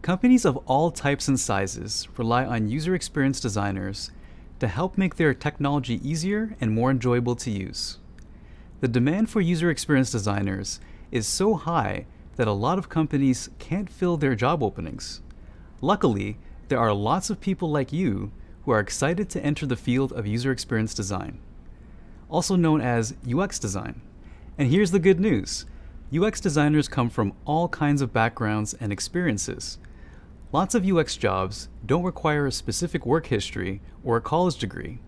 Companies of all types and sizes rely on user experience designers to help make their technology easier and more enjoyable to use. The demand for user experience designers is so high that a lot of companies can't fill their job openings. Luckily, there are lots of people like you who are excited to enter the field of user experience design, also known as UX design. And here's the good news. UX designers come from all kinds of backgrounds and experiences. Lots of UX jobs don't require a specific work history or a college degree.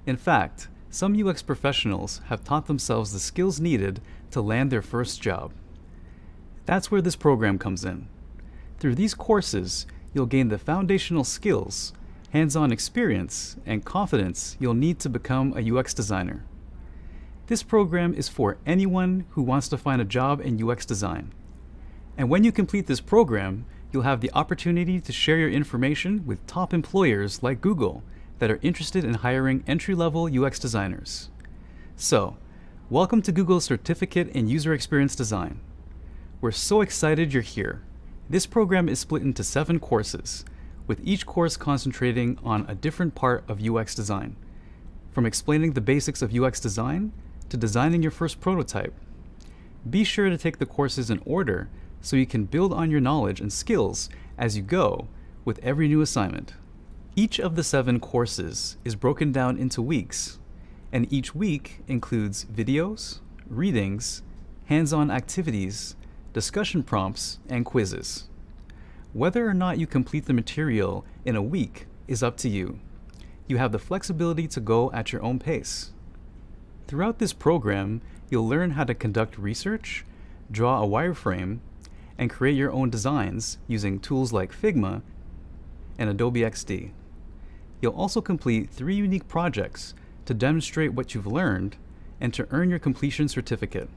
In fact, some UX professionals have taught themselves the skills needed to land their first job. That's where this program comes in. Through these courses, you'll gain the foundational skills, hands-on experience, and confidence you'll need to become a UX designer. This program is for anyone who wants to find a job in UX design. And when you complete this program, you'll have the opportunity to share your information with top employers like Google that are interested in hiring entry-level UX designers. So, welcome to Google's Certificate in User Experience Design. We're so excited you're here. This program is split into 7 courses, with each course concentrating on a different part of UX design, from explaining the basics of UX design to designing your first prototype. Be sure to take the courses in order so you can build on your knowledge and skills as you go with every new assignment. Each of the 7 courses is broken down into weeks, and each week includes videos, readings, hands-on activities, discussion prompts, and quizzes. Whether or not you complete the material in a week is up to you. You have the flexibility to go at your own pace. Throughout this program, you'll learn how to conduct research, draw a wireframe, and create your own designs using tools like Figma and Adobe XD. You'll also complete 3 unique projects to demonstrate what you've learned and to earn your completion certificate.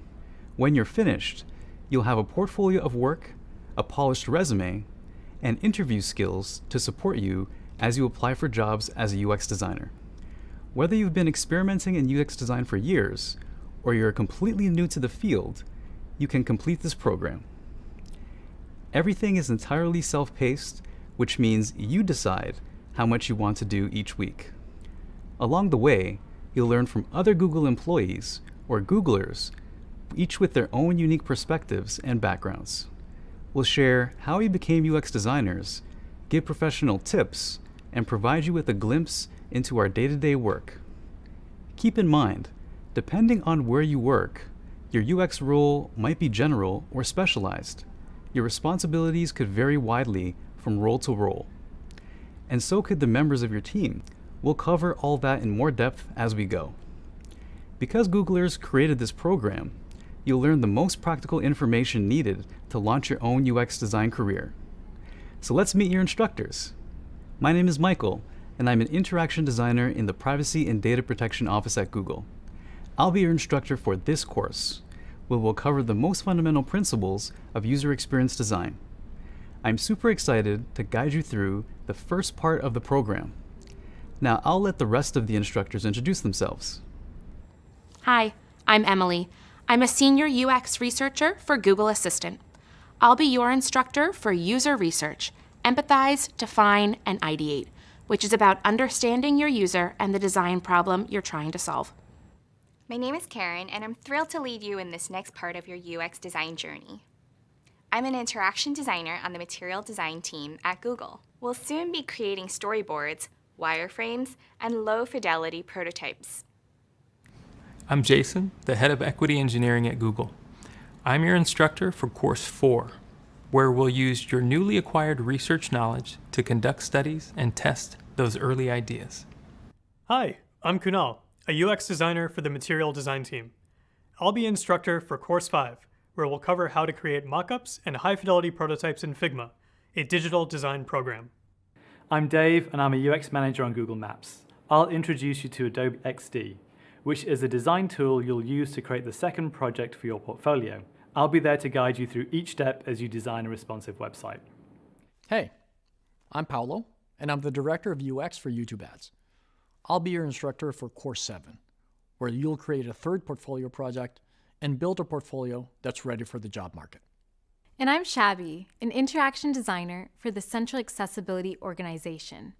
When you're finished, you'll have a portfolio of work, a polished resume, and interview skills to support you as you apply for jobs as a UX designer. Whether you've been experimenting in UX design for years, or you're completely new to the field, you can complete this program. Everything is entirely self-paced, which means you decide how much you want to do each week. Along the way, you'll learn from other Google employees or Googlers, each with their own unique perspectives and backgrounds. We'll share how we became UX designers, give professional tips, and provide you with a glimpse into our day-to-day work. Keep in mind, depending on where you work, your UX role might be general or specialized. Your responsibilities could vary widely from role to role. And so could the members of your team. We'll cover all that in more depth as we go. Because Googlers created this program, you'll learn the most practical information needed to launch your own UX design career. So let's meet your instructors. My name is Michael, and I'm an interaction designer in the Privacy and Data Protection Office at Google. I'll be your instructor for this course, where we'll cover the most fundamental principles of user experience design. I'm super excited to guide you through the first part of the program. Now I'll let the rest of the instructors introduce themselves. Hi, I'm Emily. I'm a senior UX researcher for Google Assistant. I'll be your instructor for user research, empathize, define, and ideate, which is about understanding your user and the design problem you're trying to solve. My name is Karen, and I'm thrilled to lead you in this next part of your UX design journey. I'm an interaction designer on the material design team at Google. We'll soon be creating storyboards, wireframes, and low-fidelity prototypes. I'm Jason, the head of equity engineering at Google. I'm your instructor for course 4, where we'll use your newly acquired research knowledge to conduct studies and test those early ideas. Hi, I'm Kunal, a UX designer for the material design team. I'll be instructor for course 5, where we'll cover how to create mockups and high-fidelity prototypes in Figma, a digital design program. I'm Dave, and I'm a UX manager on Google Maps. I'll introduce you to Adobe XD, which is a design tool you'll use to create the second project for your portfolio. I'll be there to guide you through each step as you design a responsive website. Hey, I'm Paolo, and I'm the Director of UX for YouTube Ads. I'll be your instructor for Course 7, where you'll create a third portfolio project and build a portfolio that's ready for the job market. And I'm Shabby, an interaction designer for the Central Accessibility Organization.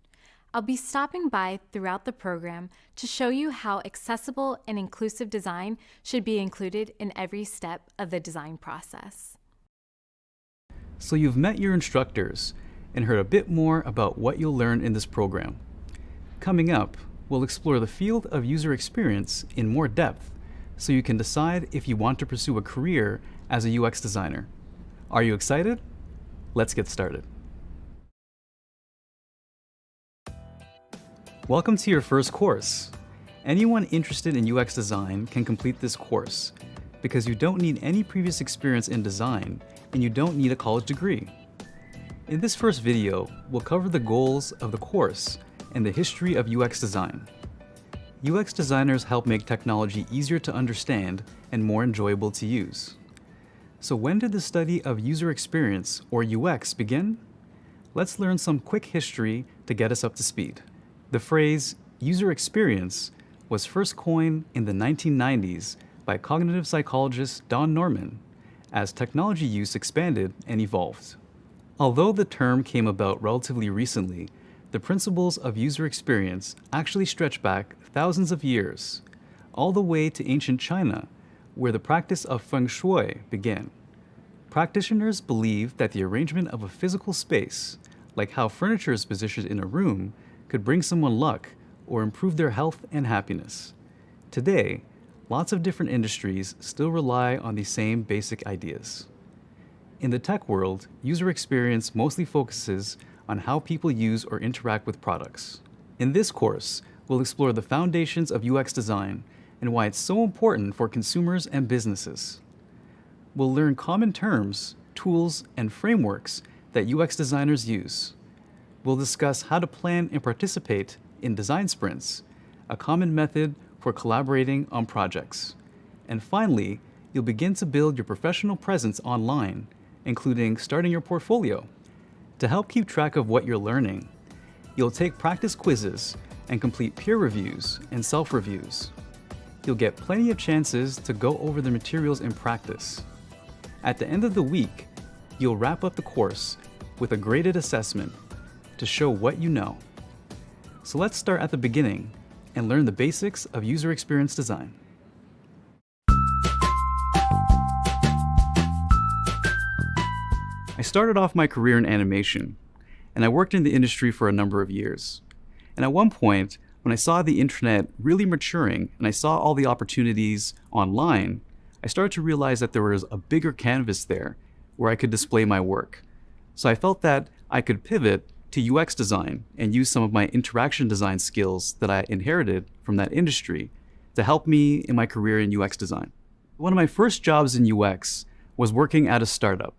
I'll be stopping by throughout the program to show you how accessible and inclusive design should be included in every step of the design process. So you've met your instructors and heard a bit more about what you'll learn in this program. Coming up, we'll explore the field of user experience in more depth so you can decide if you want to pursue a career as a UX designer. Are you excited? Let's get started. Welcome to your first course. Anyone interested in UX design can complete this course because you don't need any previous experience in design and you don't need a college degree. In this first video, we'll cover the goals of the course and the history of UX design. UX designers help make technology easier to understand and more enjoyable to use. So when did the study of user experience, or UX, begin? Let's learn some quick history to get us up to speed. The phrase user experience was first coined in the 1990s by cognitive psychologist Don Norman as technology use expanded and evolved. Although the term came about relatively recently, the principles of user experience actually stretch back thousands of years, all the way to ancient China, where the practice of feng shui began. Practitioners believed that the arrangement of a physical space, like how furniture is positioned in a room, could bring someone luck or improve their health and happiness. Today, lots of different industries still rely on these same basic ideas. In the tech world, user experience mostly focuses on how people use or interact with products. In this course, we'll explore the foundations of UX design and why it's so important for consumers and businesses. We'll learn common terms, tools, and frameworks that UX designers use. We'll discuss how to plan and participate in design sprints, a common method for collaborating on projects. And finally, you'll begin to build your professional presence online, including starting your portfolio. To help keep track of what you're learning, you'll take practice quizzes and complete peer reviews and self-reviews. You'll get plenty of chances to go over the materials in practice. At the end of the week, you'll wrap up the course with a graded assessment to show what you know. So let's start at the beginning and learn the basics of user experience design. I started off my career in animation, and I worked in the industry for a number of years. And at one point, when I saw the internet really maturing and I saw all the opportunities online, I started to realize that there was a bigger canvas there where I could display my work. So I felt that I could pivot to UX design and use some of my interaction design skills that I inherited from that industry to help me in my career in UX design. One of my first jobs in UX was working at a startup.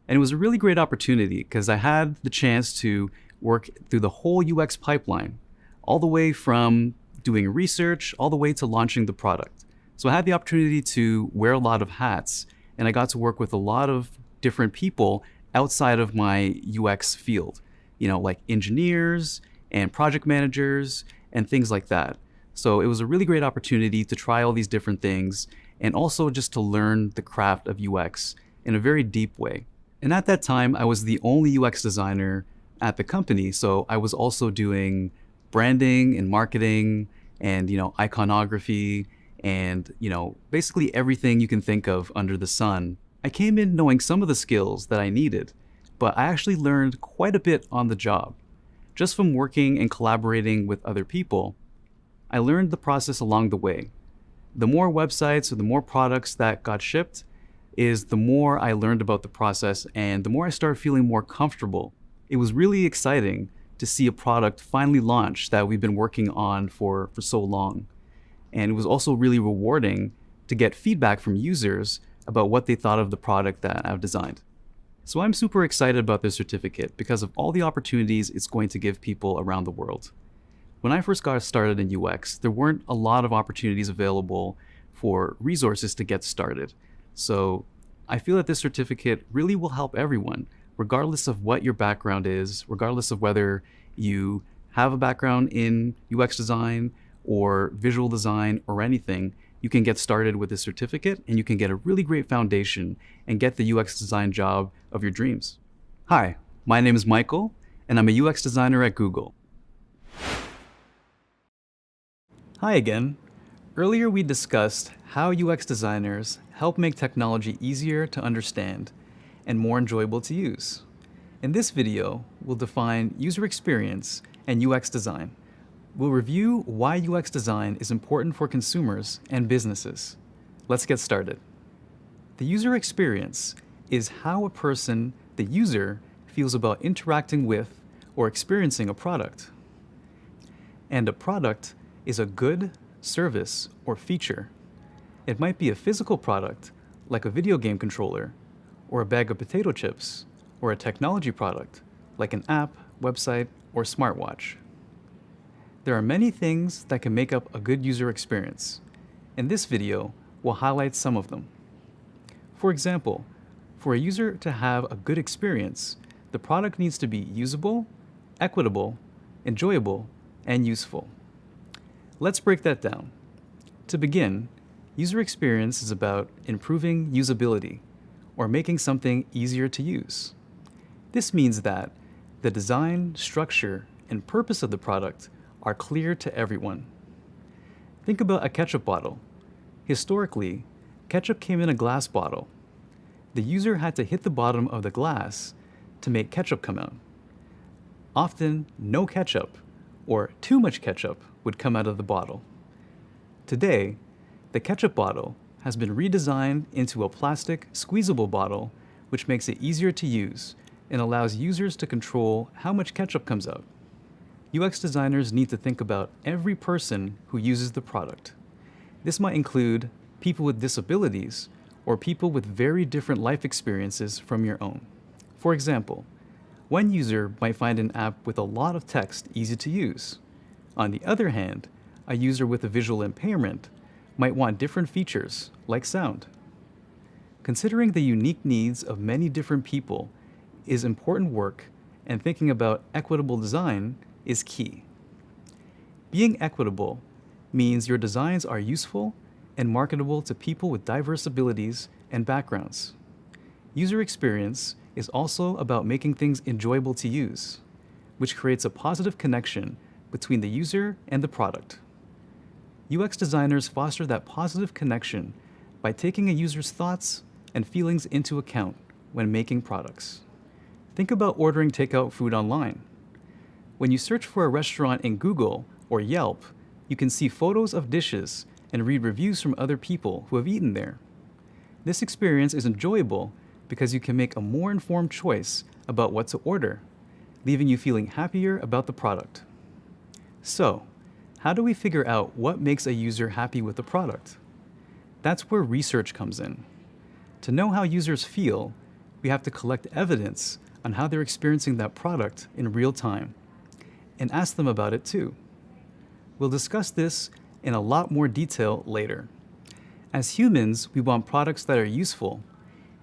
And it was a really great opportunity because I had the chance to work through the whole UX pipeline, all the way from doing research, all the way to launching the product. So I had the opportunity to wear a lot of hats, and I got to work with a lot of different people outside of my UX field, like engineers and project managers and things like that. So it was a really great opportunity to try all these different things and also just to learn the craft of UX in a very deep way. And at that time, I was the only UX designer at the company, so I was also doing branding and marketing and iconography and basically everything you can think of under the sun. I came in knowing some of the skills that I needed, but I actually learned quite a bit on the job. Just from working and collaborating with other people, I learned the process along the way. The more websites or the more products that got shipped, is the more I learned about the process and the more I started feeling more comfortable. It was really exciting to see a product finally launch that we've been working on for so long. And it was also really rewarding to get feedback from users about what they thought of the product that I've designed. So I'm super excited about this certificate because of all the opportunities it's going to give people around the world. When I first got started in UX, there weren't a lot of opportunities available for resources to get started. So I feel that this certificate really will help everyone, regardless of what your background is, regardless of whether you have a background in UX design or visual design or anything. you can get started with a certificate and you can get a really great foundation and get the UX design job of your dreams. Hi, my name is Michael, and I'm a UX designer at Google. Hi again. Earlier we discussed how UX designers help make technology easier to understand and more enjoyable to use. In this video, we'll define user experience and UX design. We'll review why UX design is important for consumers and businesses. Let's get started. The user experience is how a person, the user, feels about interacting with or experiencing a product. And a product is a good, service, or feature. It might be a physical product, like a video game controller, or a bag of potato chips, or a technology product, like an app, website, or smartwatch. There are many things that can make up a good user experience. In this video, we'll highlight some of them. For example, for a user to have a good experience, the product needs to be usable, equitable, enjoyable, and useful. Let's break that down. To begin, user experience is about improving usability, or making something easier to use. This means that the design, structure, and purpose of the product are clear to everyone. Think about a ketchup bottle. Historically, ketchup came in a glass bottle. The user had to hit the bottom of the glass to make ketchup come out. Often, no ketchup, or too much ketchup, would come out of the bottle. Today, the ketchup bottle has been redesigned into a plastic, squeezable bottle, which makes it easier to use and allows users to control how much ketchup comes out. UX designers need to think about every person who uses the product. This might include people with disabilities or people with very different life experiences from your own. For example, one user might find an app with a lot of text easy to use. On the other hand, a user with a visual impairment might want different features, like sound. Considering the unique needs of many different people is important work, and thinking about equitable design is key. Being equitable means your designs are useful and marketable to people with diverse abilities and backgrounds. User experience is also about making things enjoyable to use, which creates a positive connection between the user and the product. UX designers foster that positive connection by taking a user's thoughts and feelings into account when making products. Think about ordering takeout food online. When you search for a restaurant in Google or Yelp, you can see photos of dishes and read reviews from other people who have eaten there. This experience is enjoyable because you can make a more informed choice about what to order, leaving you feeling happier about the product. So, how do we figure out what makes a user happy with the product? That's where research comes in. To know how users feel, we have to collect evidence on how they're experiencing that product in real time, and ask them about it too. We'll discuss this in a lot more detail later. As humans, we want products that are useful,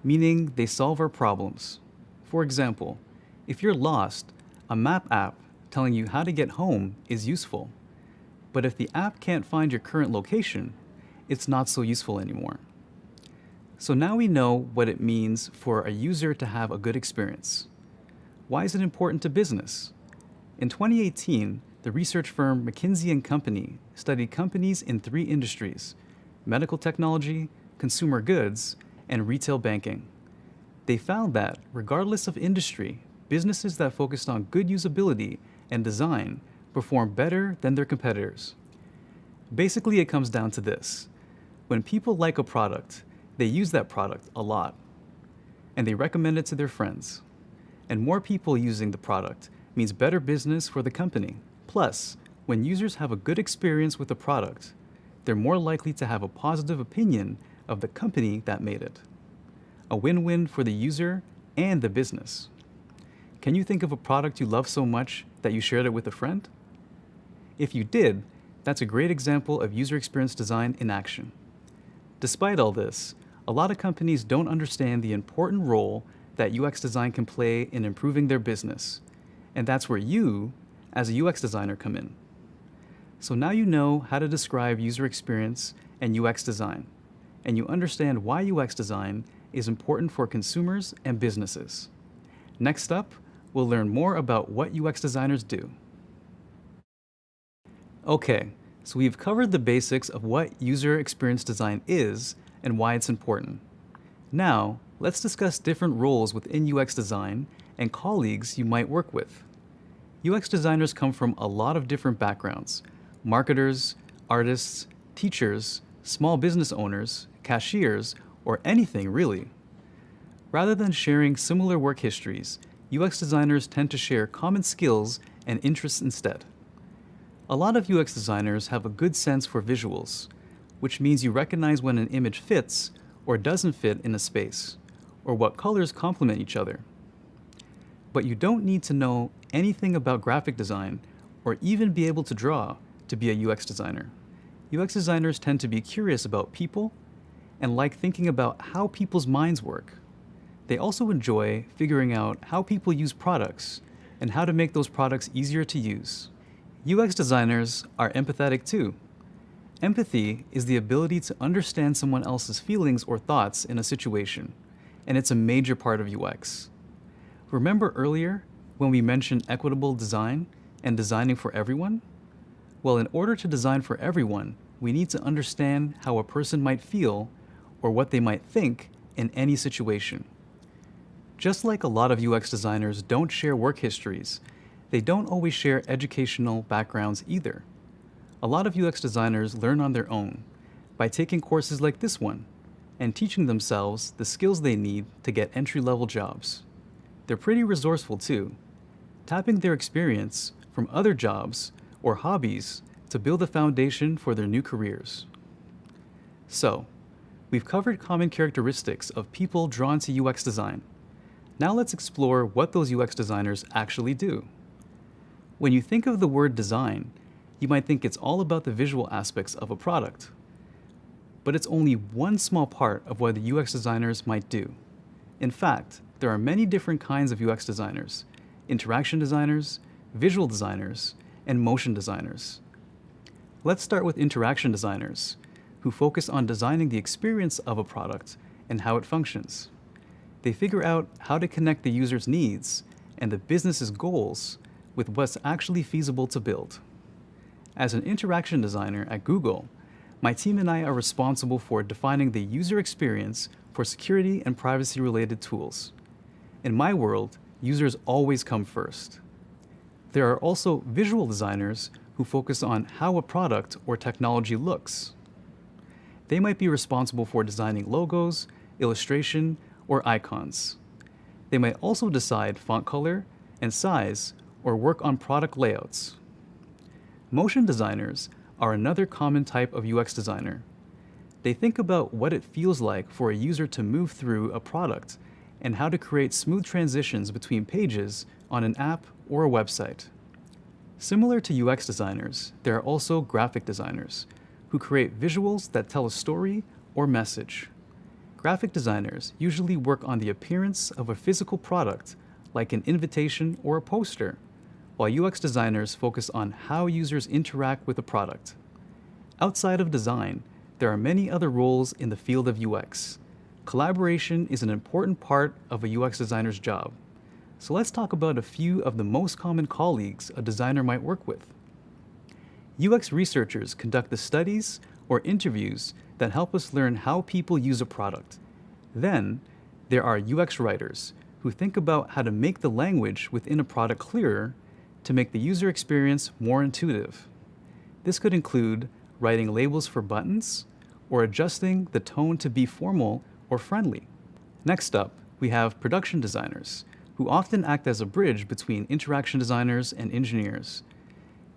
meaning they solve our problems. For example, if you're lost, a map app telling you how to get home is useful. But if the app can't find your current location, it's not so useful anymore. So now we know what it means for a user to have a good experience. Why is it important to business? In 2018, the research firm McKinsey & Company studied companies in 3 industries: medical technology, consumer goods, and retail banking. They found that, regardless of industry, businesses that focused on good usability and design perform better than their competitors. Basically, it comes down to this. When people like a product, they use that product a lot, and they recommend it to their friends. And more people using the product means better business for the company. Plus, when users have a good experience with the product, they're more likely to have a positive opinion of the company that made it. A win-win for the user and the business. Can you think of a product you love so much that you shared it with a friend? If you did, that's a great example of user experience design in action. Despite all this, a lot of companies don't understand the important role that UX design can play in improving their business, and that's where you, as a UX designer, come in. So now you know how to describe user experience and UX design, and you understand why UX design is important for consumers and businesses. Next up, we'll learn more about what UX designers do. Okay, so we've covered the basics of what user experience design is and why it's important. Now, let's discuss different roles within UX design and colleagues you might work with. UX designers come from a lot of different backgrounds: marketers, artists, teachers, small business owners, cashiers, or anything really. Rather than sharing similar work histories, UX designers tend to share common skills and interests instead. A lot of UX designers have a good sense for visuals, which means you recognize when an image fits or doesn't fit in a space, or what colors complement each other. But you don't need to know anything about graphic design or even be able to draw to be a UX designer. UX designers tend to be curious about people and like thinking about how people's minds work. They also enjoy figuring out how people use products and how to make those products easier to use. UX designers are empathetic too. Empathy is the ability to understand someone else's feelings or thoughts in a situation, and it's a major part of UX. Remember earlier when we mentioned equitable design and designing for everyone? Well, in order to design for everyone, we need to understand how a person might feel or what they might think in any situation. Just like a lot of UX designers don't share work histories, they don't always share educational backgrounds either. A lot of UX designers learn on their own by taking courses like this one and teaching themselves the skills they need to get entry-level jobs. They're pretty resourceful too, tapping their experience from other jobs or hobbies to build a foundation for their new careers. So, we've covered common characteristics of people drawn to UX design. Now let's explore what those UX designers actually do. When you think of the word design, you might think it's all about the visual aspects of a product. But it's only one small part of what the UX designers might do. In fact, there are many different kinds of UX designers: interaction designers, visual designers, and motion designers. Let's start with interaction designers, who focus on designing the experience of a product and how it functions. They figure out how to connect the user's needs and the business's goals with what's actually feasible to build. As an interaction designer at Google, my team and I are responsible for defining the user experience for security and privacy-related tools. In my world, users always come first. There are also visual designers who focus on how a product or technology looks. They might be responsible for designing logos, illustration, or icons. They might also decide font color and size or work on product layouts. Motion designers are another common type of UX designer. They think about what it feels like for a user to move through a product and how to create smooth transitions between pages on an app or a website. Similar to UX designers, there are also graphic designers who create visuals that tell a story or message. Graphic designers usually work on the appearance of a physical product, like an invitation or a poster, while UX designers focus on how users interact with a product. Outside of design, there are many other roles in the field of UX. Collaboration is an important part of a UX designer's job. So let's talk about a few of the most common colleagues a designer might work with. UX researchers conduct the studies or interviews that help us learn how people use a product. Then, there are UX writers who think about how to make the language within a product clearer to make the user experience more intuitive. This could include writing labels for buttons or adjusting the tone to be formal or friendly. Next up, we have production designers, who often act as a bridge between interaction designers and engineers.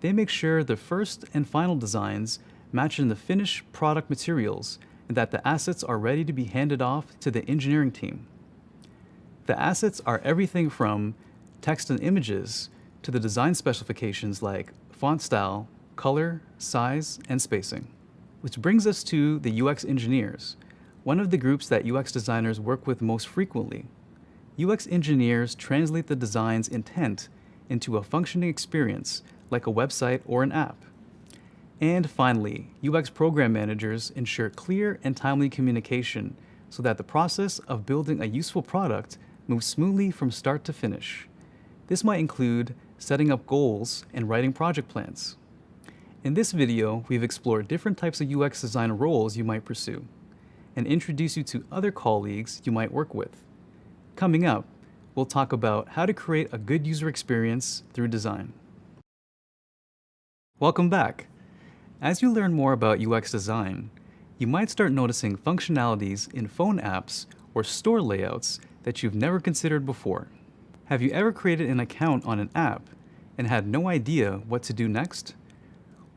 They make sure the first and final designs match in the finished product materials and that the assets are ready to be handed off to the engineering team. The assets are everything from text and images to the design specifications like font style, color, size, and spacing. Which brings us to the UX engineers, one of the groups that UX designers work with most frequently. UX engineers translate the design's intent into a functioning experience like a website or an app. And finally, UX program managers ensure clear and timely communication so that the process of building a useful product moves smoothly from start to finish. This might include setting up goals and writing project plans. In this video, we've explored different types of UX design roles you might pursue and introduce you to other colleagues you might work with. Coming up, we'll talk about how to create a good user experience through design. Welcome back. As you learn more about UX design, you might start noticing functionalities in phone apps or store layouts that you've never considered before. Have you ever created an account on an app and had no idea what to do next?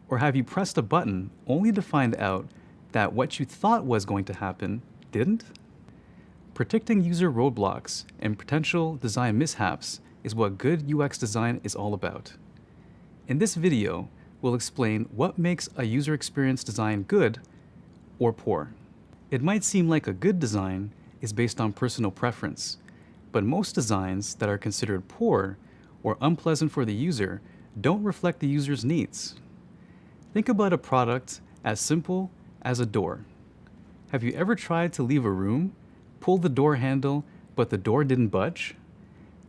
Or have you pressed a button only to find out that what you thought was going to happen didn't? Predicting user roadblocks and potential design mishaps is what good UX design is all about. In this video, we'll explain what makes a user experience design good or poor. It might seem like a good design is based on personal preference, but most designs that are considered poor or unpleasant for the user don't reflect the user's needs. Think about a product as simple as a door. Have you ever tried to leave a room, pull the door handle, but the door didn't budge?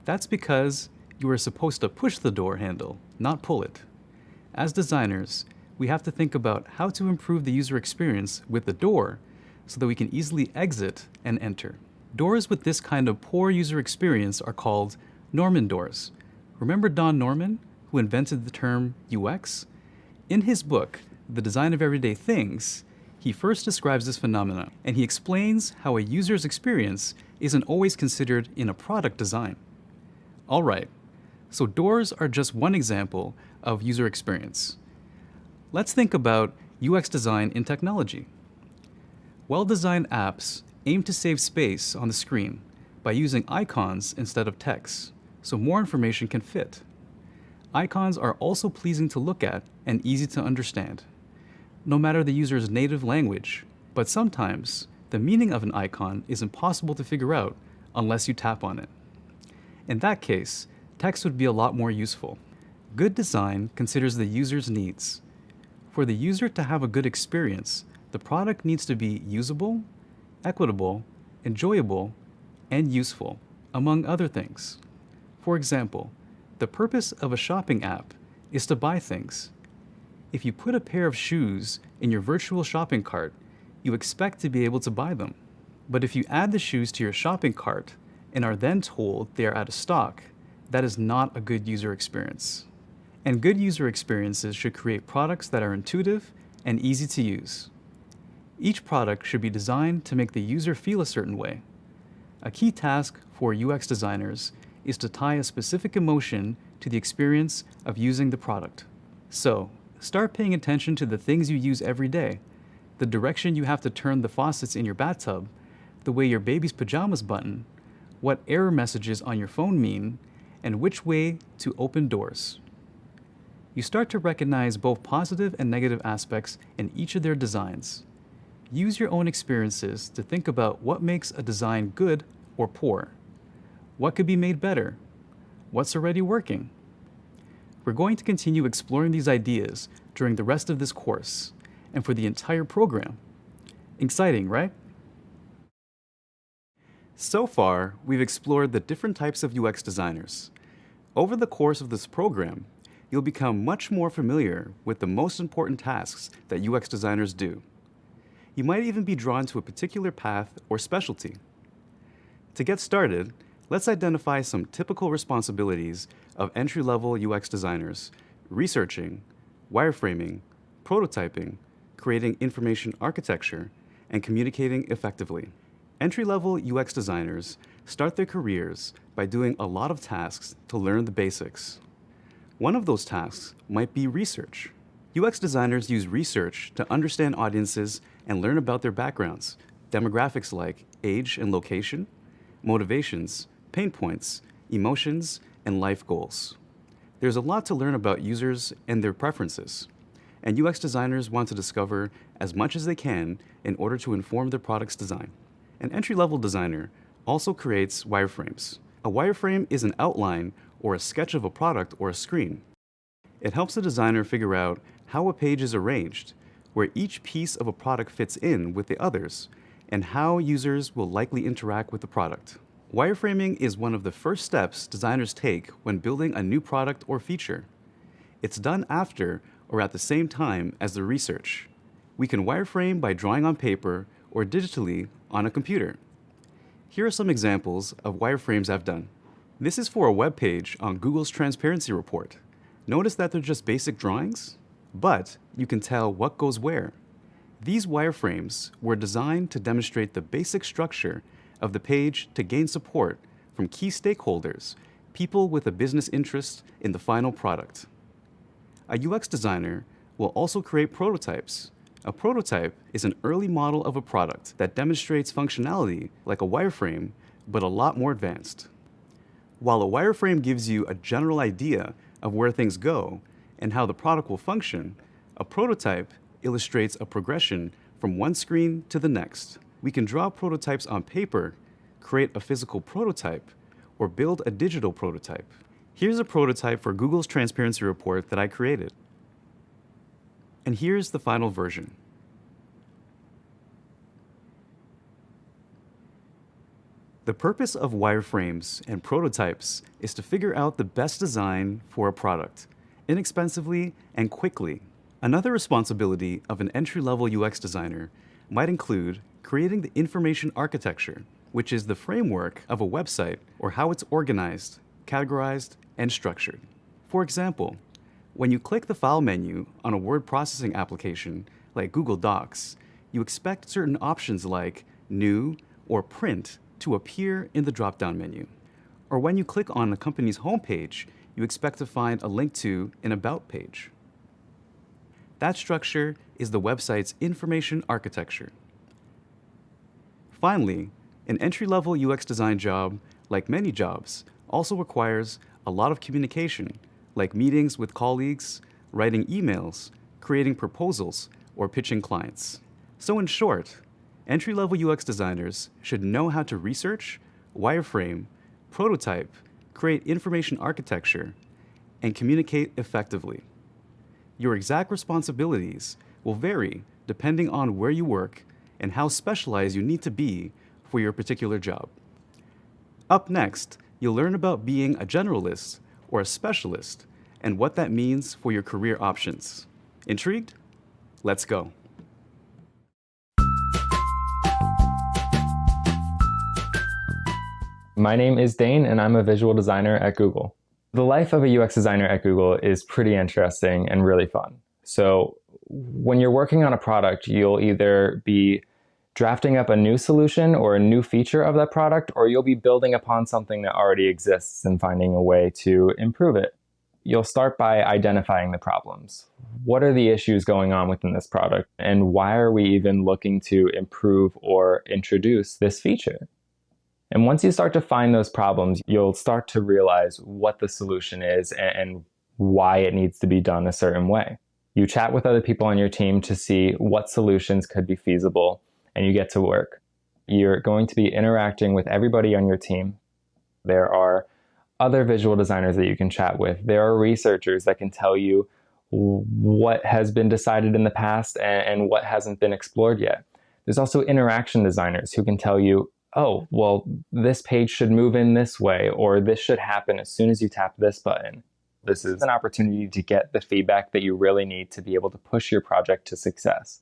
That's because you were supposed to push the door handle, not pull it. As designers, we have to think about how to improve the user experience with the door so that we can easily exit and enter. Doors with this kind of poor user experience are called Norman doors. Remember Don Norman, who invented the term UX? In his book, The Design of Everyday Things, he first describes this phenomenon, and he explains how a user's experience isn't always considered in a product design. All right, so doors are just one example of user experience. Let's think about UX design in technology. Well-designed apps aim to save space on the screen by using icons instead of text, so more information can fit. Icons are also pleasing to look at and easy to understand, no matter the user's native language, but sometimes the meaning of an icon is impossible to figure out unless you tap on it. In that case, text would be a lot more useful. Good design considers the user's needs. For the user to have a good experience, the product needs to be usable, equitable, enjoyable, and useful, among other things. For example, the purpose of a shopping app is to buy things. If you put a pair of shoes in your virtual shopping cart, you expect to be able to buy them. But if you add the shoes to your shopping cart and are then told they are out of stock, that is not a good user experience. And good user experiences should create products that are intuitive and easy to use. Each product should be designed to make the user feel a certain way. A key task for UX designers is to tie a specific emotion to the experience of using the product. So, start paying attention to the things you use every day, the direction you have to turn the faucets in your bathtub, the way your baby's pajamas button, what error messages on your phone mean, and which way to open doors. You start to recognize both positive and negative aspects in each of their designs. Use your own experiences to think about what makes a design good or poor. What could be made better? What's already working? We're going to continue exploring these ideas during the rest of this course and for the entire program. Exciting, right? So far, we've explored the different types of UX designers. Over the course of this program, you'll become much more familiar with the most important tasks that UX designers do. You might even be drawn to a particular path or specialty. To get started, let's identify some typical responsibilities of entry-level UX designers: researching, wireframing, prototyping, creating information architecture, and communicating effectively. Entry-level UX designers start their careers by doing a lot of tasks to learn the basics. One of those tasks might be research. UX designers use research to understand audiences and learn about their backgrounds, demographics like age and location, motivations, pain points, emotions, and life goals. There's a lot to learn about users and their preferences, and UX designers want to discover as much as they can in order to inform their product's design. An entry-level designer also creates wireframes. A wireframe is an outline or a sketch of a product or a screen. It helps the designer figure out how a page is arranged, where each piece of a product fits in with the others, and how users will likely interact with the product. Wireframing is one of the first steps designers take when building a new product or feature. It's done after or at the same time as the research. We can wireframe by drawing on paper or digitally on a computer. Here are some examples of wireframes I've done. This is for a web page on Google's transparency report. Notice that they're just basic drawings, but you can tell what goes where. These wireframes were designed to demonstrate the basic structure of the page to gain support from key stakeholders, people with a business interest in the final product. A UX designer will also create prototypes. A prototype is an early model of a product that demonstrates functionality like a wireframe, but a lot more advanced. While a wireframe gives you a general idea of where things go and how the product will function, a prototype illustrates a progression from one screen to the next. We can draw prototypes on paper, create a physical prototype, or build a digital prototype. Here's a prototype for Google's transparency report that I created. And here's the final version. The purpose of wireframes and prototypes is to figure out the best design for a product, inexpensively and quickly. Another responsibility of an entry-level UX designer might include creating the information architecture, which is the framework of a website or how it's organized, categorized, and structured. For example, when you click the File menu on a word processing application like Google Docs, you expect certain options like New or Print to appear in the drop-down menu. Or when you click on a company's homepage, you expect to find a link to an About page. That structure is the website's information architecture. Finally, an entry-level UX design job, like many jobs, also requires a lot of communication, like meetings with colleagues, writing emails, creating proposals, or pitching clients. So in short, entry-level UX designers should know how to research, wireframe, prototype, create information architecture, and communicate effectively. Your exact responsibilities will vary depending on where you work and how specialized you need to be for your particular job. Up next, you'll learn about being a generalist or a specialist and what that means for your career options. Intrigued? Let's go. My name is Dane, and I'm a visual designer at Google. The life of a UX designer at Google is pretty interesting and really fun. So when you're working on a product, you'll either be drafting up a new solution or a new feature of that product, or you'll be building upon something that already exists and finding a way to improve it. You'll start by identifying the problems. What are the issues going on within this product, and why are we even looking to improve or introduce this feature? And once you start to find those problems, you'll start to realize what the solution is and why it needs to be done a certain way. You chat with other people on your team to see what solutions could be feasible, and you get to work. You're going to be interacting with everybody on your team. There are other visual designers that you can chat with. There are researchers that can tell you what has been decided in the past and what hasn't been explored yet. There's also interaction designers who can tell you, oh, well, this page should move in this way, or this should happen as soon as you tap this button. This is an opportunity to get the feedback that you really need to be able to push your project to success.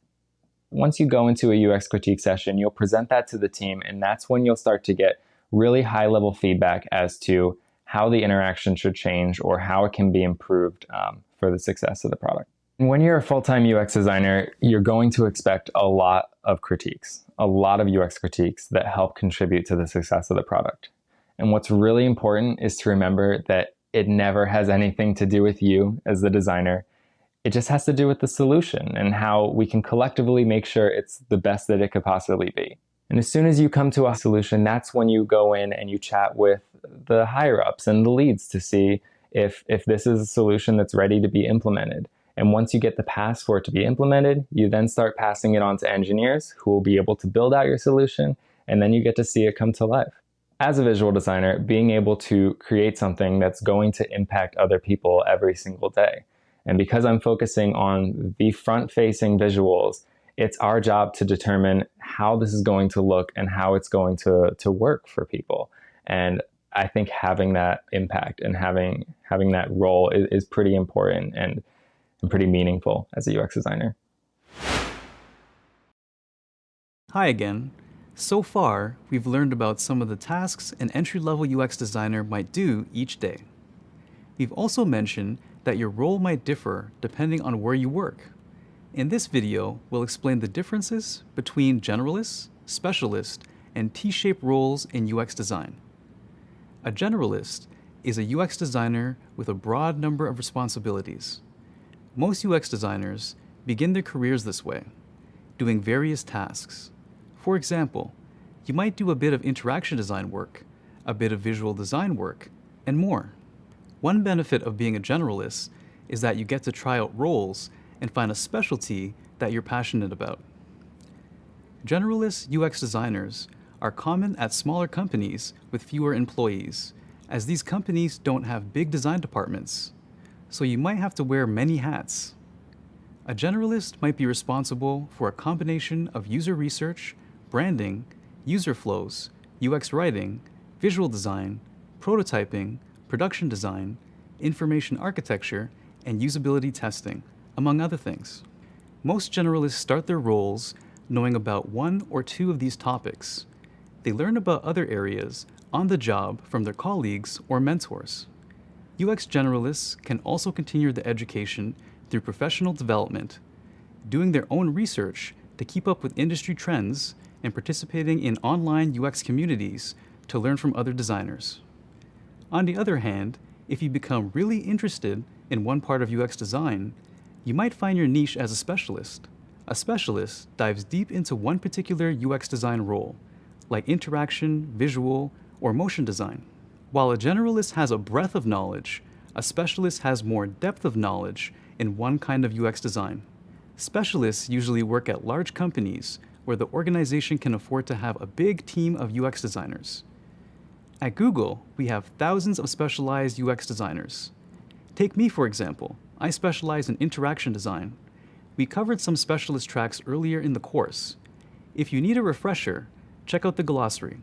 Once you go into a UX critique session, you'll present that to the team, and that's when you'll start to get really high-level feedback as to how the interaction should change or how it can be improved for the success of the product. When you're a full-time UX designer, you're going to expect a lot of critiques, a lot of UX critiques that help contribute to the success of the product. And what's really important is to remember that it never has anything to do with you as the designer. It just has to do with the solution and how we can collectively make sure it's the best that it could possibly be. And as soon as you come to a solution, that's when you go in and you chat with the higher-ups and the leads to see if this is a solution that's ready to be implemented. And once you get the pass for it to be implemented, you then start passing it on to engineers who will be able to build out your solution, and then you get to see it come to life. As a visual designer, being able to create something that's going to impact other people every single day And because I'm focusing on the front-facing visuals, it's our job to determine how this is going to look and how it's going to work for people. And I think having that impact and having that role is pretty important and pretty meaningful as a UX designer. Hi again. So far, we've learned about some of the tasks an entry-level UX designer might do each day. We've also mentioned that your role might differ depending on where you work. In this video, we'll explain the differences between generalist, specialist, and T-shaped roles in UX design. A generalist is a UX designer with a broad number of responsibilities. Most UX designers begin their careers this way, doing various tasks. For example, you might do a bit of interaction design work, a bit of visual design work, and more. One benefit of being a generalist is that you get to try out roles and find a specialty that you're passionate about. Generalist UX designers are common at smaller companies with fewer employees, as these companies don't have big design departments, so you might have to wear many hats. A generalist might be responsible for a combination of user research, branding, user flows, UX writing, visual design, prototyping, production design, information architecture, and usability testing, among other things. Most generalists start their roles knowing about one or two of these topics. They learn about other areas on the job from their colleagues or mentors. UX generalists can also continue their education through professional development, doing their own research to keep up with industry trends and participating in online UX communities to learn from other designers. On the other hand, if you become really interested in one part of UX design, you might find your niche as a specialist. A specialist dives deep into one particular UX design role, like interaction, visual, or motion design. While a generalist has a breadth of knowledge, a specialist has more depth of knowledge in one kind of UX design. Specialists usually work at large companies where the organization can afford to have a big team of UX designers. At Google, we have thousands of specialized UX designers. Take me, for example. I specialize in interaction design. We covered some specialist tracks earlier in the course. If you need a refresher, check out the glossary.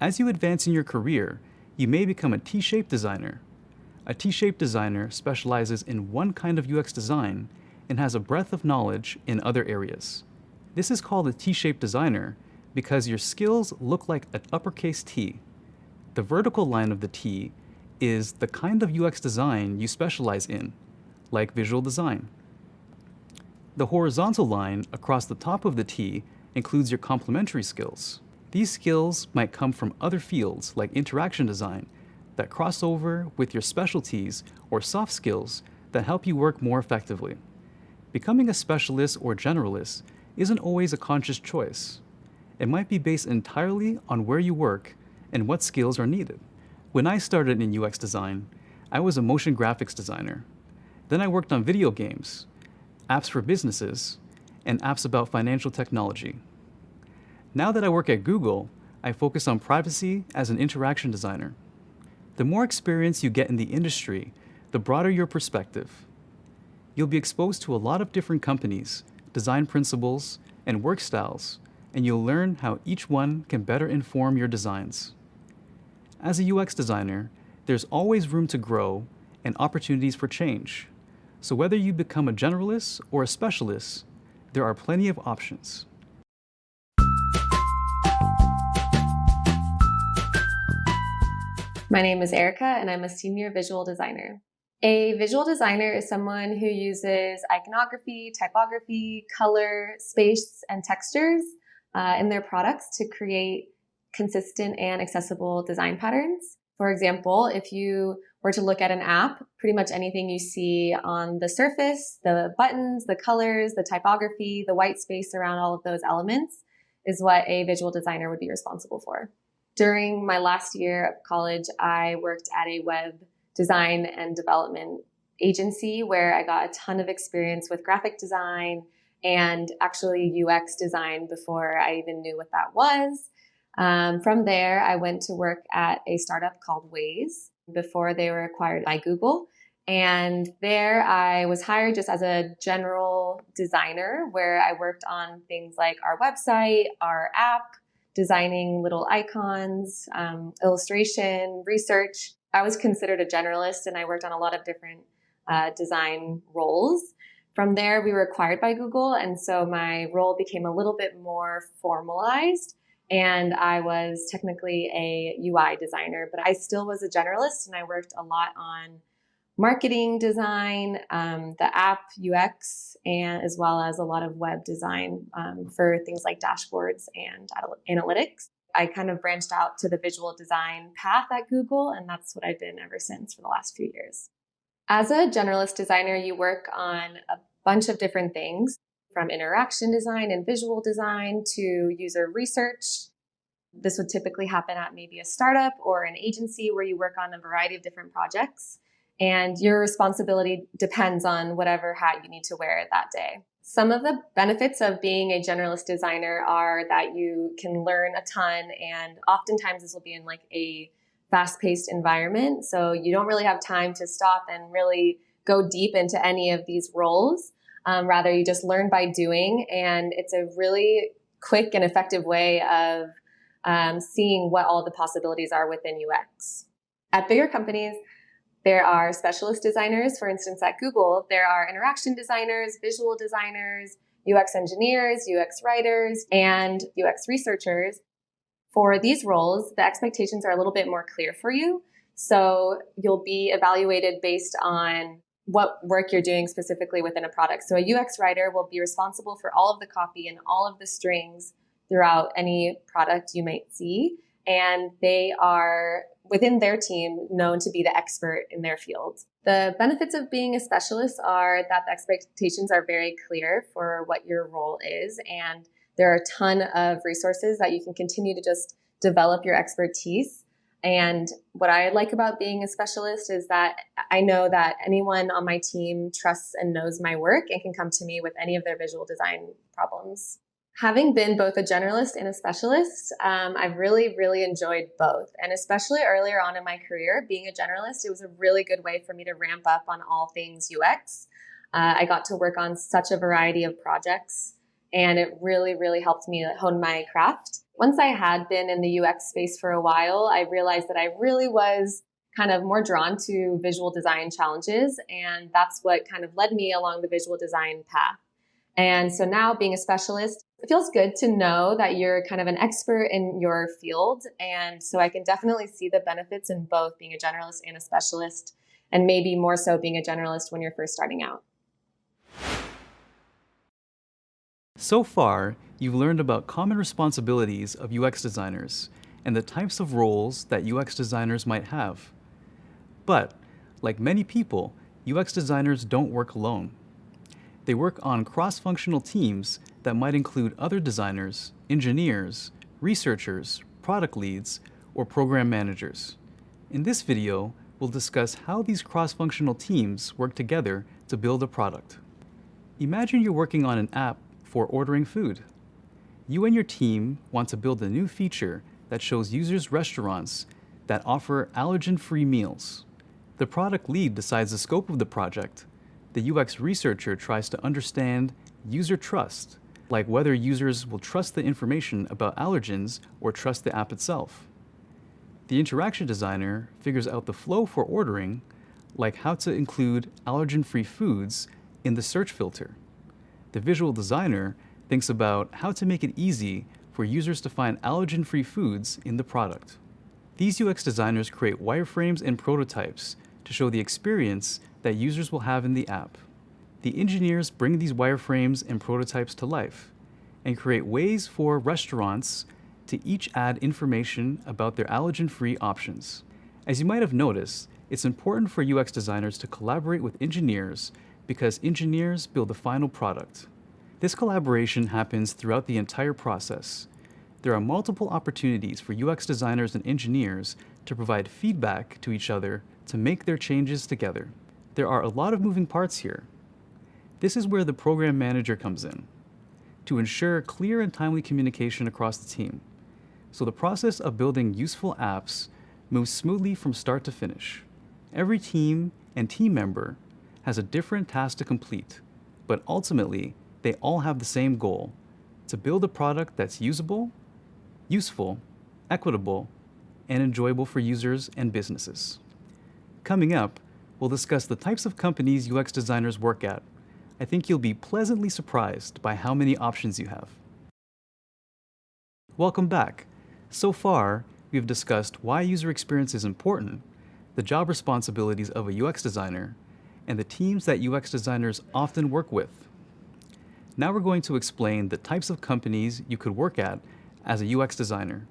As you advance in your career, you may become a T-shaped designer. A T-shaped designer specializes in one kind of UX design and has a breadth of knowledge in other areas. This is called a T-shaped designer because your skills look like an uppercase T. The vertical line of the T is the kind of UX design you specialize in, like visual design. The horizontal line across the top of the T includes your complementary skills. These skills might come from other fields like interaction design that cross over with your specialties or soft skills that help you work more effectively. Becoming a specialist or generalist isn't always a conscious choice. It might be based entirely on where you work and what skills are needed. When I started in UX design, I was a motion graphics designer. Then I worked on video games, apps for businesses, and apps about financial technology. Now that I work at Google, I focus on privacy as an interaction designer. The more experience you get in the industry, the broader your perspective. You'll be exposed to a lot of different companies, design principles, and work styles, and you'll learn how each one can better inform your designs. As a UX designer, there's always room to grow and opportunities for change. So whether you become a generalist or a specialist, there are plenty of options. My name is Erica, and I'm a senior visual designer. A visual designer is someone who uses iconography, typography, color, space, and textures in their products to create consistent and accessible design patterns. For example, if you were to look at an app, pretty much anything you see on the surface, the buttons, the colors, the typography, the white space around all of those elements is what a visual designer would be responsible for. During my last year of college, I worked at a web design and development agency where I got a ton of experience with graphic design and actually UX design before I even knew what that was. From there, I went to work at a startup called Waze before they were acquired by Google. And there I was hired just as a general designer where I worked on things like our website, our app, designing little icons, illustration, research. I was considered a generalist and I worked on a lot of different design roles. From there, we were acquired by Google, and so my role became a little bit more formalized, and I was technically a UI designer, but I still was a generalist, and I worked a lot on marketing design, the app UX, and as well as a lot of web design for things like dashboards and analytics. I kind of branched out to the visual design path at Google, and that's what I've been ever since for the last few years. As a generalist designer, you work on a bunch of different things, from interaction design and visual design to user research. This would typically happen at maybe a startup or an agency where you work on a variety of different projects, and your responsibility depends on whatever hat you need to wear that day. Some of the benefits of being a generalist designer are that you can learn a ton, and oftentimes this will be in like a fast-paced environment, so you don't really have time to stop and really go deep into any of these roles. Rather, you just learn by doing, and it's a really quick and effective way of seeing what all the possibilities are within UX. At bigger companies, there are specialist designers. For instance, at Google, there are interaction designers, visual designers, UX engineers, UX writers, and UX researchers. For these roles, the expectations are a little bit more clear for you. So you'll be evaluated based on what work you're doing specifically within a product. So a UX writer will be responsible for all of the copy and all of the strings throughout any product you might see. And they are, within their team, known to be the expert in their field. The benefits of being a specialist are that the expectations are very clear for what your role is, and there are a ton of resources that you can continue to just develop your expertise. And what I like about being a specialist is that I know that anyone on my team trusts and knows my work and can come to me with any of their visual design problems. Having been both a generalist and a specialist, I've really, really enjoyed both. And especially earlier on in my career, being a generalist, it was a really good way for me to ramp up on all things UX. I got to work on such a variety of projects, and it really, really helped me hone my craft. Once I had been in the UX space for a while, I realized that I really was kind of more drawn to visual design challenges, and that's what kind of led me along the visual design path. And so now, being a specialist, it feels good to know that you're kind of an expert in your field. And so I can definitely see the benefits in both being a generalist and a specialist, and maybe more so being a generalist when you're first starting out. So far, you've learned about common responsibilities of UX designers and the types of roles that UX designers might have. But, like many people, UX designers don't work alone. They work on cross-functional teams that might include other designers, engineers, researchers, product leads, or program managers. In this video, we'll discuss how these cross-functional teams work together to build a product. Imagine you're working on an app for ordering food. You and your team want to build a new feature that shows users restaurants that offer allergen-free meals. The product lead decides the scope of the project. The UX researcher tries to understand user trust, like whether users will trust the information about allergens or trust the app itself. The interaction designer figures out the flow for ordering, like how to include allergen-free foods in the search filter. The visual designer thinks about how to make it easy for users to find allergen-free foods in the product. These UX designers create wireframes and prototypes to show the experience that users will have in the app. The engineers bring these wireframes and prototypes to life and create ways for restaurants to each add information about their allergen-free options. As you might have noticed, it's important for UX designers to collaborate with engineers because engineers build the final product. This collaboration happens throughout the entire process. There are multiple opportunities for UX designers and engineers to provide feedback to each other to make their changes together. There are a lot of moving parts here. This is where the program manager comes in, to ensure clear and timely communication across the team, so the process of building useful apps moves smoothly from start to finish. Every team and team member has a different task to complete, but ultimately, they all have the same goal: to build a product that's usable, useful, equitable, and enjoyable for users and businesses. Coming up, we'll discuss the types of companies UX designers work at. I think you'll be pleasantly surprised by how many options you have. Welcome back. So far, we've discussed why user experience is important, the job responsibilities of a UX designer, and the teams that UX designers often work with. Now we're going to explain the types of companies you could work at as a UX designer,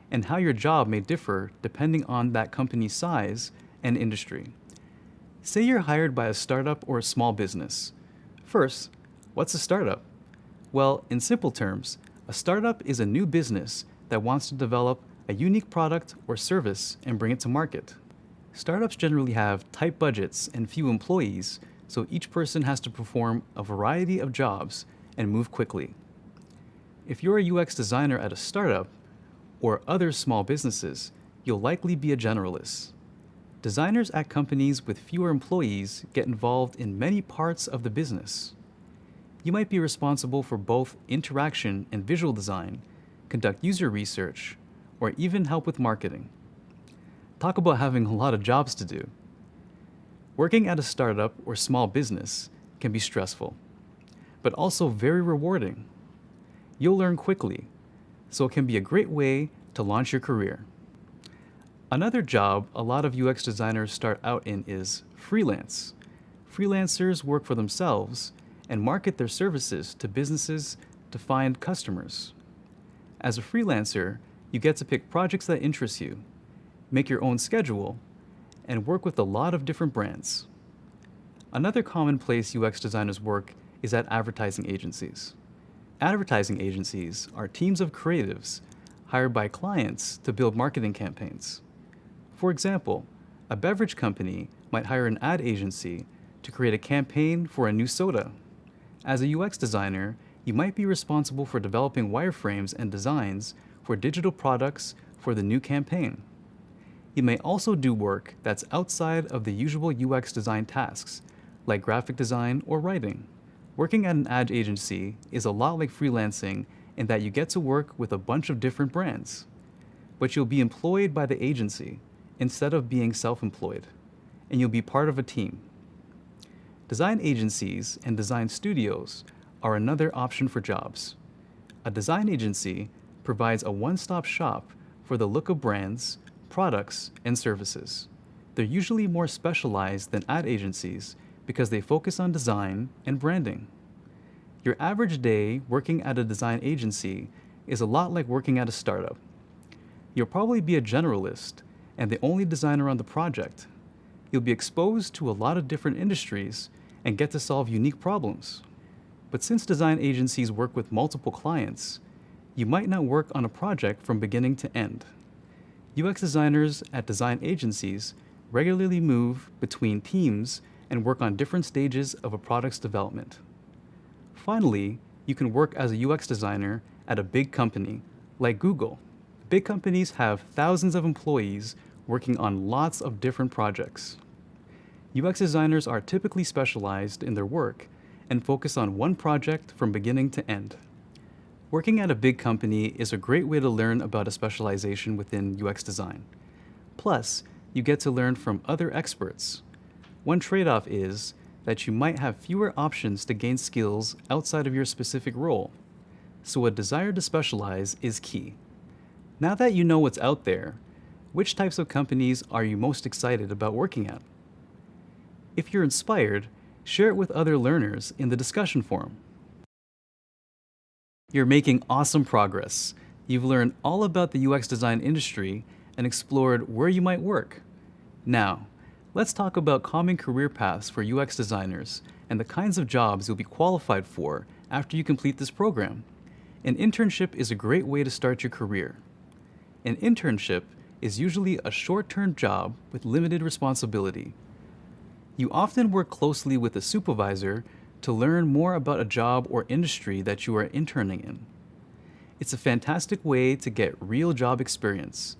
and how your job may differ depending on that company's size and industry. Say you're hired by a startup or a small business. First, what's a startup? Well, in simple terms, a startup is a new business that wants to develop a unique product or service and bring it to market. Startups generally have tight budgets and few employees, so each person has to perform a variety of jobs and move quickly. If you're a UX designer at a startup or other small businesses, you'll likely be a generalist. Designers at companies with fewer employees get involved in many parts of the business. You might be responsible for both interaction and visual design, conduct user research, or even help with marketing. Talk about having a lot of jobs to do. Working at a startup or small business can be stressful, but also very rewarding. You'll learn quickly, so it can be a great way to launch your career. Another job a lot of UX designers start out in is freelance. Freelancers work for themselves and market their services to businesses to find customers. As a freelancer, you get to pick projects that interest you, make your own schedule, and work with a lot of different brands. Another common place UX designers work is at advertising agencies. Advertising agencies are teams of creatives hired by clients to build marketing campaigns. For example, a beverage company might hire an ad agency to create a campaign for a new soda. As a UX designer, you might be responsible for developing wireframes and designs for digital products for the new campaign. You may also do work that's outside of the usual UX design tasks, like graphic design or writing. Working at an ad agency is a lot like freelancing in that you get to work with a bunch of different brands, but you'll be employed by the agency instead of being self-employed, and you'll be part of a team. Design agencies and design studios are another option for jobs. A design agency provides a one-stop shop for the look of brands, products, and services. They're usually more specialized than ad agencies because they focus on design and branding. Your average day working at a design agency is a lot like working at a startup. You'll probably be a generalist and the only designer on the project. You'll be exposed to a lot of different industries and get to solve unique problems. But since design agencies work with multiple clients, you might not work on a project from beginning to end. UX designers at design agencies regularly move between teams and work on different stages of a product's development. Finally, you can work as a UX designer at a big company like Google. Big companies have thousands of employees working on lots of different projects. UX designers are typically specialized in their work and focus on one project from beginning to end. Working at a big company is a great way to learn about a specialization within UX design. Plus, you get to learn from other experts. One trade-off is that you might have fewer options to gain skills outside of your specific role, so a desire to specialize is key. Now that you know what's out there, which types of companies are you most excited about working at? If you're inspired, share it with other learners in the discussion forum. You're making awesome progress. You've learned all about the UX design industry and explored where you might work. Now, let's talk about common career paths for UX designers and the kinds of jobs you'll be qualified for after you complete this program. An internship is a great way to start your career. An internship is usually a short-term job with limited responsibility. You often work closely with a supervisor to learn more about a job or industry that you are interning in. It's a fantastic way to get real job experience.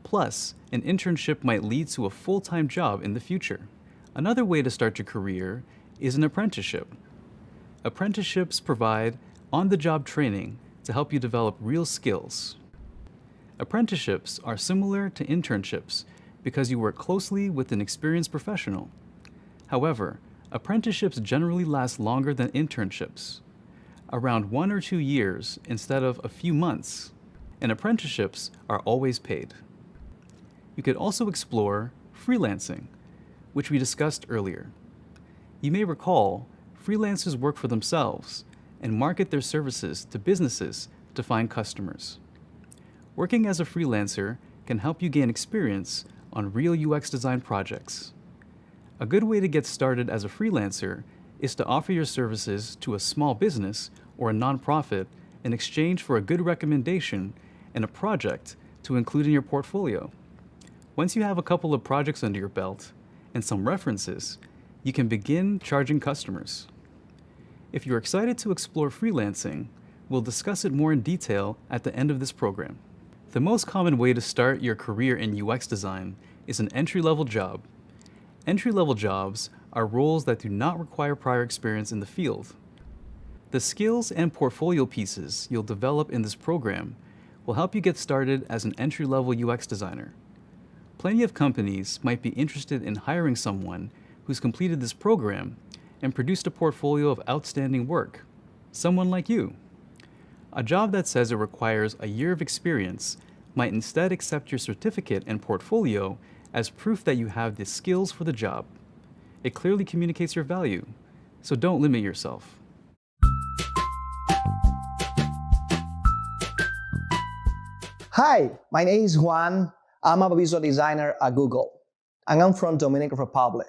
Plus, an internship might lead to a full-time job in the future. Another way to start your career is an apprenticeship. Apprenticeships provide on-the-job training to help you develop real skills. Apprenticeships are similar to internships because you work closely with an experienced professional. However, apprenticeships generally last longer than internships, around 1 or 2 years instead of a few months, and apprenticeships are always paid. You could also explore freelancing, which we discussed earlier. You may recall, freelancers work for themselves and market their services to businesses to find customers. Working as a freelancer can help you gain experience on real UX design projects. A good way to get started as a freelancer is to offer your services to a small business or a nonprofit in exchange for a good recommendation and a project to include in your portfolio. Once you have a couple of projects under your belt and some references, you can begin charging customers. If you're excited to explore freelancing, we'll discuss it more in detail at the end of this program. The most common way to start your career in UX design is an entry-level job. Entry-level jobs are roles that do not require prior experience in the field. The skills and portfolio pieces you'll develop in this program will help you get started as an entry-level UX designer. Plenty of companies might be interested in hiring someone who's completed this program and produced a portfolio of outstanding work, someone like you. A job that says it requires a year of experience might instead accept your certificate and portfolio as proof that you have the skills for the job. It clearly communicates your value, so don't limit yourself. Hi, my name is Juan. I'm a visual designer at Google, and I'm from Dominican Republic,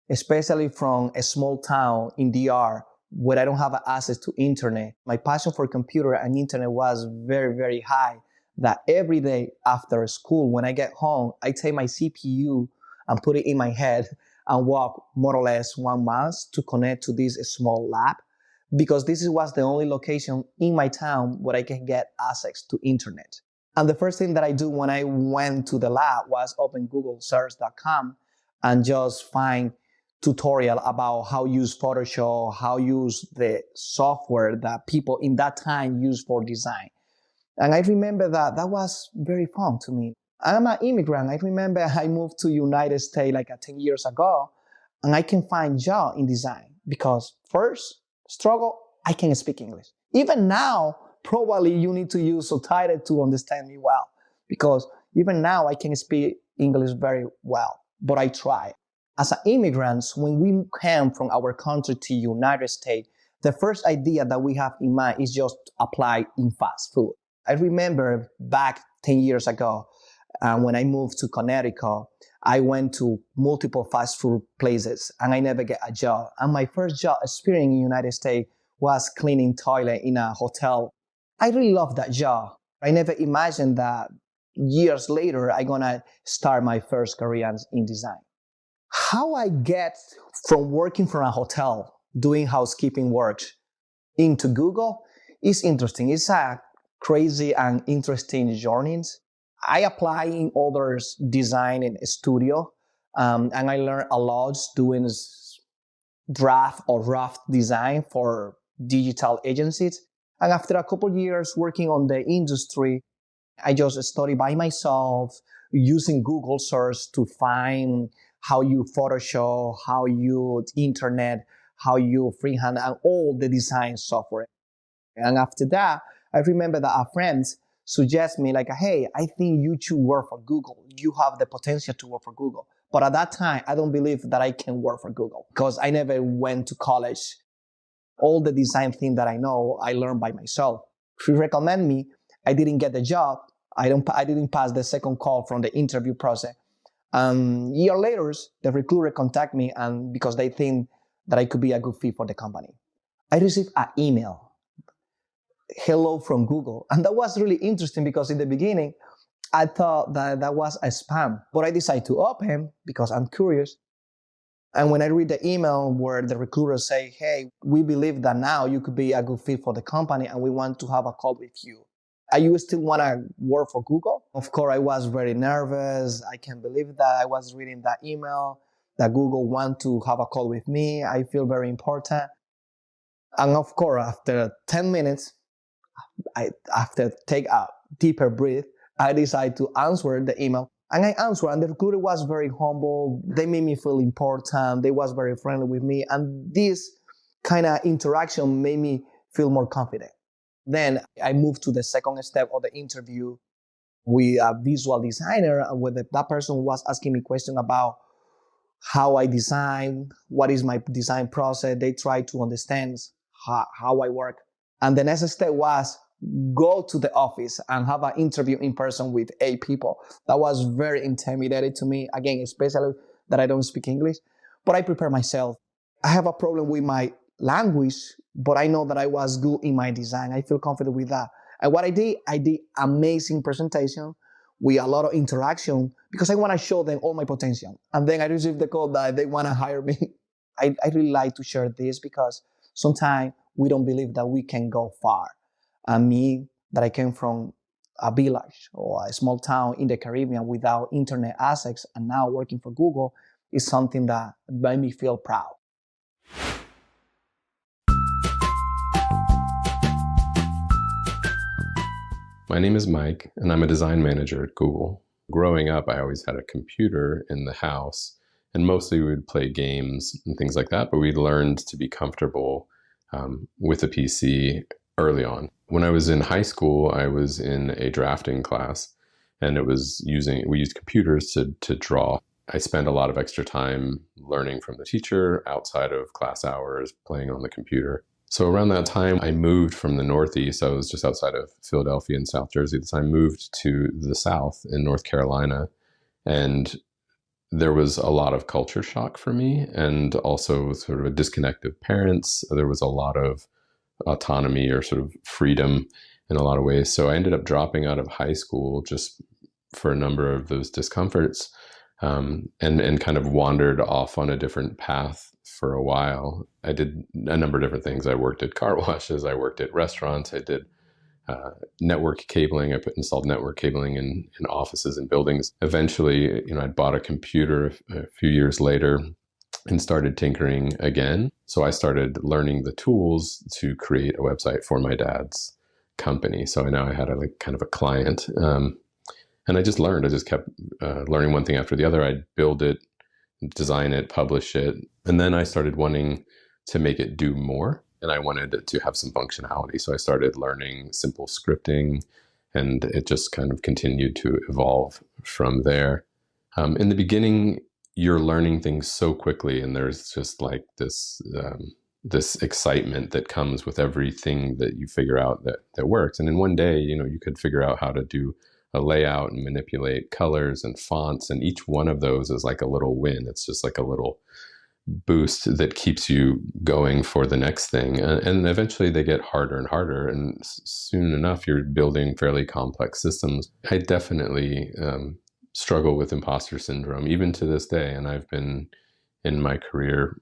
especially from a small town in DR where I don't have access to internet. My passion for computer and internet was very, very high, that every day after school, when I get home, I take my CPU and put it in my head and walk more or less 1 mile to connect to this small lab, because this was the only location in my town where I can get access to internet. And the first thing that I do when I went to the lab was open googlesearch.com and just find tutorial about how to use Photoshop, how to use the software that people in that time used for design. And I remember that was very fun to me. I'm an immigrant. I remember I moved to United States like 10 years ago, and I can find job in design because first, struggle, I can speak English. Even now, probably you need to use subtitles to understand me well, because even now I can speak English very well, but I try. As immigrants, when we came from our country to United States, the first idea that we have in mind is just apply in fast food. I remember back 10 years ago, when I moved to Connecticut, I went to multiple fast food places and I never get a job. And my first job experience in the United States was cleaning toilet in a hotel. I really love that job. I never imagined that years later, I'm gonna start my first career in design. How I get from working from a hotel, doing housekeeping work, into Google is interesting. It's a crazy and interesting journey. I apply in others design in a studio, and I learned a lot doing draft or rough design for digital agencies. And after a couple of years working on the industry, I just studied by myself using Google search to find how you Photoshop, how you internet, how you freehand, and all the design software. And after that, I remember that a friend suggested me like, hey, I think you should work for Google. You have the potential to work for Google. But at that time, I don't believe that I can work for Google because I never went to college. All the design thing that I know, I learned by myself. She recommended me. I didn't get the job. I didn't pass the second call from the interview process. Year later, the recruiter contacted me and because they think that I could be a good fit for the company. I received an email, hello from Google. And that was really interesting because in the beginning, I thought that was a spam. But I decided to open because I'm curious. And when I read the email where the recruiters say, hey, we believe that now you could be a good fit for the company and we want to have a call with you. Are you still want to work for Google? Of course, I was very nervous. I can't believe that I was reading that email that Google want to have a call with me. I feel very important. And of course, after 10 minutes, after take a deeper breath, I decide to answer the email. And I answered, and the recruiter was very humble. They made me feel important. They was very friendly with me. And this kind of interaction made me feel more confident. Then I moved to the second step of the interview with a visual designer, where that person was asking me questions about how I design, what is my design process. They try to understand how I work. And the next step was go to the office and have an interview in person with 8 people. That was very intimidating to me. Again, especially that I don't speak English, but I prepare myself. I have a problem with my language, but I know that I was good in my design. I feel confident with that. And what I did amazing presentation with a lot of interaction because I want to show them all my potential. And then I received the call that they want to hire me. I really like to share this because sometimes we don't believe that we can go far. And me, that I came from a village or a small town in the Caribbean without internet access and now working for Google is something that made me feel proud. My name is Mike, and I'm a design manager at Google. Growing up, I always had a computer in the house, and mostly we would play games and things like that, but we learned to be comfortable with a PC early on. When I was in high school, I was in a drafting class, and we used computers to draw. I spent a lot of extra time learning from the teacher outside of class hours, playing on the computer. So around that time, I moved from the Northeast. I was just outside of Philadelphia in South Jersey at the time, moved to the South in North Carolina. And there was a lot of culture shock for me and also sort of a disconnect of parents. There was a lot of autonomy or sort of freedom in a lot of ways. So I ended up dropping out of high school just for a number of those discomforts and kind of wandered off on a different path for a while. I did a number of different things. I worked at car washes. I worked at restaurants. I did network cabling. I installed network cabling in offices and buildings. Eventually, I bought a computer a few years later and started tinkering again. So I started learning the tools to create a website for my dad's company. So now I had kind of a client. And I just learned. I just kept learning one thing after the other. I'd build it, design it, publish it. And then I started wanting to make it do more. And I wanted it to have some functionality. So I started learning simple scripting, and it just kind of continued to evolve from there. In the beginning, you're learning things so quickly, and there's just like this excitement that comes with everything that you figure out that works. And in one day, you could figure out how to do a layout and manipulate colors and fonts, and each one of those is like a little win. It's just like a little boost that keeps you going for the next thing. And eventually they get harder and harder, and soon enough you're building fairly complex systems. I definitely struggle with imposter syndrome even to this day, and I've been in my career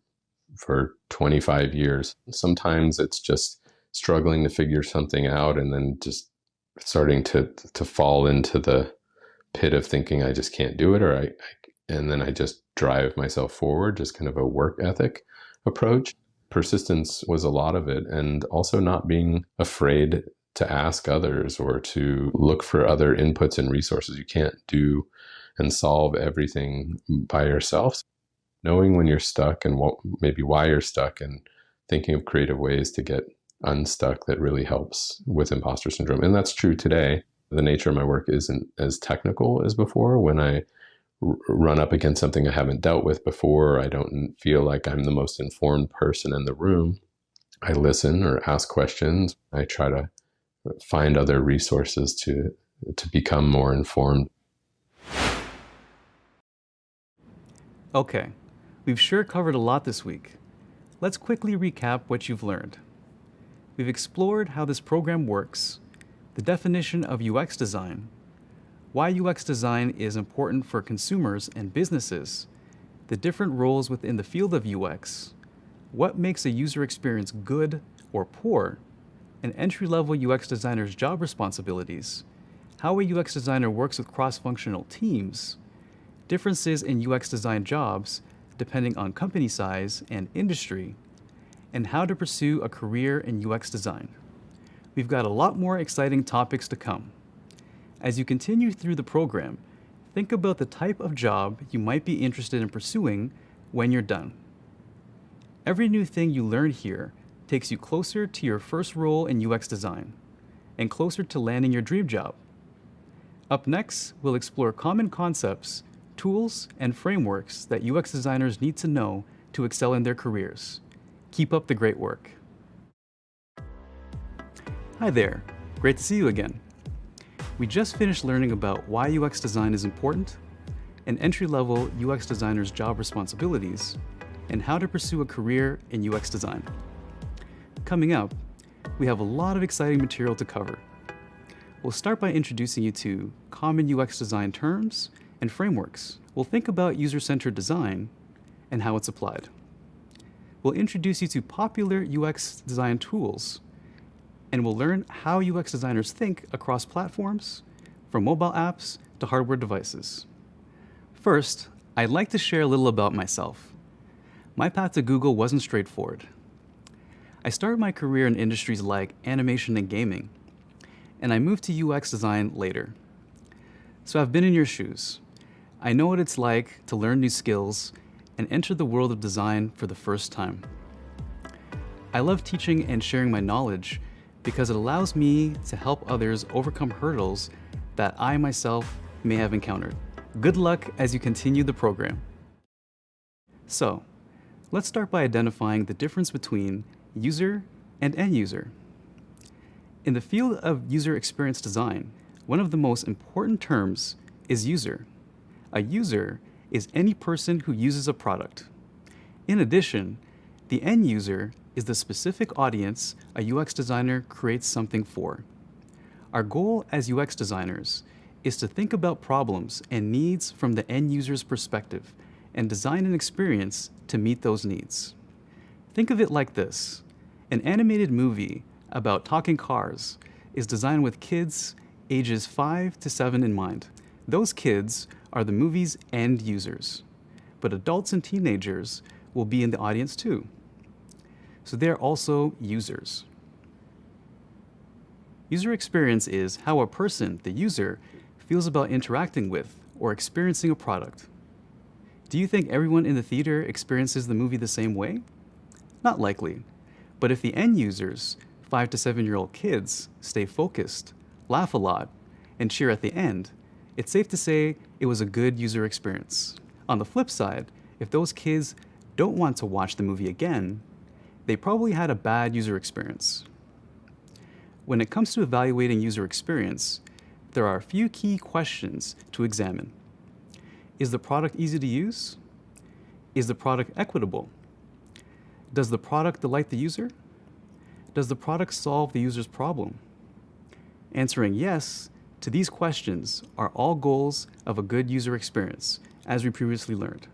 for 25 years. Sometimes it's just struggling to figure something out and then just starting to fall into the pit of thinking I just can't do it, and then I just drive myself forward, just kind of a work ethic approach. Persistence was a lot of it, and also not being afraid to ask others or to look for other inputs and resources. You can't do and solve everything by yourself. Knowing when you're stuck and maybe why you're stuck, and thinking of creative ways to get unstuck, that really helps with imposter syndrome. And that's true today. The nature of my work isn't as technical as before. When I run up against something I haven't dealt with before, I don't feel like I'm the most informed person in the room. I listen or ask questions. I try to find other resources to become more informed. Okay, we've sure covered a lot this week. Let's quickly recap what you've learned. We've explored how this program works, the definition of UX design, why UX design is important for consumers and businesses, the different roles within the field of UX, what makes a user experience good or poor, an entry-level UX designer's job responsibilities, how a UX designer works with cross-functional teams, differences in UX design jobs, depending on company size and industry, and how to pursue a career in UX design. We've got a lot more exciting topics to come. As you continue through the program, think about the type of job you might be interested in pursuing when you're done. Every new thing you learn here takes you closer to your first role in UX design and closer to landing your dream job. Up next, we'll explore common concepts, tools, and frameworks that UX designers need to know to excel in their careers. Keep up the great work. Hi there, great to see you again. We just finished learning about why UX design is important, an entry-level UX designer's job responsibilities, and how to pursue a career in UX design. Coming up, we have a lot of exciting material to cover. We'll start by introducing you to common UX design terms and frameworks. We'll think about user-centered design and how it's applied. We'll introduce you to popular UX design tools, and we'll learn how UX designers think across platforms, from mobile apps to hardware devices. First, I'd like to share a little about myself. My path to Google wasn't straightforward. I started my career in industries like animation and gaming, and I moved to UX design later. So I've been in your shoes. I know what it's like to learn new skills and enter the world of design for the first time. I love teaching and sharing my knowledge because it allows me to help others overcome hurdles that I myself may have encountered. Good luck as you continue the program. So, let's start by identifying the difference between user and end user. In the field of user experience design, one of the most important terms is user. A user is any person who uses a product. In addition, the end user is the specific audience a UX designer creates something for. Our goal as UX designers is to think about problems and needs from the end user's perspective and design an experience to meet those needs. Think of it like this. An animated movie about talking cars is designed with kids ages 5 to 7 in mind. Those kids are the movie's end users, but adults and teenagers will be in the audience too. So they're also users. User experience is how a person, the user, feels about interacting with or experiencing a product. Do you think everyone in the theater experiences the movie the same way? Not likely. But if the end users, 5 to 7-year-old kids, stay focused, laugh a lot, and cheer at the end, it's safe to say it was a good user experience. On the flip side, if those kids don't want to watch the movie again, they probably had a bad user experience. When it comes to evaluating user experience, there are a few key questions to examine. Is the product easy to use? Is the product equitable? Does the product delight the user? Does the product solve the user's problem? Answering yes to these questions are all goals of a good user experience, as we previously learned.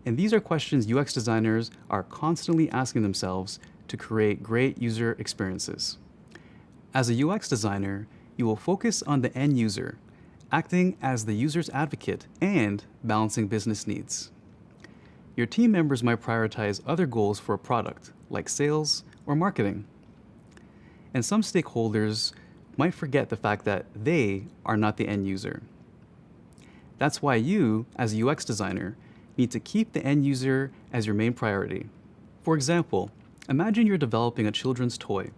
And these are questions UX designers are constantly asking themselves to create great user experiences. As a UX designer, you will focus on the end user, acting as the user's advocate and balancing business needs. Your team members might prioritize other goals for a product, like sales or marketing. And some stakeholders might forget the fact that they are not the end user. That's why you, as a UX designer, need to keep the end user as your main priority. For example, imagine you're developing a children's toy.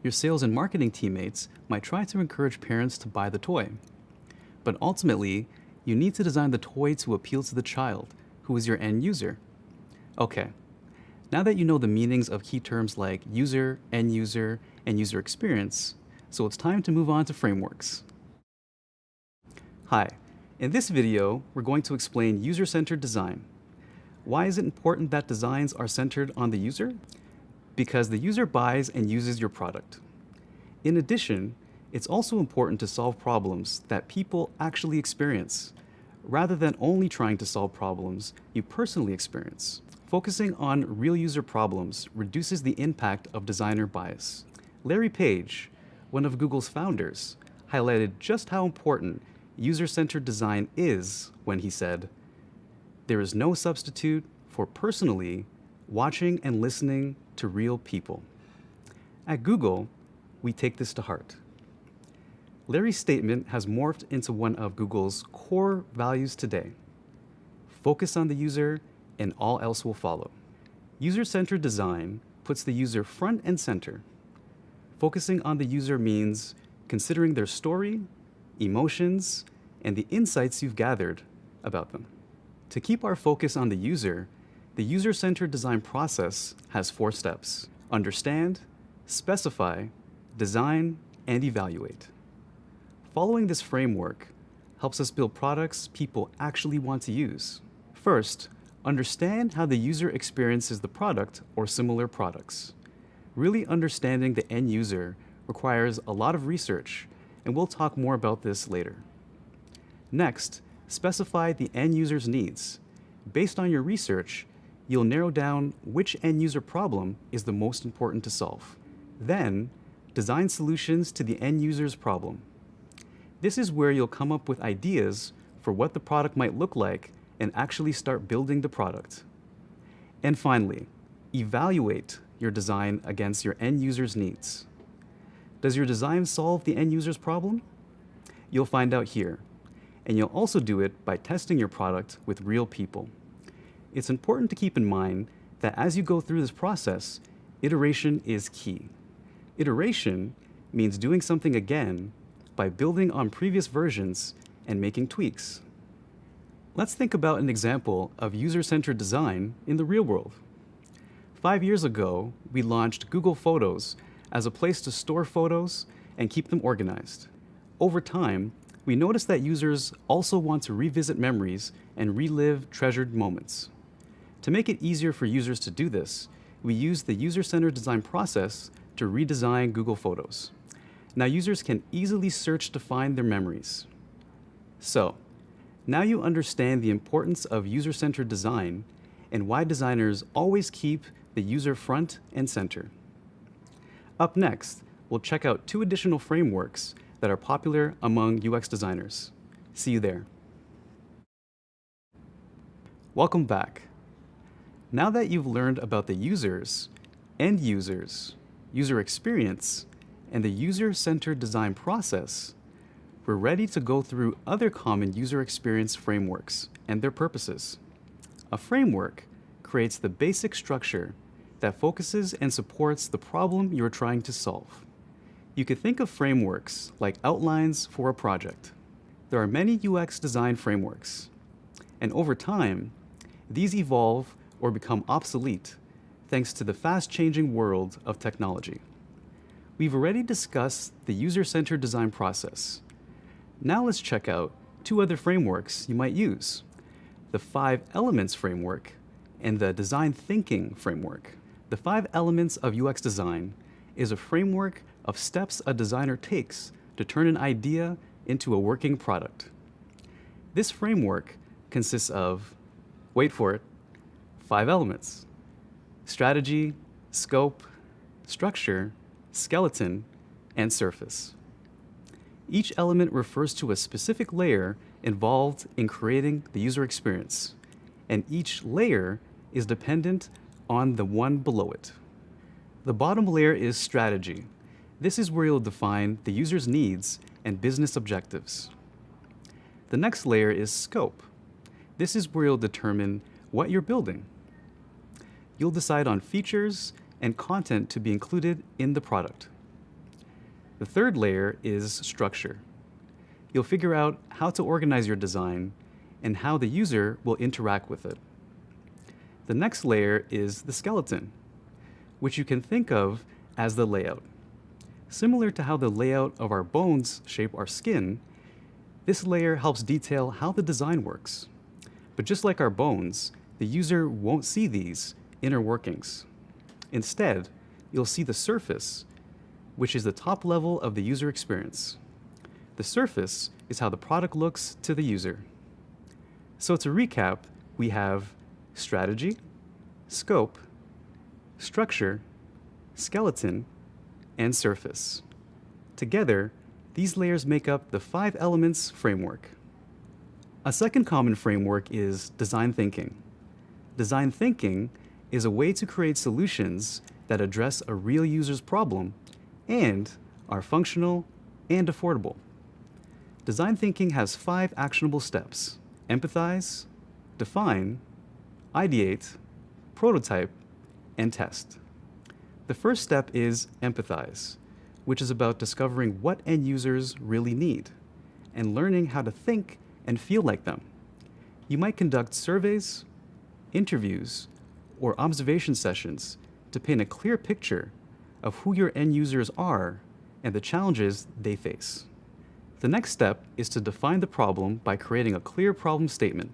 Your sales and marketing teammates might try to encourage parents to buy the toy. But ultimately, you need to design the toy to appeal to the child, who is your end user. Okay, now that you know the meanings of key terms like user, and user experience, so it's time to move on to frameworks. Hi, in this video, we're going to explain user-centered design. Why is it important that designs are centered on the user? Because the user buys and uses your product. In addition, it's also important to solve problems that people actually experience, rather than only trying to solve problems you personally experience. Focusing on real user problems reduces the impact of designer bias. Larry Page, one of Google's founders, highlighted just how important user-centered design is when he said, "There is no substitute for personally watching and listening to real people. At Google, we take this to heart. Larry's statement has morphed into one of Google's core values today. Focus on the user and all else will follow. User-centered design puts the user front and center. Focusing on the user means considering their story, emotions, and the insights you've gathered about them. To keep our focus on the user-centered design process has 4 steps: understand, specify, design, and evaluate. Following this framework helps us build products people actually want to use. First, understand how the user experiences the product or similar products. Really understanding the end user requires a lot of research, and we'll talk more about this later. Next, specify the end user's needs. Based on your research, you'll narrow down which end user problem is the most important to solve. Then, design solutions to the end user's problem. This is where you'll come up with ideas for what the product might look like and actually start building the product. And finally, evaluate your design against your end user's needs. Does your design solve the end user's problem? You'll find out here, and you'll also do it by testing your product with real people. It's important to keep in mind that as you go through this process, iteration is key. Iteration means doing something again by building on previous versions and making tweaks. Let's think about an example of user-centered design in the real world. 5 years ago, we launched Google Photos as a place to store photos and keep them organized. Over time, we noticed that users also want to revisit memories and relive treasured moments. To make it easier for users to do this, we used the user-centered design process to redesign Google Photos. Now users can easily search to find their memories. So, now you understand the importance of user-centered design and why designers always keep the user front and center. Up next, we'll check out 2 additional frameworks that are popular among UX designers. See you there. Welcome back. Now that you've learned about the users, end users, user experience, and the user-centered design process, we're ready to go through other common user experience frameworks and their purposes. A framework creates the basic structure that focuses and supports the problem you're trying to solve. You could think of frameworks like outlines for a project. There are many UX design frameworks, and over time, these evolve or become obsolete thanks to the fast-changing world of technology. We've already discussed the user-centered design process. Now let's check out 2 other frameworks you might use: the 5 Elements framework and the Design Thinking framework. The 5 Elements of UX design is a framework of steps a designer takes to turn an idea into a working product. This framework consists of, wait for it, 5 elements: strategy, scope, structure, skeleton, and surface. Each element refers to a specific layer involved in creating the user experience, and each layer is dependent on the one below it. The bottom layer is strategy. This is where you'll define the user's needs and business objectives. The next layer is scope. This is where you'll determine what you're building. You'll decide on features and content to be included in the product. The third layer is structure. You'll figure out how to organize your design and how the user will interact with it. The next layer is the skeleton, which you can think of as the layout. Similar to how the layout of our bones shape our skin, this layer helps detail how the design works. But just like our bones, the user won't see these inner workings. Instead, you'll see the surface, which is the top level of the user experience. The surface is how the product looks to the user. So to recap, we have strategy, scope, structure, skeleton, and surface. Together, these layers make up the 5 Elements framework. A second common framework is design thinking. Design thinking is a way to create solutions that address a real user's problem and are functional and affordable. Design thinking has 5 actionable steps: empathize, define, ideate, prototype, and test. The first step is empathize, which is about discovering what end users really need and learning how to think and feel like them. You might conduct surveys, interviews, or observation sessions to paint a clear picture of who your end users are and the challenges they face. The next step is to define the problem by creating a clear problem statement.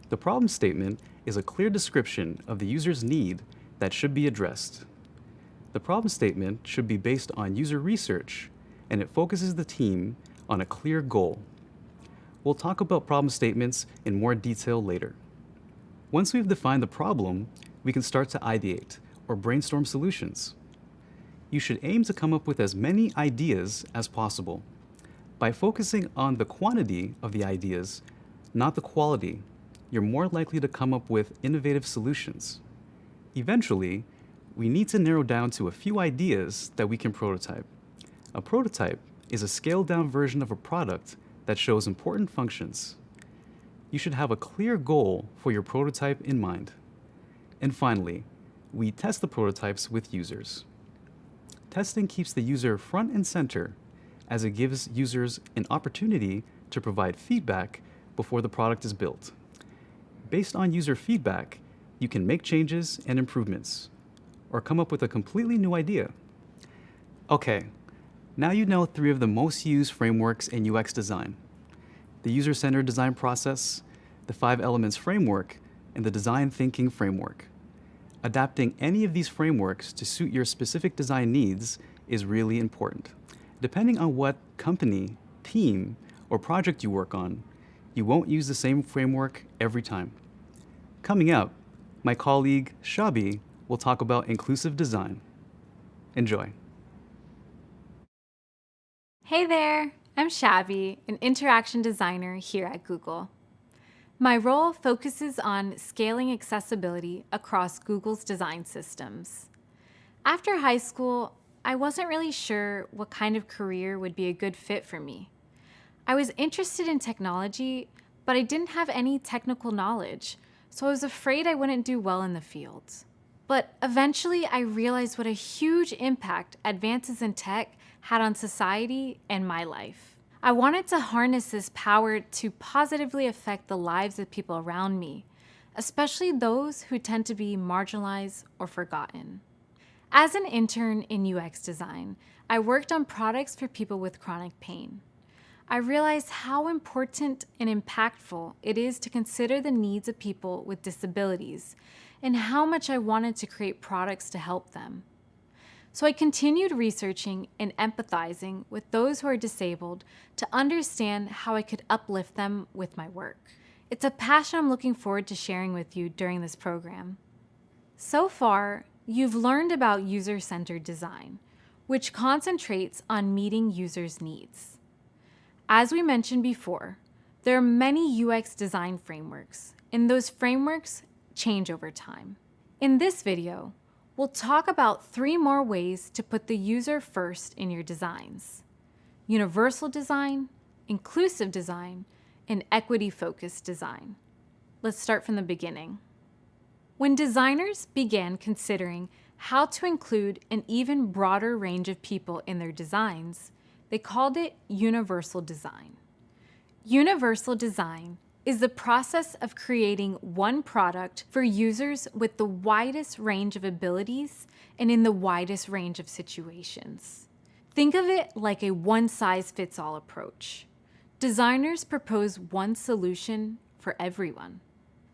The problem statement is a clear description of the user's need that should be addressed. The problem statement should be based on user research, and it focuses the team on a clear goal. We'll talk about problem statements in more detail later. Once we've defined the problem, we can start to ideate or brainstorm solutions. You should aim to come up with as many ideas as possible. By focusing on the quantity of the ideas, not the quality, you're more likely to come up with innovative solutions. Eventually, we need to narrow down to a few ideas that we can prototype. A prototype is a scaled-down version of a product that shows important functions. You should have a clear goal for your prototype in mind. And finally, we test the prototypes with users. Testing keeps the user front and center, as it gives users an opportunity to provide feedback before the product is built. Based on user feedback, you can make changes and improvements, or come up with a completely new idea. Okay, now you know 3 of the most used frameworks in UX design: the user-centered design process, the 5 elements framework, and the design thinking framework. Adapting any of these frameworks to suit your specific design needs is really important. Depending on what company, team, or project you work on, you won't use the same framework every time. Coming up, my colleague Shabi will talk about inclusive design. Enjoy. Hey there, I'm Shabi, an interaction designer here at Google. My role focuses on scaling accessibility across Google's design systems. After high school, I wasn't really sure what kind of career would be a good fit for me. I was interested in technology, but I didn't have any technical knowledge, so I was afraid I wouldn't do well in the field. But eventually, I realized what a huge impact advances in tech had on society and my life. I wanted to harness this power to positively affect the lives of people around me, especially those who tend to be marginalized or forgotten. As an intern in UX design, I worked on products for people with chronic pain. I realized how important and impactful it is to consider the needs of people with disabilities and how much I wanted to create products to help them. So I continued researching and empathizing with those who are disabled to understand how I could uplift them with my work. It's a passion I'm looking forward to sharing with you during this program. So far, you've learned about user-centered design, which concentrates on meeting users' needs. As we mentioned before, there are many UX design frameworks, and those frameworks change over time. In this video, we'll talk about 3 more ways to put the user first in your designs: universal design, inclusive design, and equity-focused design. Let's start from the beginning. When designers began considering how to include an even broader range of people in their designs, they called it universal design. Universal design is the process of creating one product for users with the widest range of abilities and in the widest range of situations. Think of it like a one-size-fits-all approach. Designers propose one solution for everyone.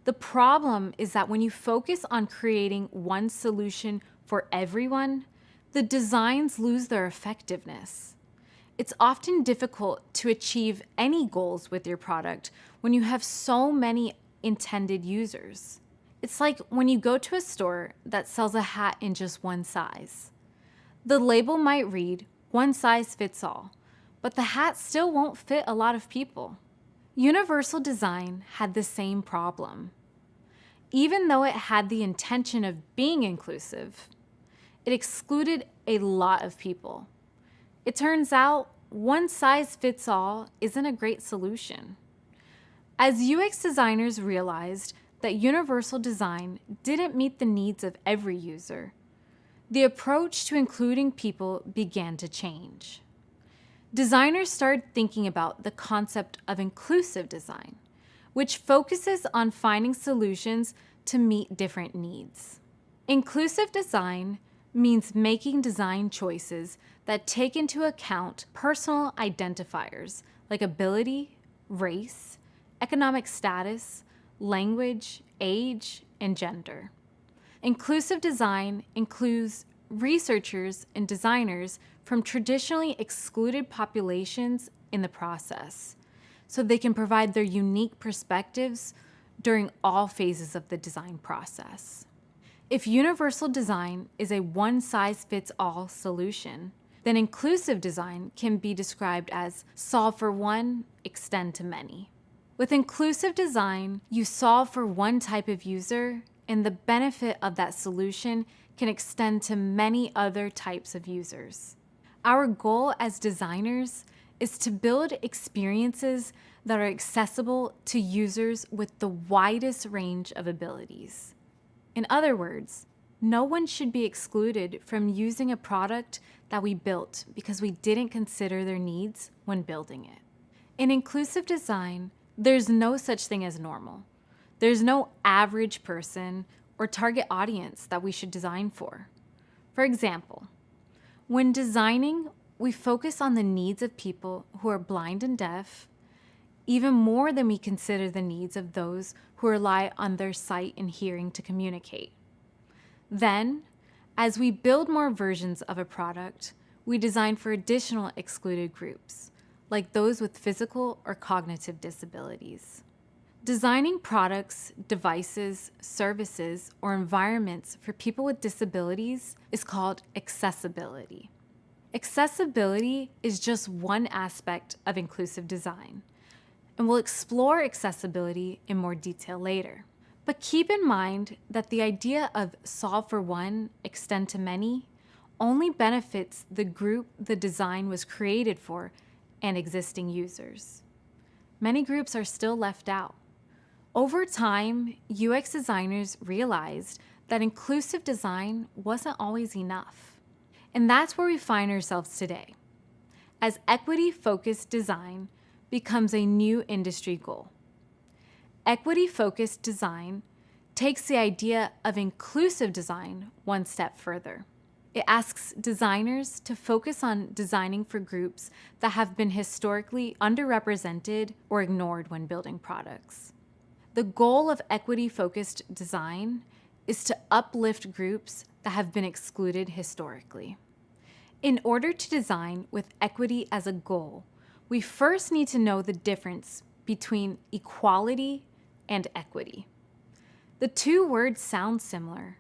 The problem is that when you focus on creating one solution for everyone, the designs lose their effectiveness. It's often difficult to achieve any goals with your product when you have so many intended users. It's like when you go to a store that sells a hat in just one size. The label might read, "One size fits all," but the hat still won't fit a lot of people. Universal design had the same problem. even though it had the intention of being inclusive, it excluded a lot of people. It turns out one size fits all isn't a great solution. As UX designers realized that universal design didn't meet the needs of every user, the approach to including people began to change. Designers started thinking about the concept of inclusive design, which focuses on finding solutions to meet different needs. Inclusive design means making design choices that take into account personal identifiers like ability, race, economic status, language, age, and gender. Inclusive design includes researchers and designers from traditionally excluded populations in the process, so they can provide their unique perspectives during all phases of the design process. If universal design is a one-size-fits-all solution, then inclusive design can be described as solve for one, extend to many. With inclusive design, you solve for one type of user, and the benefit of that solution can extend to many other types of users. Our goal as designers is to build experiences that are accessible to users with the widest range of abilities. In other words, no one should be excluded from using a product that we built because we didn't consider their needs when building it. In inclusive design, there's no such thing as normal. There's no average person or target audience that we should design for. For example, when designing, we focus on the needs of people who are blind and deaf, even more than we consider the needs of those who rely on their sight and hearing to communicate. Then, as we build more versions of a product, we design for additional excluded groups, like those with physical or cognitive disabilities. Designing products, devices, services, or environments for people with disabilities is called accessibility. Accessibility is just one aspect of inclusive design, and we'll explore accessibility in more detail later. But keep in mind that the idea of solve for one, extend to many only benefits the group the design was created for and existing users. Many groups are still left out. Over time, UX designers realized that inclusive design wasn't always enough. And that's where we find ourselves today, as equity-focused design becomes a new industry goal. Equity-focused design takes the idea of inclusive design one step further. It asks designers to focus on designing for groups that have been historically underrepresented or ignored when building products. The goal of equity-focused design is to uplift groups that have been excluded historically. In order to design with equity as a goal, we first need to know the difference between equality and equity. The two words sound similar,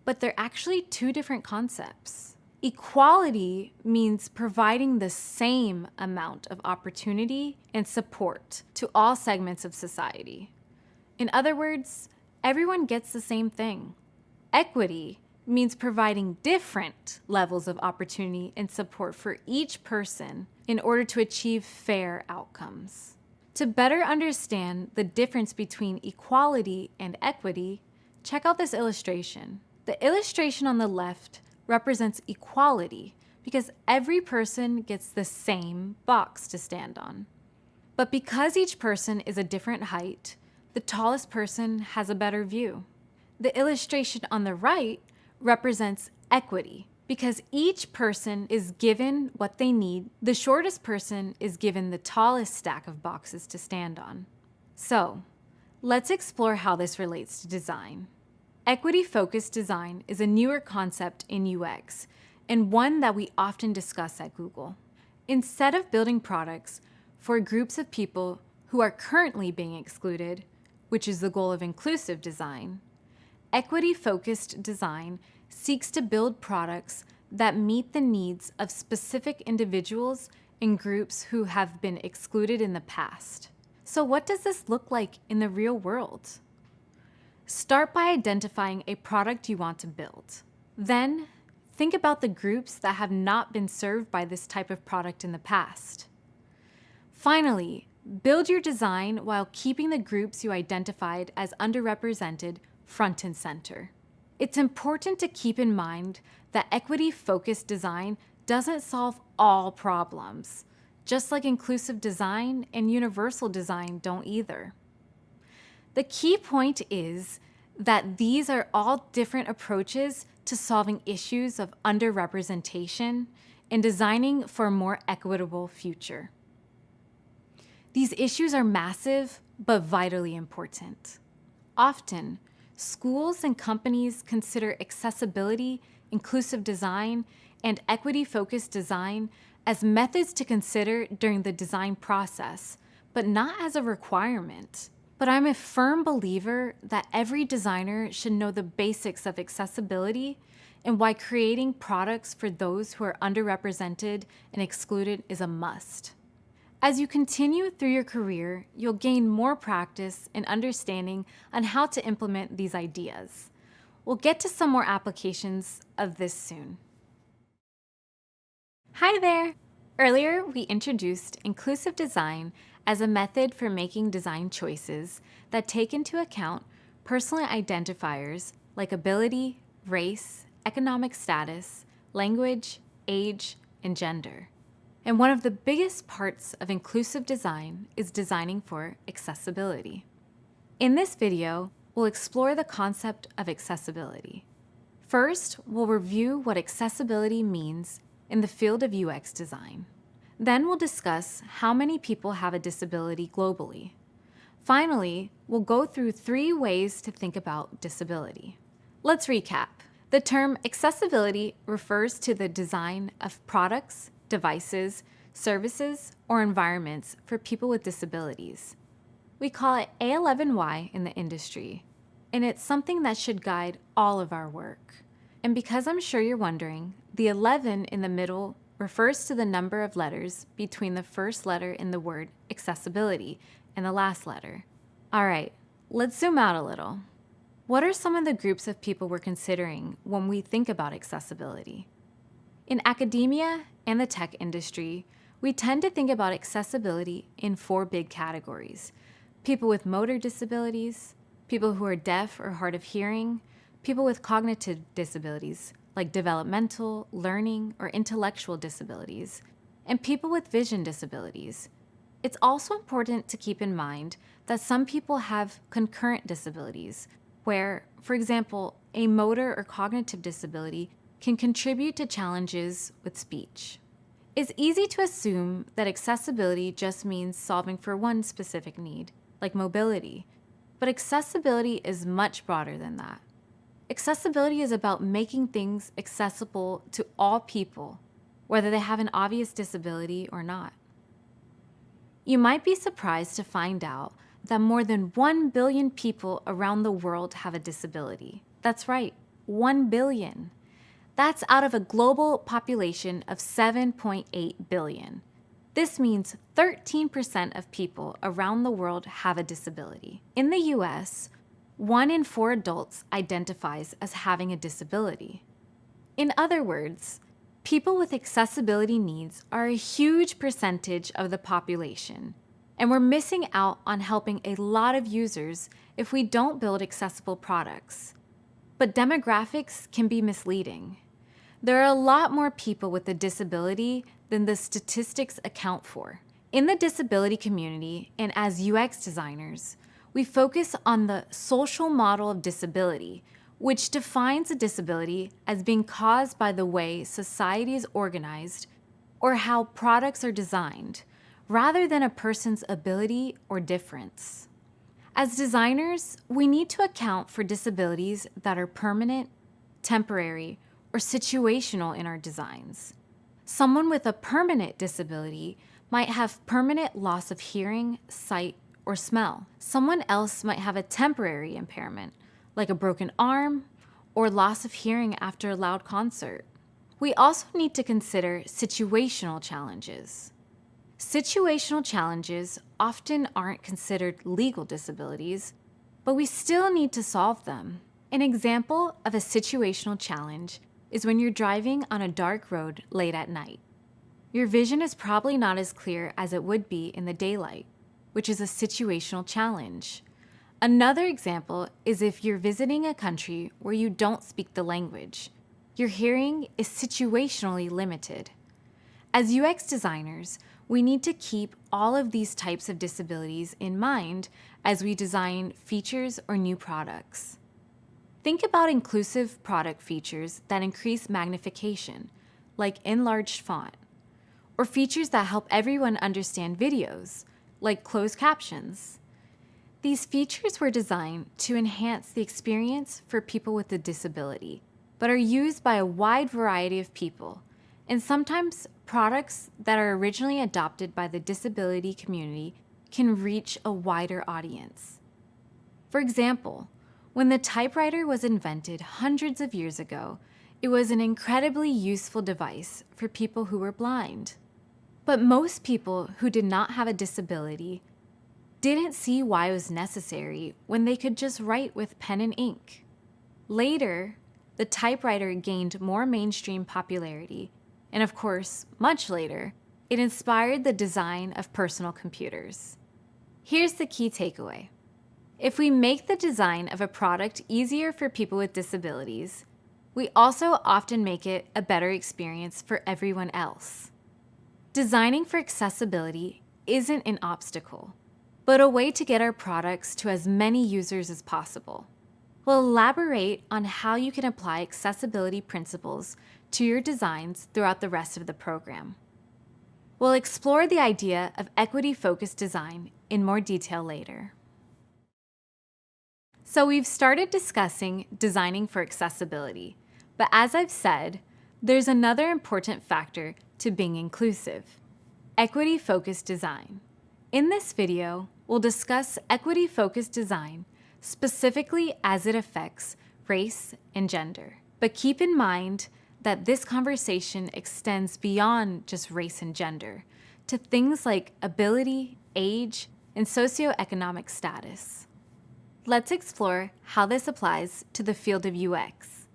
but they're actually two different concepts. Equality means providing the same amount of opportunity and support to all segments of society. In other words, everyone gets the same thing. Equity means providing different levels of opportunity and support for each person in order to achieve fair outcomes. To better understand the difference between equality and equity, check out this illustration. The illustration on the left represents equality because every person gets the same box to stand on. But because each person is a different height, the tallest person has a better view. The illustration on the right represents equity because each person is given what they need. The shortest person is given the tallest stack of boxes to stand on. So, let's explore how this relates to design. Equity-focused design is a newer concept in UX and one that we often discuss at Google. Instead of building products for groups of people who are currently being excluded, which is the goal of inclusive design, equity-focused design seeks to build products that meet the needs of specific individuals and groups who have been excluded in the past. So what does this look like in the real world? Start by identifying a product you want to build. Then, think about the groups that have not been served by this type of product in the past. Finally, build your design while keeping the groups you identified as underrepresented front and center. It's important to keep in mind that equity-focused design doesn't solve all problems, just like inclusive design and universal design don't either. The key point is that these are all different approaches to solving issues of underrepresentation and designing for a more equitable future. These issues are massive, but vitally important. Often, schools and companies consider accessibility, inclusive design, and equity-focused design as methods to consider during the design process, but not as a requirement. But I'm a firm believer that every designer should know the basics of accessibility and why creating products for those who are underrepresented and excluded is a must. As you continue through your career, you'll gain more practice and understanding on how to implement these ideas. We'll get to some more applications of this soon. Hi there! Earlier, we introduced inclusive design as a method for making design choices that take into account personal identifiers like ability, race, economic status, language, age, and gender. And one of the biggest parts of inclusive design is designing for accessibility. In this video, we'll explore the concept of accessibility. First, we'll review what accessibility means in the field of UX design. Then we'll discuss how many people have a disability globally. Finally, we'll go through 3 ways to think about disability. Let's recap. The term accessibility refers to the design of products, devices, services, or environments for people with disabilities. We call it A11Y in the industry, and it's something that should guide all of our work. And because I'm sure you're wondering, the 11 in the middle refers to the number of letters between the first letter in the word accessibility and the last letter. All right, let's zoom out a little. What are some of the groups of people we're considering when we think about accessibility? In academia and the tech industry, we tend to think about accessibility in 4 big categories: people with motor disabilities, people who are deaf or hard of hearing, people with cognitive disabilities, like developmental, learning, or intellectual disabilities, and people with vision disabilities. It's also important to keep in mind that some people have concurrent disabilities, where, for example, a motor or cognitive disability can contribute to challenges with speech. It's easy to assume that accessibility just means solving for one specific need, like mobility, but accessibility is much broader than that. Accessibility is about making things accessible to all people, whether they have an obvious disability or not. You might be surprised to find out that more than 1 billion people around the world have a disability. That's right, 1 billion. That's out of a global population of 7.8 billion. This means 13% of people around the world have a disability. In the US, 1 in 4 adults identifies as having a disability. In other words, people with accessibility needs are a huge percentage of the population, and we're missing out on helping a lot of users if we don't build accessible products. But demographics can be misleading. There are a lot more people with a disability than the statistics account for. In the disability community and as UX designers, we focus on the social model of disability, which defines a disability as being caused by the way society is organized or how products are designed, rather than a person's ability or difference. As designers, we need to account for disabilities that are permanent, temporary, or situational in our designs. Someone with a permanent disability might have permanent loss of hearing, sight, or smell. Someone else might have a temporary impairment, like a broken arm or loss of hearing after a loud concert. We also need to consider situational challenges. Situational challenges often aren't considered legal disabilities, but we still need to solve them. An example of a situational challenge is when you're driving on a dark road late at night. Your vision is probably not as clear as it would be in the daylight, which is a situational challenge. Another example is if you're visiting a country where you don't speak the language. Your hearing is situationally limited. As UX designers, we need to keep all of these types of disabilities in mind as we design features or new products. Think about inclusive product features that increase magnification, like enlarged font, or features that help everyone understand videos, like closed captions. These features were designed to enhance the experience for people with a disability, but are used by a wide variety of people, and sometimes products that are originally adopted by the disability community can reach a wider audience. For example, when the typewriter was invented hundreds of years ago, it was an incredibly useful device for people who were blind. But most people who did not have a disability didn't see why it was necessary when they could just write with pen and ink. Later, the typewriter gained more mainstream popularity, and of course, much later, it inspired the design of personal computers. Here's the key takeaway. If we make the design of a product easier for people with disabilities, we also often make it a better experience for everyone else. Designing for accessibility isn't an obstacle, but a way to get our products to as many users as possible. We'll elaborate on how you can apply accessibility principles to your designs throughout the rest of the program. We'll explore the idea of equity-focused design in more detail later. So we've started discussing designing for accessibility, but as I've said, there's another important factor to being inclusive: equity-focused design. In this video, we'll discuss equity-focused design specifically as it affects race and gender. But keep in mind that this conversation extends beyond just race and gender to things like ability, age, and socioeconomic status. Let's explore how this applies to the field of UX.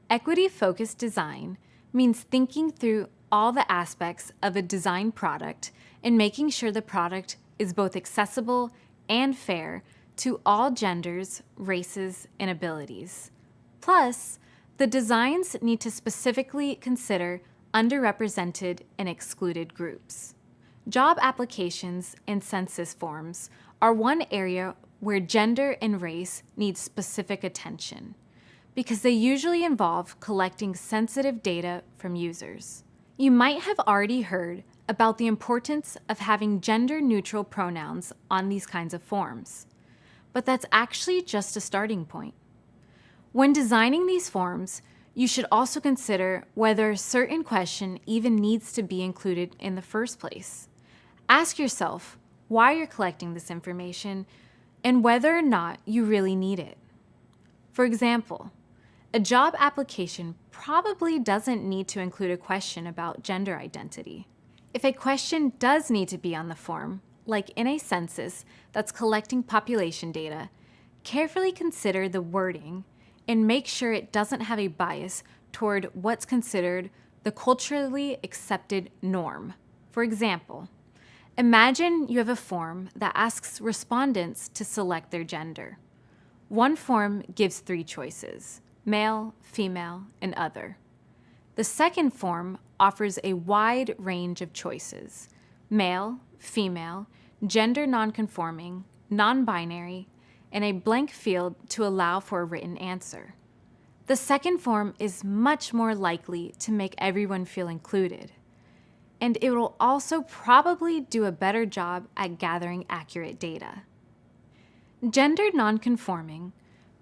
Equity-focused design means thinking through all the aspects of a design product and making sure the product is both accessible and fair to all genders, races, and abilities. Plus, the designs need to specifically consider underrepresented and excluded groups. Job applications and census forms are one area where gender and race need specific attention, because they usually involve collecting sensitive data from users. You might have already heard about the importance of having gender-neutral pronouns on these kinds of forms, but that's actually just a starting point. When designing these forms, you should also consider whether a certain question even needs to be included in the first place. Ask yourself why you're collecting this information and whether or not you really need it. For example, a job application probably doesn't need to include a question about gender identity. If a question does need to be on the form, like in a census that's collecting population data, carefully consider the wording and make sure it doesn't have a bias toward what's considered the culturally accepted norm. For example, imagine you have a form that asks respondents to select their gender. One form gives 3 choices: male, female, and other. The second form offers a wide range of choices: male, female, gender nonconforming, non-binary, and a blank field to allow for a written answer. The second form is much more likely to make everyone feel included, and it will also probably do a better job at gathering accurate data. Gender nonconforming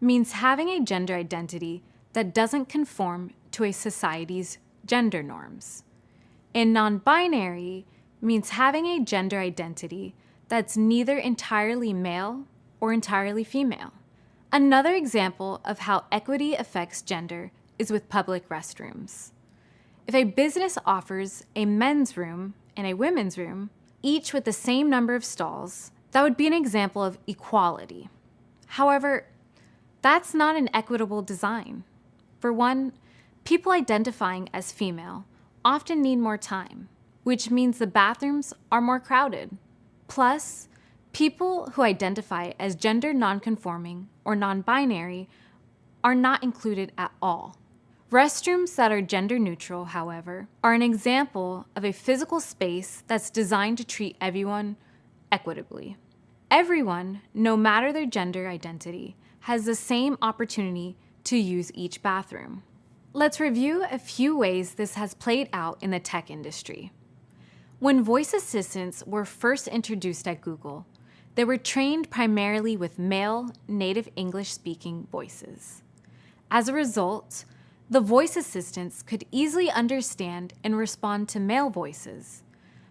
means having a gender identity that doesn't conform to a society's gender norms. And non-binary means having a gender identity that's neither entirely male or entirely female. Another example of how equity affects gender is with public restrooms. If a business offers a men's room and a women's room, each with the same number of stalls, that would be an example of equality. However, that's not an equitable design. For one, people identifying as female often need more time, which means the bathrooms are more crowded. Plus, people who identify as gender nonconforming or non-binary are not included at all. Restrooms that are gender neutral, however, are an example of a physical space that's designed to treat everyone equitably. Everyone, no matter their gender identity, has the same opportunity to use each bathroom. Let's review a few ways this has played out in the tech industry. When voice assistants were first introduced at Google, they were trained primarily with male, native English-speaking voices. As a result, the voice assistants could easily understand and respond to male voices,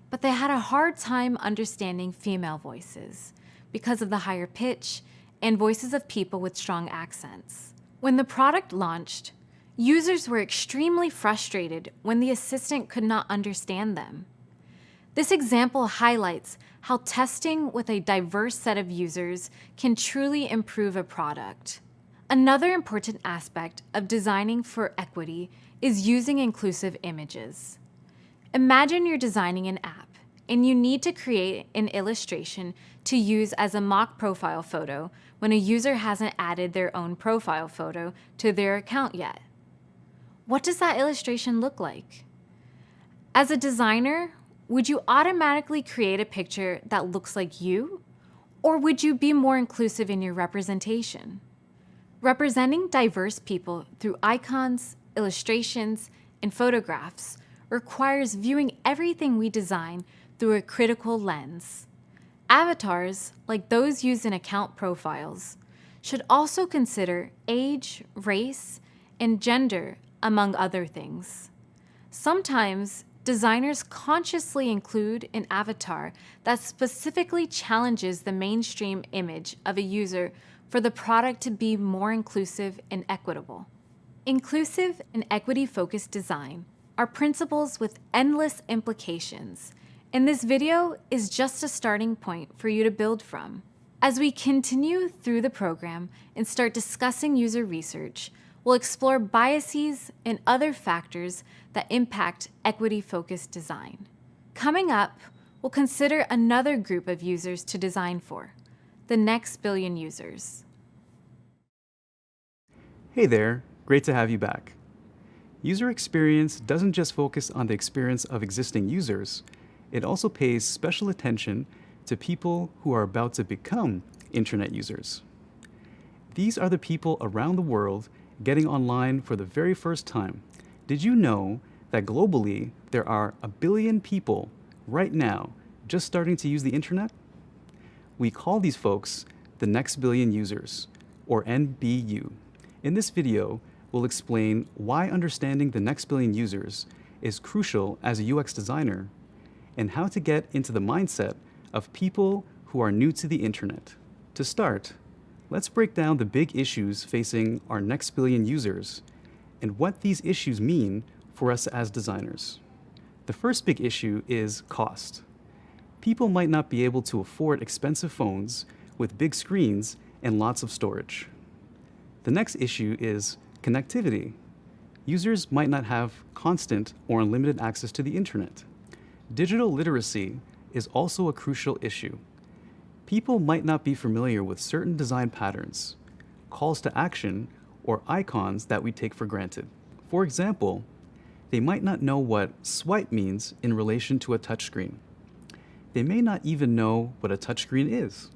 but they had a hard time understanding female voices because of the higher pitch and voices of people with strong accents. When the product launched, users were extremely frustrated when the assistant could not understand them. This example highlights how testing with a diverse set of users can truly improve a product. Another important aspect of designing for equity is using inclusive images. Imagine you're designing an app and you need to create an illustration to use as a mock profile photo when a user hasn't added their own profile photo to their account yet. What does that illustration look like? As a designer, would you automatically create a picture that looks like you? Or would you be more inclusive in your representation? Representing diverse people through icons, illustrations, and photographs requires viewing everything we design through a critical lens. Avatars, like those used in account profiles, should also consider age, race, and gender, among other things. Sometimes, designers consciously include an avatar that specifically challenges the mainstream image of a user for the product to be more inclusive and equitable. Inclusive and equity-focused design are principles with endless implications, and this video is just a starting point for you to build from. As we continue through the program and start discussing user research, we'll explore biases and other factors that impact equity-focused design. Coming up, we'll consider another group of users to design for: the next billion users. Hey there, great to have you back. User experience doesn't just focus on the experience of existing users, it also pays special attention to people who are about to become internet users. These are the people around the world getting online for the very first time. Did you know that globally there are 1 billion people right now just starting to use the internet? We call these folks the next billion users, or NBU. In this video, we'll explain why understanding the next billion users is crucial as a UX designer, and how to get into the mindset of people who are new to the internet. To start, let's break down the big issues facing our next billion users and what these issues mean for us as designers. The first big issue is cost. People might not be able to afford expensive phones with big screens and lots of storage. The next issue is connectivity. Users might not have constant or unlimited access to the internet. Digital literacy is also a crucial issue. People might not be familiar with certain design patterns, calls to action, or icons that we take for granted. For example, they might not know what swipe means in relation to a touchscreen. They may not even know what a touchscreen is.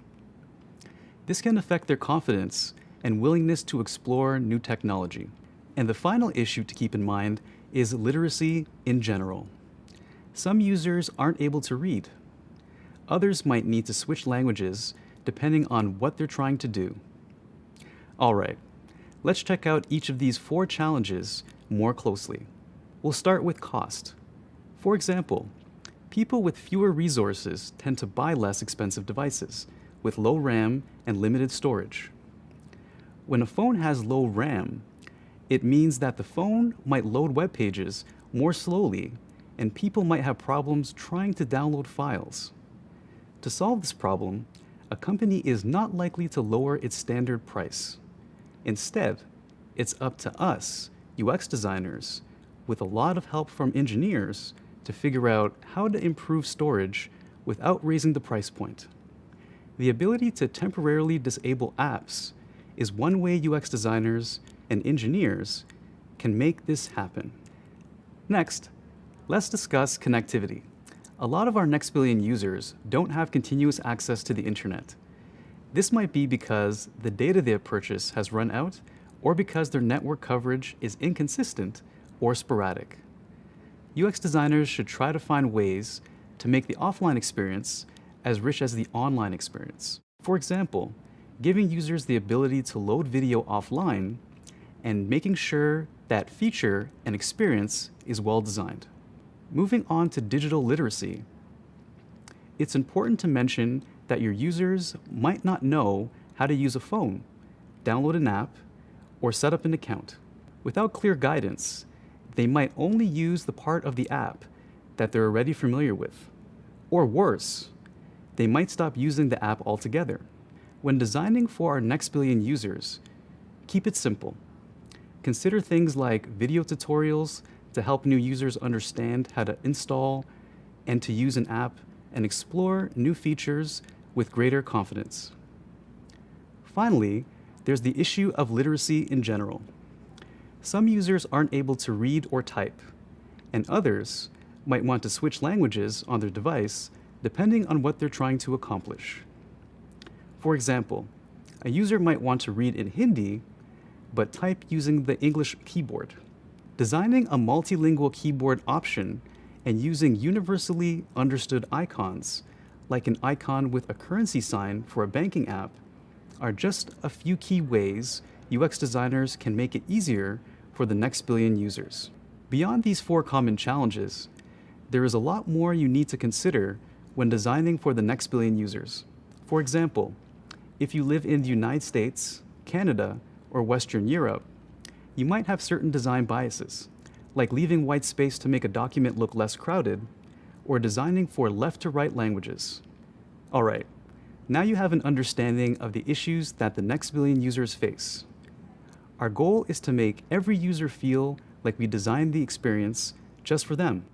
This can affect their confidence and willingness to explore new technology. And the final issue to keep in mind is literacy in general. Some users aren't able to read. Others might need to switch languages depending on what they're trying to do. All right, let's check out each of these 4 challenges more closely. We'll start with cost. For example, people with fewer resources tend to buy less expensive devices with low RAM and limited storage. When a phone has low RAM, it means that the phone might load web pages more slowly, and people might have problems trying to download files. To solve this problem, a company is not likely to lower its standard price. Instead, it's up to us, UX designers, with a lot of help from engineers, to figure out how to improve storage without raising the price point. The ability to temporarily disable apps is one way UX designers and engineers can make this happen. Next, let's discuss connectivity. A lot of our next billion users don't have continuous access to the internet. This might be because the data they have purchased has run out, or because their network coverage is inconsistent or sporadic. UX designers should try to find ways to make the offline experience as rich as the online experience. For example, giving users the ability to load video offline and making sure that feature and experience is well designed. Moving on to digital literacy, it's important to mention that your users might not know how to use a phone, download an app, or set up an account. Without clear guidance, they might only use the part of the app that they're already familiar with. Or worse, they might stop using the app altogether. When designing for our next billion users, keep it simple. Consider things like video tutorials to help new users understand how to install and to use an app and explore new features with greater confidence. Finally, there's the issue of literacy in general. Some users aren't able to read or type, and others might want to switch languages on their device depending on what they're trying to accomplish. For example, a user might want to read in Hindi, but type using the English keyboard. Designing a multilingual keyboard option and using universally understood icons, like an icon with a currency sign for a banking app, are just a few key ways UX designers can make it easier for the next billion users. Beyond these 4 common challenges, there is a lot more you need to consider when designing for the next billion users. For example, if you live in the United States, Canada, or Western Europe, you might have certain design biases, like leaving white space to make a document look less crowded, or designing for left-to-right languages. All right, now you have an understanding of the issues that the next billion users face. Our goal is to make every user feel like we designed the experience just for them,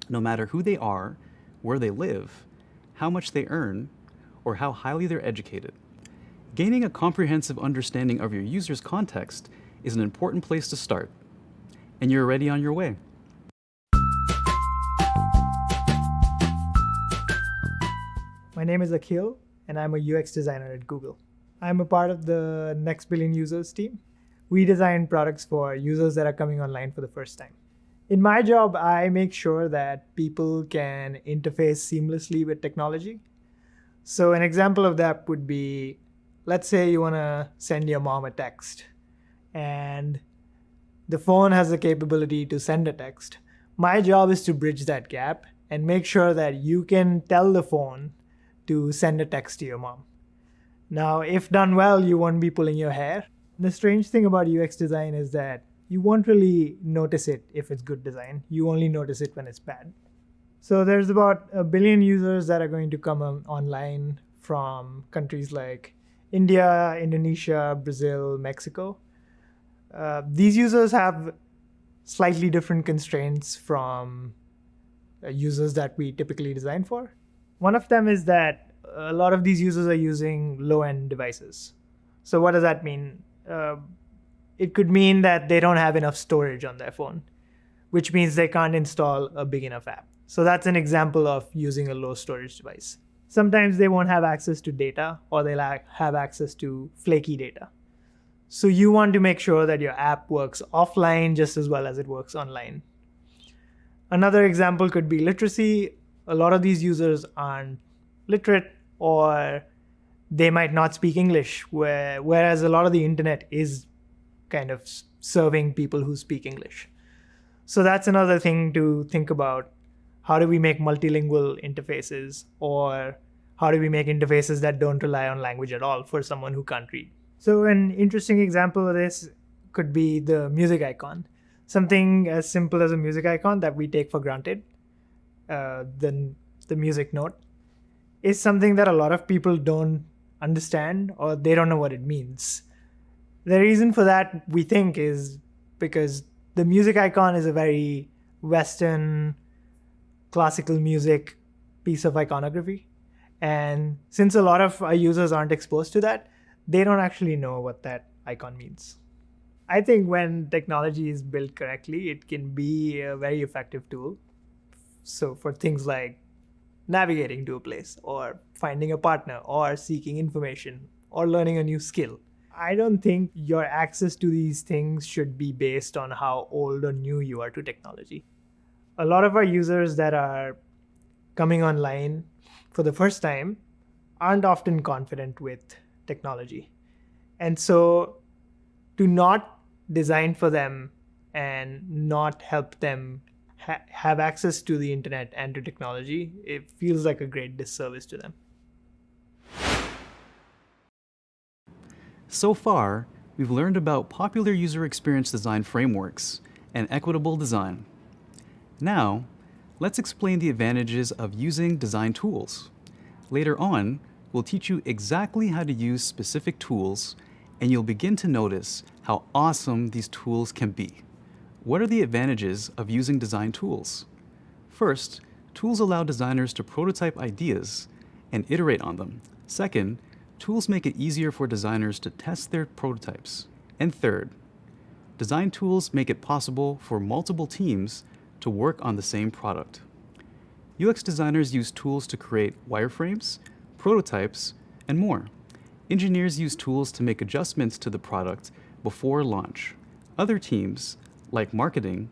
no matter who they are, where they live, how much they earn, or how highly they're educated. Gaining a comprehensive understanding of your user's context is an important place to start, and you're already on your way. My name is Akhil, and I'm a UX designer at Google. I'm a part of the Next Billion Users team. We design products for users that are coming online for the first time. In my job, I make sure that people can interface seamlessly with technology. So an example of that would be, let's say you want to send your mom a text, and the phone has the capability to send a text. My job is to bridge that gap and make sure that you can tell the phone to send a text to your mom. Now, if done well, you won't be pulling your hair. The strange thing about UX design is that you won't really notice it if it's good design. You only notice it when it's bad. So there's about 1 billion users that are going to come online from countries like India, Indonesia, Brazil, Mexico. These users have slightly different constraints from users that we typically design for. One of them is that a lot of these users are using low-end devices. So what does that mean? It could mean that they don't have enough storage on their phone, which means they can't install a big enough app. So that's an example of using a low storage device. Sometimes they won't have access to data, or they'll have access to flaky data. So you want to make sure that your app works offline just as well as it works online. Another example could be literacy. A lot of these users aren't literate, or they might not speak English, whereas a lot of the internet is kind of serving people who speak English. So that's another thing to think about. How do we make multilingual interfaces, or how do we make interfaces that don't rely on language at all for someone who can't read? So an interesting example of this could be the music icon. Something as simple as a music icon that we take for granted, the music note, is something that a lot of people don't understand or they don't know what it means. The reason for that, we think, is because the music icon is a very Western classical music piece of iconography. And since a lot of our users aren't exposed to that, they don't actually know what that icon means. I think when technology is built correctly, it can be a very effective tool. So for things like navigating to a place, or finding a partner, or seeking information, or learning a new skill. I don't think your access to these things should be based on how old or new you are to technology. A lot of our users that are coming online for the first time aren't often confident with technology. And so to not design for them and not help them have access to the internet and to technology, it feels like a great disservice to them. So far, we've learned about popular user experience design frameworks and equitable design. Now, let's explain the advantages of using design tools. Later on, we'll teach you exactly how to use specific tools, and you'll begin to notice how awesome these tools can be. What are the advantages of using design tools? First, tools allow designers to prototype ideas and iterate on them. Second, tools make it easier for designers to test their prototypes. And third, design tools make it possible for multiple teams to work on the same product. UX designers use tools to create wireframes, prototypes, and more. Engineers use tools to make adjustments to the product before launch. Other teams, like marketing,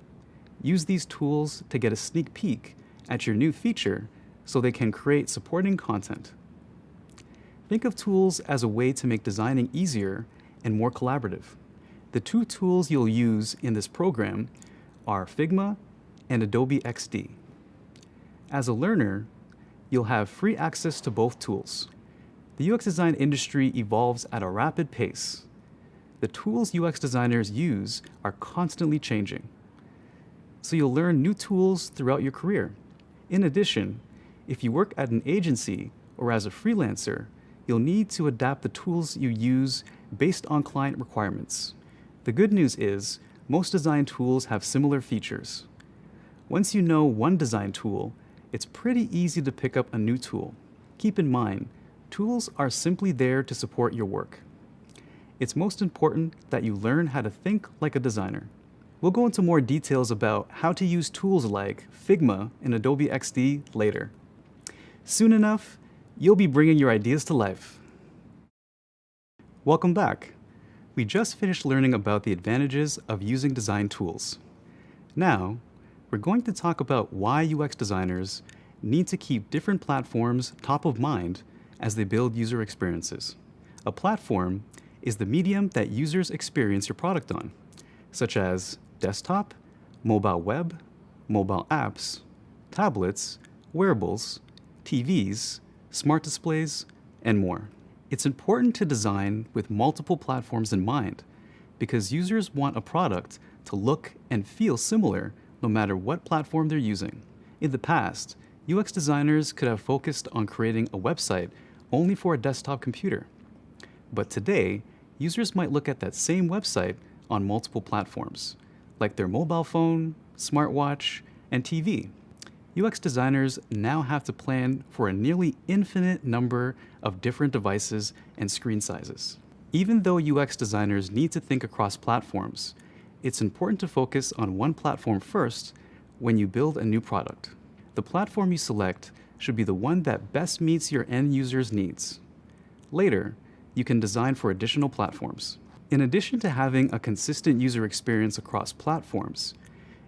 use these tools to get a sneak peek at your new feature so they can create supporting content. Think of tools as a way to make designing easier and more collaborative. The two tools you'll use in this program are Figma and Adobe XD. As a learner, you'll have free access to both tools. The UX design industry evolves at a rapid pace. The tools UX designers use are constantly changing. So you'll learn new tools throughout your career. In addition, if you work at an agency or as a freelancer, you'll need to adapt the tools you use based on client requirements. The good news is, most design tools have similar features. Once you know one design tool, it's pretty easy to pick up a new tool. Keep in mind, tools are simply there to support your work. It's most important that you learn how to think like a designer. We'll go into more details about how to use tools like Figma and Adobe XD later. Soon enough, you'll be bringing your ideas to life. Welcome back. We just finished learning about the advantages of using design tools. Now, we're going to talk about why UX designers need to keep different platforms top of mind as they build user experiences. A platform is the medium that users experience your product on, such as desktop, mobile web, mobile apps, tablets, wearables, TVs, smart displays, and more. It's important to design with multiple platforms in mind because users want a product to look and feel similar no matter what platform they're using. In the past, UX designers could have focused on creating a website only for a desktop computer. But today, users might look at that same website on multiple platforms, like their mobile phone, smartwatch, and TV. UX designers now have to plan for a nearly infinite number of different devices and screen sizes. Even though UX designers need to think across platforms, it's important to focus on one platform first when you build a new product. The platform you select should be the one that best meets your end user's needs. Later, you can design for additional platforms. In addition to having a consistent user experience across platforms,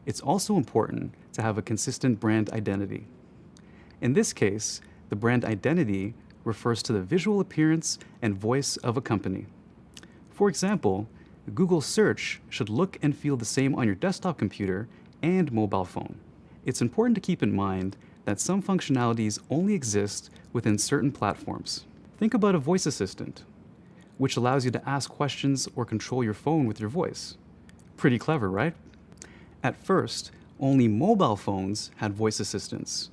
it's also important to have a consistent brand identity. In this case, the brand identity refers to the visual appearance and voice of a company. For example, Google Search should look and feel the same on your desktop computer and mobile phone. It's important to keep in mind that some functionalities only exist within certain platforms. Think about a voice assistant, which allows you to ask questions or control your phone with your voice. Pretty clever, right? At first, only mobile phones had voice assistants.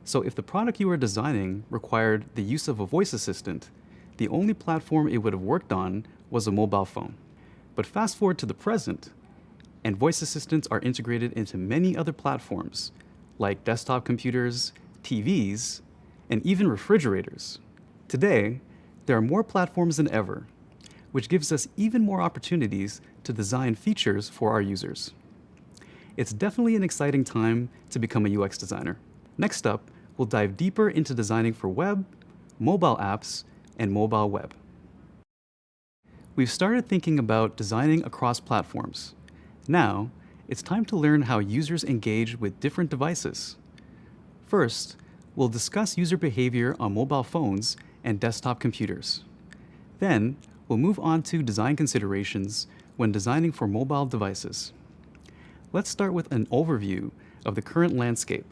So if the product you were designing required the use of a voice assistant, the only platform it would have worked on was a mobile phone. But fast forward to the present, and voice assistants are integrated into many other platforms, like desktop computers, TVs, and even refrigerators. Today, there are more platforms than ever, which gives us even more opportunities to design features for our users. It's definitely an exciting time to become a UX designer. Next up, we'll dive deeper into designing for web, mobile apps, and mobile web. We've started thinking about designing across platforms. Now, it's time to learn how users engage with different devices. First, we'll discuss user behavior on mobile phones and desktop computers. Then, we'll move on to design considerations when designing for mobile devices. Let's start with an overview of the current landscape.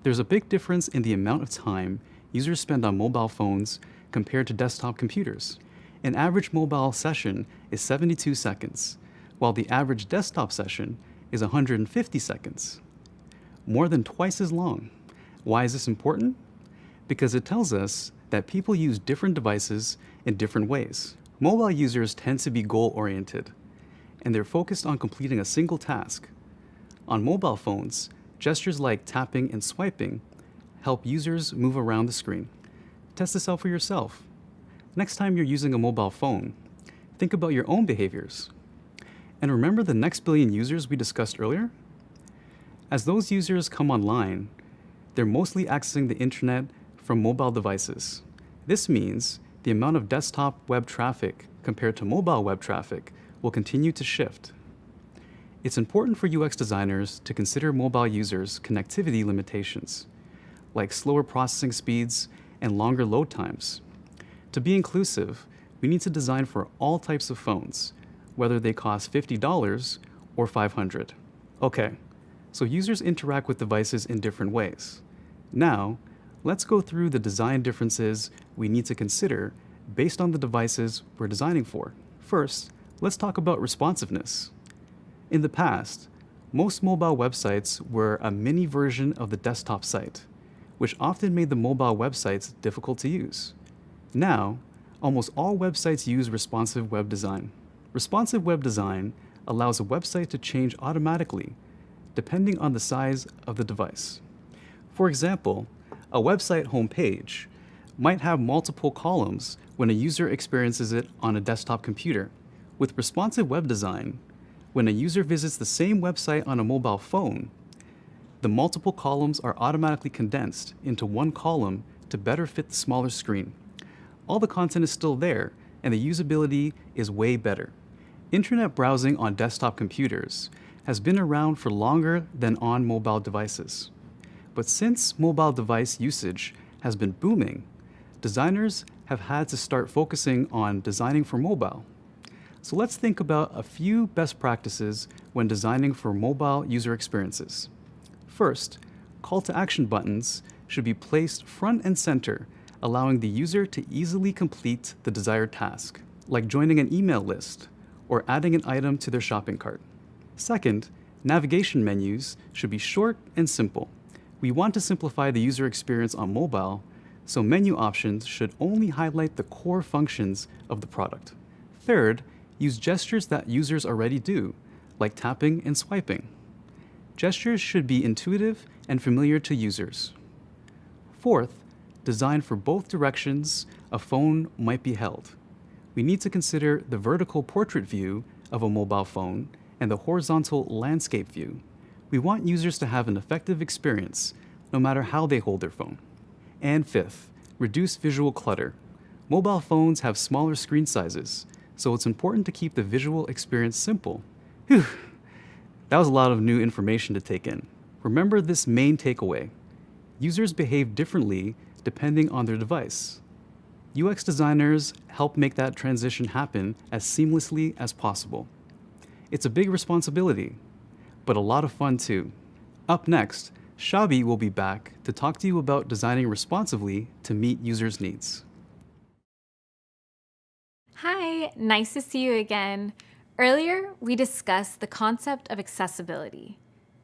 There's a big difference in the amount of time users spend on mobile phones compared to desktop computers. An average mobile session is 72 seconds, while the average desktop session is 150 seconds. More than twice as long. Why is this important? Because it tells us that people use different devices in different ways. Mobile users tend to be goal-oriented, and they're focused on completing a single task. On mobile phones, gestures like tapping and swiping help users move around the screen. Test this out for yourself. Next time you're using a mobile phone, think about your own behaviors. And remember the next billion users we discussed earlier? As those users come online, they're mostly accessing the internet from mobile devices. This means the amount of desktop web traffic compared to mobile web traffic will continue to shift. It's important for UX designers to consider mobile users' connectivity limitations, like slower processing speeds and longer load times. To be inclusive, we need to design for all types of phones, whether they cost $50 or $500. Okay, so users interact with devices in different ways. Now, let's go through the design differences we need to consider based on the devices we're designing for. First, let's talk about responsiveness. In the past, most mobile websites were a mini version of the desktop site, which often made the mobile websites difficult to use. Now, almost all websites use responsive web design. Responsive web design allows a website to change automatically, depending on the size of the device. For example, a website homepage might have multiple columns when a user experiences it on a desktop computer. With responsive web design, when a user visits the same website on a mobile phone, the multiple columns are automatically condensed into one column to better fit the smaller screen. All the content is still there, and the usability is way better. Internet browsing on desktop computers has been around for longer than on mobile devices. But since mobile device usage has been booming, designers have had to start focusing on designing for mobile. So let's think about a few best practices when designing for mobile user experiences. First, call to action buttons should be placed front and center, allowing the user to easily complete the desired task, like joining an email list or adding an item to their shopping cart. Second, navigation menus should be short and simple. We want to simplify the user experience on mobile, so menu options should only highlight the core functions of the product. Third, use gestures that users already do, like tapping and swiping. Gestures should be intuitive and familiar to users. Fourth, design for both directions a phone might be held. We need to consider the vertical portrait view of a mobile phone and the horizontal landscape view. We want users to have an effective experience, no matter how they hold their phone. And fifth, reduce visual clutter. Mobile phones have smaller screen sizes, so it's important to keep the visual experience simple. Whew, that was a lot of new information to take in. Remember this main takeaway. Users behave differently depending on their device. UX designers help make that transition happen as seamlessly as possible. It's a big responsibility, but a lot of fun too. Up next, Shabi will be back to talk to you about designing responsively to meet users' needs. Hi, nice to see you again. Earlier, we discussed the concept of accessibility.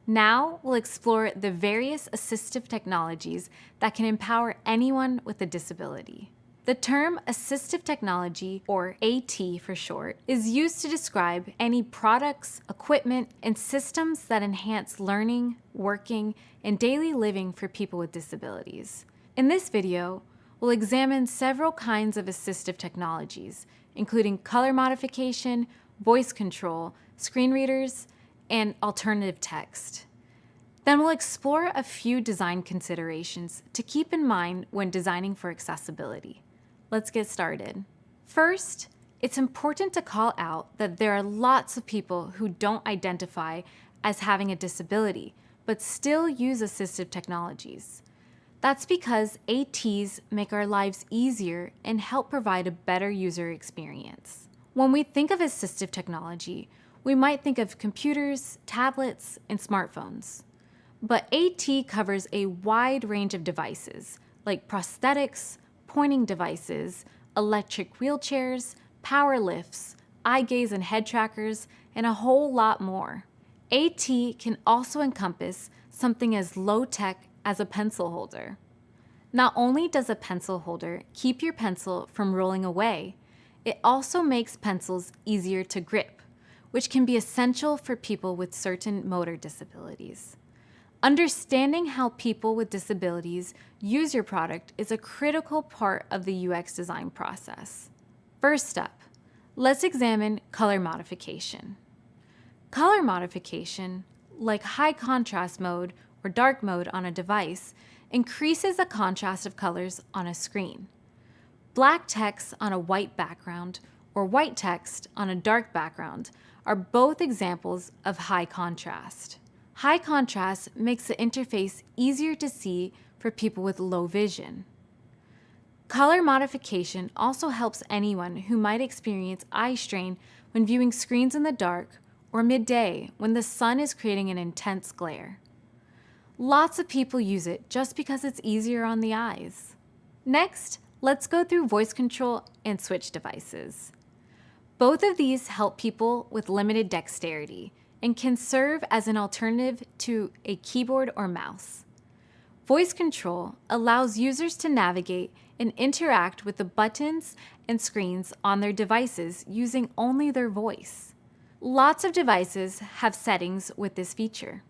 Now, we'll explore the various assistive technologies that can empower anyone with a disability. The term assistive technology, or AT for short, is used to describe any products, equipment, and systems that enhance learning, working, and daily living for people with disabilities. In this video, we'll examine several kinds of assistive technologies, including color modification, voice control, screen readers, and alternative text. Then we'll explore a few design considerations to keep in mind when designing for accessibility. Let's get started. First, it's important to call out that there are lots of people who don't identify as having a disability, but still use assistive technologies. That's because ATs make our lives easier and help provide a better user experience. When we think of assistive technology, we might think of computers, tablets, and smartphones. But AT covers a wide range of devices, like prosthetics, pointing devices, electric wheelchairs, power lifts, eye gaze and head trackers, and a whole lot more. AT can also encompass something as low-tech as a pencil holder. Not only does a pencil holder keep your pencil from rolling away, it also makes pencils easier to grip, which can be essential for people with certain motor disabilities. Understanding how people with disabilities use your product is a critical part of the UX design process. First up, let's examine color modification. Color modification, like high contrast mode or dark mode on a device, increases the contrast of colors on a screen. Black text on a white background or white text on a dark background are both examples of high contrast. High contrast makes the interface easier to see for people with low vision. Color modification also helps anyone who might experience eye strain when viewing screens in the dark or midday when the sun is creating an intense glare. Lots of people use it just because it's easier on the eyes. Next, let's go through voice control and switch devices. Both of these help people with limited dexterity and can serve as an alternative to a keyboard or mouse. Voice control allows users to navigate and interact with the buttons and screens on their devices using only their voice. Lots of devices have settings with this feature.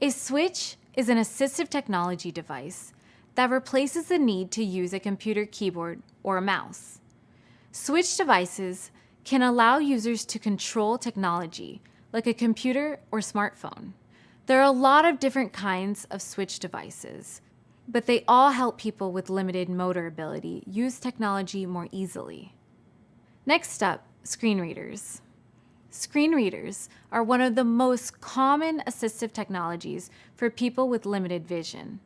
A switch is an assistive technology device that replaces the need to use a computer keyboard or a mouse. Switch devices can allow users to control technology, like a computer or smartphone. There are a lot of different kinds of switch devices, but they all help people with limited motor ability use technology more easily. Next up, screen readers. Screen readers are one of the most common assistive technologies for people with limited vision.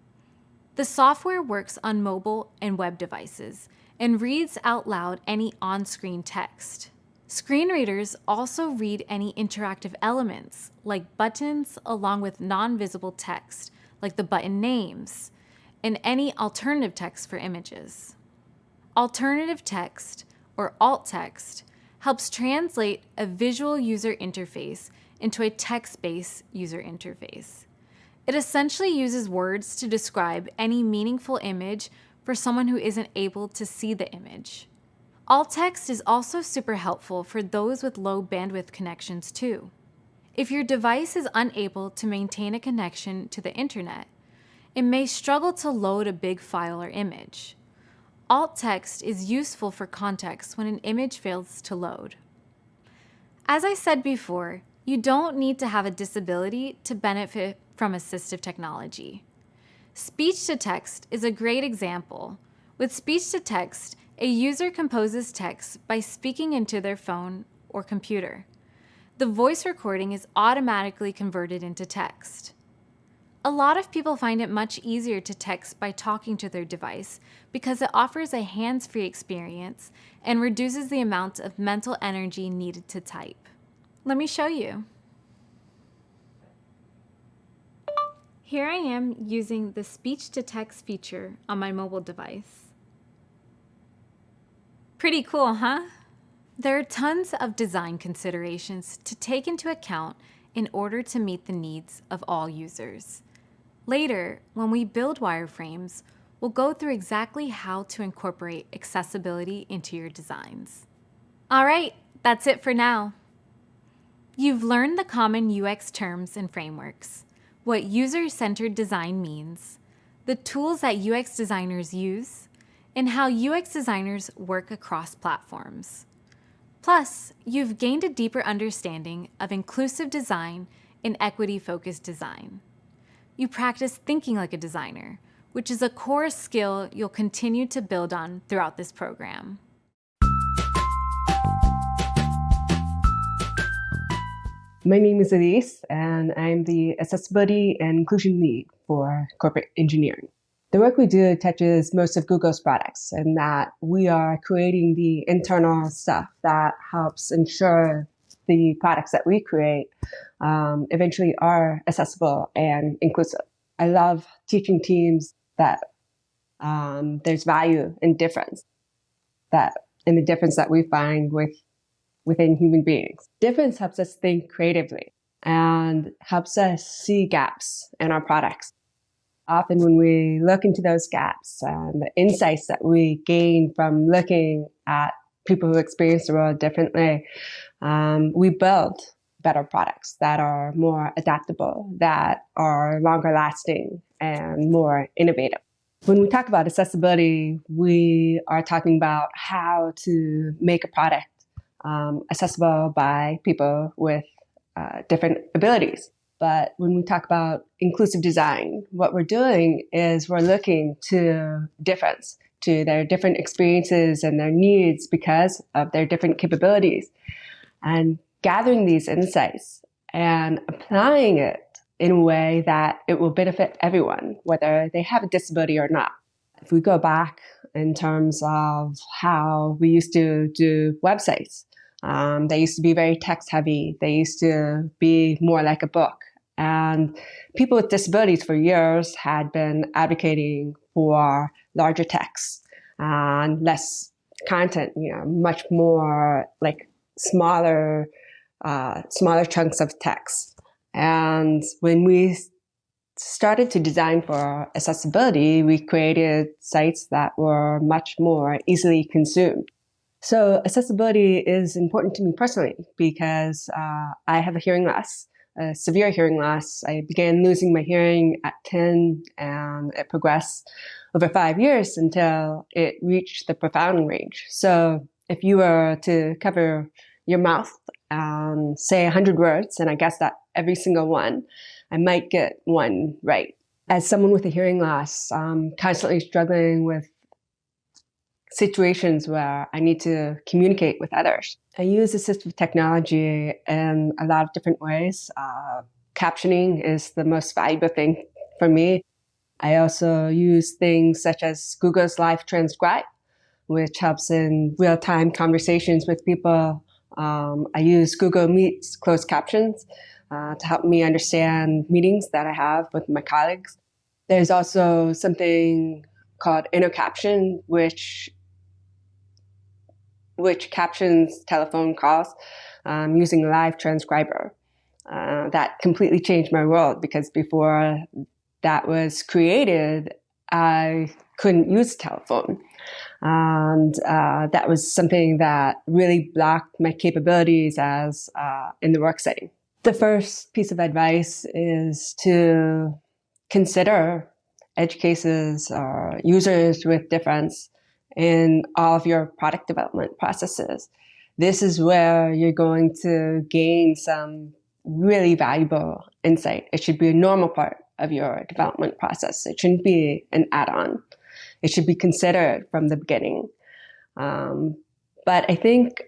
The software works on mobile and web devices and reads out loud any on-screen text. Screen readers also read any interactive elements, like buttons, along with non-visible text, like the button names, and any alternative text for images. Alternative text, or alt text, helps translate a visual user interface into a text-based user interface. It essentially uses words to describe any meaningful image for someone who isn't able to see the image. Alt text is also super helpful for those with low bandwidth connections too. If your device is unable to maintain a connection to the internet, it may struggle to load a big file or image. Alt text is useful for context when an image fails to load. As I said before, you don't need to have a disability to benefit from assistive technology. Speech-to-text is a great example. With speech-to-text, a user composes text by speaking into their phone or computer. The voice recording is automatically converted into text. A lot of people find it much easier to text by talking to their device because it offers a hands-free experience and reduces the amount of mental energy needed to type. Let me show you. Here I am using the speech-to-text feature on my mobile device. Pretty cool, huh? There are tons of design considerations to take into account in order to meet the needs of all users. Later, when we build wireframes, we'll go through exactly how to incorporate accessibility into your designs. All right, that's it for now. You've learned the common UX terms and frameworks, what user-centered design means, the tools that UX designers use, and how UX designers work across platforms. Plus, you've gained a deeper understanding of inclusive design and equity-focused design. You practice thinking like a designer, which is a core skill you'll continue to build on throughout this program. My name is Elise, and I'm the Accessibility and Inclusion Lead for Corporate Engineering. The work we do touches most of Google's products, and that we are creating the internal stuff that helps ensure the products that we create eventually are accessible and inclusive. I love teaching teams that there's value in difference, in the difference that we find within human beings. Difference helps us think creatively and helps us see gaps in our products. Often when we look into those gaps and the insights that we gain from looking at people who experience the world differently, we build better products that are more adaptable, that are longer lasting, and more innovative. When we talk about accessibility, we are talking about how to make a product accessible by people with different abilities. But when we talk about inclusive design, what we're doing is we're looking to difference, to their different experiences and their needs because of their different capabilities, and gathering these insights and applying it in a way that it will benefit everyone, whether they have a disability or not. If we go back in terms of how we used to do websites, they used to be very text heavy. They used to be more like a book. And people with disabilities for years had been advocating for larger text and less content, much more like smaller chunks of text. And when we started to design for accessibility, we created sites that were much more easily consumed. So accessibility is important to me personally because I have a hearing loss, a severe hearing loss. I began losing my hearing at 10, and it progressed over 5 years until it reached the profound range. So if you were to cover your mouth and say 100 words, and I guess that every single one, I might get one right. As someone with a hearing loss, I'm constantly struggling with situations where I need to communicate with others. I use assistive technology in a lot of different ways. Captioning is the most valuable thing for me. I also use things such as Google's Live Transcribe, which helps in real-time conversations with people. I use Google Meet's closed captions to help me understand meetings that I have with my colleagues. There's also something called InnoCaption, which captions telephone calls using a live transcriber. That completely changed my world because before that was created, I couldn't use a telephone. And that was something that really blocked my capabilities as in the work setting. The first piece of advice is to consider edge cases or users with difference in all of your product development processes. This is where you're going to gain some really valuable insight. It should be a normal part of your development process. It shouldn't be an add-on. It should be considered from the beginning. But I think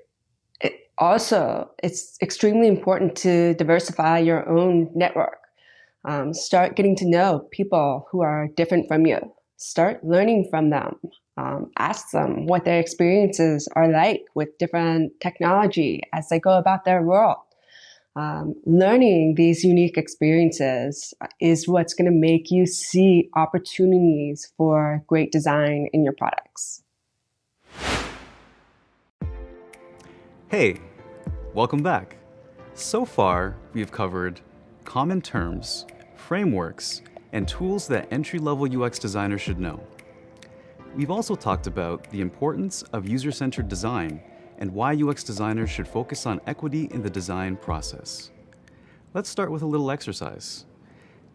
it's extremely important to diversify your own network. Start getting to know people who are different from you. Start learning from them. Ask them what their experiences are like with different technology as they go about their world. Learning these unique experiences is what's going to make you see opportunities for great design in your products. Hey, welcome back. So far, we've covered common terms, frameworks, and tools that entry-level UX designers should know. We've also talked about the importance of user-centered design and why UX designers should focus on equity in the design process. Let's start with a little exercise.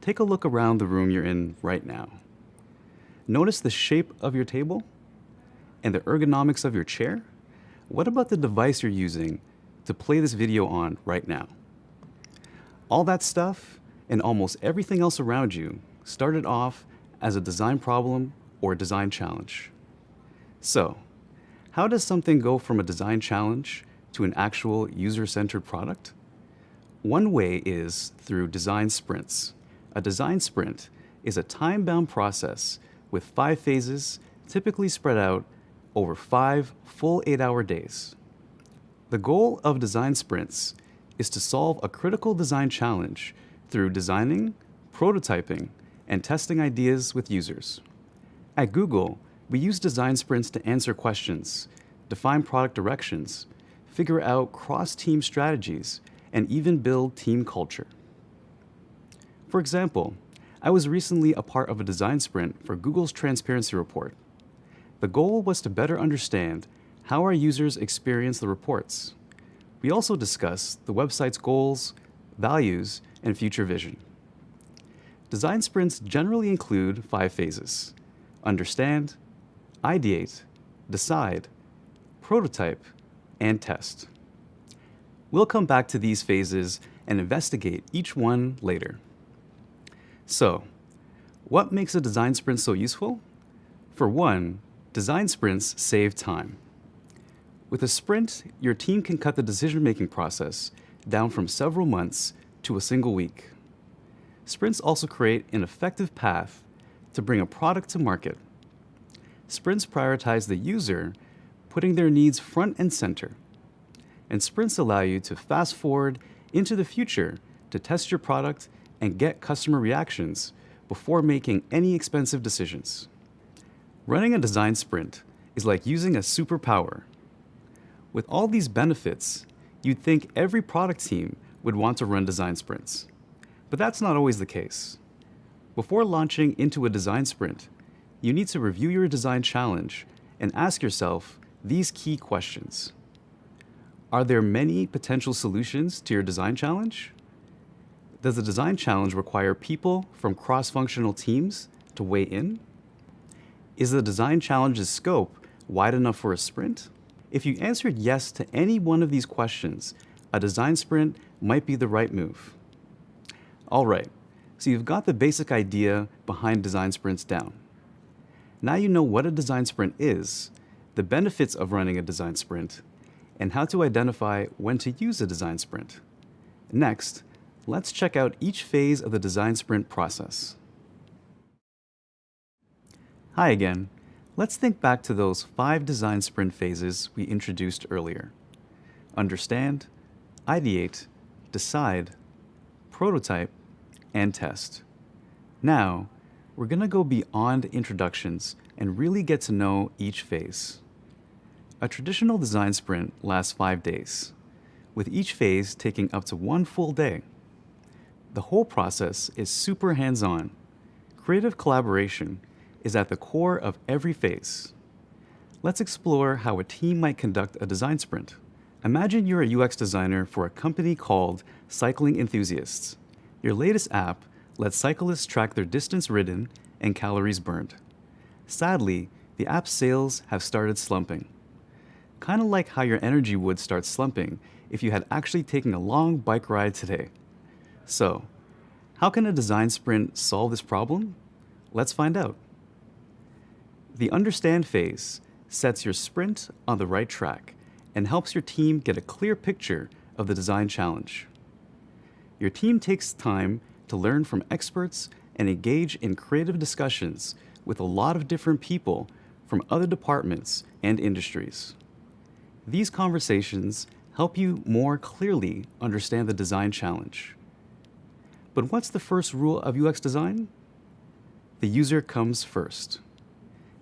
Take a look around the room you're in right now. Notice the shape of your table and the ergonomics of your chair. What about the device you're using to play this video on right now? All that stuff and almost everything else around you started off as a design problem or a design challenge. So, how does something go from a design challenge to an actual user-centered product? One way is through design sprints. A design sprint is a time-bound process with 5 phases, typically spread out over 5 full 8-hour days. The goal of design sprints is to solve a critical design challenge through designing, prototyping, and testing ideas with users. At Google, we use design sprints to answer questions, define product directions, figure out cross-team strategies, and even build team culture. For example, I was recently a part of a design sprint for Google's transparency report. The goal was to better understand how our users experience the reports. We also discussed the website's goals, values, and future vision. Design sprints generally include 5 phases: understand, ideate, decide, prototype, and test. We'll come back to these phases and investigate each one later. So, what makes a design sprint so useful? For one, design sprints save time. With a sprint, your team can cut the decision-making process down from several months to a single week. Sprints also create an effective path to bring a product to market. Sprints prioritize the user, putting their needs front and center. And sprints allow you to fast forward into the future to test your product and get customer reactions before making any expensive decisions. Running a design sprint is like using a superpower. With all these benefits, you'd think every product team would want to run design sprints. But that's not always the case. Before launching into a design sprint, you need to review your design challenge and ask yourself these key questions. Are there many potential solutions to your design challenge? Does the design challenge require people from cross-functional teams to weigh in? Is the design challenge's scope wide enough for a sprint? If you answered yes to any one of these questions, a design sprint might be the right move. All right, so you've got the basic idea behind design sprints down. Now you know what a design sprint is, the benefits of running a design sprint, and how to identify when to use a design sprint. Next, let's check out each phase of the design sprint process. Hi again. Let's think back to those 5 design sprint phases we introduced earlier. Understand, ideate, decide, prototype, and test. Now, we're going to go beyond introductions and really get to know each phase. A traditional design sprint lasts 5 days, with each phase taking up to 1 full day. The whole process is super hands-on. Creative collaboration is at the core of every phase. Let's explore how a team might conduct a design sprint. Imagine you're a UX designer for a company called Cycling Enthusiasts. Your latest app lets cyclists track their distance ridden and calories burned. Sadly, the app's sales have started slumping. Kind of like how your energy would start slumping if you had actually taken a long bike ride today. So, how can a design sprint solve this problem? Let's find out. The understand phase sets your sprint on the right track and helps your team get a clear picture of the design challenge. Your team takes time to learn from experts and engage in creative discussions with a lot of different people from other departments and industries. These conversations help you more clearly understand the design challenge. But what's the first rule of UX design? The user comes first.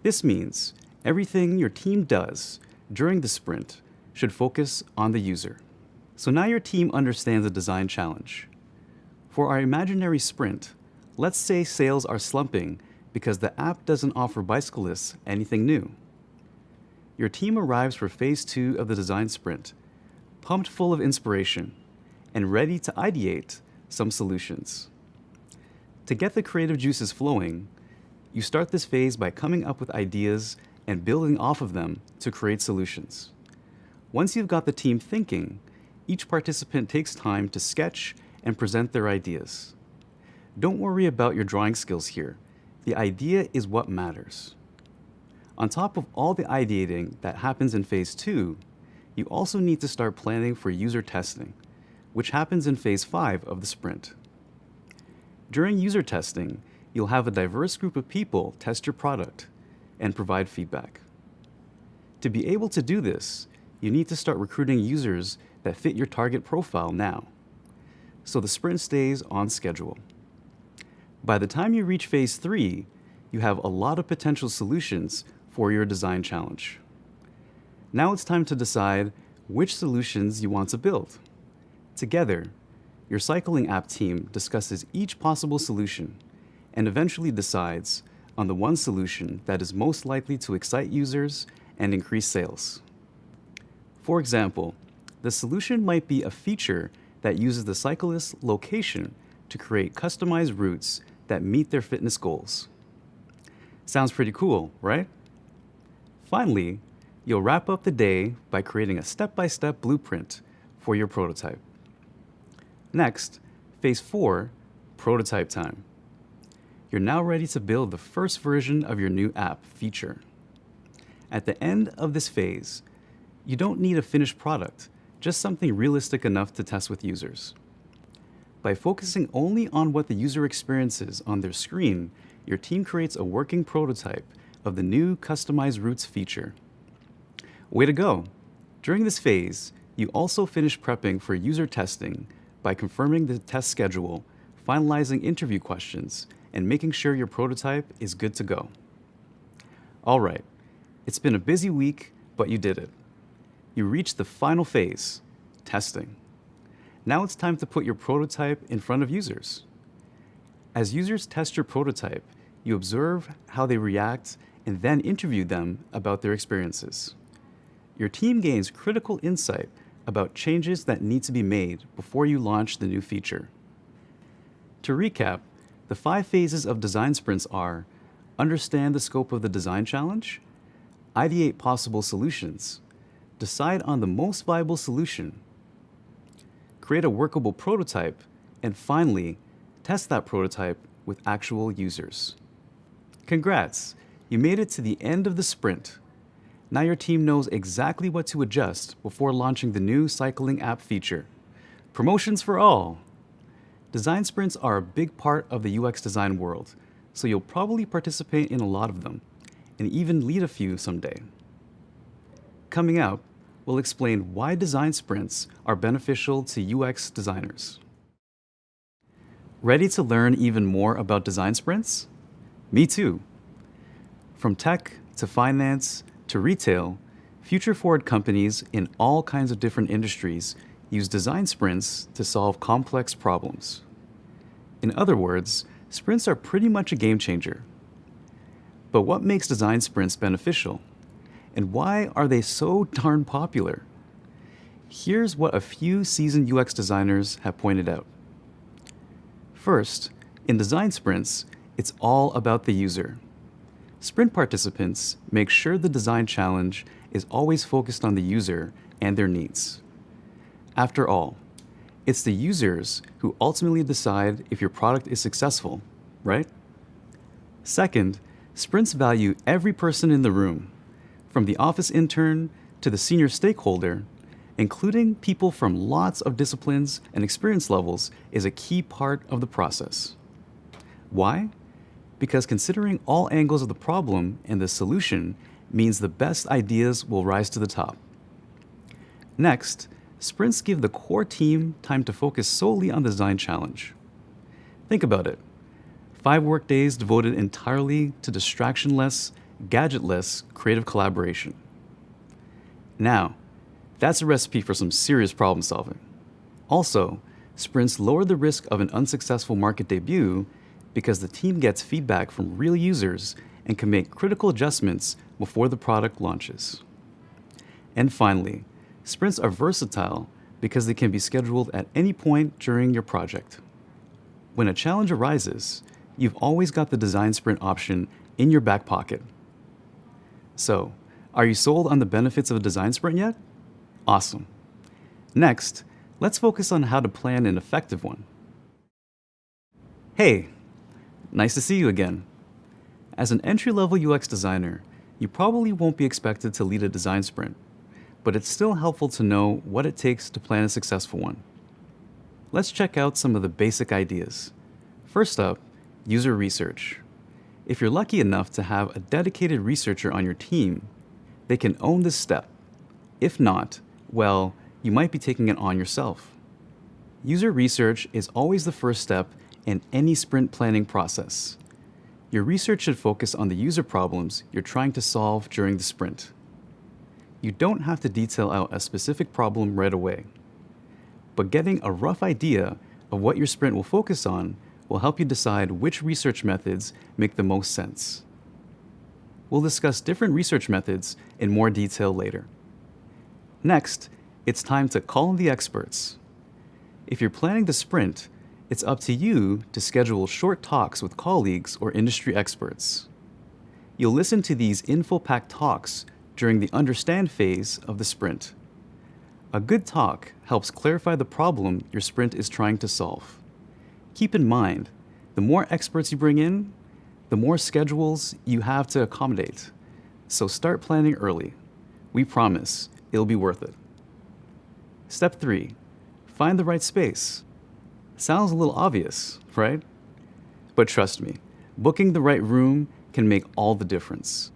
This means everything your team does during the sprint should focus on the user. So now your team understands the design challenge. For our imaginary sprint, let's say sales are slumping because the app doesn't offer bicyclists anything new. Your team arrives for phase 2 of the design sprint, pumped full of inspiration and ready to ideate some solutions. To get the creative juices flowing, you start this phase by coming up with ideas and building off of them to create solutions. Once you've got the team thinking, each participant takes time to sketch and present their ideas. Don't worry about your drawing skills here. The idea is what matters. On top of all the ideating that happens in phase 2, you also need to start planning for user testing, which happens in phase 5 of the sprint. During user testing, you'll have a diverse group of people test your product and provide feedback. To be able to do this, you need to start recruiting users that fit your target profile now, so the sprint stays on schedule. By the time you reach phase 3, you have a lot of potential solutions for your design challenge. Now it's time to decide which solutions you want to build. Together, your cycling app team discusses each possible solution and eventually decides on the one solution that is most likely to excite users and increase sales. For example, the solution might be a feature that uses the cyclist's location to create customized routes that meet their fitness goals. Sounds pretty cool, right? Finally, you'll wrap up the day by creating a step-by-step blueprint for your prototype. Next, phase 4, prototype time. You're now ready to build the first version of your new app feature. At the end of this phase, you don't need a finished product, just something realistic enough to test with users. By focusing only on what the user experiences on their screen, your team creates a working prototype of the new customized routes feature. Way to go! During this phase, you also finish prepping for user testing by confirming the test schedule, finalizing interview questions, and making sure your prototype is good to go. All right, it's been a busy week, but you did it. You reached the final phase, testing. Now it's time to put your prototype in front of users. As users test your prototype, you observe how they react and then interview them about their experiences. Your team gains critical insight about changes that need to be made before you launch the new feature. To recap, the 5 phases of design sprints are: understand the scope of the design challenge, ideate possible solutions, decide on the most viable solution, create a workable prototype, and finally, test that prototype with actual users. Congrats! You made it to the end of the sprint. Now your team knows exactly what to adjust before launching the new cycling app feature. Promotions for all! Design sprints are a big part of the UX design world, so you'll probably participate in a lot of them, and even lead a few someday. Coming up, we'll explain why design sprints are beneficial to UX designers. Ready to learn even more about design sprints? Me too! From tech to finance to retail, future-forward companies in all kinds of different industries use design sprints to solve complex problems. In other words, sprints are pretty much a game changer. But what makes design sprints beneficial? And why are they so darn popular? Here's what a few seasoned UX designers have pointed out. First, in design sprints, it's all about the user. Sprint participants make sure the design challenge is always focused on the user and their needs. After all, it's the users who ultimately decide if your product is successful, right? Second, sprints value every person in the room, from the office intern to the senior stakeholder. Including people from lots of disciplines and experience levels is a key part of the process. Why? Because considering all angles of the problem and the solution means the best ideas will rise to the top. Next, sprints give the core team time to focus solely on the design challenge. Think about it. 5 workdays devoted entirely to distraction-less, gadget-less creative collaboration. Now, that's a recipe for some serious problem solving. Also, sprints lower the risk of an unsuccessful market debut because the team gets feedback from real users and can make critical adjustments before the product launches. And finally, sprints are versatile because they can be scheduled at any point during your project. When a challenge arises, you've always got the design sprint option in your back pocket. So, are you sold on the benefits of a design sprint yet? Awesome. Next, let's focus on how to plan an effective one. Hey, nice to see you again. As an entry-level UX designer, you probably won't be expected to lead a design sprint, but it's still helpful to know what it takes to plan a successful one. Let's check out some of the basic ideas. First up, user research. If you're lucky enough to have a dedicated researcher on your team, they can own this step. If not, well, you might be taking it on yourself. User research is always the first step in any sprint planning process. Your research should focus on the user problems you're trying to solve during the sprint. You don't have to detail out a specific problem right away, but getting a rough idea of what your sprint will focus on will help you decide which research methods make the most sense. We'll discuss different research methods in more detail later. Next, it's time to call in the experts. If you're planning the sprint, it's up to you to schedule short talks with colleagues or industry experts. You'll listen to these info-packed talks during the understand phase of the sprint. A good talk helps clarify the problem your sprint is trying to solve. Keep in mind, the more experts you bring in, the more schedules you have to accommodate. So start planning early. We promise it'll be worth it. Step 3, find the right space. Sounds a little obvious, right? But trust me, booking the right room can make all the difference.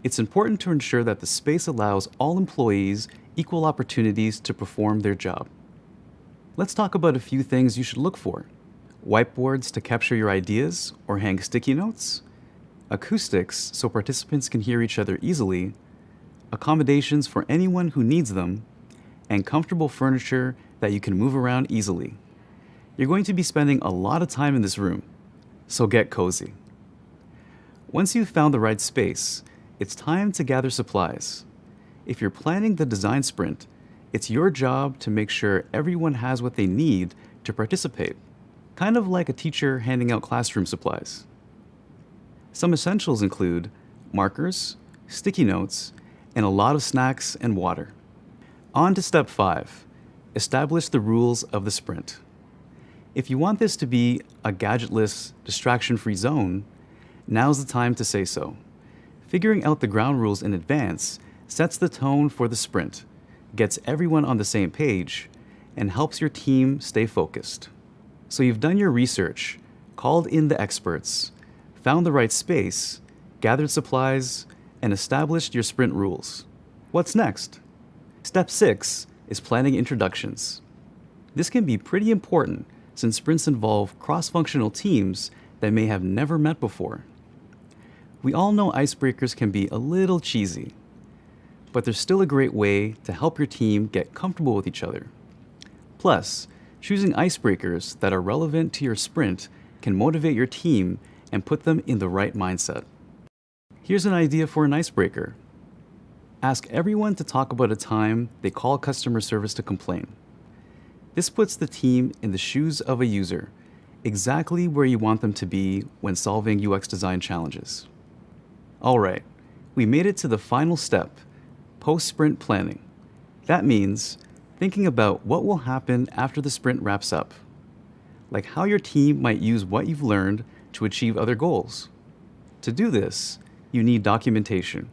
It's important to ensure that the space allows all employees equal opportunities to perform their job. Let's talk about a few things you should look for. Whiteboards to capture your ideas or hang sticky notes, acoustics so participants can hear each other easily, accommodations for anyone who needs them, and comfortable furniture that you can move around easily. You're going to be spending a lot of time in this room, so get cozy. Once you've found the right space, it's time to gather supplies. If you're planning the design sprint, it's your job to make sure everyone has what they need to participate, kind of like a teacher handing out classroom supplies. Some essentials include markers, sticky notes, and a lot of snacks and water. On to step 5, establish the rules of the sprint. If you want this to be a gadgetless, distraction-free zone, now's the time to say so. Figuring out the ground rules in advance sets the tone for the sprint, gets everyone on the same page, and helps your team stay focused. So you've done your research, called in the experts, found the right space, gathered supplies, and established your sprint rules. What's next? Step 6 is planning introductions. This can be pretty important since sprints involve cross-functional teams that may have never met before. We all know icebreakers can be a little cheesy, but they're still a great way to help your team get comfortable with each other. Plus, choosing icebreakers that are relevant to your sprint can motivate your team and put them in the right mindset. Here's an idea for an icebreaker. Ask everyone to talk about a time they call customer service to complain. This puts the team in the shoes of a user, exactly where you want them to be when solving UX design challenges. All right, we made it to the final step, post-sprint planning. That means thinking about what will happen after the sprint wraps up, like how your team might use what you've learned to achieve other goals. To do this, you need documentation.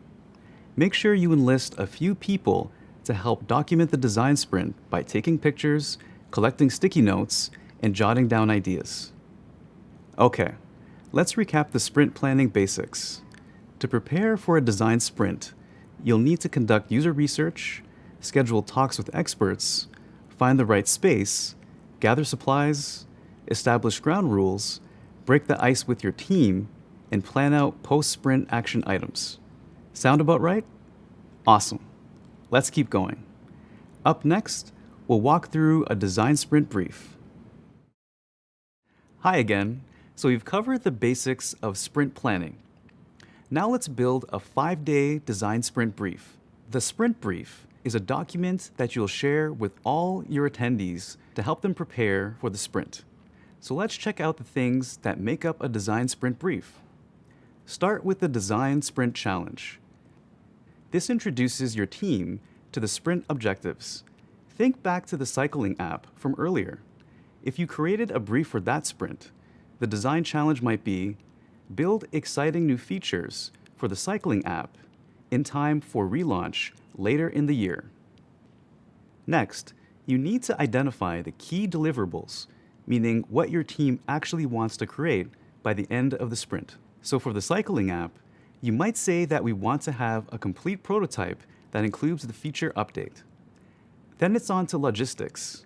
Make sure you enlist a few people to help document the design sprint by taking pictures, collecting sticky notes, and jotting down ideas. Okay, let's recap the sprint planning basics. To prepare for a design sprint, you'll need to conduct user research, schedule talks with experts, find the right space, gather supplies, establish ground rules, break the ice with your team, and plan out post-sprint action items. Sound about right? Awesome. Let's keep going. Up next, we'll walk through a design sprint brief. Hi again. So we've covered the basics of sprint planning. Now let's build a 5-day design sprint brief. The sprint brief is a document that you'll share with all your attendees to help them prepare for the sprint. So let's check out the things that make up a design sprint brief. Start with the Design Sprint Challenge. This introduces your team to the sprint objectives. Think back to the cycling app from earlier. If you created a brief for that sprint, the design challenge might be build exciting new features for the cycling app in time for relaunch later in the year. Next, you need to identify the key deliverables, meaning what your team actually wants to create by the end of the sprint. So for the cycling app, you might say that we want to have a complete prototype that includes the feature update. Then it's on to logistics.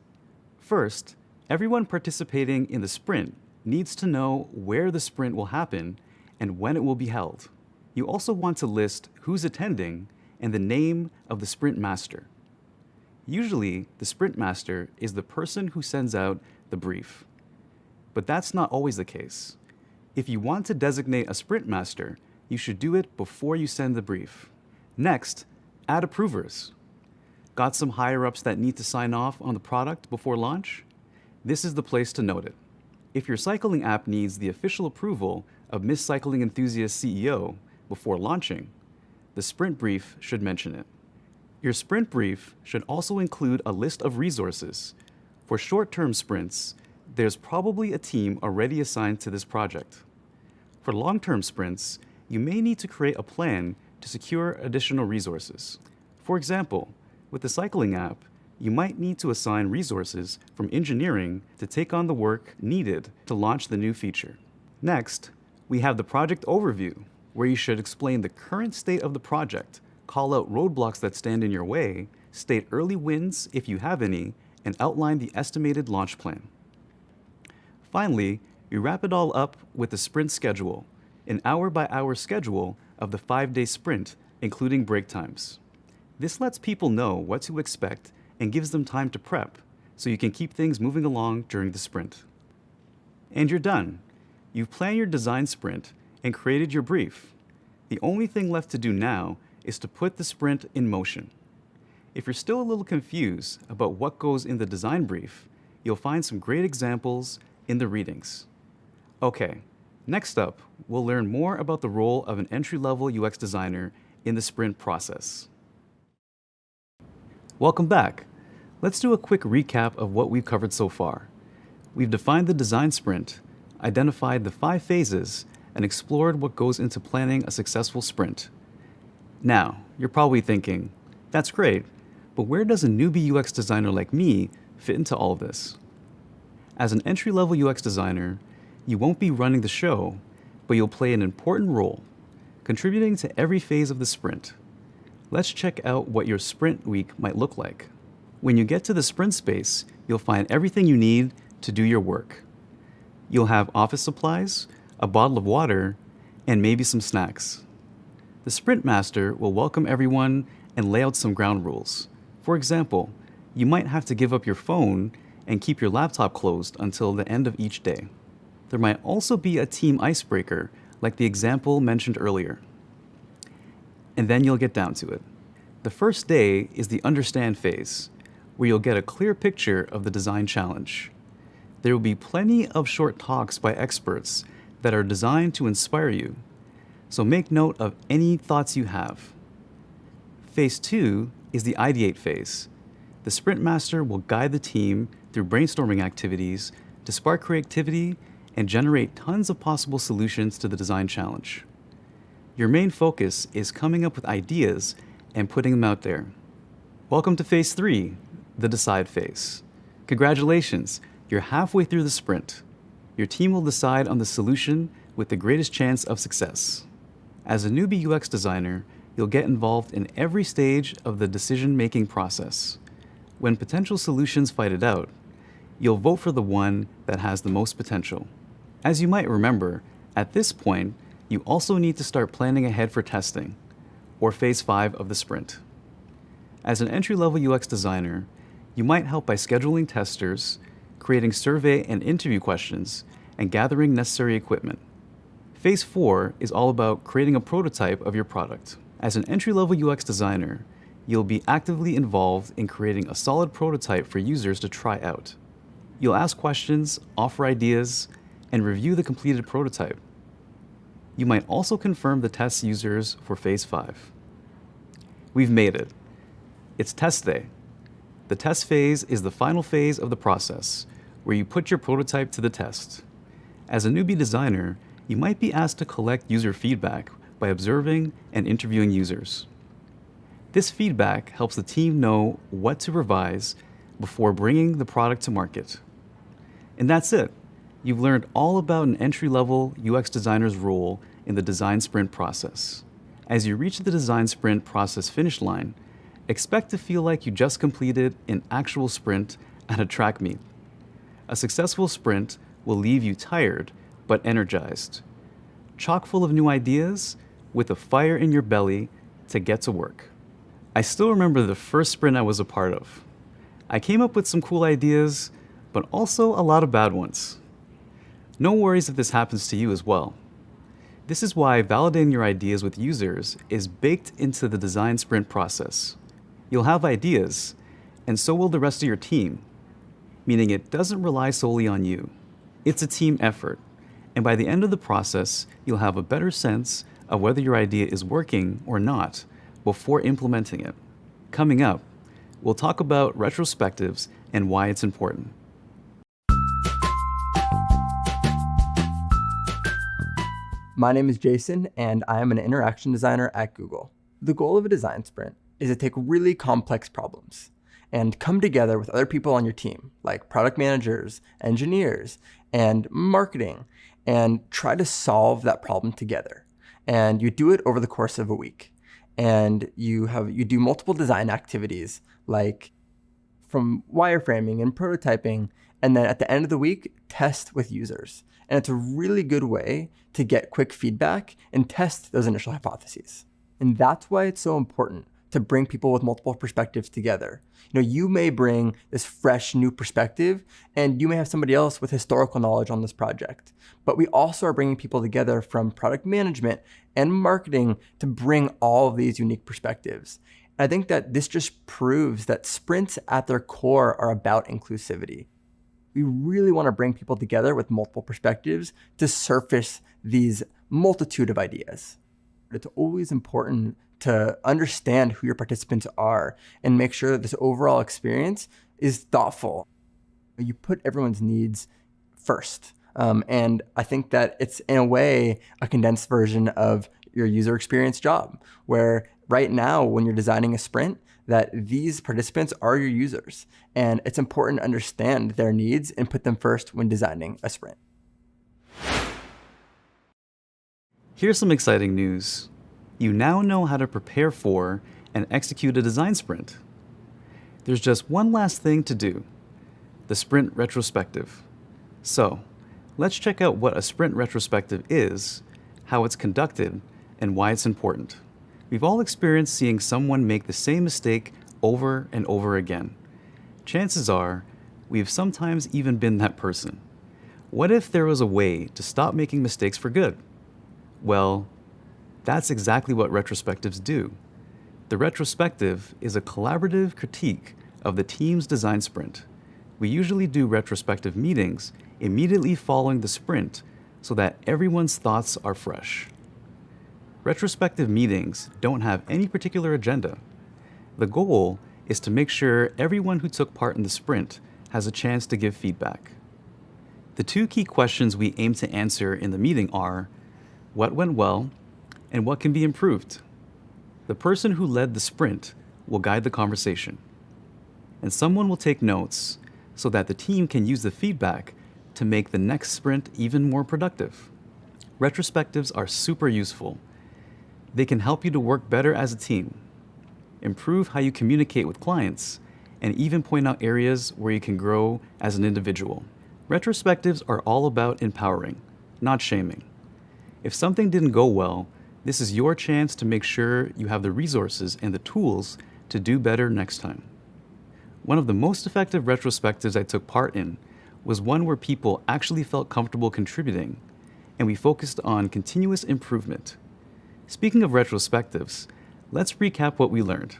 First, everyone participating in the sprint needs to know where the sprint will happen and when it will be held. You also want to list who's attending and the name of the sprint master. Usually, the sprint master is the person who sends out the brief. But that's not always the case. If you want to designate a sprint master, you should do it before you send the brief. Next, add approvers. Got some higher-ups that need to sign off on the product before launch? This is the place to note it. If your cycling app needs the official approval of Miss Cycling Enthusiast CEO before launching, the sprint brief should mention it. Your sprint brief should also include a list of resources. For short-term sprints, there's probably a team already assigned to this project. For long-term sprints, you may need to create a plan to secure additional resources. For example, with the cycling app, you might need to assign resources from engineering to take on the work needed to launch the new feature. Next, we have the project overview, where you should explain the current state of the project, call out roadblocks that stand in your way, state early wins if you have any, and outline the estimated launch plan. Finally, we wrap it all up with the sprint schedule, an hour-by-hour schedule of the 5-day sprint, including break times. This lets people know what to expect and gives them time to prep, so you can keep things moving along during the sprint. And you're done. You've planned your design sprint and created your brief. The only thing left to do now is to put the sprint in motion. If you're still a little confused about what goes in the design brief, you'll find some great examples in the readings. Okay, next up, we'll learn more about the role of an entry-level UX designer in the sprint process. Welcome back. Let's do a quick recap of what we've covered so far. We've defined the design sprint, identified the 5 phases, and explored what goes into planning a successful sprint. Now, you're probably thinking, that's great, but where does a newbie UX designer like me fit into all of this? As an entry-level UX designer, you won't be running the show, but you'll play an important role, contributing to every phase of the sprint. Let's check out what your sprint week might look like. When you get to the sprint space, you'll find everything you need to do your work. You'll have office supplies, a bottle of water, and maybe some snacks. The sprint master will welcome everyone and lay out some ground rules. For example, you might have to give up your phone and keep your laptop closed until the end of each day. There might also be a team icebreaker, like the example mentioned earlier. And then you'll get down to it. The first day is the understand phase, where you'll get a clear picture of the design challenge. There will be plenty of short talks by experts that are designed to inspire you, so make note of any thoughts you have. Phase 2 is the ideate phase. The sprint master will guide the team through brainstorming activities to spark creativity and generate tons of possible solutions to the design challenge. Your main focus is coming up with ideas and putting them out there. Welcome to Phase 3, the decide phase. Congratulations, you're halfway through the sprint. Your team will decide on the solution with the greatest chance of success. As a newbie UX designer, you'll get involved in every stage of the decision-making process. When potential solutions fight it out, you'll vote for the one that has the most potential. As you might remember, at this point, you also need to start planning ahead for testing, or Phase 5 of the sprint. As an entry-level UX designer, you might help by scheduling testers, creating survey and interview questions, and gathering necessary equipment. Phase 4 is all about creating a prototype of your product. As an entry-level UX designer, you'll be actively involved in creating a solid prototype for users to try out. You'll ask questions, offer ideas, and review the completed prototype. You might also confirm the test users for Phase 5. We've made it. It's test day. The test phase is the final phase of the process, where you put your prototype to the test. As a newbie designer, you might be asked to collect user feedback by observing and interviewing users. This feedback helps the team know what to revise before bringing the product to market. And that's it. You've learned all about an entry-level UX designer's role in the design sprint process. As you reach the design sprint process finish line, expect to feel like you just completed an actual sprint at a track meet. A successful sprint will leave you tired but energized, chock full of new ideas, with a fire in your belly to get to work. I still remember the first sprint I was a part of. I came up with some cool ideas, but also a lot of bad ones. No worries if this happens to you as well. This is why validating your ideas with users is baked into the design sprint process. You'll have ideas, and so will the rest of your team, meaning it doesn't rely solely on you. It's a team effort, and by the end of the process, you'll have a better sense of whether your idea is working or not before implementing it. Coming up, we'll talk about retrospectives and why it's important. My name is Jason, and I am an interaction designer at Google. The goal of a design sprint is to take really complex problems and come together with other people on your team, like product managers, engineers, and marketing, and try to solve that problem together. And you do it over the course of a week. And you do multiple design activities, like from wireframing and prototyping, and then at the end of the week, test with users. And it's a really good way to get quick feedback and test those initial hypotheses. And that's why it's so important to bring people with multiple perspectives together. You may bring this fresh new perspective, and you may have somebody else with historical knowledge on this project. But we also are bringing people together from product management and marketing to bring all of these unique perspectives. And I think that this just proves that sprints at their core are about inclusivity. We really want to bring people together with multiple perspectives to surface these multitude of ideas. It's always important to understand who your participants are and make sure that this overall experience is thoughtful. You put everyone's needs first. And I think that it's, in a way, a condensed version of your user experience job, where right now, when you're designing a sprint, that these participants are your users. And it's important to understand their needs and put them first when designing a sprint. Here's some exciting news. You now know how to prepare for and execute a design sprint. There's just one last thing to do, the sprint retrospective. So, let's check out what a sprint retrospective is, how it's conducted, and why it's important. We've all experienced seeing someone make the same mistake over and over again. Chances are, we've sometimes even been that person. What if there was a way to stop making mistakes for good? Well, that's exactly what retrospectives do. The retrospective is a collaborative critique of the team's design sprint. We usually do retrospective meetings immediately following the sprint so that everyone's thoughts are fresh. Retrospective meetings don't have any particular agenda. The goal is to make sure everyone who took part in the sprint has a chance to give feedback. The two key questions we aim to answer in the meeting are, what went well, and what can be improved? The person who led the sprint will guide the conversation, and someone will take notes so that the team can use the feedback to make the next sprint even more productive. Retrospectives are super useful. They can help you to work better as a team, improve how you communicate with clients, and even point out areas where you can grow as an individual. Retrospectives are all about empowering, not shaming. If something didn't go well, this is your chance to make sure you have the resources and the tools to do better next time. One of the most effective retrospectives I took part in was one where people actually felt comfortable contributing, and we focused on continuous improvement. Speaking of retrospectives, let's recap what we learned.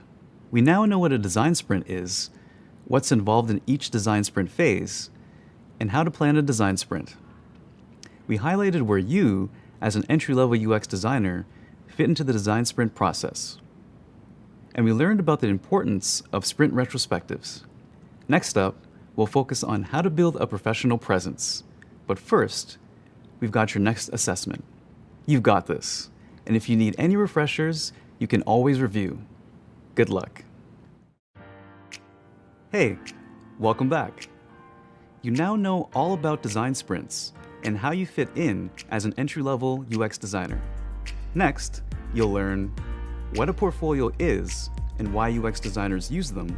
We now know what a design sprint is, what's involved in each design sprint phase, and how to plan a design sprint. We highlighted where you, as an entry-level UX designer, fit into the design sprint process. And we learned about the importance of sprint retrospectives. Next up, we'll focus on how to build a professional presence. But first, we've got your next assessment. You've got this. And if you need any refreshers, you can always review. Good luck. Hey, welcome back. You now know all about design sprints and how you fit in as an entry-level UX designer. Next, you'll learn what a portfolio is and why UX designers use them,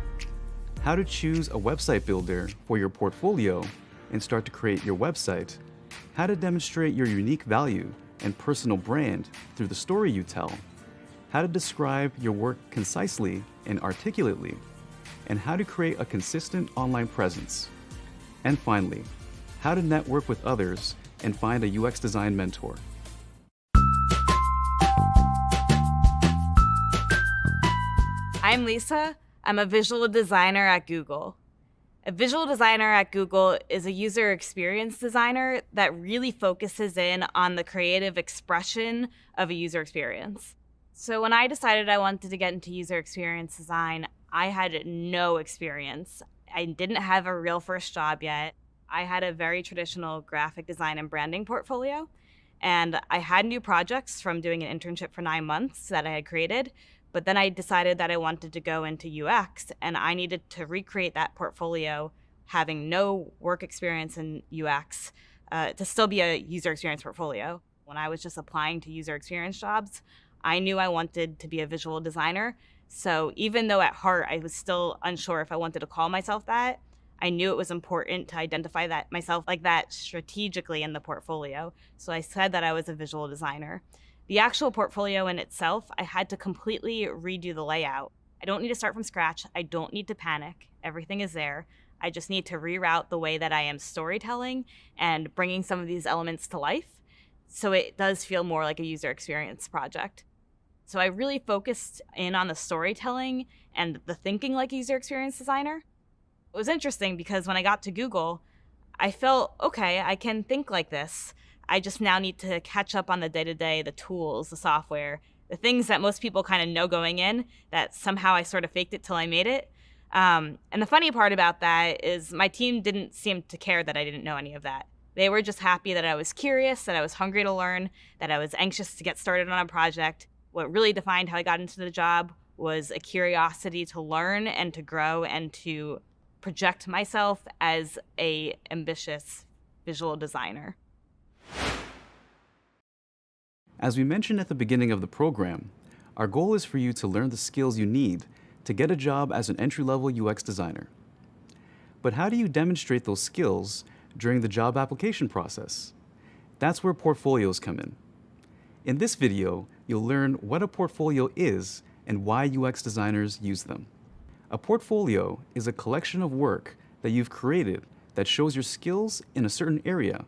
how to choose a website builder for your portfolio and start to create your website, how to demonstrate your unique value and personal brand through the story you tell, how to describe your work concisely and articulately, and how to create a consistent online presence. And finally, how to network with others and find a UX design mentor. I'm Lisa. I'm a visual designer at Google. A visual designer at Google is a user experience designer that really focuses in on the creative expression of a user experience. So when I decided I wanted to get into user experience design, I had no experience. I didn't have a real first job yet. I had a very traditional graphic design and branding portfolio, and I had new projects from doing an internship for 9 months that I had created. But then I decided that I wanted to go into UX, and I needed to recreate that portfolio, having no work experience in UX, to still be a user experience portfolio. When I was just applying to user experience jobs, I knew I wanted to be a visual designer. So even though at heart I was still unsure if I wanted to call myself that, I knew it was important to identify that myself like that strategically in the portfolio. So I said that I was a visual designer. The actual portfolio in itself, I had to completely redo the layout. I don't need to start from scratch. I don't need to panic. Everything is there. I just need to reroute the way that I am storytelling and bringing some of these elements to life, so it does feel more like a user experience project. So I really focused in on the storytelling and the thinking like a user experience designer. It was interesting because when I got to Google, I felt, okay, I can think like this. I just now need to catch up on the day-to-day, the tools, the software, the things that most people kind of know going in, that somehow I sort of faked it till I made it. And the funny part about that is my team didn't seem to care that I didn't know any of that. They were just happy that I was curious, that I was hungry to learn, that I was anxious to get started on a project. What really defined how I got into the job was a curiosity to learn and to grow and to project myself as an ambitious visual designer. As we mentioned at the beginning of the program, our goal is for you to learn the skills you need to get a job as an entry-level UX designer. But how do you demonstrate those skills during the job application process? That's where portfolios come in. In this video, you'll learn what a portfolio is and why UX designers use them. A portfolio is a collection of work that you've created that shows your skills in a certain area,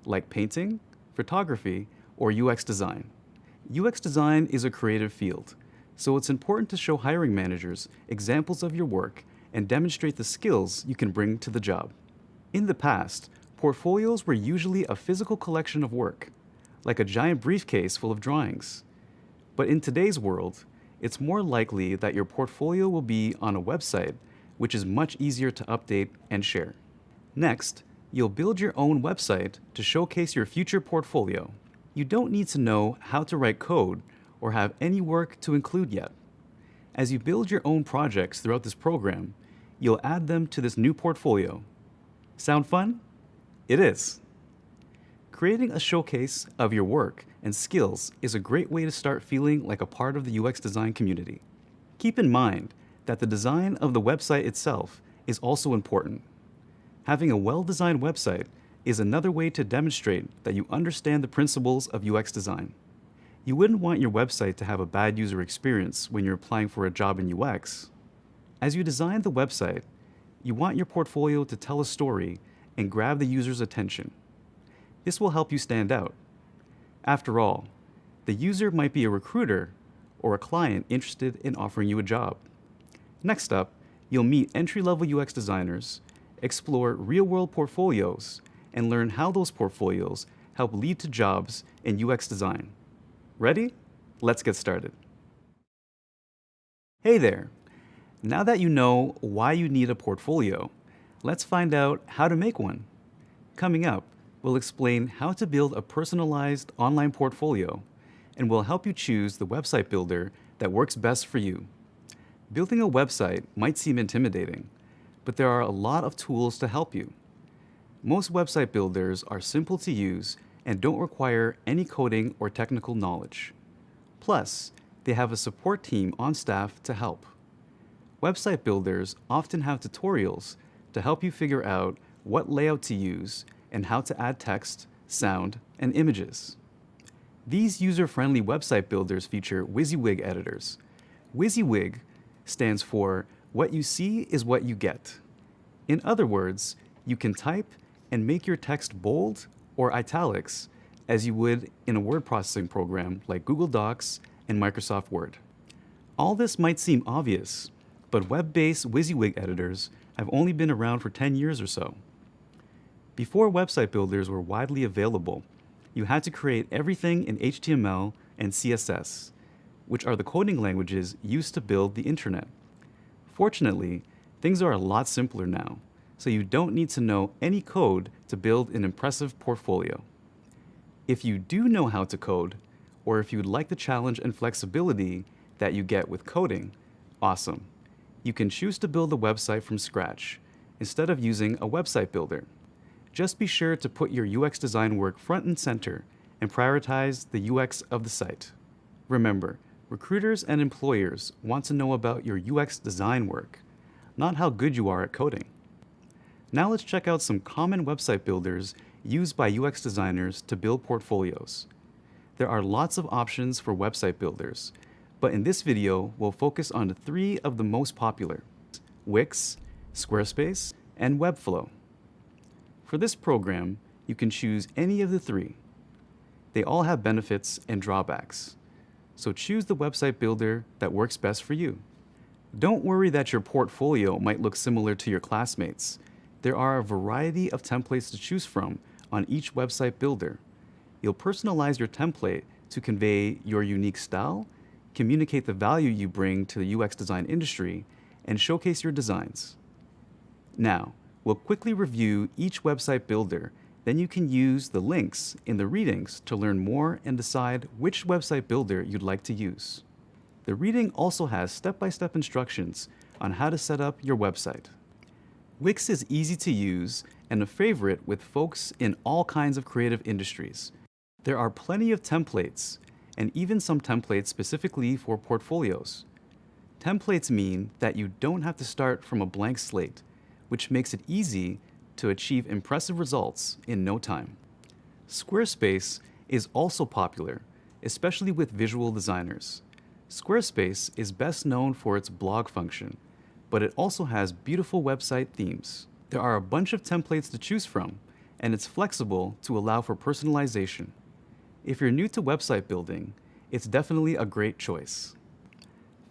like painting, photography, or UX design. UX design is a creative field, so it's important to show hiring managers examples of your work and demonstrate the skills you can bring to the job. In the past, portfolios were usually a physical collection of work, like a giant briefcase full of drawings. But in today's world, it's more likely that your portfolio will be on a website, which is much easier to update and share. Next, you'll build your own website to showcase your future portfolio. You don't need to know how to write code or have any work to include yet. As you build your own projects throughout this program, you'll add them to this new portfolio. Sound fun? It is. Creating a showcase of your work and skills is a great way to start feeling like a part of the UX design community. Keep in mind that the design of the website itself is also important. Having a well-designed website is another way to demonstrate that you understand the principles of UX design. You wouldn't want your website to have a bad user experience when you're applying for a job in UX. As you design the website, you want your portfolio to tell a story and grab the user's attention. This will help you stand out. After all, the user might be a recruiter or a client interested in offering you a job. Next up, you'll meet entry-level UX designers, explore real-world portfolios, and learn how those portfolios help lead to jobs in UX design. Ready? Let's get started. Hey there! Now that you know why you need a portfolio, let's find out how to make one. Coming up, we'll explain how to build a personalized online portfolio, and we'll help you choose the website builder that works best for you. Building a website might seem intimidating, but there are a lot of tools to help you. Most website builders are simple to use and don't require any coding or technical knowledge. Plus, they have a support team on staff to help. Website builders often have tutorials to help you figure out what layout to use and how to add text, sound, and images. These user-friendly website builders feature WYSIWYG editors. WYSIWYG stands for What You See is What You Get. In other words, you can type and make your text bold or italics as you would in a word processing program like Google Docs and Microsoft Word. All this might seem obvious, but web-based WYSIWYG editors have only been around for 10 years or so. Before website builders were widely available, you had to create everything in HTML and CSS, which are the coding languages used to build the internet. Fortunately, things are a lot simpler now, so you don't need to know any code to build an impressive portfolio. If you do know how to code, or if you'd like the challenge and flexibility that you get with coding, awesome. You can choose to build a website from scratch instead of using a website builder. Just be sure to put your UX design work front and center and prioritize the UX of the site. Remember, recruiters and employers want to know about your UX design work, not how good you are at coding. Now let's check out some common website builders used by UX designers to build portfolios. There are lots of options for website builders, but in this video, we'll focus on 3 of the most popular: Wix, Squarespace, and Webflow. For this program, you can choose any of the 3. They all have benefits and drawbacks, so choose the website builder that works best for you. Don't worry that your portfolio might look similar to your classmates. There are a variety of templates to choose from on each website builder. You'll personalize your template to convey your unique style, communicate the value you bring to the UX design industry, and showcase your designs. Now, we'll quickly review each website builder, then you can use the links in the readings to learn more and decide which website builder you'd like to use. The reading also has step-by-step instructions on how to set up your website. Wix is easy to use and a favorite with folks in all kinds of creative industries. There are plenty of templates, and even some templates specifically for portfolios. Templates mean that you don't have to start from a blank slate, which makes it easy to achieve impressive results in no time. Squarespace is also popular, especially with visual designers. Squarespace is best known for its blog function, but it also has beautiful website themes. There are a bunch of templates to choose from, and it's flexible to allow for personalization. If you're new to website building, it's definitely a great choice.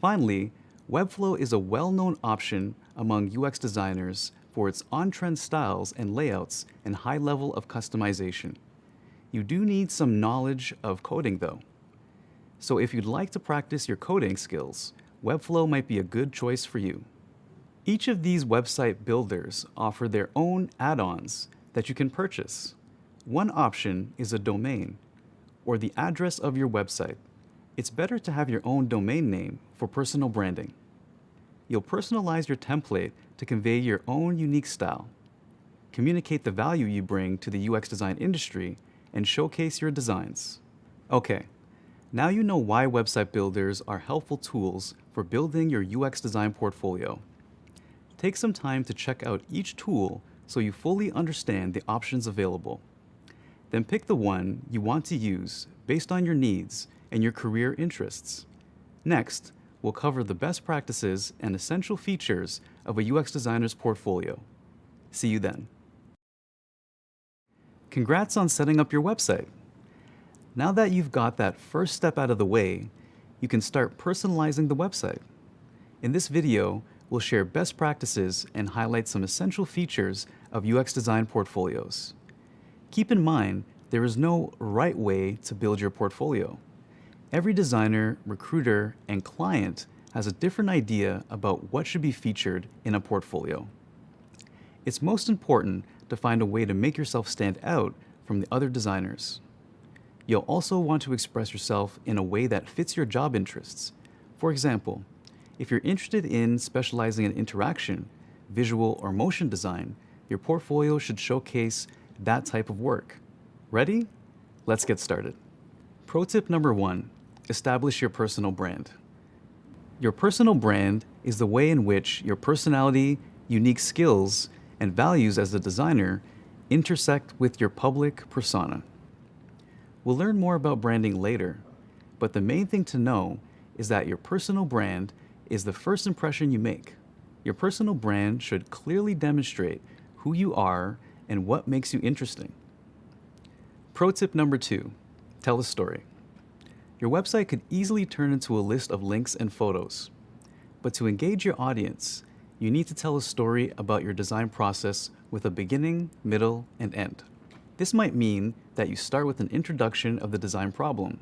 Finally, Webflow is a well-known option among UX designers for its on-trend styles and layouts and high level of customization. You do need some knowledge of coding though. So if you'd like to practice your coding skills, Webflow might be a good choice for you. Each of these website builders offer their own add-ons that you can purchase. One option is a domain, or the address of your website. It's better to have your own domain name for personal branding. You'll personalize your template to convey your own unique style, communicate the value you bring to the UX design industry, and showcase your designs. Okay, now you know why website builders are helpful tools for building your UX design portfolio. Take some time to check out each tool so you fully understand the options available. Then pick the one you want to use based on your needs and your career interests. Next, we'll cover the best practices and essential features of a UX designer's portfolio. See you then. Congrats on setting up your website. Now that you've got that first step out of the way, you can start personalizing the website. In this video, we'll share best practices and highlight some essential features of UX design portfolios. Keep in mind, there is no right way to build your portfolio. Every designer, recruiter, and client has a different idea about what should be featured in a portfolio. It's most important to find a way to make yourself stand out from the other designers. You'll also want to express yourself in a way that fits your job interests. For example, if you're interested in specializing in interaction, visual, or motion design, your portfolio should showcase that type of work. Ready? Let's get started. Pro tip number 1, establish your personal brand. Your personal brand is the way in which your personality, unique skills, and values as a designer intersect with your public persona. We'll learn more about branding later, but the main thing to know is that your personal brand is the first impression you make. Your personal brand should clearly demonstrate who you are and what makes you interesting. Pro tip number 2, tell a story. Your website could easily turn into a list of links and photos. But to engage your audience, you need to tell a story about your design process with a beginning, middle, and end. This might mean that you start with an introduction of the design problem.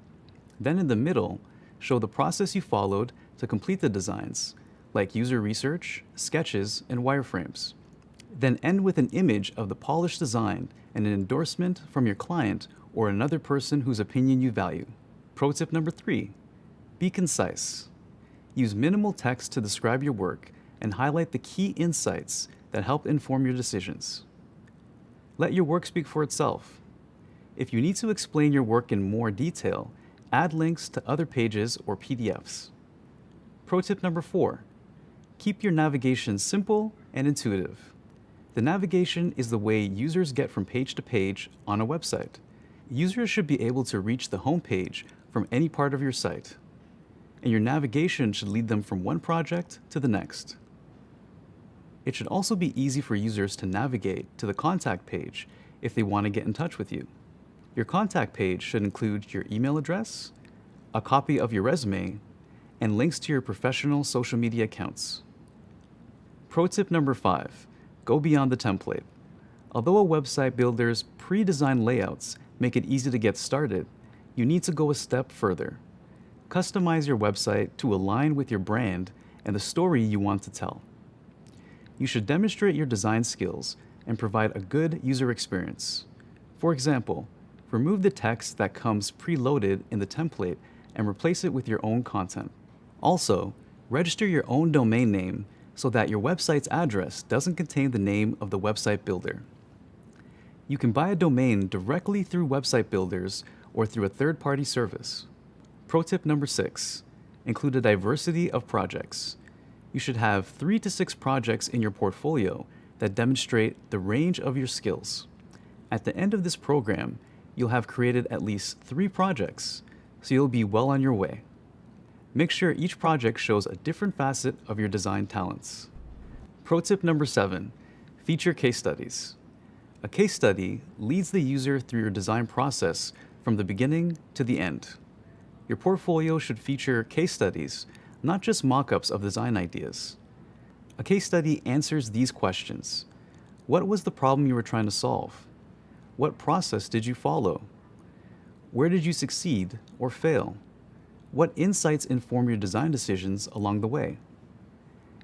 Then in the middle, show the process you followed to complete the designs, like user research, sketches, and wireframes. Then end with an image of the polished design and an endorsement from your client or another person whose opinion you value. Pro tip number 3, be concise. Use minimal text to describe your work and highlight the key insights that help inform your decisions. Let your work speak for itself. If you need to explain your work in more detail, add links to other pages or PDFs. Pro tip number 4, keep your navigation simple and intuitive. The navigation is the way users get from page to page on a website. Users should be able to reach the home page from any part of your site, and your navigation should lead them from one project to the next. It should also be easy for users to navigate to the contact page if they want to get in touch with you. Your contact page should include your email address, a copy of your resume, and links to your professional social media accounts. Pro tip number 5, go beyond the template. Although a website builder's pre-designed layouts make it easy to get started, you need to go a step further. Customize your website to align with your brand and the story you want to tell. You should demonstrate your design skills and provide a good user experience. For example, remove the text that comes preloaded in the template and replace it with your own content. Also, register your own domain name so that your website's address doesn't contain the name of the website builder. You can buy a domain directly through website builders or through a third-party service. Pro tip number 6, include a diversity of projects. You should have 3 to 6 projects in your portfolio that demonstrate the range of your skills. At the end of this program, you'll have created at least 3 projects, so you'll be well on your way. Make sure each project shows a different facet of your design talents. Pro tip number 7, feature case studies. A case study leads the user through your design process from the beginning to the end. Your portfolio should feature case studies, not just mock-ups of design ideas. A case study answers these questions. What was the problem you were trying to solve? What process did you follow? Where did you succeed or fail? What insights inform your design decisions along the way?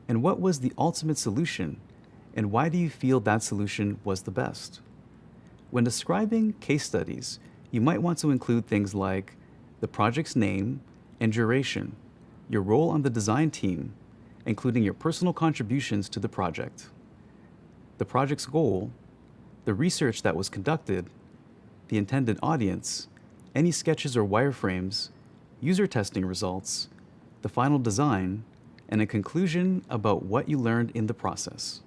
And what was the ultimate solution, and why do you feel that solution was the best? When describing case studies, you might want to include things like the project's name and duration, your role on the design team, including your personal contributions to the project, the project's goal, the research that was conducted, the intended audience, any sketches or wireframes, user testing results, the final design, and a conclusion about what you learned in the process.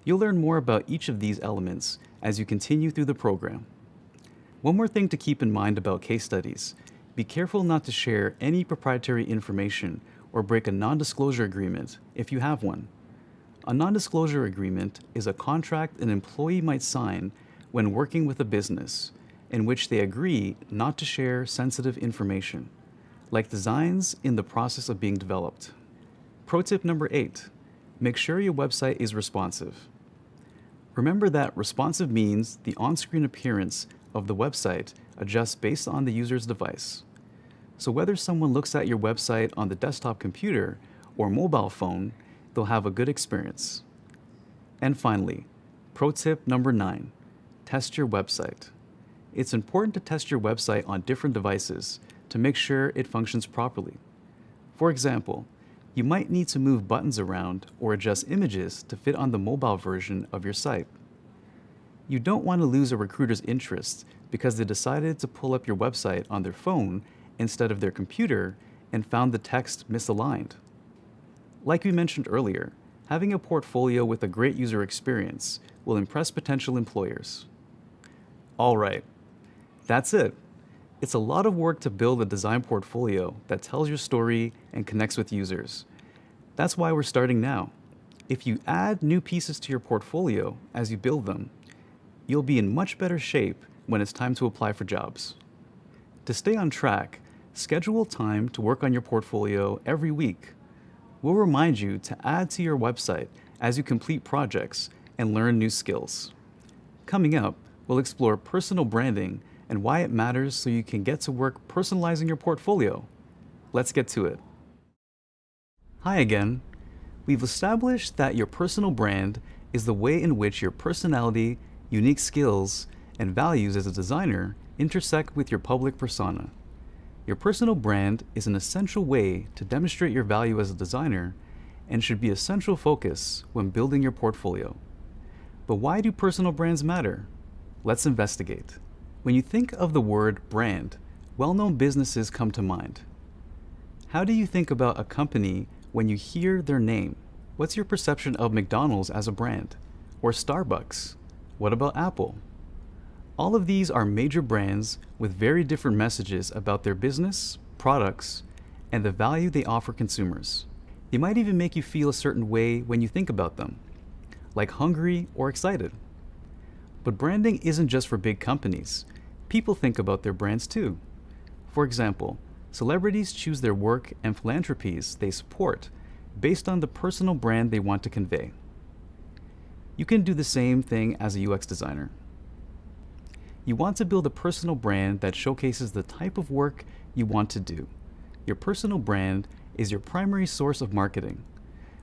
You'll learn more about each of these elements as you continue through the program. One more thing to keep in mind about case studies: be careful not to share any proprietary information or break a non-disclosure agreement if you have one. A non-disclosure agreement is a contract an employee might sign when working with a business in which they agree not to share sensitive information, like designs in the process of being developed. Pro tip number 8, make sure your website is responsive. Remember that responsive means the on-screen appearance of the website adjusts based on the user's device. So whether someone looks at your website on the desktop computer or mobile phone, they'll have a good experience. And finally, pro tip number 9, test your website. It's important to test your website on different devices to make sure it functions properly. For example, you might need to move buttons around or adjust images to fit on the mobile version of your site. You don't want to lose a recruiter's interest because they decided to pull up your website on their phone instead of their computer and found the text misaligned. Like we mentioned earlier, having a portfolio with a great user experience will impress potential employers. All right, that's it. It's a lot of work to build a design portfolio that tells your story and connects with users. That's why we're starting now. If you add new pieces to your portfolio as you build them, you'll be in much better shape when it's time to apply for jobs. To stay on track, schedule time to work on your portfolio every week. We'll remind you to add to your website as you complete projects and learn new skills. Coming up, we'll explore personal branding and why it matters so you can get to work personalizing your portfolio. Let's get to it. Hi again. We've established that your personal brand is the way in which your personality, unique skills, and values as a designer intersect with your public persona. Your personal brand is an essential way to demonstrate your value as a designer and should be a central focus when building your portfolio. But why do personal brands matter? Let's investigate. When you think of the word brand, well-known businesses come to mind. How do you think about a company when you hear their name? What's your perception of McDonald's as a brand? Or Starbucks? What about Apple? All of these are major brands with very different messages about their business, products, and the value they offer consumers. They might even make you feel a certain way when you think about them, like hungry or excited. But branding isn't just for big companies. People think about their brands too. For example, celebrities choose their work and philanthropies they support based on the personal brand they want to convey. You can do the same thing as a UX designer. You want to build a personal brand that showcases the type of work you want to do. Your personal brand is your primary source of marketing,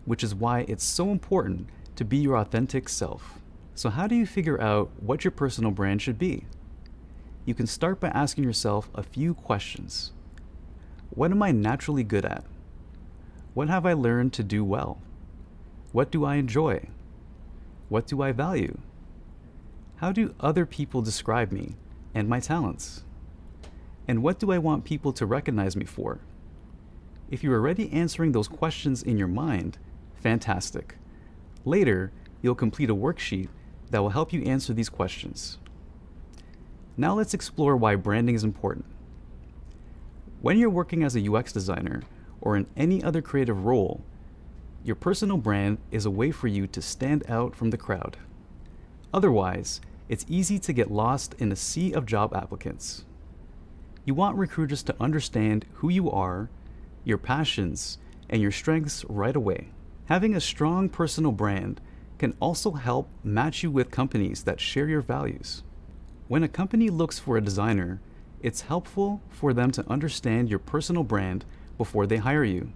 which is why it's so important to be your authentic self. So how do you figure out what your personal brand should be? You can start by asking yourself a few questions. What am I naturally good at? What have I learned to do well? What do I enjoy? What do I value? How do other people describe me and my talents? And what do I want people to recognize me for? If you're already answering those questions in your mind, fantastic. Later, you'll complete a worksheet that will help you answer these questions. Now let's explore why branding is important. When you're working as a UX designer or in any other creative role, your personal brand is a way for you to stand out from the crowd. Otherwise, it's easy to get lost in a sea of job applicants. You want recruiters to understand who you are, your passions, and your strengths right away. Having a strong personal brand can also help match you with companies that share your values. When a company looks for a designer, it's helpful for them to understand your personal brand before they hire you.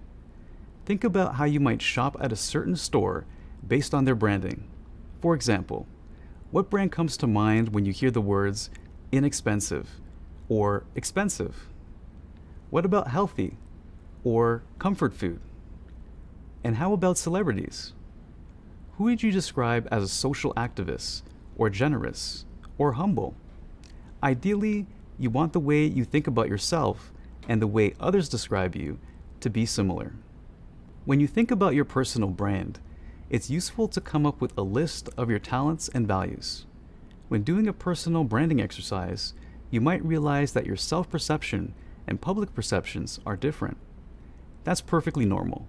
Think about how you might shop at a certain store based on their branding. For example, what brand comes to mind when you hear the words inexpensive or expensive? What about healthy or comfort food? And how about celebrities? Who would you describe as a social activist, or generous, or humble? Ideally, you want the way you think about yourself and the way others describe you to be similar. When you think about your personal brand, it's useful to come up with a list of your talents and values. When doing a personal branding exercise, you might realize that your self-perception and public perceptions are different. That's perfectly normal.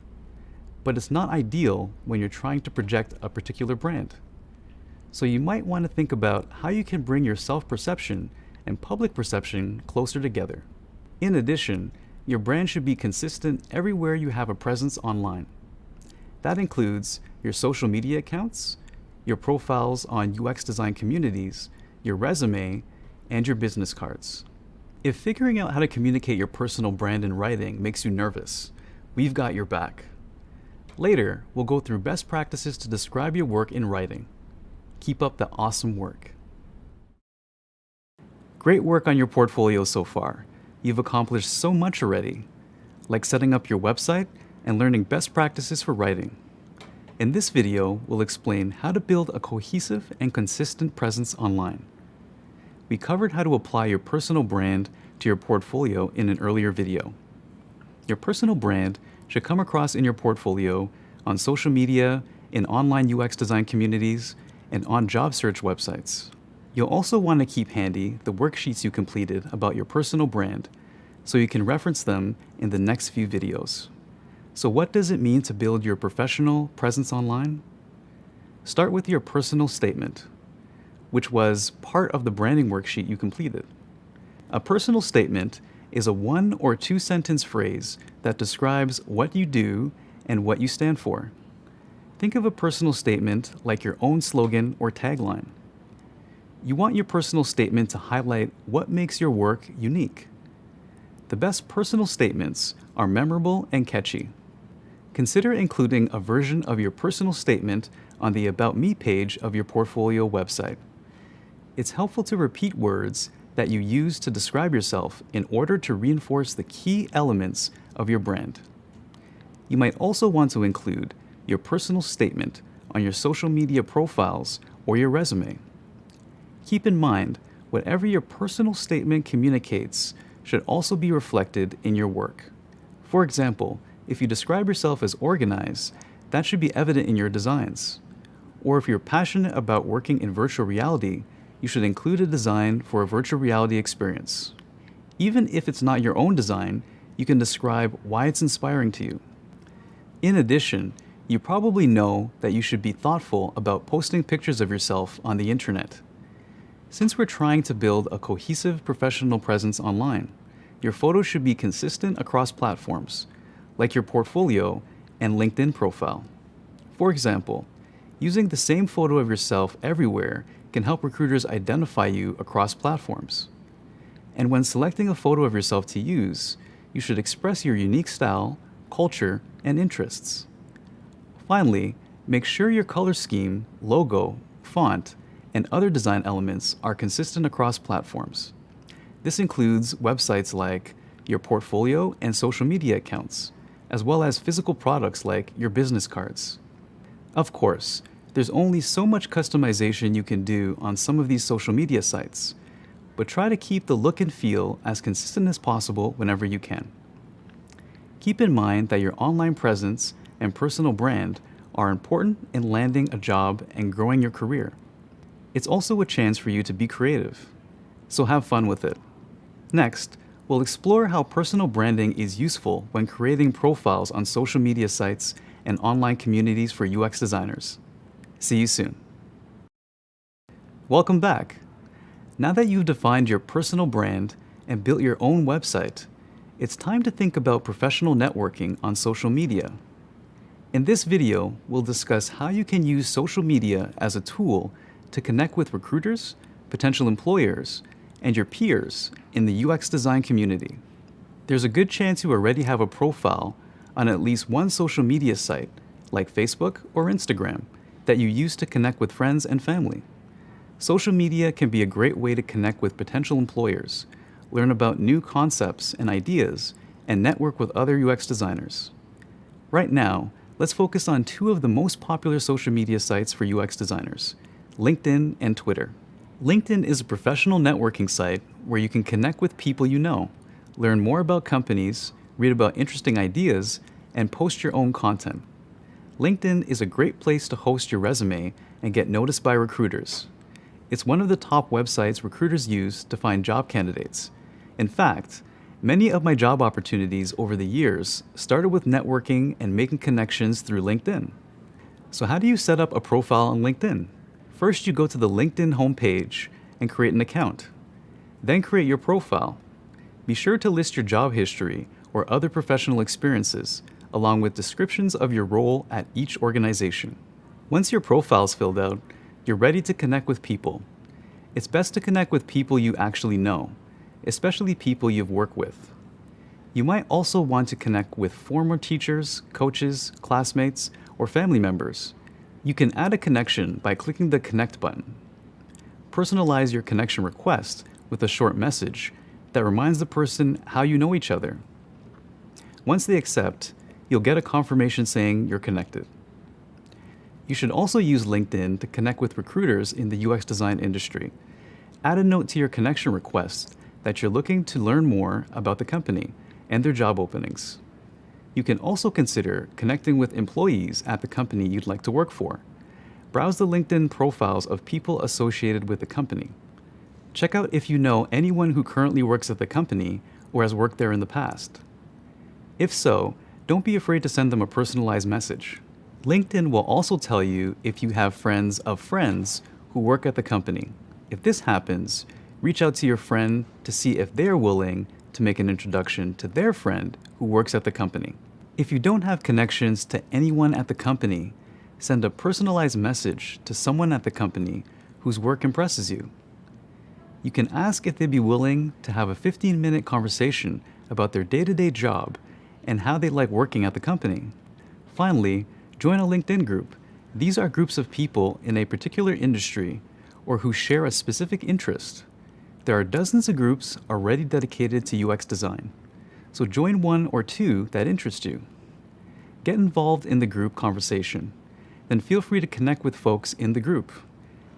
But it's not ideal when you're trying to project a particular brand. So you might want to think about how you can bring your self-perception and public perception closer together. In addition, your brand should be consistent everywhere you have a presence online. That includes your social media accounts, your profiles on UX design communities, your resume, and your business cards. If figuring out how to communicate your personal brand in writing makes you nervous, we've got your back. Later, we'll go through best practices to describe your work in writing. Keep up the awesome work. Great work on your portfolio so far. You've accomplished so much already, like setting up your website and learning best practices for writing. In this video, we'll explain how to build a cohesive and consistent presence online. We covered how to apply your personal brand to your portfolio in an earlier video. Your personal brand should come across in your portfolio on social media, in online UX design communities, and on job search websites. You'll also want to keep handy the worksheets you completed about your personal brand so you can reference them in the next few videos. So what does it mean to build your professional presence online? Start with your personal statement, which was part of the branding worksheet you completed. A personal statement is a 1 or 2 sentence phrase that describes what you do and what you stand for. Think of a personal statement like your own slogan or tagline. You want your personal statement to highlight what makes your work unique. The best personal statements are memorable and catchy. Consider including a version of your personal statement on the About Me page of your portfolio website. It's helpful to repeat words that you use to describe yourself in order to reinforce the key elements of your brand. You might also want to include your personal statement on your social media profiles or your resume. Keep in mind, whatever your personal statement communicates should also be reflected in your work. For example, if you describe yourself as organized, that should be evident in your designs. Or if you're passionate about working in virtual reality, you should include a design for a virtual reality experience. Even if it's not your own design, you can describe why it's inspiring to you. In addition, you probably know that you should be thoughtful about posting pictures of yourself on the internet. Since we're trying to build a cohesive professional presence online, your photos should be consistent across platforms, like your portfolio and LinkedIn profile. For example, using the same photo of yourself everywhere can help recruiters identify you across platforms. And when selecting a photo of yourself to use, you should express your unique style, culture, and interests. Finally, make sure your color scheme, logo, font, and other design elements are consistent across platforms. This includes websites like your portfolio and social media accounts, as well as physical products like your business cards. Of course, there's only so much customization you can do on some of these social media sites, but try to keep the look and feel as consistent as possible whenever you can. Keep in mind that your online presence and personal brand are important in landing a job and growing your career. It's also a chance for you to be creative, so have fun with it. Next, we'll explore how personal branding is useful when creating profiles on social media sites and online communities for UX designers. See you soon. Welcome back. Now that you've defined your personal brand and built your own website, it's time to think about professional networking on social media. In this video, we'll discuss how you can use social media as a tool to connect with recruiters, potential employers, and your peers in the UX design community. There's a good chance you already have a profile on at least one social media site, like Facebook or Instagram, that you use to connect with friends and family. Social media can be a great way to connect with potential employers, learn about new concepts and ideas, and network with other UX designers. Right now, let's focus on 2 of the most popular social media sites for UX designers, LinkedIn and Twitter. LinkedIn is a professional networking site where you can connect with people you know, learn more about companies, read about interesting ideas, and post your own content. LinkedIn is a great place to host your resume and get noticed by recruiters. It's one of the top websites recruiters use to find job candidates. In fact, many of my job opportunities over the years started with networking and making connections through LinkedIn. So how do you set up a profile on LinkedIn? First, you go to the LinkedIn homepage and create an account. Then create your profile. Be sure to list your job history or other professional experiences, along with descriptions of your role at each organization. Once your profile is filled out, you're ready to connect with people. It's best to connect with people you actually know, especially people you've worked with. You might also want to connect with former teachers, coaches, classmates, or family members. You can add a connection by clicking the Connect button. Personalize your connection request with a short message that reminds the person how you know each other. Once they accept, you'll get a confirmation saying you're connected. You should also use LinkedIn to connect with recruiters in the UX design industry. Add a note to your connection request that you're looking to learn more about the company and their job openings. You can also consider connecting with employees at the company you'd like to work for. Browse the LinkedIn profiles of people associated with the company. Check out if you know anyone who currently works at the company or has worked there in the past. If so, don't be afraid to send them a personalized message. LinkedIn will also tell you if you have friends of friends who work at the company. If this happens, reach out to your friend to see if they're willing to make an introduction to their friend who works at the company. If you don't have connections to anyone at the company, send a personalized message to someone at the company whose work impresses you. You can ask if they'd be willing to have a 15-minute conversation about their day-to-day job and how they like working at the company. Finally, join a LinkedIn group. These are groups of people in a particular industry or who share a specific interest. There are dozens of groups already dedicated to UX design, so join one or two that interest you. Get involved in the group conversation, then feel free to connect with folks in the group.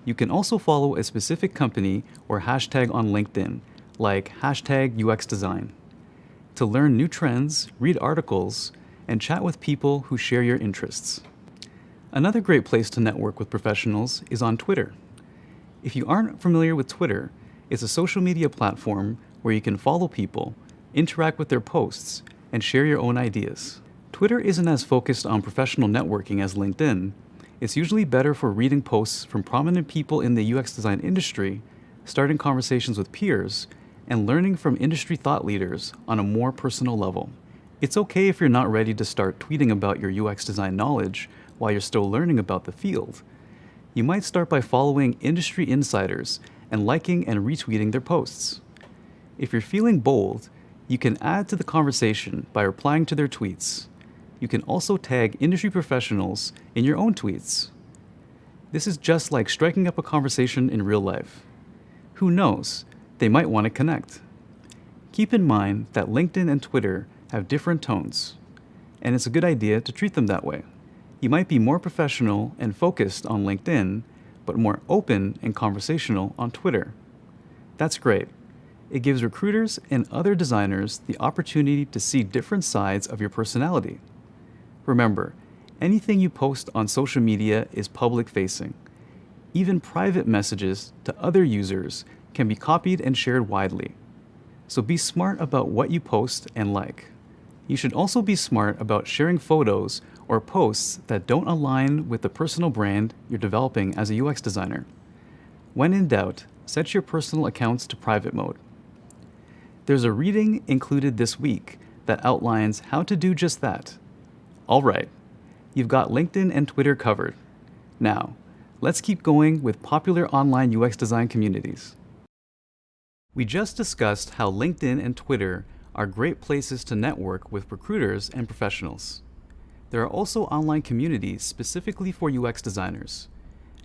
You can also follow a specific company or hashtag on LinkedIn, like #UXDesign, to learn new trends, read articles, and chat with people who share your interests. Another great place to network with professionals is on Twitter. If you aren't familiar with Twitter, it's a social media platform where you can follow people, interact with their posts, and share your own ideas. Twitter isn't as focused on professional networking as LinkedIn. It's usually better for reading posts from prominent people in the UX design industry, starting conversations with peers, and learning from industry thought leaders on a more personal level. It's okay if you're not ready to start tweeting about your UX design knowledge while you're still learning about the field. You might start by following industry insiders and liking and retweeting their posts. If you're feeling bold, you can add to the conversation by replying to their tweets. You can also tag industry professionals in your own tweets. This is just like striking up a conversation in real life. Who knows, they might want to connect. Keep in mind that LinkedIn and Twitter have different tones, and it's a good idea to treat them that way. You might be more professional and focused on LinkedIn, but more open and conversational on Twitter. That's great. It gives recruiters and other designers the opportunity to see different sides of your personality. Remember, anything you post on social media is public-facing. Even private messages to other users can be copied and shared widely. So be smart about what you post and like. You should also be smart about sharing photos or posts that don't align with the personal brand you're developing as a UX designer. When in doubt, set your personal accounts to private mode. There's a reading included this week that outlines how to do just that. All right, you've got LinkedIn and Twitter covered. Now, let's keep going with popular online UX design communities. We just discussed how LinkedIn and Twitter are great places to network with recruiters and professionals. There are also online communities specifically for UX designers.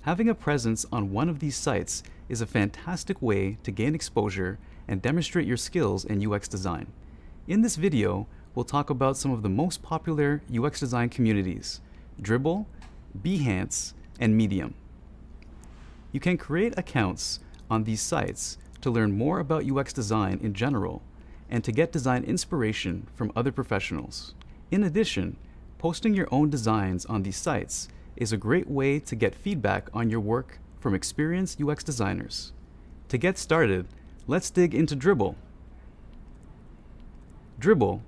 Having a presence on one of these sites is a fantastic way to gain exposure and demonstrate your skills in UX design. In this video, we'll talk about some of the most popular UX design communities: Dribbble, Behance, and Medium. You can create accounts on these sites to learn more about UX design in general and to get design inspiration from other professionals. In addition, posting your own designs on these sites is a great way to get feedback on your work from experienced UX designers. To get started, let's dig into Dribbble. Dribbble,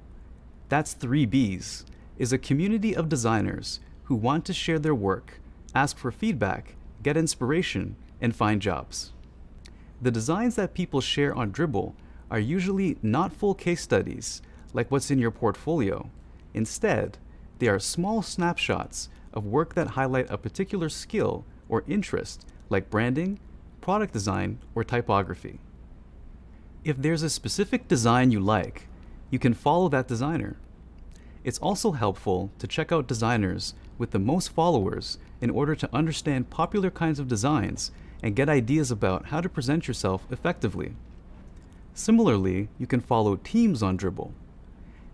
that's 3 Bs, is a community of designers who want to share their work, ask for feedback, get inspiration, and find jobs. The designs that people share on Dribbble are usually not full case studies like what's in your portfolio. Instead, they are small snapshots of work that highlight a particular skill or interest like branding, product design, or typography. If there's a specific design you like, you can follow that designer. It's also helpful to check out designers with the most followers in order to understand popular kinds of designs and get ideas about how to present yourself effectively. Similarly, you can follow teams on Dribbble.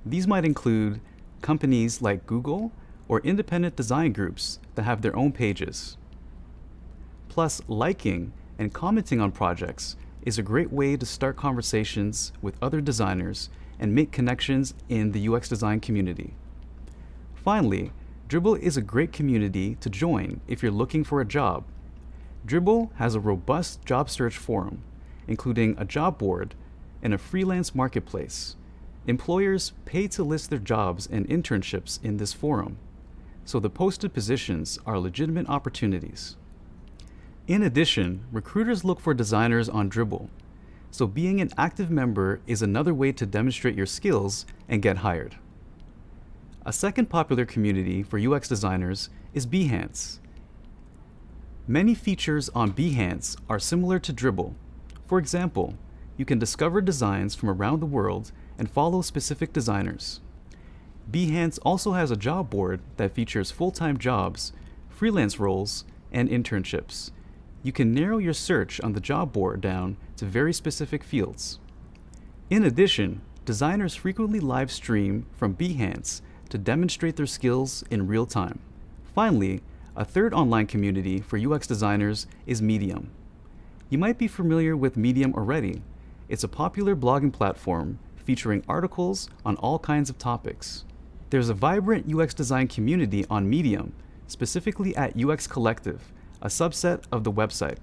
These might include companies like Google or independent design groups that have their own pages. Plus, liking and commenting on projects is a great way to start conversations with other designers and make connections in the UX design community. Finally, Dribbble is a great community to join if you're looking for a job. Dribbble has a robust job search forum, including a job board and a freelance marketplace. Employers pay to list their jobs and internships in this forum, so the posted positions are legitimate opportunities. In addition, recruiters look for designers on Dribbble, so being an active member is another way to demonstrate your skills and get hired. A second popular community for UX designers is Behance. Many features on Behance are similar to Dribbble. For example, you can discover designs from around the world and follow specific designers. Behance also has a job board that features full-time jobs, freelance roles, and internships. You can narrow your search on the job board down to very specific fields. In addition, designers frequently live stream from Behance to demonstrate their skills in real time. Finally, a third online community for UX designers is Medium. You might be familiar with Medium already. It's a popular blogging platform featuring articles on all kinds of topics. There's a vibrant UX design community on Medium, specifically at UX Collective, a subset of the website.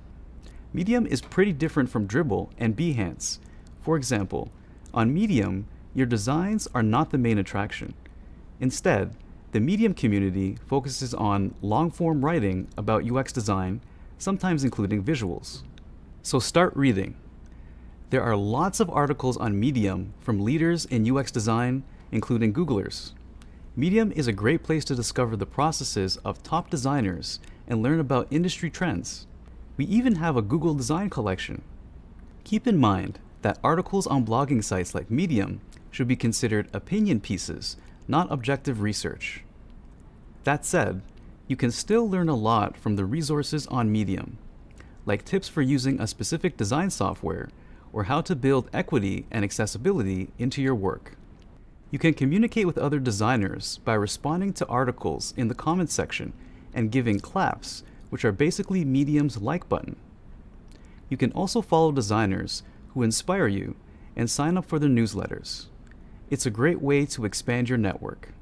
Medium is pretty different from Dribbble and Behance. For example, on Medium, your designs are not the main attraction. Instead, the Medium community focuses on long-form writing about UX design, sometimes including visuals. So start reading. There are lots of articles on Medium from leaders in UX design, including Googlers. Medium is a great place to discover the processes of top designers and learn about industry trends. We even have a Google Design collection. Keep in mind that articles on blogging sites like Medium should be considered opinion pieces, not objective research. That said, you can still learn a lot from the resources on Medium, like tips for using a specific design software or how to build equity and accessibility into your work. You can communicate with other designers by responding to articles in the comments section and giving claps, which are basically Medium's like button. You can also follow designers who inspire you and sign up for their newsletters. It's a great way to expand your network.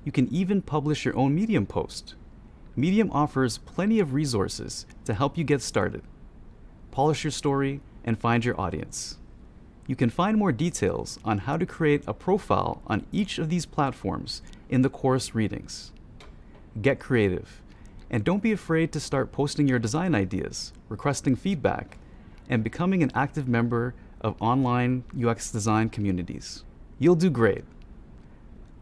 You can even publish your own Medium post. Medium offers plenty of resources to help you get started. Polish your story and find your audience. You can find more details on how to create a profile on each of these platforms in the course readings. Get creative, and don't be afraid to start posting your design ideas, requesting feedback, and becoming an active member of online UX design communities. You'll do great.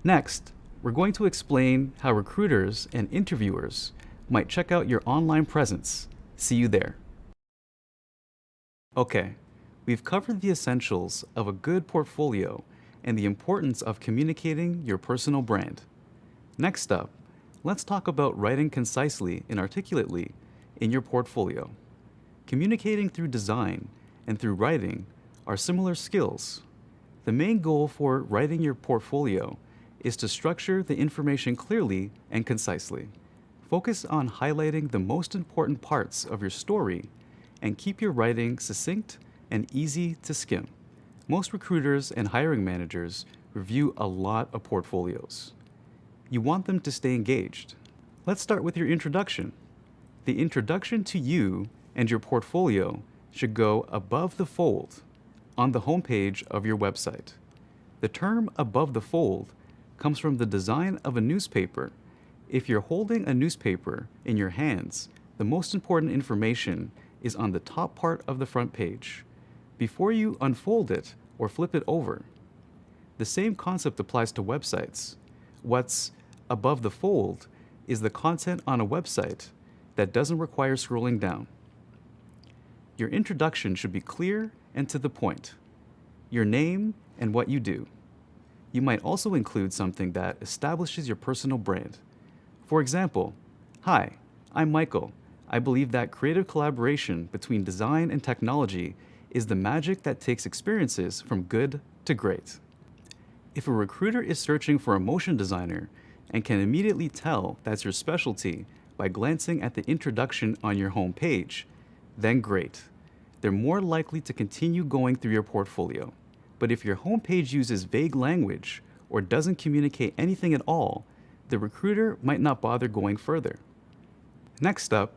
Next, we're going to explain how recruiters and interviewers might check out your online presence. See you there. Okay, we've covered the essentials of a good portfolio and the importance of communicating your personal brand. Next up, let's talk about writing concisely and articulately in your portfolio. Communicating through design and through writing are similar skills. The main goal for writing your portfolio is to structure the information clearly and concisely. Focus on highlighting the most important parts of your story and keep your writing succinct and easy to skim. Most recruiters and hiring managers review a lot of portfolios. You want them to stay engaged. Let's start with your introduction. The introduction to you and your portfolio should go above the fold on the homepage of your website. The term above the fold comes from the design of a newspaper. If you're holding a newspaper in your hands, The most important information is on the top part of the front page, before you unfold it or flip it over. The same concept applies to websites. What's above the fold is the content on a website that doesn't require scrolling down. Your introduction should be clear and to the point. Your name and what you do. You might also include something that establishes your personal brand. For example, "Hi, I'm Michael. I believe that creative collaboration between design and technology is the magic that takes experiences from good to great." If a recruiter is searching for a motion designer and can immediately tell that's your specialty by glancing at the introduction on your home page, then great. They're more likely to continue going through your portfolio. But if your homepage uses vague language or doesn't communicate anything at all, the recruiter might not bother going further. Next up,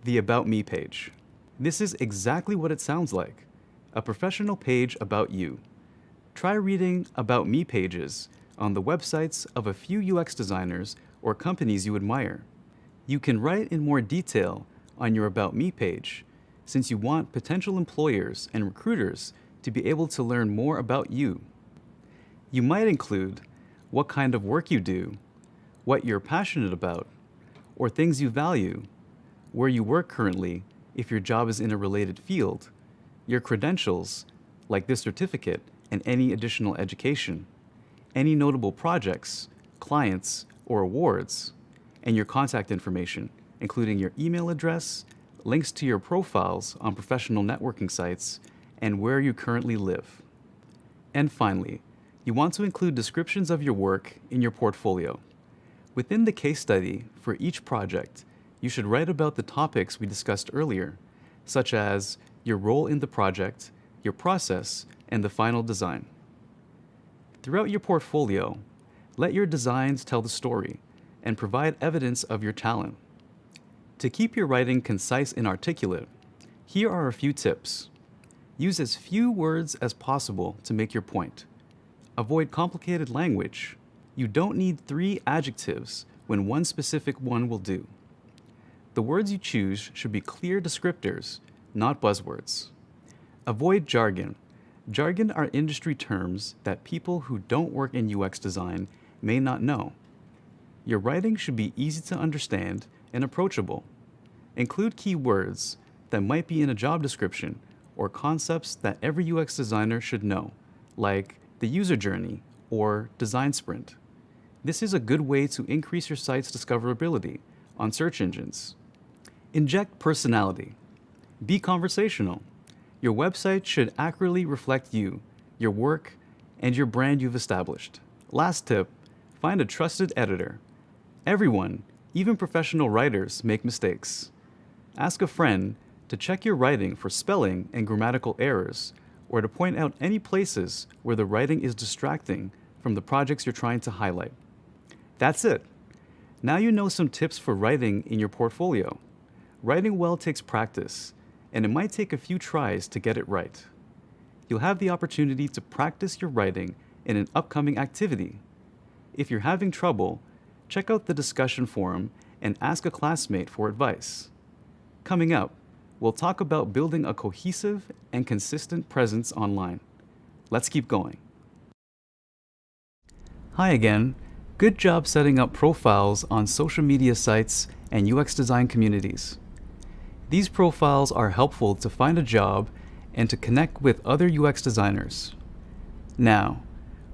the About Me page. This is exactly what it sounds like, a professional page about you. Try reading About Me pages on the websites of a few UX designers or companies you admire. You can write in more detail on your About Me page, since you want potential employers and recruiters to be able to learn more about you. You might include what kind of work you do, what you're passionate about, or things you value, where you work currently if your job is in a related field, your credentials, like this certificate and any additional education, any notable projects, clients, or awards, and your contact information, including your email address, links to your profiles on professional networking sites, and where you currently live. And finally, you want to include descriptions of your work in your portfolio. Within the case study for each project, you should write about the topics we discussed earlier, such as your role in the project, your process, and the final design. Throughout your portfolio, let your designs tell the story and provide evidence of your talent. To keep your writing concise and articulate, here are a few tips. Use as few words as possible to make your point. Avoid complicated language. You don't need 3 adjectives when one specific one will do. The words you choose should be clear descriptors, not buzzwords. Avoid jargon. Jargon are industry terms that people who don't work in UX design may not know. Your writing should be easy to understand and approachable. Include keywords that might be in a job description or concepts that every UX designer should know, like the user journey or design sprint. This is a good way to increase your site's discoverability on search engines. Inject personality. Be conversational. Your website should accurately reflect you, your work, and your brand you've established. Last tip, find a trusted editor. Everyone, even professional writers, make mistakes. Ask a friend to check your writing for spelling and grammatical errors, or to point out any places where the writing is distracting from the projects you're trying to highlight. That's it. Now you know some tips for writing in your portfolio. Writing well takes practice, and it might take a few tries to get it right. You'll have the opportunity to practice your writing in an upcoming activity. If you're having trouble, check out the discussion forum and ask a classmate for advice. Coming up, we'll talk about building a cohesive and consistent presence online. Let's keep going. Hi again. Good job setting up profiles on social media sites and UX design communities. These profiles are helpful to find a job and to connect with other UX designers. Now,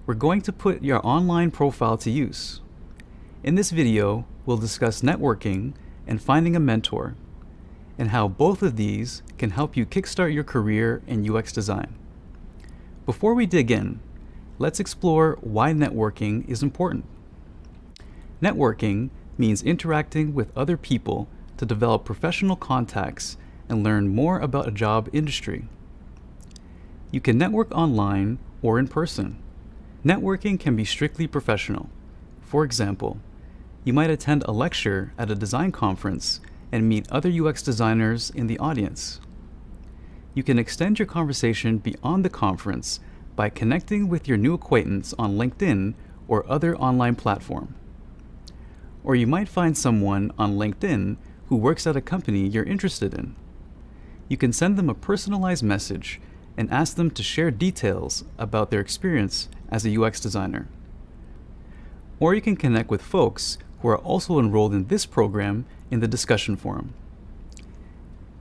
we're going to put your online profile to use. In this video, we'll discuss networking and finding a mentor, and how both of these can help you kickstart your career in UX design. Before we dig in, let's explore why networking is important. Networking means interacting with other people to develop professional contacts and learn more about a job industry. You can network online or in person. Networking can be strictly professional. For example, you might attend a lecture at a design conference and meet other UX designers in the audience. You can extend your conversation beyond the conference by connecting with your new acquaintance on LinkedIn or other online platform. Or you might find someone on LinkedIn who works at a company you're interested in. You can send them a personalized message and ask them to share details about their experience as a UX designer. Or you can connect with folks who are also enrolled in this program in the discussion forum.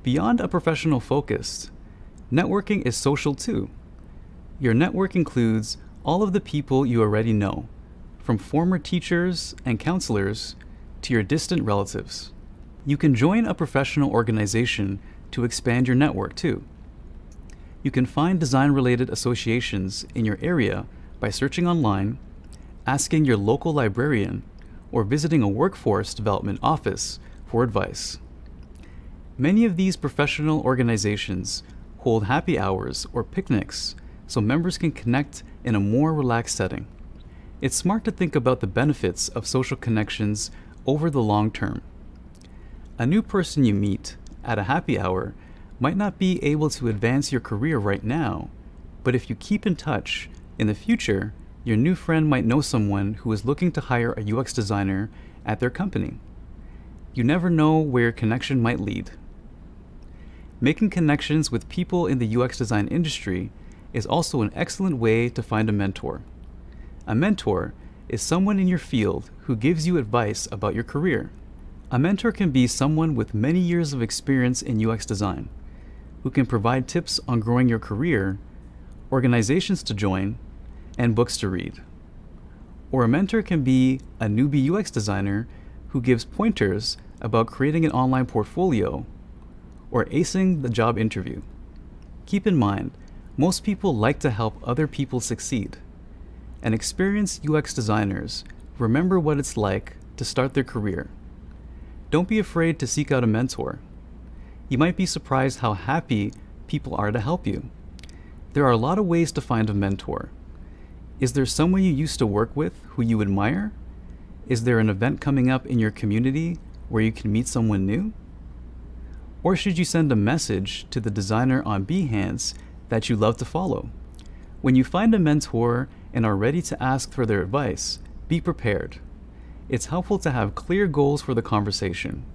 Beyond a professional focus, networking is social too. Your network includes all of the people you already know, from former teachers and counselors to your distant relatives. You can join a professional organization to expand your network too. You can find design-related associations in your area by searching online, asking your local librarian, or visiting a workforce development office for advice. Many of these professional organizations hold happy hours or picnics so members can connect in a more relaxed setting. It's smart to think about the benefits of social connections over the long term. A new person you meet at a happy hour might not be able to advance your career right now, but if you keep in touch, in the future, your new friend might know someone who is looking to hire a UX designer at their company. You never know where your connection might lead. Making connections with people in the UX design industry is also an excellent way to find a mentor. A mentor is someone in your field who gives you advice about your career. A mentor can be someone with many years of experience in UX design, who can provide tips on growing your career, organizations to join, and books to read. Or a mentor can be a newbie UX designer who gives pointers about creating an online portfolio or acing the job interview. Keep in mind, most people like to help other people succeed, and experienced UX designers remember what it's like to start their career. Don't be afraid to seek out a mentor. You might be surprised how happy people are to help you. There are a lot of ways to find a mentor. Is there someone you used to work with who you admire? Is there an event coming up in your community where you can meet someone new? Or should you send a message to the designer on Behance that you love to follow? When you find a mentor and are ready to ask for their advice, be prepared. It's helpful to have clear goals for the conversation.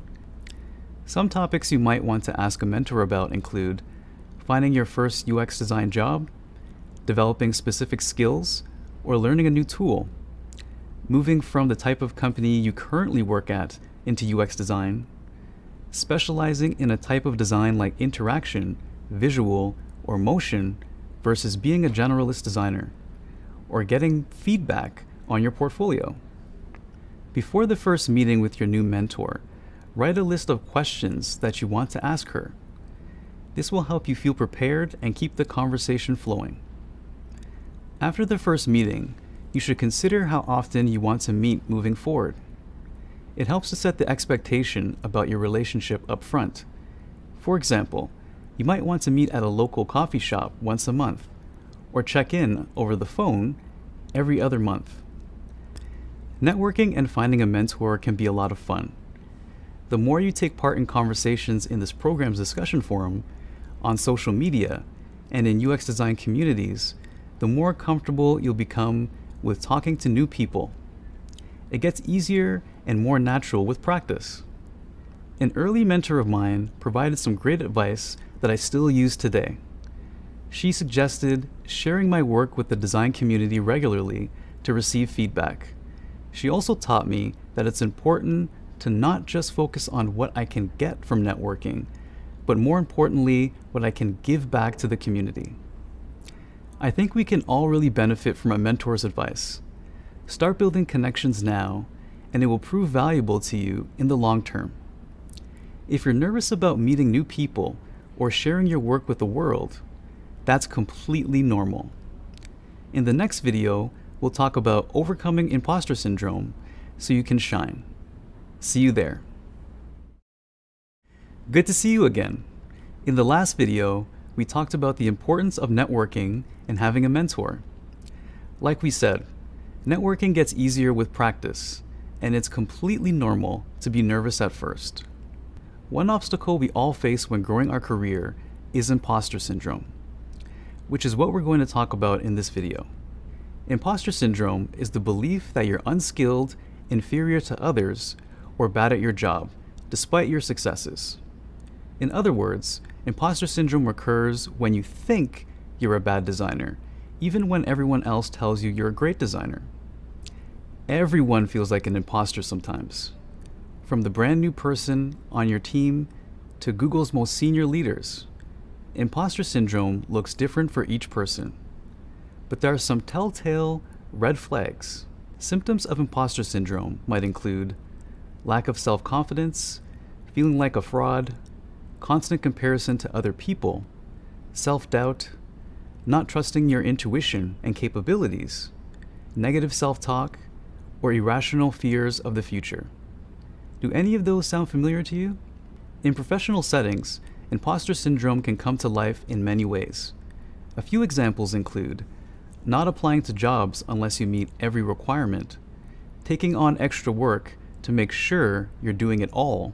Some topics you might want to ask a mentor about include finding your first UX design job, developing specific skills, or learning a new tool, moving from the type of company you currently work at into UX design, specializing in a type of design like interaction, visual, or motion versus being a generalist designer, or getting feedback on your portfolio. Before the first meeting with your new mentor, write a list of questions that you want to ask her. This will help you feel prepared and keep the conversation flowing. After the first meeting, you should consider how often you want to meet moving forward. It helps to set the expectation about your relationship up front. For example, you might want to meet at a local coffee shop once a month, or check in over the phone every other month. Networking and finding a mentor can be a lot of fun. The more you take part in conversations in this program's discussion forum, on social media, and in UX design communities, the more comfortable you'll become with talking to new people. It gets easier and more natural with practice. An early mentor of mine provided some great advice that I still use today. She suggested sharing my work with the design community regularly to receive feedback. She also taught me that it's important to not just focus on what I can get from networking, but more importantly, what I can give back to the community. I think we can all really benefit from a mentor's advice. Start building connections now, and it will prove valuable to you in the long term. If you're nervous about meeting new people or sharing your work with the world, that's completely normal. In the next video, we'll talk about overcoming imposter syndrome so you can shine. See you there. Good to see you again. In the last video, we talked about the importance of networking and having a mentor. Like we said, networking gets easier with practice, and it's completely normal to be nervous at first. One obstacle we all face when growing our career is imposter syndrome, which is what we're going to talk about in this video. Imposter syndrome is the belief that you're unskilled, inferior to others, or bad at your job despite your successes. In other words, imposter syndrome occurs when you think you're a bad designer, even when everyone else tells you you're a great designer. Everyone feels like an imposter sometimes, from the brand new person on your team to Google's most senior leaders. Imposter syndrome looks different for each person, but there are some telltale red flags. Symptoms of imposter syndrome might include lack of self-confidence, feeling like a fraud, constant comparison to other people, self-doubt, not trusting your intuition and capabilities, negative self-talk, or irrational fears of the future. Do any of those sound familiar to you? In professional settings, imposter syndrome can come to life in many ways. A few examples include not applying to jobs unless you meet every requirement, taking on extra work to make sure you're doing it all,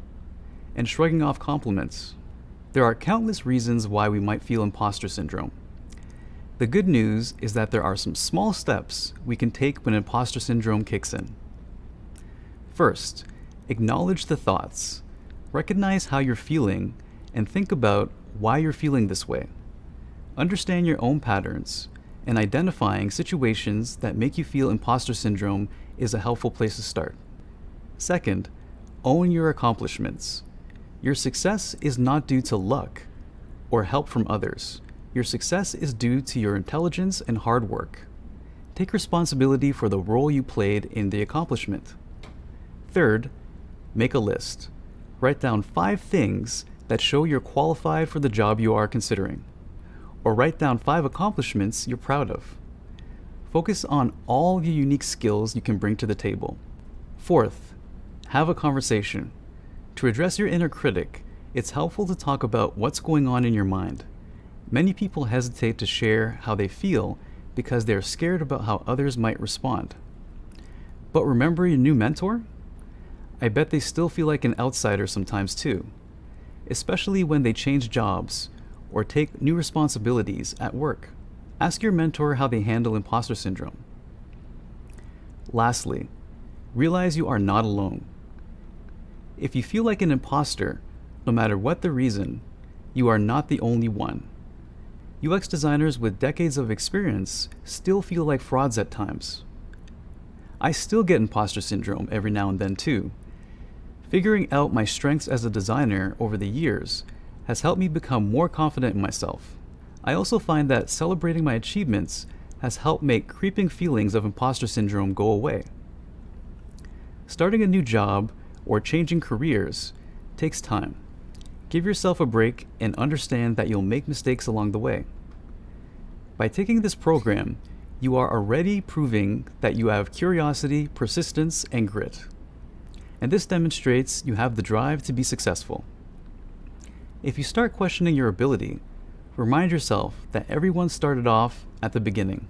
and shrugging off compliments. There are countless reasons why we might feel imposter syndrome. The good news is that there are some small steps we can take when imposter syndrome kicks in. First, acknowledge the thoughts. Recognize how you're feeling and think about why you're feeling this way. Understand your own patterns, and identifying situations that make you feel imposter syndrome is a helpful place to start. Second, own your accomplishments. Your success is not due to luck or help from others. Your success is due to your intelligence and hard work. Take responsibility for the role you played in the accomplishment. Third, make a list. Write down 5 things that show you're qualified for the job you are considering. Or write down 5 accomplishments you're proud of. Focus on all the unique skills you can bring to the table. Fourth, have a conversation. To address your inner critic, it's helpful to talk about what's going on in your mind. Many people hesitate to share how they feel because they're scared about how others might respond. But remember your new mentor? I bet they still feel like an outsider sometimes too, especially when they change jobs or take new responsibilities at work. Ask your mentor how they handle imposter syndrome. Lastly, realize you are not alone. If you feel like an imposter, no matter what the reason, you are not the only one. UX designers with decades of experience still feel like frauds at times. I still get imposter syndrome every now and then too. Figuring out my strengths as a designer over the years has helped me become more confident in myself. I also find that celebrating my achievements has helped make creeping feelings of imposter syndrome go away. Starting a new job or changing careers takes time. Give yourself a break and understand that you'll make mistakes along the way. By taking this program, you are already proving that you have curiosity, persistence, and grit. And this demonstrates you have the drive to be successful. If you start questioning your ability, remind yourself that everyone started off at the beginning.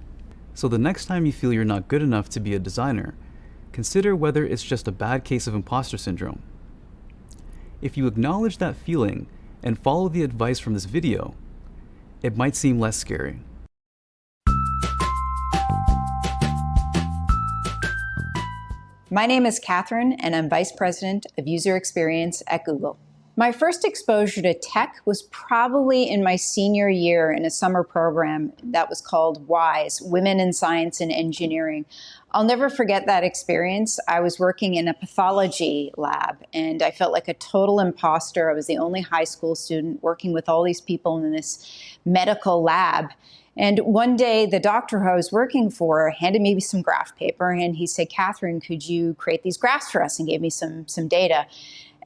So the next time you feel you're not good enough to be a designer, consider whether it's just a bad case of imposter syndrome. If you acknowledge that feeling and follow the advice from this video, it might seem less scary. My name is Catherine, and I'm Vice President of User Experience at Google. My first exposure to tech was probably in my senior year in a summer program that was called WISE, Women in Science and Engineering. I'll never forget that experience. I was working in a pathology lab, and I felt like a total imposter. I was the only high school student working with all these people in this medical lab. And one day, the doctor who I was working for handed me some graph paper, and he said, "Catherine, could you create these graphs for us?" and gave me some data.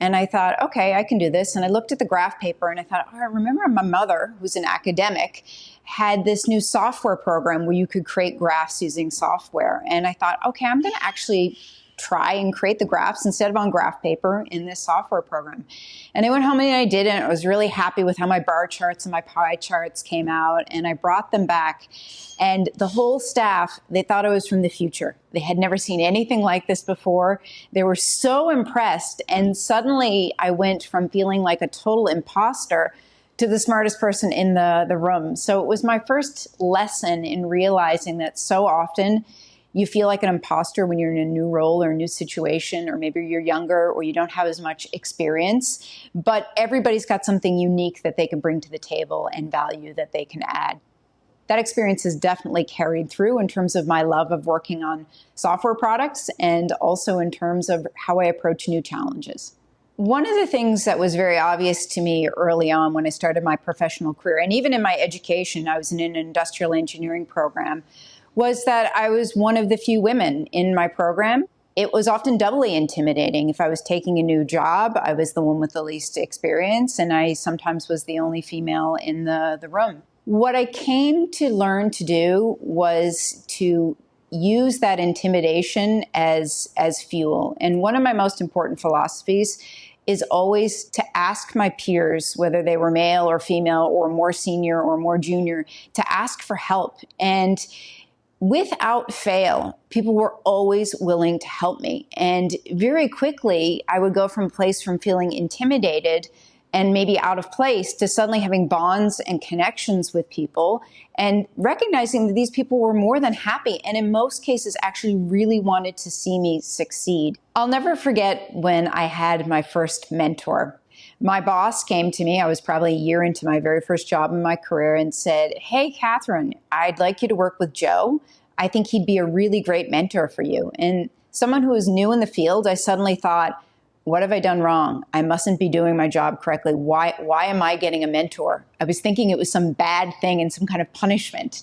And I thought, okay, I can do this. And I looked at the graph paper and I thought, oh, I remember my mother, who's an academic, had this new software program where you could create graphs using software. And I thought, okay, I'm going to actually try and create the graphs instead of on graph paper in this software program. And I went home and I did it. And I was really happy with how my bar charts and my pie charts came out. And I brought them back. And the whole staff, they thought I was from the future. They had never seen anything like this before. They were so impressed. And suddenly I went from feeling like a total imposter to the smartest person in the room. So it was my first lesson in realizing that so often You feel like an imposter when you're in a new role or a new situation, or maybe you're younger or you don't have as much experience, but everybody's got something unique that they can bring to the table and value that they can add. That experience is definitely carried through in terms of my love of working on software products and also in terms of how I approach new challenges. One of the things that was very obvious to me early on when I started my professional career, and even in my education, I was in an industrial engineering program, was that I was one of the few women in my program. It was often doubly intimidating. If I was taking a new job, I was the one with the least experience, and I sometimes was the only female in the room. What I came to learn to do was to use that intimidation as fuel. And one of my most important philosophies is always to ask my peers, whether they were male or female or more senior or more junior, to ask for help. And without fail, people were always willing to help me. And very quickly, I would go from a place from feeling intimidated and maybe out of place to suddenly having bonds and connections with people and recognizing that these people were more than happy and in most cases actually really wanted to see me succeed. I'll never forget when I had my first mentor. My boss came to me, I was probably a year into my very first job in my career, and said, "Hey, Catherine, I'd like you to work with Joe. I think he'd be a really great mentor for you." And someone who was new in the field, I suddenly thought, what have I done wrong? I mustn't be doing my job correctly. Why am I getting a mentor? I was thinking it was some bad thing and some kind of punishment.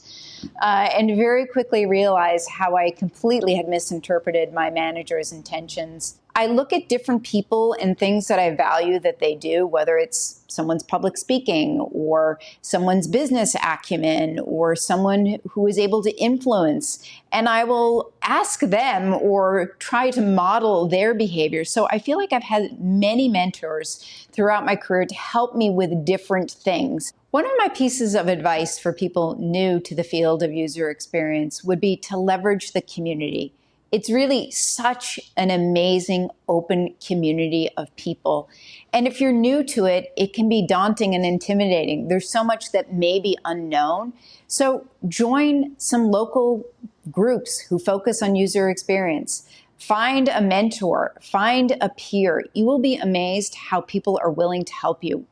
And very quickly realized how I completely had misinterpreted my manager's intentions. I look at different people and things that I value that they do, whether it's someone's public speaking or someone's business acumen or someone who is able to influence, and I will ask them or try to model their behavior. So I feel like I've had many mentors throughout my career to help me with different things. One of my pieces of advice for people new to the field of user experience would be to leverage the community. It's really such an amazing open community of people. And if you're new to it, it can be daunting and intimidating. There's so much that may be unknown. So join some local groups who focus on user experience. Find a mentor, find a peer. You will be amazed how people are willing to help you,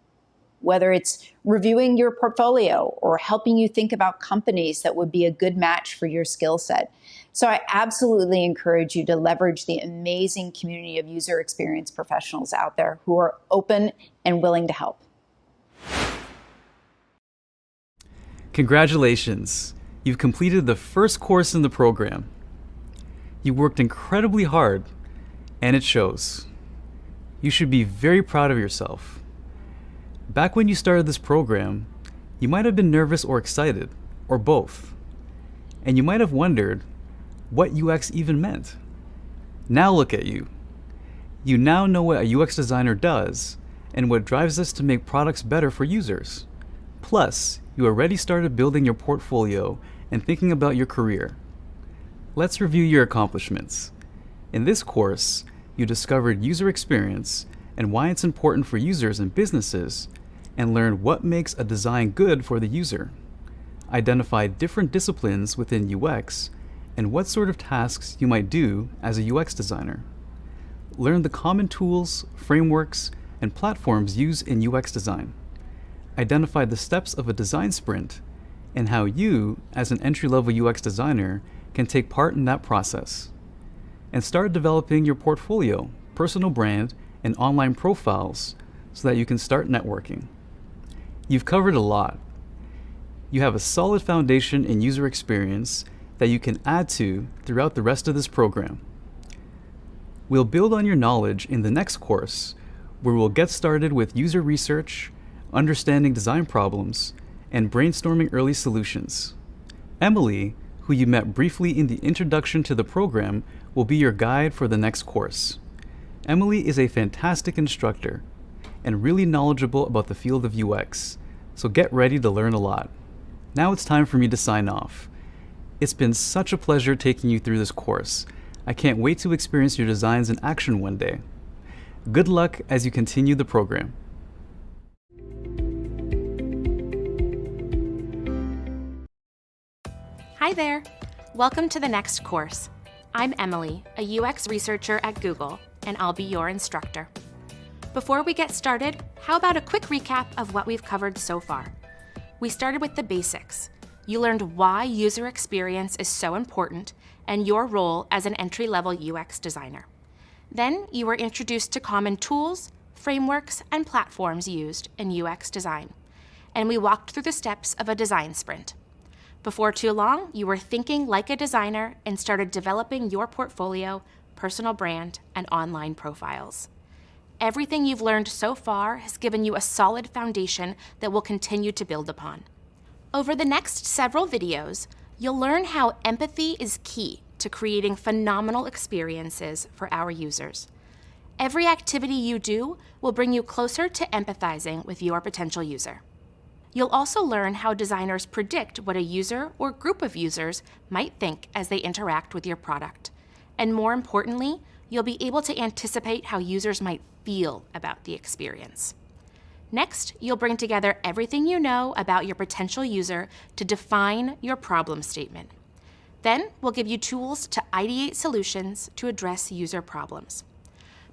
whether it's reviewing your portfolio or helping you think about companies that would be a good match for your skill set. So I absolutely encourage you to leverage the amazing community of user experience professionals out there who are open and willing to help. Congratulations! You've completed the first course in the program. You worked incredibly hard, and it shows. You should be very proud of yourself. Back when you started this program, you might have been nervous or excited, or both. And you might have wondered what UX even meant. Now look at you. You now know what a UX designer does and what drives us to make products better for users. Plus, you already started building your portfolio and thinking about your career. Let's review your accomplishments. In this course, you discovered user experience and why it's important for users and businesses, and learned what makes a design good for the user. Identified different disciplines within UX and what sort of tasks you might do as a UX designer. Learn the common tools, frameworks, and platforms used in UX design. Identify the steps of a design sprint and how you, as an entry-level UX designer, can take part in that process. And start developing your portfolio, personal brand, and online profiles so that you can start networking. You've covered a lot. You have a solid foundation in user experience that you can add to throughout the rest of this program. We'll build on your knowledge in the next course, where we'll get started with user research, understanding design problems, and brainstorming early solutions. Emily, who you met briefly in the introduction to the program, will be your guide for the next course. Emily is a fantastic instructor and really knowledgeable about the field of UX, so get ready to learn a lot. Now it's time for me to sign off. It's been such a pleasure taking you through this course. I can't wait to experience your designs in action one day. Good luck as you continue the program. Hi there. Welcome to the next course. I'm Emily, a UX researcher at Google, and I'll be your instructor. Before we get started, how about a quick recap of what we've covered so far? We started with the basics. You learned why user experience is so important and your role as an entry-level UX designer. Then you were introduced to common tools, frameworks, and platforms used in UX design. And we walked through the steps of a design sprint. Before too long, you were thinking like a designer and started developing your portfolio, personal brand, and online profiles. Everything you've learned so far has given you a solid foundation that we'll continue to build upon. Over the next several videos, you'll learn how empathy is key to creating phenomenal experiences for our users. Every activity you do will bring you closer to empathizing with your potential user. You'll also learn how designers predict what a user or group of users might think as they interact with your product. And more importantly, you'll be able to anticipate how users might feel about the experience. Next, you'll bring together everything you know about your potential user to define your problem statement. Then, we'll give you tools to ideate solutions to address user problems.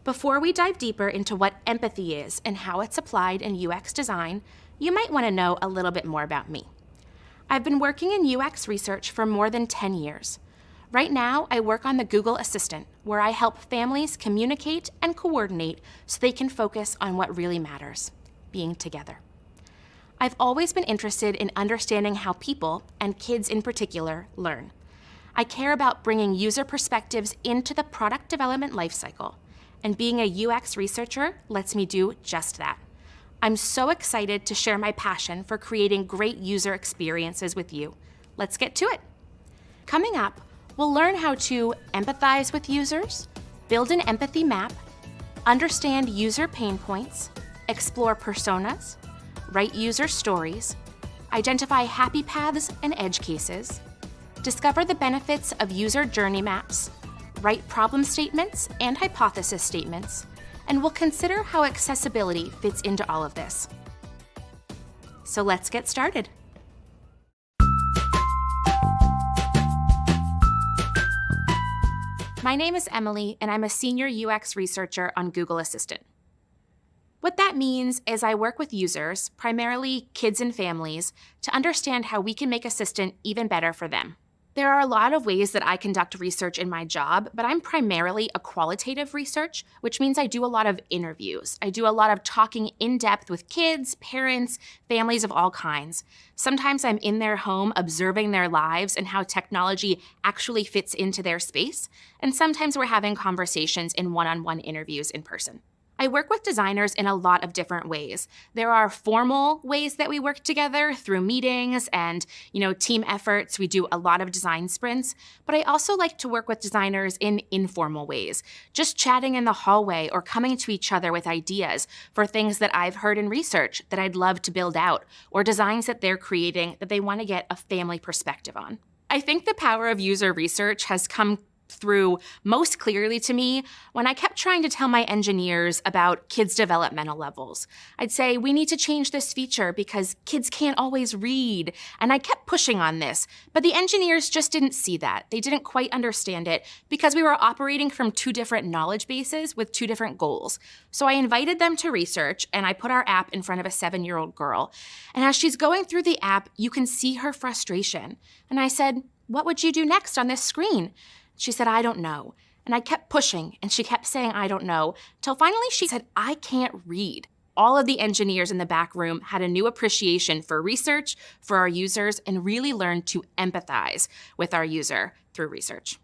Before we dive deeper into what empathy is and how it's applied in UX design, you might want to know a little bit more about me. I've been working in UX research for more than 10 years. Right now, I work on the Google Assistant, where I help families communicate and coordinate so they can focus on what really matters, being together. I've always been interested in understanding how people, and kids in particular, learn. I care about bringing user perspectives into the product development lifecycle, and being a UX researcher lets me do just that. I'm so excited to share my passion for creating great user experiences with you. Let's get to it. Coming up, we'll learn how to empathize with users, build an empathy map, understand user pain points, explore personas, write user stories, identify happy paths and edge cases, discover the benefits of user journey maps, write problem statements and hypothesis statements, and we'll consider how accessibility fits into all of this. So let's get started. My name is Emily, and I'm a senior UX researcher on Google Assistant. What that means is I work with users, primarily kids and families, to understand how we can make Assistant even better for them. There are a lot of ways that I conduct research in my job, but I'm primarily a qualitative research, which means I do a lot of interviews. I do a lot of talking in depth with kids, parents, families of all kinds. Sometimes I'm in their home observing their lives and how technology actually fits into their space, and sometimes we're having conversations in one-on-one interviews in person. I work with designers in a lot of different ways. There are formal ways that we work together through meetings and, team efforts. We do a lot of design sprints, but I also like to work with designers in informal ways, just chatting in the hallway or coming to each other with ideas for things that I've heard in research that I'd love to build out, or designs that they're creating that they want to get a family perspective on. I think the power of user research has come through most clearly to me when I kept trying to tell my engineers about kids' developmental levels. I'd say, we need to change this feature because kids can't always read. And I kept pushing on this, but the engineers just didn't see that. They didn't quite understand it because we were operating from two different knowledge bases with two different goals. So I invited them to research, and I put our app in front of a 7-year-old girl. And as she's going through the app, you can see her frustration. And I said, what would you do next on this screen? She said, I don't know. And I kept pushing, and she kept saying, I don't know, till finally she said, I can't read. All of the engineers in the back room had a new appreciation for research, for our users, and really learned to empathize with our user through research.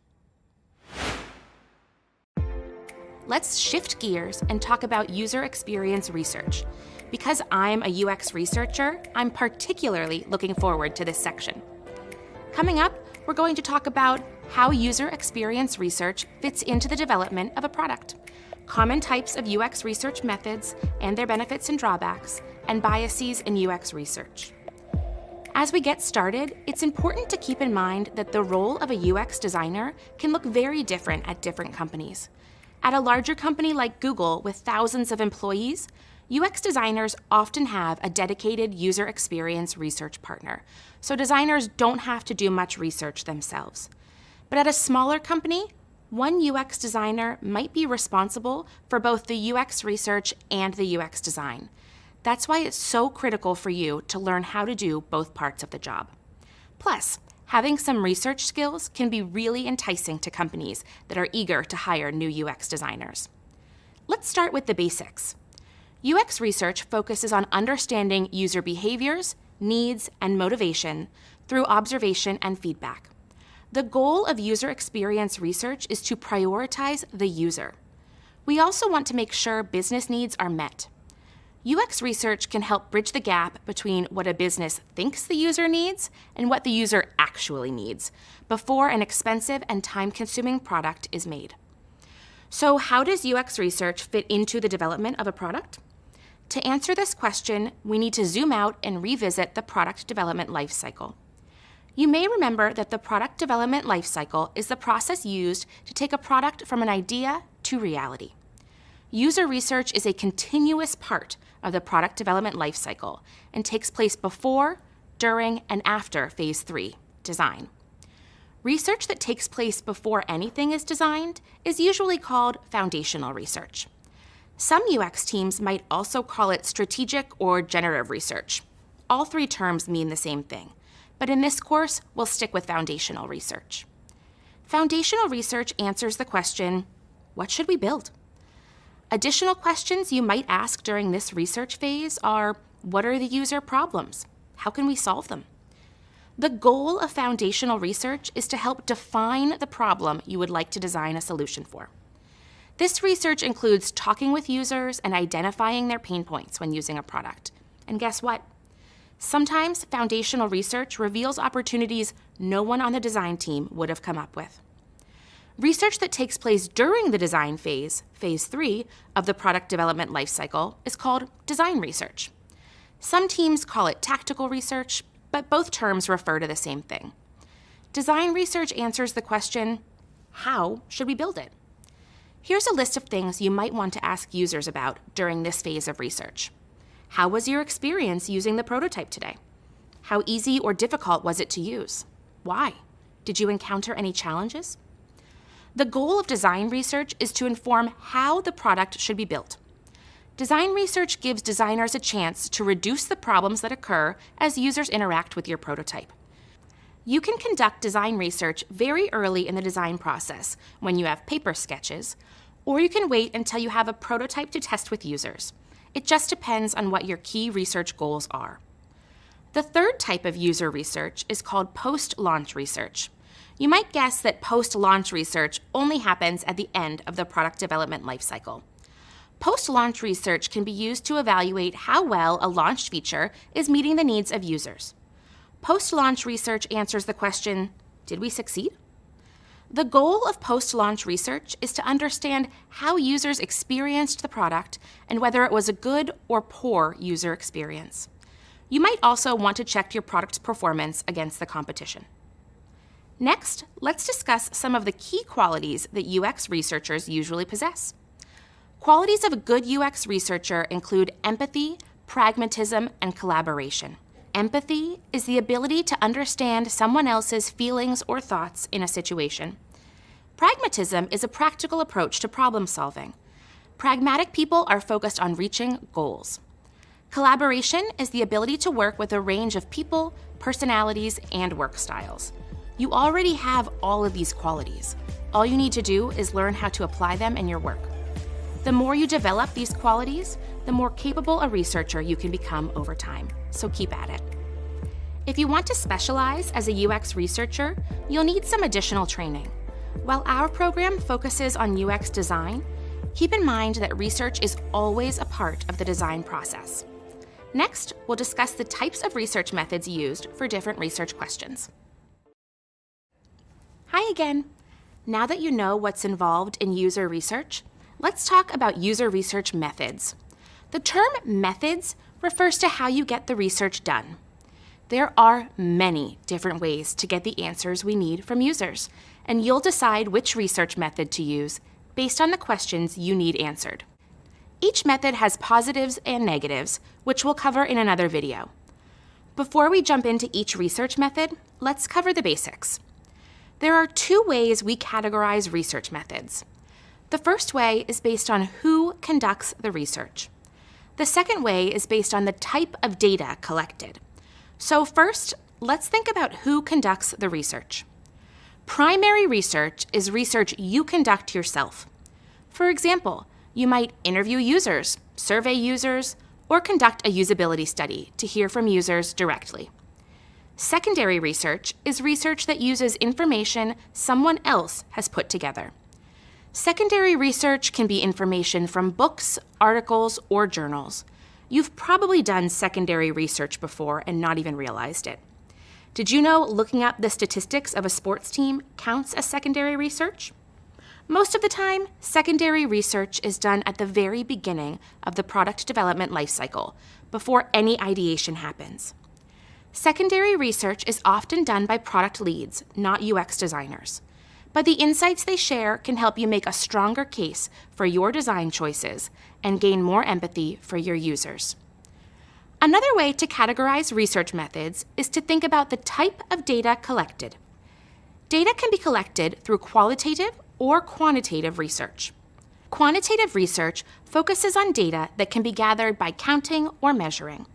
Let's shift gears and talk about user experience research. Because I'm a UX researcher, I'm particularly looking forward to this section. Coming up, we're going to talk about how user experience research fits into the development of a product, common types of UX research methods and their benefits and drawbacks, and biases in UX research. As we get started, it's important to keep in mind that the role of a UX designer can look very different at different companies. At a larger company like Google with thousands of employees, UX designers often have a dedicated user experience research partner, so designers don't have to do much research themselves. But at a smaller company, one UX designer might be responsible for both the UX research and the UX design. That's why it's so critical for you to learn how to do both parts of the job. Plus, having some research skills can be really enticing to companies that are eager to hire new UX designers. Let's start with the basics. UX research focuses on understanding user behaviors, needs, and motivation through observation and feedback. The goal of user experience research is to prioritize the user. We also want to make sure business needs are met. UX research can help bridge the gap between what a business thinks the user needs and what the user actually needs before an expensive and time-consuming product is made. So how does UX research fit into the development of a product? To answer this question, we need to zoom out and revisit the product development lifecycle. You may remember that the product development lifecycle is the process used to take a product from an idea to reality. User research is a continuous part of the product development lifecycle and takes place before, during, and after Phase 3, design. Research that takes place before anything is designed is usually called foundational research. Some UX teams might also call it strategic or generative research. All three terms mean the same thing, but in this course, we'll stick with foundational research. Foundational research answers the question, what should we build? Additional questions you might ask during this research phase are, what are the user problems? How can we solve them? The goal of foundational research is to help define the problem you would like to design a solution for. This research includes talking with users and identifying their pain points when using a product. And guess what? Sometimes foundational research reveals opportunities no one on the design team would have come up with. Research that takes place during the design phase, Phase 3, of the product development lifecycle is called design research. Some teams call it tactical research, but both terms refer to the same thing. Design research answers the question, how should we build it? Here's a list of things you might want to ask users about during this phase of research. How was your experience using the prototype today? How easy or difficult was it to use? Why? Did you encounter any challenges? The goal of design research is to inform how the product should be built. Design research gives designers a chance to reduce the problems that occur as users interact with your prototype. You can conduct design research very early in the design process when you have paper sketches, or you can wait until you have a prototype to test with users. It just depends on what your key research goals are. The third type of user research is called post-launch research. You might guess that post-launch research only happens at the end of the product development lifecycle. Post-launch research can be used to evaluate how well a launched feature is meeting the needs of users. Post-launch research answers the question, did we succeed? The goal of post-launch research is to understand how users experienced the product and whether it was a good or poor user experience. You might also want to check your product's performance against the competition. Next, let's discuss some of the key qualities that UX researchers usually possess. Qualities of a good UX researcher include empathy, pragmatism, and collaboration. Empathy is the ability to understand someone else's feelings or thoughts in a situation. Pragmatism is a practical approach to problem solving. Pragmatic people are focused on reaching goals. Collaboration is the ability to work with a range of people, personalities, and work styles. You already have all of these qualities. All you need to do is learn how to apply them in your work. The more you develop these qualities, the more capable a researcher you can become over time. So keep at it. If you want to specialize as a UX researcher, you'll need some additional training. While our program focuses on UX design, keep in mind that research is always a part of the design process. Next, we'll discuss the types of research methods used for different research questions. Hi again. Now that you know what's involved in user research, let's talk about user research methods. The term methods refers to how you get the research done. There are many different ways to get the answers we need from users, and you'll decide which research method to use based on the questions you need answered. Each method has positives and negatives, which we'll cover in another video. Before we jump into each research method, let's cover the basics. There are two ways we categorize research methods. The first way is based on who conducts the research. The second way is based on the type of data collected. So first, let's think about who conducts the research. Primary research is research you conduct yourself. For example, you might interview users, survey users, or conduct a usability study to hear from users directly. Secondary research is research that uses information someone else has put together. Secondary research can be information from books, articles, or journals. You've probably done secondary research before and not even realized it. Did you know looking up the statistics of a sports team counts as secondary research? Most of the time, secondary research is done at the very beginning of the product development lifecycle, before any ideation happens. Secondary research is often done by product leads, not UX designers. But the insights they share can help you make a stronger case for your design choices and gain more empathy for your users. Another way to categorize research methods is to think about the type of data collected. Data can be collected through qualitative or quantitative research. Quantitative research focuses on data that can be gathered by counting or measuring.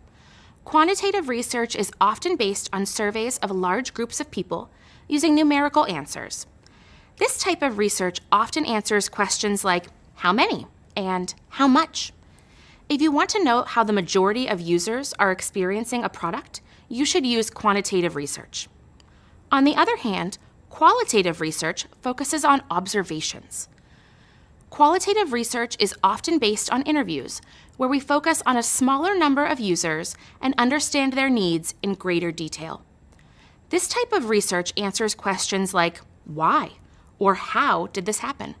Quantitative research is often based on surveys of large groups of people using numerical answers. This type of research often answers questions like how many and how much. If you want to know how the majority of users are experiencing a product, you should use quantitative research. On the other hand, qualitative research focuses on observations. Qualitative research is often based on interviews, where we focus on a smaller number of users and understand their needs in greater detail. This type of research answers questions like why or how did this happen?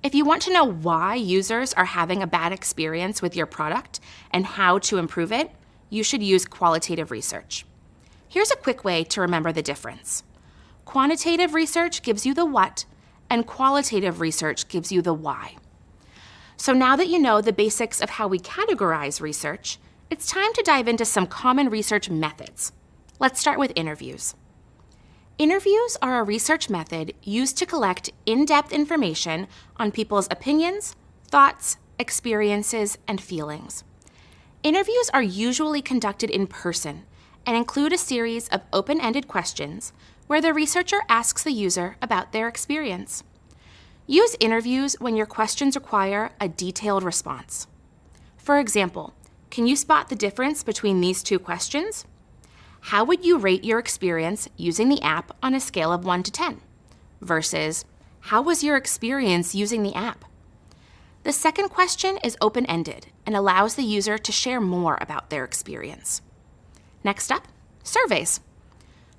If you want to know why users are having a bad experience with your product and how to improve it, you should use qualitative research. Here's a quick way to remember the difference. Quantitative research gives you the what, and qualitative research gives you the why. So now that you know the basics of how we categorize research, it's time to dive into some common research methods. Let's start with interviews. Interviews are a research method used to collect in-depth information on people's opinions, thoughts, experiences, and feelings. Interviews are usually conducted in person and include a series of open-ended questions where the researcher asks the user about their experience. Use interviews when your questions require a detailed response. For example, can you spot the difference between these two questions? How would you rate your experience using the app on a scale of 1 to 10? Versus, how was your experience using the app? The second question is open-ended and allows the user to share more about their experience. Next up, surveys.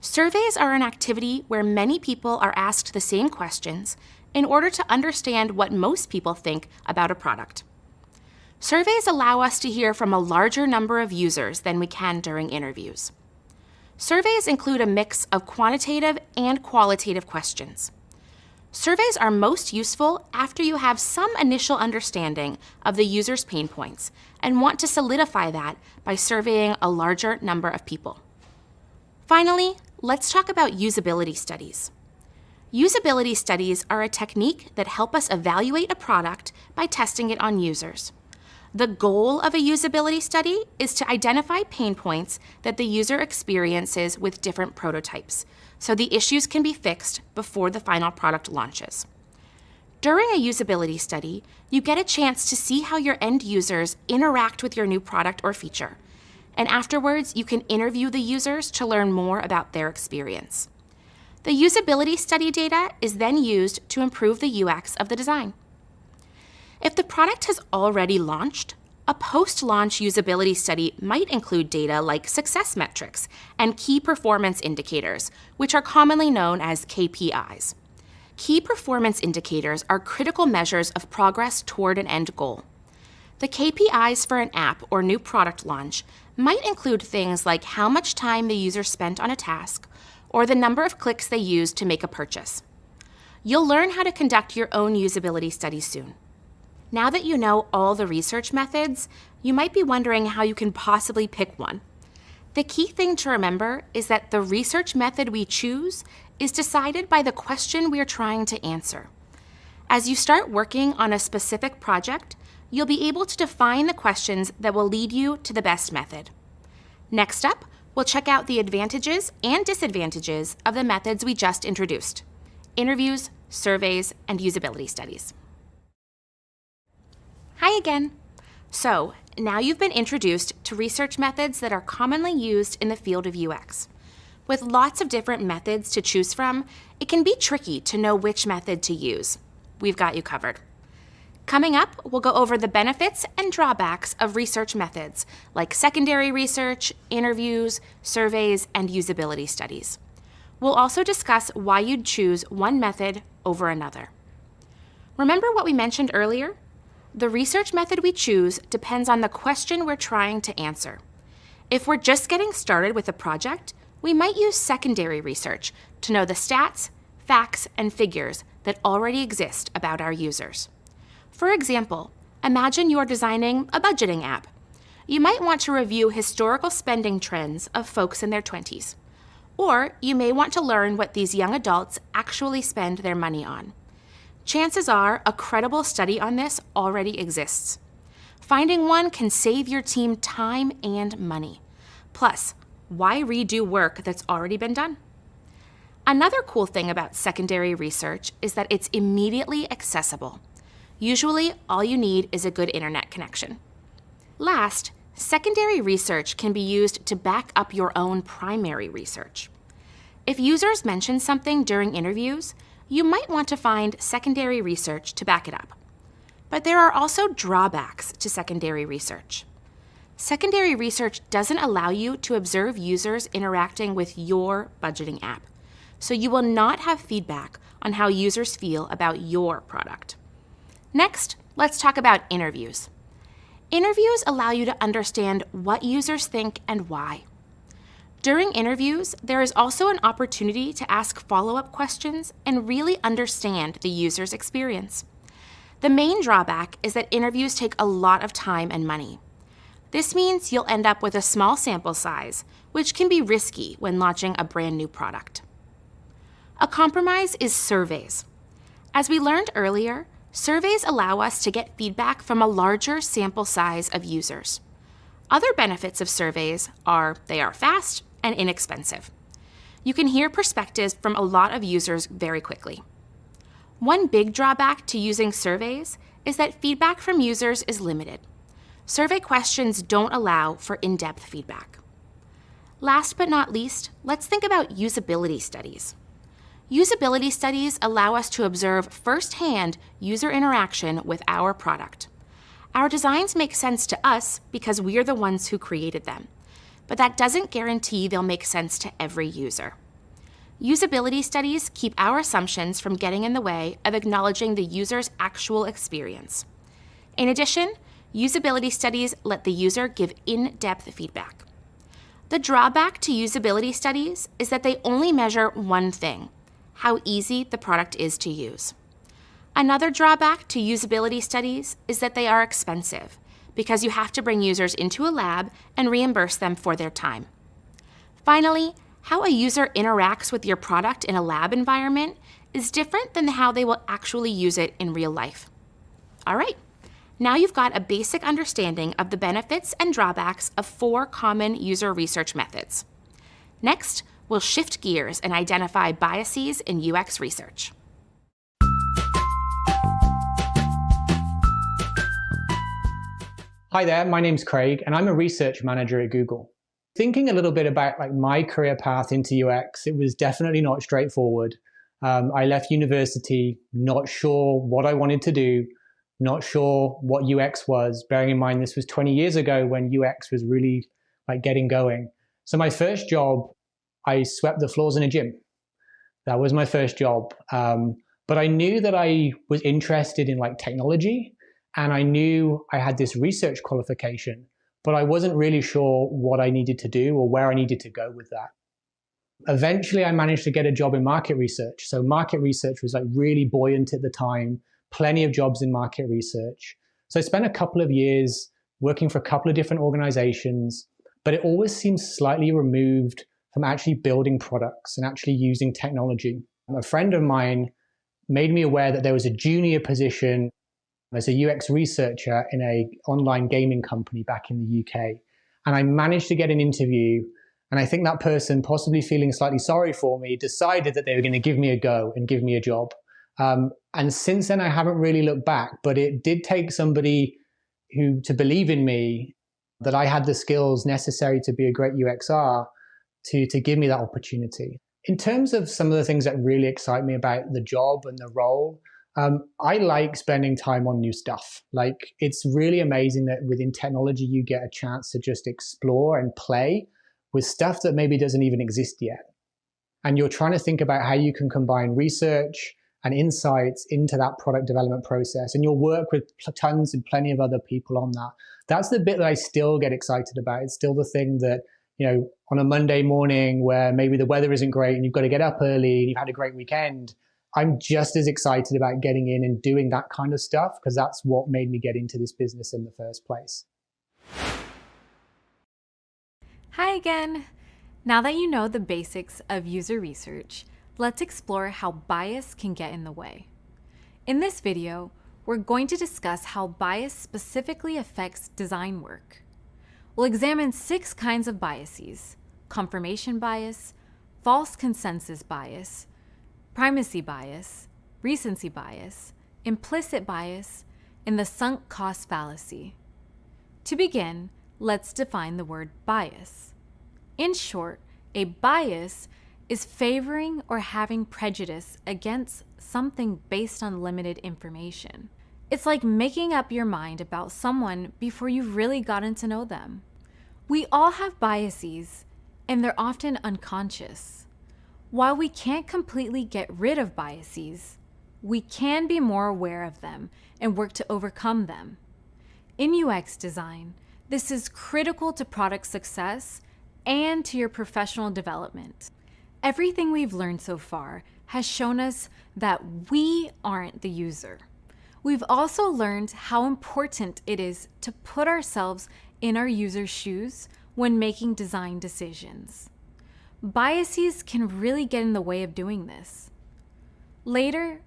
Surveys are an activity where many people are asked the same questions in order to understand what most people think about a product. Surveys allow us to hear from a larger number of users than we can during interviews. Surveys include a mix of quantitative and qualitative questions. Surveys are most useful after you have some initial understanding of the user's pain points and want to solidify that by surveying a larger number of people. Finally, let's talk about usability studies. Usability studies are a technique that help us evaluate a product by testing it on users. The goal of a usability study is to identify pain points that the user experiences with different prototypes, so the issues can be fixed before the final product launches. During a usability study, you get a chance to see how your end users interact with your new product or feature, and afterwards you can interview the users to learn more about their experience. The usability study data is then used to improve the UX of the design. If the product has already launched, a post-launch usability study might include data like success metrics and key performance indicators, which are commonly known as KPIs. Key performance indicators are critical measures of progress toward an end goal. The KPIs for an app or new product launch might include things like how much time the user spent on a task or the number of clicks they used to make a purchase. You'll learn how to conduct your own usability study soon. Now that you know all the research methods, you might be wondering how you can possibly pick one. The key thing to remember is that the research method we choose is decided by the question we're trying to answer. As you start working on a specific project, you'll be able to define the questions that will lead you to the best method. Next up, we'll check out the advantages and disadvantages of the methods we just introduced: interviews, surveys, and usability studies. Hi again. So, now you've been introduced to research methods that are commonly used in the field of UX. With lots of different methods to choose from, it can be tricky to know which method to use. We've got you covered. Coming up, we'll go over the benefits and drawbacks of research methods like secondary research, interviews, surveys, and usability studies. We'll also discuss why you'd choose one method over another. Remember what we mentioned earlier? The research method we choose depends on the question we're trying to answer. If we're just getting started with a project, we might use secondary research to know the stats, facts, and figures that already exist about our users. For example, imagine you're designing a budgeting app. You might want to review historical spending trends of folks in their 20s. Or you may want to learn what these young adults actually spend their money on. Chances are a credible study on this already exists. Finding one can save your team time and money. Plus, why redo work that's already been done? Another cool thing about secondary research is that it's immediately accessible. Usually, all you need is a good internet connection. Last, secondary research can be used to back up your own primary research. If users mention something during interviews, you might want to find secondary research to back it up. But there are also drawbacks to secondary research. Secondary research doesn't allow you to observe users interacting with your budgeting app, so you will not have feedback on how users feel about your product. Next, let's talk about interviews. Interviews allow you to understand what users think and why. During interviews, there is also an opportunity to ask follow-up questions and really understand the user's experience. The main drawback is that interviews take a lot of time and money. This means you'll end up with a small sample size, which can be risky when launching a brand new product. A compromise is surveys. As we learned earlier, surveys allow us to get feedback from a larger sample size of users. Other benefits of surveys are they are fast and inexpensive. You can hear perspectives from a lot of users very quickly. One big drawback to using surveys is that feedback from users is limited. Survey questions don't allow for in-depth feedback. Last but not least, let's think about usability studies. Usability studies allow us to observe firsthand user interaction with our product. Our designs make sense to us because we're the ones who created them, but that doesn't guarantee they'll make sense to every user. Usability studies keep our assumptions from getting in the way of acknowledging the user's actual experience. In addition, usability studies let the user give in-depth feedback. The drawback to usability studies is that they only measure one thing: how easy the product is to use. Another drawback to usability studies is that they are expensive because you have to bring users into a lab and reimburse them for their time. Finally, how a user interacts with your product in a lab environment is different than how they will actually use it in real life. All right, now you've got a basic understanding of the benefits and drawbacks of 4 common user research methods. Next, we'll shift gears and identify biases in UX research. Hi there, my name's Craig, and I'm a research manager at Google. Thinking a little bit about my career path into UX, it was definitely not straightforward. I left university not sure what I wanted to do, not sure what UX was, bearing in mind this was 20 years ago when UX was really getting going. So my first job, I swept the floors in a gym. That was my first job. But I knew that I was interested in technology, and I knew I had this research qualification, but I wasn't really sure what I needed to do or where I needed to go with that. Eventually, I managed to get a job in market research. So market research was really buoyant at the time, plenty of jobs in market research. So I spent a couple of years working for a couple of different organizations, but it always seemed slightly removed from actually building products and actually using technology. A friend of mine made me aware that there was a junior position as a UX researcher in an online gaming company back in the UK. And I managed to get an interview. And I think that person, possibly feeling slightly sorry for me, decided that they were going to give me a go and give me a job. And since then, I haven't really looked back. But it did take somebody to believe in me, that I had the skills necessary to be a great UXR, to give me that opportunity. In terms of some of the things that really excite me about the job and the role, I like spending time on new stuff. Like, it's really amazing that within technology, you get a chance to just explore and play with stuff that maybe doesn't even exist yet. And you're trying to think about how you can combine research and insights into that product development process. And you'll work with tons and plenty of other people on that. That's the bit that I still get excited about. It's still the thing that, on a Monday morning where maybe the weather isn't great and you've got to get up early and you've had a great weekend, I'm just as excited about getting in and doing that kind of stuff, because that's what made me get into this business in the first place. Hi again. Now that you know the basics of user research, let's explore how bias can get in the way. In this video, we're going to discuss how bias specifically affects design work. We'll examine 6 kinds of biases: confirmation bias, false consensus bias, primacy bias, recency bias, implicit bias, and the sunk cost fallacy. To begin, let's define the word bias. In short, a bias is favoring or having prejudice against something based on limited information. It's like making up your mind about someone before you've really gotten to know them. We all have biases, and they're often unconscious. While we can't completely get rid of biases, we can be more aware of them and work to overcome them. In UX design, this is critical to product success and to your professional development. Everything we've learned so far has shown us that we aren't the user. We've also learned how important it is to put ourselves in our user's shoes when making design decisions. Biases can really get in the way of doing this. Later,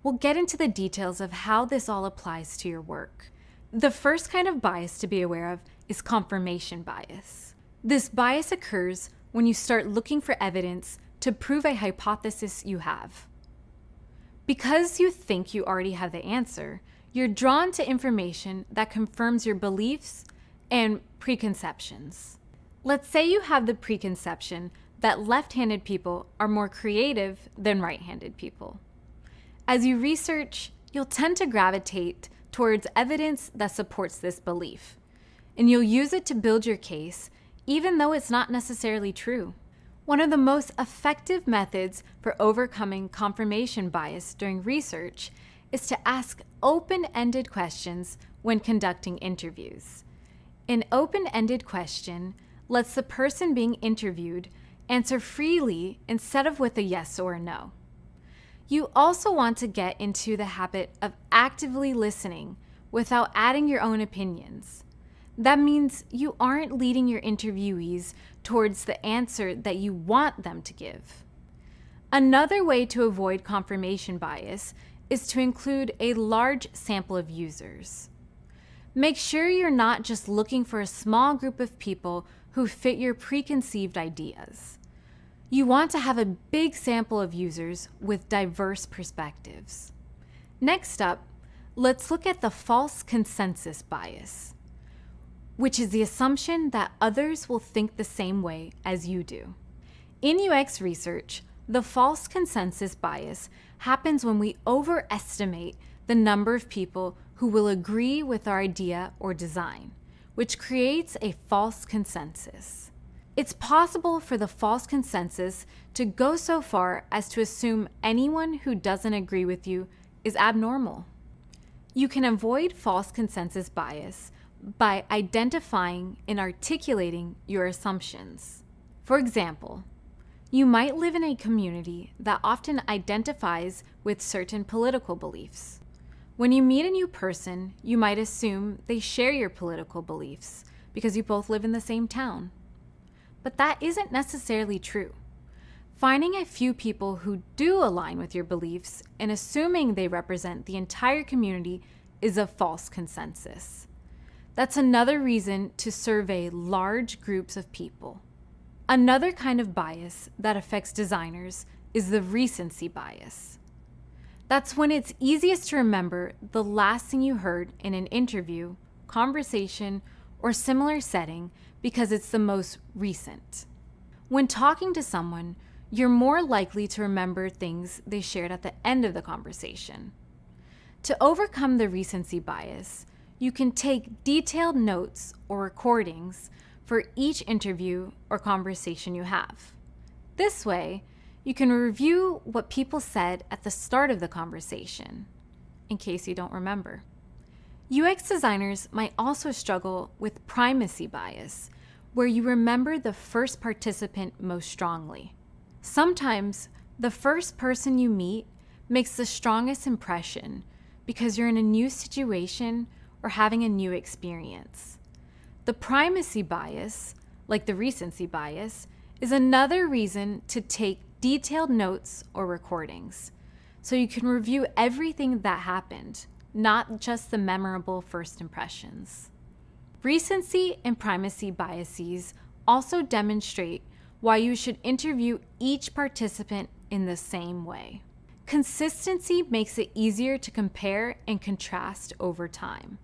we'll get into the details of how this all applies to your work. The first kind of bias to be aware of is confirmation bias. This bias occurs when you start looking for evidence to prove a hypothesis you have. Because you think you already have the answer, you're drawn to information that confirms your beliefs and preconceptions. Let's say you have the preconception that left-handed people are more creative than right-handed people. As you research, you'll tend to gravitate towards evidence that supports this belief, and you'll use it to build your case, even though it's not necessarily true. One of the most effective methods for overcoming confirmation bias during research is to ask open-ended questions when conducting interviews. An open-ended question lets the person being interviewed answer freely instead of with a yes or a no. You also want to get into the habit of actively listening without adding your own opinions. That means you aren't leading your interviewees towards the answer that you want them to give. Another way to avoid confirmation bias is to include a large sample of users. Make sure you're not just looking for a small group of people who fit your preconceived ideas. You want to have a big sample of users with diverse perspectives. Next up, let's look at the false consensus bias, which is the assumption that others will think the same way as you do. In UX research, the false consensus bias happens when we overestimate the number of people who will agree with our idea or design, which creates a false consensus. It's possible for the false consensus to go so far as to assume anyone who doesn't agree with you is abnormal. You can avoid false consensus bias by identifying and articulating your assumptions. For example, you might live in a community that often identifies with certain political beliefs. When you meet a new person, you might assume they share your political beliefs because you both live in the same town. but that isn't necessarily true. Finding a few people who do align with your beliefs and assuming they represent the entire community is a false consensus. That's another reason to survey large groups of people. Another kind of bias that affects designers is the recency bias. That's when it's easiest to remember the last thing you heard in an interview, conversation, or similar setting because it's the most recent. When talking to someone, you're more likely to remember things they shared at the end of the conversation. To overcome the recency bias, you can take detailed notes or recordings for each interview or conversation you have. This way, you can review what people said at the start of the conversation, in case you don't remember. UX designers might also struggle with primacy bias, where you remember the first participant most strongly. Sometimes, the first person you meet makes the strongest impression because you're in a new situation or having a new experience. The primacy bias, like the recency bias, is another reason to take detailed notes or recordings, so you can review everything that happened, not just the memorable first impressions. Recency and primacy biases also demonstrate why you should interview each participant in the same way. Consistency makes it easier to compare and contrast over time.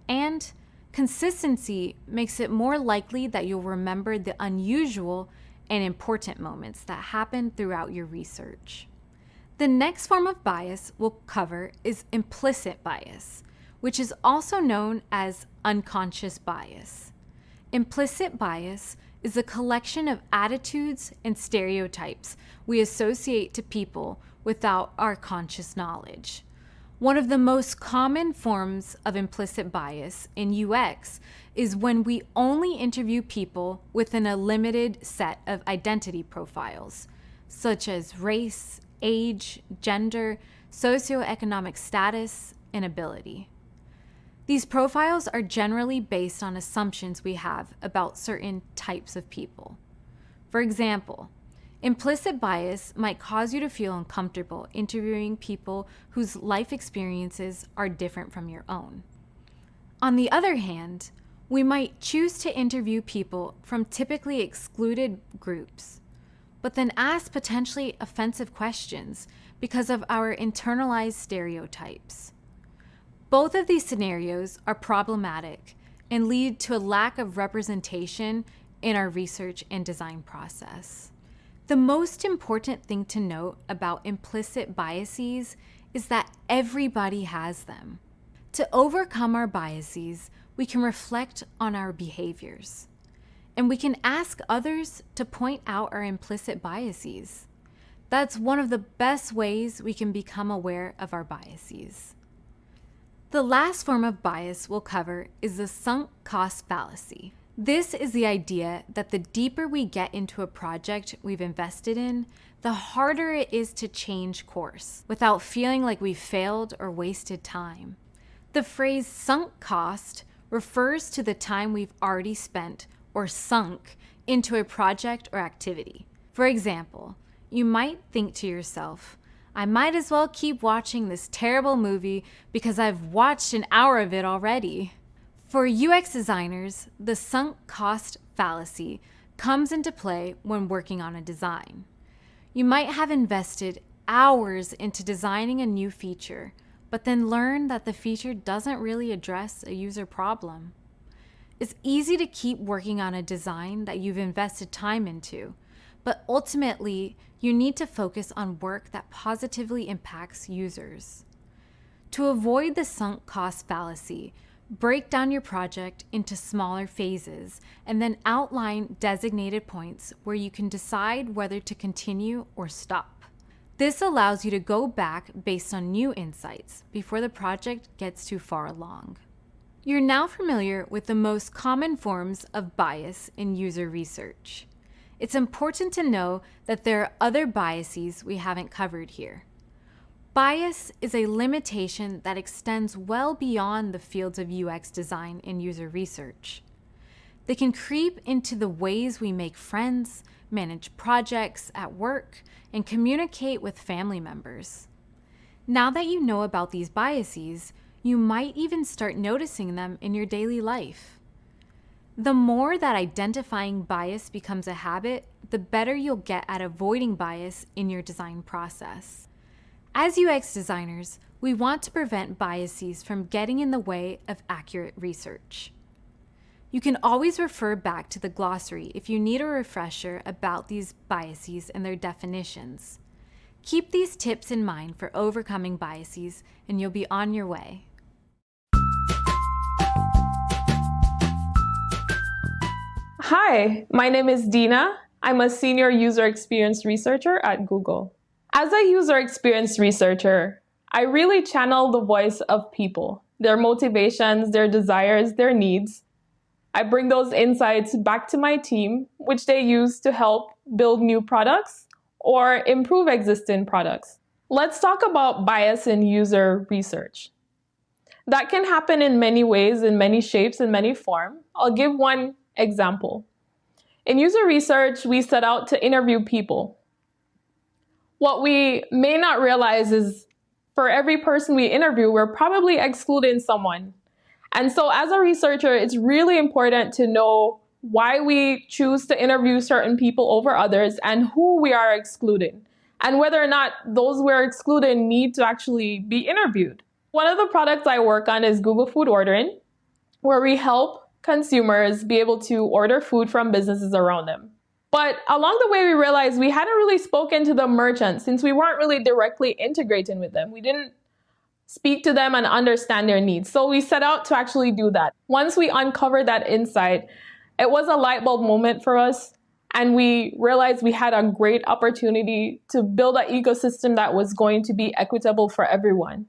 And consistency makes it more likely that you'll remember the unusual and important moments that happen throughout your research. The next form of bias we'll cover is implicit bias, which is also known as unconscious bias. Implicit bias is a collection of attitudes and stereotypes we associate to people without our conscious knowledge. One of the most common forms of implicit bias in UX is when we only interview people within a limited set of identity profiles, such as race, age, gender, socioeconomic status, and ability. These profiles are generally based on assumptions we have about certain types of people. For example, implicit bias might cause you to feel uncomfortable interviewing people whose life experiences are different from your own. On the other hand, we might choose to interview people from typically excluded groups, but then ask potentially offensive questions because of our internalized stereotypes. Both of these scenarios are problematic and lead to a lack of representation in our research and design process. The most important thing to note about implicit biases is that everybody has them. To overcome our biases, we can reflect on our behaviors, and we can ask others to point out our implicit biases. That's one of the best ways we can become aware of our biases. The last form of bias we'll cover is the sunk cost fallacy. This is the idea that the deeper we get into a project we've invested in, the harder it is to change course without feeling like we failed or wasted time. The phrase sunk cost refers to the time we've already spent or sunk into a project or activity. For example, you might think to yourself, I might as well keep watching this terrible movie because I've watched an hour of it already. For UX designers, the sunk cost fallacy comes into play when working on a design. You might have invested hours into designing a new feature, but then learn that the feature doesn't really address a user problem. It's easy to keep working on a design that you've invested time into, but ultimately, you need to focus on work that positively impacts users. To avoid the sunk cost fallacy, break down your project into smaller phases and then outline designated points where you can decide whether to continue or stop. This allows you to go back based on new insights before the project gets too far along. You're now familiar with the most common forms of bias in user research. It's important to know that there are other biases we haven't covered here. Bias is a limitation that extends well beyond the fields of UX design and user research. They can creep into the ways we make friends, manage projects at work, and communicate with family members. Now that you know about these biases, you might even start noticing them in your daily life. The more that identifying bias becomes a habit, the better you'll get at avoiding bias in your design process. As UX designers, we want to prevent biases from getting in the way of accurate research. You can always refer back to the glossary if you need a refresher about these biases and their definitions. Keep these tips in mind for overcoming biases, and you'll be on your way. Hi, my name is Dina. I'm a senior user experience researcher at Google. As a user experience researcher, I really channel the voice of people, their motivations, their desires, their needs. I bring those insights back to my team, which they use to help build new products or improve existing products. Let's talk about bias in user research. That can happen in many ways, in many shapes, in many forms. I'll give one example. In user research, we set out to interview people. What we may not realize is for every person we interview, we're probably excluding someone. And so as a researcher, it's really important to know why we choose to interview certain people over others and who we are excluding, and whether or not those we're excluding need to actually be interviewed. One of the products I work on is Google Food Ordering, where we help consumers be able to order food from businesses around them. But along the way, we realized we hadn't really spoken to the merchants since we weren't really directly integrating with them. We didn't speak to them and understand their needs. So we set out to actually do that. Once we uncovered that insight, it was a light bulb moment for us. And we realized we had a great opportunity to build an ecosystem that was going to be equitable for everyone.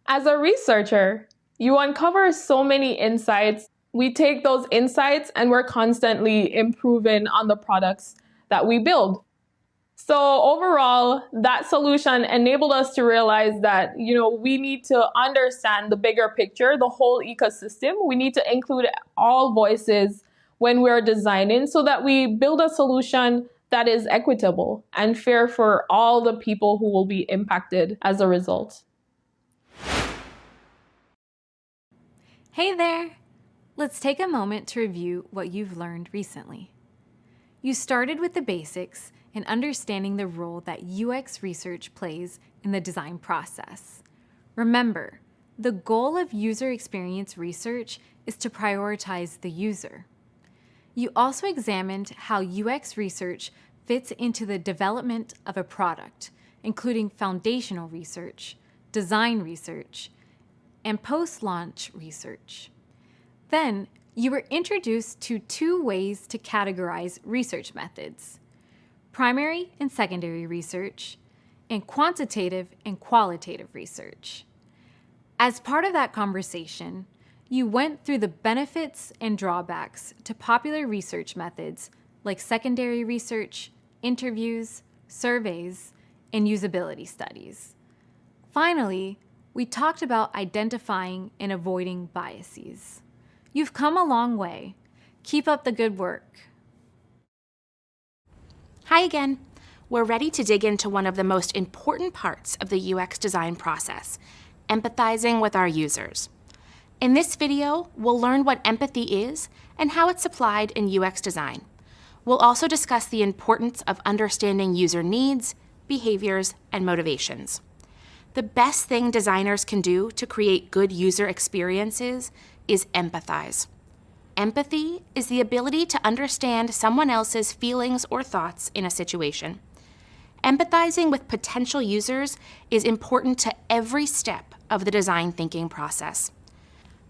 As a researcher, you uncover so many insights. We take those insights and we're constantly improving on the products that we build. So overall, that solution enabled us to realize that, we need to understand the bigger picture, the whole ecosystem. We need to include all voices when we're designing so that we build a solution that is equitable and fair for all the people who will be impacted as a result. Hey there! Let's take a moment to review what you've learned recently. You started with the basics and understanding the role that UX research plays in the design process. Remember, the goal of user experience research is to prioritize the user. You also examined how UX research fits into the development of a product, including foundational research, design research, and post-launch research. Then, you were introduced to 2 ways to categorize research methods: primary and secondary research, and quantitative and qualitative research. As part of that conversation, you went through the benefits and drawbacks to popular research methods like secondary research, interviews, surveys, and usability studies. Finally, we talked about identifying and avoiding biases. You've come a long way. Keep up the good work. Hi again. We're ready to dig into one of the most important parts of the UX design process, empathizing with our users. In this video, we'll learn what empathy is and how it's applied in UX design. We'll also discuss the importance of understanding user needs, behaviors, and motivations. The best thing designers can do to create good user experiences is empathize. Empathy is the ability to understand someone else's feelings or thoughts in a situation. Empathizing with potential users is important to every step of the design thinking process.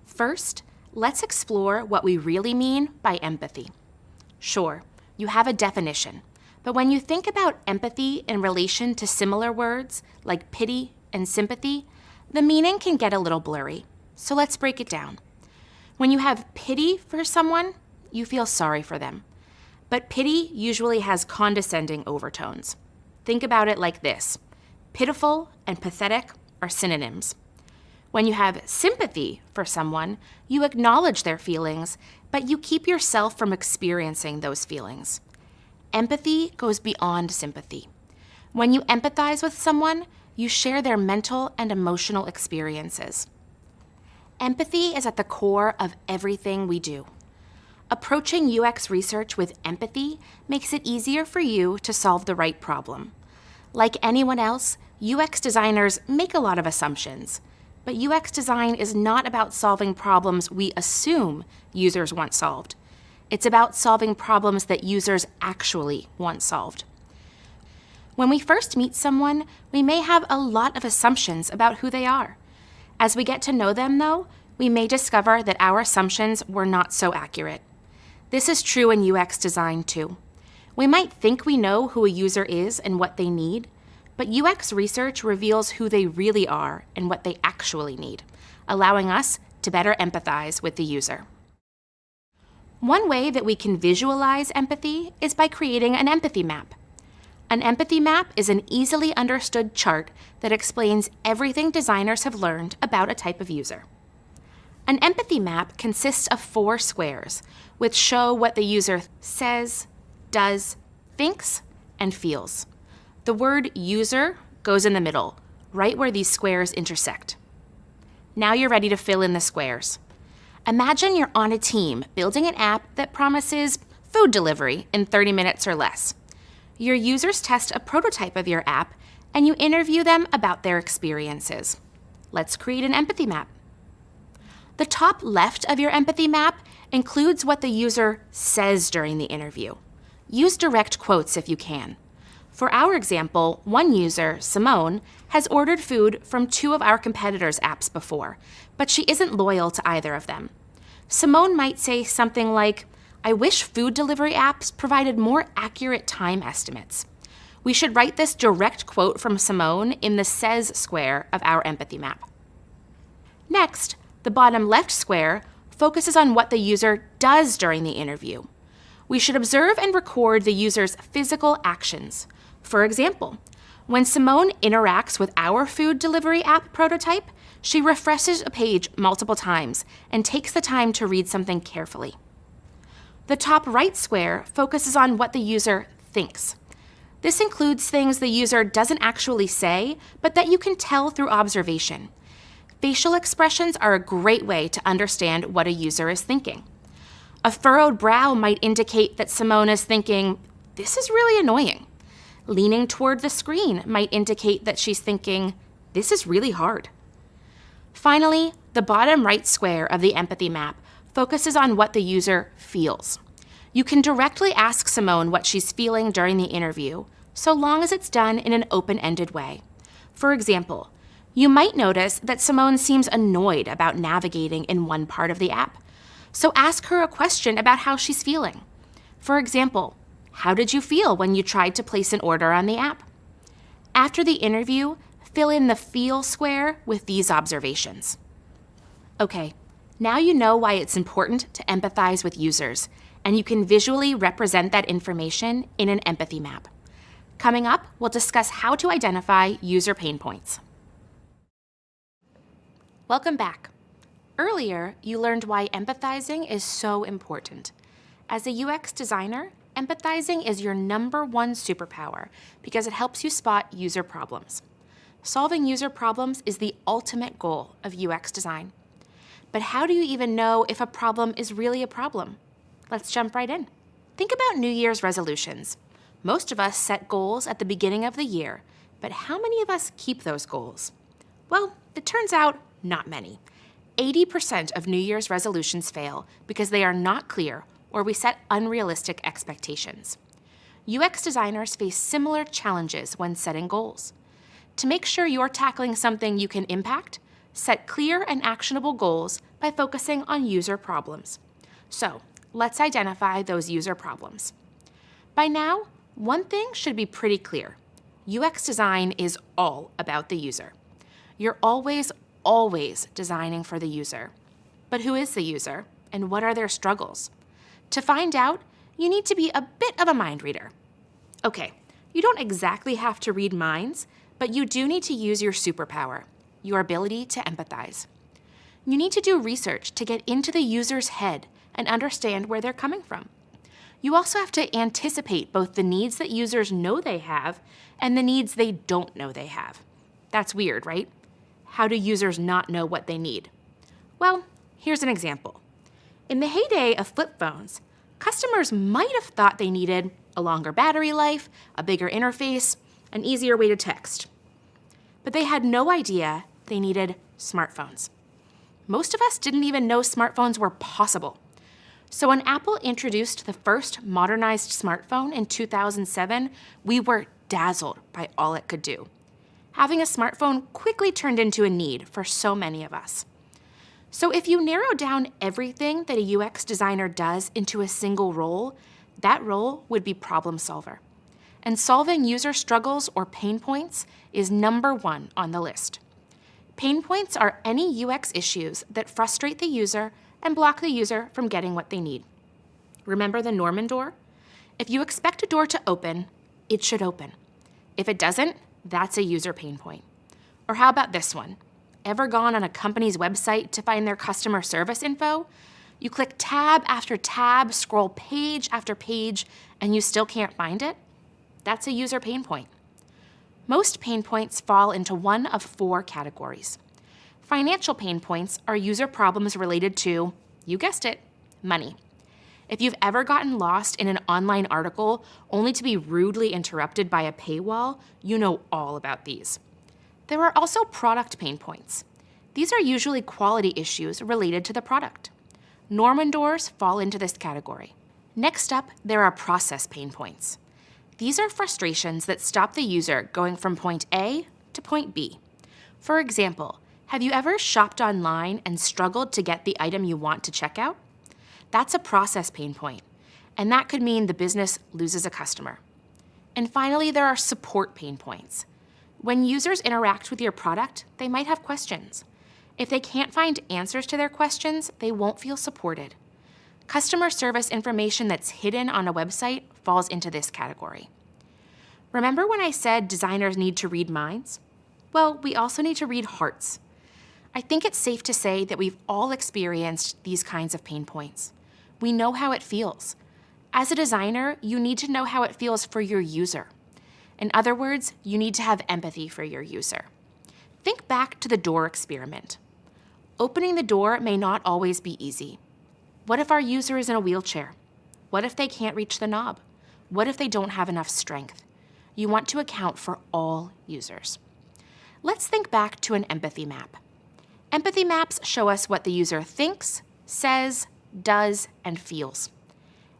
First, let's explore what we really mean by empathy. Sure, you have a definition, but when you think about empathy in relation to similar words like pity and sympathy, the meaning can get a little blurry. So let's break it down. When you have pity for someone, you feel sorry for them. But pity usually has condescending overtones. Think about it like this. Pitiful and pathetic are synonyms. When you have sympathy for someone, you acknowledge their feelings, but you keep yourself from experiencing those feelings. Empathy goes beyond sympathy. When you empathize with someone, you share their mental and emotional experiences. Empathy is at the core of everything we do. Approaching UX research with empathy makes it easier for you to solve the right problem. Like anyone else, UX designers make a lot of assumptions, but UX design is not about solving problems we assume users want solved. It's about solving problems that users actually want solved. When we first meet someone, we may have a lot of assumptions about who they are. As we get to know them, though, we may discover that our assumptions were not so accurate. This is true in UX design, too. We might think we know who a user is and what they need, but UX research reveals who they really are and what they actually need, allowing us to better empathize with the user. One way that we can visualize empathy is by creating an empathy map. An empathy map is an easily understood chart that explains everything designers have learned about a type of user. An empathy map consists of 4 squares, which show what the user says, does, thinks, and feels. The word user goes in the middle, right where these squares intersect. Now you're ready to fill in the squares. Imagine you're on a team building an app that promises food delivery in 30 minutes or less. Your users test a prototype of your app, and you interview them about their experiences. Let's create an empathy map. The top left of your empathy map includes what the user says during the interview. Use direct quotes if you can. For our example, one user, Simone, has ordered food from 2 of our competitors' apps before, but she isn't loyal to either of them. Simone might say something like, "I wish food delivery apps provided more accurate time estimates." We should write this direct quote from Simone in the says square of our empathy map. Next, the bottom left square focuses on what the user does during the interview. We should observe and record the user's physical actions. For example, when Simone interacts with our food delivery app prototype, she refreshes a page multiple times and takes the time to read something carefully. The top right square focuses on what the user thinks. This includes things the user doesn't actually say, but that you can tell through observation. Facial expressions are a great way to understand what a user is thinking. A furrowed brow might indicate that Simone is thinking, "This is really annoying." Leaning toward the screen might indicate that she's thinking, "This is really hard." Finally, the bottom right square of the empathy map focuses on what the user feels. You can directly ask Simone what she's feeling during the interview, so long as it's done in an open-ended way. For example, you might notice that Simone seems annoyed about navigating in one part of the app. So ask her a question about how she's feeling. For example, how did you feel when you tried to place an order on the app? After the interview, fill in the feel square with these observations. Okay, now you know why it's important to empathize with users, and you can visually represent that information in an empathy map. Coming up, we'll discuss how to identify user pain points. Welcome back. Earlier, you learned why empathizing is so important. As a UX designer, empathizing is your #1 superpower because it helps you spot user problems. Solving user problems is the ultimate goal of UX design. But how do you even know if a problem is really a problem? Let's jump right in. Think about New Year's resolutions. Most of us set goals at the beginning of the year, but how many of us keep those goals? Well, it turns out not many. 80% of New Year's resolutions fail because they are not clear or we set unrealistic expectations. UX designers face similar challenges when setting goals. To make sure you're tackling something you can impact, set clear and actionable goals by focusing on user problems. So, let's identify those user problems. By now, one thing should be pretty clear. UX design is all about the user. You're always designing for the user. But who is the user, and what are their struggles? To find out, you need to be a bit of a mind reader. Okay, you don't exactly have to read minds, but you do need to use your superpower, your ability to empathize. You need to do research to get into the user's head and understand where they're coming from. You also have to anticipate both the needs that users know they have and the needs they don't know they have. That's weird, right? How do users not know what they need? Well, here's an example. In the heyday of flip phones, customers might have thought they needed a longer battery life, a bigger interface, an easier way to text. But they had no idea they needed smartphones. Most of us didn't even know smartphones were possible. So when Apple introduced the first modernized smartphone in 2007, we were dazzled by all it could do. Having a smartphone quickly turned into a need for so many of us. So if you narrow down everything that a UX designer does into a single role, that role would be problem solver. And solving user struggles or pain points is number one on the list. Pain points are any UX issues that frustrate the user and block the user from getting what they need. Remember the Norman door? If you expect a door to open, it should open. If it doesn't, that's a user pain point. Or how about this one? Ever gone on a company's website to find their customer service info? You click tab after tab, scroll page after page, and you still can't find it? That's a user pain point. Most pain points fall into one of four categories. Financial pain points are user problems related to, you guessed it, money. If you've ever gotten lost in an online article only to be rudely interrupted by a paywall, you know all about these. There are also product pain points. These are usually quality issues related to the product. Norman doors fall into this category. Next up, there are process pain points. These are frustrations that stop the user going from point A to point B. For example, have you ever shopped online and struggled to get the item you want to check out? That's a process pain point, and that could mean the business loses a customer. And finally, there are support pain points. When users interact with your product, they might have questions. If they can't find answers to their questions, they won't feel supported. Customer service information that's hidden on a website falls into this category. Remember when I said designers need to read minds? Well, we also need to read hearts. I think it's safe to say that we've all experienced these kinds of pain points. We know how it feels. As a designer, you need to know how it feels for your user. In other words, you need to have empathy for your user. Think back to the door experiment. Opening the door may not always be easy. What if our user is in a wheelchair? What if they can't reach the knob? What if they don't have enough strength? You want to account for all users. Let's think back to an empathy map. Empathy maps show us what the user thinks, says, does, and feels.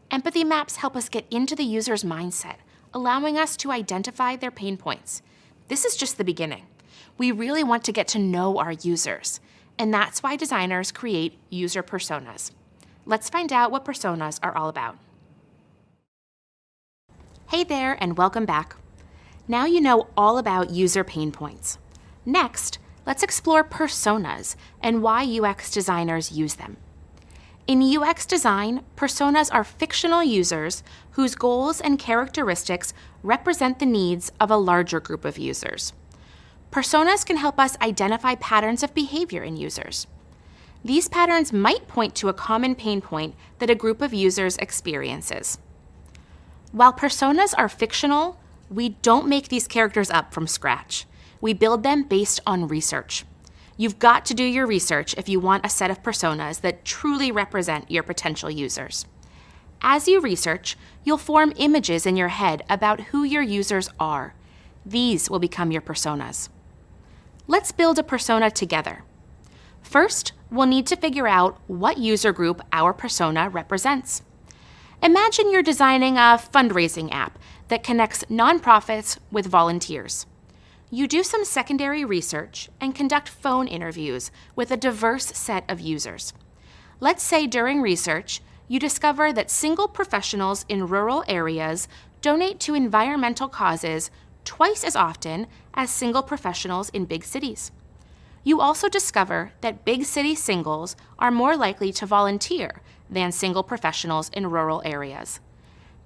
Empathy maps help us get into the user's mindset, allowing us to identify their pain points. This is just the beginning. We really want to get to know our users, and that's why designers create user personas. Let's find out what personas are all about. Hey there, and welcome back. Now you know all about user pain points. Next, let's explore personas and why UX designers use them. In UX design, personas are fictional users whose goals and characteristics represent the needs of a larger group of users. Personas can help us identify patterns of behavior in users. These patterns might point to a common pain point that a group of users experiences. While personas are fictional, we don't make these characters up from scratch. We build them based on research. You've got to do your research if you want a set of personas that truly represent your potential users. As you research, you'll form images in your head about who your users are. These will become your personas. Let's build a persona together. First, we'll need to figure out what user group our persona represents. Imagine you're designing a fundraising app that connects nonprofits with volunteers. You do some secondary research and conduct phone interviews with a diverse set of users. Let's say during research, you discover that single professionals in rural areas donate to environmental causes twice as often as single professionals in big cities. You also discover that big city singles are more likely to volunteer than single professionals in rural areas.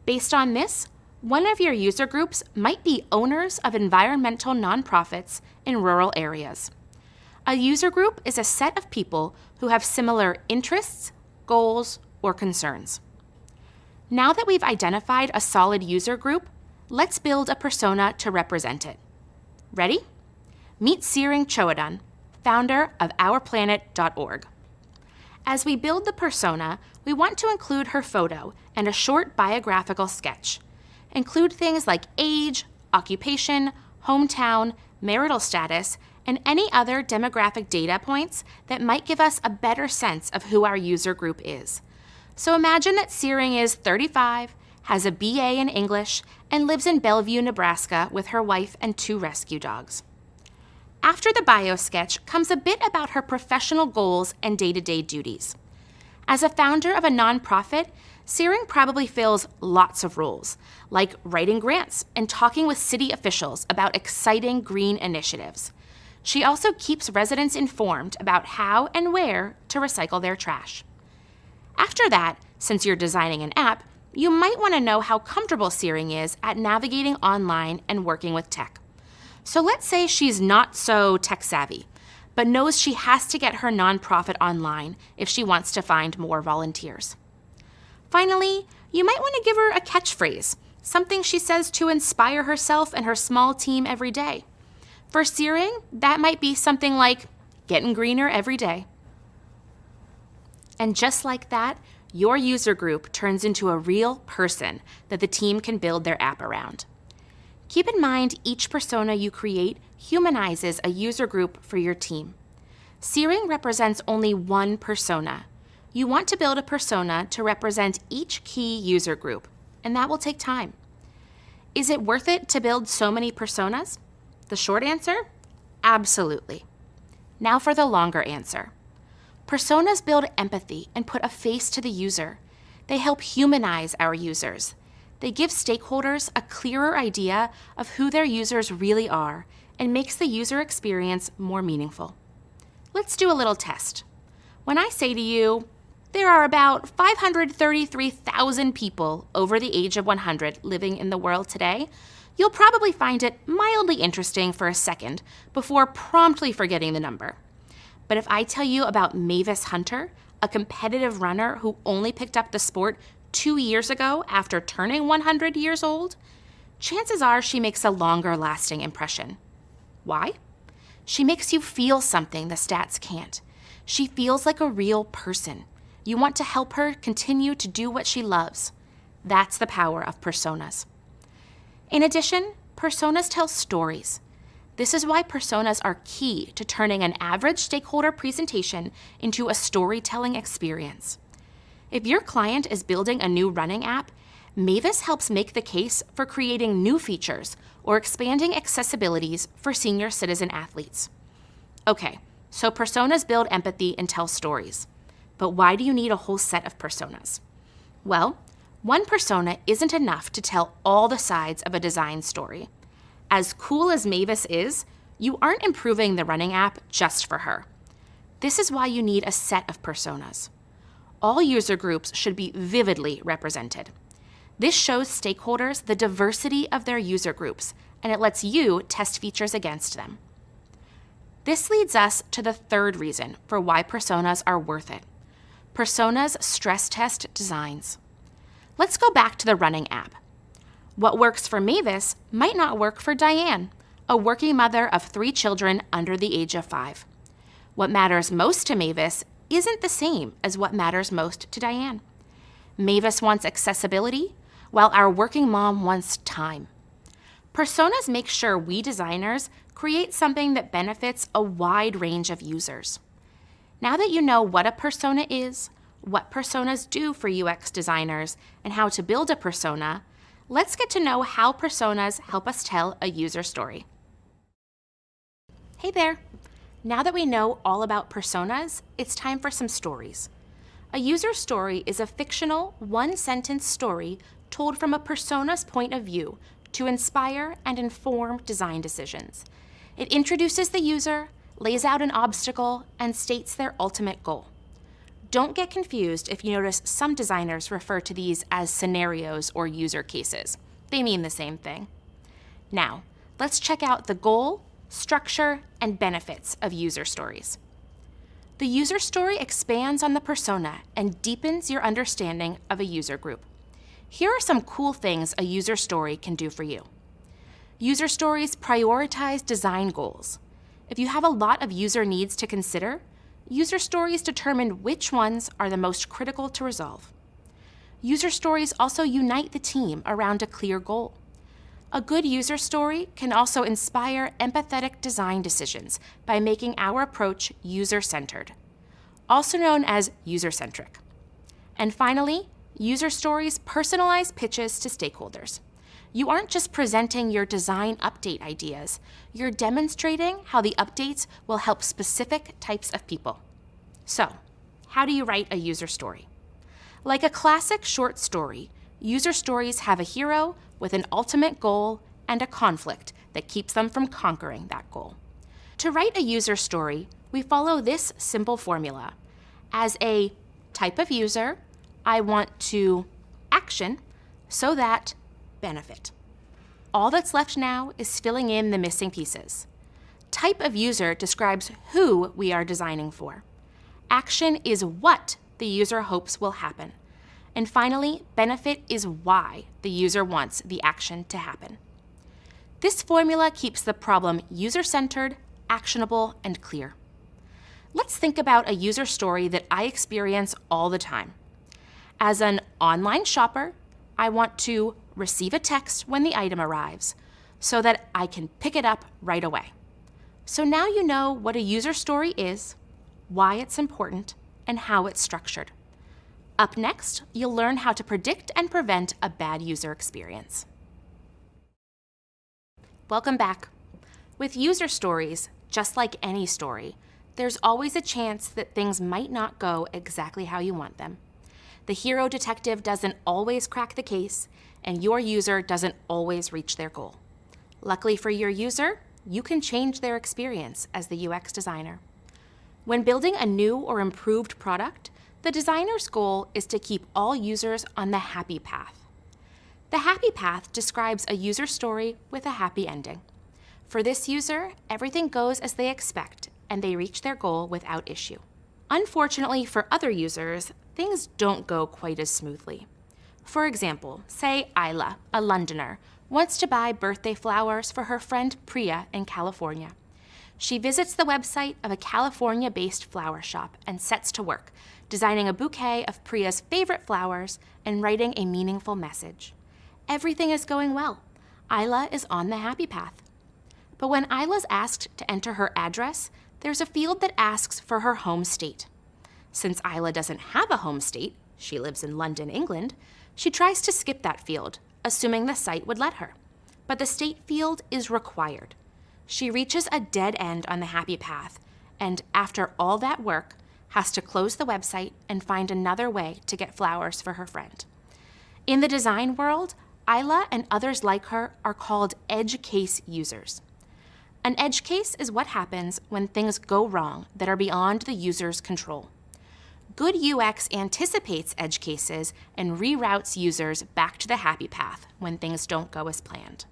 Based on this, one of your user groups might be owners of environmental nonprofits in rural areas. A user group is a set of people who have similar interests, goals, or concerns. Now that we've identified a solid user group, let's build a persona to represent it. Ready? Meet Seering Choadun, founder of OurPlanet.org. As we build the persona, we want to include her photo and a short biographical sketch. Include things like age, occupation, hometown, marital status, and any other demographic data points that might give us a better sense of who our user group is. So imagine that Seering is 35, has a BA in English, and lives in Bellevue, Nebraska with her wife and 2 rescue dogs. After the bio sketch comes a bit about her professional goals and day-to-day duties. As a founder of a nonprofit, Seering probably fills lots of roles, like writing grants and talking with city officials about exciting green initiatives. She also keeps residents informed about how and where to recycle their trash. After that, since you're designing an app, you might want to know how comfortable Seering is at navigating online and working with tech. So let's say she's not so tech-savvy, but knows she has to get her nonprofit online if she wants to find more volunteers. Finally, you might want to give her a catchphrase, something she says to inspire herself and her small team every day. For Seering, that might be something like, "Getting greener every day." And just like that, your user group turns into a real person that the team can build their app around. Keep in mind each persona you create humanizes a user group for your team. Seering represents only one persona. You want to build a persona to represent each key user group, and that will take time. Is it worth it to build so many personas? The short answer, absolutely. Now for the longer answer. Personas build empathy and put a face to the user. They help humanize our users. They give stakeholders a clearer idea of who their users really are and makes the user experience more meaningful. Let's do a little test. When I say to you, there are about 533,000 people over the age of 100 living in the world today, you'll probably find it mildly interesting for a second before promptly forgetting the number. But if I tell you about Mavis Hunter, a competitive runner who only picked up the sport 2 years ago after turning 100 years old, chances are she makes a longer lasting impression. Why? She makes you feel something the stats can't. She feels like a real person. You want to help her continue to do what she loves. That's the power of personas. In addition, personas tell stories. This is why personas are key to turning an average stakeholder presentation into a storytelling experience. If your client is building a new running app, Mavis helps make the case for creating new features or expanding accessibilities for senior citizen athletes. Okay, so personas build empathy and tell stories. But why do you need a whole set of personas? Well, one persona isn't enough to tell all the sides of a design story. As cool as Mavis is, you aren't improving the running app just for her. This is why you need a set of personas. All user groups should be vividly represented. This shows stakeholders the diversity of their user groups, and it lets you test features against them. This leads us to the third reason for why personas are worth it. Personas stress test designs. Let's go back to the running app. What works for Mavis might not work for Diane, a working mother of 3 children under the age of 5. What matters most to Mavis isn't the same as what matters most to Diane. Mavis wants accessibility, while our working mom wants time. Personas make sure we designers create something that benefits a wide range of users. Now that you know what a persona is, what personas do for UX designers, and how to build a persona, let's get to know how personas help us tell a user story. Hey there! Now that we know all about personas, it's time for some stories. A user story is a fictional, one-sentence story told from a persona's point of view to inspire and inform design decisions. It introduces the user, lays out an obstacle, and states their ultimate goal. Don't get confused if you notice some designers refer to these as scenarios or user cases. They mean the same thing. Now, let's check out the goal, structure, and benefits of user stories. The user story expands on the persona and deepens your understanding of a user group. Here are some cool things a user story can do for you. User stories prioritize design goals. If you have a lot of user needs to consider, user stories determine which ones are the most critical to resolve. User stories also unite the team around a clear goal. A good user story can also inspire empathetic design decisions by making our approach user-centered, also known as user-centric. And finally, user stories personalize pitches to stakeholders. You aren't just presenting your design update ideas, you're demonstrating how the updates will help specific types of people. So, how do you write a user story? Like a classic short story, user stories have a hero with an ultimate goal and a conflict that keeps them from conquering that goal. To write a user story, we follow this simple formula. As a type of user, I want to action so that benefit. All that's left now is filling in the missing pieces. Type of user describes who we are designing for. Action is what the user hopes will happen. And finally, benefit is why the user wants the action to happen. This formula keeps the problem user-centered, actionable, and clear. Let's think about a user story that I experience all the time. As an online shopper, I want to receive a text when the item arrives so that I can pick it up right away. So now you know what a user story is, why it's important, and how it's structured. Up next, you'll learn how to predict and prevent a bad user experience. Welcome back. With user stories, just like any story, there's always a chance that things might not go exactly how you want them. The hero detective doesn't always crack the case, and your user doesn't always reach their goal. Luckily for your user, you can change their experience as the UX designer. When building a new or improved product, the designer's goal is to keep all users on the happy path. The happy path describes a user story with a happy ending. For this user, everything goes as they expect, and they reach their goal without issue. Unfortunately for other users, things don't go quite as smoothly. For example, say Isla, a Londoner, wants to buy birthday flowers for her friend Priya in California. She visits the website of a California-based flower shop and sets to work, designing a bouquet of Priya's favorite flowers and writing a meaningful message. Everything is going well. Isla is on the happy path. But when Isla's asked to enter her address, there's a field that asks for her home state. Since Isla doesn't have a home state, she lives in London, England, she tries to skip that field, assuming the site would let her. But the state field is required. She reaches a dead end on the happy path, and after all that work, has to close the website and find another way to get flowers for her friend. In the design world, Isla and others like her are called edge case users. An edge case is what happens when things go wrong that are beyond the user's control. Good UX anticipates edge cases and reroutes users back to the happy path when things don't go as planned.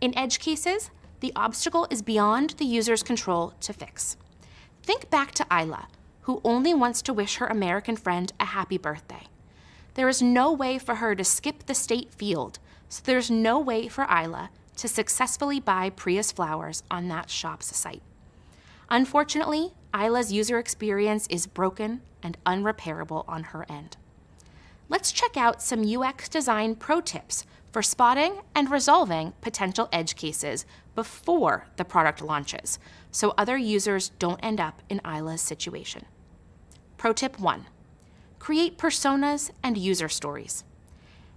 In edge cases, the obstacle is beyond the user's control to fix. Think back to Isla, who only wants to wish her American friend a happy birthday. There is no way for her to skip the state field, so there's no way for Isla to successfully buy Priya's flowers on that shop's site. Unfortunately, Isla's user experience is broken and unrepairable on her end. Let's check out some UX design pro tips for spotting and resolving potential edge cases before the product launches, so other users don't end up in Isla's situation. Pro tip 1, create personas and user stories.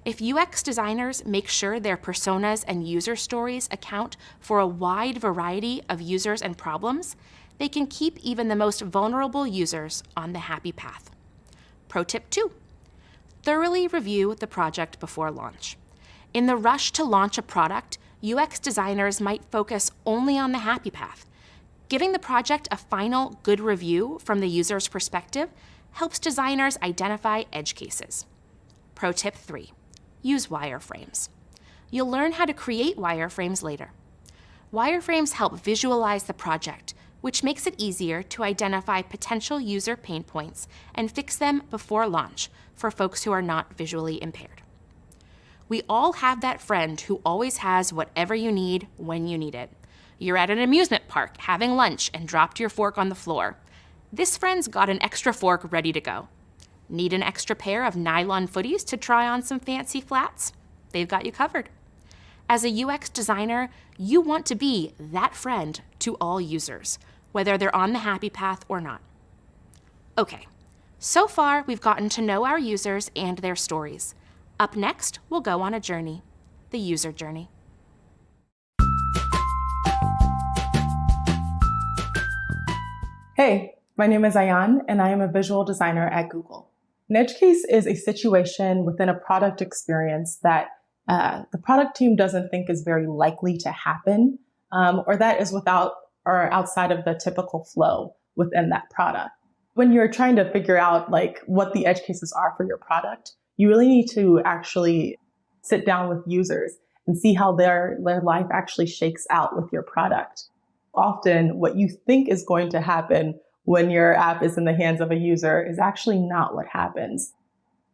If UX designers make sure their personas and user stories account for a wide variety of users and problems, they can keep even the most vulnerable users on the happy path. Pro tip 2, thoroughly review the project before launch. In the rush to launch a product, UX designers might focus only on the happy path. Giving the project a final good review from the user's perspective helps designers identify edge cases. Pro tip 3, use wireframes. You'll learn how to create wireframes later. Wireframes help visualize the project, which makes it easier to identify potential user pain points and fix them before launch for folks who are not visually impaired. We all have that friend who always has whatever you need when you need it. You're at an amusement park having lunch and dropped your fork on the floor. This friend's got an extra fork ready to go. Need an extra pair of nylon footies to try on some fancy flats? They've got you covered. As a UX designer, you want to be that friend to all users, whether they're on the happy path or not. Okay, so far we've gotten to know our users and their stories. Up next, we'll go on a journey, the user journey. Hey, my name is Ayan, and I am a visual designer at Google. An edge case is a situation within a product experience that the product team doesn't think is very likely to happen, or that is without or outside of the typical flow within that product. When you're trying to figure out what the edge cases are for your product, you really need to actually sit down with users and see how their life actually shakes out with your product. Often what you think is going to happen when your app is in the hands of a user is actually not what happens.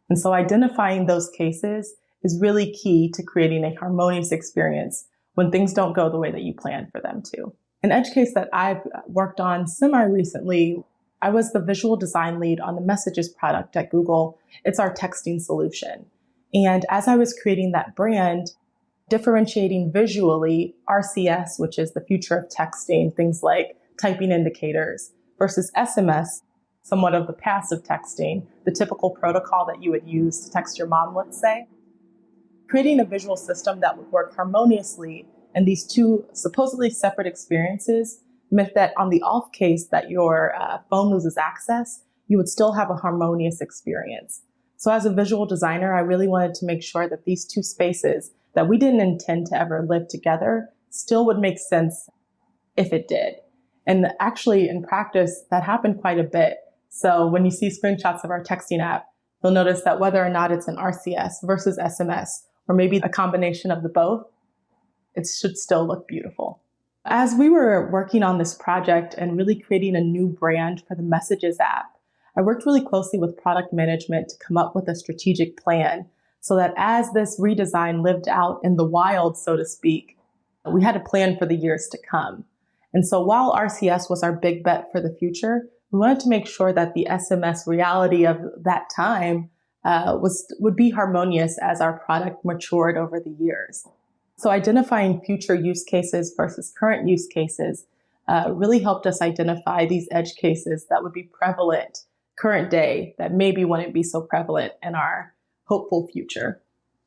And so identifying those cases is really key to creating a harmonious experience when things don't go the way that you planned for them to. An edge case that I've worked on semi-recently, I was the visual design lead on the Messages product at Google. It's our texting solution. And as I was creating that brand, differentiating visually RCS, which is the future of texting, things like typing indicators, versus SMS, somewhat of the passive texting, the typical protocol that you would use to text your mom, let's say. Creating a visual system that would work harmoniously in these two supposedly separate experiences meant that on the off case that your phone loses access, you would still have a harmonious experience. So as a visual designer, I really wanted to make sure that these two spaces that we didn't intend to ever live together still would make sense if it did. And actually, in practice, that happened quite a bit. So when you see screenshots of our texting app, you'll notice that whether or not it's an RCS versus SMS, or maybe a combination of the both, it should still look beautiful. As we were working on this project and really creating a new brand for the Messages app, I worked really closely with product management to come up with a strategic plan so that as this redesign lived out in the wild, so to speak, we had a plan for the years to come. And so while RCS was our big bet for the future, we wanted to make sure that the SMS reality of that time would be harmonious as our product matured over the years. So identifying future use cases versus current use cases really helped us identify these edge cases that would be prevalent current day that maybe wouldn't be so prevalent in our hopeful future.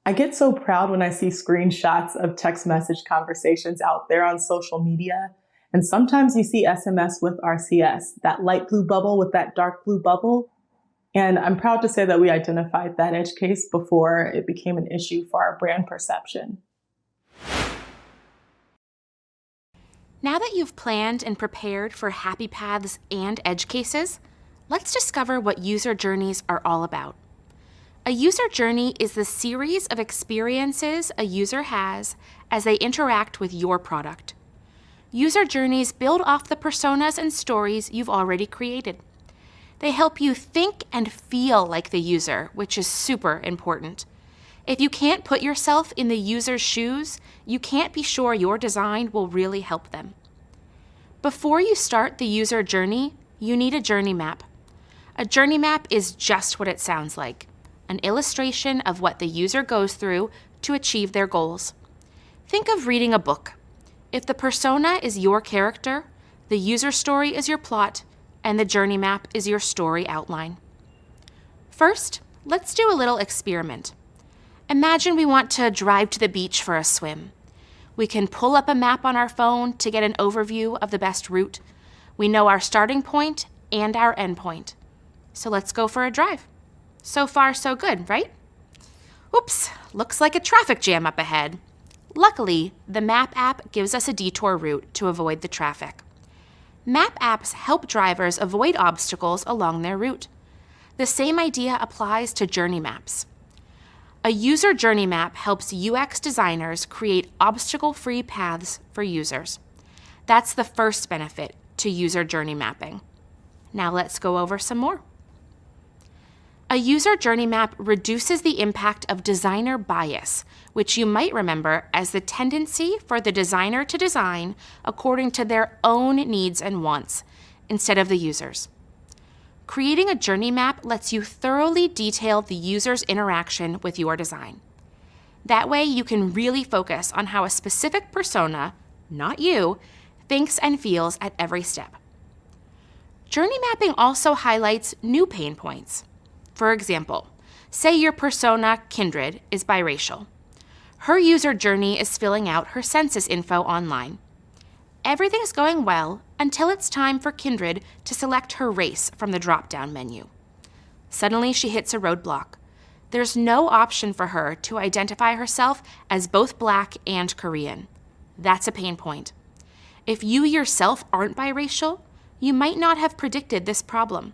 I get so proud when I see screenshots of text message conversations out there on social media. And sometimes you see SMS with RCS, that light blue bubble with that dark blue bubble. And I'm proud to say that we identified that edge case before it became an issue for our brand perception. Now that you've planned and prepared for happy paths and edge cases, let's discover what user journeys are all about. A user journey is the series of experiences a user has as they interact with your product. User journeys build off the personas and stories you've already created. They help you think and feel like the user, which is super important. If you can't put yourself in the user's shoes, you can't be sure your design will really help them. Before you start the user journey, you need a journey map. A journey map is just what it sounds like, an illustration of what the user goes through to achieve their goals. Think of reading a book. If the persona is your character, the user story is your plot, and the journey map is your story outline. First, let's do a little experiment. Imagine we want to drive to the beach for a swim. We can pull up a map on our phone to get an overview of the best route. We know our starting point and our end point. So let's go for a drive. So far, so good, right? Oops, looks like a traffic jam up ahead. Luckily, the Map app gives us a detour route to avoid the traffic. Map apps help drivers avoid obstacles along their route. The same idea applies to journey maps. A user journey map helps UX designers create obstacle-free paths for users. That's the first benefit to user journey mapping. Now let's go over some more. A user journey map reduces the impact of designer bias, which you might remember as the tendency for the designer to design according to their own needs and wants, instead of the user's. Creating a journey map lets you thoroughly detail the user's interaction with your design. That way, you can really focus on how a specific persona, not you, thinks and feels at every step. Journey mapping also highlights new pain points. For example, say your persona, Kindred, is biracial. Her user journey is filling out her census info online. Everything's going well until it's time for Kindred to select her race from the drop-down menu. Suddenly, she hits a roadblock. There's no option for her to identify herself as both Black and Korean. That's a pain point. If you yourself aren't biracial, you might not have predicted this problem.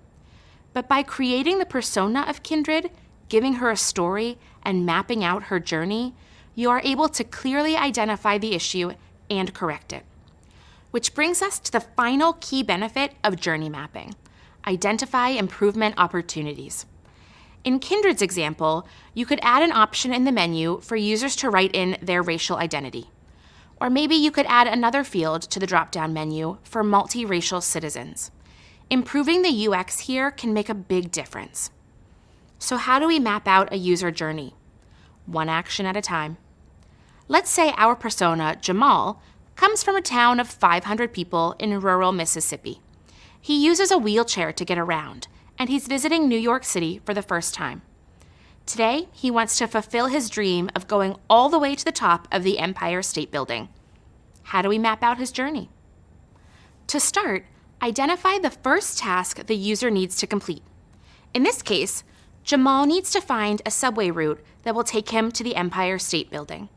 But by creating the persona of Kindred, giving her a story, and mapping out her journey, you are able to clearly identify the issue and correct it. Which brings us to the final key benefit of journey mapping: identify improvement opportunities. In Kindred's example, you could add an option in the menu for users to write in their racial identity. Or maybe you could add another field to the drop-down menu for multiracial citizens. Improving the UX here can make a big difference. So how do we map out a user journey? One action at a time. Let's say our persona, Jamal, comes from a town of 500 people in rural Mississippi. He uses a wheelchair to get around, and he's visiting New York City for the first time. Today, he wants to fulfill his dream of going all the way to the top of the Empire State Building. How do we map out his journey? To start, identify the first task the user needs to complete. In this case, Jamal needs to find a subway route that will take him to the Empire State Building.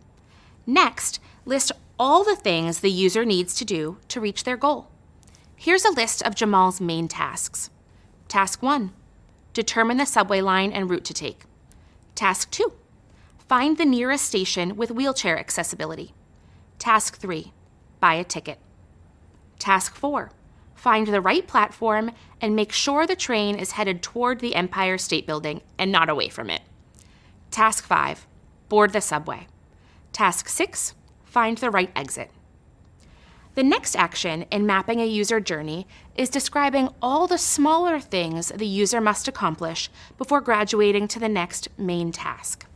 Next, list all the things the user needs to do to reach their goal. Here's a list of Jamal's main tasks. Task 1, determine the subway line and route to take. Task 2, find the nearest station with wheelchair accessibility. Task 3, buy a ticket. Task 4, find the right platform and make sure the train is headed toward the Empire State Building and not away from it. Task 5, board the subway. Task 6, find the right exit. The next action in mapping a user journey is describing all the smaller things the user must accomplish before graduating to the next main task.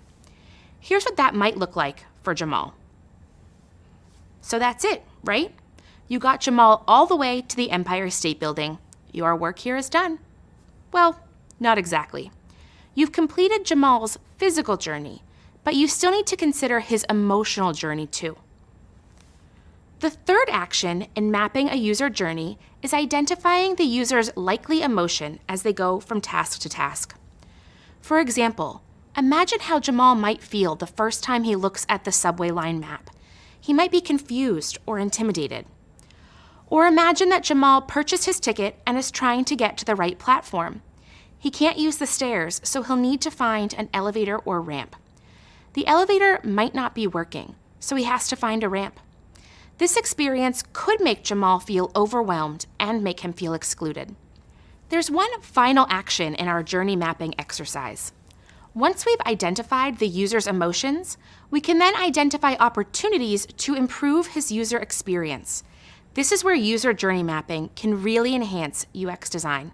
Here's what that might look like for Jamal. So that's it, right? You got Jamal all the way to the Empire State Building. Your work here is done. Well, not exactly. You've completed Jamal's physical journey, but you still need to consider his emotional journey too. The third action in mapping a user journey is identifying the user's likely emotion as they go from task to task. For example, imagine how Jamal might feel the first time he looks at the subway line map. He might be confused or intimidated. Or imagine that Jamal purchased his ticket and is trying to get to the right platform. He can't use the stairs, so he'll need to find an elevator or ramp. The elevator might not be working, so he has to find a ramp. This experience could make Jamal feel overwhelmed and make him feel excluded. There's one final action in our journey mapping exercise. Once we've identified the user's emotions, we can then identify opportunities to improve his user experience. This is where user journey mapping can really enhance UX design.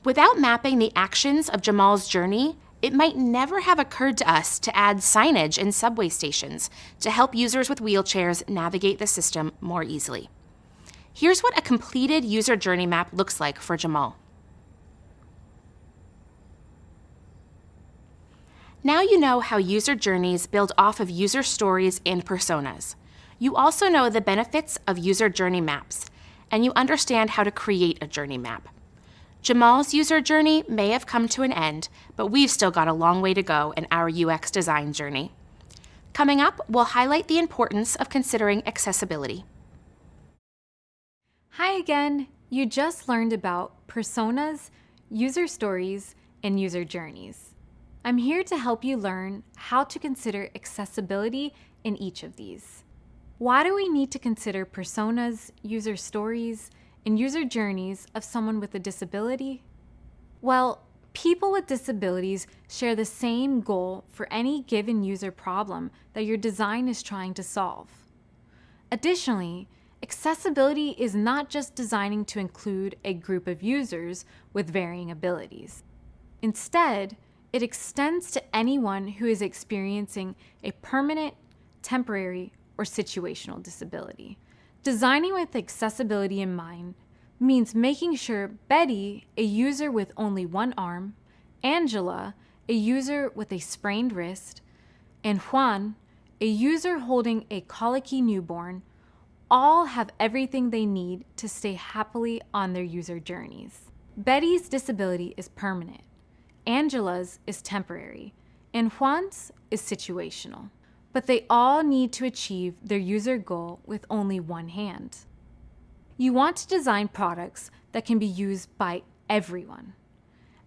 Without mapping the actions of Jamal's journey, it might never have occurred to us to add signage in subway stations to help users with wheelchairs navigate the system more easily. Here's what a completed user journey map looks like for Jamal. Now you know how user journeys build off of user stories and personas. You also know the benefits of user journey maps, and you understand how to create a journey map. Jamal's user journey may have come to an end, but we've still got a long way to go in our UX design journey. Coming up, we'll highlight the importance of considering accessibility. Hi again. You just learned about personas, user stories, and user journeys. I'm here to help you learn how to consider accessibility in each of these. Why do we need to consider personas, user stories, and user journeys of someone with a disability? Well, people with disabilities share the same goal for any given user problem that your design is trying to solve. Additionally, accessibility is not just designing to include a group of users with varying abilities. Instead, it extends to anyone who is experiencing a permanent, temporary, or situational disability. Designing with accessibility in mind means making sure Betty, a user with only one arm, Angela, a user with a sprained wrist, and Juan, a user holding a colicky newborn, all have everything they need to stay happily on their user journeys. Betty's disability is permanent, Angela's is temporary, and Juan's is situational. But they all need to achieve their user goal with only one hand. You want to design products that can be used by everyone.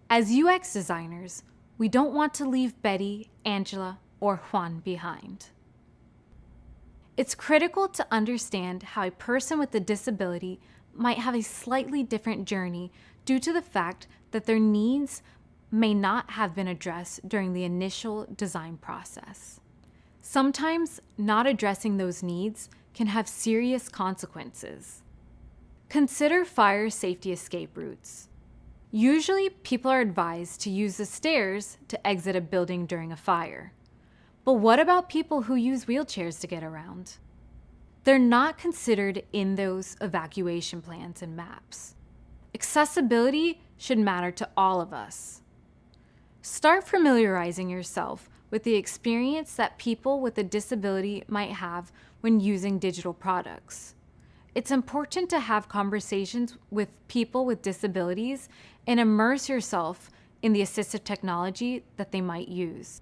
As UX designers, we don't want to leave Betty, Angela, or Juan behind. It's critical to understand how a person with a disability might have a slightly different journey due to the fact that their needs may not have been addressed during the initial design process. Sometimes not addressing those needs can have serious consequences. Consider fire safety escape routes. Usually, people are advised to use the stairs to exit a building during a fire. But what about people who use wheelchairs to get around? They're not considered in those evacuation plans and maps. Accessibility should matter to all of us. Start familiarizing yourself with the experience that people with a disability might have when using digital products. It's important to have conversations with people with disabilities and immerse yourself in the assistive technology that they might use.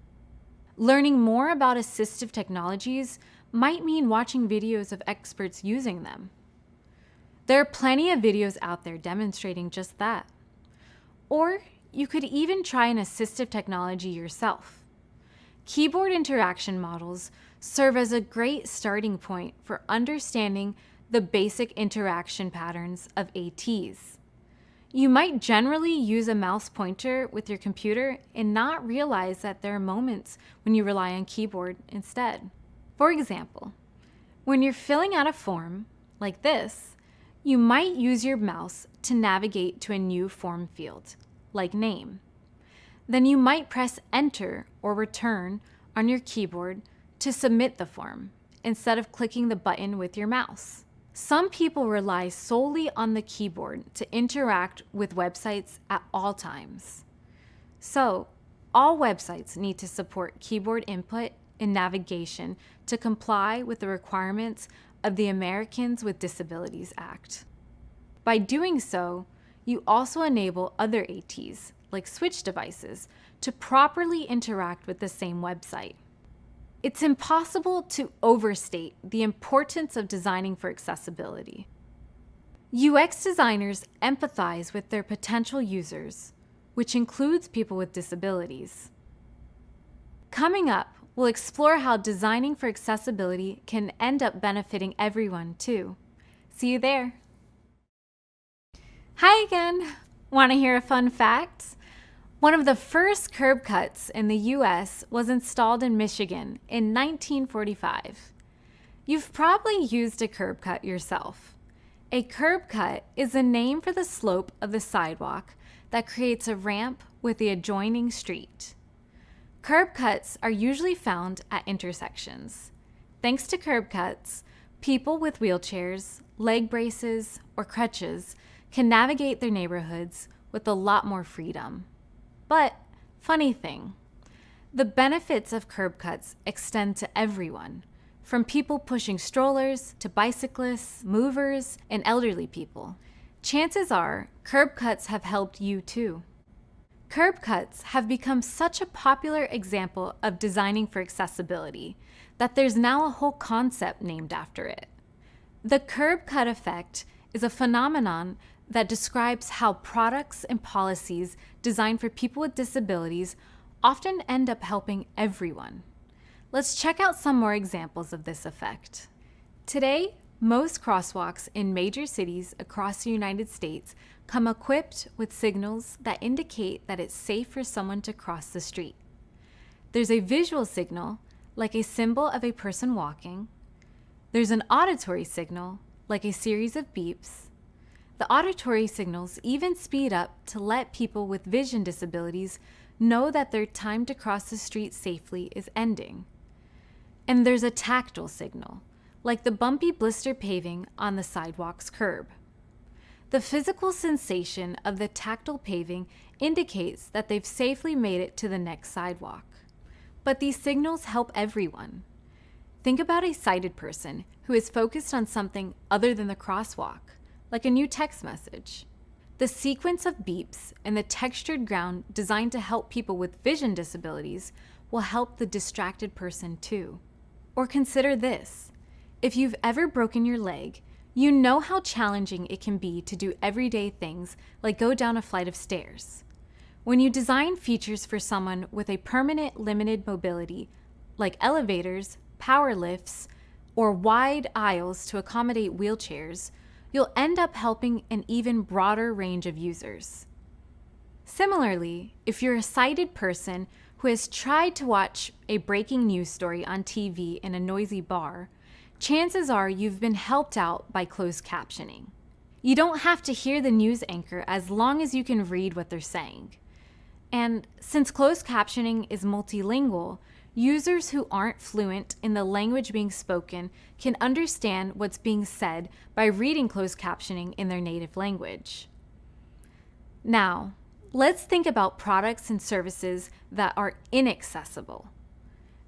Learning more about assistive technologies might mean watching videos of experts using them. There are plenty of videos out there demonstrating just that. Or you could even try an assistive technology yourself. Keyboard interaction models serve as a great starting point for understanding the basic interaction patterns of ATs. You might generally use a mouse pointer with your computer and not realize that there are moments when you rely on keyboard instead. For example, when you're filling out a form, like this, you might use your mouse to navigate to a new form field, like name. Then you might press Enter or Return on your keyboard to submit the form, instead of clicking the button with your mouse. Some people rely solely on the keyboard to interact with websites at all times. So, all websites need to support keyboard input and navigation to comply with the requirements of the Americans with Disabilities Act. By doing so, you also enable other ATs, like switch devices, to properly interact with the same website. It's impossible to overstate the importance of designing for accessibility. UX designers empathize with their potential users, which includes people with disabilities. Coming up, we'll explore how designing for accessibility can end up benefiting everyone, too. See you there. Hi again! Want to hear a fun fact? One of the first curb cuts in the US was installed in Michigan in 1945. You've probably used a curb cut yourself. A curb cut is a name for the slope of the sidewalk that creates a ramp with the adjoining street. Curb cuts are usually found at intersections. Thanks to curb cuts, people with wheelchairs, leg braces, or crutches can navigate their neighborhoods with a lot more freedom. But, funny thing, the benefits of curb cuts extend to everyone, from people pushing strollers to bicyclists, movers, and elderly people. Chances are, curb cuts have helped you too. Curb cuts have become such a popular example of designing for accessibility that there's now a whole concept named after it. The curb cut effect is a phenomenon that describes how products and policies designed for people with disabilities often end up helping everyone. Let's check out some more examples of this effect. Today, most crosswalks in major cities across the United States come equipped with signals that indicate that it's safe for someone to cross the street. There's a visual signal, like a symbol of a person walking. There's an auditory signal, like a series of beeps. The auditory signals even speed up to let people with vision disabilities know that their time to cross the street safely is ending. And there's a tactile signal, like the bumpy blister paving on the sidewalk's curb. The physical sensation of the tactile paving indicates that they've safely made it to the next sidewalk. But these signals help everyone. Think about a sighted person who is focused on something other than the crosswalk, like a new text message. The sequence of beeps and the textured ground designed to help people with vision disabilities will help the distracted person too. Or consider this. If you've ever broken your leg, you know how challenging it can be to do everyday things like go down a flight of stairs. When you design features for someone with a permanent limited mobility, like elevators, power lifts, or wide aisles to accommodate wheelchairs, you'll end up helping an even broader range of users. Similarly, if you're a sighted person who has tried to watch a breaking news story on TV in a noisy bar, chances are you've been helped out by closed captioning. You don't have to hear the news anchor as long as you can read what they're saying. And since closed captioning is multilingual, users who aren't fluent in the language being spoken can understand what's being said by reading closed captioning in their native language. Now, let's think about products and services that are inaccessible.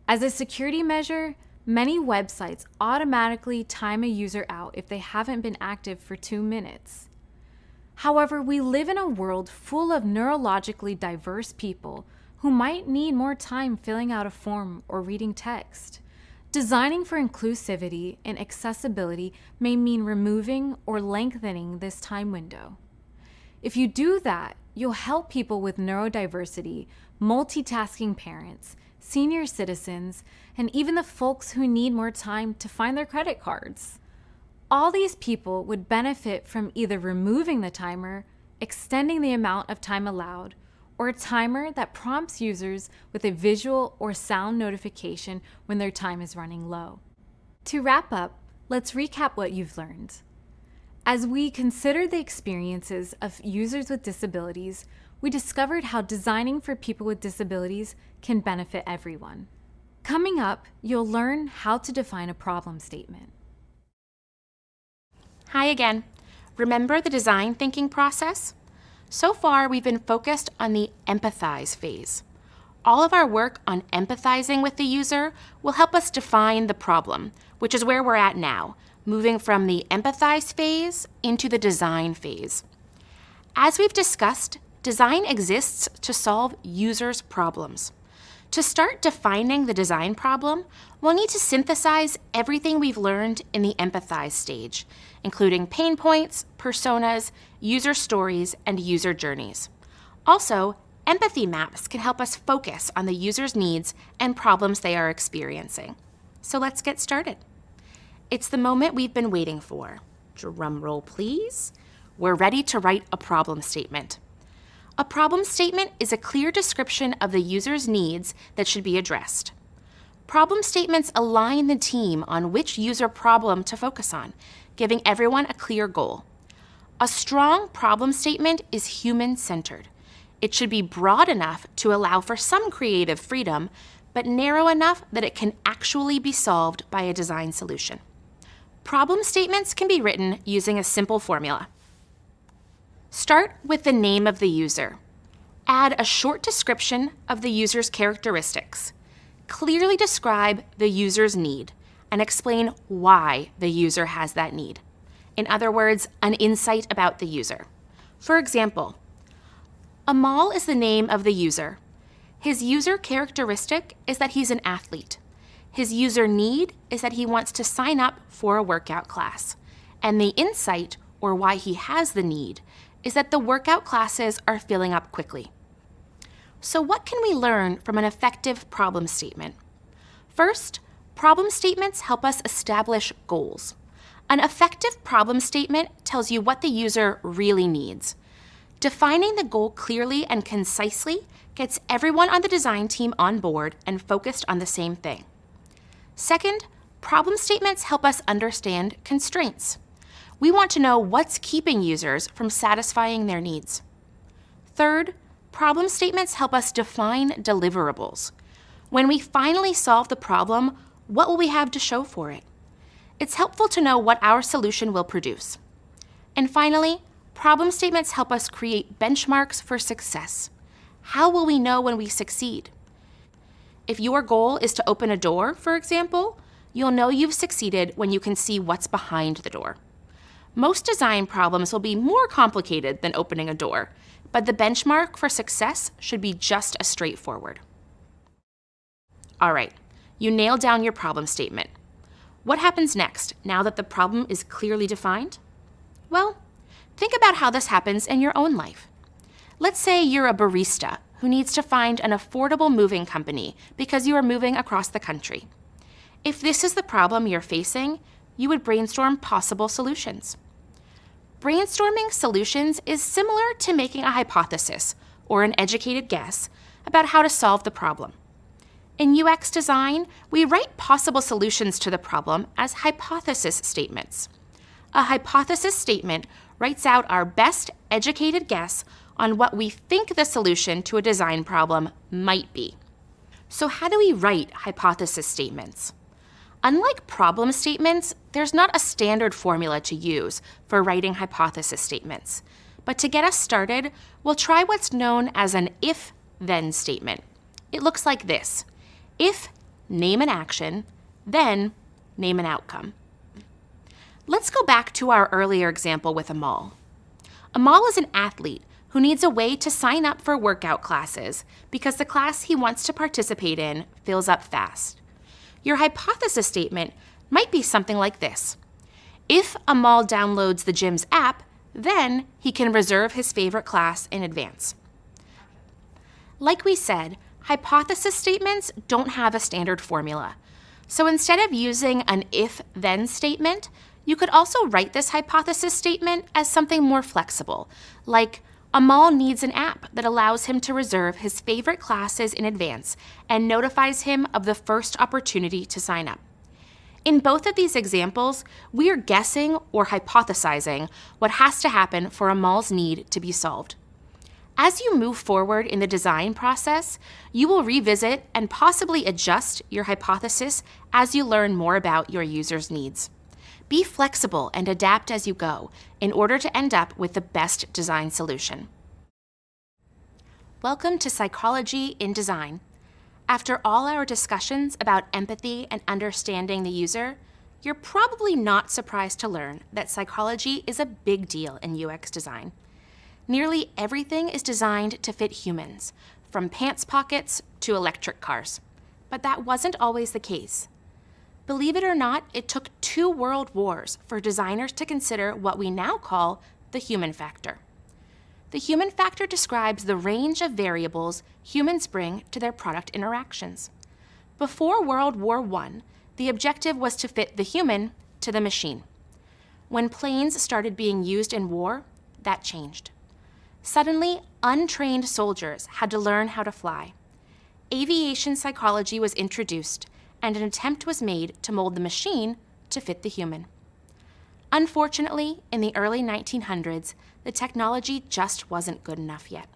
As a security measure, many websites automatically time a user out if they haven't been active for 2 minutes. However, we live in a world full of neurologically diverse people who might need more time filling out a form or reading text. Designing for inclusivity and accessibility may mean removing or lengthening this time window. If you do that, you'll help people with neurodiversity, multitasking parents, senior citizens, and even the folks who need more time to find their credit cards. All these people would benefit from either removing the timer, extending the amount of time allowed, or a timer that prompts users with a visual or sound notification when their time is running low. To wrap up, let's recap what you've learned. As we considered the experiences of users with disabilities, we discovered how designing for people with disabilities can benefit everyone. Coming up, you'll learn how to define a problem statement. Hi again. Remember the design thinking process? So far, we've been focused on the empathize phase. All of our work on empathizing with the user will help us define the problem, which is where we're at now, moving from the empathize phase into the design phase. As we've discussed, design exists to solve users' problems. To start defining the design problem, we'll need to synthesize everything we've learned in the empathize stage, including pain points, personas, user stories, and user journeys. Also, empathy maps can help us focus on the user's needs and problems they are experiencing. So let's get started. It's the moment we've been waiting for. Drum roll, please. We're ready to write a problem statement. A problem statement is a clear description of the user's needs that should be addressed. Problem statements align the team on which user problem to focus on, giving everyone a clear goal. A strong problem statement is human-centered. It should be broad enough to allow for some creative freedom, but narrow enough that it can actually be solved by a design solution. Problem statements can be written using a simple formula. Start with the name of the user. Add a short description of the user's characteristics. Clearly describe the user's need and explain why the user has that need. In other words, an insight about the user. For example, Amal is the name of the user. His user characteristic is that he's an athlete. His user need is that he wants to sign up for a workout class. And the insight, or why he has the need, is that the workout classes are filling up quickly. So what can we learn from an effective problem statement? First, problem statements help us establish goals. An effective problem statement tells you what the user really needs. Defining the goal clearly and concisely gets everyone on the design team on board and focused on the same thing. Second, problem statements help us understand constraints. We want to know what's keeping users from satisfying their needs. Third, problem statements help us define deliverables. When we finally solve the problem, what will we have to show for it? It's helpful to know what our solution will produce. And finally, problem statements help us create benchmarks for success. How will we know when we succeed? If your goal is to open a door, for example, you'll know you've succeeded when you can see what's behind the door. Most design problems will be more complicated than opening a door, but the benchmark for success should be just as straightforward. All right, you nailed down your problem statement. What happens next now that the problem is clearly defined? Well, think about how this happens in your own life. Let's say you're a barista who needs to find an affordable moving company because you are moving across the country. If this is the problem you're facing, you would brainstorm possible solutions. Brainstorming solutions is similar to making a hypothesis or an educated guess about how to solve the problem. In UX design, we write possible solutions to the problem as hypothesis statements. A hypothesis statement writes out our best educated guess on what we think the solution to a design problem might be. So how do we write hypothesis statements? Unlike problem statements, there's not a standard formula to use for writing hypothesis statements. But to get us started, we'll try what's known as an if-then statement. It looks like this. If, name an action, then name an outcome. Let's go back to our earlier example with Amal. Amal is an athlete who needs a way to sign up for workout classes because the class he wants to participate in fills up fast. Your hypothesis statement might be something like this. If Amal downloads the gym's app, then he can reserve his favorite class in advance. Like we said, hypothesis statements don't have a standard formula. So instead of using an if-then statement, you could also write this hypothesis statement as something more flexible, like Amal needs an app that allows him to reserve his favorite classes in advance and notifies him of the first opportunity to sign up. In both of these examples, we are guessing or hypothesizing what has to happen for Amal's need to be solved. As you move forward in the design process, you will revisit and possibly adjust your hypothesis as you learn more about your user's needs. Be flexible and adapt as you go in order to end up with the best design solution. Welcome to Psychology in Design. After all our discussions about empathy and understanding the user, you're probably not surprised to learn that psychology is a big deal in UX design. Nearly everything is designed to fit humans, from pants pockets to electric cars. But that wasn't always the case. Believe it or not, it took 2 world wars for designers to consider what we now call the human factor. The human factor describes the range of variables humans bring to their product interactions. Before World War I, the objective was to fit the human to the machine. When planes started being used in war, that changed. Suddenly, untrained soldiers had to learn how to fly. Aviation psychology was introduced, and an attempt was made to mold the machine to fit the human. Unfortunately, in the early 1900s, the technology just wasn't good enough yet.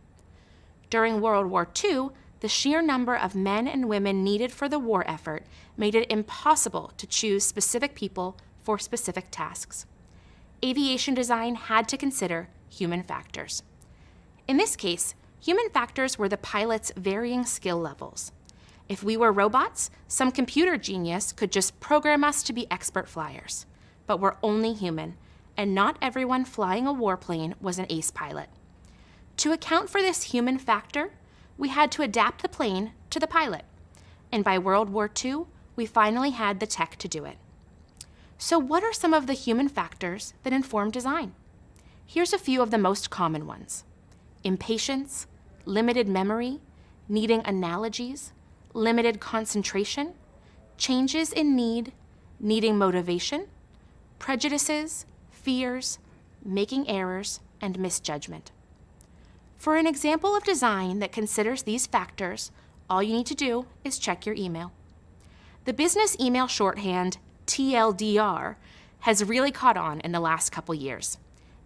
During World War II, the sheer number of men and women needed for the war effort made it impossible to choose specific people for specific tasks. Aviation design had to consider human factors. In this case, human factors were the pilot's varying skill levels. If we were robots, some computer genius could just program us to be expert flyers. But we're only human, and not everyone flying a warplane was an ace pilot. To account for this human factor, we had to adapt the plane to the pilot. And by World War II, we finally had the tech to do it. So what are some of the human factors that inform design? Here's a few of the most common ones. Impatience, limited memory, needing analogies, limited concentration, changes in need, needing motivation, prejudices, fears, making errors, and misjudgment. For an example of design that considers these factors, all you need to do is check your email. The business email shorthand, TLDR, has really caught on in the last couple years.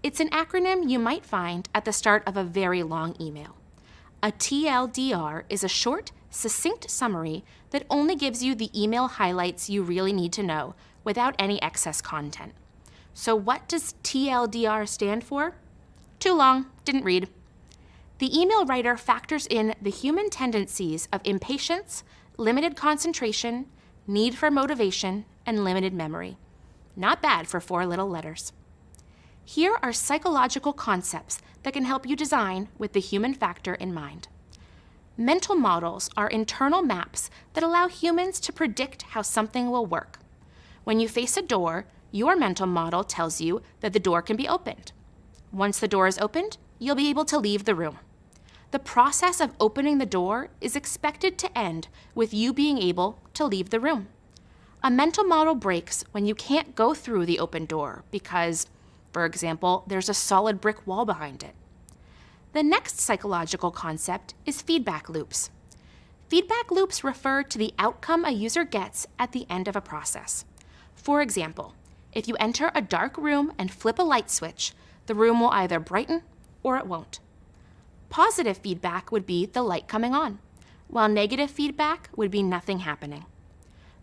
It's an acronym you might find at the start of a very long email. A TLDR is a short, succinct summary that only gives you the email highlights you really need to know without any excess content. So what does TLDR stand for? Too long, didn't read. The email writer factors in the human tendencies of impatience, limited concentration, need for motivation, and limited memory. Not bad for 4 little letters. Here are psychological concepts that can help you design with the human factor in mind. Mental models are internal maps that allow humans to predict how something will work. When you face a door, your mental model tells you that the door can be opened. Once the door is opened, you'll be able to leave the room. The process of opening the door is expected to end with you being able to leave the room. A mental model breaks when you can't go through the open door because, for example, there's a solid brick wall behind it. The next psychological concept is feedback loops. Feedback loops refer to the outcome a user gets at the end of a process. For example, if you enter a dark room and flip a light switch, the room will either brighten or it won't. Positive feedback would be the light coming on, while negative feedback would be nothing happening.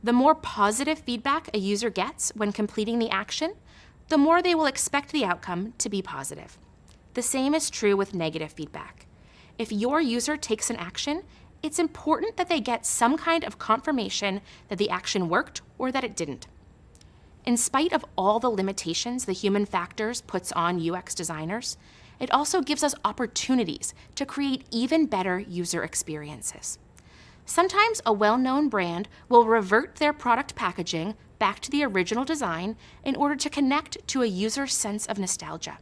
The more positive feedback a user gets when completing the action, the more they will expect the outcome to be positive. The same is true with negative feedback. If your user takes an action, it's important that they get some kind of confirmation that the action worked or that it didn't. In spite of all the limitations the human factors puts on UX designers, it also gives us opportunities to create even better user experiences. Sometimes a well-known brand will revert their product packaging back to the original design in order to connect to a user's sense of nostalgia.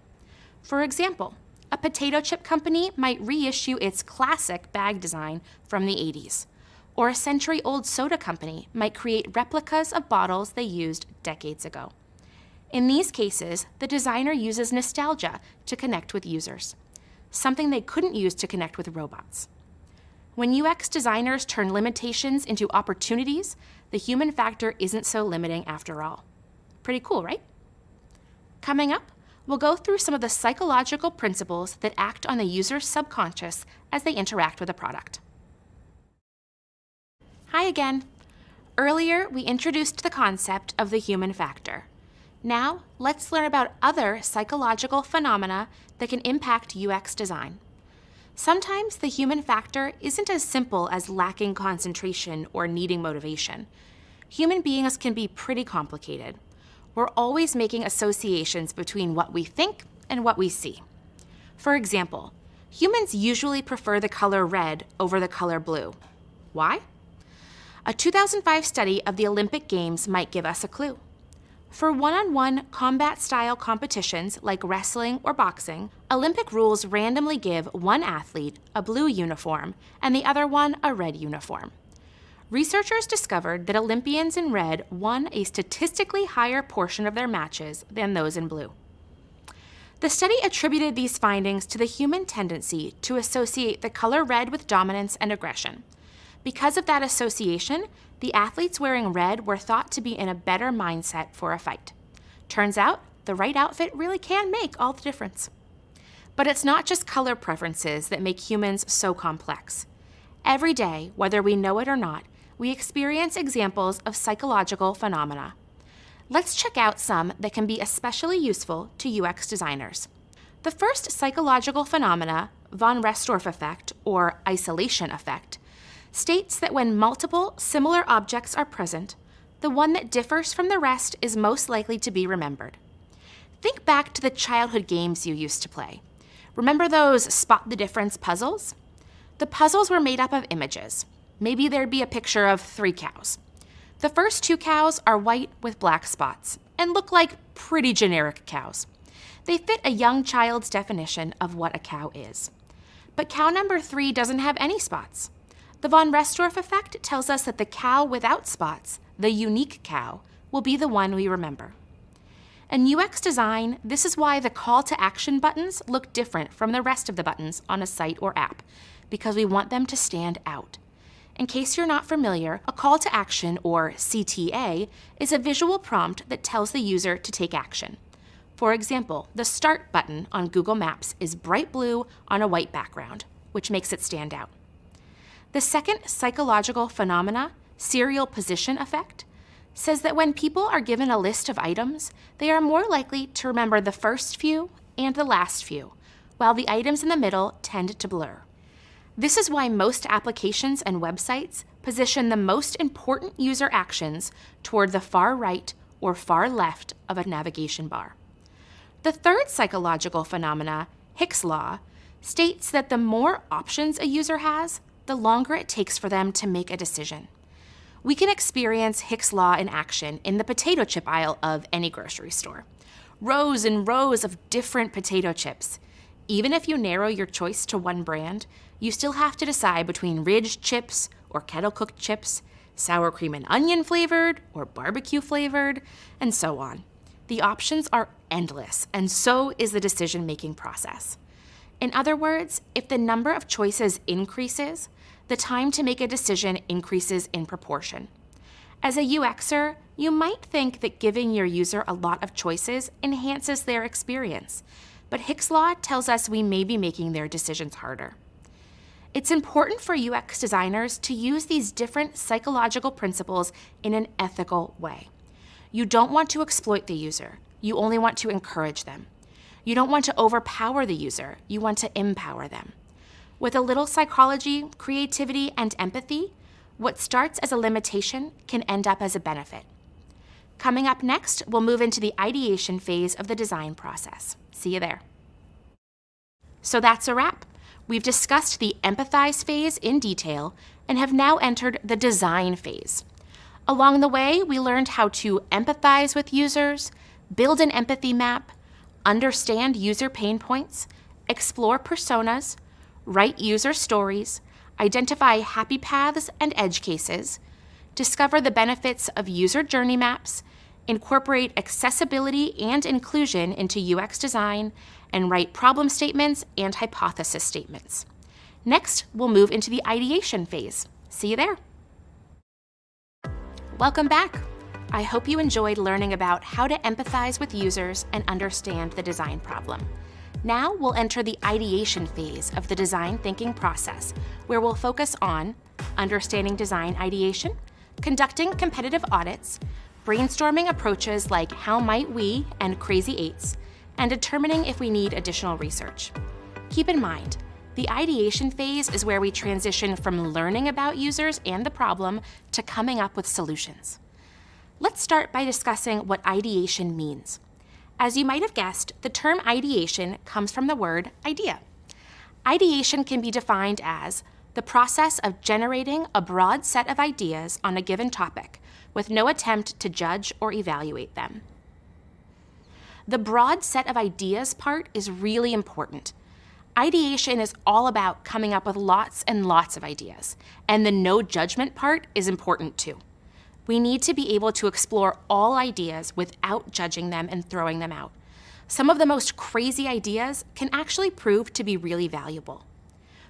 For example, a potato chip company might reissue its classic bag design from the 80s, or a century-old soda company might create replicas of bottles they used decades ago. In these cases, the designer uses nostalgia to connect with users, something they couldn't use to connect with robots. When UX designers turn limitations into opportunities, the human factor isn't so limiting after all. Pretty cool, right? Coming up, we'll go through some of the psychological principles that act on the user's subconscious as they interact with a product. Hi again. Earlier, we introduced the concept of the human factor. Now, let's learn about other psychological phenomena that can impact UX design. Sometimes the human factor isn't as simple as lacking concentration or needing motivation. Human beings can be pretty complicated. We're always making associations between what we think and what we see. For example, humans usually prefer the color red over the color blue. Why? A 2005 study of the Olympic Games might give us a clue. For one-on-one combat-style competitions like wrestling or boxing, Olympic rules randomly give one athlete a blue uniform and the other one a red uniform. Researchers discovered that Olympians in red won a statistically higher portion of their matches than those in blue. The study attributed these findings to the human tendency to associate the color red with dominance and aggression. Because of that association, the athletes wearing red were thought to be in a better mindset for a fight. Turns out, the right outfit really can make all the difference. But it's not just color preferences that make humans so complex. Every day, whether we know it or not, we experience examples of psychological phenomena. Let's check out some that can be especially useful to UX designers. The first psychological phenomena, von Restorff effect, or isolation effect, states that when multiple similar objects are present, the one that differs from the rest is most likely to be remembered. Think back to the childhood games you used to play. Remember those spot the difference puzzles? The puzzles were made up of images. Maybe there'd be a picture of 3 cows. The first 2 cows are white with black spots and look like pretty generic cows. They fit a young child's definition of what a cow is. But cow number 3 doesn't have any spots. The von Restorff effect tells us that the cow without spots, the unique cow, will be the one we remember. In UX design, this is why the call to action buttons look different from the rest of the buttons on a site or app, because we want them to stand out. In case you're not familiar, a call to action, or CTA, is a visual prompt that tells the user to take action. For example, the Start button on Google Maps is bright blue on a white background, which makes it stand out. The second psychological phenomena, serial position effect, says that when people are given a list of items, they are more likely to remember the first few and the last few, while the items in the middle tend to blur. This is why most applications and websites position the most important user actions toward the far right or far left of a navigation bar. The third psychological phenomena, Hick's law, states that the more options a user has, the longer it takes for them to make a decision. We can experience Hick's law in action in the potato chip aisle of any grocery store. Rows and rows of different potato chips. Even if you narrow your choice to one brand, you still have to decide between Ridge chips or kettle-cooked chips, sour cream and onion flavored or barbecue flavored, and so on. The options are endless, and so is the decision-making process. In other words, if the number of choices increases, the time to make a decision increases in proportion. As a UXer, you might think that giving your user a lot of choices enhances their experience, but Hick's law tells us we may be making their decisions harder. It's important for UX designers to use these different psychological principles in an ethical way. You don't want to exploit the user. You only want to encourage them. You don't want to overpower the user. You want to empower them. With a little psychology, creativity, and empathy, what starts as a limitation can end up as a benefit. Coming up next, we'll move into the ideation phase of the design process. See you there. So that's a wrap. We've discussed the empathize phase in detail and have now entered the design phase. Along the way, we learned how to empathize with users, build an empathy map, understand user pain points, explore personas, write user stories, identify happy paths and edge cases, discover the benefits of user journey maps, incorporate accessibility and inclusion into UX design, and write problem statements and hypothesis statements. Next, we'll move into the ideation phase. See you there. Welcome back. I hope you enjoyed learning about how to empathize with users and understand the design problem. Now we'll enter the ideation phase of the design thinking process, where we'll focus on understanding design ideation, conducting competitive audits, brainstorming approaches like how might we and crazy eights, and determining if we need additional research. Keep in mind, the ideation phase is where we transition from learning about users and the problem to coming up with solutions. Let's start by discussing what ideation means. As you might have guessed, the term ideation comes from the word idea. Ideation can be defined as the process of generating a broad set of ideas on a given topic with no attempt to judge or evaluate them. The broad set of ideas part is really important. Ideation is all about coming up with lots and lots of ideas, and the no judgment part is important too. We need to be able to explore all ideas without judging them and throwing them out. Some of the most crazy ideas can actually prove to be really valuable.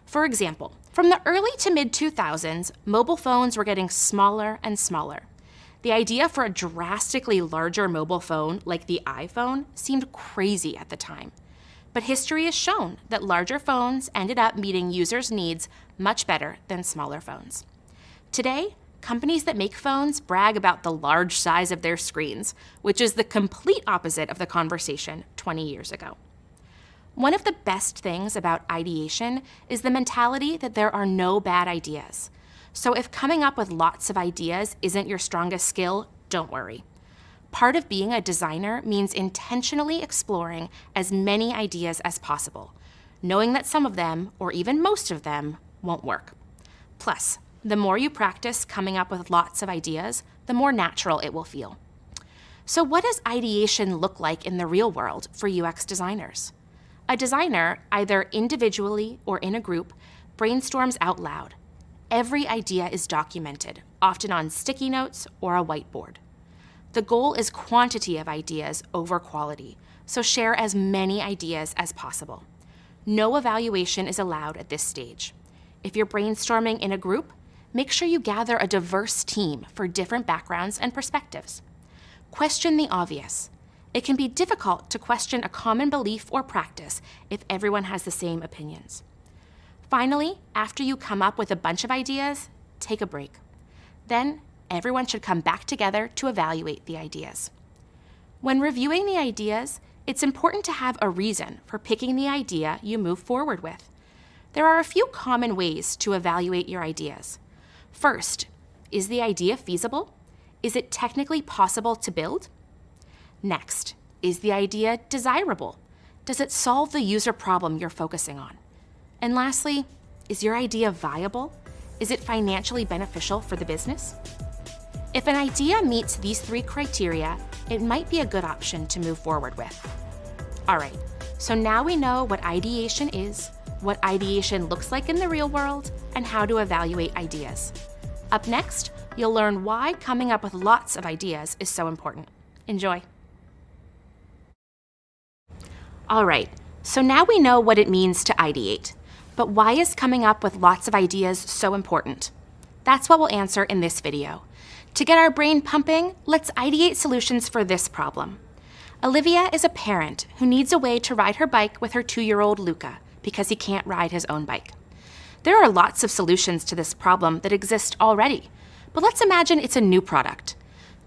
For example, from the early to mid-2000s, mobile phones were getting smaller and smaller. The idea for a drastically larger mobile phone like the iPhone seemed crazy at the time. But history has shown that larger phones ended up meeting users' needs much better than smaller phones. Today, companies that make phones brag about the large size of their screens, which is the complete opposite of the conversation 20 years ago. One of the best things about ideation is the mentality that there are no bad ideas. So if coming up with lots of ideas isn't your strongest skill, don't worry. Part of being a designer means intentionally exploring as many ideas as possible, knowing that some of them, or even most of them, won't work. Plus, the more you practice coming up with lots of ideas, the more natural it will feel. So what does ideation look like in the real world for UX designers? A designer, either individually or in a group, brainstorms out loud. every idea is documented, often on sticky notes or a whiteboard. The goal is quantity of ideas over quality, so share as many ideas as possible. No evaluation is allowed at this stage. If you're brainstorming in a group, make sure you gather a diverse team for different backgrounds and perspectives. Question the obvious. It can be difficult to question a common belief or practice if everyone has the same opinions. Finally, after you come up with a bunch of ideas, take a break. Then, everyone should come back together to evaluate the ideas. When reviewing the ideas, it's important to have a reason for picking the idea you move forward with. There are a few common ways to evaluate your ideas. First, is the idea feasible? Is it technically possible to build? Next, is the idea desirable? Does it solve the user problem you're focusing on? And lastly, is your idea viable? Is it financially beneficial for the business? If an idea meets these 3 criteria, it might be a good option to move forward with. All right, so now we know what ideation is, what ideation looks like in the real world, and how to evaluate ideas. Up next, you'll learn why coming up with lots of ideas is so important. Enjoy. All right, so now we know what it means to ideate, but why is coming up with lots of ideas so important? That's what we'll answer in this video. To get our brain pumping, let's ideate solutions for this problem. Olivia is a parent who needs a way to ride her bike with her 2-year-old Luca because he can't ride his own bike. There are lots of solutions to this problem that exist already, but let's imagine it's a new product.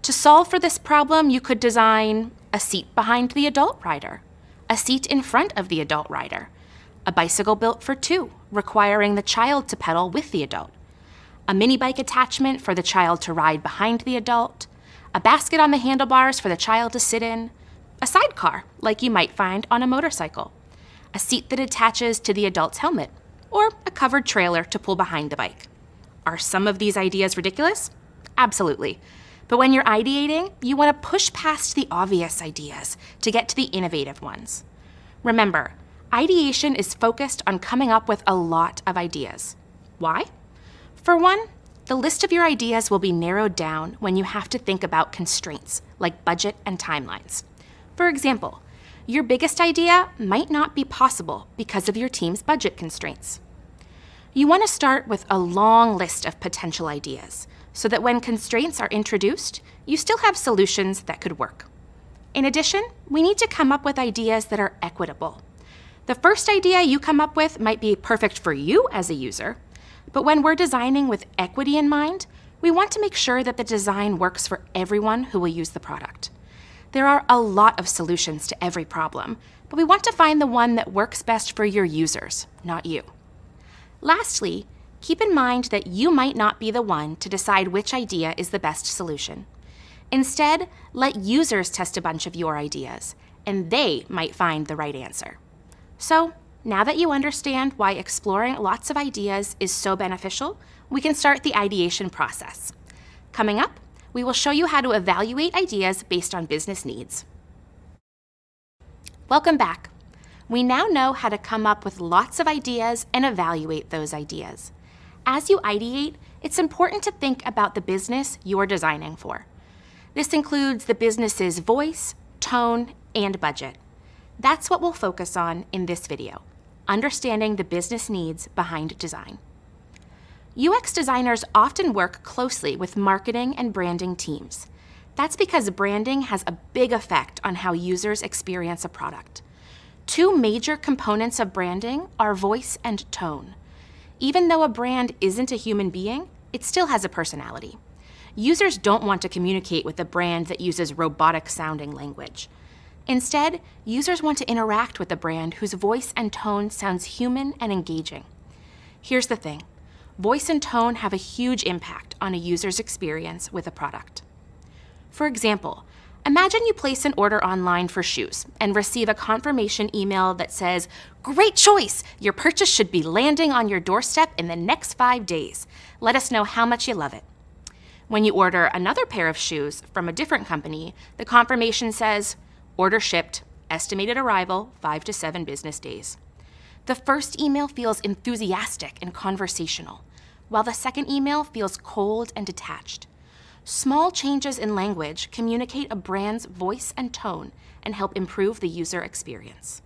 To solve for this problem, you could design a seat behind the adult rider, a seat in front of the adult rider, a bicycle built for 2, requiring the child to pedal with the adult, a mini bike attachment for the child to ride behind the adult, a basket on the handlebars for the child to sit in, a sidecar like you might find on a motorcycle, a seat that attaches to the adult's helmet, or a covered trailer to pull behind the bike. Are some of these ideas ridiculous? Absolutely. But when you're ideating, you want to push past the obvious ideas to get to the innovative ones. Remember, ideation is focused on coming up with a lot of ideas. Why? For one, the list of your ideas will be narrowed down when you have to think about constraints, like budget and timelines. For example, your biggest idea might not be possible because of your team's budget constraints. You want to start with a long list of potential ideas, so that when constraints are introduced, you still have solutions that could work. In addition, we need to come up with ideas that are equitable. The first idea you come up with might be perfect for you as a user, but when we're designing with equity in mind, we want to make sure that the design works for everyone who will use the product. There are a lot of solutions to every problem, but we want to find the one that works best for your users, not you. Lastly, keep in mind that you might not be the one to decide which idea is the best solution. Instead, let users test a bunch of your ideas, and they might find the right answer. So, now that you understand why exploring lots of ideas is so beneficial, we can start the ideation process. Coming up, we will show you how to evaluate ideas based on business needs. Welcome back. We now know how to come up with lots of ideas and evaluate those ideas. As you ideate, it's important to think about the business you're designing for. This includes the business's voice, tone, and budget. That's what we'll focus on in this video, understanding the business needs behind design. UX designers often work closely with marketing and branding teams. That's because branding has a big effect on how users experience a product. 2 major components of branding are voice and tone. Even though a brand isn't a human being, it still has a personality. Users don't want to communicate with a brand that uses robotic-sounding language. Instead, users want to interact with a brand whose voice and tone sounds human and engaging. Here's the thing. Voice and tone have a huge impact on a user's experience with a product. For example, imagine you place an order online for shoes and receive a confirmation email that says, "Great choice! Your purchase should be landing on your doorstep in the next 5 days. Let us know how much you love it." When you order another pair of shoes from a different company, the confirmation says, "Order shipped, estimated arrival 5 to 7 business days." The first email feels enthusiastic and conversational. while the second email feels cold and detached. Small changes in language communicate a brand's voice and tone and help improve the user experience.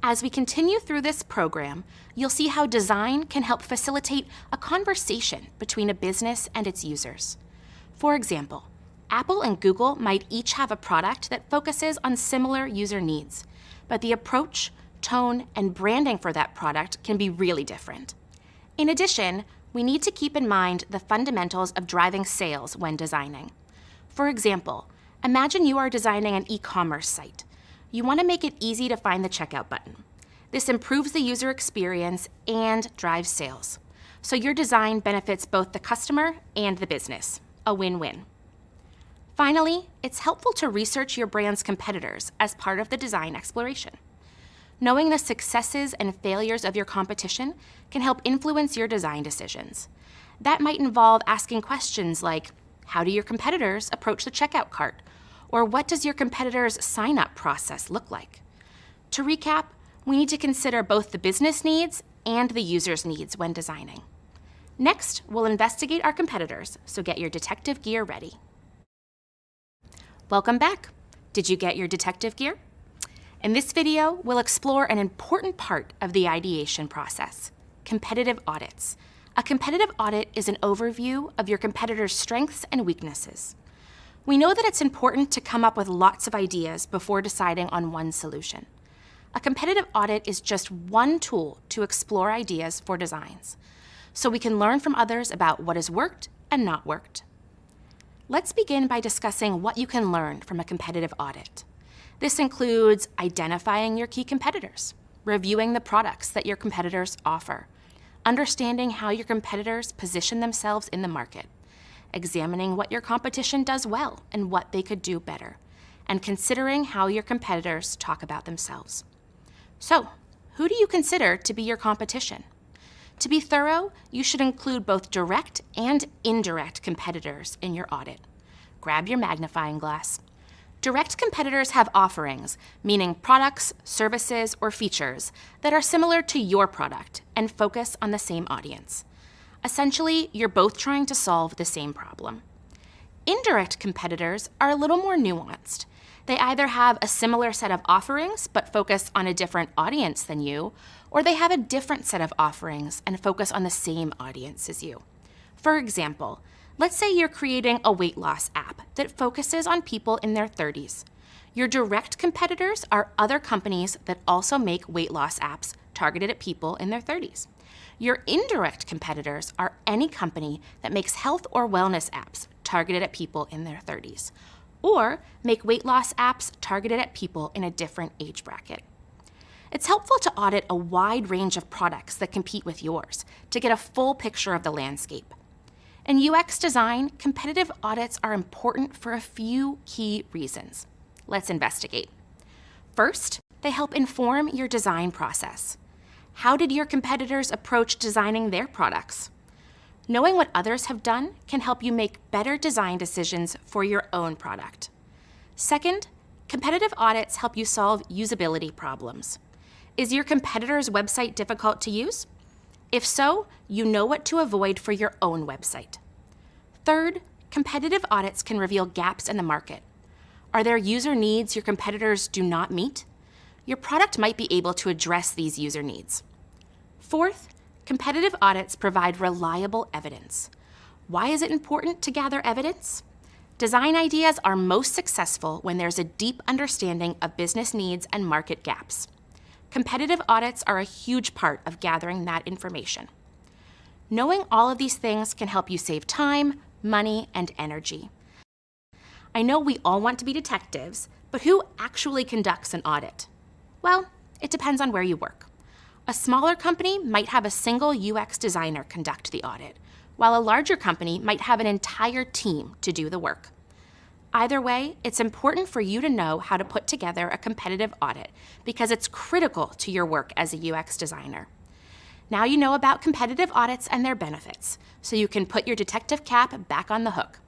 As we continue through this program, you'll see how design can help facilitate a conversation between a business and its users. For example, Apple and Google might each have a product that focuses on similar user needs, but the approach, tone, and branding for that product can be really different. In addition, we need to keep in mind the fundamentals of driving sales when designing. For example, imagine you are designing an e-commerce site. You want to make it easy to find the checkout button. This improves the user experience and drives sales. So your design benefits both the customer and the business, a win-win. Finally, it's helpful to research your brand's competitors as part of the design exploration. Knowing the successes and failures of your competition can help influence your design decisions. That might involve asking questions like, how do your competitors approach the checkout cart? Or what does your competitor's sign-up process look like? To recap, we need to consider both the business needs and the user's needs when designing. Next, we'll investigate our competitors, so get your detective gear ready. Welcome back. Did you get your detective gear? In this video, we'll explore an important part of the ideation process, competitive audits. A competitive audit is an overview of your competitor's strengths and weaknesses. We know that it's important to come up with lots of ideas before deciding on one solution. A competitive audit is just one tool to explore ideas for designs, so we can learn from others about what has worked and not worked. Let's begin by discussing what you can learn from a competitive audit. This includes identifying your key competitors, reviewing the products that your competitors offer, understanding how your competitors position themselves in the market, examining what your competition does well and what they could do better, and considering how your competitors talk about themselves. So, who do you consider to be your competition? To be thorough, you should include both direct and indirect competitors in your audit. Grab your magnifying glass. Direct competitors have offerings, meaning products, services, or features that are similar to your product and focus on the same audience. Essentially, you're both trying to solve the same problem. Indirect competitors are a little more nuanced. They either have a similar set of offerings but focus on a different audience than you, or they have a different set of offerings and focus on the same audience as you. For example, let's say you're creating a weight loss app that focuses on people in their 30s. Your direct competitors are other companies that also make weight loss apps targeted at people in their 30s. Your indirect competitors are any company that makes health or wellness apps targeted at people in their 30s, or make weight loss apps targeted at people in a different age bracket. It's helpful to audit a wide range of products that compete with yours to get a full picture of the landscape. In UX design, competitive audits are important for a few key reasons. Let's investigate. First, they help inform your design process. How did your competitors approach designing their products? Knowing what others have done can help you make better design decisions for your own product. Second, competitive audits help you solve usability problems. Is your competitor's website difficult to use? If so, you know what to avoid for your own website. Third, competitive audits can reveal gaps in the market. Are there user needs your competitors do not meet? Your product might be able to address these user needs. Fourth, competitive audits provide reliable evidence. Why is it important to gather evidence? Design ideas are most successful when there's a deep understanding of business needs and market gaps. Competitive audits are a huge part of gathering that information. Knowing all of these things can help you save time, money, and energy. I know we all want to be detectives, but who actually conducts an audit? Well, it depends on where you work. A smaller company might have a single UX designer conduct the audit, while a larger company might have an entire team to do the work. Either way, it's important for you to know how to put together a competitive audit because it's critical to your work as a UX designer. Now you know about competitive audits and their benefits, so you can put your detective cap back on the hook.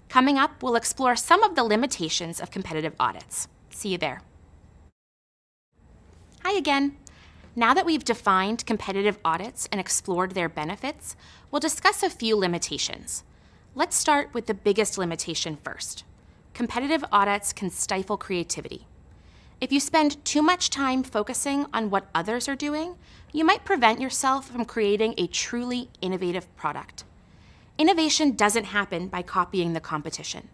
Coming up, we'll explore some of the limitations of competitive audits. See you there. Hi again. Now that we've defined competitive audits and explored their benefits, we'll discuss a few limitations. Let's start with the biggest limitation first. Competitive audits can stifle creativity. If you spend too much time focusing on what others are doing, you might prevent yourself from creating a truly innovative product. Innovation doesn't happen by copying the competition.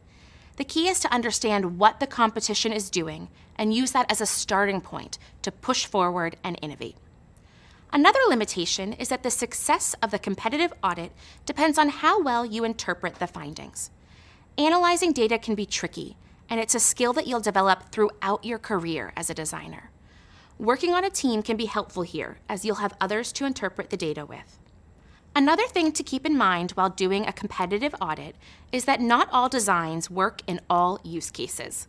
The key is to understand what the competition is doing and use that as a starting point to push forward and innovate. Another limitation is that the success of the competitive audit depends on how well you interpret the findings. Analyzing data can be tricky, and it's a skill that you'll develop throughout your career as a designer. Working on a team can be helpful here, as you'll have others to interpret the data with. Another thing to keep in mind while doing a competitive audit is that not all designs work in all use cases.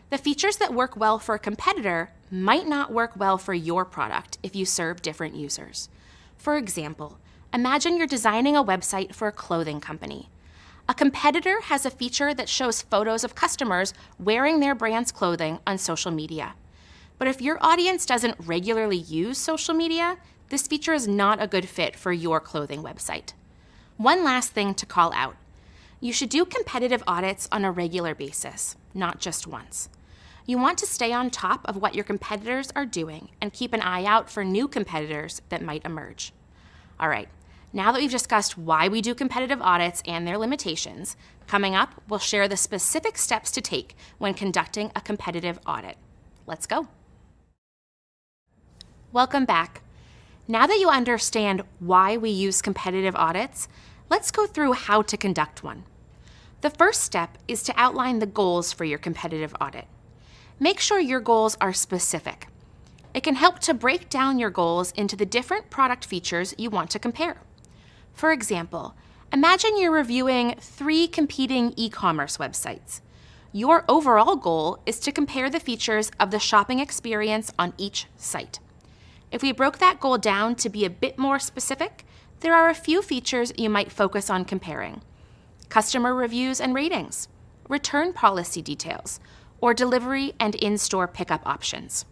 The features that work well for a competitor might not work well for your product if you serve different users. For example, imagine you're designing a website for a clothing company. A competitor has a feature that shows photos of customers wearing their brand's clothing on social media. But if your audience doesn't regularly use social media, this feature is not a good fit for your clothing website. One last thing to call out. You should do competitive audits on a regular basis, not just once. You want to stay on top of what your competitors are doing and keep an eye out for new competitors that might emerge. All right, now that we've discussed why we do competitive audits and their limitations, coming up, we'll share the specific steps to take when conducting a competitive audit. Let's go. Welcome back. Now that you understand why we use competitive audits, let's go through how to conduct one. The first step is to outline the goals for your competitive audit. Make sure your goals are specific. It can help to break down your goals into the different product features you want to compare. For example, imagine you're reviewing 3 competing e-commerce websites. Your overall goal is to compare the features of the shopping experience on each site. If we broke that goal down to be a bit more specific, there are a few features you might focus on comparing: customer reviews and ratings, return policy details, or delivery and in-store pickup options.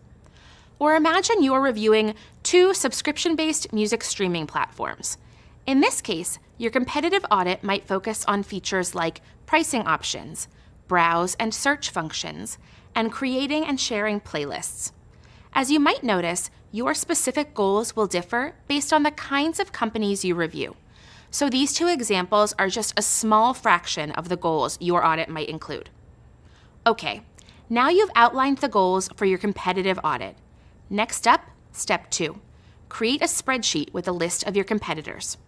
Or imagine you're reviewing 2 subscription-based music streaming platforms. In this case, your competitive audit might focus on features like pricing options, browse and search functions, and creating and sharing playlists. As you might notice, your specific goals will differ based on the kinds of companies you review. So these 2 examples are just a small fraction of the goals your audit might include. Okay, now you've outlined the goals for your competitive audit. Next up, step 2. Create a spreadsheet with a list of your competitors.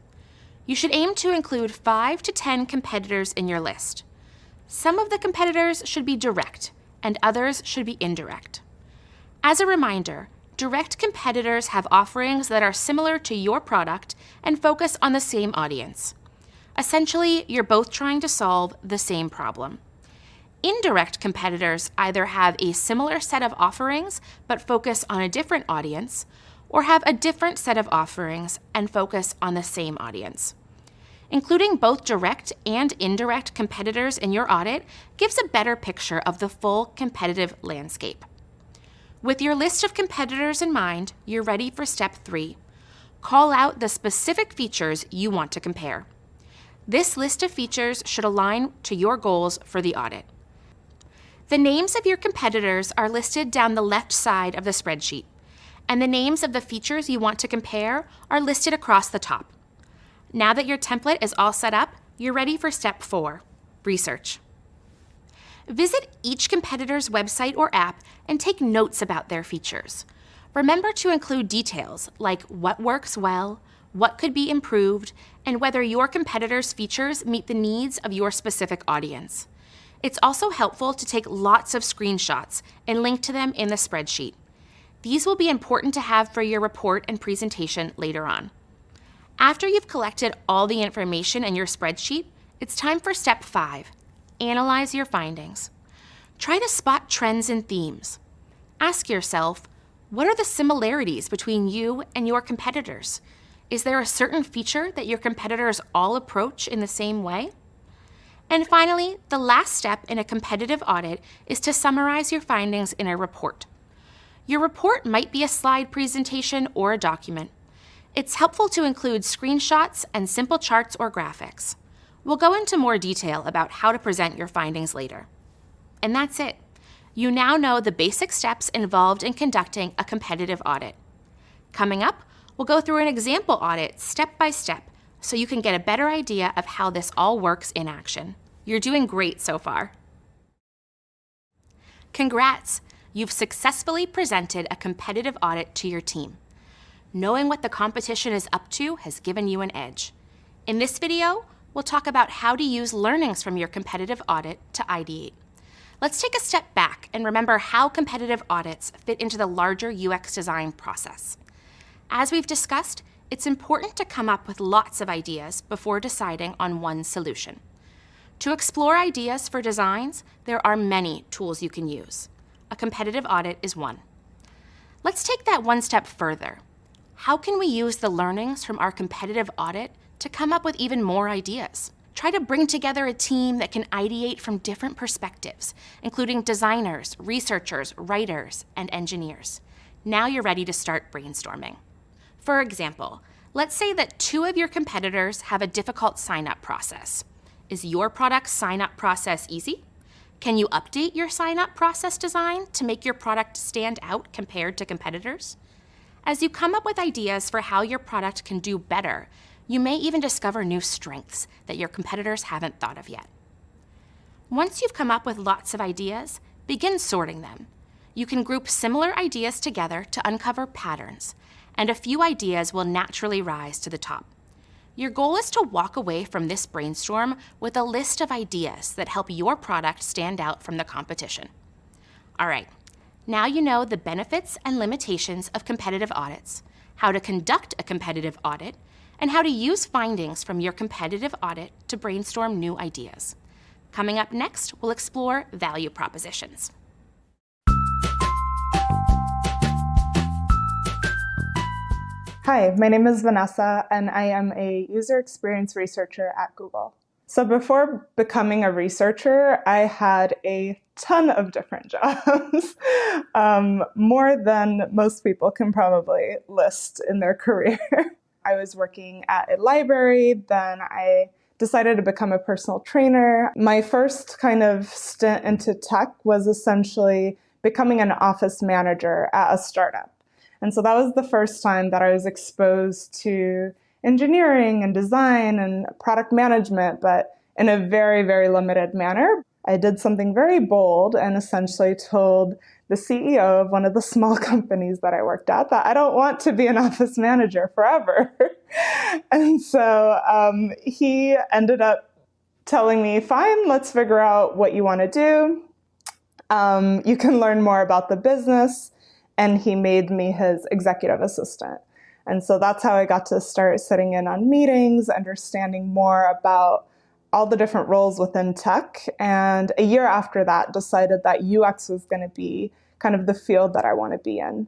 You should aim to include 5 to 10 competitors in your list. Some of the competitors should be direct, and others should be indirect. As a reminder, direct competitors have offerings that are similar to your product and focus on the same audience. Essentially, you're both trying to solve the same problem. Indirect competitors either have a similar set of offerings but focus on a different audience, or have a different set of offerings and focus on the same audience. Including both direct and indirect competitors in your audit gives a better picture of the full competitive landscape. With your list of competitors in mind, you're ready for step 3. Call out the specific features you want to compare. This list of features should align to your goals for the audit. The names of your competitors are listed down the left side of the spreadsheet, and the names of the features you want to compare are listed across the top. Now that your template is all set up, you're ready for step 4, research. Visit each competitor's website or app and take notes about their features. Remember to include details like what works well, what could be improved, and whether your competitor's features meet the needs of your specific audience. It's also helpful to take lots of screenshots and link to them in the spreadsheet. These will be important to have for your report and presentation later on. After you've collected all the information in your spreadsheet, it's time for step 5. Analyze your findings. Try to spot trends and themes. Ask yourself, what are the similarities between you and your competitors? Is there a certain feature that your competitors all approach in the same way? And finally, the last step in a competitive audit is to summarize your findings in a report. Your report might be a slide presentation or a document. It's helpful to include screenshots and simple charts or graphics. We'll go into more detail about how to present your findings later. And that's it. You now know the basic steps involved in conducting a competitive audit. Coming up, we'll go through an example audit step by step so you can get a better idea of how this all works in action. You're doing great so far. Congrats! You've successfully presented a competitive audit to your team. Knowing what the competition is up to has given you an edge. In this video, we'll talk about how to use learnings from your competitive audit to ideate. Let's take a step back and remember how competitive audits fit into the larger UX design process. As we've discussed, it's important to come up with lots of ideas before deciding on one solution. To explore ideas for designs, there are many tools you can use. A competitive audit is one. Let's take that one step further. How can we use the learnings from our competitive audit to come up with even more ideas? Try to bring together a team that can ideate from different perspectives, including designers, researchers, writers, and engineers. Now you're ready to start brainstorming. For example, let's say that 2 of your competitors have a difficult sign-up process. Is your product's sign-up process easy? Can you update your sign-up process design to make your product stand out compared to competitors? As you come up with ideas for how your product can do better, you may even discover new strengths that your competitors haven't thought of yet. Once you've come up with lots of ideas, begin sorting them. You can group similar ideas together to uncover patterns, and a few ideas will naturally rise to the top. Your goal is to walk away from this brainstorm with a list of ideas that help your product stand out from the competition. All right, now you know the benefits and limitations of competitive audits, how to conduct a competitive audit, and how to use findings from your competitive audit to brainstorm new ideas. Coming up next, we'll explore value propositions. Hi, my name is Vanessa, and I am a user experience researcher at Google. So before becoming a researcher, I had a ton of different jobs, more than most people can probably list in their career. I was working at a library, then I decided to become a personal trainer. My first kind of stint into tech was essentially becoming an office manager at a startup. And so that was the first time that I was exposed to engineering and design and product management, but in a very, very limited manner. I did something very bold and essentially told the CEO of one of the small companies that I worked at that I don't want to be an office manager forever. And so he ended up telling me, fine, let's figure out what you want to do. You can learn more about the business. And he made me his executive assistant. And so that's how I got to start sitting in on meetings, understanding more about all the different roles within tech. And a year after that, decided that UX was going to be kind of the field that I want to be in.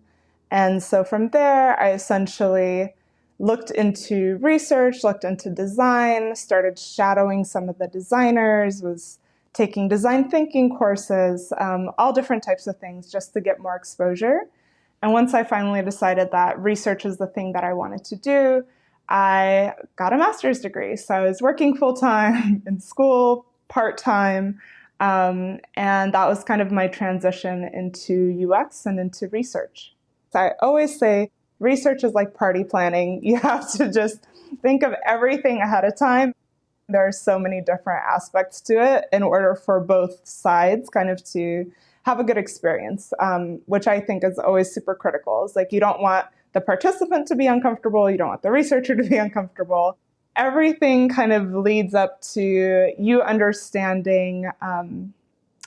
And so from there, I essentially looked into research, looked into design, started shadowing some of the designers, was taking design thinking courses, all different types of things just to get more exposure. And once I finally decided that research is the thing that I wanted to do, I got a master's degree. So I was working full-time in school, part-time, and that was kind of my transition into UX and into research. So I always say research is like party planning. You have to just think of everything ahead of time. There are so many different aspects to it in order for both sides kind of to have a good experience, which I think is always super critical. It's like you don't want the participant to be uncomfortable. You don't want the researcher to be uncomfortable. Everything kind of leads up to you understanding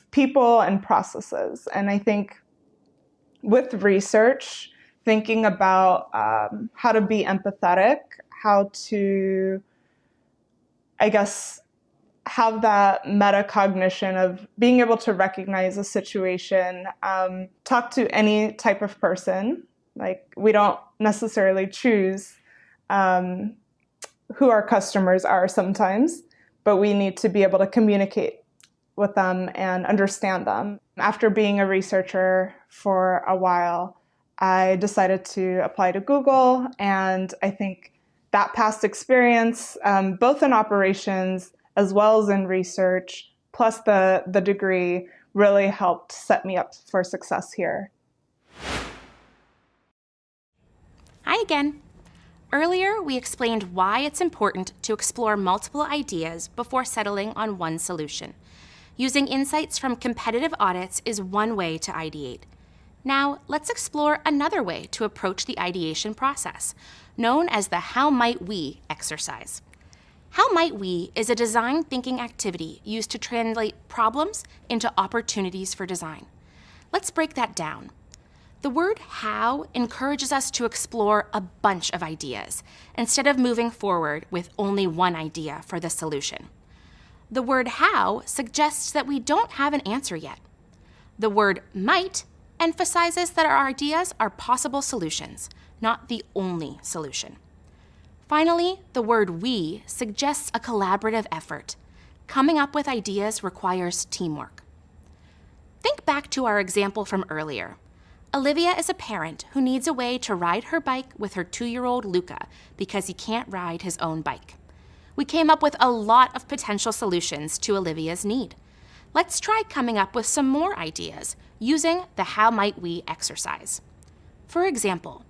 people and processes. And I think with research, thinking about how to be empathetic, how to, I guess, have that metacognition of being able to recognize a situation, talk to any type of person. Like we don't necessarily choose who our customers are sometimes, but we need to be able to communicate with them and understand them. After being a researcher for a while, I decided to apply to Google, and I think that past experience, both in operations as well as in research, plus the degree, really helped set me up for success here. Hi again. Earlier, we explained why it's important to explore multiple ideas before settling on one solution. Using insights from competitive audits is one way to ideate. Now, let's explore another way to approach the ideation process, known as the How Might We exercise. How Might We is a design thinking activity used to translate problems into opportunities for design. Let's break that down. The word how encourages us to explore a bunch of ideas instead of moving forward with only one idea for the solution. The word how suggests that we don't have an answer yet. The word might emphasizes that our ideas are possible solutions, not the only solution. Finally, the word we suggests a collaborative effort. Coming up with ideas requires teamwork. Think back to our example from earlier. Olivia is a parent who needs a way to ride her bike with her 2-year-old Luca because he can't ride his own bike. We came up with a lot of potential solutions to Olivia's need. Let's try coming up with some more ideas using the How Might We exercise. For example,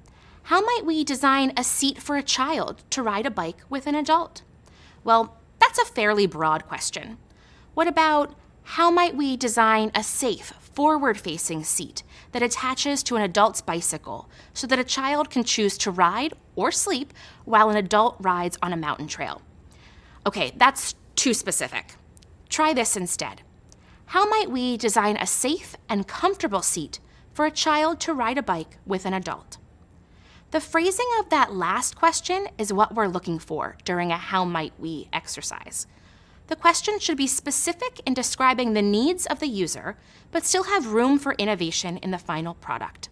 how might we design a seat for a child to ride a bike with an adult? Well, that's a fairly broad question. What about how might we design a safe, forward-facing seat that attaches to an adult's bicycle so that a child can choose to ride or sleep while an adult rides on a mountain trail? Okay, that's too specific. Try this instead. How might we design a safe and comfortable seat for a child to ride a bike with an adult? The phrasing of that last question is what we're looking for during a How Might We exercise. The question should be specific in describing the needs of the user, but still have room for innovation in the final product.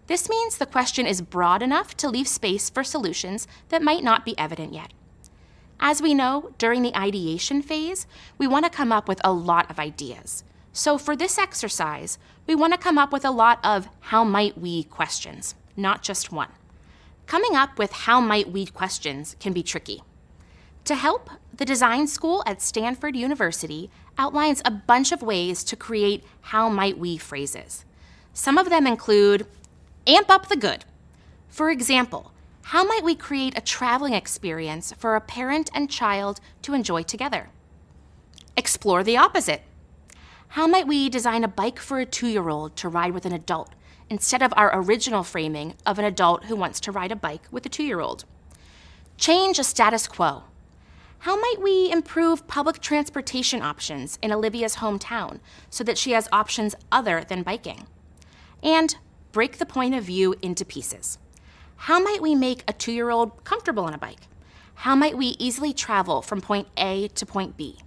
This means the question is broad enough to leave space for solutions that might not be evident yet. As we know, during the ideation phase, we want to come up with a lot of ideas. So for this exercise, we want to come up with a lot of how might we questions, not just one. Coming up with how might we questions can be tricky. To help, the design school at Stanford University outlines a bunch of ways to create how might we phrases. Some of them include amp up the good. For example, how might we create a traveling experience for a parent and child to enjoy together? Explore the opposite. How might we design a bike for a 2-year-old to ride with an adult instead of our original framing of an adult who wants to ride a bike with a 2-year-old? Change a status quo. How might we improve public transportation options in Olivia's hometown so that she has options other than biking? And break the point of view into pieces. How might we make a 2-year-old comfortable on a bike? How might we easily travel from point A to point B?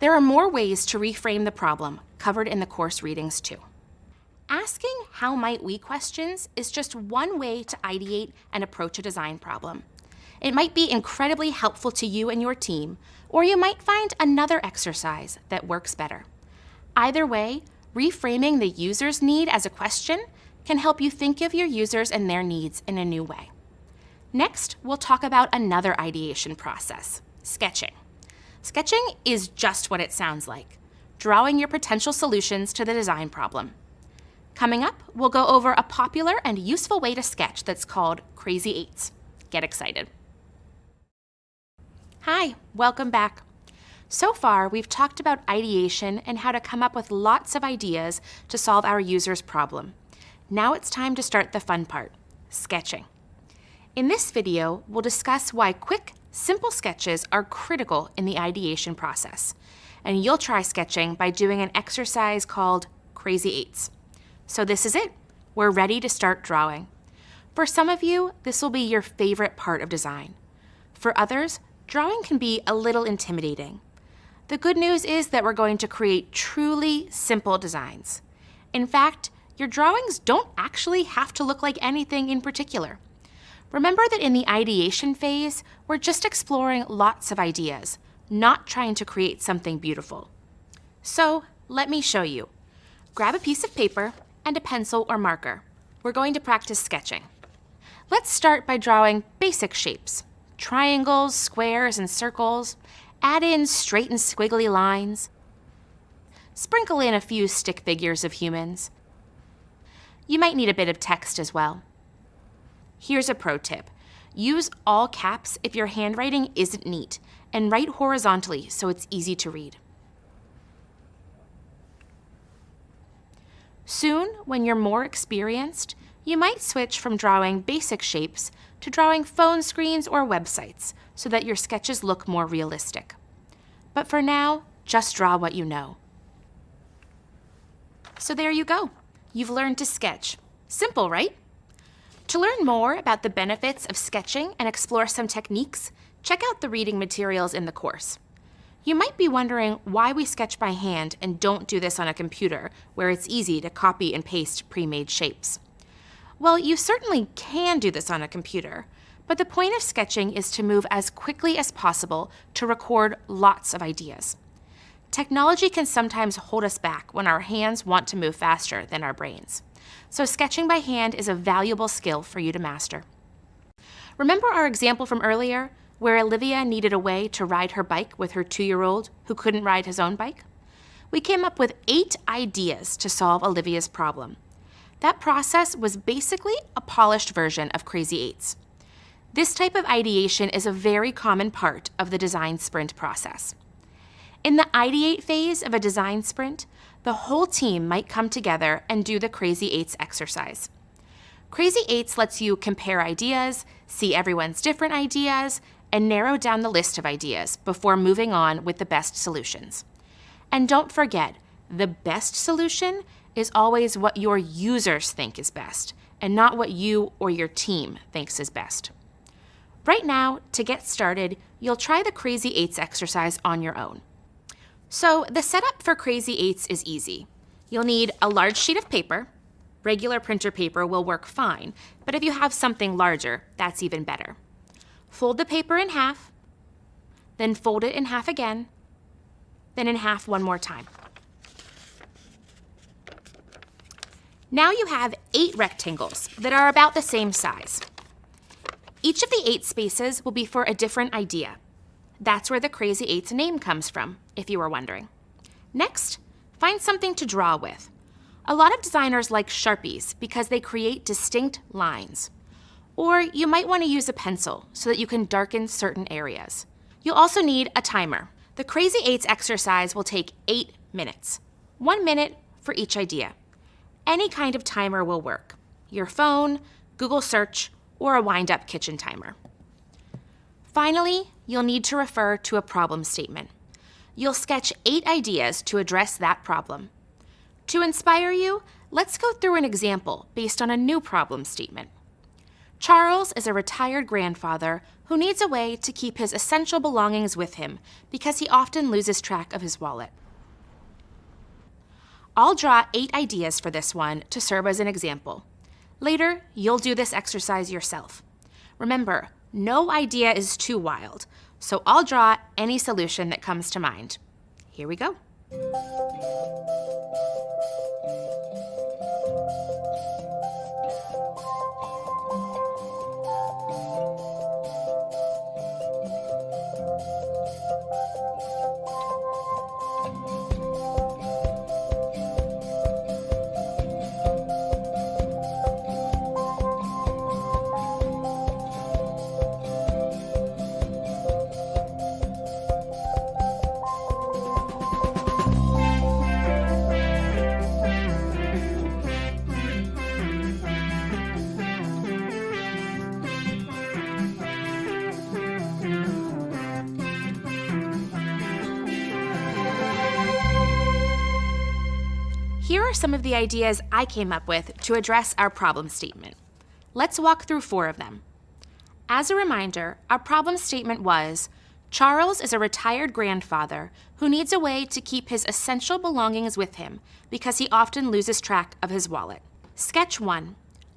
There are more ways to reframe the problem covered in the course readings too. Asking how might we questions is just one way to ideate and approach a design problem. It might be incredibly helpful to you and your team, or you might find another exercise that works better. Either way, reframing the user's need as a question can help you think of your users and their needs in a new way. Next, we'll talk about another ideation process, sketching. Sketching is just what it sounds like, drawing your potential solutions to the design problem. Coming up, we'll go over a popular and useful way to sketch that's called Crazy Eights. Get excited. Hi, welcome back. So far, we've talked about ideation and how to come up with lots of ideas to solve our user's problem. Now it's time to start the fun part, sketching. In this video, we'll discuss why quick, simple sketches are critical in the ideation process. And you'll try sketching by doing an exercise called Crazy Eights. So this is it. We're ready to start drawing. For some of you, this will be your favorite part of design. For others, drawing can be a little intimidating. The good news is that we're going to create truly simple designs. In fact, your drawings don't actually have to look like anything in particular. Remember that in the ideation phase, we're just exploring lots of ideas, not trying to create something beautiful. So let me show you. Grab a piece of paper and a pencil or marker. we're going to practice sketching. Let's start by drawing basic shapes. Triangles, squares, and circles. Add in straight and squiggly lines. Sprinkle in a few stick figures of humans. You might need a bit of text as well. Here's a pro tip. Use all caps if your handwriting isn't neat, and write horizontally so it's easy to read. Soon, when you're more experienced, you might switch from drawing basic shapes to drawing phone screens or websites so that your sketches look more realistic. But for now, just draw what you know. So there you go. You've learned to sketch. Simple, right? To learn more about the benefits of sketching and explore some techniques, check out the reading materials in the course. You might be wondering why we sketch by hand and don't do this on a computer where it's easy to copy and paste pre-made shapes. Well, you certainly can do this on a computer, but the point of sketching is to move as quickly as possible to record lots of ideas. Technology can sometimes hold us back when our hands want to move faster than our brains. So sketching by hand is a valuable skill for you to master. Remember our example from earlier, where Olivia needed a way to ride her bike with her 2-year-old who couldn't ride his own bike? We came up with 8 ideas to solve Olivia's problem. That process was basically a polished version of Crazy 8s. This type of ideation is a very common part of the design sprint process. In the ideate phase of a design sprint, the whole team might come together and do the Crazy 8s exercise. Crazy 8s lets you compare ideas, see everyone's different ideas, and narrow down the list of ideas before moving on with the best solutions. And don't forget, the best solution is always what your users think is best, and not what you or your team thinks is best. Right now, to get started, you'll try the Crazy 8s exercise on your own. So the setup for Crazy 8s is easy. You'll need a large sheet of paper. Regular printer paper will work fine, but if you have something larger, that's even better. Fold the paper in half, then fold it in half again, then in half one more time. Now you have 8 rectangles that are about the same size. Each of the 8 spaces will be for a different idea. That's where the Crazy 8s name comes from, if you were wondering. Next, find something to draw with. A lot of designers like Sharpies because they create distinct lines. Or you might want to use a pencil so that you can darken certain areas. You'll also need a timer. The Crazy 8s exercise will take 8 minutes. 1 minute for each idea. Any kind of timer will work. Your phone, Google search, or a wind-up kitchen timer. Finally, you'll need to refer to a problem statement. You'll sketch 8 ideas to address that problem. To inspire you, let's go through an example based on a new problem statement. Charles is a retired grandfather who needs a way to keep his essential belongings with him because he often loses track of his wallet. I'll draw 8 ideas for this one to serve as an example. Later, you'll do this exercise yourself. Remember, no idea is too wild, so I'll draw any solution that comes to mind. Here we go. Here are some of the ideas I came up with to address our problem statement. Let's walk through 4 of them. As a reminder, our problem statement was, Charles is a retired grandfather who needs a way to keep his essential belongings with him because he often loses track of his wallet. Sketch 1.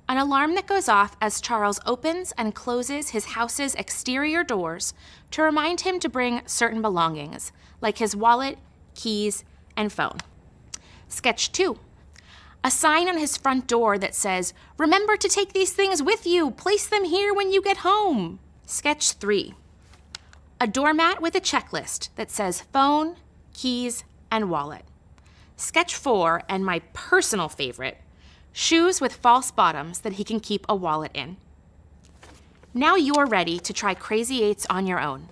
An alarm that goes off as Charles opens and closes his house's exterior doors to remind him to bring certain belongings, like his wallet, keys, and phone. Sketch 2. A sign on his front door that says, "Remember to take these things with you. Place them here when you get home." Sketch 3. A doormat with a checklist that says phone, keys, and wallet. Sketch 4, and my personal favorite, shoes with false bottoms that he can keep a wallet in. Now you're ready to try Crazy 8s on your own.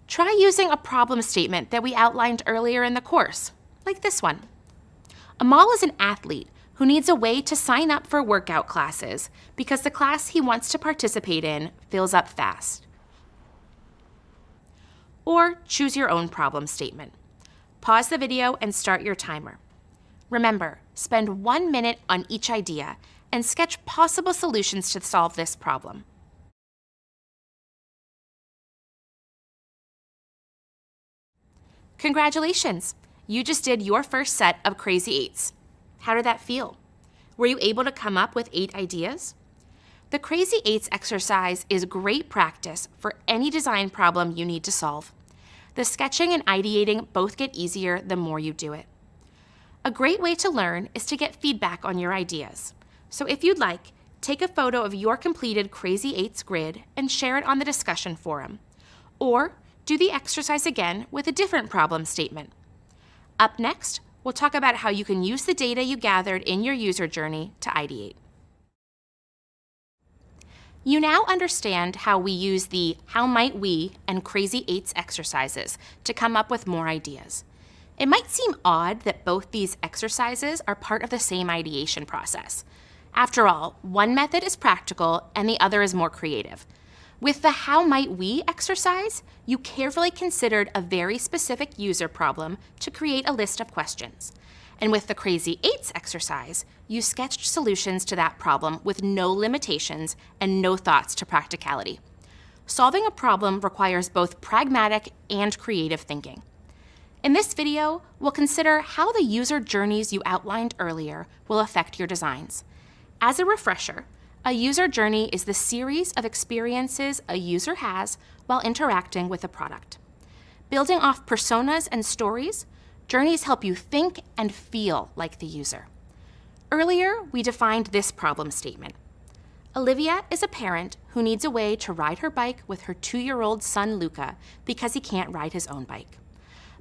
Try using a problem statement that we outlined earlier in the course, like this one. Amal is an athlete who needs a way to sign up for workout classes because the class he wants to participate in fills up fast. Or choose your own problem statement. Pause the video and start your timer. Remember, spend 1 minute on each idea and sketch possible solutions to solve this problem. Congratulations! You just did your first set of Crazy 8s. How did that feel? Were you able to come up with 8 ideas? The Crazy 8s exercise is great practice for any design problem you need to solve. The sketching and ideating both get easier the more you do it. A great way to learn is to get feedback on your ideas. So if you'd like, take a photo of your completed Crazy 8s grid and share it on the discussion forum. Or do the exercise again with a different problem statement. Up next, we'll talk about how you can use the data you gathered in your user journey to ideate. You now understand how we use the How Might We and Crazy 8s exercises to come up with more ideas. It might seem odd that both these exercises are part of the same ideation process. After all, one method is practical and the other is more creative. With the How Might We exercise, you carefully considered a very specific user problem to create a list of questions. And with the Crazy 8s exercise, you sketched solutions to that problem with no limitations and no thoughts to practicality. Solving a problem requires both pragmatic and creative thinking. In this video, we'll consider how the user journeys you outlined earlier will affect your designs. As a refresher, a user journey is the series of experiences a user has while interacting with a product. Building off personas and stories, journeys help you think and feel like the user. Earlier, we defined this problem statement. Olivia is a parent who needs a way to ride her bike with her 2-year-old son, Luca, because he can't ride his own bike.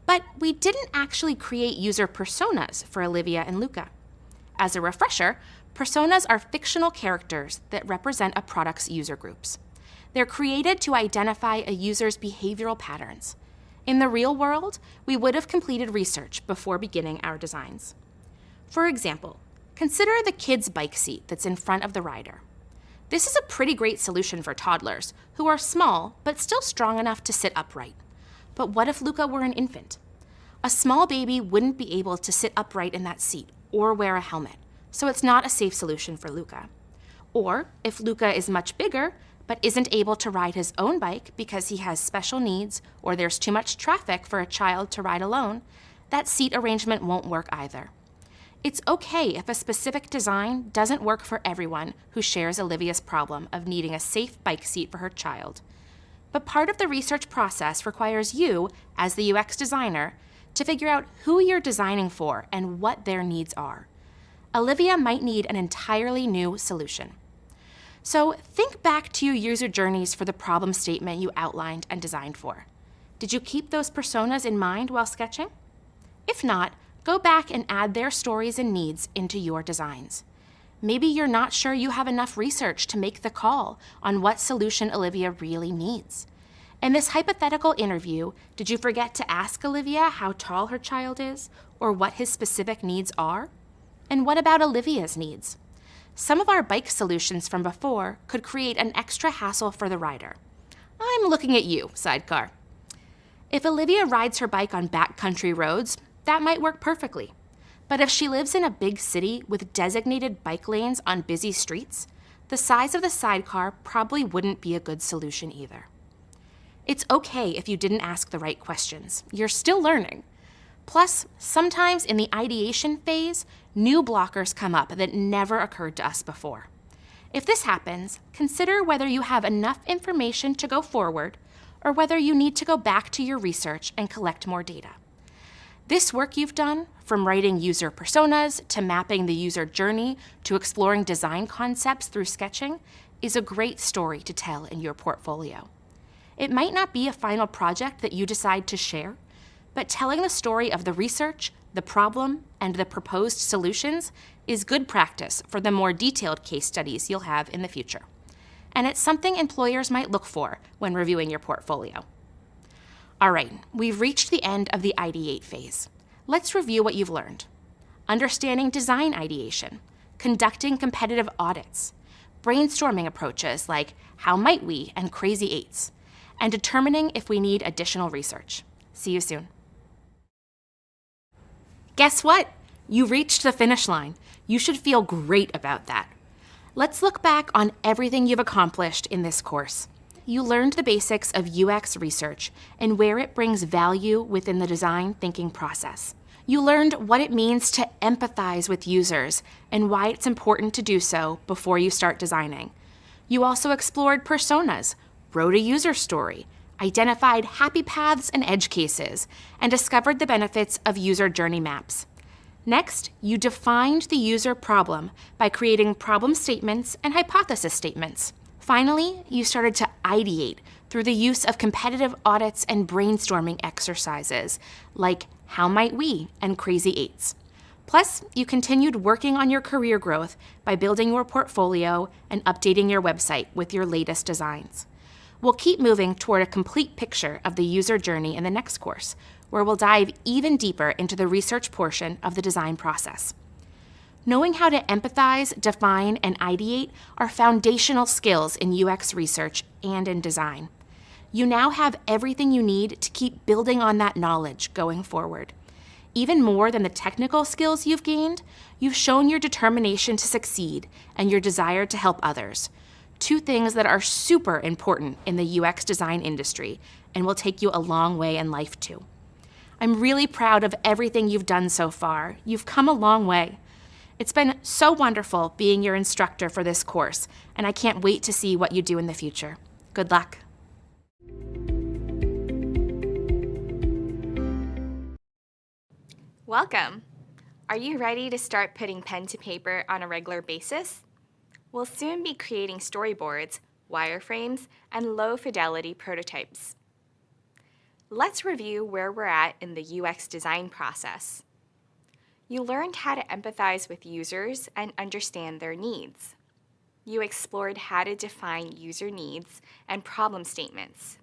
But we didn't actually create user personas for Olivia and Luca. As a refresher, personas are fictional characters that represent a product's user groups. They're created to identify a user's behavioral patterns. In the real world, we would have completed research before beginning our designs. For example, consider the kid's bike seat that's in front of the rider. This is a pretty great solution for toddlers who are small but still strong enough to sit upright. But what if Luca were an infant? A small baby wouldn't be able to sit upright in that seat or wear a helmet, so it's not a safe solution for Luca. Or if Luca is much bigger but isn't able to ride his own bike because he has special needs or there's too much traffic for a child to ride alone, that seat arrangement won't work either. It's okay if a specific design doesn't work for everyone who shares Olivia's problem of needing a safe bike seat for her child. But part of the research process requires you, as the UX designer, to figure out who you're designing for and what their needs are. Olivia might need an entirely new solution. So think back to your user journeys for the problem statement you outlined and designed for. Did you keep those personas in mind while sketching? If not, go back and add their stories and needs into your designs. Maybe you're not sure you have enough research to make the call on what solution Olivia really needs. In this hypothetical interview, did you forget to ask Olivia how tall her child is or what his specific needs are? And what about Olivia's needs? Some of our bike solutions from before could create an extra hassle for the rider. I'm looking at you, sidecar. If Olivia rides her bike on backcountry roads, that might work perfectly. But if she lives in a big city with designated bike lanes on busy streets, the size of the sidecar probably wouldn't be a good solution either. It's okay if you didn't ask the right questions. You're still learning. Plus, sometimes in the ideation phase, new blockers come up that never occurred to us before. If this happens, consider whether you have enough information to go forward or whether you need to go back to your research and collect more data. This work you've done, from writing user personas to mapping the user journey to exploring design concepts through sketching, is a great story to tell in your portfolio. It might not be a final project that you decide to share, but telling the story of the research, the problem, and the proposed solutions is good practice for the more detailed case studies you'll have in the future. And it's something employers might look for when reviewing your portfolio. All right, we've reached the end of the ideate phase. Let's review what you've learned. Understanding design ideation, conducting competitive audits, brainstorming approaches like how might we and crazy eights, and determining if we need additional research. See you soon. Guess what? You reached the finish line. You should feel great about that. Let's look back on everything you've accomplished in this course. You learned the basics of UX research and where it brings value within the design thinking process. You learned what it means to empathize with users and why it's important to do so before you start designing. You also explored personas, wrote a user story, identified happy paths and edge cases, and discovered the benefits of user journey maps. Next, you defined the user problem by creating problem statements and hypothesis statements. Finally, you started to ideate through the use of competitive audits and brainstorming exercises like how might we and crazy eights. Plus, you continued working on your career growth by building your portfolio and updating your website with your latest designs. We'll keep moving toward a complete picture of the user journey in the next course, where we'll dive even deeper into the research portion of the design process. Knowing how to empathize, define, and ideate are foundational skills in UX research and in design. You now have everything you need to keep building on that knowledge going forward. Even more than the technical skills you've gained, you've shown your determination to succeed and your desire to help others. Two things that are super important in the UX design industry and will take you a long way in life too. I'm really proud of everything you've done so far. You've come a long way. It's been so wonderful being your instructor for this course, and I can't wait to see what you do in the future. Good luck. Welcome. Are you ready to start putting pen to paper on a regular basis? We'll soon be creating storyboards, wireframes, and low-fidelity prototypes. Let's review where we're at in the UX design process. You learned how to empathize with users and understand their needs. You explored how to define user needs and problem statements.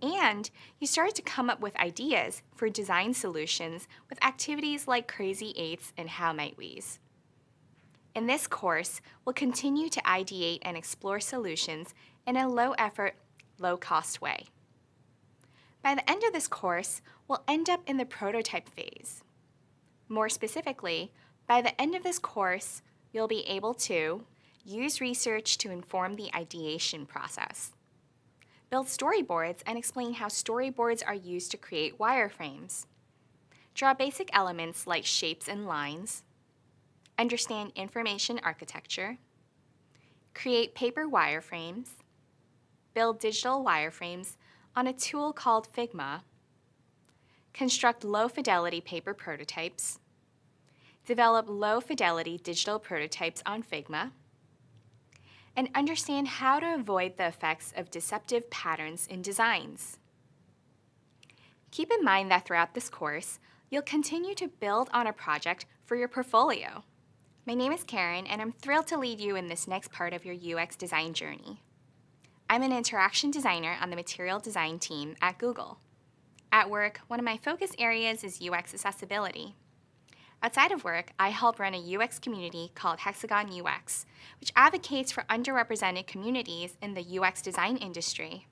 And you started to come up with ideas for design solutions with activities like Crazy Eights and How Might We's. In this course, we'll continue to ideate and explore solutions in a low-effort, low-cost way. By the end of this course, we'll end up in the prototype phase. More specifically, by the end of this course, you'll be able to use research to inform the ideation process, build storyboards and explain how storyboards are used to create wireframes, draw basic elements like shapes and lines, understand information architecture, create paper wireframes, build digital wireframes on a tool called Figma, construct low-fidelity paper prototypes, develop low-fidelity digital prototypes on Figma, and understand how to avoid the effects of deceptive patterns in designs. Keep in mind that throughout this course, you'll continue to build on a project for your portfolio. My name is Karen, and I'm thrilled to lead you in this next part of your UX design journey. I'm an interaction designer on the material design team at Google. At work, one of my focus areas is UX accessibility. Outside of work, I help run a UX community called Hexagon UX, which advocates for underrepresented communities in the UX design industry.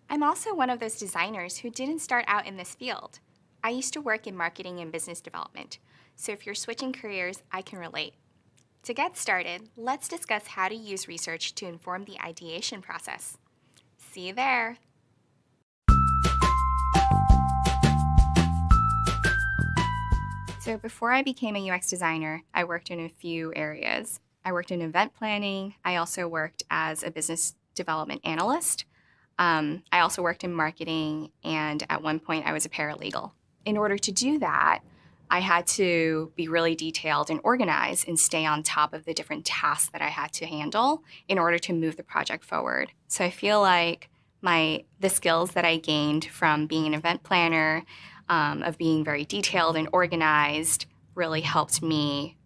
I'm also one of those designers who didn't start out in this field. I used to work in marketing and business development, so if you're switching careers, I can relate. To get started, let's discuss how to use research to inform the ideation process. See you there. So before I became a UX designer, I worked in a few areas. I worked in event planning. I also worked as a business development analyst. I also worked in marketing, and at one point I was a paralegal. In order to do that, I had to be really detailed and organized and stay on top of the different tasks that I had to handle in order to move the project forward. So I feel like the skills that I gained from being an event planner, of being very detailed and organized, really helped me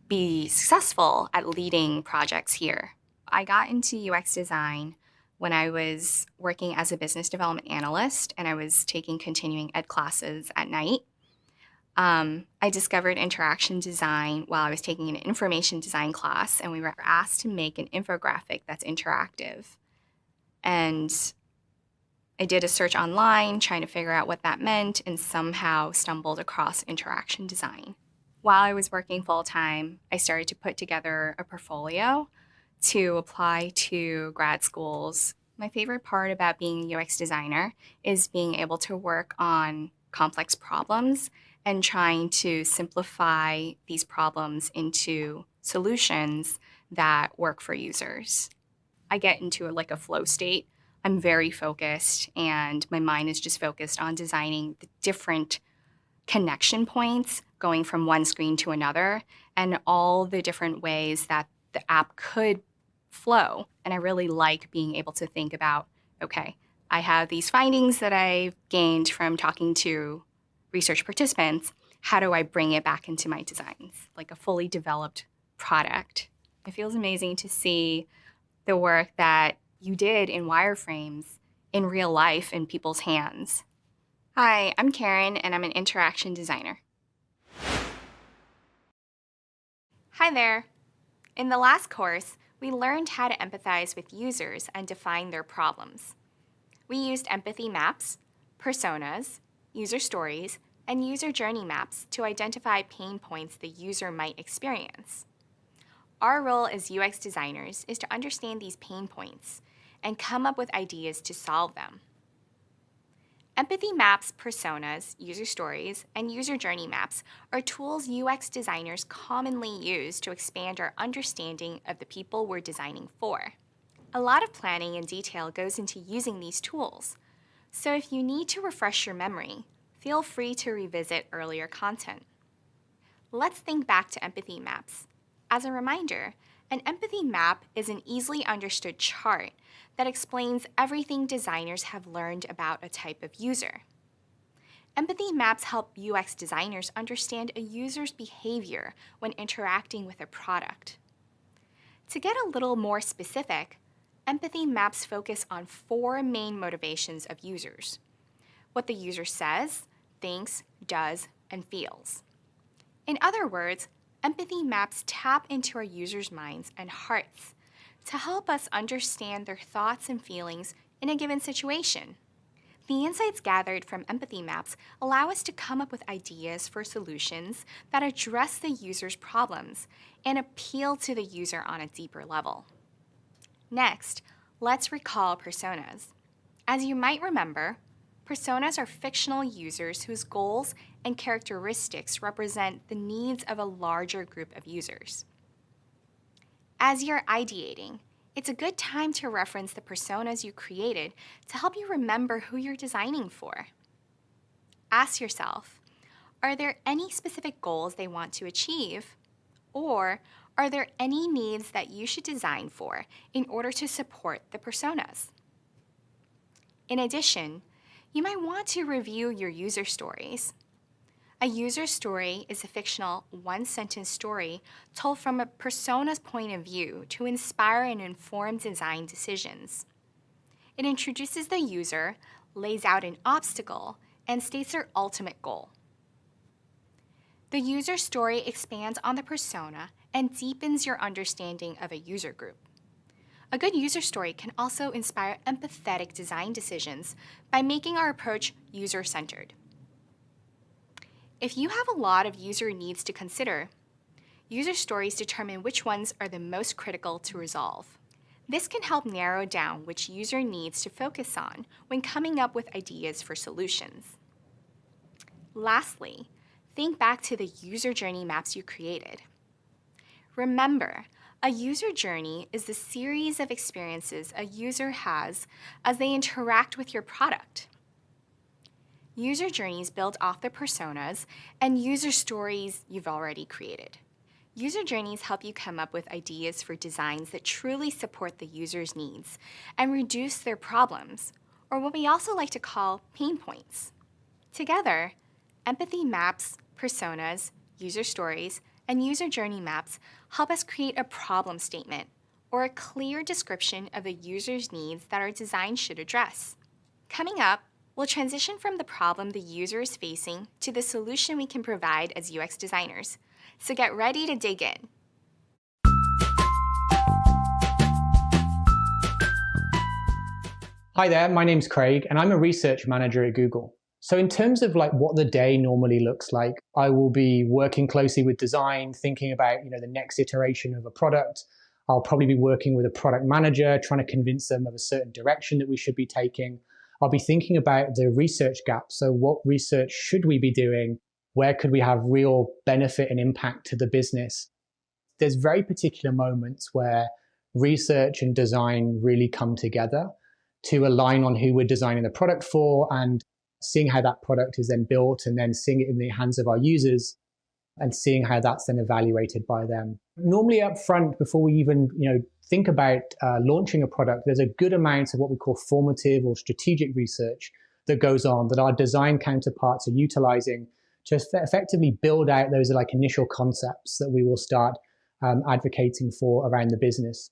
be successful at leading projects here. I got into UX design when I was working as a business development analyst and I was taking continuing ed classes at night. I discovered interaction design while I was taking an information design class, and we were asked to make an infographic that's interactive. And I did a search online trying to figure out what that meant and somehow stumbled across interaction design. While I was working full-time, I started to put together a portfolio to apply to grad schools. My favorite part about being a UX designer is being able to work on complex problems and trying to simplify these problems into solutions that work for users. I get into a flow state. I'm very focused and my mind is just focused on designing the different connection points going from one screen to another and all the different ways that the app could flow. And I really like being able to think about, okay, I have these findings that I've gained from talking to research participants. How do I bring it back into my designs, like a fully developed product? It feels amazing to see the work that you did in wireframes in real life in people's hands. Hi, I'm Karen, and I'm an interaction designer. Hi there. In the last course, we learned how to empathize with users and define their problems. We used empathy maps, personas, user stories, and user journey maps to identify pain points the user might experience. Our role as UX designers is to understand these pain points and come up with ideas to solve them. Empathy maps, personas, user stories, and user journey maps are tools UX designers commonly use to expand our understanding of the people we're designing for. A lot of planning and detail goes into using these tools, so if you need to refresh your memory, feel free to revisit earlier content. Let's think back to empathy maps. As a reminder, an empathy map is an easily understood chart that explains everything designers have learned about a type of user. Empathy maps help UX designers understand a user's behavior when interacting with a product. To get a little more specific, empathy maps focus on 4 main motivations of users: what the user says, thinks, does, and feels. In other words, empathy maps tap into our users' minds and hearts to help us understand their thoughts and feelings in a given situation. The insights gathered from empathy maps allow us to come up with ideas for solutions that address the user's problems and appeal to the user on a deeper level. Next, let's recall personas. As you might remember, personas are fictional users whose goals and characteristics represent the needs of a larger group of users. As you're ideating, it's a good time to reference the personas you created to help you remember who you're designing for. Ask yourself, are there any specific goals they want to achieve? Or are there any needs that you should design for in order to support the personas? In addition, you might want to review your user stories. A user story is a fictional one-sentence story told from a persona's point of view to inspire and inform design decisions. It introduces the user, lays out an obstacle, and states their ultimate goal. The user story expands on the persona and deepens your understanding of a user group. A good user story can also inspire empathetic design decisions by making our approach user-centered. If you have a lot of user needs to consider, user stories determine which ones are the most critical to resolve. This can help narrow down which user needs to focus on when coming up with ideas for solutions. Lastly, think back to the user journey maps you created. Remember, a user journey is the series of experiences a user has as they interact with your product. User journeys build off the personas and user stories you've already created. User journeys help you come up with ideas for designs that truly support the user's needs and reduce their problems, or what we also like to call pain points. Together, empathy maps, personas, user stories, and user journey maps help us create a problem statement, or a clear description of the user's needs that our design should address. Coming up, we'll transition from the problem the user is facing to the solution we can provide as UX designers. So get ready to dig in. Hi there, my name's Craig, and I'm a research manager at Google. So in terms of like what the day normally looks like, I will be working closely with design, thinking about the next iteration of a product. I'll probably be working with a product manager, trying to convince them of a certain direction that we should be taking. I'll be thinking about the research gap. So what research should we be doing? Where could we have real benefit and impact to the business? There's very particular moments where research and design really come together to align on who we're designing the product for, and seeing how that product is then built, and then seeing it in the hands of our users and seeing how that's then evaluated by them. Normally up front, before we even think about launching a product, there's a good amount of what we call formative or strategic research that goes on, that our design counterparts are utilizing to effectively build out those like initial concepts that we will start advocating for around the business.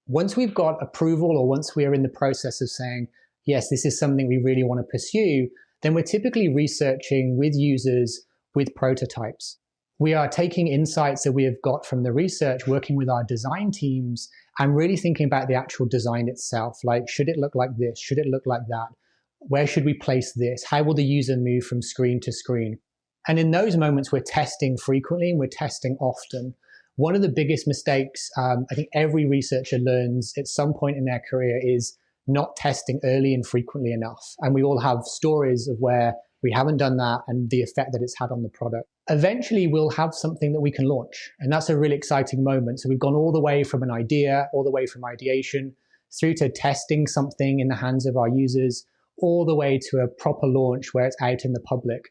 Once we've got approval, or once we are in the process of saying, yes, this is something we really want to pursue, then we're typically researching with users with prototypes. We are taking insights that we have got from the research, working with our design teams, and really thinking about the actual design itself. Like, should it look like this? Should it look like that? Where should we place this? How will the user move from screen to screen? And in those moments, we're testing frequently and we're testing often. One of the biggest mistakes I think every researcher learns at some point in their career is not testing early and frequently enough. And we all have stories of where we haven't done that and the effect that it's had on the product. Eventually, we'll have something that we can launch. And that's a really exciting moment. So we've gone all the way from an idea, all the way from ideation, through to testing something in the hands of our users, all the way to a proper launch where it's out in the public.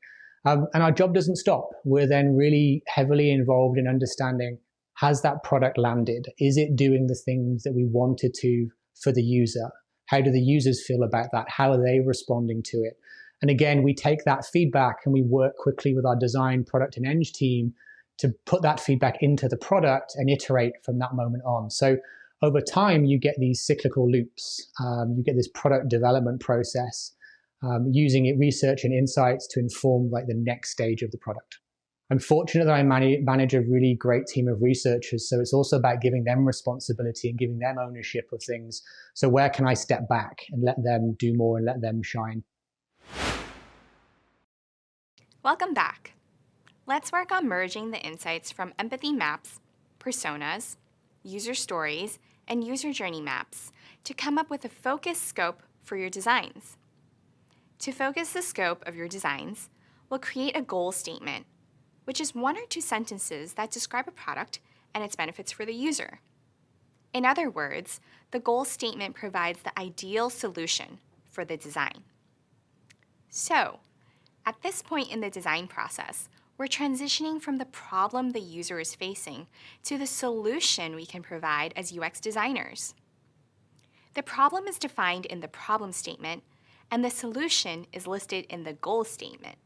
And our job doesn't stop. We're then really heavily involved in understanding, has that product landed? Is it doing the things that we wanted to for the user? How do the users feel about that? How are they responding to it? And again, we take that feedback and we work quickly with our design, product, and eng team to put that feedback into the product and iterate from that moment on. So over time, you get these cyclical loops. You get this product development process, using research and insights to inform like the next stage of the product. I'm fortunate that I manage a really great team of researchers, so it's also about giving them responsibility and giving them ownership of things. So where can I step back and let them do more and let them shine? Welcome back. Let's work on merging the insights from empathy maps, personas, user stories, and user journey maps to come up with a focused scope for your designs. To focus the scope of your designs, we'll create a goal statement, which is 1 or 2 sentences that describe a product and its benefits for the user. In other words, the goal statement provides the ideal solution for the design. So, at this point in the design process, we're transitioning from the problem the user is facing to the solution we can provide as UX designers. The problem is defined in the problem statement, and the solution is listed in the goal statement.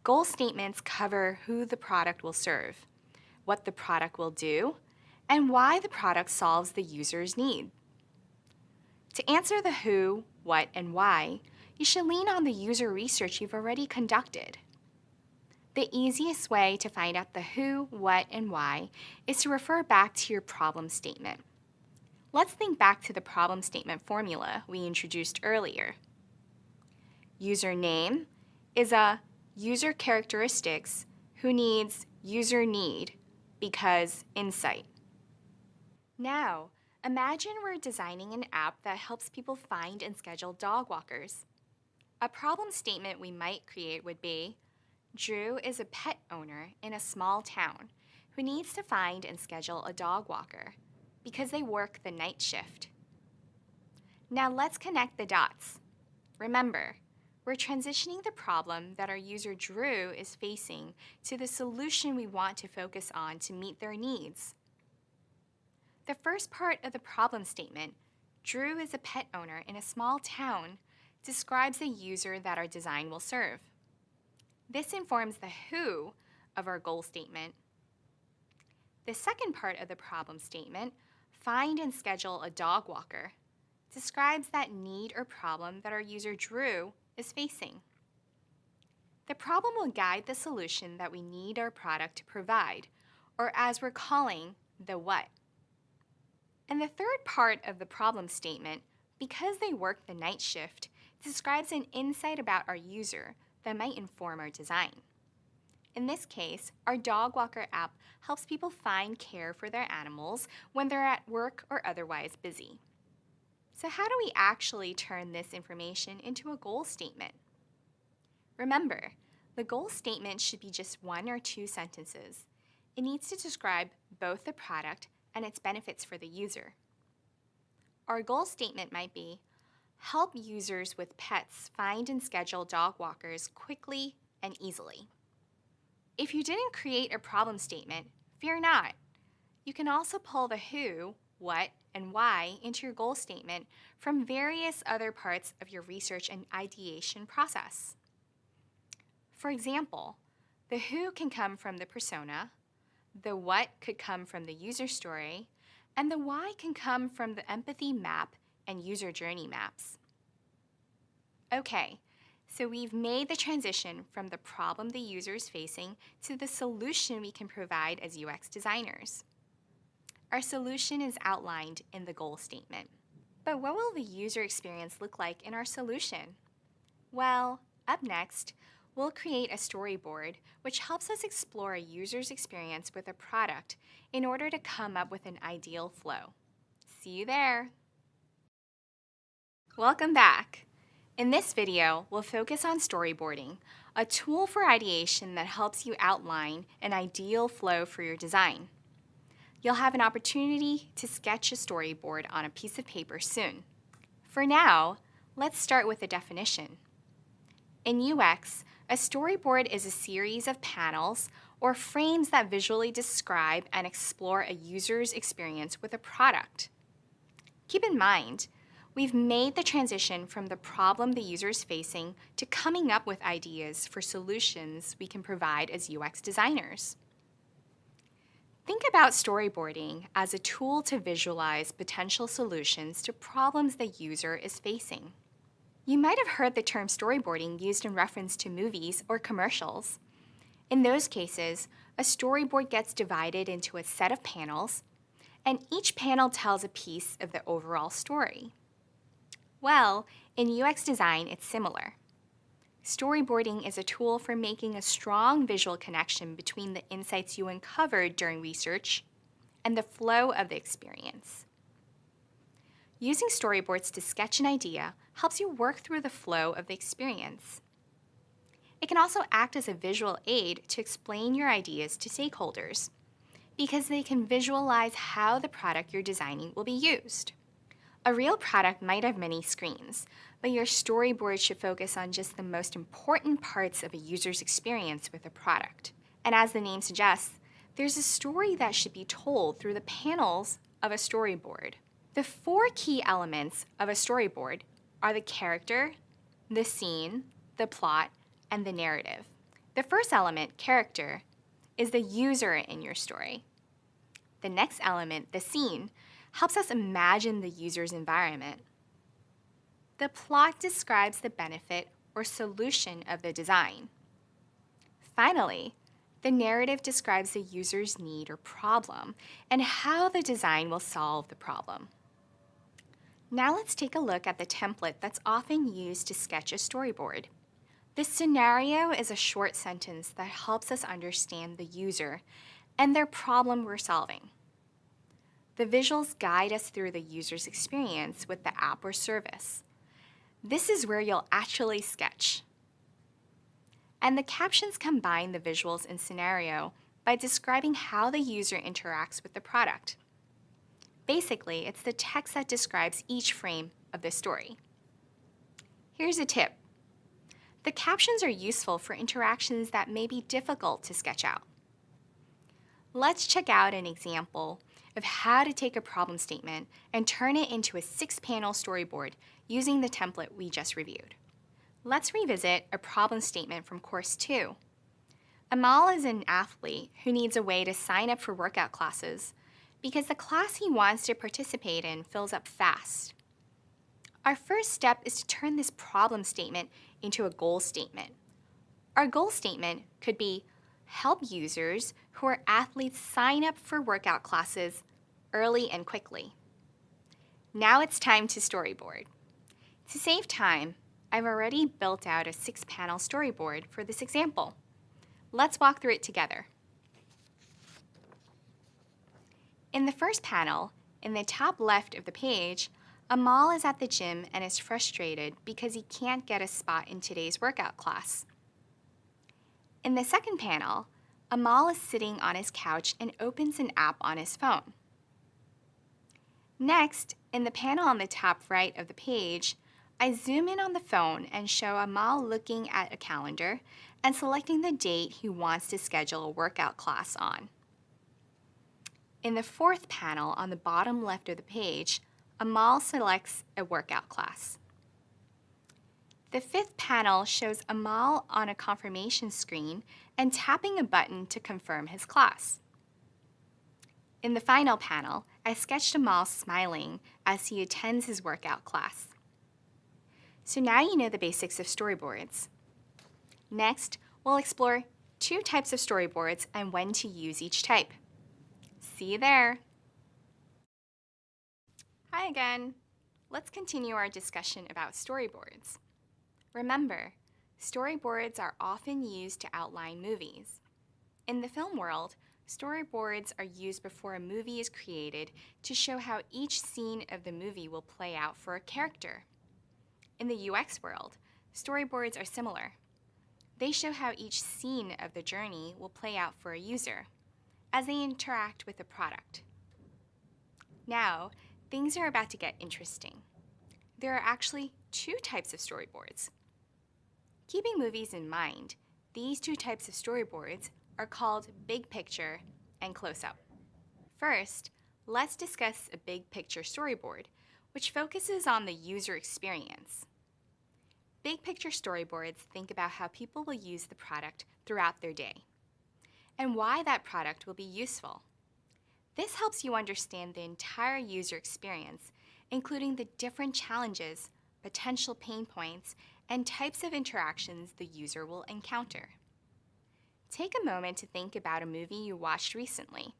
Goal statements cover who the product will serve, what the product will do, and why the product solves the user's need. To answer the who, what, and why, you should lean on the user research you've already conducted. The easiest way to find out the who, what, and why is to refer back to your problem statement. Let's think back to the problem statement formula we introduced earlier. User name is a user characteristics who needs user need because insight. Now, imagine we're designing an app that helps people find and schedule dog walkers. A problem statement we might create would be, Drew is a pet owner in a small town who needs to find and schedule a dog walker because they work the night shift. Now let's connect the dots. Remember, we're transitioning the problem that our user Drew is facing to the solution we want to focus on to meet their needs. The first part of the problem statement, Drew is a pet owner in a small town, describes the user that our design will serve. This informs the who of our goal statement. The second part of the problem statement, find and schedule a dog walker, describes that need or problem that our user Drew is facing. The problem will guide the solution that we need our product to provide, or as we're calling, the what. And the third part of the problem statement, because they work the night shift, describes an insight about our user that might inform our design. In this case, our dog walker app helps people find care for their animals when they're at work or otherwise busy. So how do we actually turn this information into a goal statement? Remember, the goal statement should be just 1 or 2 sentences. It needs to describe both the product and its benefits for the user. Our goal statement might be, help users with pets find and schedule dog walkers quickly and easily. If you didn't create a problem statement, fear not. You can also pull the who, what, and why into your goal statement from various other parts of your research and ideation process. For example, the who can come from the persona, the what could come from the user story, and the why can come from the empathy map and user journey maps. Okay, so we've made the transition from the problem the user is facing to the solution we can provide as UX designers. Our solution is outlined in the goal statement. But what will the user experience look like in our solution? Well, up next, we'll create a storyboard which helps us explore a user's experience with a product in order to come up with an ideal flow. See you there. Welcome back. In this video, we'll focus on storyboarding, a tool for ideation that helps you outline an ideal flow for your design. You'll have an opportunity to sketch a storyboard on a piece of paper soon. For now, let's start with a definition. In UX, a storyboard is a series of panels or frames that visually describe and explore a user's experience with a product. Keep in mind, we've made the transition from the problem the user is facing to coming up with ideas for solutions we can provide as UX designers. Think about storyboarding as a tool to visualize potential solutions to problems the user is facing. You might have heard the term storyboarding used in reference to movies or commercials. In those cases, a storyboard gets divided into a set of panels, and each panel tells a piece of the overall story. Well, in UX design, it's similar. Storyboarding is a tool for making a strong visual connection between the insights you uncovered during research and the flow of the experience. Using storyboards to sketch an idea helps you work through the flow of the experience. It can also act as a visual aid to explain your ideas to stakeholders, because they can visualize how the product you're designing will be used. A real product might have many screens, but your storyboard should focus on just the most important parts of a user's experience with a product. And as the name suggests, there's a story that should be told through the panels of a storyboard. The 4 key elements of a storyboard are the character, the scene, the plot, and the narrative. The first element, character, is the user in your story. The next element, the scene, helps us imagine the user's environment. The plot describes the benefit or solution of the design. Finally, the narrative describes the user's need or problem and how the design will solve the problem. Now let's take a look at the template that's often used to sketch a storyboard. The scenario is a short sentence that helps us understand the user and their problem we're solving. The visuals guide us through the user's experience with the app or service. This is where you'll actually sketch. And the captions combine the visuals and scenario by describing how the user interacts with the product. Basically, it's the text that describes each frame of the story. Here's a tip. The captions are useful for interactions that may be difficult to sketch out. Let's check out an example of how to take a problem statement and turn it into a 6-panel storyboard using the template we just reviewed. Let's revisit a problem statement from Course 2. Amal is an athlete who needs a way to sign up for workout classes because the class he wants to participate in fills up fast. Our first step is to turn this problem statement into a goal statement. Our goal statement could be help users who are athletes sign up for workout classes early and quickly. Now it's time to storyboard. To save time, I've already built out a 6-panel storyboard for this example. Let's walk through it together. In the first panel, in the top left of the page, Amal is at the gym and is frustrated because he can't get a spot in today's workout class. In the second panel, Amal is sitting on his couch and opens an app on his phone. Next, in the panel on the top right of the page, I zoom in on the phone and show Amal looking at a calendar and selecting the date he wants to schedule a workout class on. In the fourth panel on the bottom left of the page, Amal selects a workout class. The fifth panel shows Amal on a confirmation screen and tapping a button to confirm his class. In the final panel, I sketched Amal smiling as he attends his workout class. So now you know the basics of storyboards. Next, we'll explore 2 types of storyboards and when to use each type. See you there. Hi again. Let's continue our discussion about storyboards. Remember, storyboards are often used to outline movies. In the film world, storyboards are used before a movie is created to show how each scene of the movie will play out for a character. In the UX world, storyboards are similar. They show how each scene of the journey will play out for a user as they interact with the product. Now, things are about to get interesting. There are actually 2 types of storyboards. Keeping movies in mind, these 2 types of storyboards are called big picture and close-up. First, let's discuss a big picture storyboard, which focuses on the user experience. Big picture storyboards think about how people will use the product throughout their day and why that product will be useful. This helps you understand the entire user experience, including the different challenges, potential pain points, and types of interactions the user will encounter. Take a moment to think about a movie you watched recently.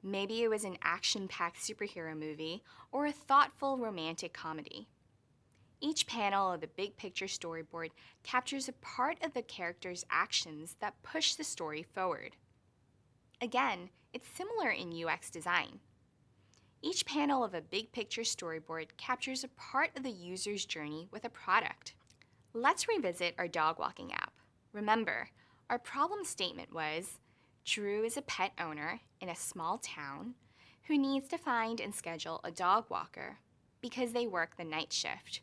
Maybe it was an action-packed superhero movie or a thoughtful romantic comedy. Each panel of the big picture storyboard captures a part of the character's actions that push the story forward. Again, it's similar in UX design. Each panel of a big picture storyboard captures a part of the user's journey with a product. Let's revisit our dog walking app. Remember, our problem statement was, Drew is a pet owner in a small town who needs to find and schedule a dog walker because they work the night shift.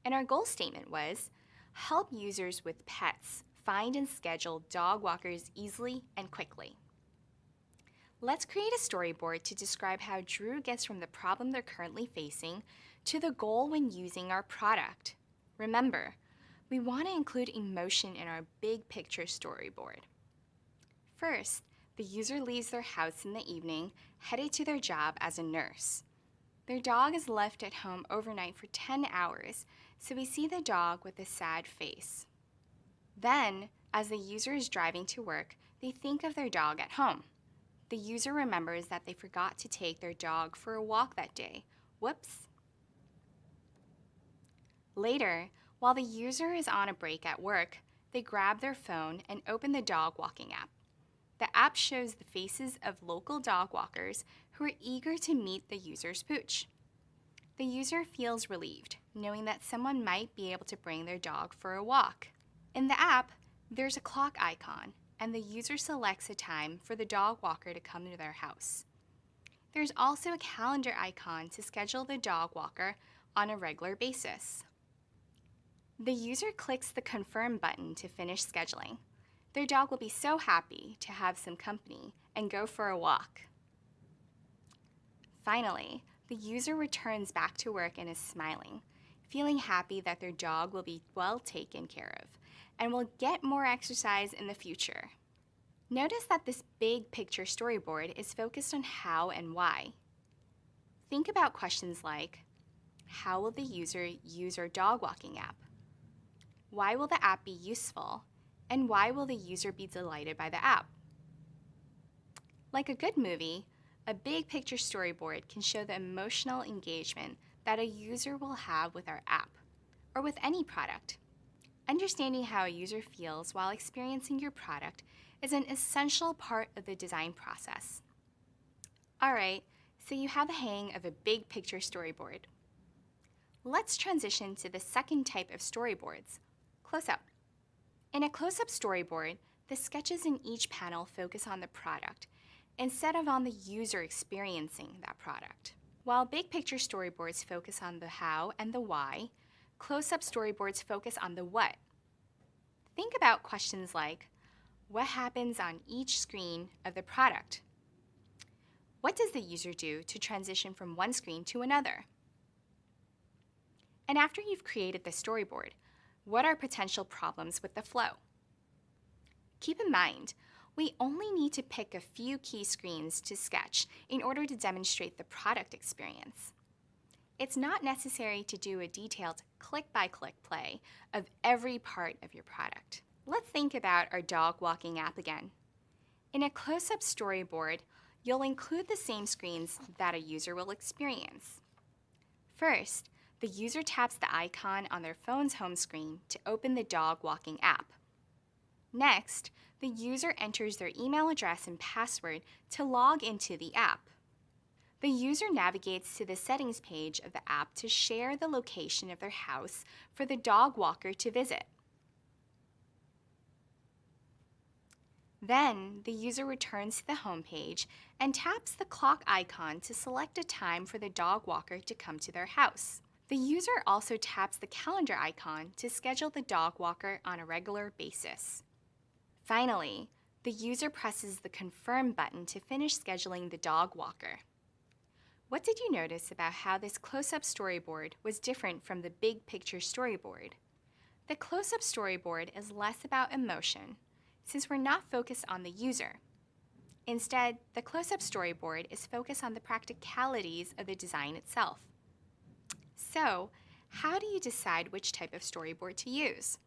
And our goal statement was, help users with pets find and schedule dog walkers easily and quickly. Let's create a storyboard to describe how Drew gets from the problem they're currently facing to the goal when using our product. Remember, we want to include emotion in our big picture storyboard. First, the user leaves their house in the evening, headed to their job as a nurse. Their dog is left at home overnight for 10 hours, so we see the dog with a sad face. Then, as the user is driving to work, they think of their dog at home. The user remembers that they forgot to take their dog for a walk that day. Whoops. Later, while the user is on a break at work, they grab their phone and open the dog walking app. The app shows the faces of local dog walkers who are eager to meet the user's pooch. The user feels relieved, knowing that someone might be able to bring their dog for a walk. In the app, there's a clock icon, and the user selects a time for the dog walker to come to their house. There's also a calendar icon to schedule the dog walker on a regular basis. The user clicks the Confirm button to finish scheduling. Their dog will be so happy to have some company and go for a walk. Finally, the user returns back to work and is smiling, feeling happy that their dog will be well taken care of and will get more exercise in the future. Notice that this big picture storyboard is focused on how and why. Think about questions like, how will the user use our dog walking app? Why will the app be useful? And why will the user be delighted by the app? Like a good movie, a big picture storyboard can show the emotional engagement that a user will have with our app, or with any product. Understanding how a user feels while experiencing your product is an essential part of the design process. All right, so you have the hang of a big picture storyboard. Let's transition to the second type of storyboards, close-up. In a close-up storyboard, the sketches in each panel focus on the product instead of on the user experiencing that product. While big picture storyboards focus on the how and the why, close-up storyboards focus on the what. Think about questions like, what happens on each screen of the product? What does the user do to transition from one screen to another? And after you've created the storyboard, what are potential problems with the flow? Keep in mind, we only need to pick a few key screens to sketch in order to demonstrate the product experience. It's not necessary to do a detailed click-by-click play of every part of your product. Let's think about our dog walking app again. In a close-up storyboard, you'll include the same screens that a user will experience. First, the user taps the icon on their phone's home screen to open the dog walking app. Next, the user enters their email address and password to log into the app. The user navigates to the settings page of the app to share the location of their house for the dog walker to visit. Then, the user returns to the home page and taps the clock icon to select a time for the dog walker to come to their house. The user also taps the calendar icon to schedule the dog walker on a regular basis. Finally, the user presses the Confirm button to finish scheduling the dog walker. What did you notice about how this close-up storyboard was different from the big picture storyboard? The close-up storyboard is less about emotion, since we're not focused on the user. Instead, the close-up storyboard is focused on the practicalities of the design itself. So, how do you decide which type of storyboard to use?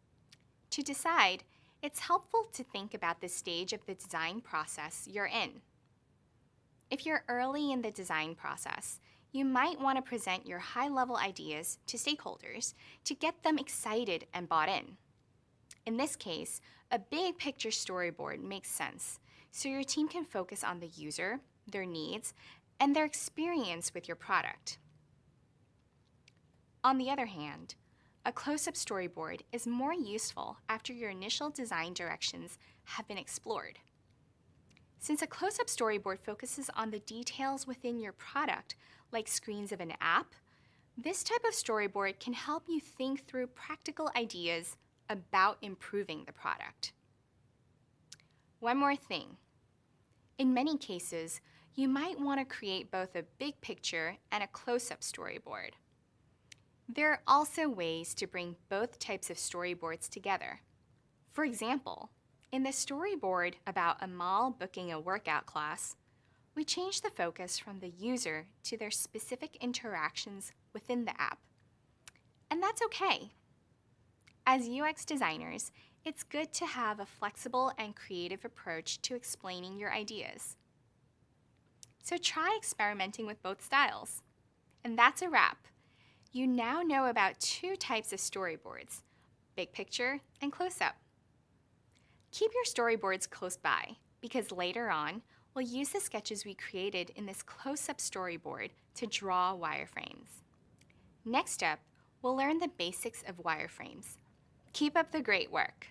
To decide, it's helpful to think about the stage of the design process you're in. If you're early in the design process, you might want to present your high-level ideas to stakeholders to get them excited and bought in. In this case, a big picture storyboard makes sense, so your team can focus on the user, their needs, and their experience with your product. On the other hand, a close-up storyboard is more useful after your initial design directions have been explored. Since a close-up storyboard focuses on the details within your product, like screens of an app, this type of storyboard can help you think through practical ideas about improving the product. One more thing. In many cases, you might want to create both a big picture and a close-up storyboard. There are also ways to bring both types of storyboards together. For example, in the storyboard about Amal booking a workout class, we changed the focus from the user to their specific interactions within the app. And that's okay. As UX designers, it's good to have a flexible and creative approach to explaining your ideas. So try experimenting with both styles. And that's a wrap. You now know about two types of storyboards, big picture and close-up. Keep your storyboards close by, because later on, we'll use the sketches we created in this close-up storyboard to draw wireframes. Next up, we'll learn the basics of wireframes. Keep up the great work.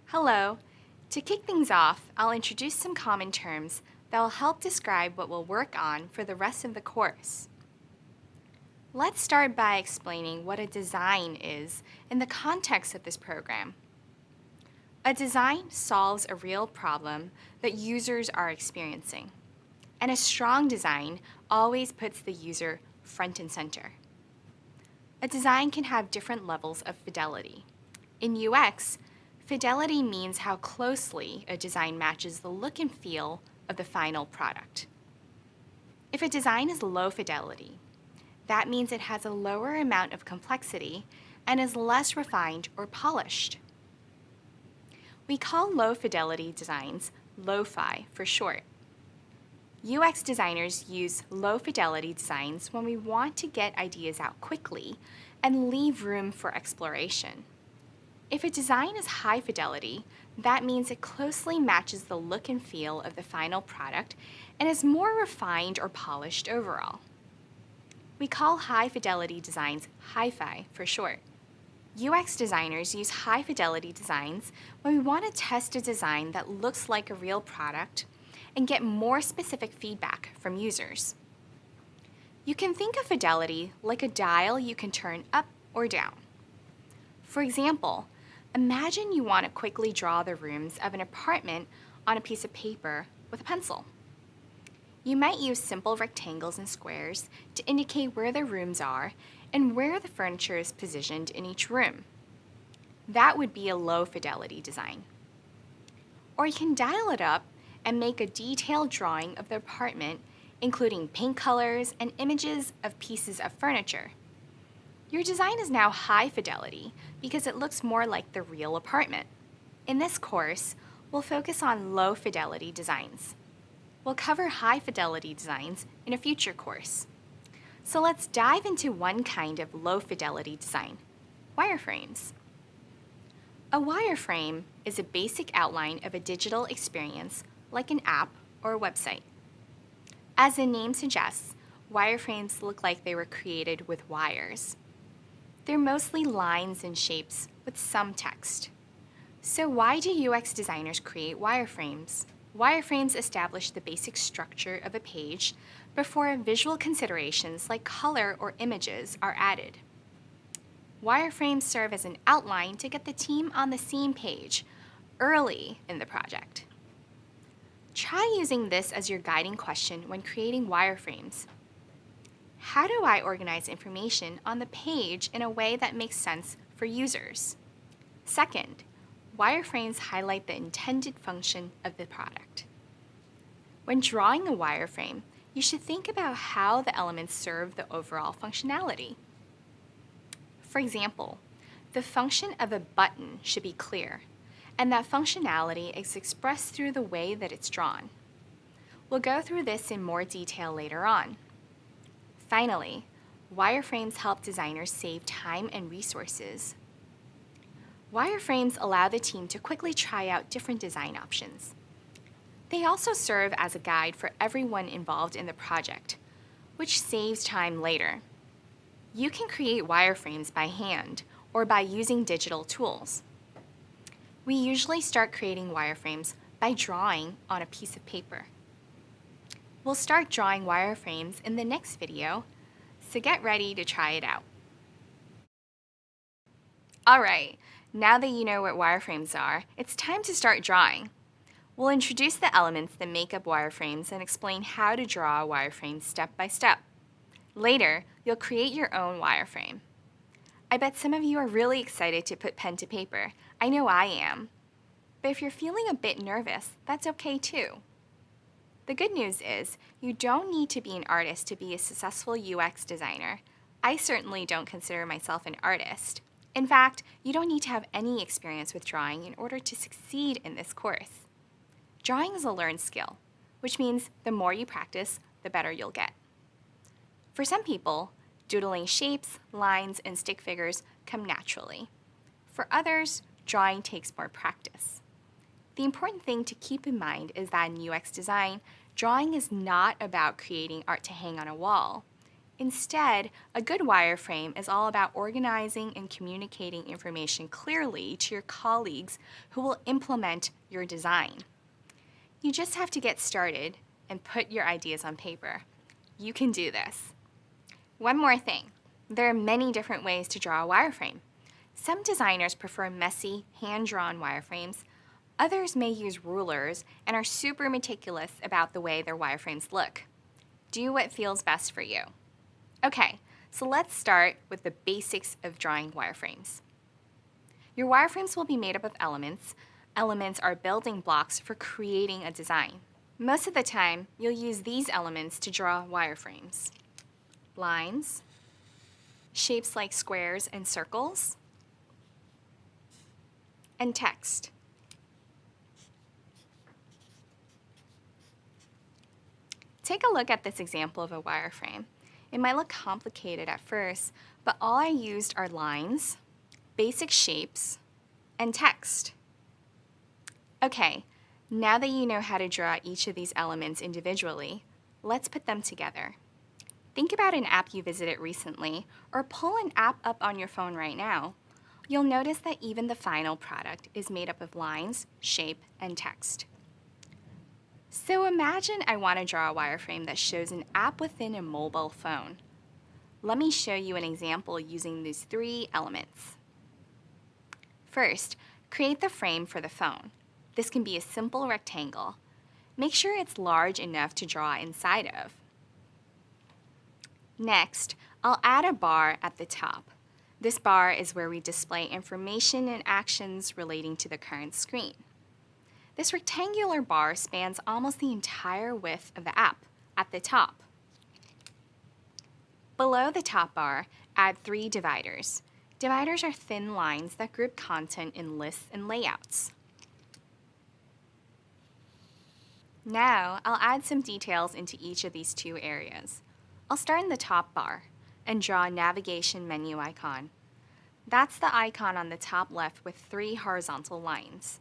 Hello. To kick things off, I'll introduce some common terms that will help describe what we'll work on for the rest of the course. Let's start by explaining what a design is in the context of this program. A design solves a real problem that users are experiencing, and a strong design always puts the user front and center. A design can have different levels of fidelity. In UX, fidelity means how closely a design matches the look and feel of the final product. If a design is low fidelity, that means it has a lower amount of complexity and is less refined or polished. We call low fidelity designs lo-fi for short. UX designers use low fidelity designs when we want to get ideas out quickly and leave room for exploration. If a design is high fidelity, that means it closely matches the look and feel of the final product and is more refined or polished overall. We call high-fidelity designs hi-fi for short. UX designers use high-fidelity designs when we want to test a design that looks like a real product and get more specific feedback from users. You can think of fidelity like a dial you can turn up or down. For example, imagine you want to quickly draw the rooms of an apartment on a piece of paper with a pencil. You might use simple rectangles and squares to indicate where the rooms are and where the furniture is positioned in each room. That would be a low-fidelity design. Or you can dial it up and make a detailed drawing of the apartment, including paint colors and images of pieces of furniture. Your design is now high fidelity because it looks more like the real apartment. In this course, we'll focus on low-fidelity designs. We'll cover high-fidelity designs in a future course. So let's dive into one kind of low-fidelity design, wireframes. A wireframe is a basic outline of a digital experience like an app or a website. As the name suggests, wireframes look like they were created with wires. They're mostly lines and shapes with some text. So why do UX designers create wireframes? Wireframes establish the basic structure of a page before visual considerations like color or images are added. Wireframes serve as an outline to get the team on the same page early in the project. Try using this as your guiding question when creating wireframes. How do I organize information on the page in a way that makes sense for users? Second, wireframes highlight the intended function of the product. When drawing a wireframe, you should think about how the elements serve the overall functionality. For example, the function of a button should be clear, and that functionality is expressed through the way that it's drawn. We'll go through this in more detail later on. Finally, wireframes help designers save time and resources. Wireframes allow the team to quickly try out different design options. They also serve as a guide for everyone involved in the project, which saves time later. You can create wireframes by hand or by using digital tools. We usually start creating wireframes by drawing on a piece of paper. We'll start drawing wireframes in the next video, so get ready to try it out. All right. Now that you know what wireframes are, it's time to start drawing. We'll introduce the elements that make up wireframes and explain how to draw a wireframe step by step. Later, you'll create your own wireframe. I bet some of you are really excited to put pen to paper. I know I am. But if you're feeling a bit nervous, that's okay too. The good news is you don't need to be an artist to be a successful UX designer. I certainly don't consider myself an artist. In fact, you don't need to have any experience with drawing in order to succeed in this course. Drawing is a learned skill, which means the more you practice, the better you'll get. For some people, doodling shapes, lines, and stick figures come naturally. For others, drawing takes more practice. The important thing to keep in mind is that in UX design, drawing is not about creating art to hang on a wall. Instead, a good wireframe is all about organizing and communicating information clearly to your colleagues who will implement your design. You just have to get started and put your ideas on paper. You can do this. One more thing. There are many different ways to draw a wireframe. Some designers prefer messy, hand-drawn wireframes. Others may use rulers and are super meticulous about the way their wireframes look. Do what feels best for you. Okay, so let's start with the basics of drawing wireframes. Your wireframes will be made up of elements. Elements are building blocks for creating a design. Most of the time, you'll use these elements to draw wireframes. Lines, shapes like squares and circles, and text. Take a look at this example of a wireframe. It might look complicated at first, but all I used are lines, basic shapes, and text. Okay, now that you know how to draw each of these elements individually, let's put them together. Think about an app you visited recently, or pull an app up on your phone right now. You'll notice that even the final product is made up of lines, shape, and text. So imagine I want to draw a wireframe that shows an app within a mobile phone. Let me show you an example using these 3 elements. First, create the frame for the phone. This can be a simple rectangle. Make sure it's large enough to draw inside of. Next, I'll add a bar at the top. This bar is where we display information and actions relating to the current screen. This rectangular bar spans almost the entire width of the app at the top. Below the top bar, add 3 dividers. Dividers are thin lines that group content in lists and layouts. Now, I'll add some details into each of these 2 areas. I'll start in the top bar and draw a navigation menu icon. That's the icon on the top left with 3 horizontal lines.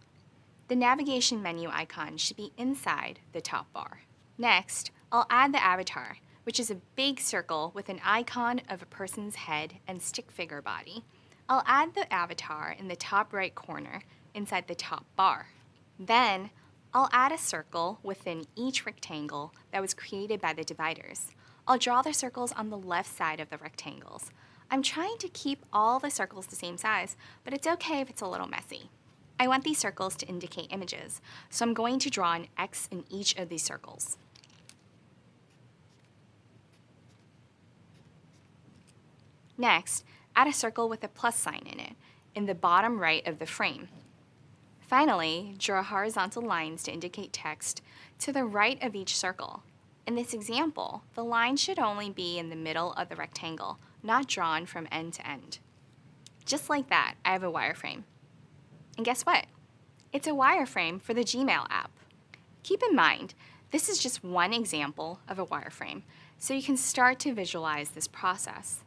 The navigation menu icon should be inside the top bar. Next, I'll add the avatar, which is a big circle with an icon of a person's head and stick figure body. I'll add the avatar in the top right corner inside the top bar. Then, I'll add a circle within each rectangle that was created by the dividers. I'll draw the circles on the left side of the rectangles. I'm trying to keep all the circles the same size, but it's okay if it's a little messy. I want these circles to indicate images, so I'm going to draw an X in each of these circles. Next, add a circle with a plus sign in it, in the bottom right of the frame. Finally, draw horizontal lines to indicate text to the right of each circle. In this example, the line should only be in the middle of the rectangle, not drawn from end to end. Just like that, I have a wireframe. And guess what? It's a wireframe for the Gmail app. Keep in mind, this is just one example of a wireframe, so you can start to visualize this process.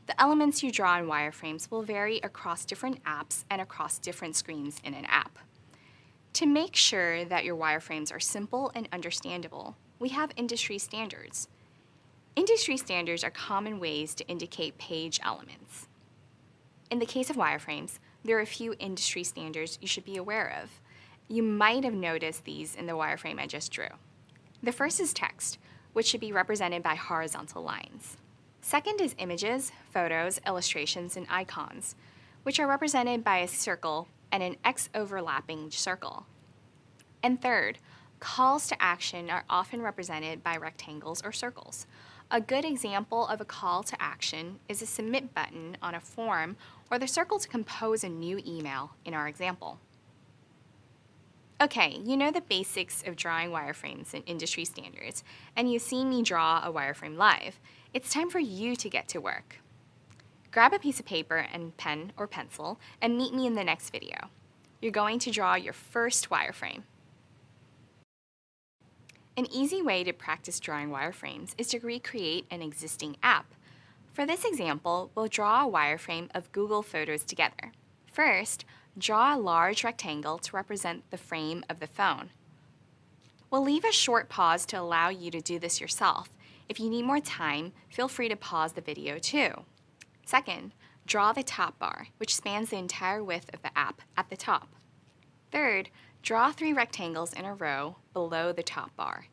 The elements you draw in wireframes will vary across different apps and across different screens in an app. To make sure that your wireframes are simple and understandable, we have industry standards. Industry standards are common ways to indicate page elements. In the case of wireframes, there are a few industry standards you should be aware of. You might have noticed these in the wireframe I just drew. The first is text, which should be represented by horizontal lines. Second is images, photos, illustrations, and icons, which are represented by a circle and an X overlapping circle. And third, calls to action are often represented by rectangles or circles. A good example of a call to action is a submit button on a form or the circle to compose a new email in our example. Okay, you know the basics of drawing wireframes and industry standards, and you've seen me draw a wireframe live. It's time for you to get to work. Grab a piece of paper and pen or pencil and meet me in the next video. You're going to draw your first wireframe. An easy way to practice drawing wireframes is to recreate an existing app. For this example, we'll draw a wireframe of Google Photos together. First, draw a large rectangle to represent the frame of the phone. We'll leave a short pause to allow you to do this yourself. If you need more time, feel free to pause the video too. Second, draw the top bar, which spans the entire width of the app at the top. Third, draw 3 rectangles in a row below the top bar.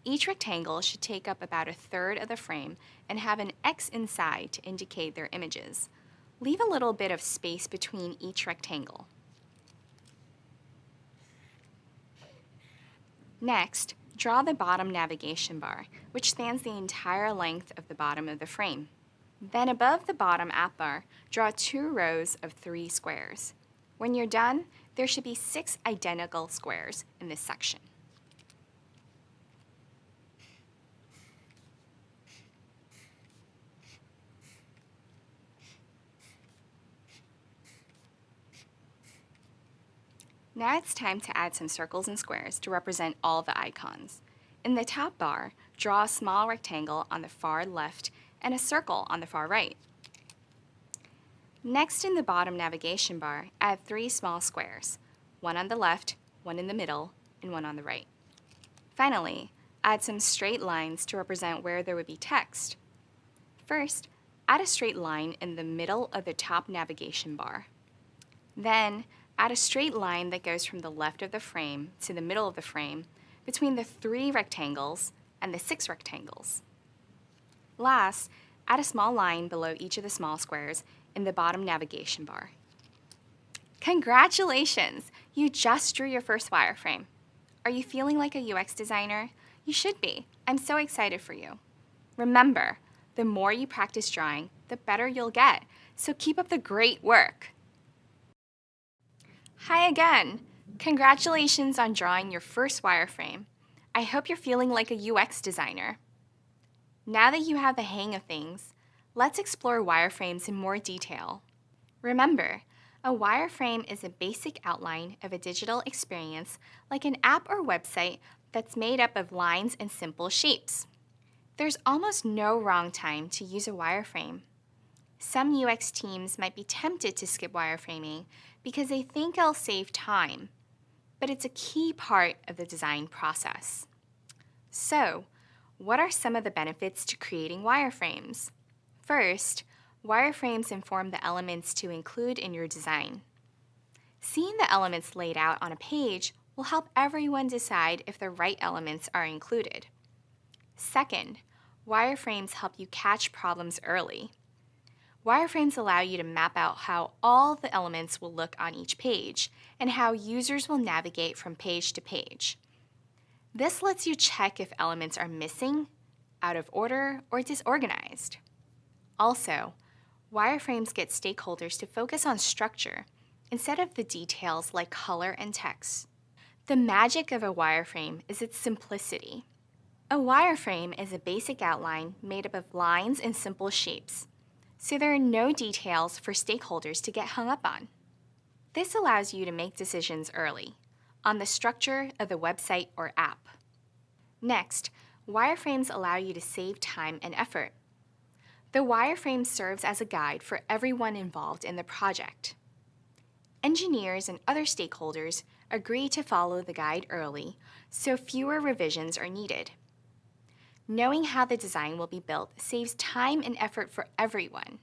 Each rectangle should take up about a third of the frame and have an X inside to indicate their images. Leave a little bit of space between each rectangle. Next, draw the bottom navigation bar, which spans the entire length of the bottom of the frame. Then above the bottom app bar, draw 2 rows of 3 squares. When you're done, there should be 6 identical squares in this section. Now it's time to add some circles and squares to represent all the icons. In the top bar, draw a small rectangle on the far left and a circle on the far right. Next, in the bottom navigation bar, add 3 small squares, one on the left, one in the middle, and one on the right. Finally, add some straight lines to represent where there would be text. First, add a straight line in the middle of the top navigation bar. Then, add a straight line that goes from the left of the frame to the middle of the frame between the 3 rectangles and the 6 rectangles. Last, add a small line below each of the small squares in the bottom navigation bar. Congratulations! You just drew your first wireframe. Are you feeling like a UX designer? You should be. I'm so excited for you. Remember, the more you practice drawing, the better you'll get. So keep up the great work. Hi again! Congratulations on drawing your first wireframe. I hope you're feeling like a UX designer. Now that you have the hang of things, let's explore wireframes in more detail. Remember, a wireframe is a basic outline of a digital experience like an app or website that's made up of lines and simple shapes. There's almost no wrong time to use a wireframe. Some UX teams might be tempted to skip wireframing because they think it'll save time, but it's a key part of the design process. So, what are some of the benefits to creating wireframes? First, wireframes inform the elements to include in your design. Seeing the elements laid out on a page will help everyone decide if the right elements are included. Second, wireframes help you catch problems early. Wireframes allow you to map out how all the elements will look on each page and how users will navigate from page to page. This lets you check if elements are missing, out of order, or disorganized. Also, wireframes get stakeholders to focus on structure instead of the details like color and text. The magic of a wireframe is its simplicity. A wireframe is a basic outline made up of lines and simple shapes, so there are no details for stakeholders to get hung up on. This allows you to make decisions early on the structure of the website or app. Next, wireframes allow you to save time and effort. The wireframe serves as a guide for everyone involved in the project. Engineers and other stakeholders agree to follow the guide early, so fewer revisions are needed. Knowing how the design will be built saves time and effort for everyone.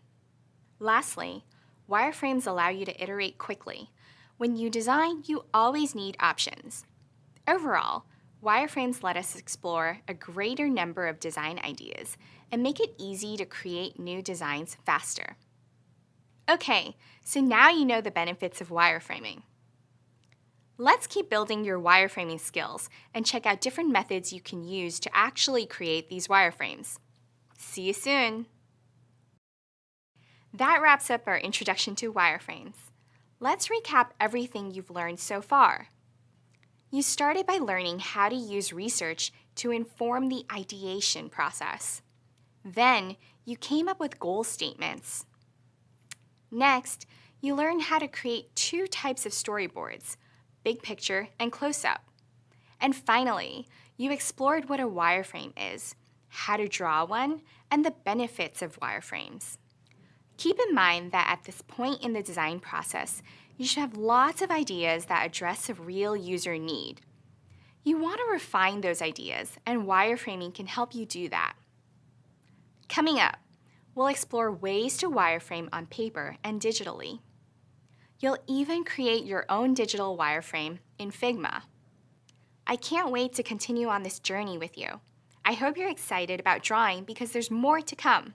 Lastly, wireframes allow you to iterate quickly. When you design, you always need options. Overall, wireframes let us explore a greater number of design ideas and make it easy to create new designs faster. Okay, so now you know the benefits of wireframing. Let's keep building your wireframing skills and check out different methods you can use to actually create these wireframes. See you soon! That wraps up our introduction to wireframes. Let's recap everything you've learned so far. You started by learning how to use research to inform the ideation process. Then, you came up with goal statements. Next, you learned how to create 2 types of storyboards, big picture and close-up. And finally, you explored what a wireframe is, how to draw one, and the benefits of wireframes. Keep in mind that at this point in the design process, you should have lots of ideas that address a real user need. You want to refine those ideas, and wireframing can help you do that. Coming up, we'll explore ways to wireframe on paper and digitally. You'll even create your own digital wireframe in Figma. I can't wait to continue on this journey with you. I hope you're excited about drawing because there's more to come.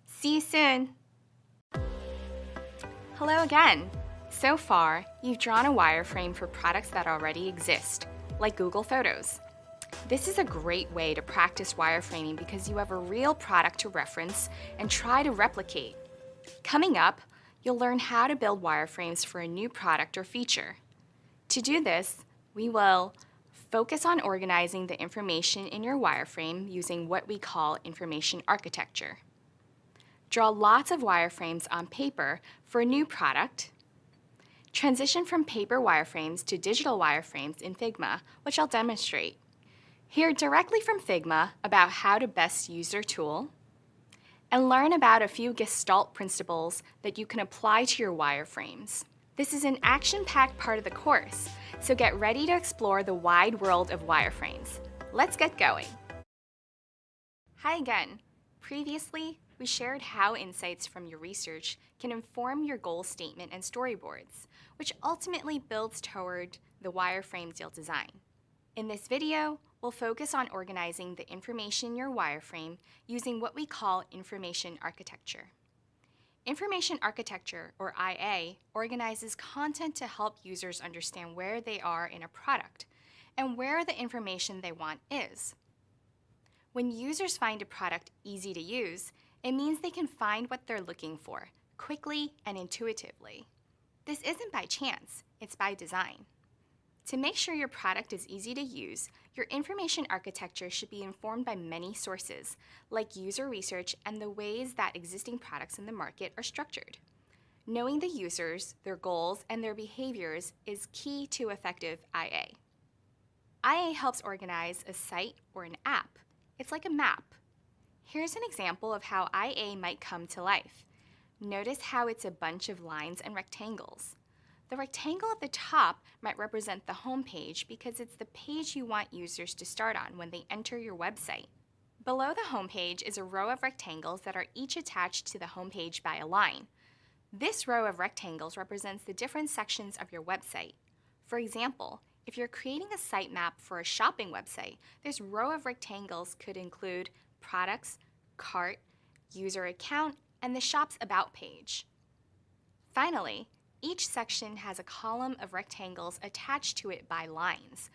See you soon! Hello again! So far, you've drawn a wireframe for products that already exist, like Google Photos. This is a great way to practice wireframing because you have a real product to reference and try to replicate. Coming up, you'll learn how to build wireframes for a new product or feature. To do this, we will focus on organizing the information in your wireframe using what we call information architecture. Draw lots of wireframes on paper for a new product. Transition from paper wireframes to digital wireframes in Figma, which I'll demonstrate. Hear directly from Figma about how to best use their tool, and learn about a few Gestalt principles that you can apply to your wireframes. This is an action-packed part of the course, so get ready to explore the wide world of wireframes. Let's get going. Hi again. Previously, we shared how insights from your research can inform your goal statement and storyboards, which ultimately builds toward the wireframes you'll design. In this video, we'll focus on organizing the information in your wireframe using what we call information architecture. Information architecture, or IA, organizes content to help users understand where they are in a product and where the information they want is. When users find a product easy to use, it means they can find what they're looking for quickly and intuitively. This isn't by chance, it's by design. To make sure your product is easy to use, your information architecture should be informed by many sources, like user research and the ways that existing products in the market are structured. Knowing the users, their goals, and their behaviors is key to effective IA. IA helps organize a site or an app. It's like a map. Here's an example of how IA might come to life. Notice how it's a bunch of lines and rectangles. The rectangle at the top might represent the home page because it's the page you want users to start on when they enter your website. Below the home page is a row of rectangles that are each attached to the home page by a line. This row of rectangles represents the different sections of your website. For example, if you're creating a site map for a shopping website, this row of rectangles could include products, cart, user account, and the shop's about page. Finally, each section has a column of rectangles attached to it by lines.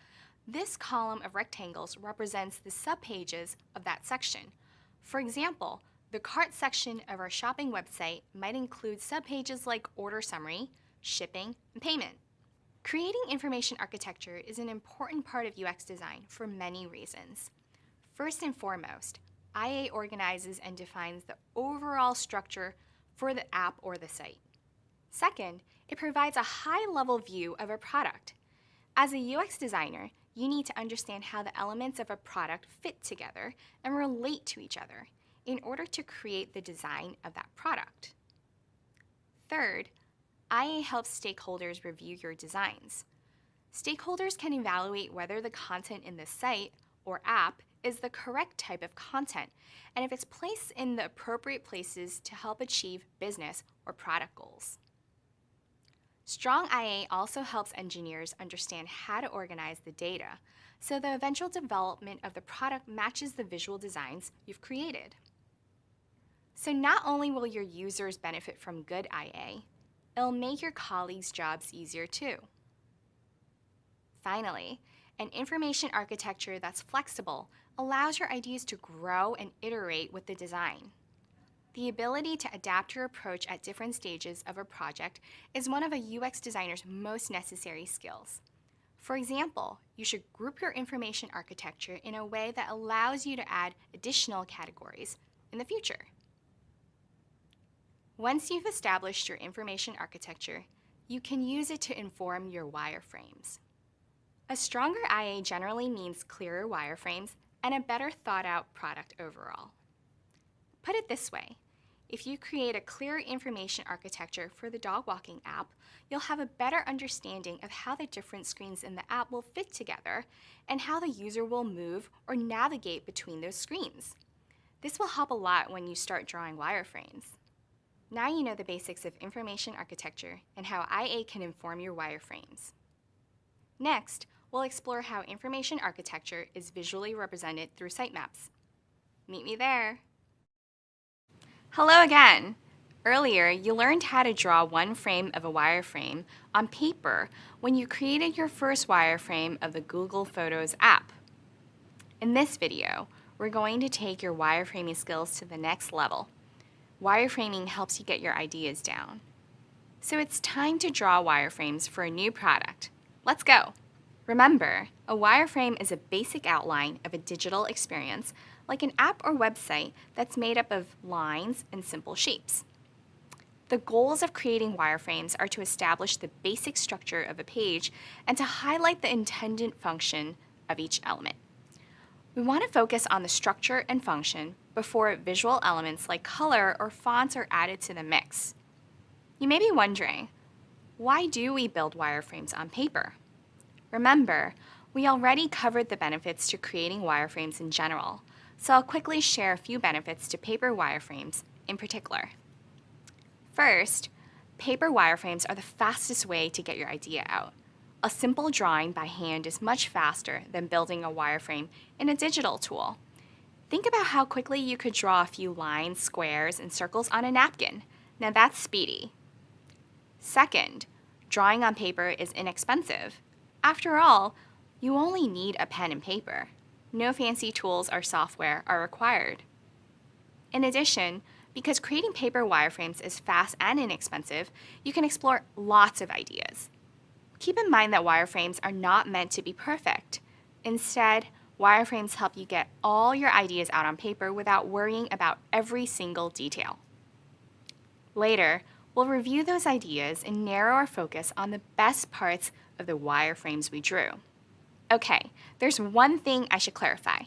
This column of rectangles represents the subpages of that section. For example, the cart section of our shopping website might include subpages like order summary, shipping, and payment. Creating information architecture is an important part of UX design for many reasons. First and foremost, IA organizes and defines the overall structure for the app or the site. Second, it provides a high-level view of a product. As a UX designer, you need to understand how the elements of a product fit together and relate to each other in order to create the design of that product. Third, IA helps stakeholders review your designs. Stakeholders can evaluate whether the content in the site or app is the correct type of content and if it's placed in the appropriate places to help achieve business or product goals. Strong IA also helps engineers understand how to organize the data so the eventual development of the product matches the visual designs you've created. So not only will your users benefit from good IA, it'll make your colleagues' jobs easier too. Finally, an information architecture that's flexible allows your ideas to grow and iterate with the design. The ability to adapt your approach at different stages of a project is one of a UX designer's most necessary skills. For example, you should group your information architecture in a way that allows you to add additional categories in the future. Once you've established your information architecture, you can use it to inform your wireframes. A stronger IA generally means clearer wireframes and a better thought-out product overall. Put it this way, if you create a clearer information architecture for the dog walking app, you'll have a better understanding of how the different screens in the app will fit together and how the user will move or navigate between those screens. This will help a lot when you start drawing wireframes. Now you know the basics of information architecture and how IA can inform your wireframes. Next, we'll explore how information architecture is visually represented through sitemaps. Meet me there. Hello again. Earlier, you learned how to draw one frame of a wireframe on paper when you created your first wireframe of the Google Photos app. In this video, we're going to take your wireframing skills to the next level. Wireframing helps you get your ideas down. So it's time to draw wireframes for a new product. Let's go. Remember, a wireframe is a basic outline of a digital experience, like an app or website that's made up of lines and simple shapes. The goals of creating wireframes are to establish the basic structure of a page and to highlight the intended function of each element. We want to focus on the structure and function before visual elements like color or fonts are added to the mix. You may be wondering, why do we build wireframes on paper? Remember, we already covered the benefits to creating wireframes in general, so I'll quickly share a few benefits to paper wireframes in particular. First, paper wireframes are the fastest way to get your idea out. A simple drawing by hand is much faster than building a wireframe in a digital tool. Think about how quickly you could draw a few lines, squares, and circles on a napkin. Now that's speedy. Second, drawing on paper is inexpensive. After all, you only need a pen and paper. No fancy tools or software are required. In addition, because creating paper wireframes is fast and inexpensive, you can explore lots of ideas. Keep in mind that wireframes are not meant to be perfect. Instead, wireframes help you get all your ideas out on paper without worrying about every single detail. Later, we'll review those ideas and narrow our focus on the best parts of the wireframes we drew. Okay, there's one thing I should clarify.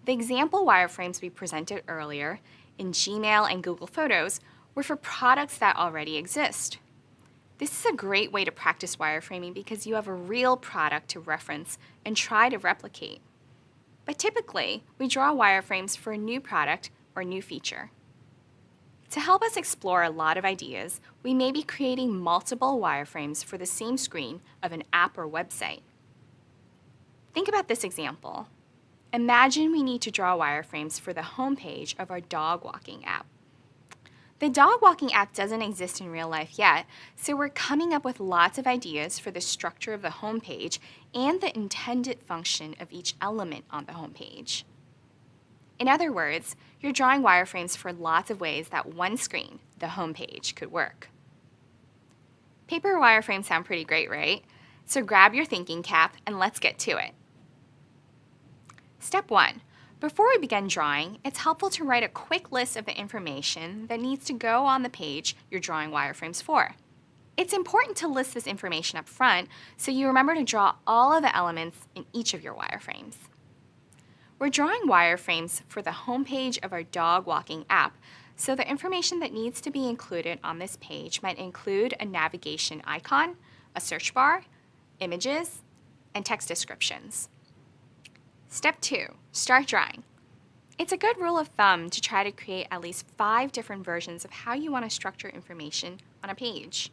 The example wireframes we presented earlier in Gmail and Google Photos were for products that already exist. This is a great way to practice wireframing because you have a real product to reference and try to replicate. But typically, we draw wireframes for a new product or new feature. To help us explore a lot of ideas, we may be creating multiple wireframes for the same screen of an app or website. Think about this example. Imagine we need to draw wireframes for the homepage of our dog walking app. The dog walking app doesn't exist in real life yet, so we're coming up with lots of ideas for the structure of the homepage and the intended function of each element on the homepage. In other words, you're drawing wireframes for lots of ways that one screen, the homepage, could work. Paper wireframes sound pretty great, right? So grab your thinking cap and let's get to it. Step 1. Before we begin drawing, it's helpful to write a quick list of the information that needs to go on the page you're drawing wireframes for. It's important to list this information up front so you remember to draw all of the elements in each of your wireframes. We're drawing wireframes for the homepage of our dog walking app, so the information that needs to be included on this page might include a navigation icon, a search bar, images, and text descriptions. Step 2. Start drawing. It's a good rule of thumb to try to create at least 5 different versions of how you want to structure information on a page.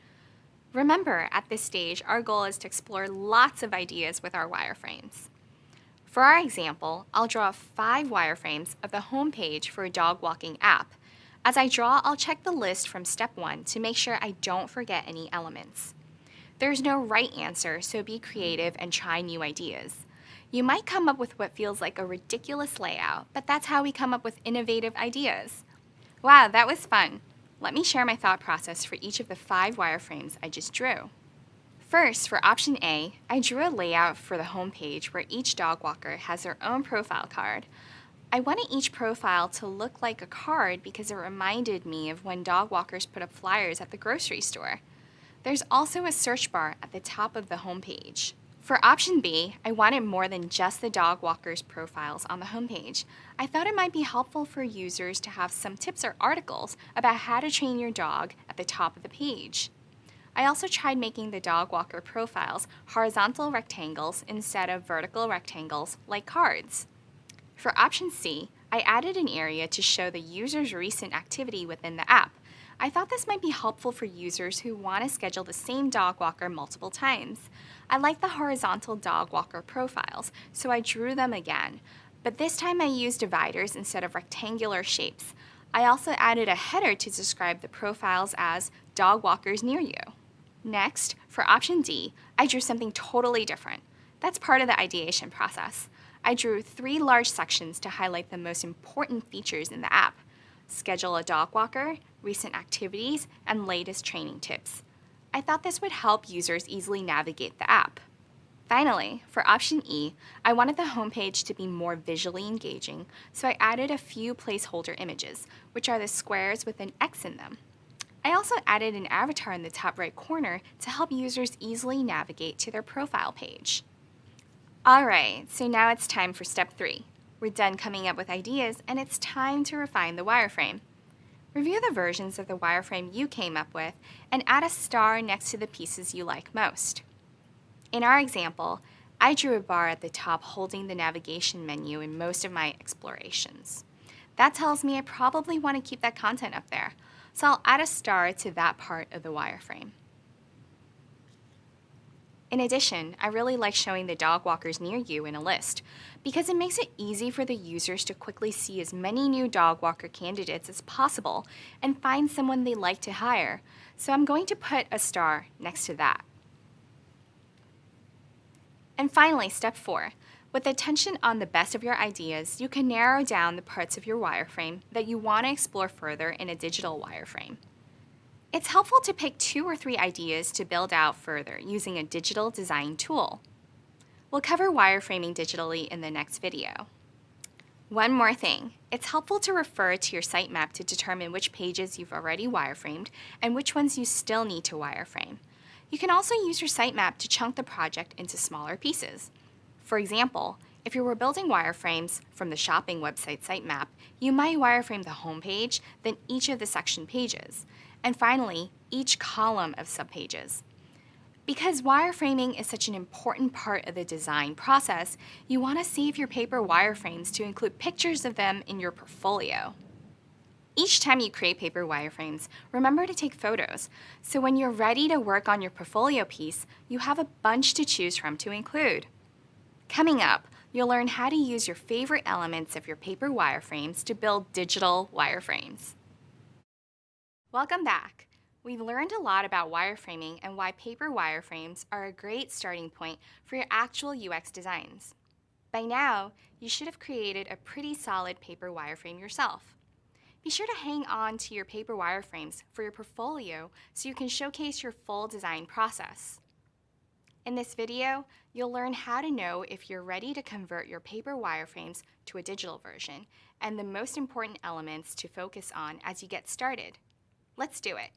Remember, at this stage, our goal is to explore lots of ideas with our wireframes. For our example, I'll draw 5 wireframes of the homepage for a dog walking app. As I draw, I'll check the list from step 1 to make sure I don't forget any elements. There's no right answer, so be creative and try new ideas. You might come up with what feels like a ridiculous layout, but that's how we come up with innovative ideas. Wow, that was fun. Let me share my thought process for each of the 5 wireframes I just drew. First, for option A, I drew a layout for the homepage where each dog walker has their own profile card. I wanted each profile to look like a card because it reminded me of when dog walkers put up flyers at the grocery store. There's also a search bar at the top of the homepage. For option B, I wanted more than just the dog walkers' profiles on the homepage. I thought it might be helpful for users to have some tips or articles about how to train your dog at the top of the page. I also tried making the dog walker profiles horizontal rectangles instead of vertical rectangles like cards. For option C, I added an area to show the user's recent activity within the app. I thought this might be helpful for users who want to schedule the same dog walker multiple times. I like the horizontal dog walker profiles, so I drew them again. But this time I used dividers instead of rectangular shapes. I also added a header to describe the profiles as dog walkers near you. Next, for option D, I drew something totally different. That's part of the ideation process. I drew 3 large sections to highlight the most important features in the app: schedule a dog walker, recent activities, and latest training tips. I thought this would help users easily navigate the app. Finally, for option E, I wanted the homepage to be more visually engaging, so I added a few placeholder images, which are the squares with an X in them. I also added an avatar in the top right corner to help users easily navigate to their profile page. Alright, so now it's time for step 3. We're done coming up with ideas, and it's time to refine the wireframe. Review the versions of the wireframe you came up with and add a star next to the pieces you like most. In our example, I drew a bar at the top holding the navigation menu in most of my explorations. That tells me I probably want to keep that content up there, so I'll add a star to that part of the wireframe. In addition, I really like showing the dog walkers near you in a list because it makes it easy for the users to quickly see as many new dog walker candidates as possible and find someone they like to hire. So I'm going to put a star next to that. And finally, step 4. With attention on the best of your ideas, you can narrow down the parts of your wireframe that you want to explore further in a digital wireframe. It's helpful to pick 2 or 3 ideas to build out further using a digital design tool. We'll cover wireframing digitally in the next video. One more thing, it's helpful to refer to your sitemap to determine which pages you've already wireframed and which ones you still need to wireframe. You can also use your sitemap to chunk the project into smaller pieces. For example, if you were building wireframes from the shopping website sitemap, you might wireframe the home page, then each of the section pages, and finally, each column of subpages. Because wireframing is such an important part of the design process, you want to save your paper wireframes to include pictures of them in your portfolio. Each time you create paper wireframes, remember to take photos, so when you're ready to work on your portfolio piece, you have a bunch to choose from to include. Coming up, you'll learn how to use your favorite elements of your paper wireframes to build digital wireframes. Welcome back. We've learned a lot about wireframing and why paper wireframes are a great starting point for your actual UX designs. By now, you should have created a pretty solid paper wireframe yourself. Be sure to hang on to your paper wireframes for your portfolio so you can showcase your full design process. In this video, you'll learn how to know if you're ready to convert your paper wireframes to a digital version and the most important elements to focus on as you get started. Let's do it.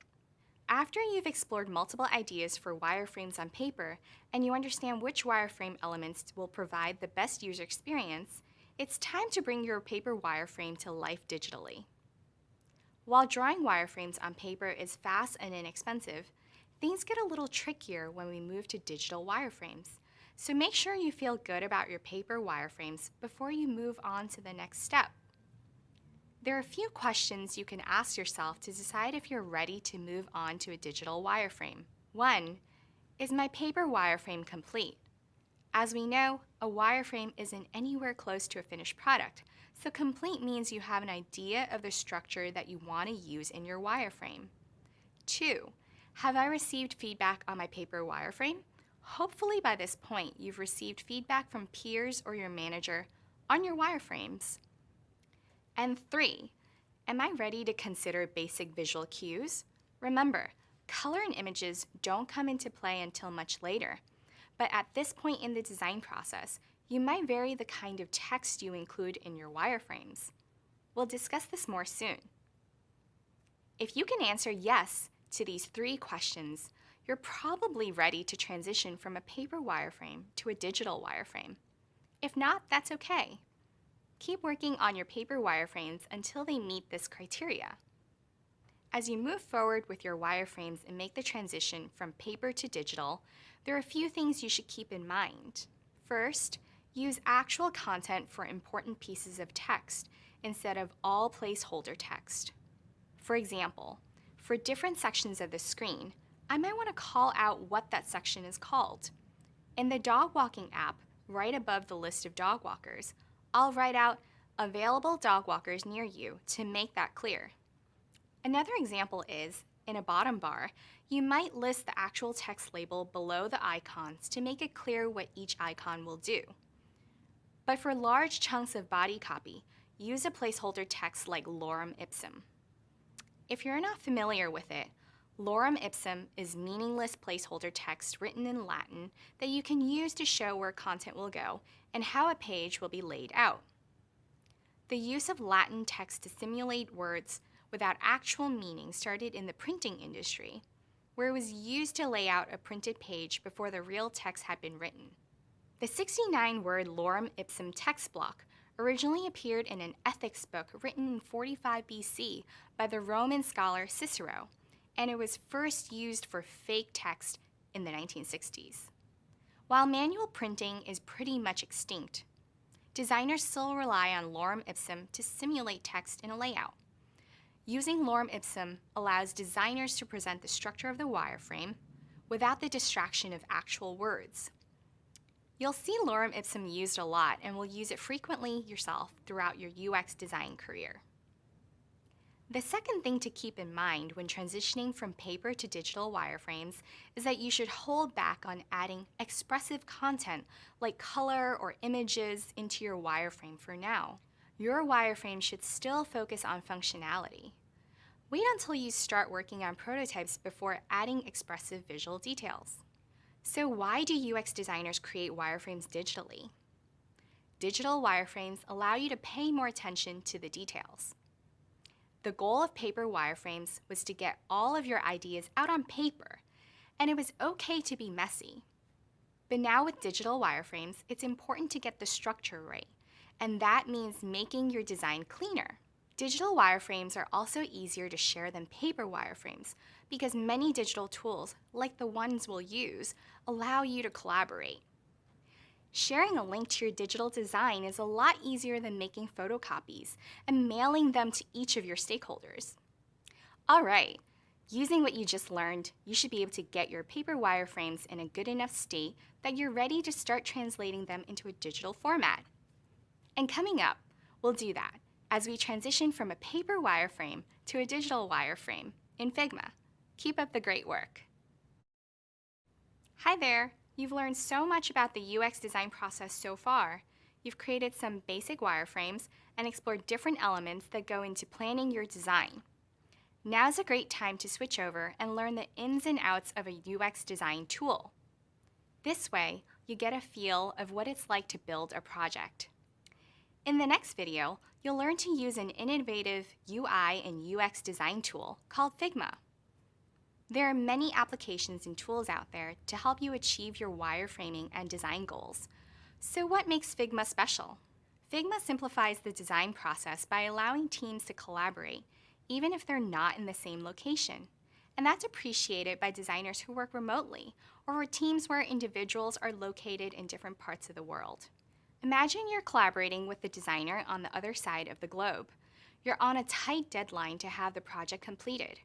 After you've explored multiple ideas for wireframes on paper and you understand which wireframe elements will provide the best user experience, it's time to bring your paper wireframe to life digitally. While drawing wireframes on paper is fast and inexpensive, things get a little trickier when we move to digital wireframes. So make sure you feel good about your paper wireframes before you move on to the next step. There are a few questions you can ask yourself to decide if you're ready to move on to a digital wireframe. 1. Is my paper wireframe complete? As we know, a wireframe isn't anywhere close to a finished product, so complete means you have an idea of the structure that you want to use in your wireframe. 2. Have I received feedback on my paper wireframe? Hopefully by this point, you've received feedback from peers or your manager on your wireframes. And 3, am I ready to consider basic visual cues? Remember, color and images don't come into play until much later, but at this point in the design process, you might vary the kind of text you include in your wireframes. We'll discuss this more soon. If you can answer yes to these 3 questions, you're probably ready to transition from a paper wireframe to a digital wireframe. If not, that's okay. Keep working on your paper wireframes until they meet this criteria. As you move forward with your wireframes and make the transition from paper to digital, there are a few things you should keep in mind. First, use actual content for important pieces of text instead of all placeholder text. For example, for different sections of the screen, I might want to call out what that section is called. In the dog walking app, right above the list of dog walkers, I'll write out available dog walkers near you to make that clear. Another example is, in a bottom bar, you might list the actual text label below the icons to make it clear what each icon will do. But for large chunks of body copy, use a placeholder text like lorem ipsum. If you're not familiar with it, lorem ipsum is meaningless placeholder text written in Latin that you can use to show where content will go and how a page will be laid out. The use of Latin text to simulate words without actual meaning started in the printing industry, where it was used to lay out a printed page before the real text had been written. The 69-word lorem ipsum text block originally appeared in an ethics book written in 45 BC by the Roman scholar Cicero, and it was first used for fake text in the 1960s. While manual printing is pretty much extinct, designers still rely on lorem ipsum to simulate text in a layout. Using lorem ipsum allows designers to present the structure of the wireframe without the distraction of actual words. You'll see lorem ipsum used a lot and will use it frequently yourself throughout your UX design career. The second thing to keep in mind when transitioning from paper to digital wireframes is that you should hold back on adding expressive content like color or images into your wireframe for now. Your wireframe should still focus on functionality. Wait until you start working on prototypes before adding expressive visual details. So why do UX designers create wireframes digitally? Digital wireframes allow you to pay more attention to the details. The goal of paper wireframes was to get all of your ideas out on paper, and it was okay to be messy. But now with digital wireframes, it's important to get the structure right, and that means making your design cleaner. Digital wireframes are also easier to share than paper wireframes because many digital tools, like the ones we'll use, allow you to collaborate. Sharing a link to your digital design is a lot easier than making photocopies and mailing them to each of your stakeholders. All right, using what you just learned, you should be able to get your paper wireframes in a good enough state that you're ready to start translating them into a digital format. And coming up, we'll do that as we transition from a paper wireframe to a digital wireframe in Figma. Keep up the great work. Hi there. You've learned so much about the UX design process so far. You've created some basic wireframes and explored different elements that go into planning your design. Now's a great time to switch over and learn the ins and outs of a UX design tool. This way, you get a feel of what it's like to build a project. In the next video, you'll learn to use an innovative UI and UX design tool called Figma. There are many applications and tools out there to help you achieve your wireframing and design goals. So what makes Figma special? Figma simplifies the design process by allowing teams to collaborate, even if they're not in the same location. And that's appreciated by designers who work remotely or teams where individuals are located in different parts of the world. Imagine you're collaborating with the designer on the other side of the globe. You're on a tight deadline to have the project completed.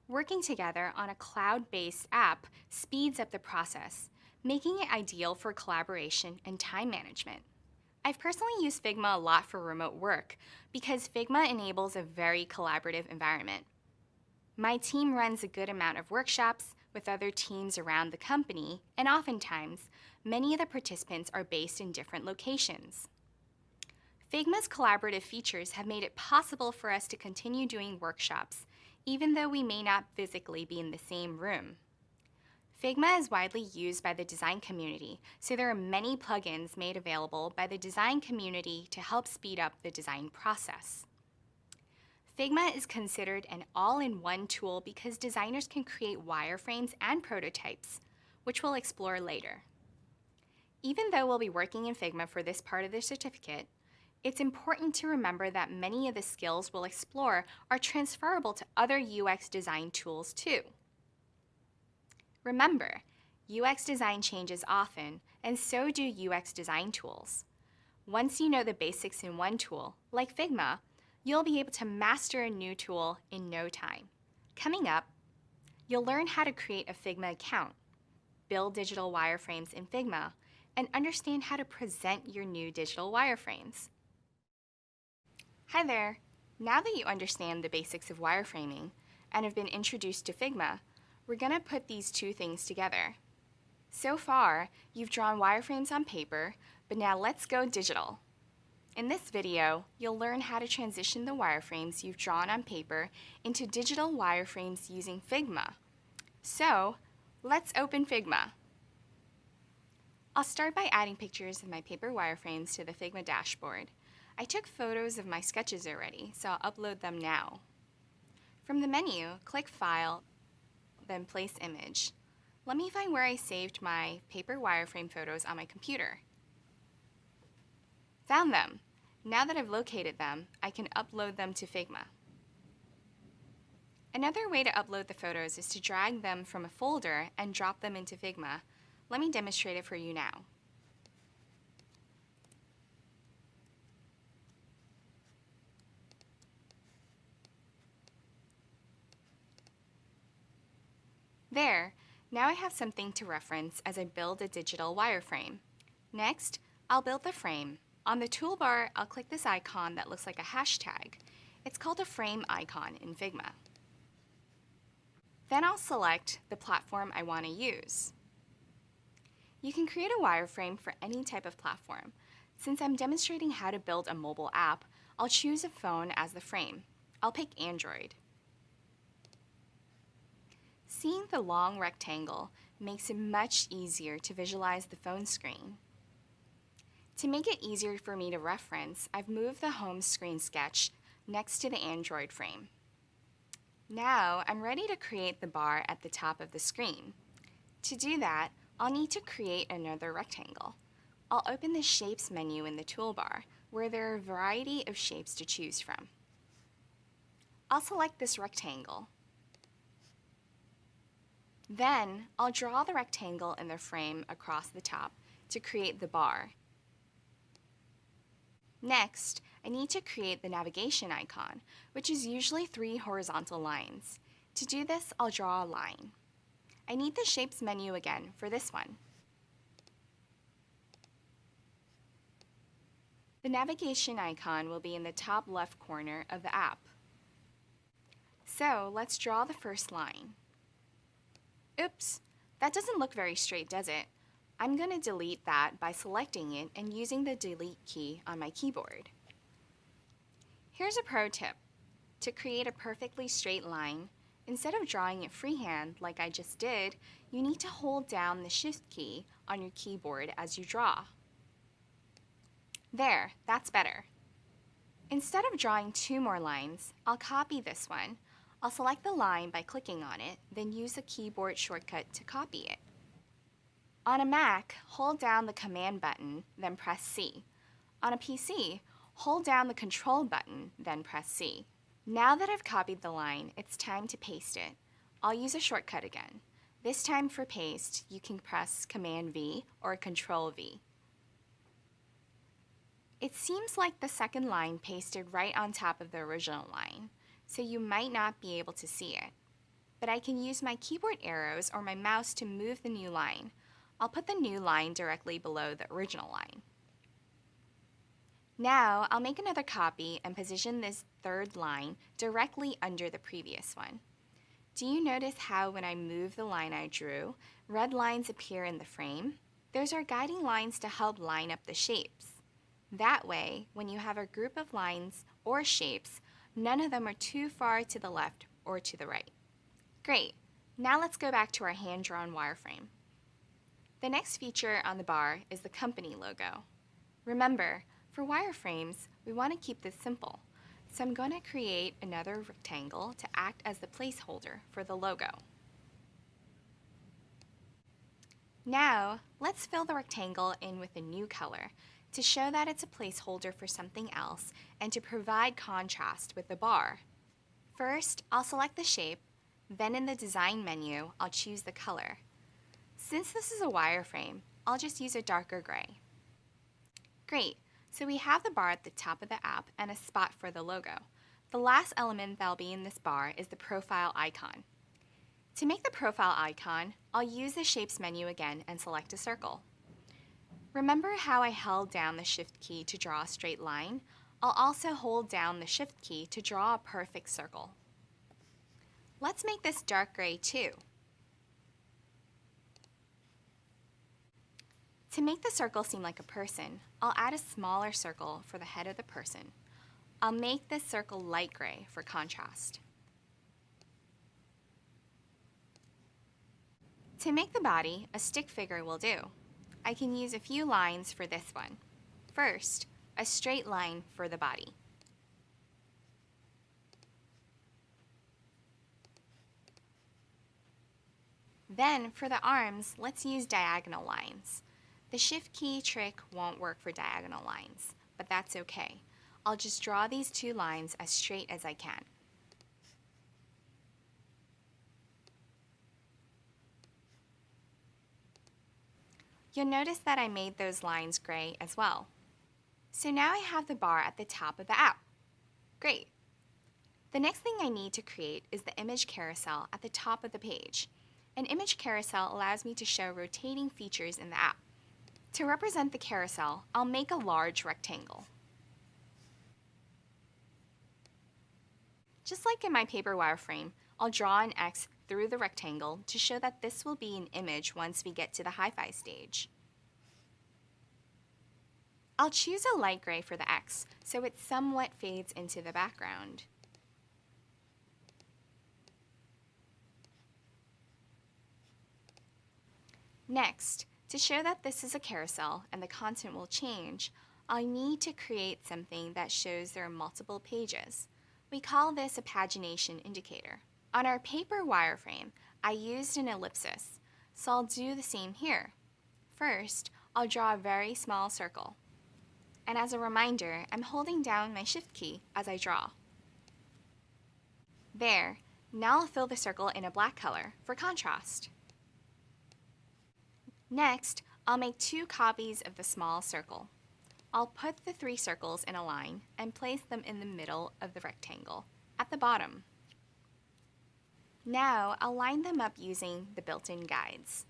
Working together on a cloud-based app speeds up the process, making it ideal for collaboration and time management. I've personally used Figma a lot for remote work because Figma enables a very collaborative environment. My team runs a good amount of workshops with other teams around the company, and oftentimes, many of the participants are based in different locations. Figma's collaborative features have made it possible for us to continue doing workshops even though we may not physically be in the same room. Figma is widely used by the design community, so there are many plugins made available by the design community to help speed up the design process. Figma is considered an all-in-one tool because designers can create wireframes and prototypes, which we'll explore later. Even though we'll be working in Figma for this part of the certificate, it's important to remember that many of the skills we'll explore are transferable to other UX design tools too. Remember, UX design changes often, and so do UX design tools. Once you know the basics in one tool, like Figma, you'll be able to master a new tool in no time. Coming up, you'll learn how to create a Figma account, build digital wireframes in Figma, and understand how to present your new digital wireframes. Hi there! Now that you understand the basics of wireframing and have been introduced to Figma, we're going to put these two things together. So far, you've drawn wireframes on paper, but now let's go digital. In this video, you'll learn how to transition the wireframes you've drawn on paper into digital wireframes using Figma. So, let's open Figma. I'll start by adding pictures of my paper wireframes to the Figma dashboard. I took photos of my sketches already, so I'll upload them now. From the menu, click File, then Place Image. Let me find where I saved my paper wireframe photos on my computer. Found them. Now that I've located them, I can upload them to Figma. Another way to upload the photos is to drag them from a folder and drop them into Figma. Let me demonstrate it for you now. There, now I have something to reference as I build a digital wireframe. Next, I'll build the frame. On the toolbar, I'll click this icon that looks like a hashtag. It's called a frame icon in Figma. Then I'll select the platform I want to use. You can create a wireframe for any type of platform. Since I'm demonstrating how to build a mobile app, I'll choose a phone as the frame. I'll pick Android. Seeing the long rectangle makes it much easier to visualize the phone screen. To make it easier for me to reference, I've moved the home screen sketch next to the Android frame. Now I'm ready to create the bar at the top of the screen. To do that, I'll need to create another rectangle. I'll open the Shapes menu in the toolbar, where there are a variety of shapes to choose from. I'll select this rectangle. Then, I'll draw the rectangle in the frame across the top to create the bar. Next, I need to create the navigation icon, which is usually 3 horizontal lines. To do this, I'll draw a line. I need the Shapes menu again for this one. The navigation icon will be in the top left corner of the app. So, let's draw the first line. Oops, that doesn't look very straight, does it? I'm going to delete that by selecting it and using the delete key on my keyboard. Here's a pro tip. To create a perfectly straight line, instead of drawing it freehand like I just did, you need to hold down the Shift key on your keyboard as you draw. There, that's better. Instead of drawing 2 more lines, I'll copy this one. I'll select the line by clicking on it, then use the keyboard shortcut to copy it. On a Mac, hold down the Command button, then press C. On a PC, hold down the Control button, then press C. Now that I've copied the line, it's time to paste it. I'll use a shortcut again. This time for paste, you can press Command V or Control V. It seems like the second line pasted right on top of the original line, so you might not be able to see it. But I can use my keyboard arrows or my mouse to move the new line. I'll put the new line directly below the original line. Now, I'll make another copy and position this third line directly under the previous one. Do you notice how when I move the line I drew, red lines appear in the frame? Those are guiding lines to help line up the shapes. That way, when you have a group of lines or shapes, none of them are too far to the left or to the right. Great, now let's go back to our hand-drawn wireframe. The next feature on the bar is the company logo. Remember, for wireframes, we want to keep this simple, so I'm going to create another rectangle to act as the placeholder for the logo. Now, let's fill the rectangle in with a new color to show that it's a placeholder for something else and to provide contrast with the bar. First, I'll select the shape, then in the Design menu, I'll choose the color. Since this is a wireframe, I'll just use a darker gray. Great, so we have the bar at the top of the app and a spot for the logo. The last element that'll be in this bar is the profile icon. To make the profile icon, I'll use the Shapes menu again and select a circle. Remember how I held down the Shift key to draw a straight line? I'll also hold down the Shift key to draw a perfect circle. Let's make this dark gray too. To make the circle seem like a person, I'll add a smaller circle for the head of the person. I'll make this circle light gray for contrast. To make the body, a stick figure will do. I can use a few lines for this one. First, a straight line for the body. Then, for the arms, let's use diagonal lines. The Shift key trick won't work for diagonal lines, but that's okay. I'll just draw these two lines as straight as I can. You'll notice that I made those lines gray as well. So now I have the bar at the top of the app. Great. The next thing I need to create is the image carousel at the top of the page. An image carousel allows me to show rotating features in the app. To represent the carousel, I'll make a large rectangle. Just like in my paper wireframe, I'll draw an X through the rectangle to show that this will be an image once we get to the hi-fi stage. I'll choose a light gray for the X so it somewhat fades into the background. Next, to show that this is a carousel and the content will change, I'll need to create something that shows there are multiple pages. We call this a pagination indicator. On our paper wireframe, I used an ellipsis, so I'll do the same here. First, I'll draw a very small circle. And as a reminder, I'm holding down my Shift key as I draw. There, now I'll fill the circle in a black color for contrast. Next, I'll make 2 copies of the small circle. I'll put the 3 circles in a line and place them in the middle of the rectangle, at the bottom. Now, I'll line them up using the built-in guides.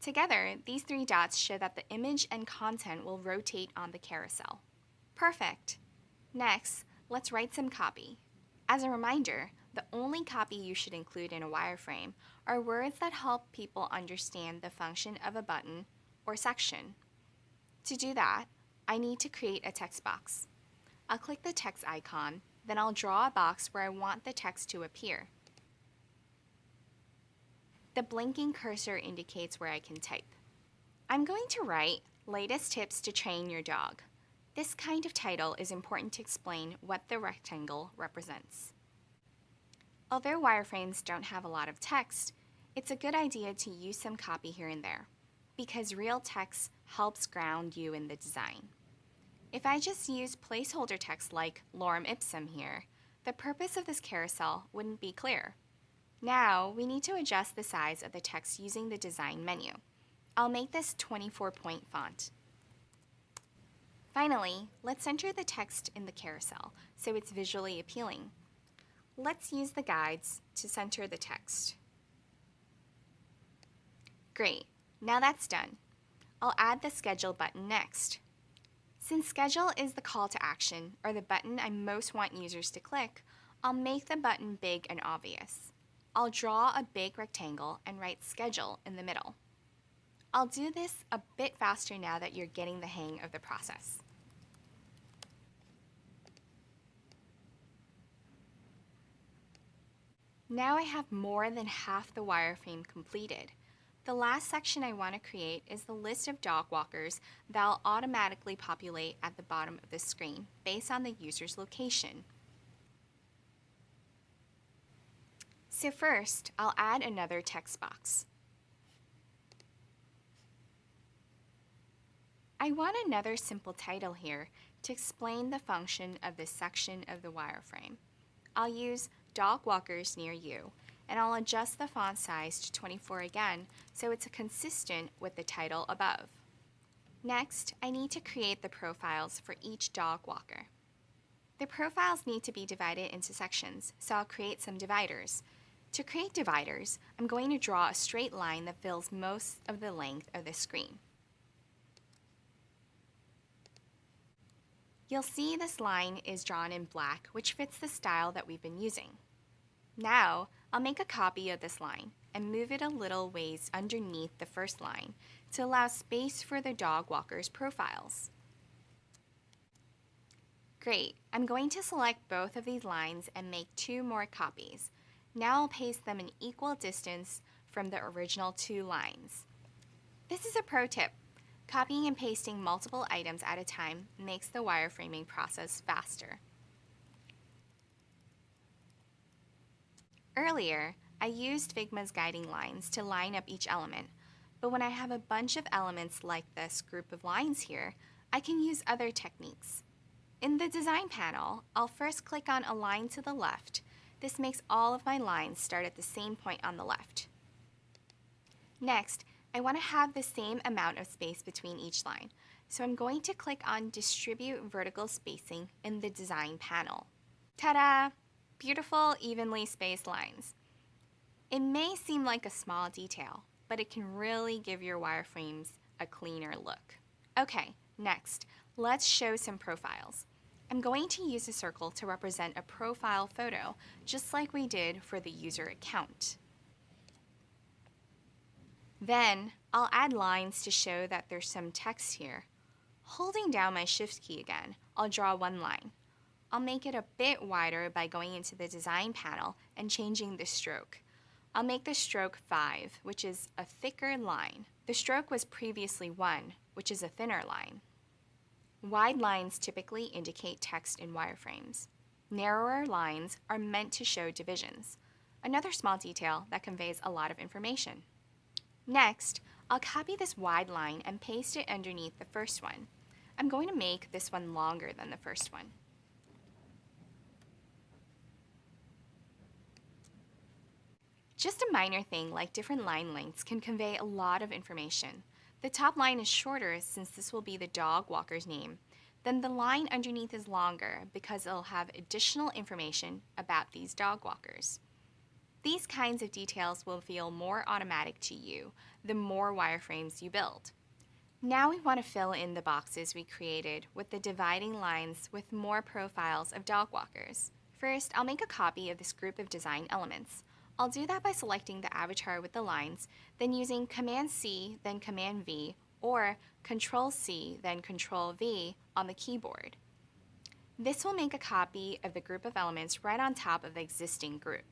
Together, these 3 dots show that the image and content will rotate on the carousel. Perfect! Next, let's write some copy. As a reminder, the only copy you should include in a wireframe are words that help people understand the function of a button or section. To do that, I need to create a text box. I'll click the text icon, then I'll draw a box where I want the text to appear. The blinking cursor indicates where I can type. I'm going to write, "Latest tips to train your dog." This kind of title is important to explain what the rectangle represents. Although wireframes don't have a lot of text, it's a good idea to use some copy here and there, because real text helps ground you in the design. If I just use placeholder text like lorem ipsum here, the purpose of this carousel wouldn't be clear. Now, we need to adjust the size of the text using the design menu. I'll make this 24-point font. Finally, let's center the text in the carousel so it's visually appealing. Let's use the guides to center the text. Great, now that's done. I'll add the schedule button next. Since schedule is the call to action, or the button I most want users to click, I'll make the button big and obvious. I'll draw a big rectangle and write schedule in the middle. I'll do this a bit faster now that you're getting the hang of the process. Now I have more than half the wireframe completed. The last section I want to create is the list of dog walkers that'll automatically populate at the bottom of the screen based on the user's location. So first, I'll add another text box. I want another simple title here to explain the function of this section of the wireframe. I'll use dog walkers near you, and I'll adjust the font size to 24 again so it's consistent with the title above. Next, I need to create the profiles for each dog walker. The profiles need to be divided into sections, so I'll create some dividers. To create dividers, I'm going to draw a straight line that fills most of the length of the screen. You'll see this line is drawn in black, which fits the style that we've been using. Now, I'll make a copy of this line and move it a little ways underneath the first line to allow space for the dog walkers' profiles. Great, I'm going to select both of these lines and make 2 more copies. Now I'll paste them an equal distance from the original 2 lines. This is a pro tip. Copying and pasting multiple items at a time makes the wireframing process faster. Earlier, I used Figma's guiding lines to line up each element, but when I have a bunch of elements like this group of lines here, I can use other techniques. In the design panel, I'll first click on a line to the left. This makes all of my lines start at the same point on the left. Next, I want to have the same amount of space between each line, so I'm going to click on Distribute Vertical Spacing in the Design panel. Ta-da! Beautiful, evenly spaced lines. It may seem like a small detail, but it can really give your wireframes a cleaner look. Okay, next, let's show some profiles. I'm going to use a circle to represent a profile photo, just like we did for the user account. Then, I'll add lines to show that there's some text here. Holding down my Shift key again, I'll draw one line. I'll make it a bit wider by going into the Design panel and changing the stroke. I'll make the stroke 5, which is a thicker line. The stroke was previously 1, which is a thinner line. Wide lines typically indicate text in wireframes. Narrower lines are meant to show divisions, another small detail that conveys a lot of information. Next, I'll copy this wide line and paste it underneath the first one. I'm going to make this one longer than the first one. Just a minor thing like different line lengths can convey a lot of information. The top line is shorter since this will be the dog walker's name. Then the line underneath is longer because it'll have additional information about these dog walkers. These kinds of details will feel more automatic to you the more wireframes you build. Now we want to fill in the boxes we created with the dividing lines with more profiles of dog walkers. First, I'll make a copy of this group of design elements. I'll do that by selecting the avatar with the lines, then using Command-C, then Command-V, or Control-C, then Control-V on the keyboard. This will make a copy of the group of elements right on top of the existing group.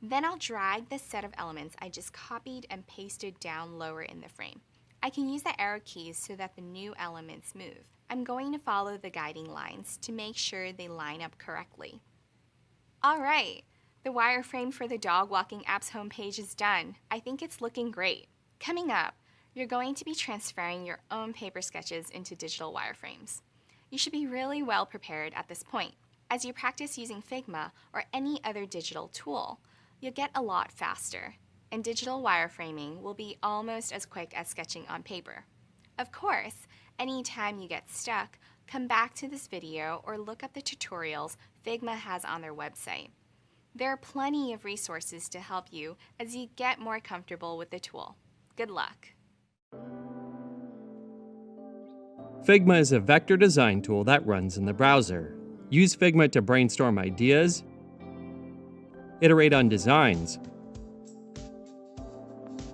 Then I'll drag the set of elements I just copied and pasted down lower in the frame. I can use the arrow keys so that the new elements move. I'm going to follow the guiding lines to make sure they line up correctly. All right, the wireframe for the dog walking app's homepage is done. I think it's looking great. Coming up, you're going to be transferring your own paper sketches into digital wireframes. You should be really well prepared at this point. As you practice using Figma or any other digital tool, you'll get a lot faster, and digital wireframing will be almost as quick as sketching on paper. Of course, anytime you get stuck, come back to this video or look up the tutorials Figma has on their website. There are plenty of resources to help you as you get more comfortable with the tool. Good luck. Figma is a vector design tool that runs in the browser. Use Figma to brainstorm ideas, iterate on designs,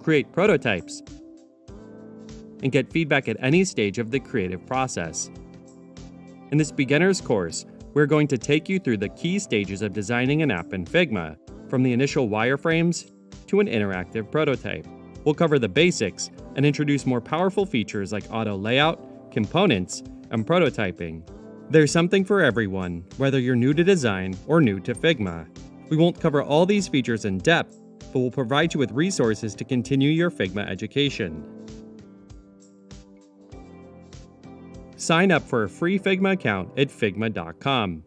create prototypes, and get feedback at any stage of the creative process. In this beginner's course, we're going to take you through the key stages of designing an app in Figma, from the initial wireframes to an interactive prototype. We'll cover the basics and introduce more powerful features like auto layout, components, and prototyping. There's something for everyone, whether you're new to design or new to Figma. We won't cover all these features in depth, but we'll provide you with resources to continue your Figma education. Sign up for a free Figma account at figma.com.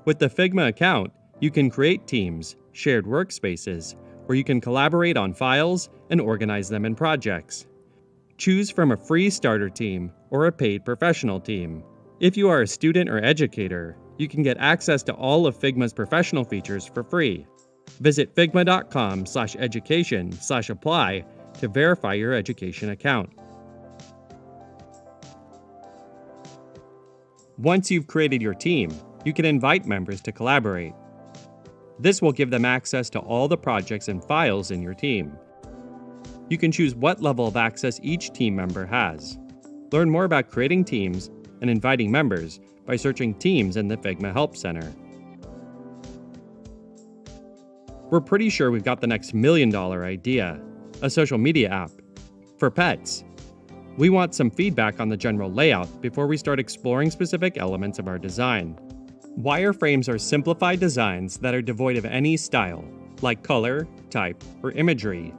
With the Figma account, you can create teams, shared workspaces, where you can collaborate on files and organize them in projects. Choose from a free starter team or a paid professional team. If you are a student or educator, you can get access to all of Figma's professional features for free. Visit figma.com/education/apply to verify your education account. Once you've created your team, you can invite members to collaborate. This will give them access to all the projects and files in your team. You can choose what level of access each team member has. Learn more about creating teams and inviting members by searching Teams in the Figma Help Center. We're pretty sure we've got the next $1 million idea, a social media app for pets. We want some feedback on the general layout before we start exploring specific elements of our design. Wireframes are simplified designs that are devoid of any style, like color, type, or imagery.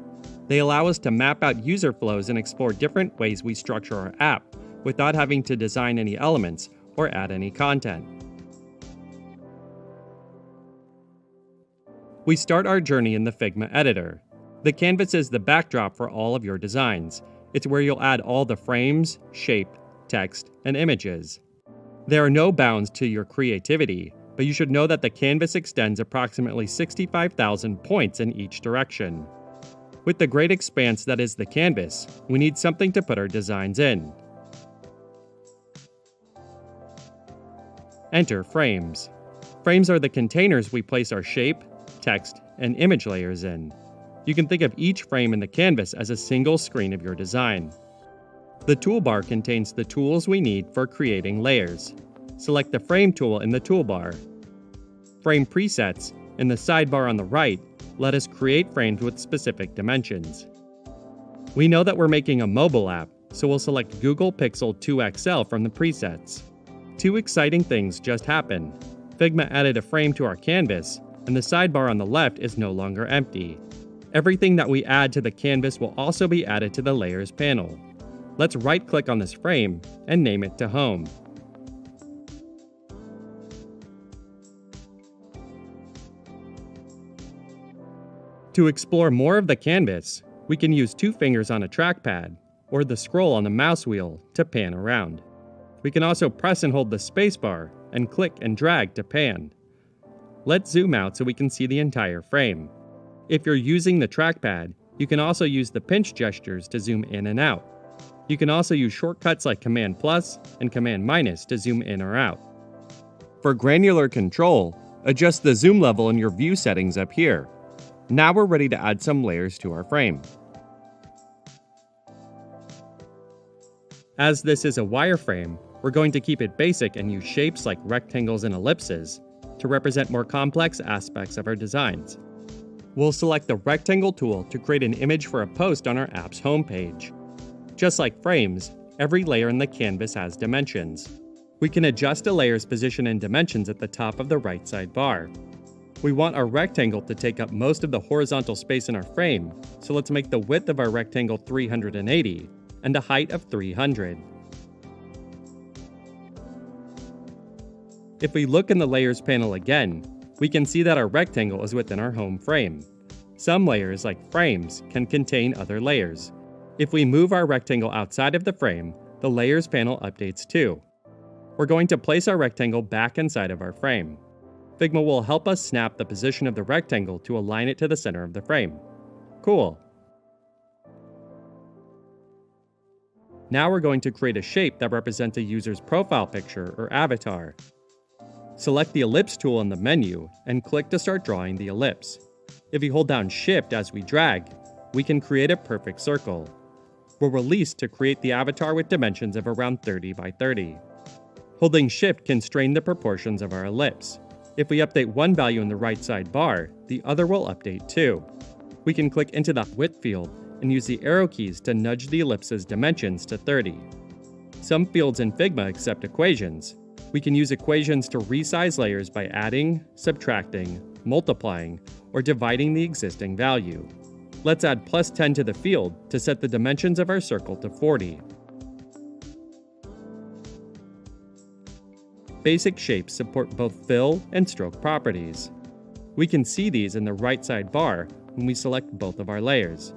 They allow us to map out user flows and explore different ways we structure our app without having to design any elements or add any content. We start our journey in the Figma editor. The canvas is the backdrop for all of your designs. It's where you'll add all the frames, shape, text, and images. There are no bounds to your creativity, but you should know that the canvas extends approximately 65,000 points in each direction. With the great expanse that is the canvas, we need something to put our designs in. Enter frames. Frames are the containers we place our shape, text, and image layers in. You can think of each frame in the canvas as a single screen of your design. The toolbar contains the tools we need for creating layers. Select the Frame tool in the toolbar. Frame presets in the sidebar on the right let us create frames with specific dimensions. We know that we're making a mobile app, so we'll select Google Pixel 2 XL from the presets. Two exciting things just happened. Figma added a frame to our canvas, and the sidebar on the left is no longer empty. Everything that we add to the canvas will also be added to the Layers panel. Let's right-click on this frame and name it to Home. To explore more of the canvas, we can use 2 fingers on a trackpad or the scroll on the mouse wheel to pan around. We can also press and hold the spacebar and click and drag to pan. Let's zoom out so we can see the entire frame. If you're using the trackpad, you can also use the pinch gestures to zoom in and out. You can also use shortcuts like Command+ and Command- to zoom in or out. For granular control, adjust the zoom level in your view settings up here. Now we're ready to add some layers to our frame. As this is a wireframe, we're going to keep it basic and use shapes like rectangles and ellipses to represent more complex aspects of our designs. We'll select the Rectangle tool to create an image for a post on our app's homepage. Just like frames, every layer in the canvas has dimensions. We can adjust a layer's position and dimensions at the top of the right side bar. We want our rectangle to take up most of the horizontal space in our frame, so let's make the width of our rectangle 380 and a height of 300. If we look in the Layers panel again, we can see that our rectangle is within our home frame. Some layers, like frames, can contain other layers. If we move our rectangle outside of the frame, the Layers panel updates too. We're going to place our rectangle back inside of our frame. Figma will help us snap the position of the rectangle to align it to the center of the frame. Cool. Now we're going to create a shape that represents a user's profile picture or avatar. Select the Ellipse tool in the menu and click to start drawing the ellipse. If you hold down Shift as we drag, we can create a perfect circle. We'll release to create the avatar with dimensions of around 30 by 30. Holding Shift can strain the proportions of our ellipse. If we update one value in the right side bar, the other will update too. We can click into the Width field and use the arrow keys to nudge the ellipse's dimensions to 30. Some fields in Figma accept equations. We can use equations to resize layers by adding, subtracting, multiplying, or dividing the existing value. Let's add +10 to the field to set the dimensions of our circle to 40. Basic shapes support both fill and stroke properties. We can see these in the right side bar when we select both of our layers.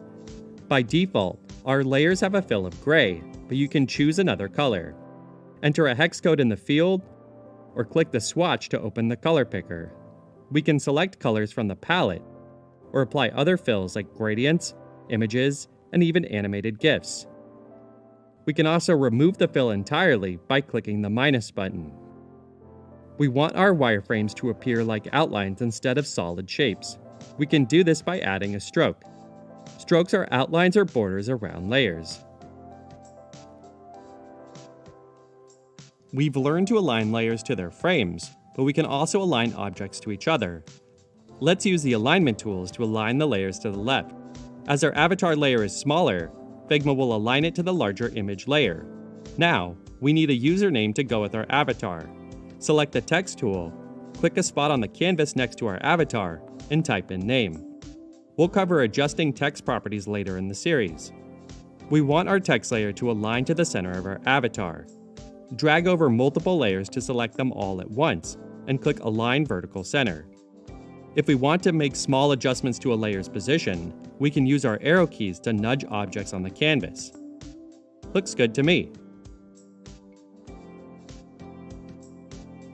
By default, our layers have a fill of gray, but you can choose another color. Enter a hex code in the field, or click the swatch to open the color picker. We can select colors from the palette or apply other fills like gradients, images, and even animated GIFs. We can also remove the fill entirely by clicking the minus button. We want our wireframes to appear like outlines instead of solid shapes. We can do this by adding a stroke. Strokes are outlines or borders around layers. We've learned to align layers to their frames, but we can also align objects to each other. Let's use the alignment tools to align the layers to the left. As our avatar layer is smaller, Figma will align it to the larger image layer. Now, we need a username to go with our avatar. Select the text tool, click a spot on the canvas next to our avatar, and type in name. We'll cover adjusting text properties later in the series. We want our text layer to align to the center of our avatar. Drag over multiple layers to select them all at once, and click Align Vertical Center. If we want to make small adjustments to a layer's position, we can use our arrow keys to nudge objects on the canvas. Looks good to me.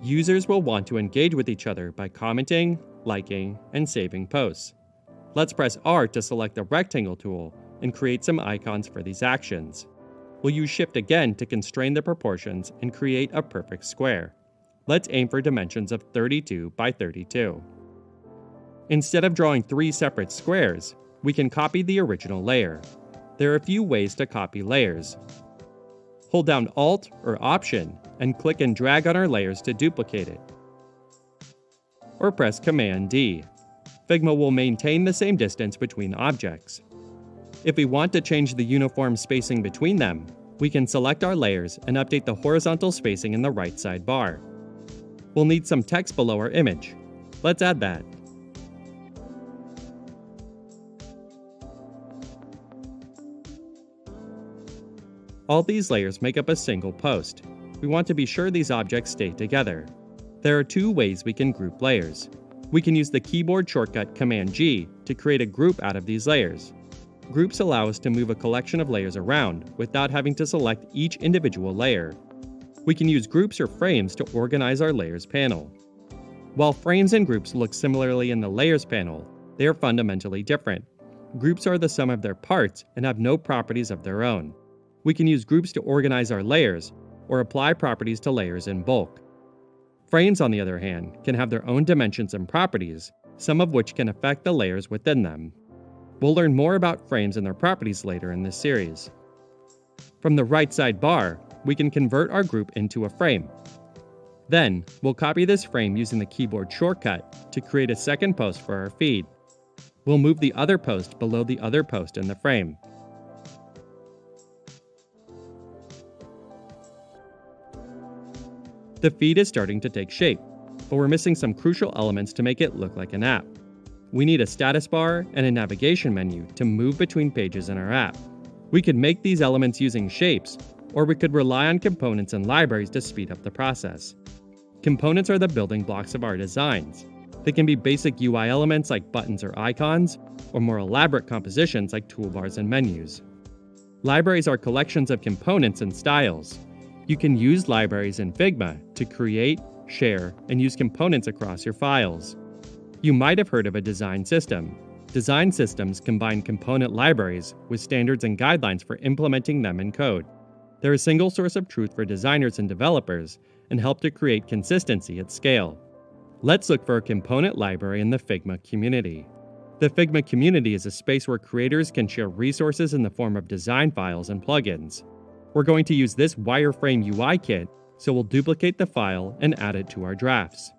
Users will want to engage with each other by commenting, liking, and saving posts. Let's press R to select the rectangle tool and create some icons for these actions. We'll use Shift again to constrain the proportions and create a perfect square. Let's aim for dimensions of 32 by 32. Instead of drawing 3 separate squares, we can copy the original layer. There are a few ways to copy layers. Hold down Alt or Option and click and drag on our layers to duplicate it. Or press Command D. Figma will maintain the same distance between objects. If we want to change the uniform spacing between them, we can select our layers and update the horizontal spacing in the right sidebar. We'll need some text below our image. Let's add that. All these layers make up a single post. We want to be sure these objects stay together. There are 2 ways we can group layers. We can use the keyboard shortcut Command G to create a group out of these layers. Groups allow us to move a collection of layers around without having to select each individual layer. We can use groups or frames to organize our layers panel. While frames and groups look similarly in the layers panel, they are fundamentally different. Groups are the sum of their parts and have no properties of their own. We can use groups to organize our layers or apply properties to layers in bulk. Frames, on the other hand, can have their own dimensions and properties, some of which can affect the layers within them. We'll learn more about frames and their properties later in this series. From the right sidebar, we can convert our group into a frame. Then, we'll copy this frame using the keyboard shortcut to create a second post for our feed. We'll move the other post below the other post in the frame. The feed is starting to take shape, but we're missing some crucial elements to make it look like an app. We need a status bar and a navigation menu to move between pages in our app. We could make these elements using shapes, or we could rely on components and libraries to speed up the process. Components are the building blocks of our designs. They can be basic UI elements like buttons or icons, or more elaborate compositions like toolbars and menus. Libraries are collections of components and styles. You can use libraries in Figma to create, share, and use components across your files. You might have heard of a design system. Design systems combine component libraries with standards and guidelines for implementing them in code. They're a single source of truth for designers and developers and help to create consistency at scale. Let's look for a component library in the Figma community. The Figma community is a space where creators can share resources in the form of design files and plugins. We're going to use this wireframe UI kit, so we'll duplicate the file and add it to our drafts.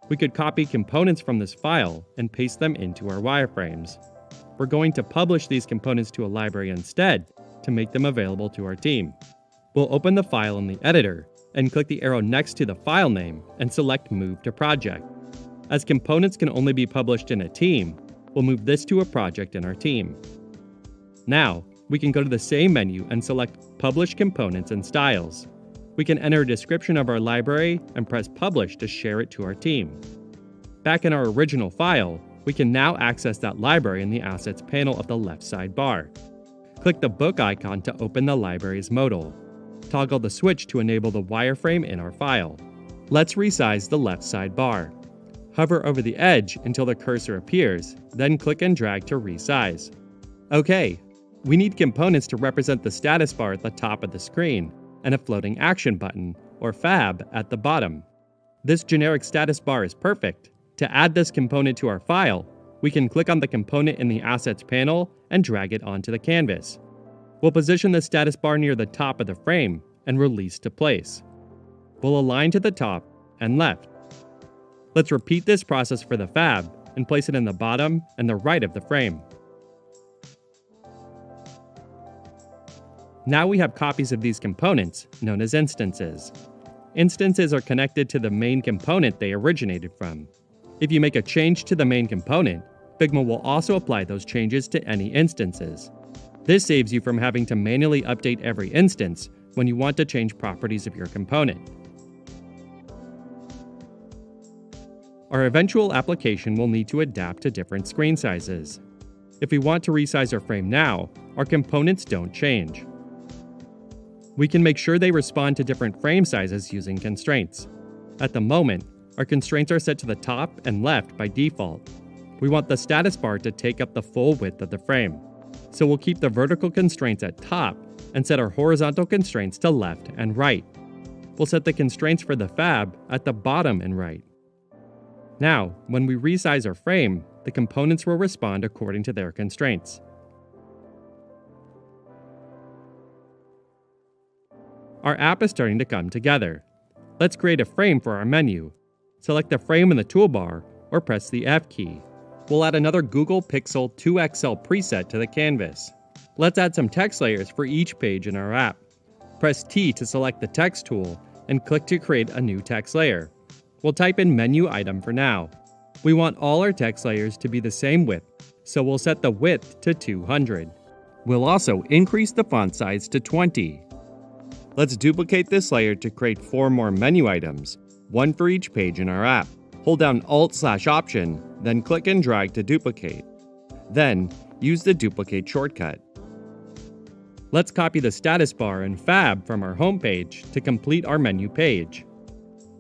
We could copy components from this file and paste them into our wireframes. We're going to publish these components to a library instead to make them available to our team. We'll open the file in the editor and click the arrow next to the file name and select Move to Project. As components can only be published in a team, we'll move this to a project in our team. Now, we can go to the same menu and select Publish Components and Styles. We can enter a description of our library and press Publish to share it to our team. Back in our original file, we can now access that library in the Assets panel of the left sidebar. Click the book icon to open the library's modal. Toggle the switch to enable the wireframe in our file. Let's resize the left sidebar. Hover over the edge until the cursor appears, then click and drag to resize. Okay, we need components to represent the status bar at the top of the screen and a floating action button, or FAB, at the bottom. This generic status bar is perfect. To add this component to our file, we can click on the component in the Assets panel and drag it onto the canvas. We'll position the status bar near the top of the frame and release to place. We'll align to the top and left. Let's repeat this process for the FAB and place it in the bottom and the right of the frame. Now we have copies of these components, known as instances. Instances are connected to the main component they originated from. If you make a change to the main component, Figma will also apply those changes to any instances. This saves you from having to manually update every instance when you want to change properties of your component. Our eventual application will need to adapt to different screen sizes. If we want to resize our frame now, our components don't change. We can make sure they respond to different frame sizes using constraints. At the moment, our constraints are set to the top and left by default. We want the status bar to take up the full width of the frame. So we'll keep the vertical constraints at top and set our horizontal constraints to left and right. We'll set the constraints for the FAB at the bottom and right. Now, when we resize our frame, the components will respond according to their constraints. Our app is starting to come together. Let's create a frame for our menu. Select the frame in the toolbar or press the F key. We'll add another Google Pixel 2XL preset to the canvas. Let's add some text layers for each page in our app. Press T to select the text tool and click to create a new text layer. We'll type in menu item for now. We want all our text layers to be the same width, so we'll set the width to 200. We'll also increase the font size to 20. Let's duplicate this layer to create 4 more menu items, one for each page in our app. Hold down Alt/Option, then click and drag to duplicate. Then, use the duplicate shortcut. Let's copy the status bar and FAB from our home page to complete our menu page.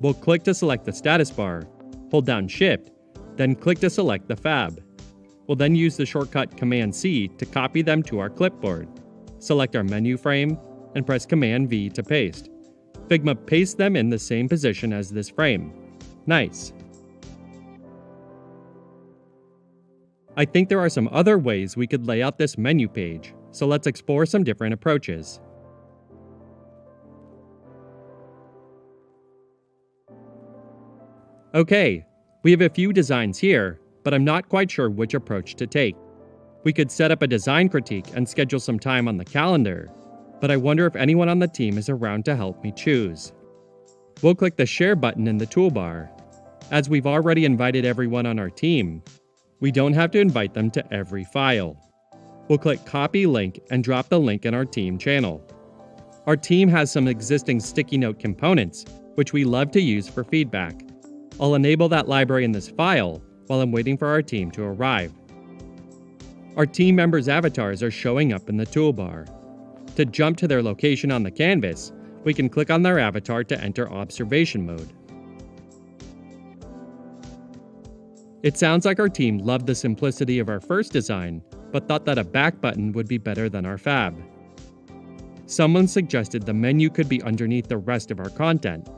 We'll click to select the status bar, hold down Shift, then click to select the FAB. We'll then use the shortcut Command-C to copy them to our clipboard. Select our menu frame, and press Command-V to paste. Figma pastes them in the same position as this frame. Nice. I think there are some other ways we could lay out this menu page, so let's explore some different approaches. Okay, we have a few designs here, but I'm not quite sure which approach to take. We could set up a design critique and schedule some time on the calendar, but I wonder if anyone on the team is around to help me choose. We'll click the Share button in the toolbar. As we've already invited everyone on our team, we don't have to invite them to every file. We'll click Copy Link and drop the link in our team channel. Our team has some existing sticky note components, which we love to use for feedback. I'll enable that library in this file while I'm waiting for our team to arrive. Our team members' avatars are showing up in the toolbar. To jump to their location on the canvas, we can click on their avatar to enter observation mode. It sounds like our team loved the simplicity of our first design, but thought that a back button would be better than our FAB. Someone suggested the menu could be underneath the rest of our content.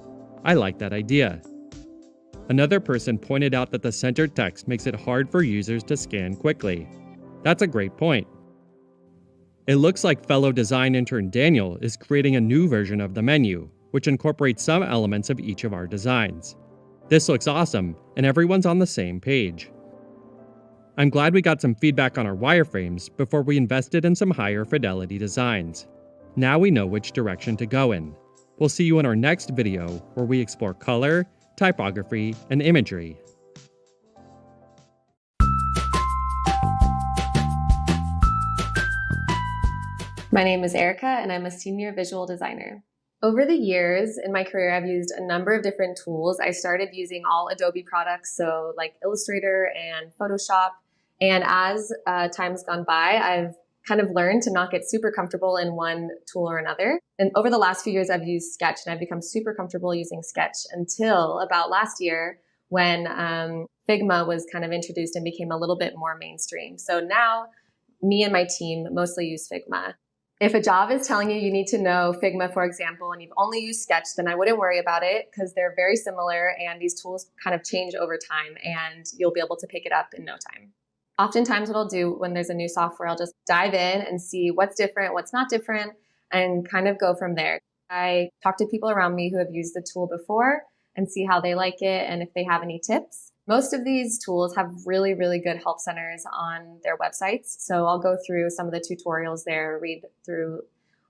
I like that idea. Another person pointed out that the centered text makes it hard for users to scan quickly. That's a great point. It looks like fellow design intern Daniel is creating a new version of the menu, which incorporates some elements of each of our designs. This looks awesome, and everyone's on the same page. I'm glad we got some feedback on our wireframes before we invested in some higher fidelity designs. Now we know which direction to go in. We'll see you in our next video where we explore color, typography, and imagery. My name is Erica, and I'm a senior visual designer. Over the years in my career, I've used a number of different tools. I started using all Adobe products, so like Illustrator and Photoshop. And as time's gone by, I've kind of learned to not get super comfortable in one tool or another. And over the last few years, I've used Sketch, and I've become super comfortable using Sketch until about last year when Figma was kind of introduced and became a little bit more mainstream. So now me and my team mostly use Figma. If a job is telling you need to know Figma, for example, and you've only used Sketch, then I wouldn't worry about it because they're very similar and these tools kind of change over time and you'll be able to pick it up in no time. Oftentimes what I'll do when there's a new software, I'll just dive in and see what's different, what's not different, and kind of go from there. I talk to people around me who have used the tool before and see how they like it and if they have any tips. Most of these tools have really, really good help centers on their websites. So I'll go through some of the tutorials there, read through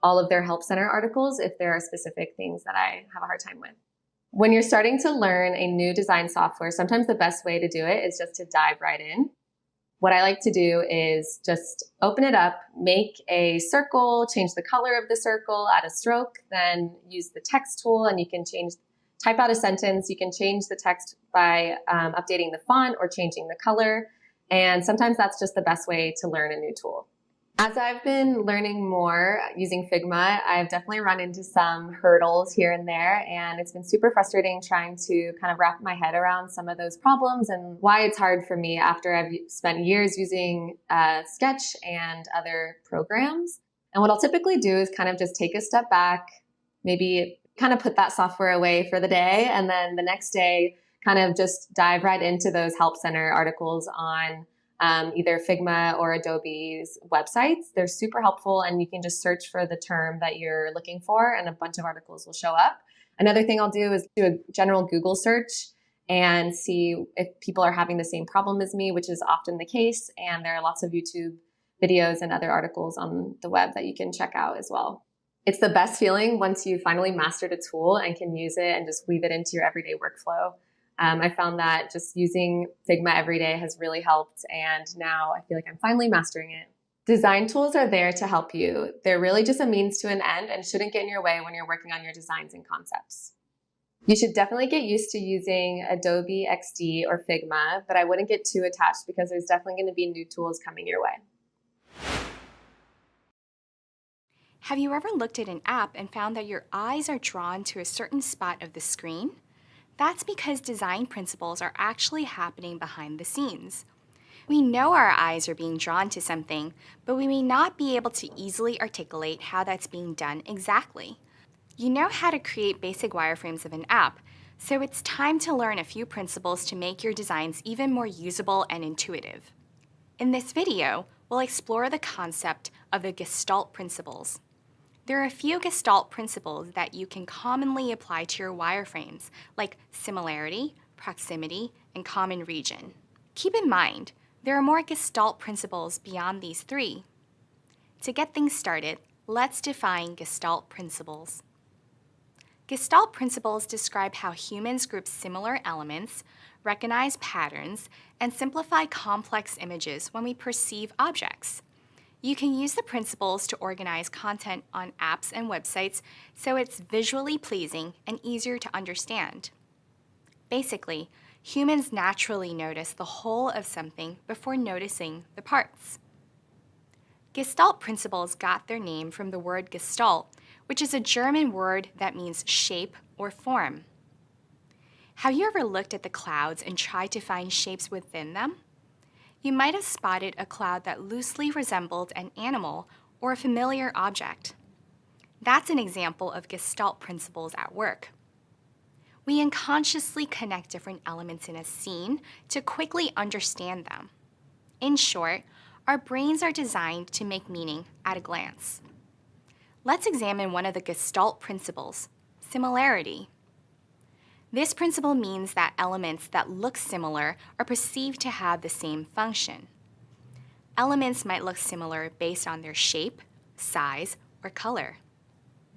all of their help center articles if there are specific things that I have a hard time with. When you're starting to learn a new design software, sometimes the best way to do it is just to dive right in. What I like to do is just open it up, make a circle, change the color of the circle, add a stroke, then use the text tool and you can type out a sentence. You can change the text by updating the font or changing the color. And sometimes that's just the best way to learn a new tool. As I've been learning more using Figma, I've definitely run into some hurdles here and there, and it's been super frustrating trying to kind of wrap my head around some of those problems and why it's hard for me after I've spent years using Sketch and other programs. And what I'll typically do is kind of just take a step back, maybe kind of put that software away for the day, and then the next day kind of just dive right into those help center articles on either Figma or Adobe's websites. They're super helpful and you can just search for the term that you're looking for and a bunch of articles will show up. Another thing I'll do is do a general Google search and see if people are having the same problem as me, which is often the case. And there are lots of YouTube videos and other articles on the web that you can check out as well. It's the best feeling once you finally mastered a tool and can use it and just weave it into your everyday workflow. I found that just using Figma every day has really helped, and now I feel like I'm finally mastering it. Design tools are there to help you. They're really just a means to an end and shouldn't get in your way when you're working on your designs and concepts. You should definitely get used to using Adobe XD or Figma, but I wouldn't get too attached because there's definitely going to be new tools coming your way. Have you ever looked at an app and found that your eyes are drawn to a certain spot of the screen? That's because design principles are actually happening behind the scenes. We know our eyes are being drawn to something, but we may not be able to easily articulate how that's being done exactly. You know how to create basic wireframes of an app, so it's time to learn a few principles to make your designs even more usable and intuitive. In this video, we'll explore the concept of the Gestalt principles. There are a few Gestalt principles that you can commonly apply to your wireframes, like similarity, proximity, and common region. Keep in mind, there are more Gestalt principles beyond these three. To get things started, let's define Gestalt principles. Gestalt principles describe how humans group similar elements, recognize patterns, and simplify complex images when we perceive objects. You can use the principles to organize content on apps and websites so it's visually pleasing and easier to understand. Basically, humans naturally notice the whole of something before noticing the parts. Gestalt principles got their name from the word Gestalt, which is a German word that means shape or form. Have you ever looked at the clouds and tried to find shapes within them? You might have spotted a cloud that loosely resembled an animal or a familiar object. That's an example of Gestalt principles at work. We unconsciously connect different elements in a scene to quickly understand them. In short, our brains are designed to make meaning at a glance. Let's examine one of the Gestalt principles, similarity. This principle means that elements that look similar are perceived to have the same function. Elements might look similar based on their shape, size, or color.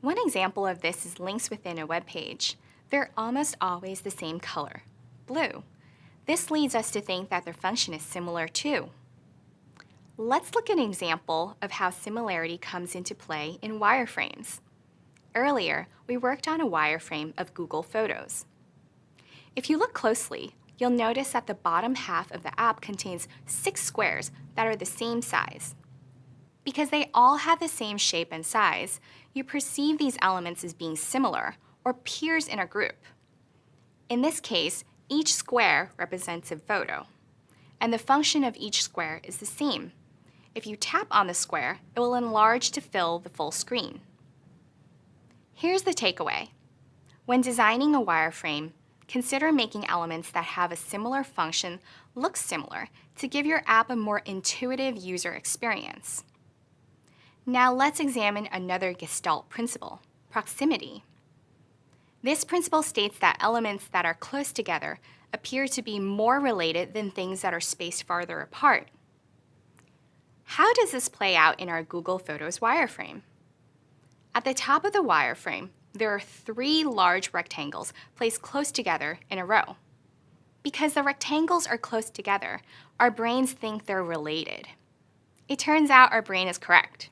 One example of this is links within a web page. They're almost always the same color, blue. This leads us to think that their function is similar too. Let's look at an example of how similarity comes into play in wireframes. Earlier, we worked on a wireframe of Google Photos. If you look closely, you'll notice that the bottom half of the app contains 6 squares that are the same size. Because they all have the same shape and size, you perceive these elements as being similar, or peers in a group. In this case, Each square represents a photo, and the function of each square is the same. If you tap on the square, it will enlarge to fill the full screen. Here's the takeaway. When designing a wireframe, consider making elements that have a similar function look similar to give your app a more intuitive user experience. Now let's examine another Gestalt principle, proximity. This principle states that elements that are close together appear to be more related than things that are spaced farther apart. How does this play out in our Google Photos wireframe? At the top of the wireframe, there are 3 large rectangles placed close together in a row. Because the rectangles are close together, our brains think they're related. It turns out our brain is correct.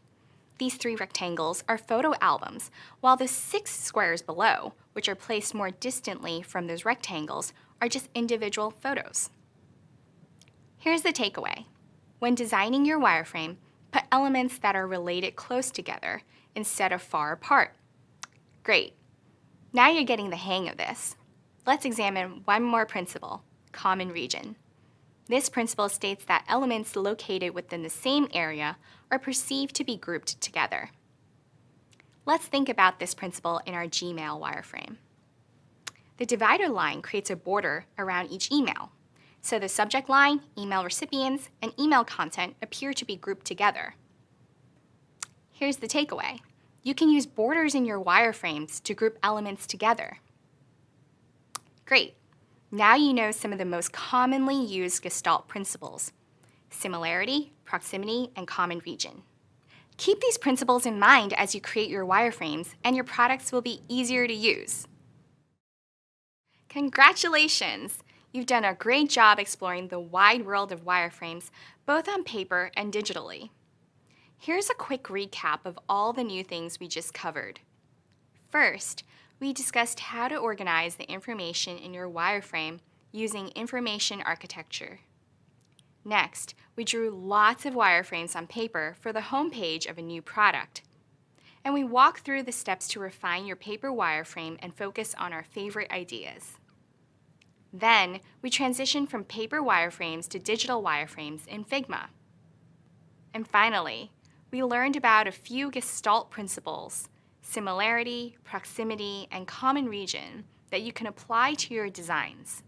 These 3 rectangles are photo albums, while the 6 squares below, which are placed more distantly from those rectangles, are just individual photos. Here's the takeaway. When designing your wireframe, put elements that are related close together instead of far apart. Great. Now you're getting the hang of this. Let's examine one more principle, common region. This principle states that elements located within the same area are perceived to be grouped together. Let's think about this principle in our Gmail wireframe. The divider line creates a border around each email, so the subject line, email recipients, and email content appear to be grouped together. Here's the takeaway. You can use borders in your wireframes to group elements together. Great. Now you know some of the most commonly used Gestalt principles: similarity, proximity, and common region. Keep these principles in mind as you create your wireframes, and your products will be easier to use. Congratulations! You've done a great job exploring the wide world of wireframes, both on paper and digitally. Here's a quick recap of all the new things we just covered. First, we discussed how to organize the information in your wireframe using information architecture. Next, we drew lots of wireframes on paper for the homepage of a new product. And we walked through the steps to refine your paper wireframe and focus on our favorite ideas. Then, we transitioned from paper wireframes to digital wireframes in Figma. And finally, we learned about a few Gestalt principles, similarity, proximity, and common region that you can apply to your designs.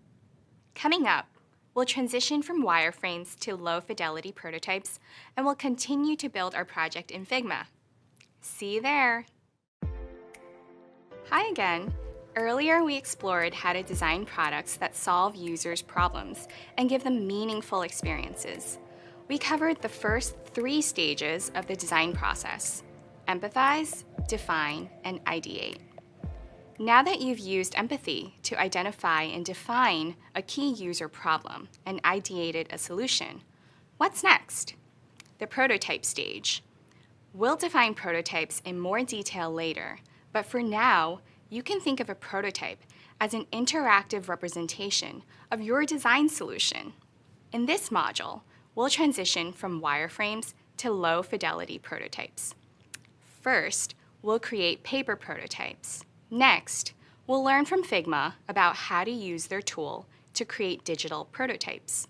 Coming up, we'll transition from wireframes to low-fidelity prototypes, and we'll continue to build our project in Figma. See you there! Hi again! Earlier, we explored how to design products that solve users' problems and give them meaningful experiences. We covered the first 3 stages of the design process: empathize, define, and ideate. Now that you've used empathy to identify and define a key user problem and ideated a solution, what's next? The prototype stage. We'll define prototypes in more detail later, but for now, you can think of a prototype as an interactive representation of your design solution. In this module, we'll transition from wireframes to low-fidelity prototypes. First, we'll create paper prototypes. Next, we'll learn from Figma about how to use their tool to create digital prototypes.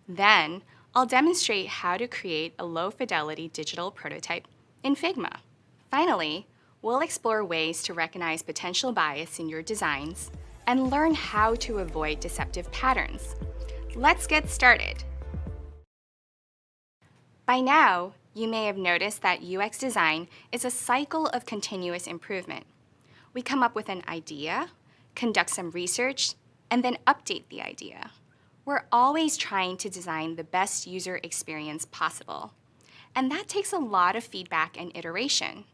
Then, I'll demonstrate how to create a low-fidelity digital prototype in Figma. Finally, we'll explore ways to recognize potential bias in your designs and learn how to avoid deceptive patterns. Let's get started. By now, you may have noticed that UX design is a cycle of continuous improvement. We come up with an idea, conduct some research, and then update the idea. We're always trying to design the best user experience possible. And that takes a lot of feedback and iteration.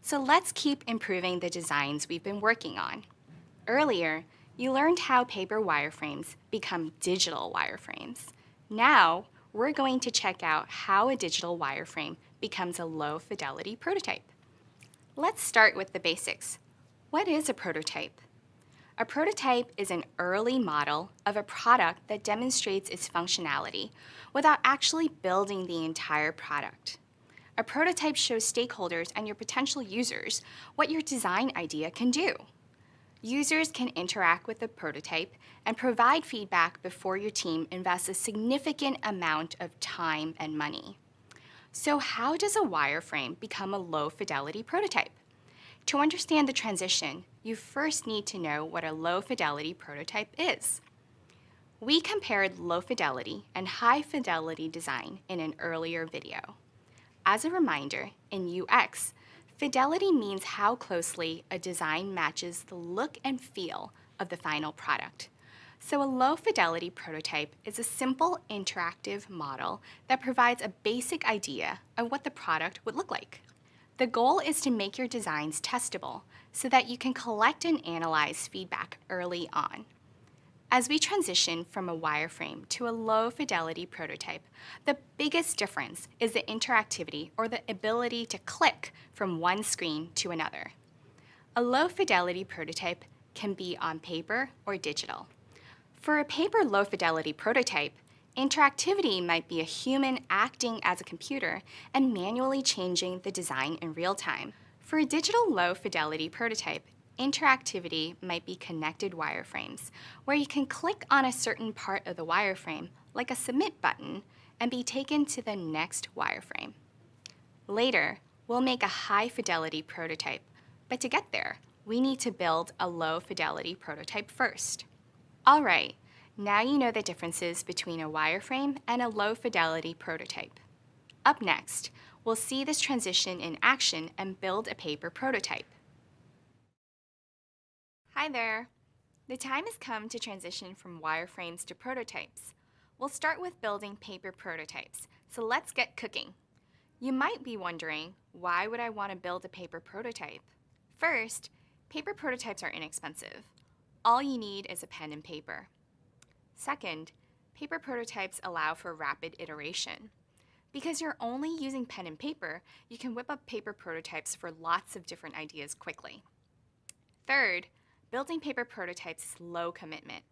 So let's keep improving the designs we've been working on. Earlier, you learned how paper wireframes become digital wireframes. Now, we're going to check out how a digital wireframe becomes a low-fidelity prototype. Let's start with the basics. What is a prototype? A prototype is an early model of a product that demonstrates its functionality without actually building the entire product. A prototype shows stakeholders and your potential users what your design idea can do. Users can interact with the prototype and provide feedback before your team invests a significant amount of time and money. So how does a wireframe become a low-fidelity prototype? To understand the transition, you first need to know what a low-fidelity prototype is. We compared low-fidelity and high-fidelity design in an earlier video. As a reminder, in UX, fidelity means how closely a design matches the look and feel of the final product. So a low-fidelity prototype is a simple interactive model that provides a basic idea of what the product would look like. The goal is to make your designs testable so that you can collect and analyze feedback early on. As we transition from a wireframe to a low-fidelity prototype, the biggest difference is the interactivity or the ability to click from one screen to another. A low-fidelity prototype can be on paper or digital. For a paper low-fidelity prototype, interactivity might be a human acting as a computer and manually changing the design in real time. For a digital low-fidelity prototype, interactivity might be connected wireframes, where you can click on a certain part of the wireframe, like a submit button, and be taken to the next wireframe. Later, we'll make a high-fidelity prototype, but to get there, we need to build a low-fidelity prototype first. All right, now you know the differences between a wireframe and a low-fidelity prototype. Up next, we'll see this transition in action and build a paper prototype. Hi there. The time has come to transition from wireframes to prototypes. We'll start with building paper prototypes, so let's get cooking. You might be wondering, why would I want to build a paper prototype? First, paper prototypes are inexpensive. All you need is a pen and paper. Second, paper prototypes allow for rapid iteration. Because you're only using pen and paper, you can whip up paper prototypes for lots of different ideas quickly. Third, building paper prototypes is low commitment.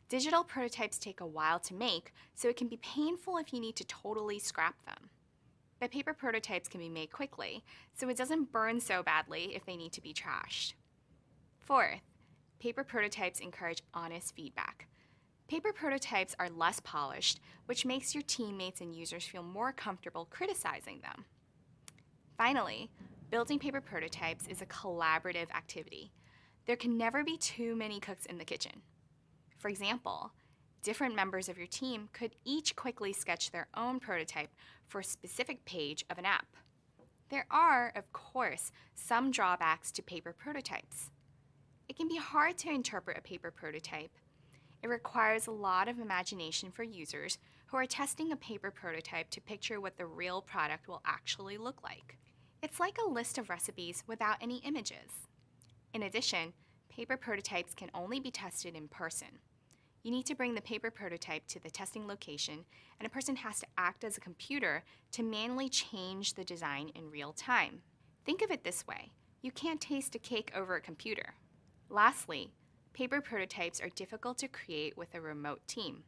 Digital prototypes take a while to make, so it can be painful if you need to totally scrap them. But paper prototypes can be made quickly, so it doesn't burn so badly if they need to be trashed. Fourth, paper prototypes encourage honest feedback. Paper prototypes are less polished, which makes your teammates and users feel more comfortable criticizing them. Finally, building paper prototypes is a collaborative activity. There can never be too many cooks in the kitchen. For example, different members of your team could each quickly sketch their own prototype for a specific page of an app. There are, of course, some drawbacks to paper prototypes. It can be hard to interpret a paper prototype. It requires a lot of imagination for users who are testing a paper prototype to picture what the real product will actually look like. It's like a list of recipes without any images. In addition, paper prototypes can only be tested in person. You need to bring the paper prototype to the testing location, and a person has to act as a computer to manually change the design in real time. Think of it this way: you can't taste a cake over a computer. Lastly, paper prototypes are difficult to create with a remote team.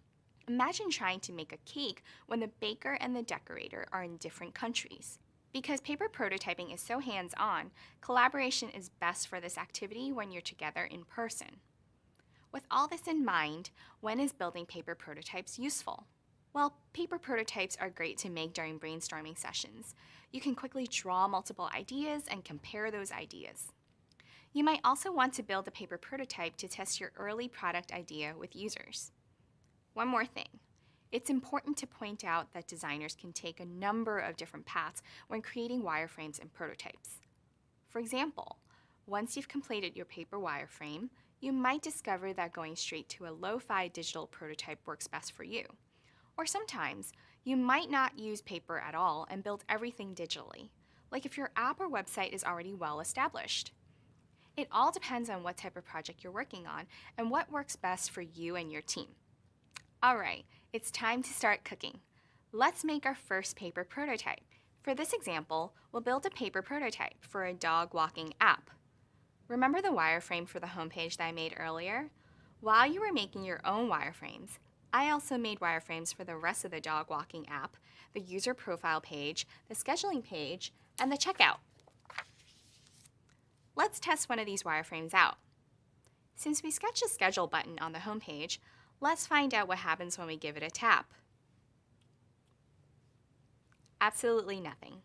Imagine trying to make a cake when the baker and the decorator are in different countries. Because paper prototyping is so hands-on, collaboration is best for this activity when you're together in person. With all this in mind, when is building paper prototypes useful? Well, paper prototypes are great to make during brainstorming sessions. You can quickly draw multiple ideas and compare those ideas. You might also want to build a paper prototype to test your early product idea with users. One more thing. It's important to point out that designers can take a number of different paths when creating wireframes and prototypes. For example, once you've completed your paper wireframe, you might discover that going straight to a lo-fi digital prototype works best for you. Or sometimes, you might not use paper at all and build everything digitally, like if your app or website is already well established. It all depends on what type of project you're working on and what works best for you and your team. All right, it's time to start cooking. Let's make our first paper prototype. For this example, we'll build a paper prototype for a dog walking app. Remember the wireframe for the homepage that I made earlier? While you were making your own wireframes, I also made wireframes for the rest of the dog walking app, the user profile page, the scheduling page, and the checkout. Let's test one of these wireframes out. Since we sketched a schedule button on the home page, let's find out what happens when we give it a tap. Absolutely nothing.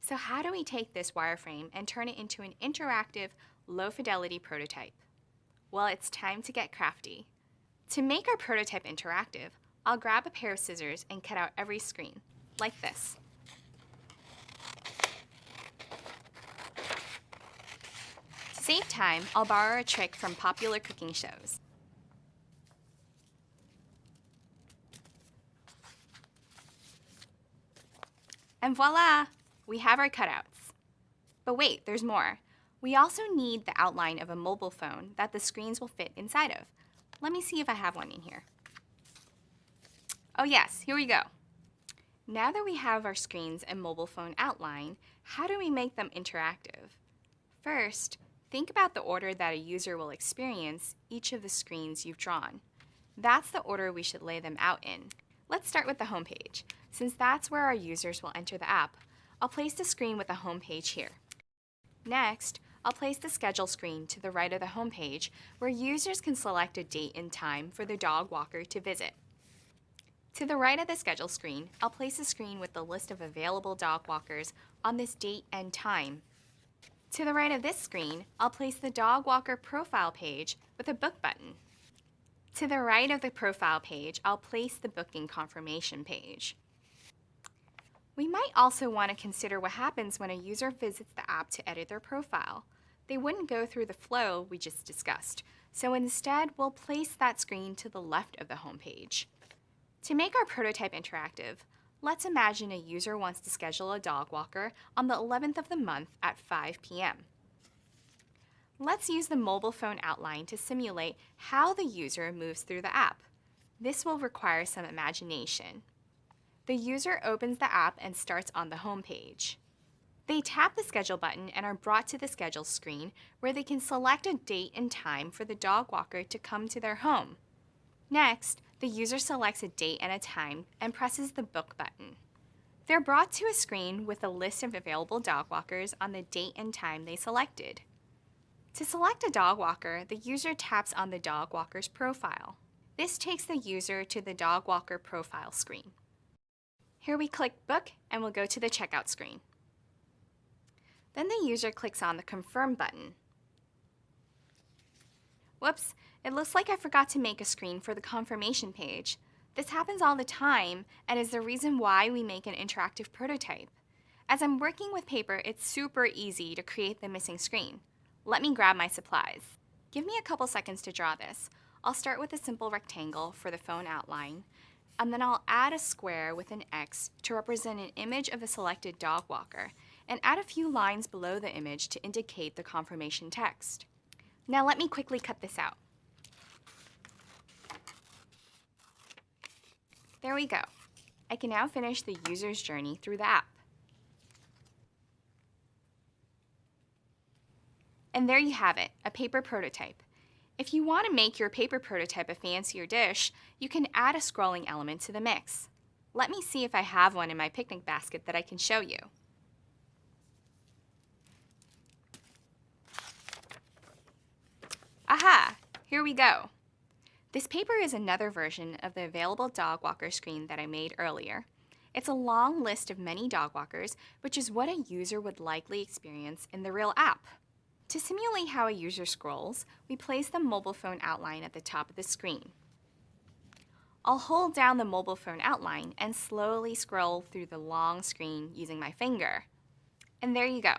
So how do we take this wireframe and turn it into an interactive, low-fidelity prototype? Well, it's time to get crafty. To make our prototype interactive, I'll grab a pair of scissors and cut out every screen, like this. To save time, I'll borrow a trick from popular cooking shows. And voila! We have our cutouts. But wait, there's more. We also need the outline of a mobile phone that the screens will fit inside of. Let me see if I have one in here. Oh yes, here we go. Now that we have our screens and mobile phone outline, how do we make them interactive? First, think about the order that a user will experience each of the screens you've drawn. That's the order we should lay them out in. Let's start with the home page. Since that's where our users will enter the app, I'll place the screen with the home page here. Next, I'll place the schedule screen to the right of the home page where users can select a date and time for the dog walker to visit. To the right of the schedule screen, I'll place a screen with the list of available dog walkers on this date and time. To the right of this screen, I'll place the dog walker profile page with a book button. To the right of the profile page, I'll place the booking confirmation page. We might also want to consider what happens when a user visits the app to edit their profile. They wouldn't go through the flow we just discussed, so instead we'll place that screen to the left of the home page. To make our prototype interactive, let's imagine a user wants to schedule a dog walker on the 11th of the month at 5 p.m. Let's use the mobile phone outline to simulate how the user moves through the app. This will require some imagination. The user opens the app and starts on the home page. They tap the schedule button and are brought to the schedule screen where they can select a date and time for the dog walker to come to their home. Next, the user selects a date and a time and presses the book button. They're brought to a screen with a list of available dog walkers on the date and time they selected. To select a dog walker, the user taps on the dog walker's profile. This takes the user to the dog walker profile screen. Here we click Book and we'll go to the checkout screen. Then the user clicks on the Confirm button. Whoops, it looks like I forgot to make a screen for the confirmation page. This happens all the time and is the reason why we make an interactive prototype. As I'm working with paper, it's super easy to create the missing screen. Let me grab my supplies. Give me a couple seconds to draw this. I'll start with a simple rectangle for the phone outline, and then I'll add a square with an X to represent an image of the selected dog walker, and add a few lines below the image to indicate the confirmation text. Now let me quickly cut this out. There we go. I can now finish the user's journey through the app. And there you have it, a paper prototype. If you want to make your paper prototype a fancier dish, you can add a scrolling element to the mix. Let me see if I have one in my picnic basket that I can show you. Aha! Here we go. This paper is another version of the available dog walker screen that I made earlier. It's a long list of many dog walkers, which is what a user would likely experience in the real app. To simulate how a user scrolls, we place the mobile phone outline at the top of the screen. I'll hold down the mobile phone outline and slowly scroll through the long screen using my finger. And there you go.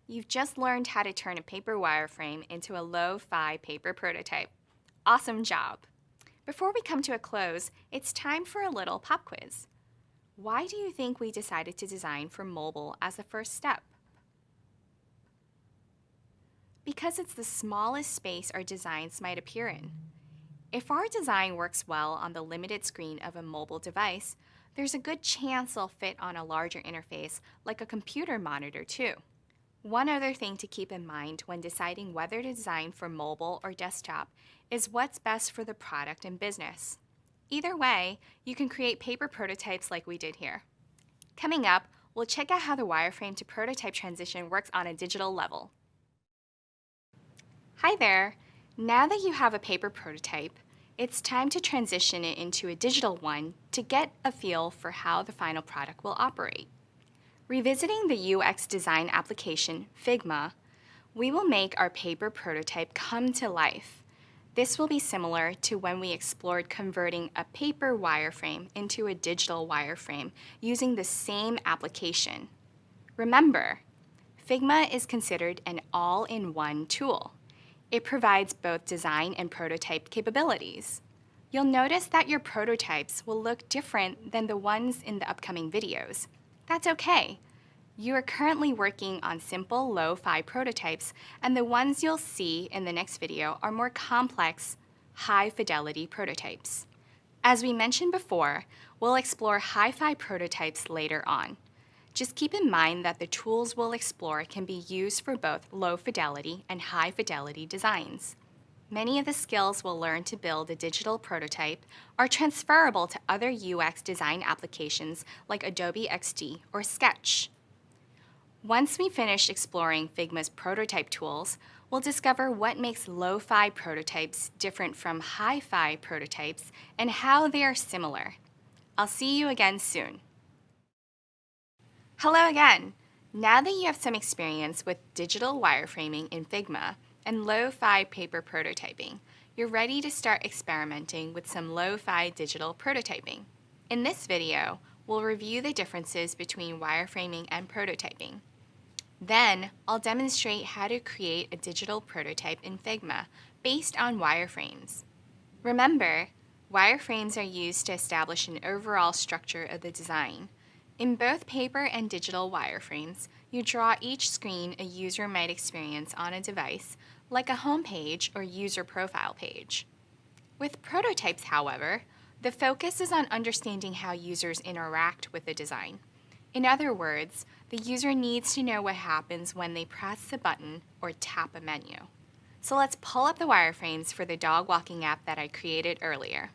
You've just learned how to turn a paper wireframe into a lo-fi paper prototype. Awesome job! Before we come to a close, it's time for a little pop quiz. Why do you think we decided to design for mobile as the first step? Because it's the smallest space our designs might appear in. If our design works well on the limited screen of a mobile device, there's a good chance they'll fit on a larger interface like a computer monitor too. One other thing to keep in mind when deciding whether to design for mobile or desktop is what's best for the product and business. Either way, you can create paper prototypes like we did here. Coming up, we'll check out how the wireframe to prototype transition works on a digital level. Hi there! Now that you have a paper prototype, it's time to transition it into a digital one to get a feel for how the final product will operate. Revisiting the UX design application, Figma, we will make our paper prototype come to life. This will be similar to when we explored converting a paper wireframe into a digital wireframe using the same application. Remember, Figma is considered an all-in-one tool. It provides both design and prototype capabilities. You'll notice that your prototypes will look different than the ones in the upcoming videos. That's okay. You are currently working on simple, lo-fi prototypes, and the ones you'll see in the next video are more complex, high-fidelity prototypes. As we mentioned before, we'll explore hi-fi prototypes later on. Just keep in mind that the tools we'll explore can be used for both low-fidelity and high-fidelity designs. Many of the skills we'll learn to build a digital prototype are transferable to other UX design applications like Adobe XD or Sketch. Once we finish exploring Figma's prototype tools, we'll discover what makes lo-fi prototypes different from hi-fi prototypes and how they are similar. I'll see you again soon. Hello again! Now that you have some experience with digital wireframing in Figma and lo-fi paper prototyping, you're ready to start experimenting with some lo-fi digital prototyping. In this video, we'll review the differences between wireframing and prototyping. Then, I'll demonstrate how to create a digital prototype in Figma based on wireframes. Remember, wireframes are used to establish an overall structure of the design. In both paper and digital wireframes, you draw each screen a user might experience on a device, like a home page or user profile page. With prototypes, however, the focus is on understanding how users interact with the design. In other words, the user needs to know what happens when they press a button or tap a menu. So let's pull up the wireframes for the dog walking app that I created earlier.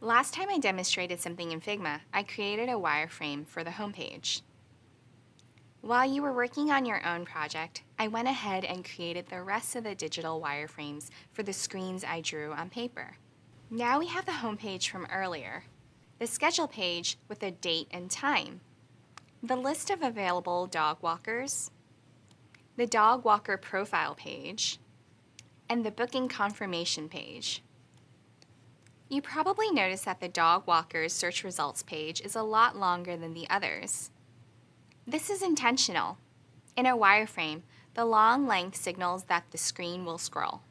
Last time I demonstrated something in Figma, I created a wireframe for the homepage. While you were working on your own project, I went ahead and created the rest of the digital wireframes for the screens I drew on paper. Now we have the homepage from earlier, the schedule page with a date and time, the list of available dog walkers, the dog walker profile page, and the booking confirmation page. You probably noticed that the dog walker's search results page is a lot longer than the others. This is intentional. In a wireframe, the long length signals that the screen will scroll.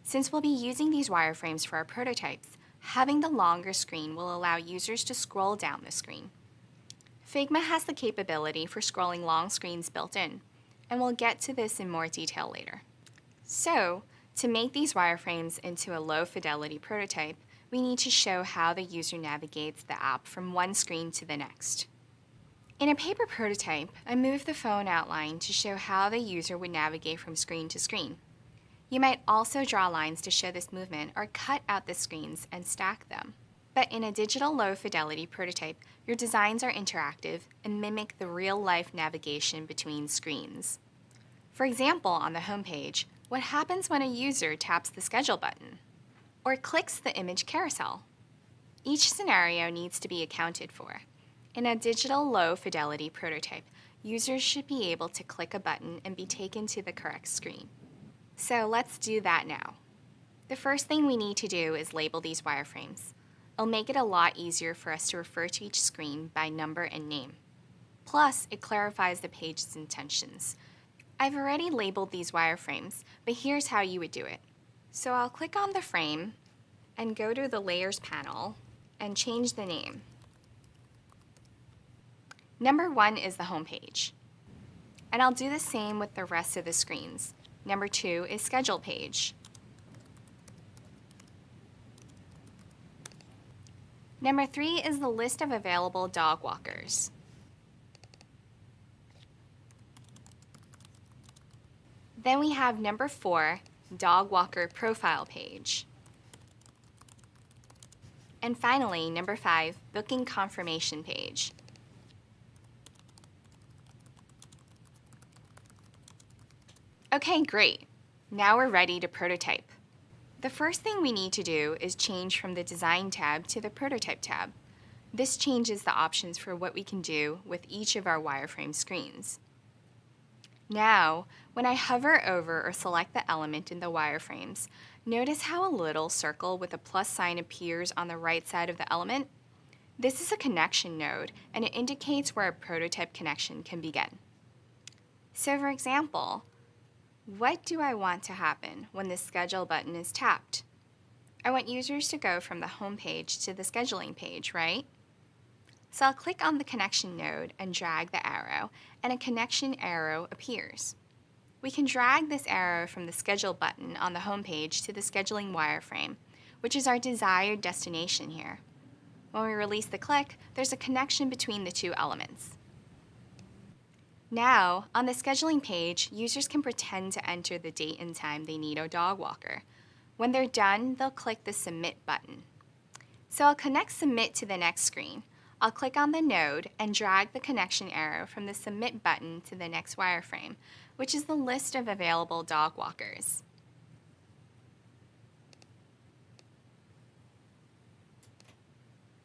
Since we'll be using these wireframes for our prototypes, having the longer screen will allow users to scroll down the screen. Figma has the capability for scrolling long screens built in, and we'll get to this in more detail later. So, to make these wireframes into a low-fidelity prototype, we need to show how the user navigates the app from one screen to the next. In a paper prototype, I moved the phone outline to show how the user would navigate from screen to screen. You might also draw lines to show this movement or cut out the screens and stack them. But in a digital low-fidelity prototype, your designs are interactive and mimic the real-life navigation between screens. For example, on the homepage, what happens when a user taps the schedule button or clicks the image carousel? Each scenario needs to be accounted for. In a digital low-fidelity prototype, users should be able to click a button and be taken to the correct screen. So let's do that now. The first thing we need to do is label these wireframes. It'll make it a lot easier for us to refer to each screen by number and name. Plus, it clarifies the page's intentions. I've already labeled these wireframes, but here's how you would do it. So I'll click on the frame and go to the Layers panel and change the name. Number 1 is the home page. And I'll do the same with the rest of the screens. Number 2 is Schedule page. Number 3 is the list of available dog walkers. Then we have number 4, dog walker profile page. And finally, number 5, booking confirmation page. Okay, great. Now we're ready to prototype. The first thing we need to do is change from the Design tab to the Prototype tab. This changes the options for what we can do with each of our wireframe screens. Now, when I hover over or select the element in the wireframes, notice how a little circle with a plus sign appears on the right side of the element? This is a connection node, and it indicates where a prototype connection can begin. So for example, what do I want to happen when the Schedule button is tapped? I want users to go from the home page to the scheduling page, right? So I'll click on the connection node and drag the arrow, and a connection arrow appears. We can drag this arrow from the Schedule button on the home page to the scheduling wireframe, which is our desired destination here. When we release the click, there's a connection between the two elements. Now, on the scheduling page, users can pretend to enter the date and time they need a dog walker. When they're done, they'll click the Submit button. So I'll connect Submit to the next screen. I'll click on the node and drag the connection arrow from the Submit button to the next wireframe, which is the list of available dog walkers.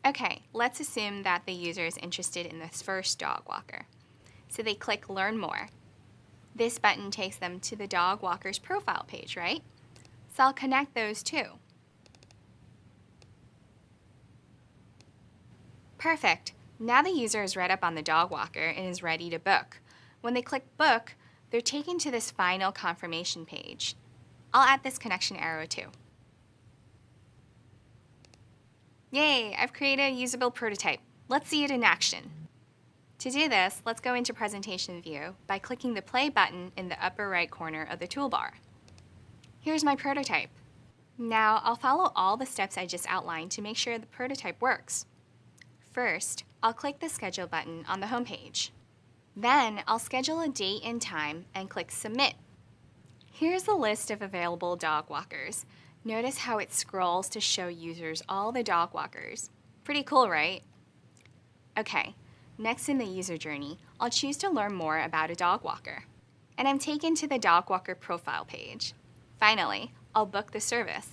Okay, let's assume that the user is interested in this first dog walker. So they click Learn More. This button takes them to the dog walker's profile page, right? So I'll connect those two. Perfect. Now the user is read up on the dog walker and is ready to book. When they click Book, they're taken to this final confirmation page. I'll add this connection arrow too. Yay, I've created a usable prototype. Let's see it in action. To do this, let's go into Presentation View by clicking the Play button in the upper right corner of the toolbar. Here's my prototype. Now I'll follow all the steps I just outlined to make sure the prototype works. First, I'll click the Schedule button on the home page. Then I'll schedule a date and time and click Submit. Here's the list of available dog walkers. Notice how it scrolls to show users all the dog walkers. Pretty cool, right? Okay, next in the user journey, I'll choose to learn more about a dog walker. And I'm taken to the dog walker profile page. Finally, I'll book the service.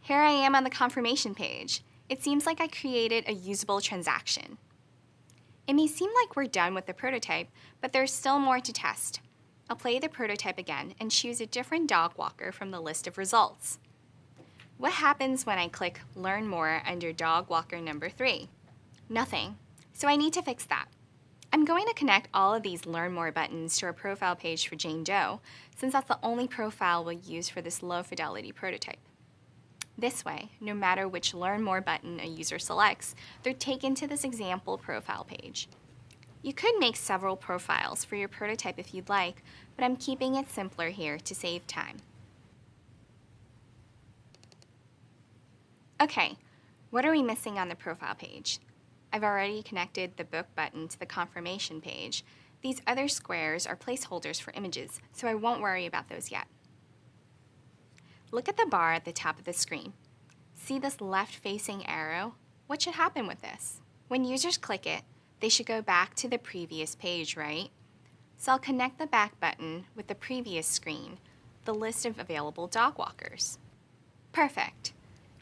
Here I am on the confirmation page. It seems like I created a usable transaction. It may seem like we're done with the prototype, but there's still more to test. I'll play the prototype again and choose a different dog walker from the list of results. What happens when I click Learn More under dog walker number 3? Nothing. So I need to fix that. I'm going to connect all of these Learn More buttons to our profile page for Jane Doe, since that's the only profile we'll use for this low-fidelity prototype. This way, no matter which Learn More button a user selects, they're taken to this example profile page. You could make several profiles for your prototype if you'd like, but I'm keeping it simpler here to save time. Okay, what are we missing on the profile page? I've already connected the Book button to the confirmation page. These other squares are placeholders for images, so I won't worry about those yet. Look at the bar at the top of the screen. See this left-facing arrow? What should happen with this? When users click it, they should go back to the previous page, right? So I'll connect the back button with the previous screen, the list of available dog walkers. Perfect.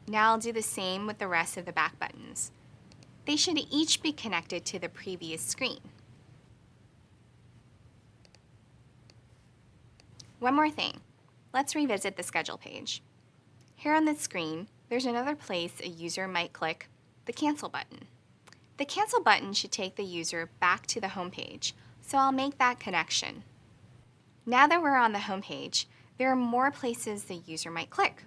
Now I'll do the same with the rest of the back buttons. They should each be connected to the previous screen. One more thing. Let's revisit the schedule page. Here on the screen, there's another place a user might click the Cancel button. The Cancel button should take the user back to the home page, so I'll make that connection. Now that we're on the home page, there are more places the user might click.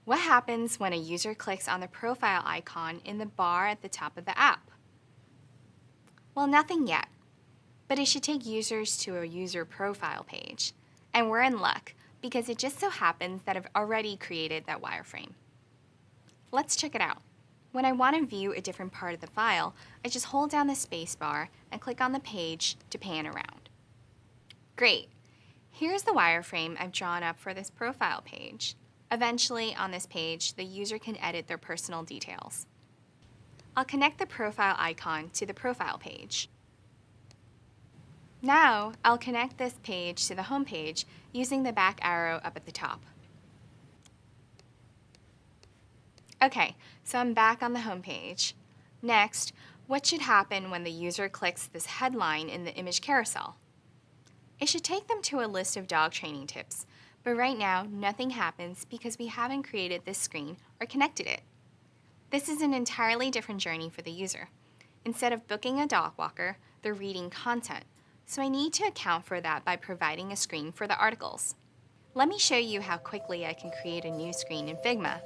What happens when a user clicks on the profile icon in the bar at the top of the app? Well, nothing yet, but it should take users to a user profile page. And we're in luck, because it just so happens that I've already created that wireframe. Let's check it out. When I want to view a different part of the file, I just hold down the space bar and click on the page to pan around. Great. Here's the wireframe I've drawn up for this profile page. Eventually, on this page, the user can edit their personal details. I'll connect the profile icon to the profile page. Now, I'll connect this page to the home page using the back arrow up at the top. Okay, so I'm back on the home page. Next, what should happen when the user clicks this headline in the image carousel? It should take them to a list of dog training tips, but right now nothing happens because we haven't created this screen or connected it. This is an entirely different journey for the user. Instead of booking a dog walker, they're reading content, so I need to account for that by providing a screen for the articles. Let me show you how quickly I can create a new screen in Figma.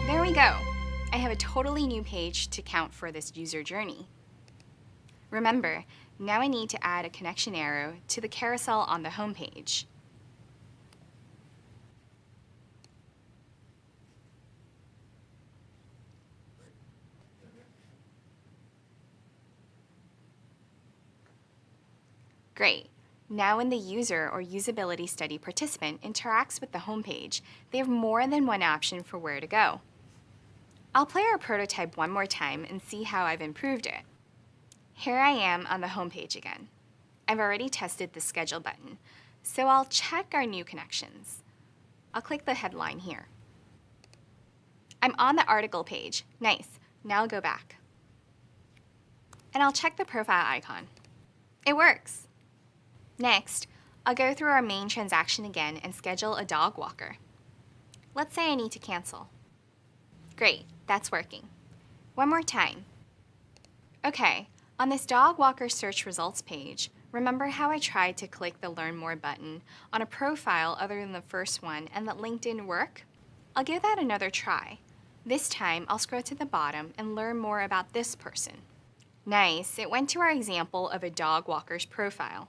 There we go. I have a totally new page to count for this user journey. Remember, now I need to add a connection arrow to the carousel on the home page. Great. Now when the user or usability study participant interacts with the home page, they have more than one option for where to go. I'll play our prototype one more time and see how I've improved it. Here I am on the home page again. I've already tested the schedule button, so I'll check our new connections. I'll click the headline here. I'm on the article page. Nice. Now I'll go back. And I'll check the profile icon. It works. Next, I'll go through our main transaction again and schedule a dog walker. Let's say I need to cancel. Great, that's working. One more time. Okay, on this dog walker search results page, remember how I tried to click the Learn More button on a profile other than the first one and that link didn't work? I'll give that another try. This time, I'll scroll to the bottom and learn more about this person. Nice, it went to our example of a dog walker's profile.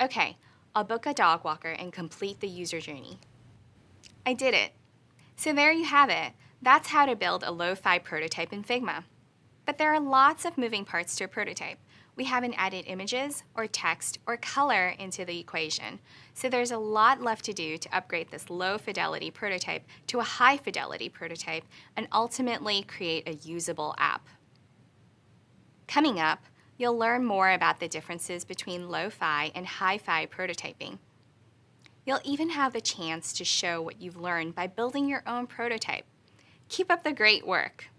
Okay, I'll book a dog walker and complete the user journey. I did it. So there you have it. That's how to build a lo-fi prototype in Figma. But there are lots of moving parts to a prototype. We haven't added images or text or color into the equation, so there's a lot left to do to upgrade this low-fidelity prototype to a high-fidelity prototype and ultimately create a usable app. Coming up, you'll learn more about the differences between lo-fi and hi-fi prototyping. You'll even have the chance to show what you've learned by building your own prototype. Keep up the great work.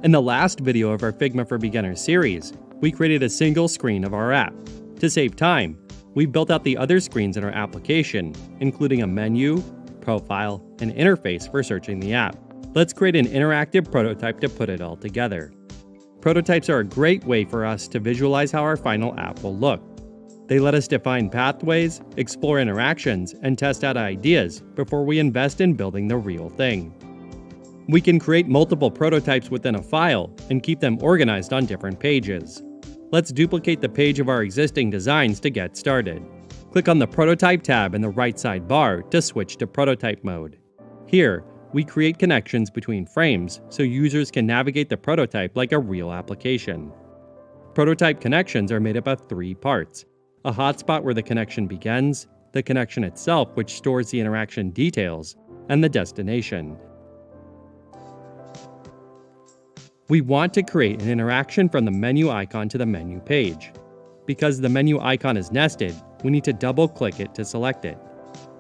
In the last video of our Figma for Beginners series, we created a single screen of our app. To save time, we built out the other screens in our application, including a menu, profile, and interface for searching the app. Let's create an interactive prototype to put it all together. Prototypes are a great way for us to visualize how our final app will look. They let us define pathways, explore interactions, and test out ideas before we invest in building the real thing. We can create multiple prototypes within a file and keep them organized on different pages. Let's duplicate the page of our existing designs to get started. Click on the Prototype tab in the right sidebar to switch to prototype mode. Here, we create connections between frames so users can navigate the prototype like a real application. Prototype connections are made up of 3 parts: a hotspot where the connection begins, the connection itself which stores the interaction details, and the destination. We want to create an interaction from the menu icon to the menu page. Because the menu icon is nested, we need to double-click it to select it.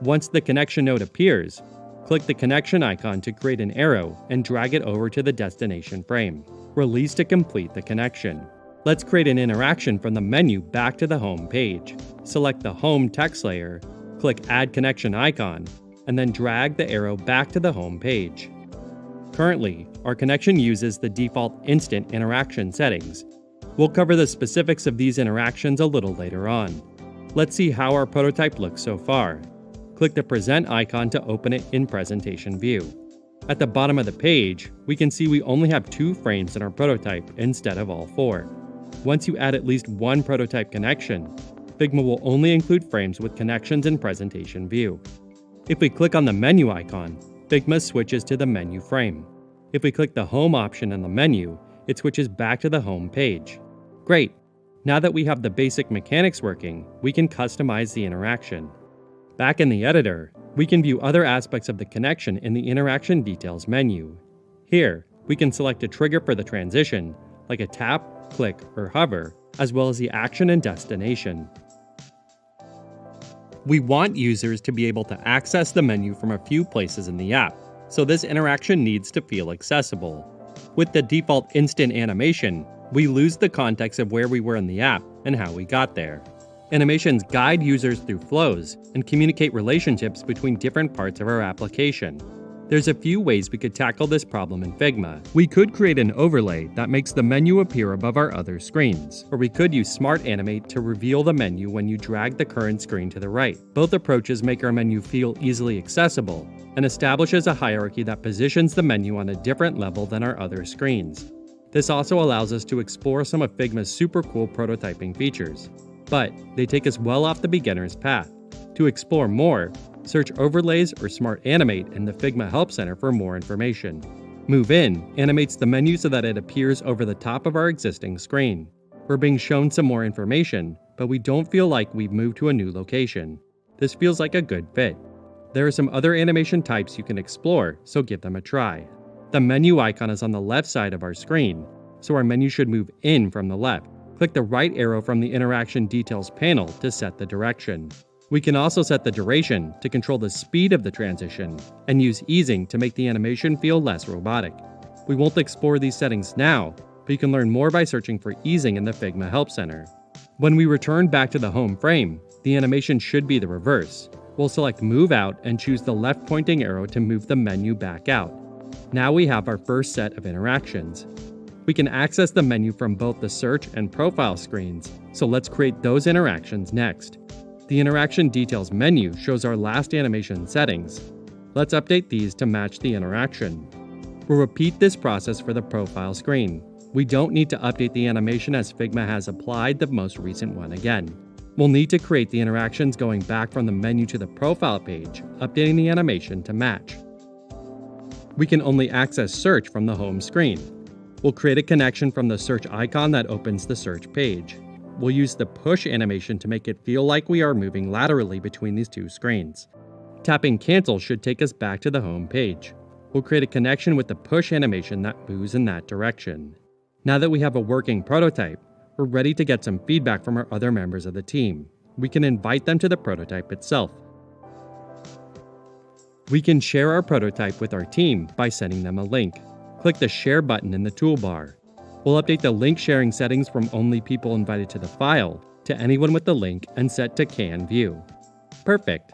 Once the connection node appears, click the connection icon to create an arrow and drag it over to the destination frame. Release to complete the connection. Let's create an interaction from the menu back to the home page. Select the Home text layer, click Add Connection icon, and then drag the arrow back to the home page. Currently, our connection uses the default instant interaction settings. We'll cover the specifics of these interactions a little later on. Let's see how our prototype looks so far. click the Present icon to open it in Presentation View. At the bottom of the page, we can see we only have 2 frames in our prototype instead of all 4. Once you add at least one prototype connection, Figma will only include frames with connections in Presentation View. If we click on the menu icon, Figma switches to the menu frame. If we click the Home option in the menu, it switches back to the home page. Great! Now that we have the basic mechanics working, we can customize the interaction. Back in the editor, we can view other aspects of the connection in the Interaction Details menu. Here, we can select a trigger for the transition, like a tap, click, or hover, as well as the action and destination. We want users to be able to access the menu from a few places in the app, so this interaction needs to feel accessible. With the default instant animation, we lose the context of where we were in the app and how we got there. Animations guide users through flows and communicate relationships between different parts of our application. There's a few ways we could tackle this problem in Figma. We could create an overlay that makes the menu appear above our other screens, or we could use Smart Animate to reveal the menu when you drag the current screen to the right. Both approaches make our menu feel easily accessible and establishes a hierarchy that positions the menu on a different level than our other screens. This also allows us to explore some of Figma's super cool prototyping features, but they take us well off the beginner's path. To explore more, search Overlays or Smart Animate in the Figma Help Center for more information. Move In animates the menu so that it appears over the top of our existing screen. We're being shown some more information, but we don't feel like we've moved to a new location. This feels like a good fit. There are some other animation types you can explore, so give them a try. The menu icon is on the left side of our screen, so our menu should move in from the left. Click the right arrow from the Interaction Details panel to set the direction. We can also set the duration to control the speed of the transition, and use easing to make the animation feel less robotic. We won't explore these settings now, but you can learn more by searching for easing in the Figma Help Center. When we return back to the home frame, the animation should be the reverse. We'll select Move Out and choose the left pointing arrow to move the menu back out. Now we have our first set of interactions. We can access the menu from both the search and profile screens, so let's create those interactions next. The Interaction Details menu shows our last animation settings. Let's update these to match the interaction. We'll repeat this process for the profile screen. We don't need to update the animation as Figma has applied the most recent one again. We'll need to create the interactions going back from the menu to the profile page, updating the animation to match. We can only access search from the home screen. We'll create a connection from the search icon that opens the search page. We'll use the push animation to make it feel like we are moving laterally between these two screens. Tapping Cancel should take us back to the home page. We'll create a connection with the push animation that moves in that direction. Now that we have a working prototype, we're ready to get some feedback from our other members of the team. We can invite them to the prototype itself. We can share our prototype with our team by sending them a link. Click the Share button in the toolbar. We'll update the link sharing settings from only people invited to the file to anyone with the link and set to Can View. Perfect.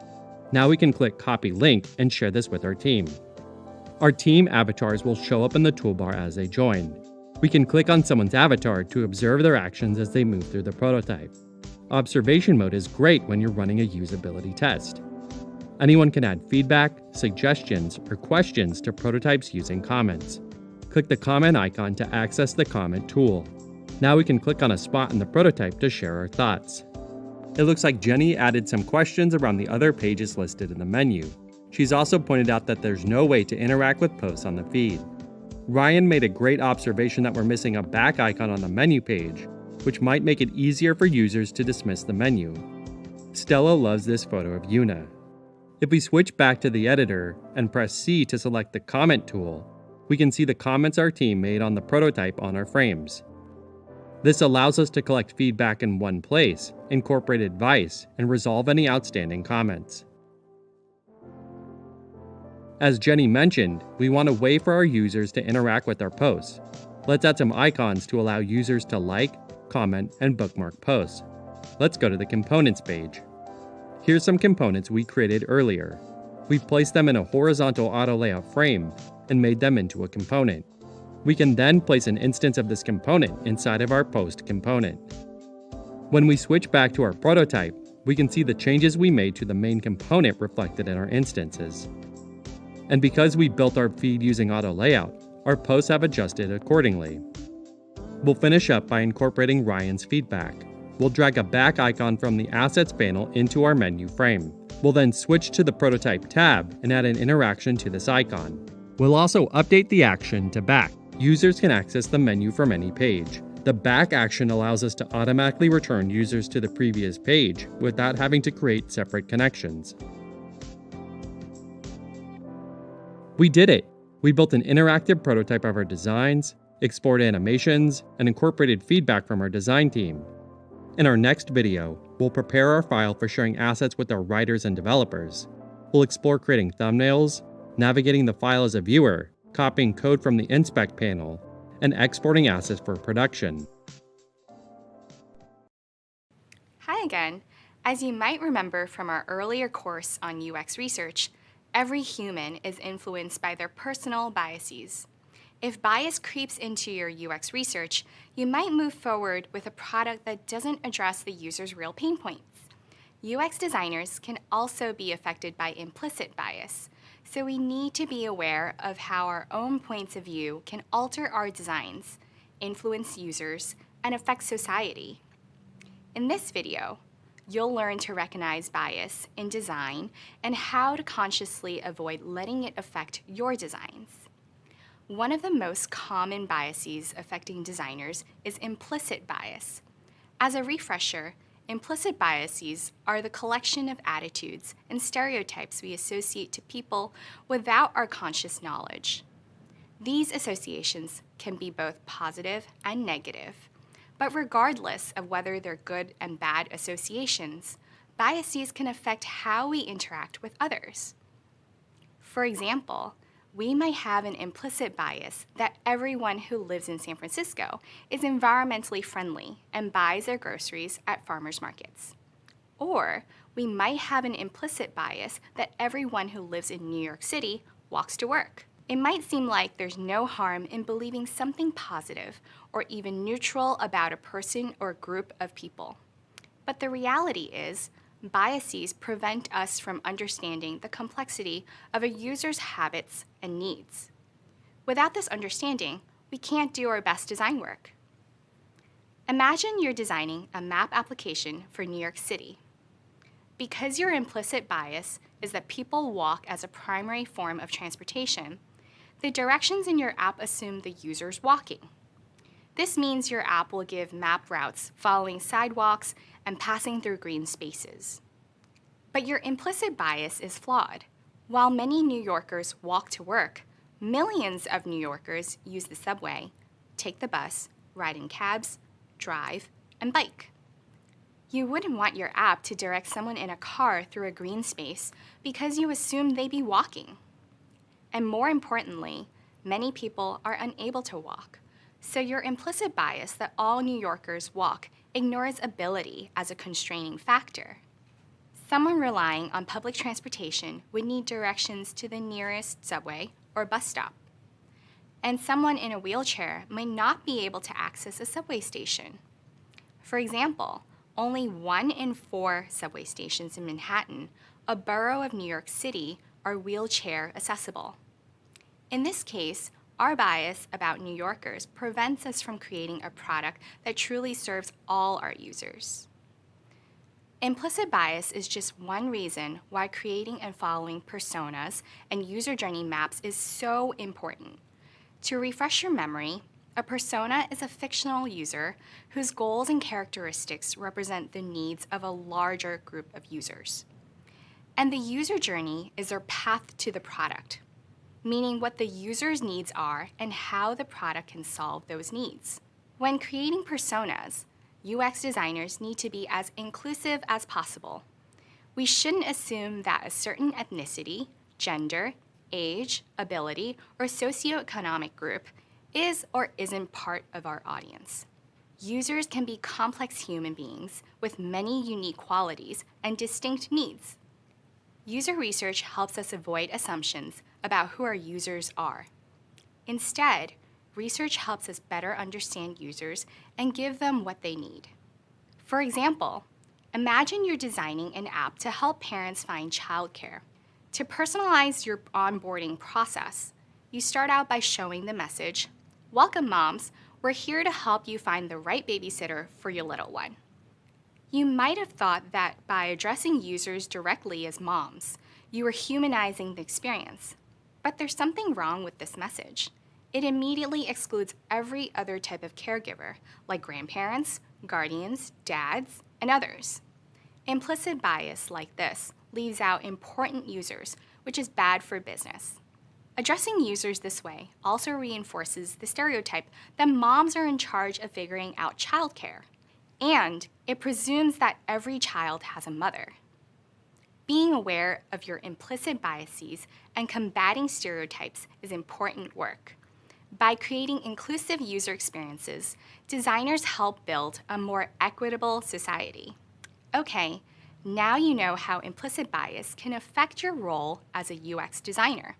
Now we can click Copy Link and share this with our team. Our team avatars will show up in the toolbar as they join. We can click on someone's avatar to observe their actions as they move through the prototype. Observation mode is great when you're running a usability test. Anyone can add feedback, suggestions, or questions to prototypes using comments. Click the comment icon to access the comment tool. Now we can click on a spot in the prototype to share our thoughts. It looks like Jenny added some questions around the other pages listed in the menu. She's also pointed out that there's no way to interact with posts on the feed. Ryan made a great observation that we're missing a back icon on the menu page, which might make it easier for users to dismiss the menu. Stella loves this photo of Yuna. If we switch back to the editor and press C to select the comment tool, we can see the comments our team made on the prototype on our frames. This allows us to collect feedback in one place, incorporate advice, and resolve any outstanding comments. As Jenny mentioned, we want a way for our users to interact with our posts. Let's add some icons to allow users to like, comment, and bookmark posts. Let's go to the Components page. Here's some components we created earlier. We've placed them in a horizontal auto layout frame and made them into a component. We can then place an instance of this component inside of our post component. When we switch back to our prototype, we can see the changes we made to the main component reflected in our instances. And because we built our feed using auto layout, our posts have adjusted accordingly. We'll finish up by incorporating Ryan's feedback. We'll drag a back icon from the Assets panel into our menu frame. We'll then switch to the Prototype tab and add an interaction to this icon. We'll also update the action to back. Users can access the menu from any page. The back action allows us to automatically return users to the previous page without having to create separate connections. We did it! We built an interactive prototype of our designs, explored animations, and incorporated feedback from our design team. In our next video, we'll prepare our file for sharing assets with our writers and developers. We'll explore creating thumbnails, navigating the file as a viewer, copying code from the Inspect panel, and exporting assets for production. Hi again. As you might remember from our earlier course on UX research, every human is influenced by their personal biases. If bias creeps into your UX research, you might move forward with a product that doesn't address the user's real pain points. UX designers can also be affected by implicit bias, so we need to be aware of how our own points of view can alter our designs, influence users, and affect society. In this video, you'll learn to recognize bias in design and how to consciously avoid letting it affect your designs. One of the most common biases affecting designers is implicit bias. As a refresher, implicit biases are the collection of attitudes and stereotypes we associate to people without our conscious knowledge. These associations can be both positive and negative, but regardless of whether they're good and bad associations, biases can affect how we interact with others. For example, we might have an implicit bias that everyone who lives in San Francisco is environmentally friendly and buys their groceries at farmers markets. Or we might have an implicit bias that everyone who lives in New York City walks to work. It might seem like there's no harm in believing something positive or even neutral about a person or group of people. But the reality is, biases prevent us from understanding the complexity of a user's habits and needs. Without this understanding, we can't do our best design work. Imagine you're designing a map application for New York City. Because your implicit bias is that people walk as a primary form of transportation, the directions in your app assume the user's walking. This means your app will give map routes following sidewalks and passing through green spaces. But your implicit bias is flawed. While many New Yorkers walk to work, millions of New Yorkers use the subway, take the bus, ride in cabs, drive, and bike. You wouldn't want your app to direct someone in a car through a green space because you assume they'd be walking. And more importantly, many people are unable to walk. So your implicit bias that all New Yorkers walk ignores ability as a constraining factor. Someone relying on public transportation would need directions to the nearest subway or bus stop. And someone in a wheelchair might not be able to access a subway station. For example, only 1 in 4 subway stations in Manhattan, a borough of New York City, are wheelchair accessible. In this case, our bias about New Yorkers prevents us from creating a product that truly serves all our users. Implicit bias is just one reason why creating and following personas and user journey maps is so important. To refresh your memory, a persona is a fictional user whose goals and characteristics represent the needs of a larger group of users. And the user journey is their path to the product, meaning what the user's needs are and how the product can solve those needs. When creating personas, UX designers need to be as inclusive as possible. We shouldn't assume that a certain ethnicity, gender, age, ability, or socioeconomic group is or isn't part of our audience. Users can be complex human beings with many unique qualities and distinct needs. User research helps us avoid assumptions about who our users are. Instead, research helps us better understand users and give them what they need. For example, Imagine you're designing an app to help parents find childcare. To personalize your onboarding process, you start out by showing the message, "Welcome, moms. We're here to help you find the right babysitter for your little one." You might have thought that by addressing users directly as moms, you were humanizing the experience. But there's something wrong with this message. It immediately excludes every other type of caregiver, like grandparents, guardians, dads, and others. Implicit bias like this leaves out important users, which is bad for business. Addressing users this way also reinforces the stereotype that moms are in charge of figuring out childcare, and it presumes that every child has a mother. Being aware of your implicit biases and combating stereotypes is important work. By creating inclusive user experiences, designers help build a more equitable society. Okay, now you know how implicit bias can affect your role as a UX designer.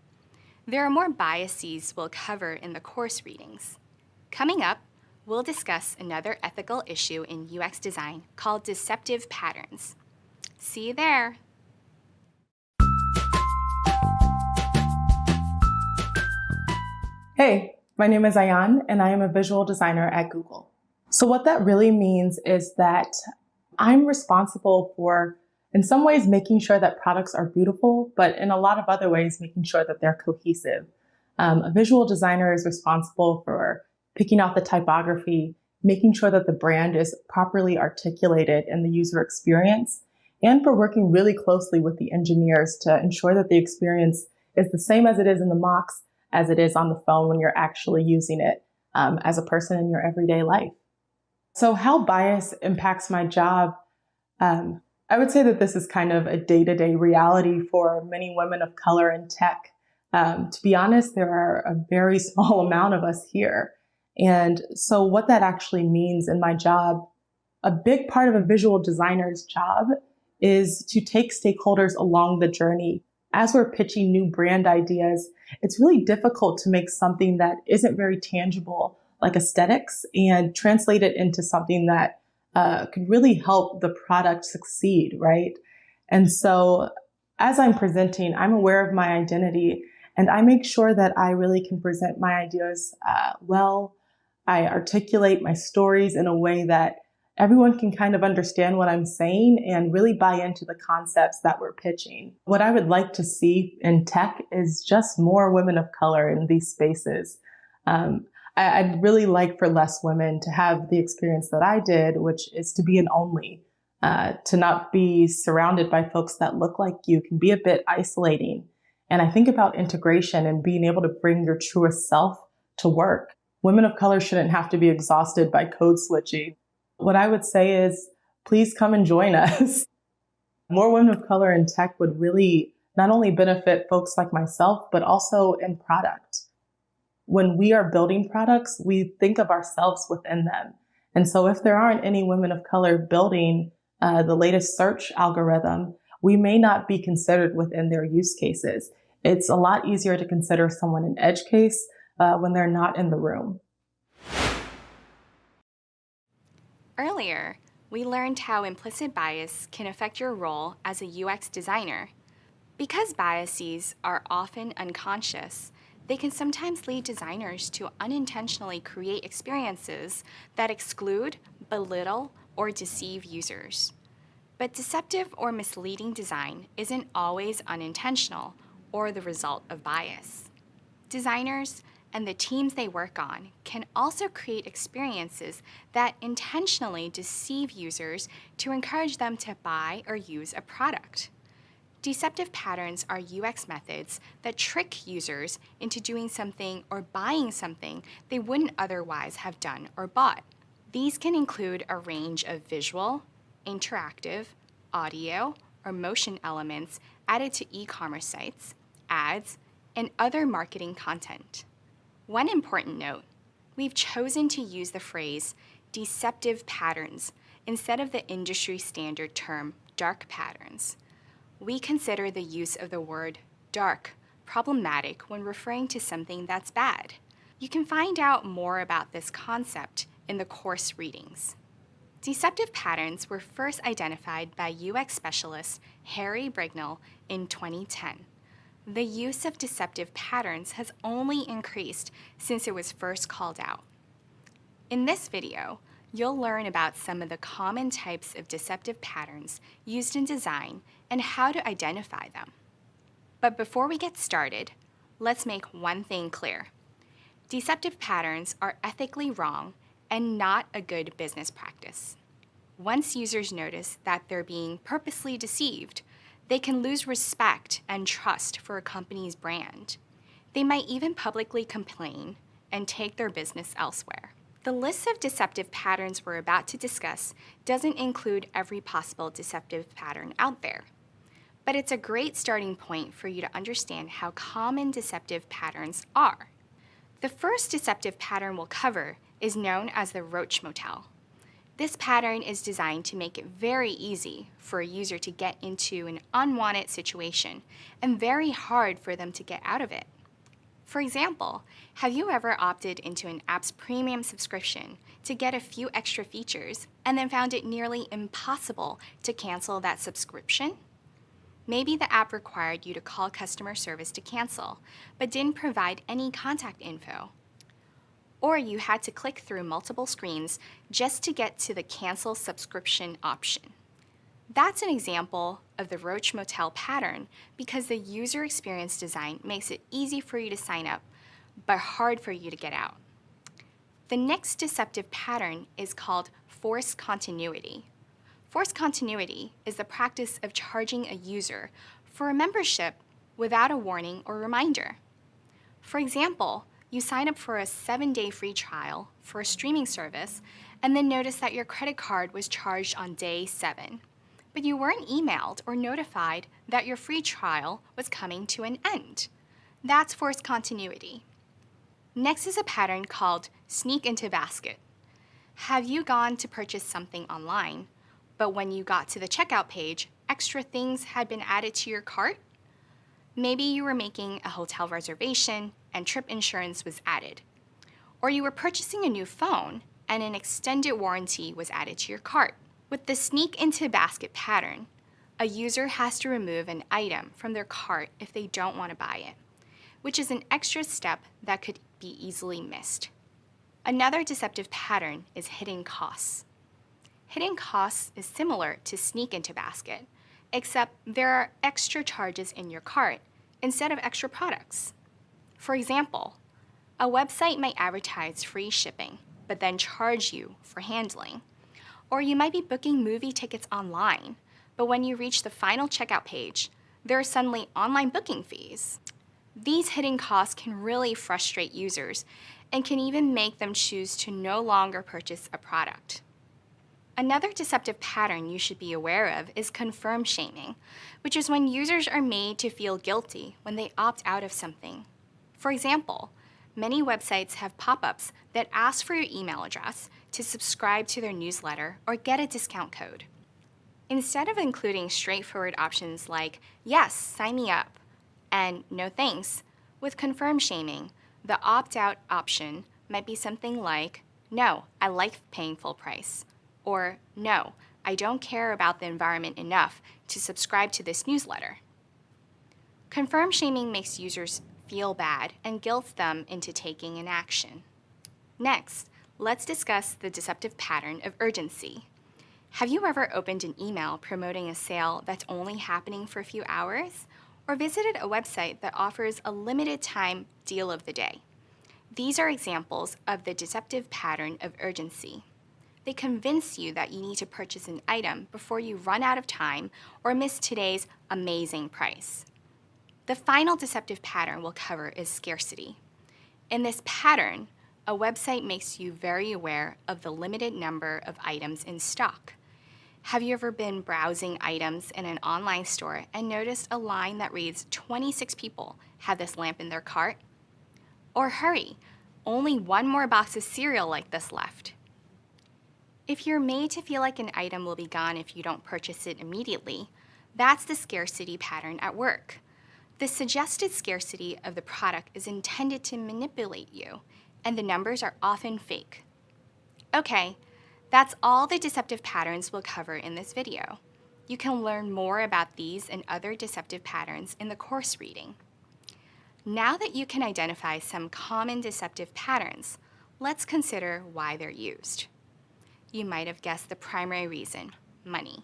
There are more biases we'll cover in the course readings. Coming up, we'll discuss another ethical issue in UX design called deceptive patterns. See you there. Hey, my name is Ayan, and I am a visual designer at Google. So what that really means is that I'm responsible for, in some ways, making sure that products are beautiful, but in a lot of other ways, making sure that they're cohesive. A visual designer is responsible for picking out the typography, making sure that the brand is properly articulated in the user experience, and for working really closely with the engineers to ensure that the experience is the same as it is in the mocks, as it is on the phone when you're actually using it as a person in your everyday life. So how bias impacts my job, I would say that this is kind of a day-to-day reality for many women of color in tech. To be honest, there are a very small amount of us here. And so what that actually means in my job, a big part of a visual designer's job is to take stakeholders along the journey. As we're pitching new brand ideas, it's really difficult to make something that isn't very tangible, like aesthetics, and translate it into something that could really help the product succeed, right? And so as I'm presenting, I'm aware of my identity, and I make sure that I really can present my ideas well. I articulate my stories in a way that everyone can kind of understand what I'm saying and really buy into the concepts that we're pitching. What I would like to see in tech is just more women of color in these spaces. I'd really like for less women to have the experience that I did, which is to be an only, to not be surrounded by folks that look like you can be a bit isolating. And I think about integration and being able to bring your truest self to work. Women of color shouldn't have to be exhausted by code switching. What I would say is, please come and join us. More women of color in tech would really not only benefit folks like myself, but also in product. When we are building products, we think of ourselves within them. And so if there aren't any women of color building the latest search algorithm, we may not be considered within their use cases. It's a lot easier to consider someone an edge case when they're not in the room. Earlier, we learned how implicit bias can affect your role as a UX designer. Because biases are often unconscious, they can sometimes lead designers to unintentionally create experiences that exclude, belittle, or deceive users. But deceptive or misleading design isn't always unintentional or the result of bias. Designers and the teams they work on can also create experiences that intentionally deceive users to encourage them to buy or use a product. Deceptive patterns are UX methods that trick users into doing something or buying something they wouldn't otherwise have done or bought. These can include a range of visual, interactive, audio, or motion elements added to e-commerce sites, ads, and other marketing content. One important note, we've chosen to use the phrase deceptive patterns instead of the industry standard term dark patterns. We consider the use of the word dark problematic when referring to something that's bad. You can find out more about this concept in the course readings. Deceptive patterns were first identified by UX specialist Harry Brignall in 2010. The use of deceptive patterns has only increased since it was first called out. In this video, you'll learn about some of the common types of deceptive patterns used in design and how to identify them. But before we get started, let's make one thing clear. Deceptive patterns are ethically wrong and not a good business practice. Once users notice that they're being purposely deceived, they can lose respect and trust for a company's brand. They might even publicly complain and take their business elsewhere. The list of deceptive patterns we're about to discuss doesn't include every possible deceptive pattern out there. But it's a great starting point for you to understand how common deceptive patterns are. The first deceptive pattern we'll cover is known as the Roach Motel. This pattern is designed to make it very easy for a user to get into an unwanted situation and very hard for them to get out of it. For example, have you ever opted into an app's premium subscription to get a few extra features and then found it nearly impossible to cancel that subscription? Maybe the app required you to call customer service to cancel, but didn't provide any contact info. Or you had to click through multiple screens just to get to the cancel subscription option. That's an example of the Roach Motel pattern because the user experience design makes it easy for you to sign up, but hard for you to get out. The next deceptive pattern is called forced continuity. Forced continuity is the practice of charging a user for a membership without a warning or reminder. For example, you sign up for a 7-day free trial for a streaming service and then notice that your credit card was charged on day 7. But you weren't emailed or notified that your free trial was coming to an end. That's forced continuity. Next is a pattern called sneak into basket. Have you gone to purchase something online, but when you got to the checkout page, extra things had been added to your cart? Maybe you were making a hotel reservation and trip insurance was added. Or you were purchasing a new phone and an extended warranty was added to your cart. With the sneak into basket pattern, a user has to remove an item from their cart if they don't want to buy it, which is an extra step that could be easily missed. Another deceptive pattern is hidden costs. Hidden costs is similar to sneak into basket, except there are extra charges in your cart instead of extra products. For example, a website might advertise free shipping, but then charge you for handling. Or you might be booking movie tickets online, but when you reach the final checkout page, there are suddenly online booking fees. These hidden costs can really frustrate users and can even make them choose to no longer purchase a product. Another deceptive pattern you should be aware of is confirm shaming, which is when users are made to feel guilty when they opt out of something. For example, many websites have pop-ups that ask for your email address to subscribe to their newsletter or get a discount code. Instead of including straightforward options like, yes, sign me up, and no thanks, with confirm shaming, the opt-out option might be something like, no, I like paying full price, or no, I don't care about the environment enough to subscribe to this newsletter. Confirm shaming makes users feel bad and guilts them into taking an action. Next, let's discuss the deceptive pattern of urgency. Have you ever opened an email promoting a sale that's only happening for a few hours? Or visited a website that offers a limited time deal of the day? These are examples of the deceptive pattern of urgency. They convince you that you need to purchase an item before you run out of time or miss today's amazing price. The final deceptive pattern we'll cover is scarcity. In this pattern, a website makes you very aware of the limited number of items in stock. Have you ever been browsing items in an online store and noticed a line that reads 26 people have this lamp in their cart? Or hurry, only one more box of cereal like this left. If you're made to feel like an item will be gone if you don't purchase it immediately, that's the scarcity pattern at work. The suggested scarcity of the product is intended to manipulate you, and the numbers are often fake. Okay, That's all the deceptive patterns we'll cover in this video. You can learn more about these and other deceptive patterns in the course reading. Now that you can identify some common deceptive patterns, let's consider why they're used. You might have guessed the primary reason: money.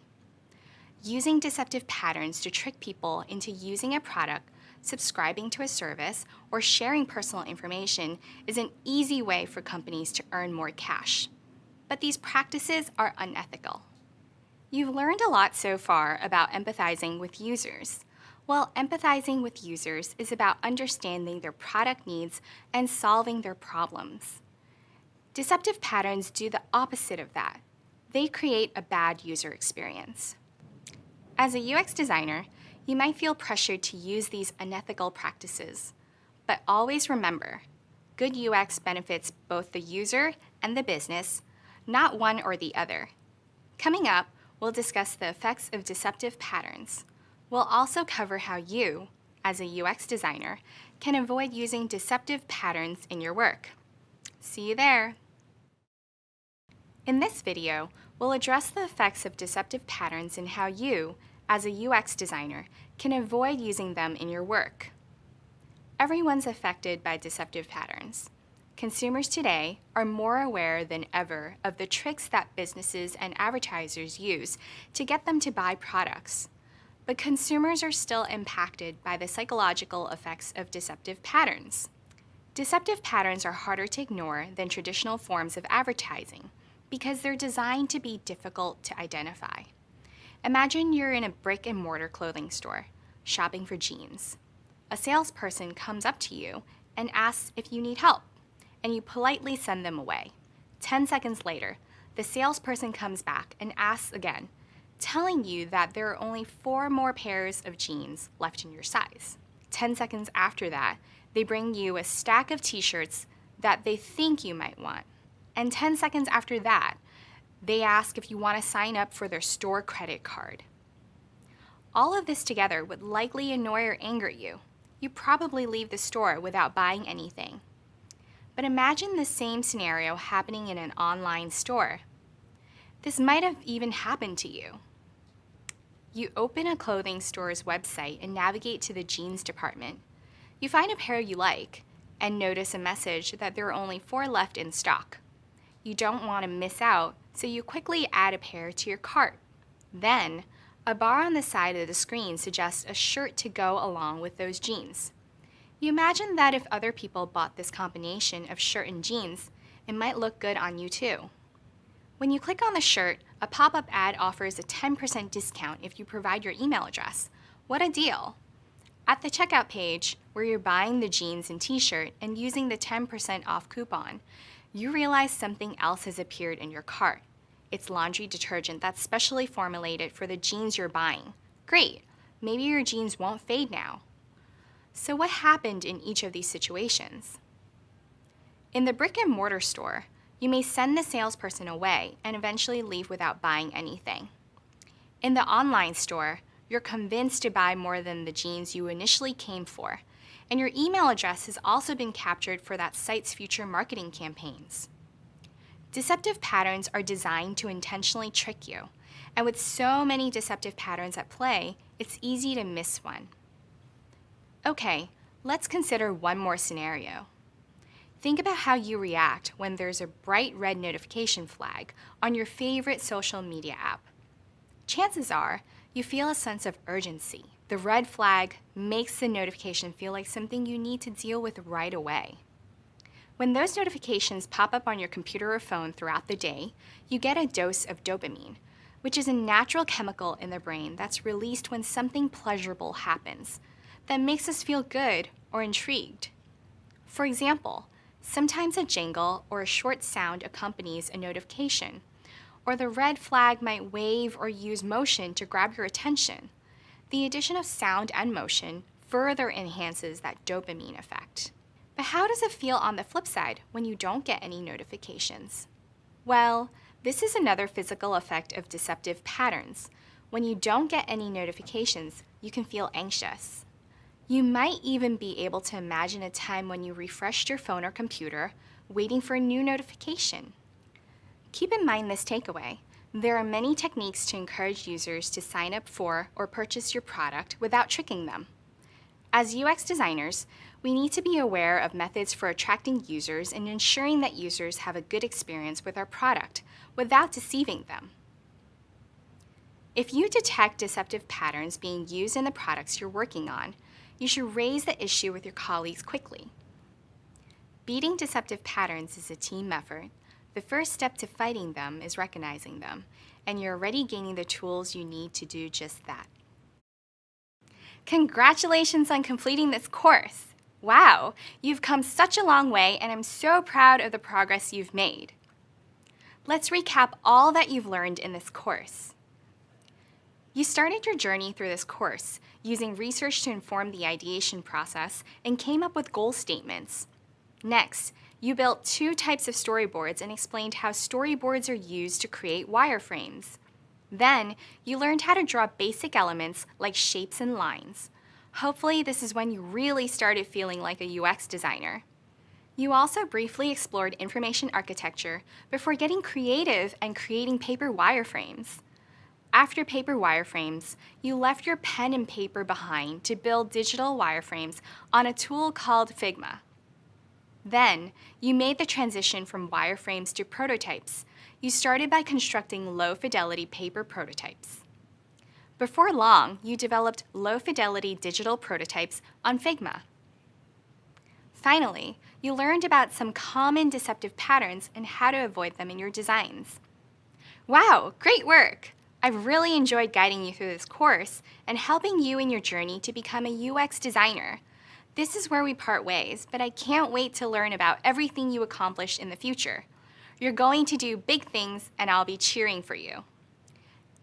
Using deceptive patterns to trick people into using a product, subscribing to a service, or sharing personal information is an easy way for companies to earn more cash. But these practices are unethical. You've learned a lot so far about empathizing with users. Well, empathizing with users is about understanding their product needs and solving their problems. Deceptive patterns do the opposite of that. They create a bad user experience. As a UX designer, you might feel pressured to use these unethical practices. But always remember, good UX benefits both the user and the business, not one or the other. Coming up, we'll discuss the effects of deceptive patterns. We'll also cover how you, as a UX designer, can avoid using deceptive patterns in your work. See you there. In this video, we'll address the effects of deceptive patterns and how you, as a UX designer, can avoid using them in your work. Everyone's affected by deceptive patterns. Consumers today are more aware than ever of the tricks that businesses and advertisers use to get them to buy products. But consumers are still impacted by the psychological effects of deceptive patterns. Deceptive patterns are harder to ignore than traditional forms of advertising because they're designed to be difficult to identify. Imagine you're in a brick-and-mortar clothing store, shopping for jeans. A salesperson comes up to you and asks if you need help, and you politely send them away. 10 seconds later, the salesperson comes back and asks again, telling you that there are only 4 more pairs of jeans left in your size. 10 seconds after that, they bring you a stack of t-shirts that they think you might want. And 10 seconds after that, they ask if you want to sign up for their store credit card. All of this together would likely annoy or anger you. You probably leave the store without buying anything. But imagine the same scenario happening in an online store. This might have even happened to you. You open a clothing store's website and navigate to the jeans department. You find a pair you like and notice a message that there are only 4 left in stock. You don't want to miss out, so you quickly add a pair to your cart. Then, a bar on the side of the screen suggests a shirt to go along with those jeans. You imagine that if other people bought this combination of shirt and jeans, it might look good on you too. When you click on the shirt, a pop-up ad offers a 10% discount if you provide your email address. What a deal! At the checkout page, where you're buying the jeans and t-shirt and using the 10% off coupon, you realize something else has appeared in your cart. It's laundry detergent that's specially formulated for the jeans you're buying. Great! Maybe your jeans won't fade now. So what happened in each of these situations? In the brick-and-mortar store, you may send the salesperson away and eventually leave without buying anything. In the online store, you're convinced to buy more than the jeans you initially came for, and your email address has also been captured for that site's future marketing campaigns. Deceptive patterns are designed to intentionally trick you, and with so many deceptive patterns at play, it's easy to miss one. Okay, let's consider one more scenario. Think about how you react when there's a bright red notification flag on your favorite social media app. Chances are, you feel a sense of urgency. The red flag makes the notification feel like something you need to deal with right away. When those notifications pop up on your computer or phone throughout the day, you get a dose of dopamine, which is a natural chemical in the brain that's released when something pleasurable happens that makes us feel good or intrigued. For example, sometimes a jingle or a short sound accompanies a notification, or the red flag might wave or use motion to grab your attention. The addition of sound and motion further enhances that dopamine effect. But how does it feel on the flip side when you don't get any notifications? Well, this is another physical effect of deceptive patterns. When you don't get any notifications, you can feel anxious. You might even be able to imagine a time when you refreshed your phone or computer, waiting for a new notification. Keep in mind this takeaway. There are many techniques to encourage users to sign up for or purchase your product without tricking them. As UX designers, we need to be aware of methods for attracting users and ensuring that users have a good experience with our product without deceiving them. If you detect deceptive patterns being used in the products you're working on, you should raise the issue with your colleagues quickly. Beating deceptive patterns is a team effort. The first step to fighting them is recognizing them, and you're already gaining the tools you need to do just that. Congratulations on completing this course! Wow, you've come such a long way, and I'm so proud of the progress you've made. Let's recap all that you've learned in this course. You started your journey through this course using research to inform the ideation process and came up with goal statements. Next, you built 2 types of storyboards and explained how storyboards are used to create wireframes. Then, you learned how to draw basic elements like shapes and lines. Hopefully, this is when you really started feeling like a UX designer. You also briefly explored information architecture before getting creative and creating paper wireframes. After paper wireframes, you left your pen and paper behind to build digital wireframes on a tool called Figma. Then, you made the transition from wireframes to prototypes. You started by constructing low-fidelity paper prototypes. Before long, you developed low-fidelity digital prototypes on Figma. Finally, you learned about some common deceptive patterns and how to avoid them in your designs. Wow, great work! I've really enjoyed guiding you through this course and helping you in your journey to become a UX designer. This is where we part ways, but I can't wait to learn about everything you accomplish in the future. You're going to do big things, and I'll be cheering for you.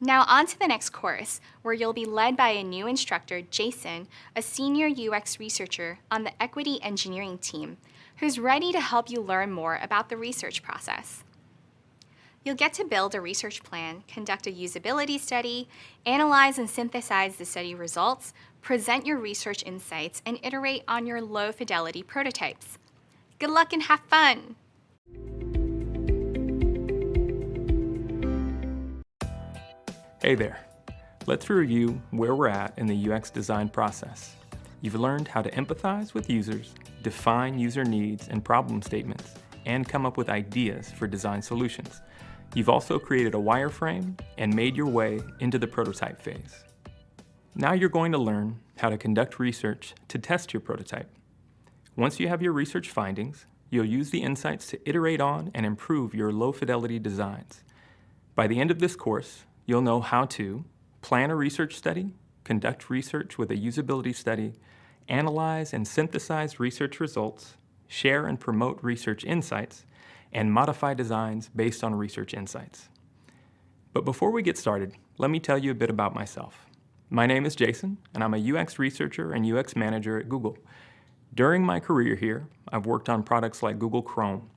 Now on to the next course, where you'll be led by a new instructor, Jason, a senior UX researcher on the equity engineering team, who's ready to help you learn more about the research process. You'll get to build a research plan, conduct a usability study, analyze and synthesize the study results, present your research insights, and iterate on your low-fidelity prototypes. Good luck and have fun! Hey there. Let's review where we're at in the UX design process. You've learned how to empathize with users, define user needs and problem statements, and come up with ideas for design solutions. You've also created a wireframe and made your way into the prototype phase. Now you're going to learn how to conduct research to test your prototype. Once you have your research findings, you'll use the insights to iterate on and improve your low-fidelity designs. By the end of this course, you'll know how to plan a research study, conduct research with a usability study, analyze and synthesize research results, share and promote research insights, and modify designs based on research insights. But before we get started, let me tell you a bit about myself. My name is Jason, and I'm a UX researcher and UX manager at Google. During my career here, I've worked on products like Google Chrome.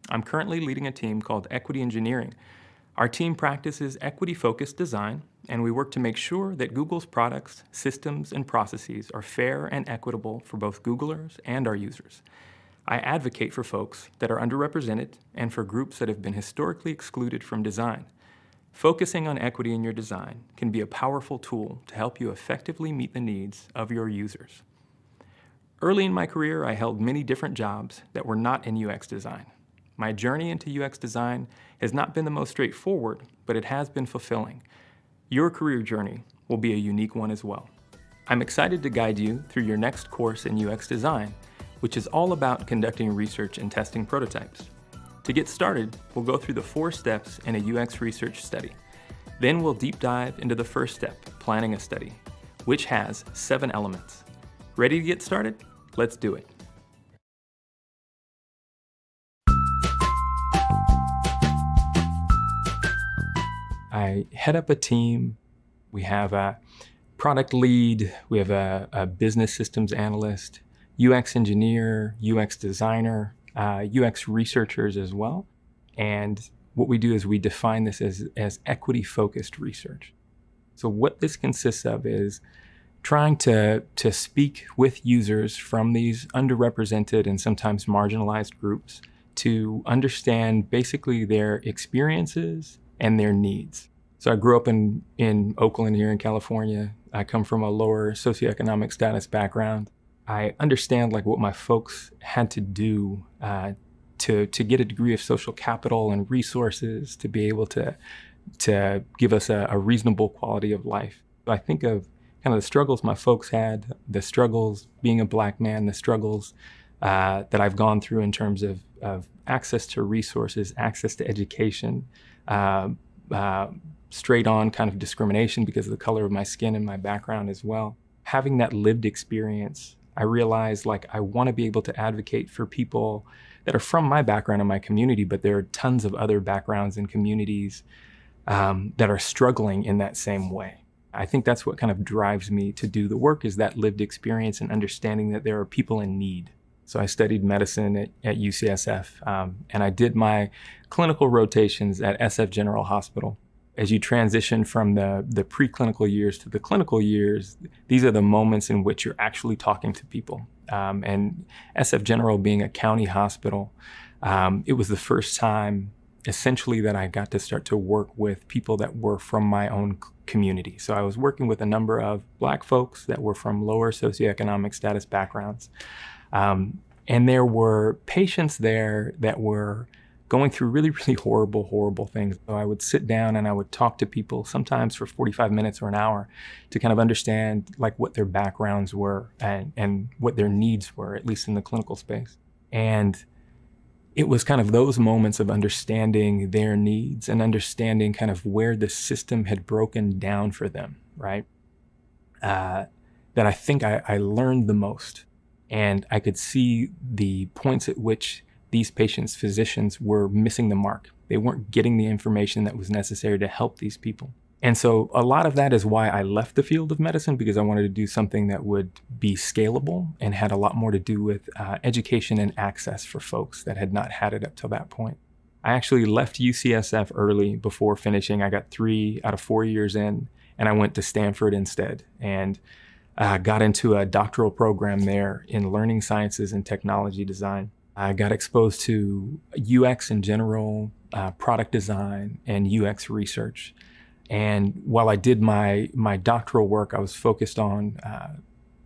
I'm currently leading a team called Equity Engineering. Our team practices equity-focused design, and we work to make sure that Google's products, systems, and processes are fair and equitable for both Googlers and our users. I advocate for folks that are underrepresented and for groups that have been historically excluded from design. Focusing on equity in your design can be a powerful tool to help you effectively meet the needs of your users. Early in my career, I held many different jobs that were not in UX design. My journey into UX design has not been the most straightforward, but it has been fulfilling. Your career journey will be a unique one as well. I'm excited to guide you through your next course in UX design, which is all about conducting research and testing prototypes. To get started, we'll go through the 4 steps in a UX research study. Then we'll deep dive into the first step, planning a study, which has 7 elements. Ready to get started? Let's do it. I head up a team. We have a product lead, we have a business systems analyst, UX engineer, UX designer, UX researchers as well. And what we do is we define this as equity-focused research. So what this consists of is trying to speak with users from these underrepresented and sometimes marginalized groups to understand basically their experiences and their needs. So I grew up in Oakland here in California. I come from a lower socioeconomic status background. I understand like what my folks had to do to get a degree of social capital and resources to be able to give us a reasonable quality of life. I think of kind of the struggles my folks had, the struggles being a Black man, the struggles that I've gone through in terms of access to resources, access to education, straight on kind of discrimination because of the color of my skin and my background as well. Having that lived experience, I realized like I want to be able to advocate for people that are from my background and my community, but there are tons of other backgrounds and communities that are struggling in that same way. I think that's what kind of drives me to do the work, is that lived experience and understanding that there are people in need. So I studied medicine at UCSF, and I did my clinical rotations at SF General Hospital. As you transition from the preclinical years to the clinical years, these are the moments in which you're actually talking to people. And SF General being a county hospital, it was the first time essentially that I got to start to work with people that were from my own community. So I was working with a number of Black folks that were from lower socioeconomic status backgrounds. And there were patients there that were going through really, really horrible things. So I would sit down and I would talk to people sometimes for 45 minutes or an hour to kind of understand like what their backgrounds were and what their needs were, at least in the clinical space. And it was kind of those moments of understanding their needs and understanding kind of where the system had broken down for them, right? That I think I learned the most. And I could see the points at which these patients' physicians were missing the mark. They weren't getting the information that was necessary to help these people. And so a lot of that is why I left the field of medicine, because I wanted to do something that would be scalable and had a lot more to do with education and access for folks that had not had it up till that point. I actually left UCSF early before finishing. I got 3 out of 4 years in, and I went to Stanford instead and got into a doctoral program there in learning sciences and technology design. I got exposed to UX in general, product design, and UX research. And while I did my doctoral work, I was focused on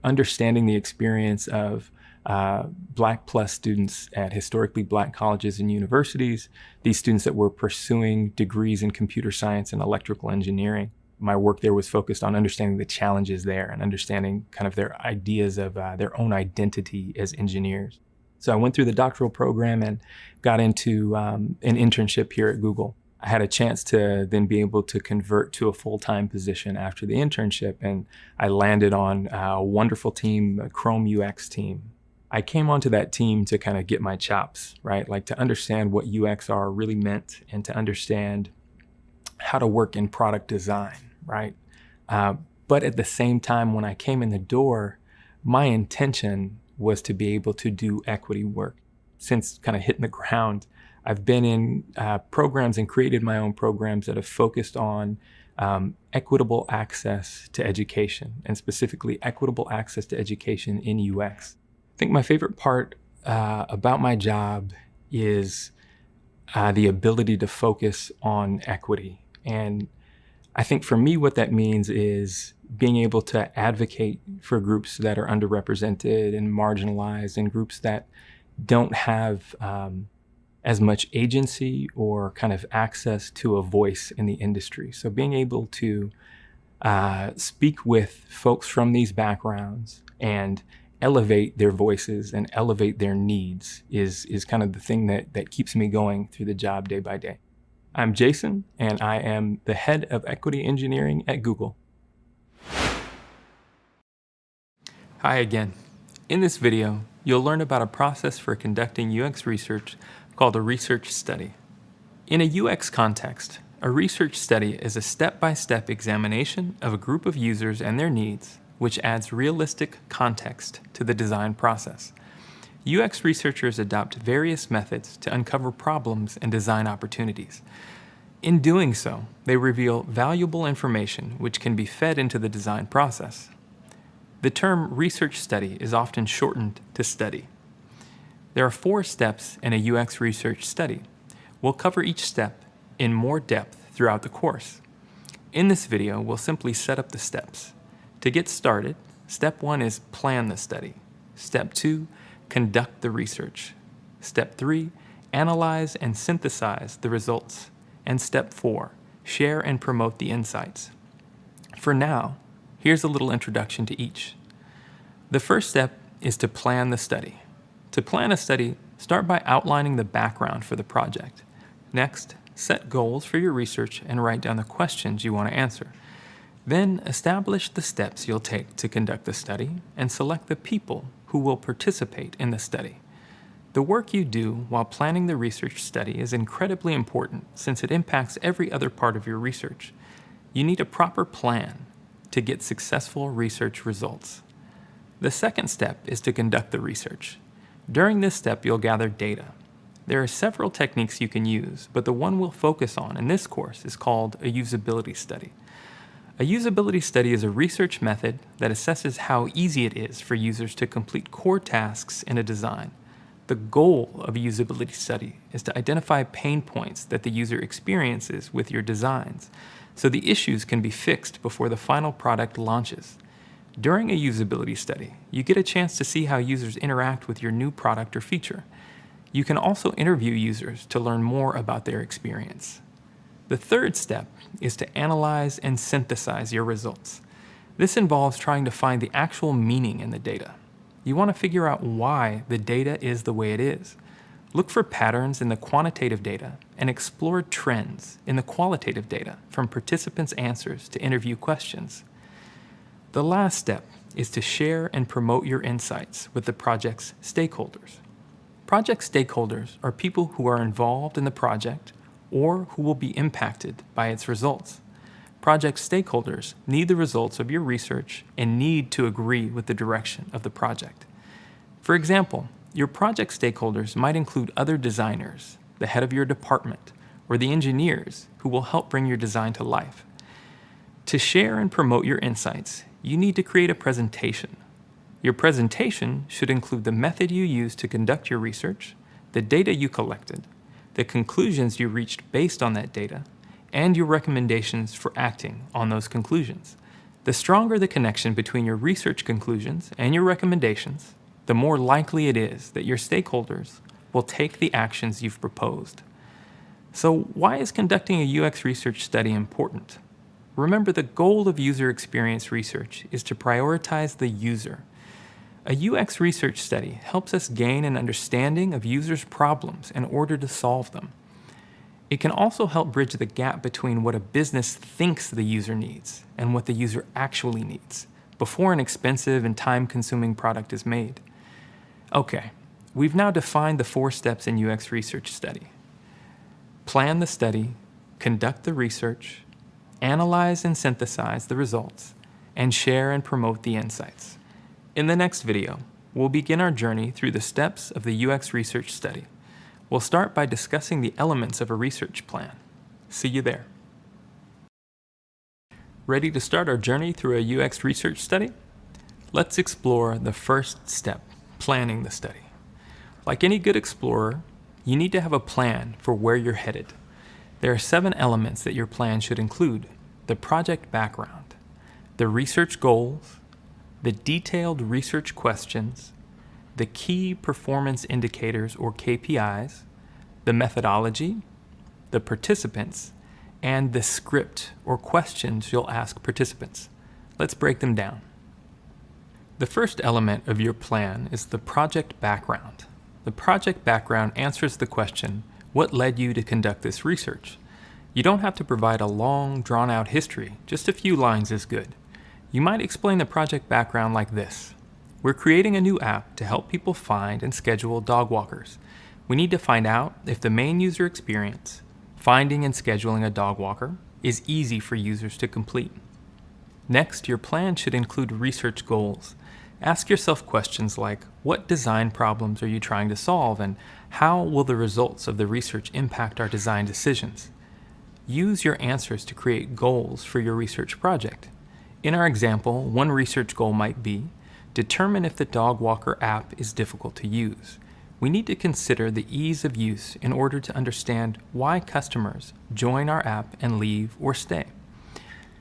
understanding the experience of Black plus students at historically Black colleges and universities, these students that were pursuing degrees in computer science and electrical engineering. My work there was focused on understanding the challenges there and understanding kind of their ideas of their own identity as engineers. So I went through the doctoral program and got into an internship here at Google. I had a chance to then be able to convert to a full-time position after the internship, and I landed on a wonderful team, a Chrome UX team. I came onto that team to kind of get my chops, right? Like to understand what UXR really meant and to understand how to work in product design, right? But at the same time, when I came in the door, my intention was to be able to do equity work. Since kind of hitting the ground, I've been in programs and created my own programs that have focused on equitable access to education, and specifically equitable access to education in UX. I think my favorite part about my job is the ability to focus on equity. And I think for me, what that means is being able to advocate for groups that are underrepresented and marginalized, and groups that don't have as much agency or kind of access to a voice in the industry. So being able to speak with folks from these backgrounds and elevate their voices and elevate their needs is kind of the thing that keeps me going through the job day by day. I'm Jason, and I am the head of equity engineering at Google. Hi again. In this video, you'll learn about a process for conducting UX research called a research study. In a UX context, a research study is a step-by-step examination of a group of users and their needs, which adds realistic context to the design process. UX researchers adopt various methods to uncover problems and design opportunities. In doing so, they reveal valuable information which can be fed into the design process. The term research study is often shortened to study. There are 4 steps in a UX research study. We'll cover each step in more depth throughout the course. In this video, we'll simply set up the steps. To get started, step 1 is plan the study. Step 2, conduct the research. Step 3, analyze and synthesize the results. And step 4, share and promote the insights. For now, here's a little introduction to each. The first step is to plan the study. To plan a study, start by outlining the background for the project. Next, set goals for your research and write down the questions you want to answer. Then, establish the steps you'll take to conduct the study and select the people who will participate in the study. The work you do while planning the research study is incredibly important since it impacts every other part of your research. You need a proper plan to get successful research results. The second step is to conduct the research. During this step, you'll gather data. There are several techniques you can use, but the one we'll focus on in this course is called a usability study. A usability study is a research method that assesses how easy it is for users to complete core tasks in a design. The goal of a usability study is to identify pain points that the user experiences with your designs, so the issues can be fixed before the final product launches. During a usability study, you get a chance to see how users interact with your new product or feature. You can also interview users to learn more about their experience. The third step is to analyze and synthesize your results. This involves trying to find the actual meaning in the data. You want to figure out why the data is the way it is. Look for patterns in the quantitative data and explore trends in the qualitative data from participants' answers to interview questions. The last step is to share and promote your insights with the project's stakeholders. Project stakeholders are people who are involved in the project or who will be impacted by its results. Project stakeholders need the results of your research and need to agree with the direction of the project. For example, your project stakeholders might include other designers, the head of your department, or the engineers who will help bring your design to life. To share and promote your insights, you need to create a presentation. Your presentation should include the method you used to conduct your research, the data you collected, the conclusions you reached based on that data, and your recommendations for acting on those conclusions. The stronger the connection between your research conclusions and your recommendations, the more likely it is that your stakeholders will take the actions you've proposed. So why is conducting a UX research study important? Remember, the goal of user experience research is to prioritize the user. A UX research study helps us gain an understanding of users' problems in order to solve them. It can also help bridge the gap between what a business thinks the user needs and what the user actually needs before an expensive and time-consuming product is made. Okay, we've now defined the 4 steps in UX research study. Plan the study, conduct the research, analyze and synthesize the results, and share and promote the insights. In the next video, we'll begin our journey through the steps of the UX research study. We'll start by discussing the elements of a research plan. See you there. Ready to start our journey through a UX research study? Let's explore the first step, planning the study. Like any good explorer, you need to have a plan for where you're headed. There are 7 elements that your plan should include: the project background, the research goals, the detailed research questions, the key performance indicators or KPIs, the methodology, the participants, and the script or questions you'll ask participants. Let's break them down. The first element of your plan is the project background. The project background answers the question, what led you to conduct this research? You don't have to provide a long, drawn-out history. Just a few lines is good. You might explain the project background like this. We're creating a new app to help people find and schedule dog walkers. We need to find out if the main user experience, finding and scheduling a dog walker, is easy for users to complete. Next, your plan should include research goals. Ask yourself questions like, what design problems are you trying to solve, and how will the results of the research impact our design decisions? Use your answers to create goals for your research project. In our example, one research goal might be, determine if the dog walker app is difficult to use. we need to consider the ease of use in order to understand why customers join our app and leave or stay.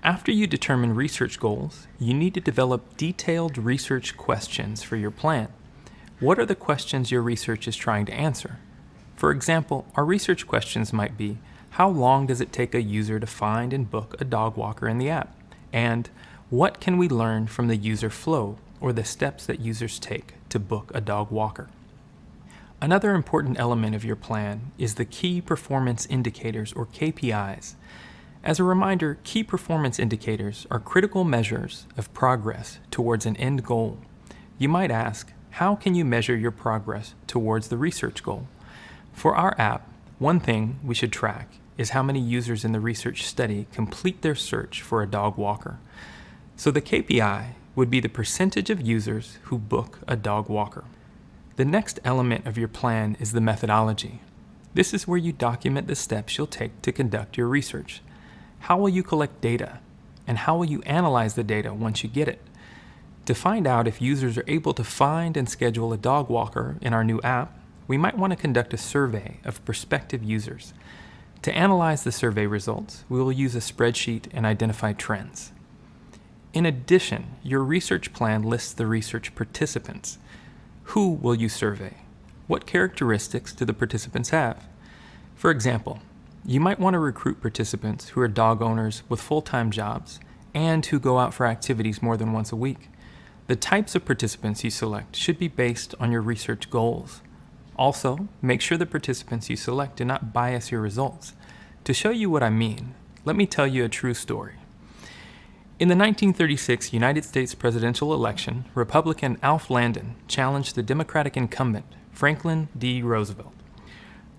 After you determine research goals, you need to develop detailed research questions for your plan. What are the questions your research is trying to answer? For example, our research questions might be, how long does it take a user to find and book a dog walker in the app? And what can we learn from the user flow, or the steps that users take to book a dog walker? Another important element of your plan is the Key Performance Indicators, or KPIs. As a reminder, key performance indicators are critical measures of progress towards an end goal. You might ask, how can you measure your progress towards the research goal? For our app, one thing we should track is how many users in the research study complete their search for a dog walker. So the KPI would be the percentage of users who book a dog walker. The next element of your plan is the methodology. This is where you document the steps you'll take to conduct your research. How will you collect data? And how will you analyze the data once you get it? To find out if users are able to find and schedule a dog walker in our new app, we might want to conduct a survey of prospective users. To analyze the survey results, we will use a spreadsheet and identify trends. In addition, your research plan lists the research participants. Who will you survey? What characteristics do the participants have? For example, you might want to recruit participants who are dog owners with full-time jobs and who go out for activities more than once a week. The types of participants you select should be based on your research goals. Also, make sure the participants you select do not bias your results. To show you what I mean, let me tell you a true story. In the 1936 United States presidential election, Republican Alf Landon challenged the Democratic incumbent, Franklin D. Roosevelt.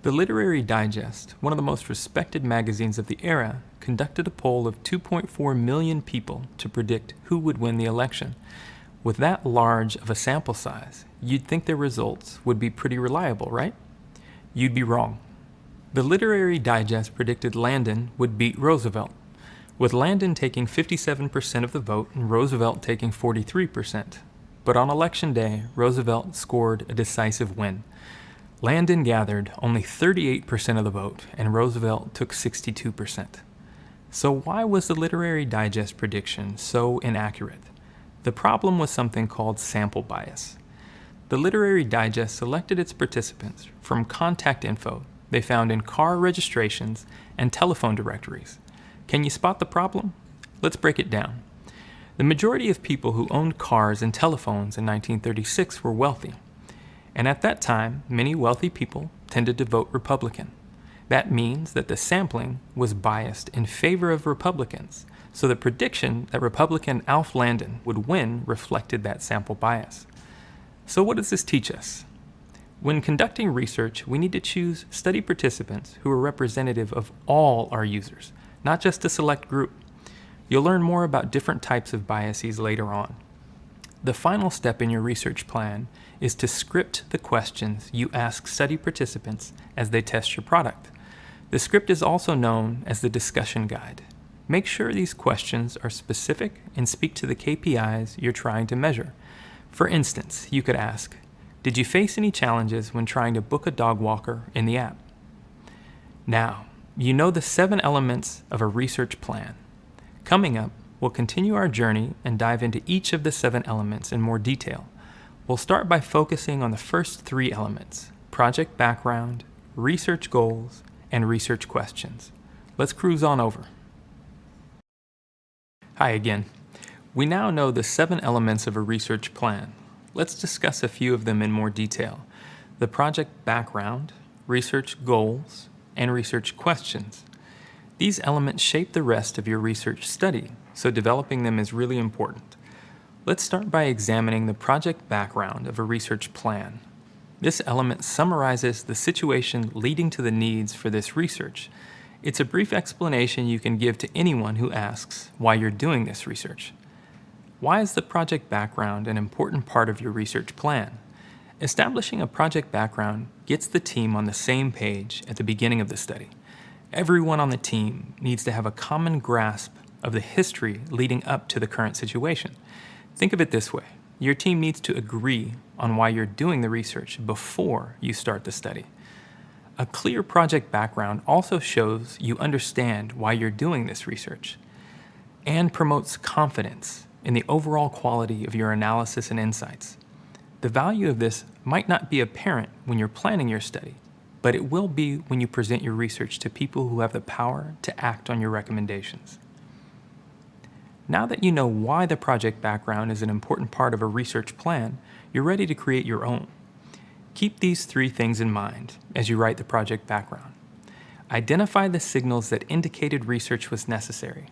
The Literary Digest, one of the most respected magazines of the era, conducted a poll of 2.4 million people to predict who would win the election. With that large of a sample size, you'd think their results would be pretty reliable, right? You'd be wrong. The Literary Digest predicted Landon would beat Roosevelt, with Landon taking 57% of the vote and Roosevelt taking 43%. But on election day, Roosevelt scored a decisive win. Landon gathered only 38% of the vote and Roosevelt took 62%. So why was the Literary Digest prediction so inaccurate? The problem was something called sample bias. The Literary Digest selected its participants from contact info they found in car registrations and telephone directories. Can you spot the problem? Let's break it down. The majority of people who owned cars and telephones in 1936 were wealthy. And at that time, many wealthy people tended to vote Republican. That means that the sampling was biased in favor of Republicans. So the prediction that Republican Alf Landon would win reflected that sample bias. So what does this teach us? When conducting research, we need to choose study participants who are representative of all our users, not just a select group. You'll learn more about different types of biases later on. The final step in your research plan is to script the questions you ask study participants as they test your product. The script is also known as the discussion guide. Make sure these questions are specific and speak to the KPIs you're trying to measure. For instance, you could ask, did you face any challenges when trying to book a dog walker in the app? Now, you know the 7 elements of a research plan. Coming up, we'll continue our journey and dive into each of the 7 elements in more detail. We'll start by focusing on the first 3 elements: project background, research goals, and research questions. Let's cruise on over. Hi again. We now know the 7 elements of a research plan. Let's discuss a few of them in more detail. The project background, research goals, and research questions. These elements shape the rest of your research study, so developing them is really important. Let's start by examining the project background of a research plan. This element summarizes the situation leading to the needs for this research. It's a brief explanation you can give to anyone who asks why you're doing this research. Why is the project background an important part of your research plan? Establishing a project background gets the team on the same page at the beginning of the study. Everyone on the team needs to have a common grasp of the history leading up to the current situation. Think of it this way. Your team needs to agree on why you're doing the research before you start the study. A clear project background also shows you understand why you're doing this research and promotes confidence in the overall quality of your analysis and insights. The value of this might not be apparent when you're planning your study, but it will be when you present your research to people who have the power to act on your recommendations. Now that you know why the project background is an important part of a research plan, you're ready to create your own. Keep these 3 things in mind as you write the project background. Identify the signals that indicated research was necessary.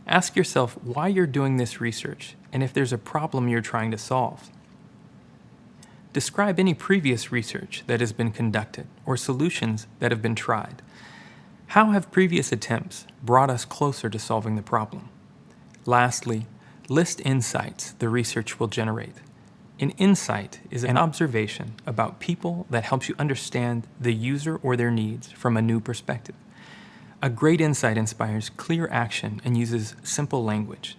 Ask yourself why you're doing this research and if there's a problem you're trying to solve. Describe any previous research that has been conducted or solutions that have been tried. How have previous attempts brought us closer to solving the problem? Lastly, list insights the research will generate. An insight is an observation about people that helps you understand the user or their needs from a new perspective. A great insight inspires clear action and uses simple language.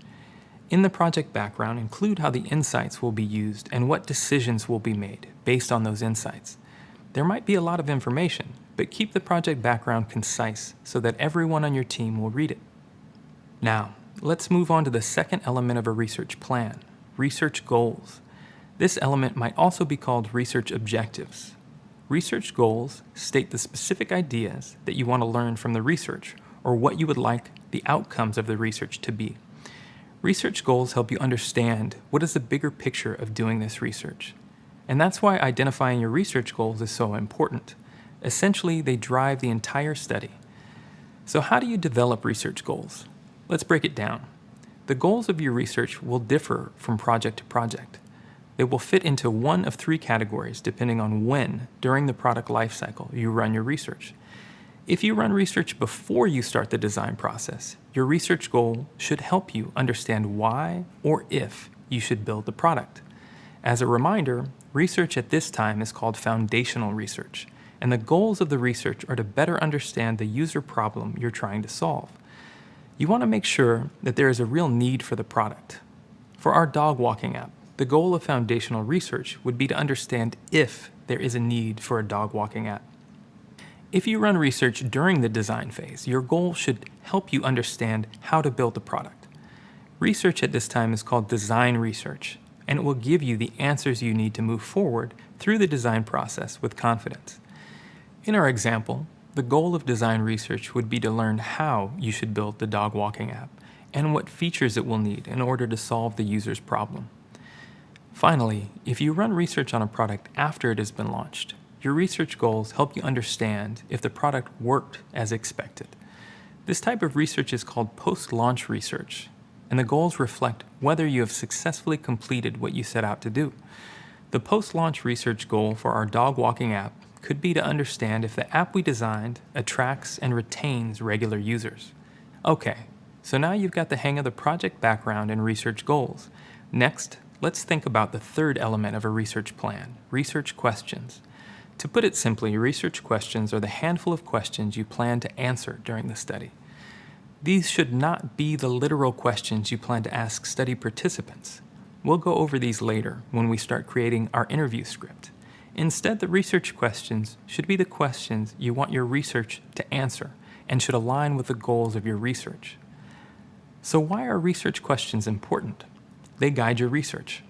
In the project background, include how the insights will be used and what decisions will be made based on those insights. There might be a lot of information, but keep the project background concise so that everyone on your team will read it. Now, let's move on to the second element of a research plan, research goals. This element might also be called research objectives. Research goals state the specific ideas that you want to learn from the research or what you would like the outcomes of the research to be. Research goals help you understand what is the bigger picture of doing this research. And that's why identifying your research goals is so important. Essentially, they drive the entire study. So how do you develop research goals? Let's break it down. The goals of your research will differ from project to project. They will fit into one of 3 categories depending on when, during the product lifecycle, you run your research. If you run research before you start the design process, your research goal should help you understand why or if you should build the product. As a reminder, research at this time is called foundational research, and the goals of the research are to better understand the user problem you're trying to solve. You want to make sure that there is a real need for the product. For our dog walking app, the goal of foundational research would be to understand if there is a need for a dog walking app. If you run research during the design phase, your goal should help you understand how to build the product. Research at this time is called design research, and it will give you the answers you need to move forward through the design process with confidence. In our example, the goal of design research would be to learn how you should build the dog walking app and what features it will need in order to solve the user's problem. Finally, if you run research on a product after it has been launched, your research goals help you understand if the product worked as expected. This type of research is called post-launch research, and the goals reflect whether you have successfully completed what you set out to do. The post-launch research goal for our dog walking app could be to understand if the app we designed attracts and retains regular users. Okay, so now you've got the hang of the project background and research goals. Next, let's think about the third element of a research plan, research questions. To put it simply, research questions are the handful of questions you plan to answer during the study. These should not be the literal questions you plan to ask study participants. We'll go over these later when we start creating our interview script. Instead, the research questions should be the questions you want your research to answer and should align with the goals of your research. So why are research questions important? They guide your research.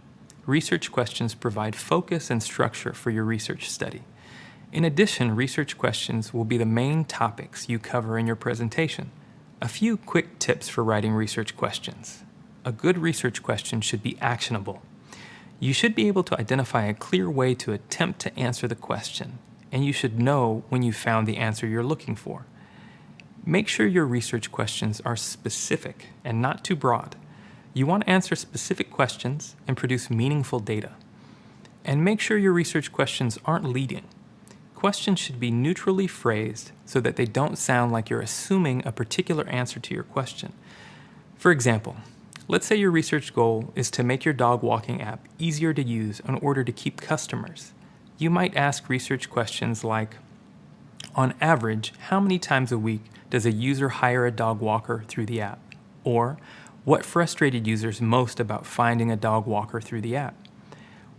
Research questions provide focus and structure for your research study. In addition, research questions will be the main topics you cover in your presentation. A few quick tips for writing research questions. A good research question should be actionable. You should be able to identify a clear way to attempt to answer the question, and you should know when you found the answer you're looking for. Make sure your research questions are specific and not too broad. You want to answer specific questions and produce meaningful data. And make sure your research questions aren't leading. Questions should be neutrally phrased so that they don't sound like you're assuming a particular answer to your question. For example, let's say your research goal is to make your dog walking app easier to use in order to keep customers. You might ask research questions like, on average, how many times a week does a user hire a dog walker through the app? Or, what frustrated users most about finding a dog walker through the app?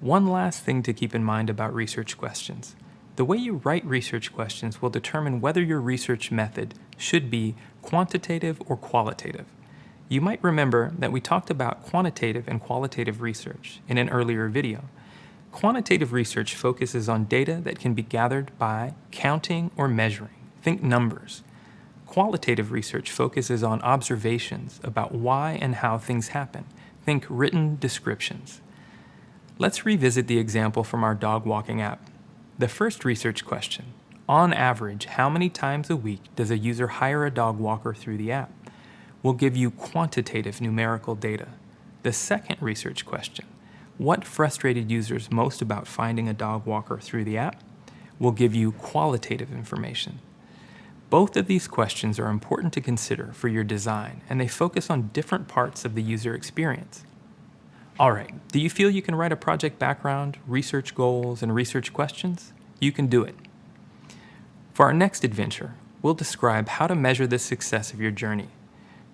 One last thing to keep in mind about research questions. The way you write research questions will determine whether your research method should be quantitative or qualitative. You might remember that we talked about quantitative and qualitative research in an earlier video. Quantitative research focuses on data that can be gathered by counting or measuring. Think numbers. Qualitative research focuses on observations about why and how things happen. Think written descriptions. Let's revisit the example from our dog walking app. The first research question, on average, how many times a week does a user hire a dog walker through the app, will give you quantitative numerical data. The second research question, what frustrated users most about finding a dog walker through the app, will give you qualitative information. Both of these questions are important to consider for your design, and they focus on different parts of the user experience. All right, do you feel you can write a project background, research goals, and research questions? You can do it. For our next adventure, we'll describe how to measure the success of your journey.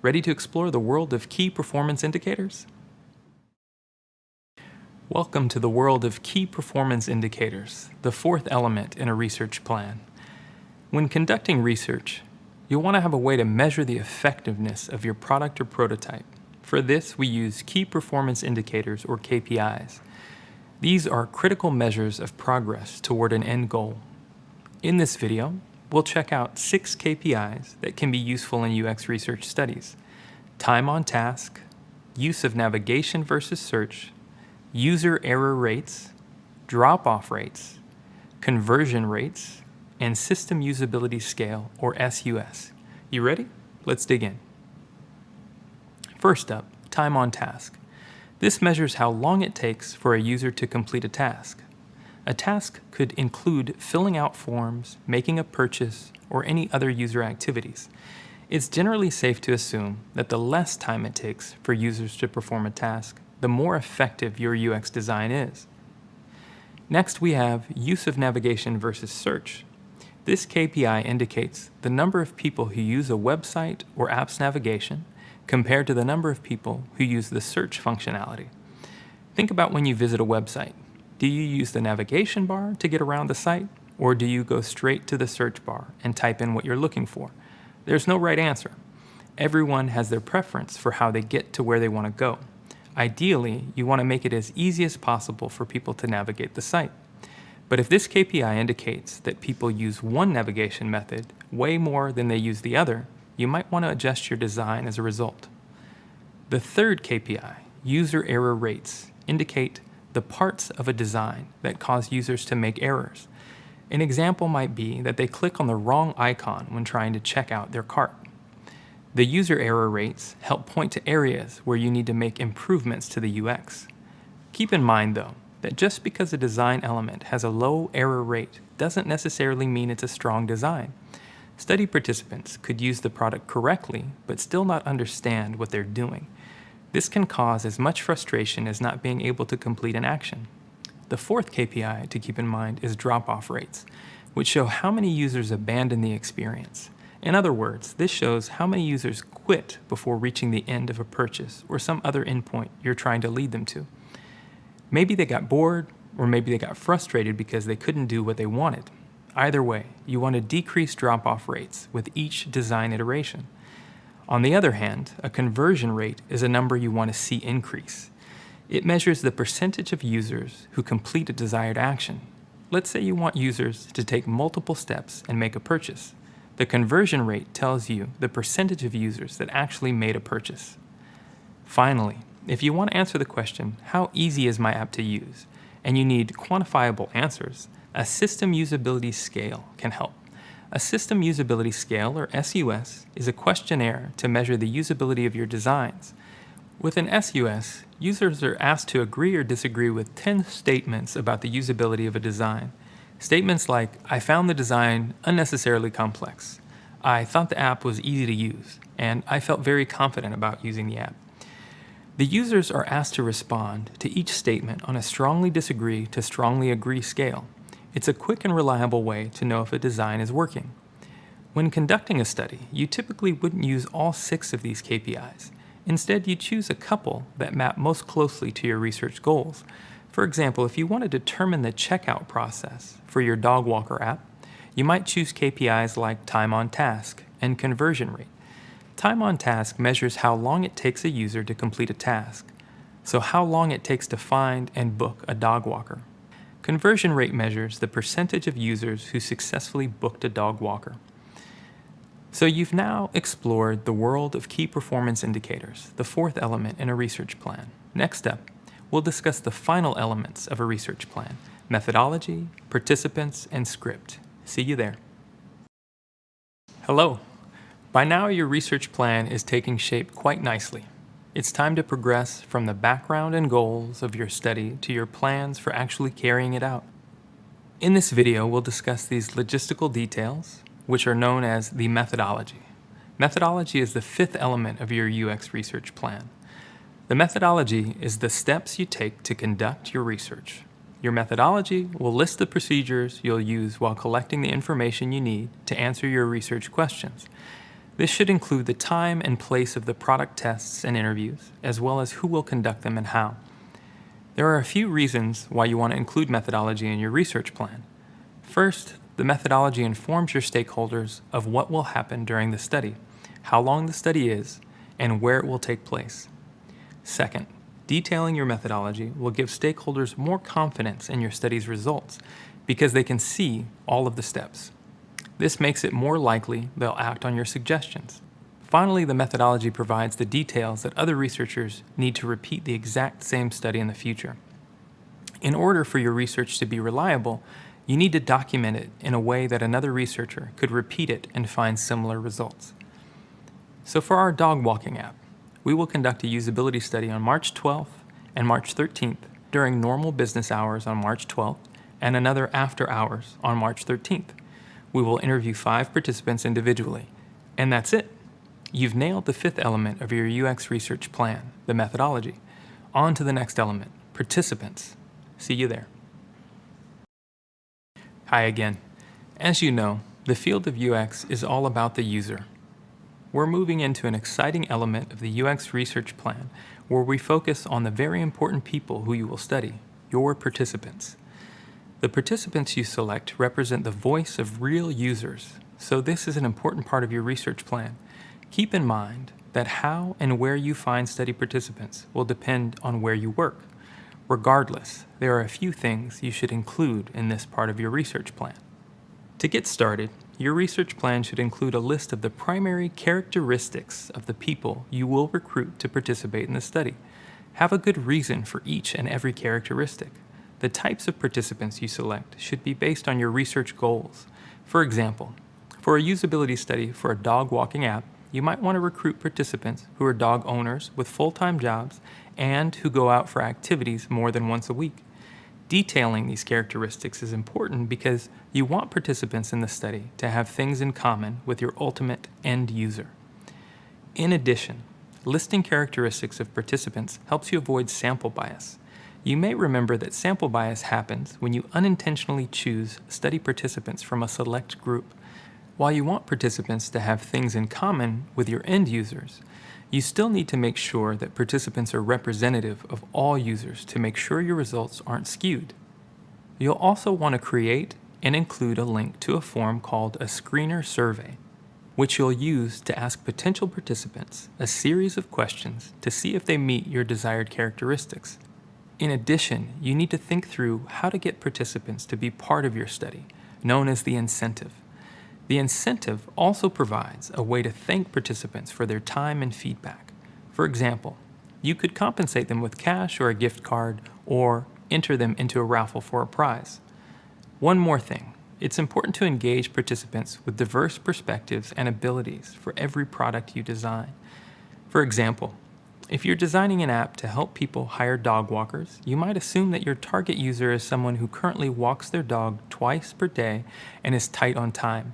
Ready to explore the world of key performance indicators? Welcome to the world of key performance indicators, the fourth element in a research plan. When conducting research, you'll want to have a way to measure the effectiveness of your product or prototype. For this, we use key performance indicators, or KPIs. These are critical measures of progress toward an end goal. In this video, we'll check out 6 KPIs that can be useful in UX research studies: time on task, use of navigation versus search, user error rates, drop-off rates, conversion rates, and system usability scale, or SUS. You ready? Let's dig in. First up, time on task. This measures how long it takes for a user to complete a task. A task could include filling out forms, making a purchase, or any other user activities. It's generally safe to assume that the less time it takes for users to perform a task, the more effective your UX design is. Next, we have use of navigation versus search. This KPI indicates the number of people who use a website or app's navigation compared to the number of people who use the search functionality. Think about when you visit a website. Do you use the navigation bar to get around the site, or do you go straight to the search bar and type in what you're looking for? There's no right answer. Everyone has their preference for how they get to where they want to go. Ideally, you want to make it as easy as possible for people to navigate the site. But if this KPI indicates that people use one navigation method way more than they use the other, you might want to adjust your design as a result. The third KPI, user error rates, indicate the parts of a design that cause users to make errors. An example might be that they click on the wrong icon when trying to check out their cart. The user error rates help point to areas where you need to make improvements to the UX. Keep in mind, though, that just because a design element has a low error rate doesn't necessarily mean it's a strong design. Study participants could use the product correctly, but still not understand what they're doing. This can cause as much frustration as not being able to complete an action. The fourth KPI to keep in mind is drop-off rates, which show how many users abandon the experience. In other words, this shows how many users quit before reaching the end of a purchase or some other endpoint you're trying to lead them to. Maybe they got bored, or maybe they got frustrated because they couldn't do what they wanted. Either way, you want to decrease drop-off rates with each design iteration. On the other hand, a conversion rate is a number you want to see increase. It measures the percentage of users who complete a desired action. Let's say you want users to take multiple steps and make a purchase. The conversion rate tells you the percentage of users that actually made a purchase. Finally, if you want to answer the question, how easy is my app to use, and you need quantifiable answers, a system usability scale can help. A system usability scale, or SUS, is a questionnaire to measure the usability of your designs. With an SUS, users are asked to agree or disagree with 10 statements about the usability of a design. Statements like, I found the design unnecessarily complex, I thought the app was easy to use, and I felt very confident about using the app. The users are asked to respond to each statement on a strongly disagree to strongly agree scale. It's a quick and reliable way to know if a design is working. When conducting a study, you typically wouldn't use all 6 of these KPIs. Instead, you choose a couple that map most closely to your research goals. For example, if you want to determine the checkout process for your dog walker app, you might choose KPIs like time on task and conversion rate. Time on task measures how long it takes a user to complete a task, so how long it takes to find and book a dog walker. Conversion rate measures the percentage of users who successfully booked a dog walker. So you've now explored the world of key performance indicators, the fourth element in a research plan. Next up, we'll discuss the final elements of a research plan: methodology, participants, and script. See you there. Hello. By now your research plan is taking shape quite nicely. It's time to progress from the background and goals of your study to your plans for actually carrying it out. In this video, we'll discuss these logistical details, which are known as the methodology. Methodology is the fifth element of your UX research plan. The methodology is the steps you take to conduct your research. Your methodology will list the procedures you'll use while collecting the information you need to answer your research questions. This should include the time and place of the product tests and interviews, as well as who will conduct them and how. There are a few reasons why you want to include methodology in your research plan. First, the methodology informs your stakeholders of what will happen during the study, how long the study is, and where it will take place. Second, detailing your methodology will give stakeholders more confidence in your study's results because they can see all of the steps. This makes it more likely they'll act on your suggestions. Finally, the methodology provides the details that other researchers need to repeat the exact same study in the future. In order for your research to be reliable, you need to document it in a way that another researcher could repeat it and find similar results. So for our dog walking app, we will conduct a usability study on March 12th and March 13th during normal business hours on March 12th and another after hours on March 13th. We will interview 5 participants individually, and that's it. You've nailed the fifth element of your UX research plan, the methodology. On to the next element, participants. See you there. Hi again. As you know, the field of UX is all about the user. We're moving into an exciting element of the UX research plan where we focus on the very important people who you will study, your participants. The participants you select represent the voice of real users, so this is an important part of your research plan. Keep in mind that how and where you find study participants will depend on where you work. Regardless, there are a few things you should include in this part of your research plan. To get started, your research plan should include a list of the primary characteristics of the people you will recruit to participate in the study. Have a good reason for each and every characteristic. The types of participants you select should be based on your research goals. For example, for a usability study for a dog walking app, you might want to recruit participants who are dog owners with full-time jobs and who go out for activities more than once a week. Detailing these characteristics is important because you want participants in the study to have things in common with your ultimate end user. In addition, listing characteristics of participants helps you avoid sample bias. You may remember that sample bias happens when you unintentionally choose study participants from a select group. While you want participants to have things in common with your end users, you still need to make sure that participants are representative of all users to make sure your results aren't skewed. You'll also want to create and include a link to a form called a screener survey, which you'll use to ask potential participants a series of questions to see if they meet your desired characteristics. In addition, you need to think through how to get participants to be part of your study, known as the incentive. The incentive also provides a way to thank participants for their time and feedback. For example, you could compensate them with cash or a gift card, or enter them into a raffle for a prize. One more thing, it's important to engage participants with diverse perspectives and abilities for every product you design. For example, if you're designing an app to help people hire dog walkers, you might assume that your target user is someone who currently walks their dog twice per day and is tight on time.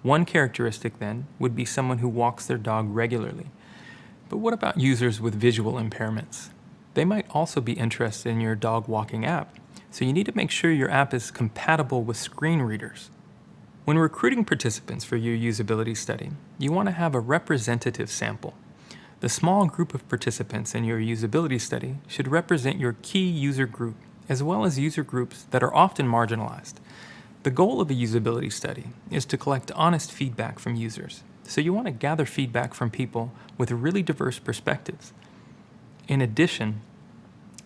One characteristic then would be someone who walks their dog regularly. But what about users with visual impairments? They might also be interested in your dog walking app, so you need to make sure your app is compatible with screen readers. When recruiting participants for your usability study, you want to have a representative sample. The small group of participants in your usability study should represent your key user group as well as user groups that are often marginalized. The goal of a usability study is to collect honest feedback from users, so you want to gather feedback from people with really diverse perspectives. In addition,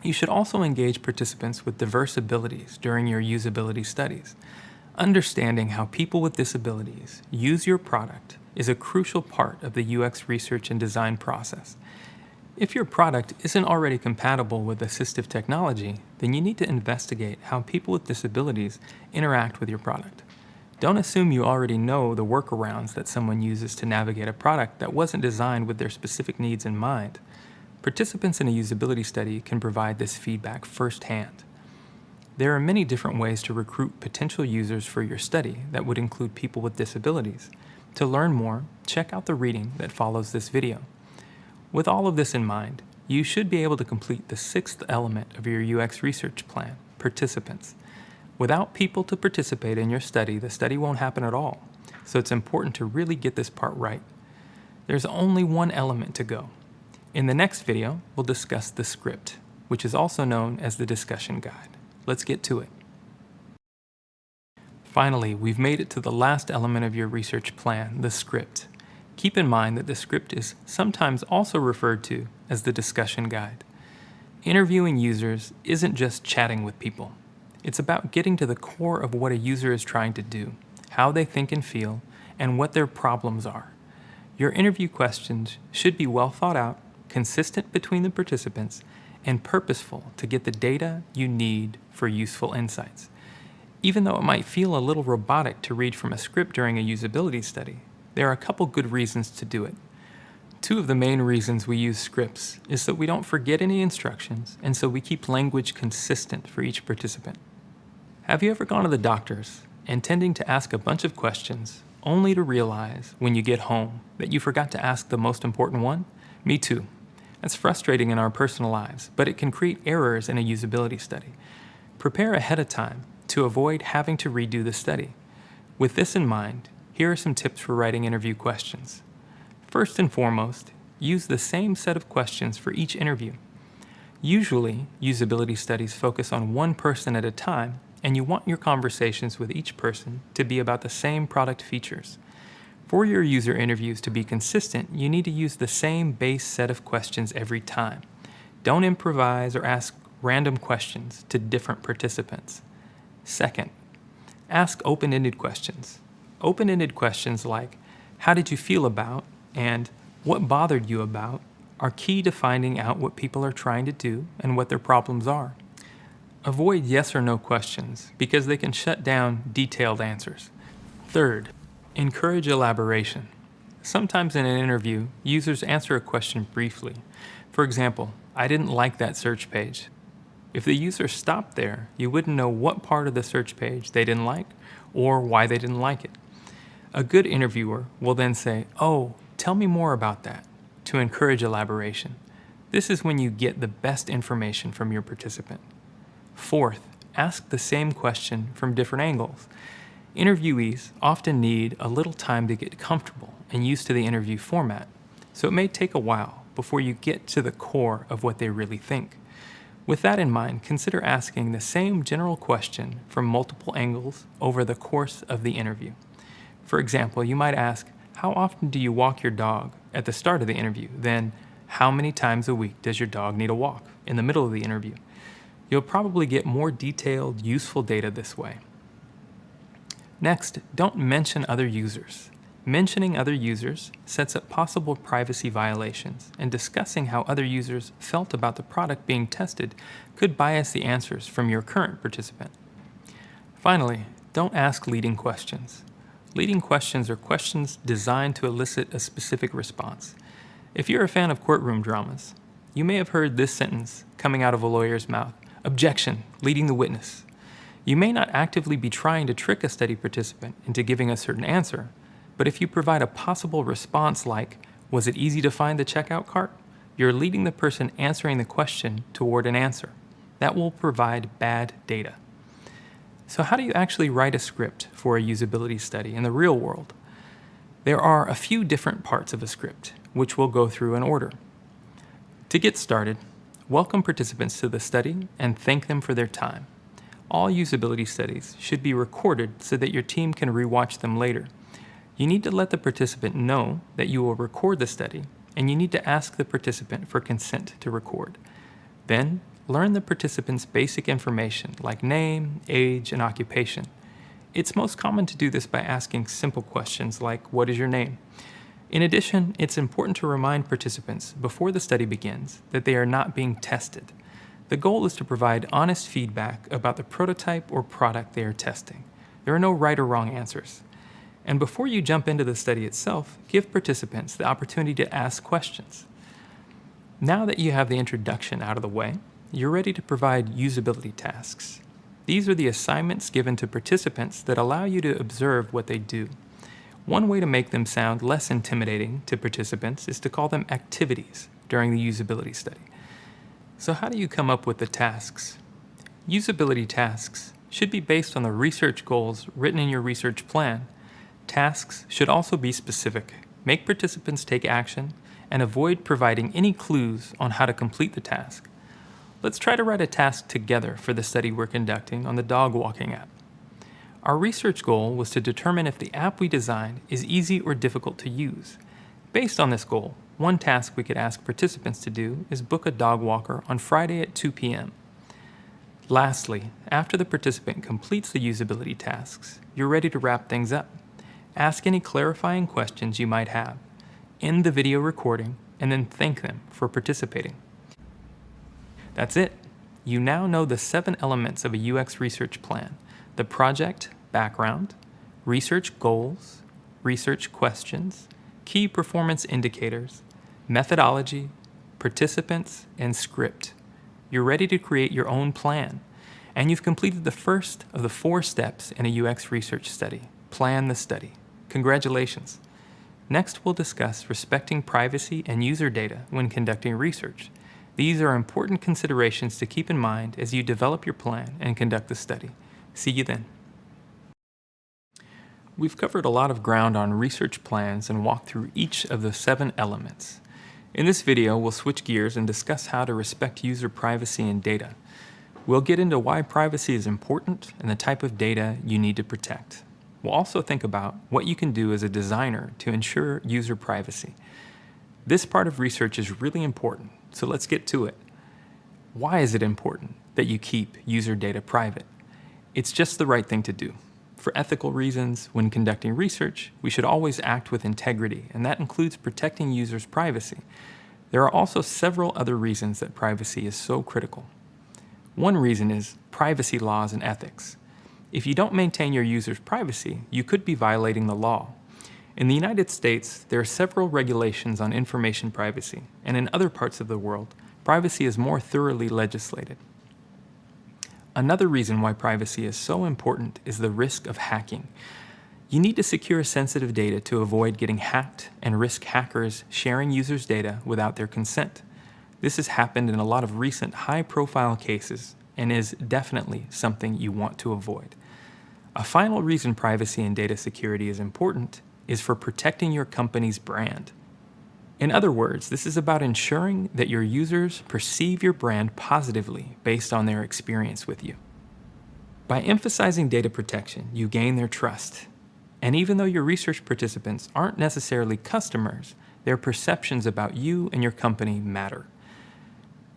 you should also engage participants with diverse abilities during your usability studies. Understanding how people with disabilities use your product is a crucial part of the UX research and design process. If your product isn't already compatible with assistive technology, then you need to investigate how people with disabilities interact with your product. Don't assume you already know the workarounds that someone uses to navigate a product that wasn't designed with their specific needs in mind. Participants in a usability study can provide this feedback firsthand. There are many different ways to recruit potential users for your study that would include people with disabilities. To learn more, check out the reading that follows this video. With all of this in mind, you should be able to complete the sixth element of your UX research plan, participants. Without people to participate in your study, the study won't happen at all, so it's important to really get this part right. There's only one element to go. In the next video, we'll discuss the script, which is also known as the discussion guide. Let's get to it. Finally, we've made it to the last element of your research plan, the script. Keep in mind that the script is sometimes also referred to as the discussion guide. Interviewing users isn't just chatting with people. It's about getting to the core of what a user is trying to do, how they think and feel, and what their problems are. Your interview questions should be well thought out, consistent between the participants, and purposeful to get the data you need for useful insights. Even though it might feel a little robotic to read from a script during a usability study, there are a couple good reasons to do it. Two of the main reasons we use scripts is that we don't forget any instructions, and so we keep language consistent for each participant. Have you ever gone to the doctor's intending to ask a bunch of questions, only to realize when you get home that you forgot to ask the most important one? Me too. That's frustrating in our personal lives, but it can create errors in a usability study. Prepare ahead of time to avoid having to redo the study. With this in mind, here are some tips for writing interview questions. First and foremost, use the same set of questions for each interview. Usually, usability studies focus on one person at a time, and you want your conversations with each person to be about the same product features. For your user interviews to be consistent, you need to use the same base set of questions every time. Don't improvise or ask random questions to different participants. Second, ask open-ended questions. Open-ended questions like, how did you feel about, and what bothered you about, are key to finding out what people are trying to do and what their problems are. Avoid yes or no questions because they can shut down detailed answers. Third, encourage elaboration. Sometimes in an interview, users answer a question briefly. For example, I didn't like that search page. If the user stopped there, you wouldn't know what part of the search page they didn't like or why they didn't like it. A good interviewer will then say, "Oh, tell me more about that," to encourage elaboration. This is when you get the best information from your participant. Fourth, ask the same question from different angles. Interviewees often need a little time to get comfortable and used to the interview format, so it may take a while before you get to the core of what they really think. With that in mind, consider asking the same general question from multiple angles over the course of the interview. For example, you might ask, how often do you walk your dog at the start of the interview? Then, how many times a week does your dog need a walk in the middle of the interview? You'll probably get more detailed, useful data this way. Next, don't mention other users. Mentioning other users sets up possible privacy violations, and discussing how other users felt about the product being tested could bias the answers from your current participant. Finally, don't ask leading questions. Leading questions are questions designed to elicit a specific response. If you're a fan of courtroom dramas, you may have heard this sentence coming out of a lawyer's mouth: "Objection, leading the witness." You may not actively be trying to trick a study participant into giving a certain answer, but if you provide a possible response like, "Was it easy to find the checkout cart?" you're leading the person answering the question toward an answer. That will provide bad data. So how do you actually write a script for a usability study in the real world? There are a few different parts of a script, which we'll go through in order. To get started, Welcome participants to the study and thank them for their time. All usability studies should be recorded so that your team can rewatch them later. You need to let the participant know that you will record the study, and you need to ask the participant for consent to record. Then, learn the participant's basic information like name, age, and occupation. It's most common to do this by asking simple questions like, "What is your name?" In addition, it's important to remind participants before the study begins that they are not being tested. The goal is to provide honest feedback about the prototype or product they are testing. There are no right or wrong answers. And before you jump into the study itself, give participants the opportunity to ask questions. Now that you have the introduction out of the way, you're ready to provide usability tasks. These are the assignments given to participants that allow you to observe what they do. One way to make them sound less intimidating to participants is to call them activities during the usability study. So how do you come up with the tasks? Usability tasks should be based on the research goals written in your research plan. Tasks should also be specific, make participants take action, and avoid providing any clues on how to complete the task. Let's try to write a task together for the study we're conducting on the dog walking app. Our research goal was to determine if the app we designed is easy or difficult to use. Based on this goal, one task we could ask participants to do is book a dog walker on Friday at 2 p.m. Lastly, after the participant completes the usability tasks, you're ready to wrap things up. Ask any clarifying questions you might have, end the video recording, and then thank them for participating. That's it. You now know the 7 elements of a UX research plan: the project, background, research goals, research questions, key performance indicators, methodology, participants, and script. You're ready to create your own plan, and you've completed the first of the 4 steps in a UX research study: plan the study. Congratulations. Next, we'll discuss respecting privacy and user data when conducting research. These are important considerations to keep in mind as you develop your plan and conduct the study. See you then. We've covered a lot of ground on research plans and walked through each of the 7 elements. In this video, we'll switch gears and discuss how to respect user privacy and data. We'll get into why privacy is important and the type of data you need to protect. We'll also think about what you can do as a designer to ensure user privacy. This part of research is really important, so let's get to it. Why is it important that you keep user data private? It's just the right thing to do. For ethical reasons, when conducting research, we should always act with integrity, and that includes protecting users' privacy. There are also several other reasons that privacy is so critical. One reason is privacy laws and ethics. If you don't maintain your users' privacy, you could be violating the law. In the United States, there are several regulations on information privacy, and in other parts of the world, privacy is more thoroughly legislated. Another reason why privacy is so important is the risk of hacking. You need to secure sensitive data to avoid getting hacked and risk hackers sharing users' data without their consent. This has happened in a lot of recent high-profile cases and is definitely something you want to avoid. A final reason privacy and data security is important is for protecting your company's brand. In other words, this is about ensuring that your users perceive your brand positively based on their experience with you. By emphasizing data protection, you gain their trust. And even though your research participants aren't necessarily customers, their perceptions about you and your company matter.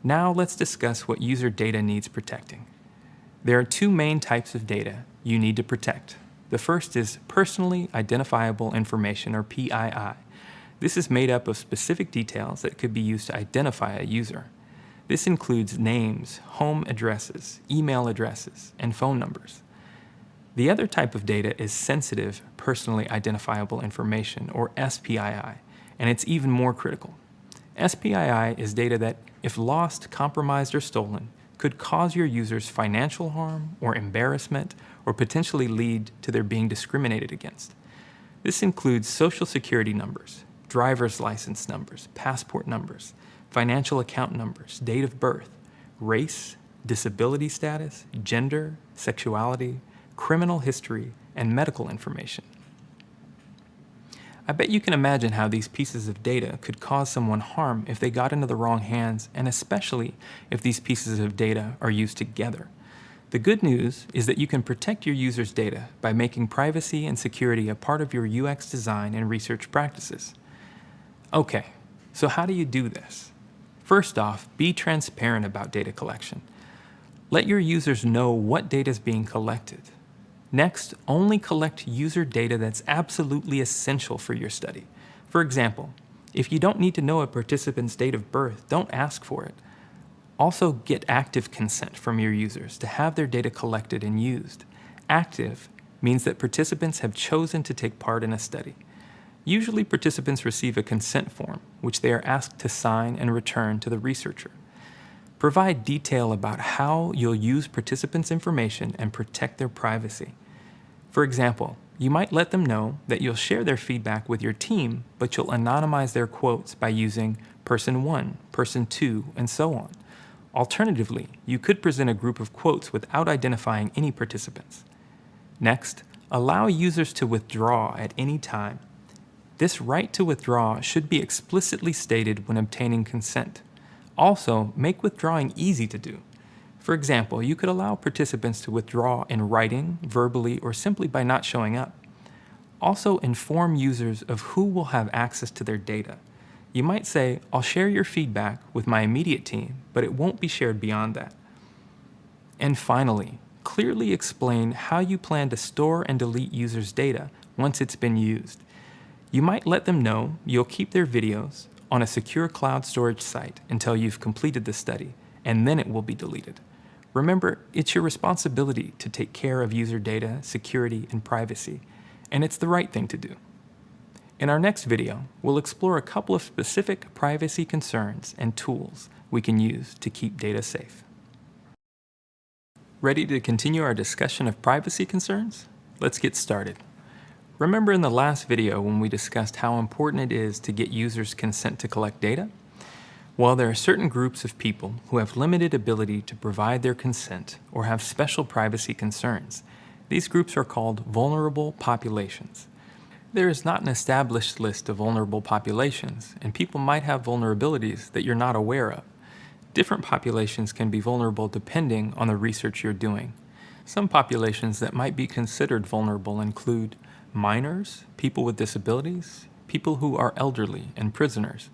Now let's discuss what user data needs protecting. There are 2 main types of data you need to protect. The first is personally identifiable information, or PII. This is made up of specific details that could be used to identify a user. This includes names, home addresses, email addresses, and phone numbers. The other type of data is sensitive personally identifiable information, or SPII, and it's even more critical. SPII is data that, if lost, compromised, or stolen, could cause your users financial harm or embarrassment, or potentially lead to their being discriminated against. This includes social security numbers, driver's license numbers, passport numbers, financial account numbers, date of birth, race, disability status, gender, sexuality, criminal history, and medical information. I bet you can imagine how these pieces of data could cause someone harm if they got into the wrong hands, and especially if these pieces of data are used together. The good news is that you can protect your users' data by making privacy and security a part of your UX design and research practices. Okay, so how do you do this? First off, be transparent about data collection. Let your users know what data is being collected. Next, only collect user data that's absolutely essential for your study. For example, if you don't need to know a participant's date of birth, don't ask for it. Also, get active consent from your users to have their data collected and used. Active means that participants have chosen to take part in a study. Usually, participants receive a consent form, which they are asked to sign and return to the researcher. Provide detail about how you'll use participants' information and protect their privacy. For example, you might let them know that you'll share their feedback with your team, but you'll anonymize their quotes by using person 1, person 2, and so on. Alternatively, you could present a group of quotes without identifying any participants. Next, allow users to withdraw at any time. This right to withdraw should be explicitly stated when obtaining consent. Also, make withdrawing easy to do. For example, you could allow participants to withdraw in writing, verbally, or simply by not showing up. Also, inform users of who will have access to their data. You might say, I'll share your feedback with my immediate team, but it won't be shared beyond that. And finally, clearly explain how you plan to store and delete users' data once it's been used. You might let them know you'll keep their videos on a secure cloud storage site until you've completed the study, and then it will be deleted. Remember, it's your responsibility to take care of user data, security, and privacy, and it's the right thing to do. In our next video, we'll explore a couple of specific privacy concerns and tools we can use to keep data safe. Ready to continue our discussion of privacy concerns? Let's get started. Remember in the last video when we discussed how important it is to get users' consent to collect data? Well, there are certain groups of people who have limited ability to provide their consent or have special privacy concerns. These groups are called vulnerable populations. There is not an established list of vulnerable populations, and people might have vulnerabilities that you're not aware of. Different populations can be vulnerable depending on the research you're doing. Some populations that might be considered vulnerable include minors, people with disabilities, people who are elderly, and prisoners.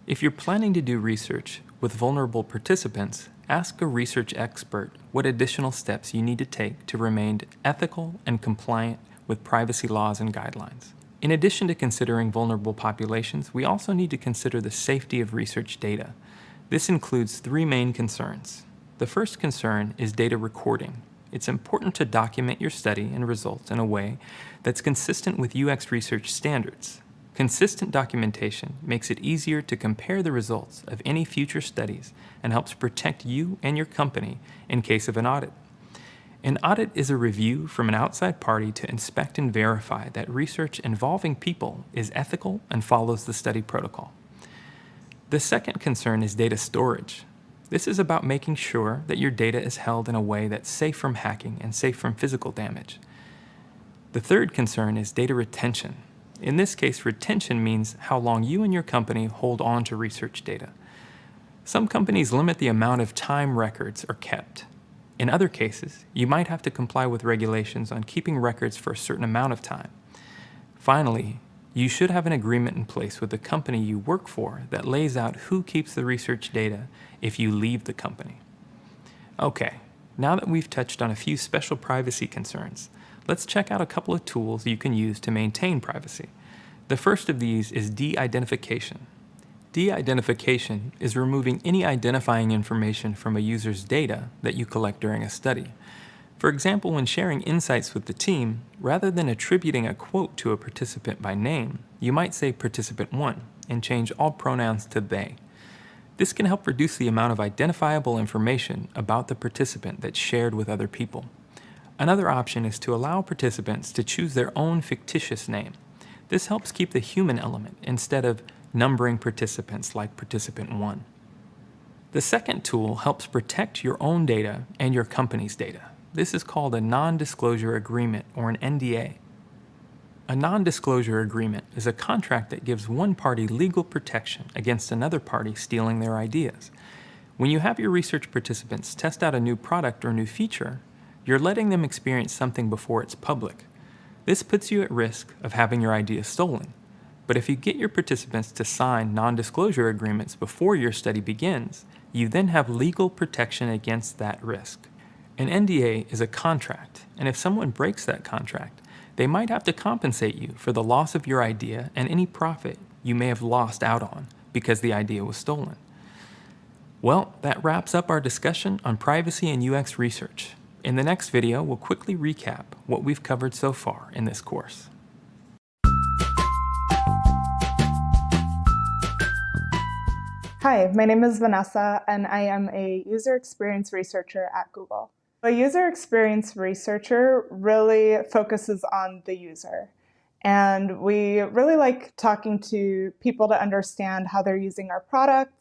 If you're planning to do research with vulnerable participants, ask a research expert what additional steps you need to take to remain ethical and compliant with privacy laws and guidelines. In addition to considering vulnerable populations, we also need to consider the safety of research data. This includes three main concerns. The first concern is data recording. It's important to document your study and results in a way that's consistent with UX research standards. Consistent documentation makes it easier to compare the results of any future studies and helps protect you and your company in case of an audit. An audit is a review from an outside party to inspect and verify that research involving people is ethical and follows the study protocol. The second concern is data storage. This is about making sure that your data is held in a way that's safe from hacking and safe from physical damage. The third concern is data retention. In this case, retention means how long you and your company hold on to research data. Some companies limit the amount of time records are kept. In other cases, you might have to comply with regulations on keeping records for a certain amount of time. Finally, you should have an agreement in place with the company you work for that lays out who keeps the research data if you leave the company. Okay, now that we've touched on a few special privacy concerns, let's check out a couple of tools you can use to maintain privacy. The first of these is de-identification. De-identification is removing any identifying information from a user's data that you collect during a study. For example, when sharing insights with the team, rather than attributing a quote to a participant by name, you might say participant 1 and change all pronouns to they. This can help reduce the amount of identifiable information about the participant that's shared with other people. Another option is to allow participants to choose their own fictitious name. This helps keep the human element instead of numbering participants like participant 1. The second tool helps protect your own data and your company's data. This is called a non-disclosure agreement or an NDA. A non-disclosure agreement is a contract that gives one party legal protection against another party stealing their ideas. When you have your research participants test out a new product or new feature, you're letting them experience something before it's public. This puts you at risk of having your idea stolen. But if you get your participants to sign non-disclosure agreements before your study begins, you then have legal protection against that risk. An NDA is a contract, and if someone breaks that contract, they might have to compensate you for the loss of your idea and any profit you may have lost out on because the idea was stolen. Well, that wraps up our discussion on privacy and UX research. In the next video, we'll quickly recap what we've covered so far in this course. Hi, my name is Vanessa, and I am a user experience researcher at Google. A user experience researcher really focuses on the user. And we really like talking to people to understand how they're using our product,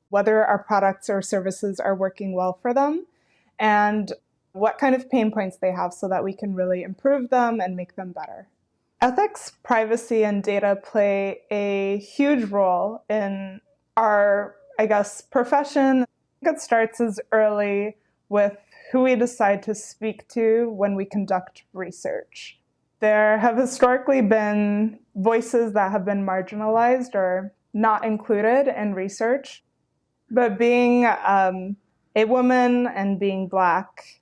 whether our products or services are working well for them, and what kind of pain points they have so that we can really improve them and make them better. Ethics, privacy, and data play a huge role in our, profession. It starts as early with who we decide to speak to when we conduct research. There have historically been voices that have been marginalized or not included in research, but being a woman and being Black,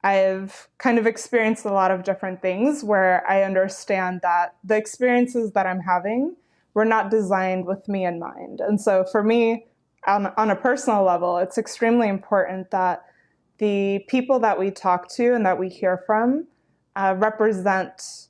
I've kind of experienced a lot of different things where I understand that the experiences that I'm having were not designed with me in mind. And so for me, on a personal level, it's extremely important that the people that we talk to and that we hear from represent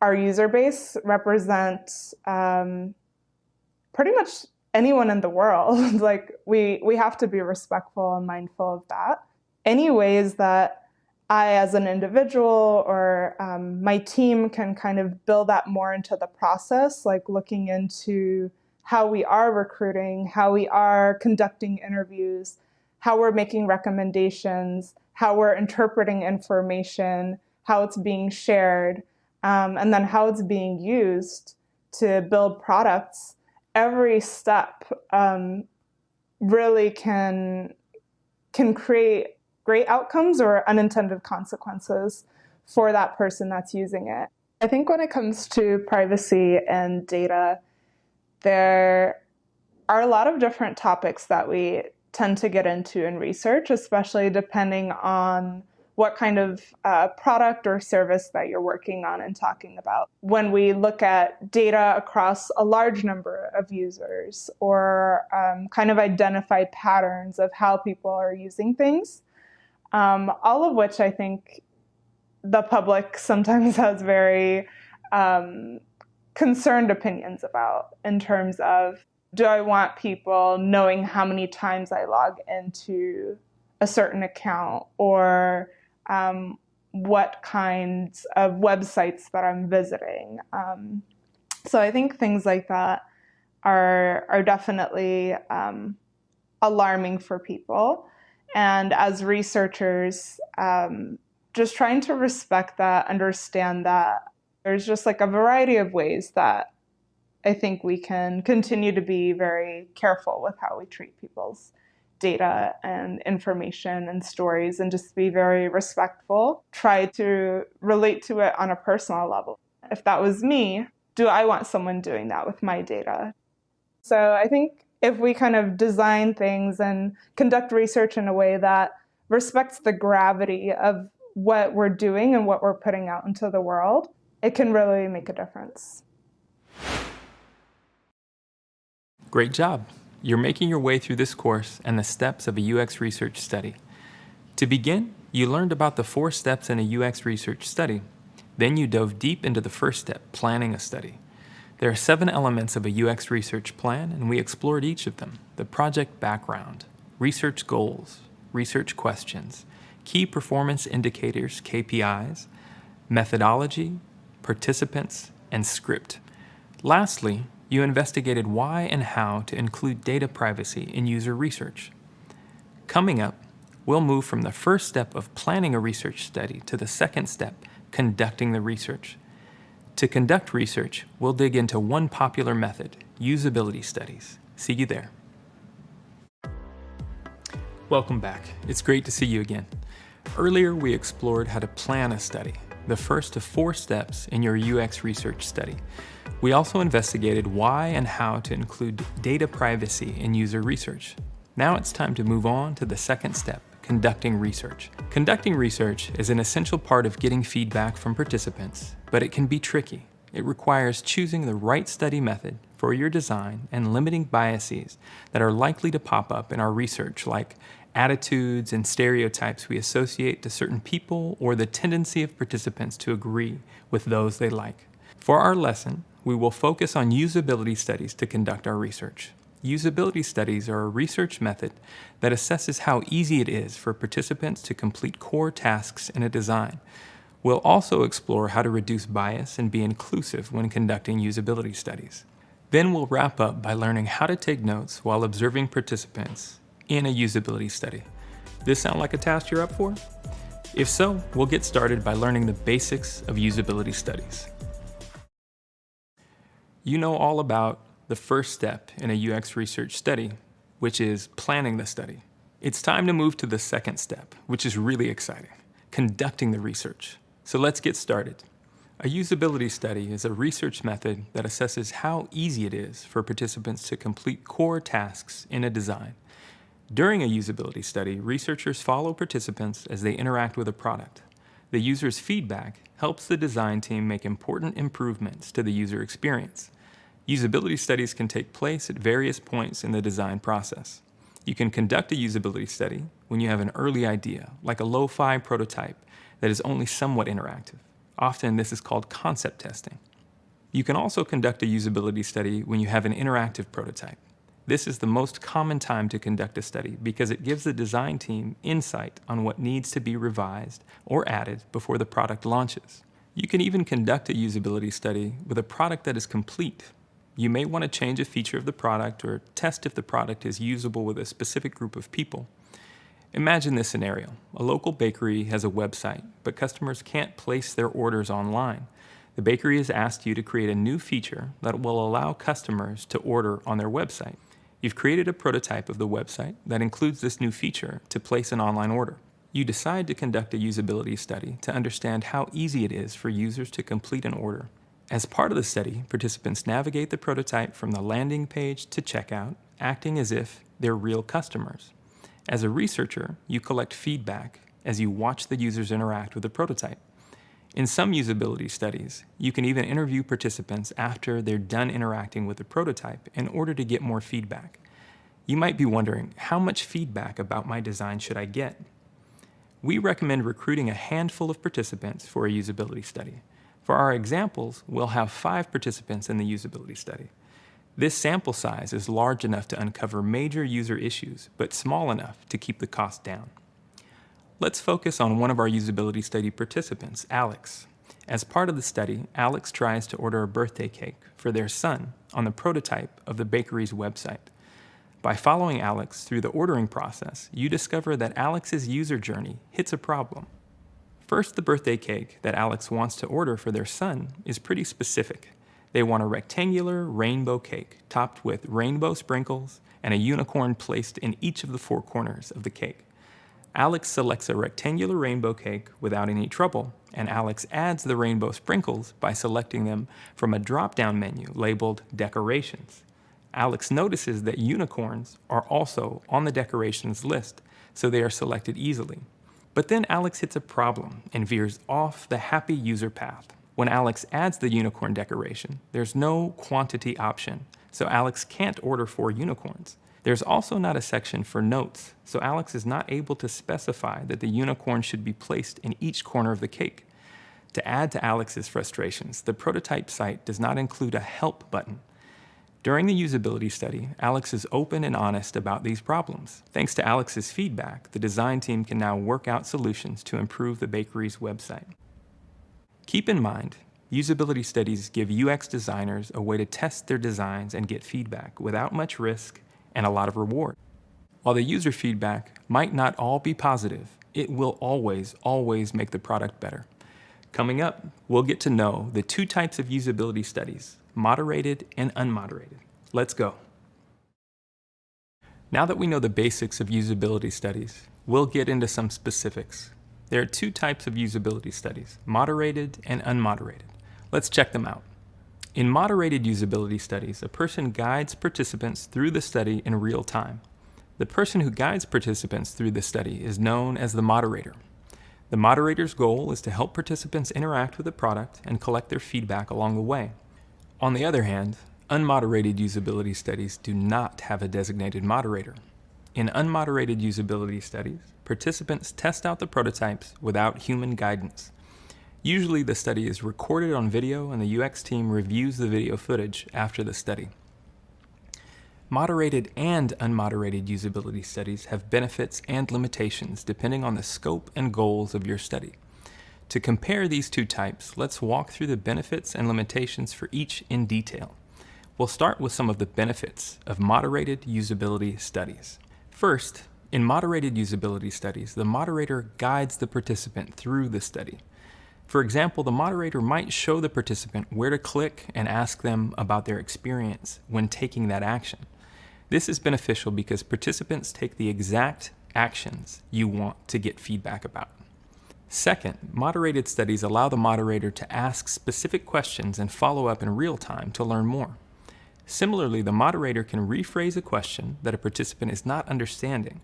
our user base, represent pretty much anyone in the world. Like we have to be respectful and mindful of that. Any ways that I, as an individual or my team, can kind of build that more into the process, like looking into how we are recruiting, how we are conducting interviews, how we're making recommendations, how we're interpreting information, how it's being shared, and then how it's being used to build products. Every step really can create great outcomes or unintended consequences for that person that's using it. I think when it comes to privacy and data, there are a lot of different topics that we tend to get into in research, especially depending on what kind of product or service that you're working on and talking about. When we look at data across a large number of users or kind of identify patterns of how people are using things, all of which I think the public sometimes has very concerned opinions about in terms of, do I want people knowing how many times I log into a certain account, or what kinds of websites that I'm visiting? So I think things like that are definitely alarming for people. And as researchers, just trying to respect that, understand that there's just like a variety of ways that I think we can continue to be very careful with how we treat people's data and information and stories, and just be very respectful. Try to relate to it on a personal level. If that was me, do I want someone doing that with my data? So I think if we kind of design things and conduct research in a way that respects the gravity of what we're doing and what we're putting out into the world, it can really make a difference. Great job. You're making your way through this course and the steps of a UX research study. To begin, you learned about the 4 steps in a UX research study. Then you dove deep into the first step, planning a study. There are 7 elements of a UX research plan, and we explored each of them: the project background, research goals, research questions, key performance indicators, KPIs, methodology, participants, and script. Lastly, you investigated why and how to include data privacy in user research. Coming up, we'll move from the first step of planning a research study to the second step, conducting the research. To conduct research, we'll dig into one popular method, usability studies. See you there. Welcome back. It's great to see you again. Earlier, we explored how to plan a study, the first of 4 steps in your UX research study. We also investigated why and how to include data privacy in user research. Now it's time to move on to the second step, conducting research. Conducting research is an essential part of getting feedback from participants, but it can be tricky. It requires choosing the right study method for your design and limiting biases that are likely to pop up in our research, like attitudes and stereotypes we associate to certain people or the tendency of participants to agree with those they like. For our lesson, we will focus on usability studies to conduct our research. Usability studies are a research method that assesses how easy it is for participants to complete core tasks in a design. We'll also explore how to reduce bias and be inclusive when conducting usability studies. Then we'll wrap up by learning how to take notes while observing participants in a usability study. This sound like a task you're up for? If so, we'll get started by learning the basics of usability studies. You know all about the first step in a UX research study, which is planning the study. It's time to move to the second step, which is really exciting, conducting the research. So let's get started. A usability study is a research method that assesses how easy it is for participants to complete core tasks in a design. During a usability study, researchers follow participants as they interact with a product. The user's feedback helps the design team make important improvements to the user experience. Usability studies can take place at various points in the design process. You can conduct a usability study when you have an early idea, like a lo-fi prototype that is only somewhat interactive. Often this is called concept testing. You can also conduct a usability study when you have an interactive prototype. This is the most common time to conduct a study because it gives the design team insight on what needs to be revised or added before the product launches. You can even conduct a usability study with a product that is complete. You may want to change a feature of the product or test if the product is usable with a specific group of people. Imagine this scenario. A local bakery has a website, but customers can't place their orders online. The bakery has asked you to create a new feature that will allow customers to order on their website. You've created a prototype of the website that includes this new feature to place an online order. You decide to conduct a usability study to understand how easy it is for users to complete an order. As part of the study, participants navigate the prototype from the landing page to checkout, acting as if they're real customers. As a researcher, you collect feedback as you watch the users interact with the prototype. In some usability studies, you can even interview participants after they're done interacting with the prototype in order to get more feedback. You might be wondering, how much feedback about my design should I get? We recommend recruiting a handful of participants for a usability study. For our examples, we'll have 5 participants in the usability study. This sample size is large enough to uncover major user issues, but small enough to keep the cost down. Let's focus on one of our usability study participants, Alex. As part of the study, Alex tries to order a birthday cake for their son on the prototype of the bakery's website. By following Alex through the ordering process, you discover that Alex's user journey hits a problem. First, the birthday cake that Alex wants to order for their son is pretty specific. They want a rectangular rainbow cake topped with rainbow sprinkles and a unicorn placed in each of the 4 corners of the cake. Alex selects a rectangular rainbow cake without any trouble, and Alex adds the rainbow sprinkles by selecting them from a drop-down menu labeled Decorations. Alex notices that unicorns are also on the decorations list, so they are selected easily. But then Alex hits a problem and veers off the happy user path. When Alex adds the unicorn decoration, there's no quantity option, so Alex can't order 4 unicorns. There's also not a section for notes, so Alex is not able to specify that the unicorn should be placed in each corner of the cake. To add to Alex's frustrations, the prototype site does not include a help button. During the usability study, Alex is open and honest about these problems. Thanks to Alex's feedback, the design team can now work out solutions to improve the bakery's website. Keep in mind, usability studies give UX designers a way to test their designs and get feedback without much risk and a lot of reward. While the user feedback might not all be positive, it will always make the product better. Coming up, we'll get to know the two types of usability studies, moderated and unmoderated. Let's go. Now that we know the basics of usability studies, we'll get into some specifics. There are two types of usability studies, moderated and unmoderated. Let's check them out. In moderated usability studies, a person guides participants through the study in real time. The person who guides participants through the study is known as the moderator. The moderator's goal is to help participants interact with the product and collect their feedback along the way. On the other hand, unmoderated usability studies do not have a designated moderator. In unmoderated usability studies, participants test out the prototypes without human guidance. Usually the study is recorded on video and the UX team reviews the video footage after the study. Moderated and unmoderated usability studies have benefits and limitations depending on the scope and goals of your study. To compare these two types, let's walk through the benefits and limitations for each in detail. We'll start with some of the benefits of moderated usability studies. First, in moderated usability studies, the moderator guides the participant through the study. For example, the moderator might show the participant where to click and ask them about their experience when taking that action. This is beneficial because participants take the exact actions you want to get feedback about. Second, moderated studies allow the moderator to ask specific questions and follow up in real time to learn more. Similarly, the moderator can rephrase a question that a participant is not understanding.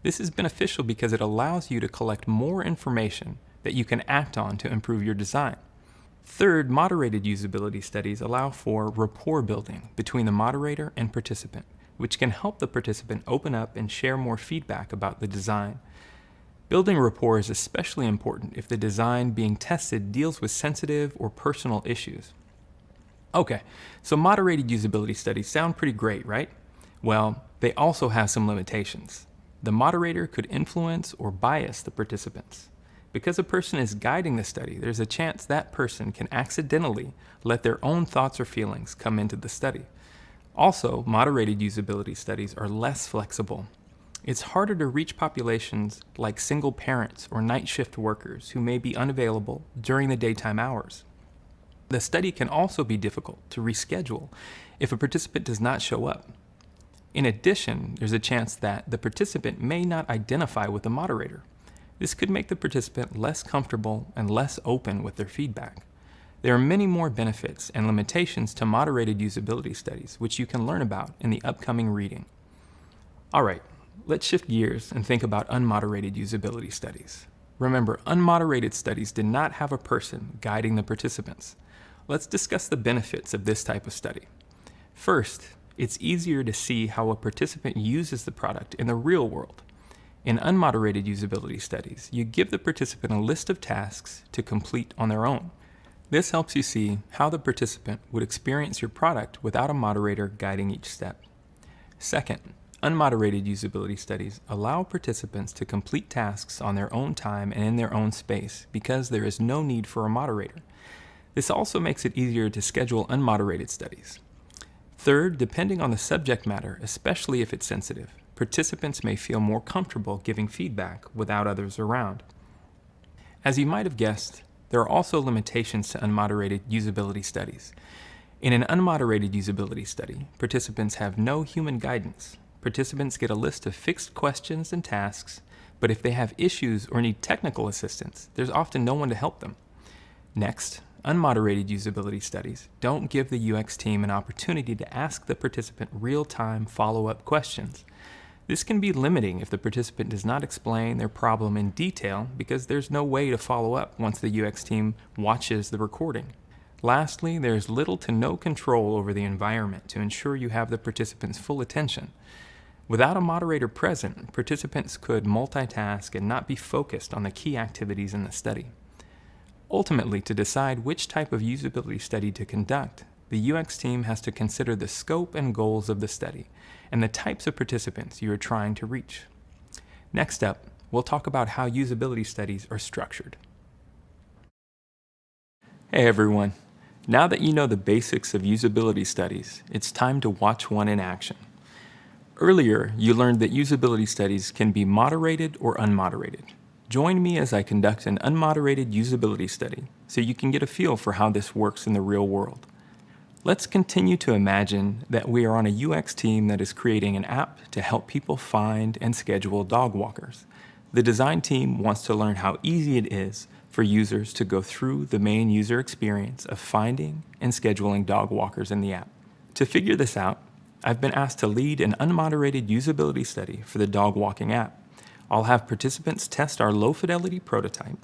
This is beneficial because it allows you to collect more information that you can act on to improve your design. Third, moderated usability studies allow for rapport building between the moderator and participant, which can help the participant open up and share more feedback about the design. Building rapport is especially important if the design being tested deals with sensitive or personal issues. Okay, so moderated usability studies sound pretty great, right? Well, they also have some limitations. The moderator could influence or bias the participants. Because a person is guiding the study, there's a chance that person can accidentally let their own thoughts or feelings come into the study. Also, moderated usability studies are less flexible. It's harder to reach populations like single parents or night shift workers who may be unavailable during the daytime hours. The study can also be difficult to reschedule if a participant does not show up. In addition, there's a chance that the participant may not identify with the moderator. This could make the participant less comfortable and less open with their feedback. There are many more benefits and limitations to moderated usability studies, which you can learn about in the upcoming reading. All right, let's shift gears and think about unmoderated usability studies. Remember, unmoderated studies did not have a person guiding the participants. Let's discuss the benefits of this type of study. First, it's easier to see how a participant uses the product in the real world. In unmoderated usability studies, you give the participant a list of tasks to complete on their own. This helps you see how the participant would experience your product without a moderator guiding each step. Second, unmoderated usability studies allow participants to complete tasks on their own time and in their own space because there is no need for a moderator. This also makes it easier to schedule unmoderated studies. Third, depending on the subject matter, especially if it's sensitive, participants may feel more comfortable giving feedback without others around. As you might have guessed, there are also limitations to unmoderated usability studies. In an unmoderated usability study, participants have no human guidance. Participants get a list of fixed questions and tasks, but if they have issues or need technical assistance, there's often no one to help them. Next, unmoderated usability studies don't give the UX team an opportunity to ask the participant real-time follow-up questions. This can be limiting if the participant does not explain their problem in detail because there's no way to follow up once the UX team watches the recording. Lastly, there's little to no control over the environment to ensure you have the participant's full attention. Without a moderator present, participants could multitask and not be focused on the key activities in the study. Ultimately, to decide which type of usability study to conduct, the UX team has to consider the scope and goals of the study and the types of participants you are trying to reach. Next up, we'll talk about how usability studies are structured. Hey everyone, now that you know the basics of usability studies, it's time to watch one in action. Earlier, you learned that usability studies can be moderated or unmoderated. Join me as I conduct an unmoderated usability study so you can get a feel for how this works in the real world. Let's continue to imagine that we are on a UX team that is creating an app to help people find and schedule dog walkers. The design team wants to learn how easy it is for users to go through the main user experience of finding and scheduling dog walkers in the app. To figure this out, I've been asked to lead an unmoderated usability study for the dog walking app. I'll have participants test our low-fidelity prototype.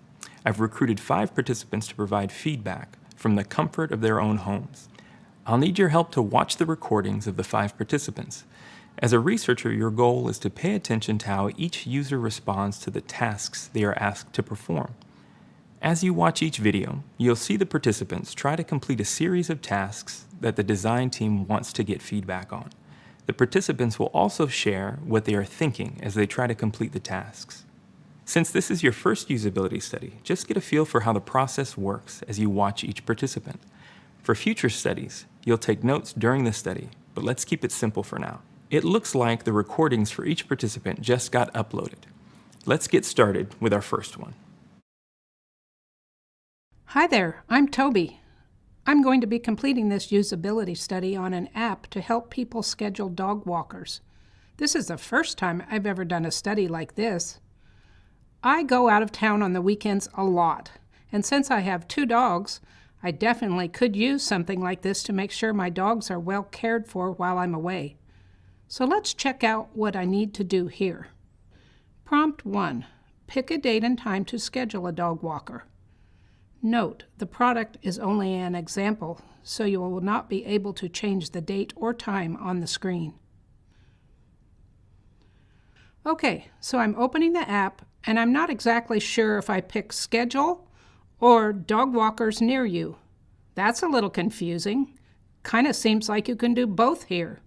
I've recruited 5 participants to provide feedback from the comfort of their own homes. I'll need your help to watch the recordings of the 5 participants. As a researcher, your goal is to pay attention to how each user responds to the tasks they are asked to perform. As you watch each video, you'll see the participants try to complete a series of tasks that the design team wants to get feedback on. The participants will also share what they are thinking as they try to complete the tasks. Since this is your first usability study, just get a feel for how the process works as you watch each participant. For future studies, you'll take notes during the study, but let's keep it simple for now. It looks like the recordings for each participant just got uploaded. Let's get started with our first one. Hi there, I'm Toby. I'm going to be completing this usability study on an app to help people schedule dog walkers. This is the first time I've ever done a study like this. I go out of town on the weekends a lot, and since I have 2 dogs, I definitely could use something like this to make sure my dogs are well cared for while I'm away. So let's check out what I need to do here. Prompt 1. Pick a date and time to schedule a dog walker. Note, the product is only an example, so you will not be able to change the date or time on the screen. Okay, so I'm opening the app, and I'm not exactly sure if I pick schedule or dog walkers near you. That's a little confusing. Kind of seems like you can do both here.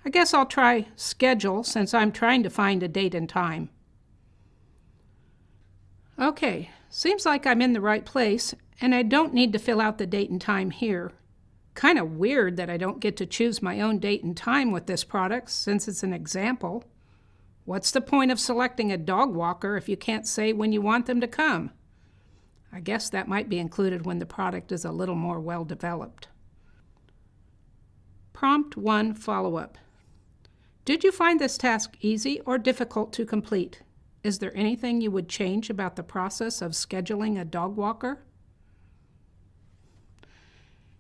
I guess I'll try schedule since I'm trying to find a date and time. Okay, seems like I'm in the right place, and I don't need to fill out the date and time here. Kind of weird that I don't get to choose my own date and time with this product since it's an example. What's the point of selecting a dog walker if you can't say when you want them to come? I guess that might be included when the product is a little more well developed. Prompt 1 follow-up. Did you find this task easy or difficult to complete? Is there anything you would change about the process of scheduling a dog walker?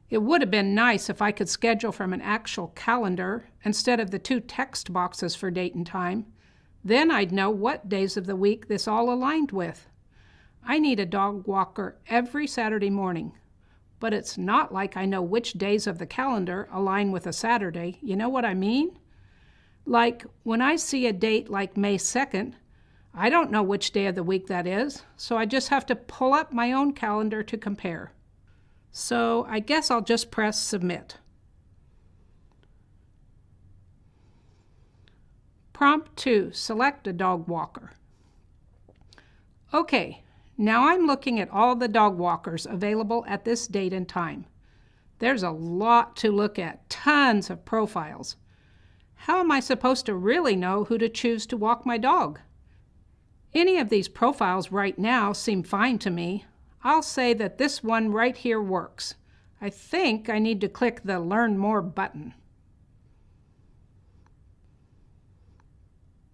It would have been nice if I could schedule from an actual calendar instead of the 2 text boxes for date and time. Then I'd know what days of the week this all aligned with. I need a dog walker every Saturday morning, but it's not like I know which days of the calendar align with a Saturday. You know what I mean? Like when I see a date like May 2nd, I don't know which day of the week that is, so I just have to pull up my own calendar to compare. So I guess I'll just press submit. Prompt 2, select a dog walker. Okay, now I'm looking at all the dog walkers available at this date and time. There's a lot to look at, tons of profiles. How am I supposed to really know who to choose to walk my dog? Any of these profiles right now seem fine to me. I'll say that this one right here works. I think I need to click the Learn More button.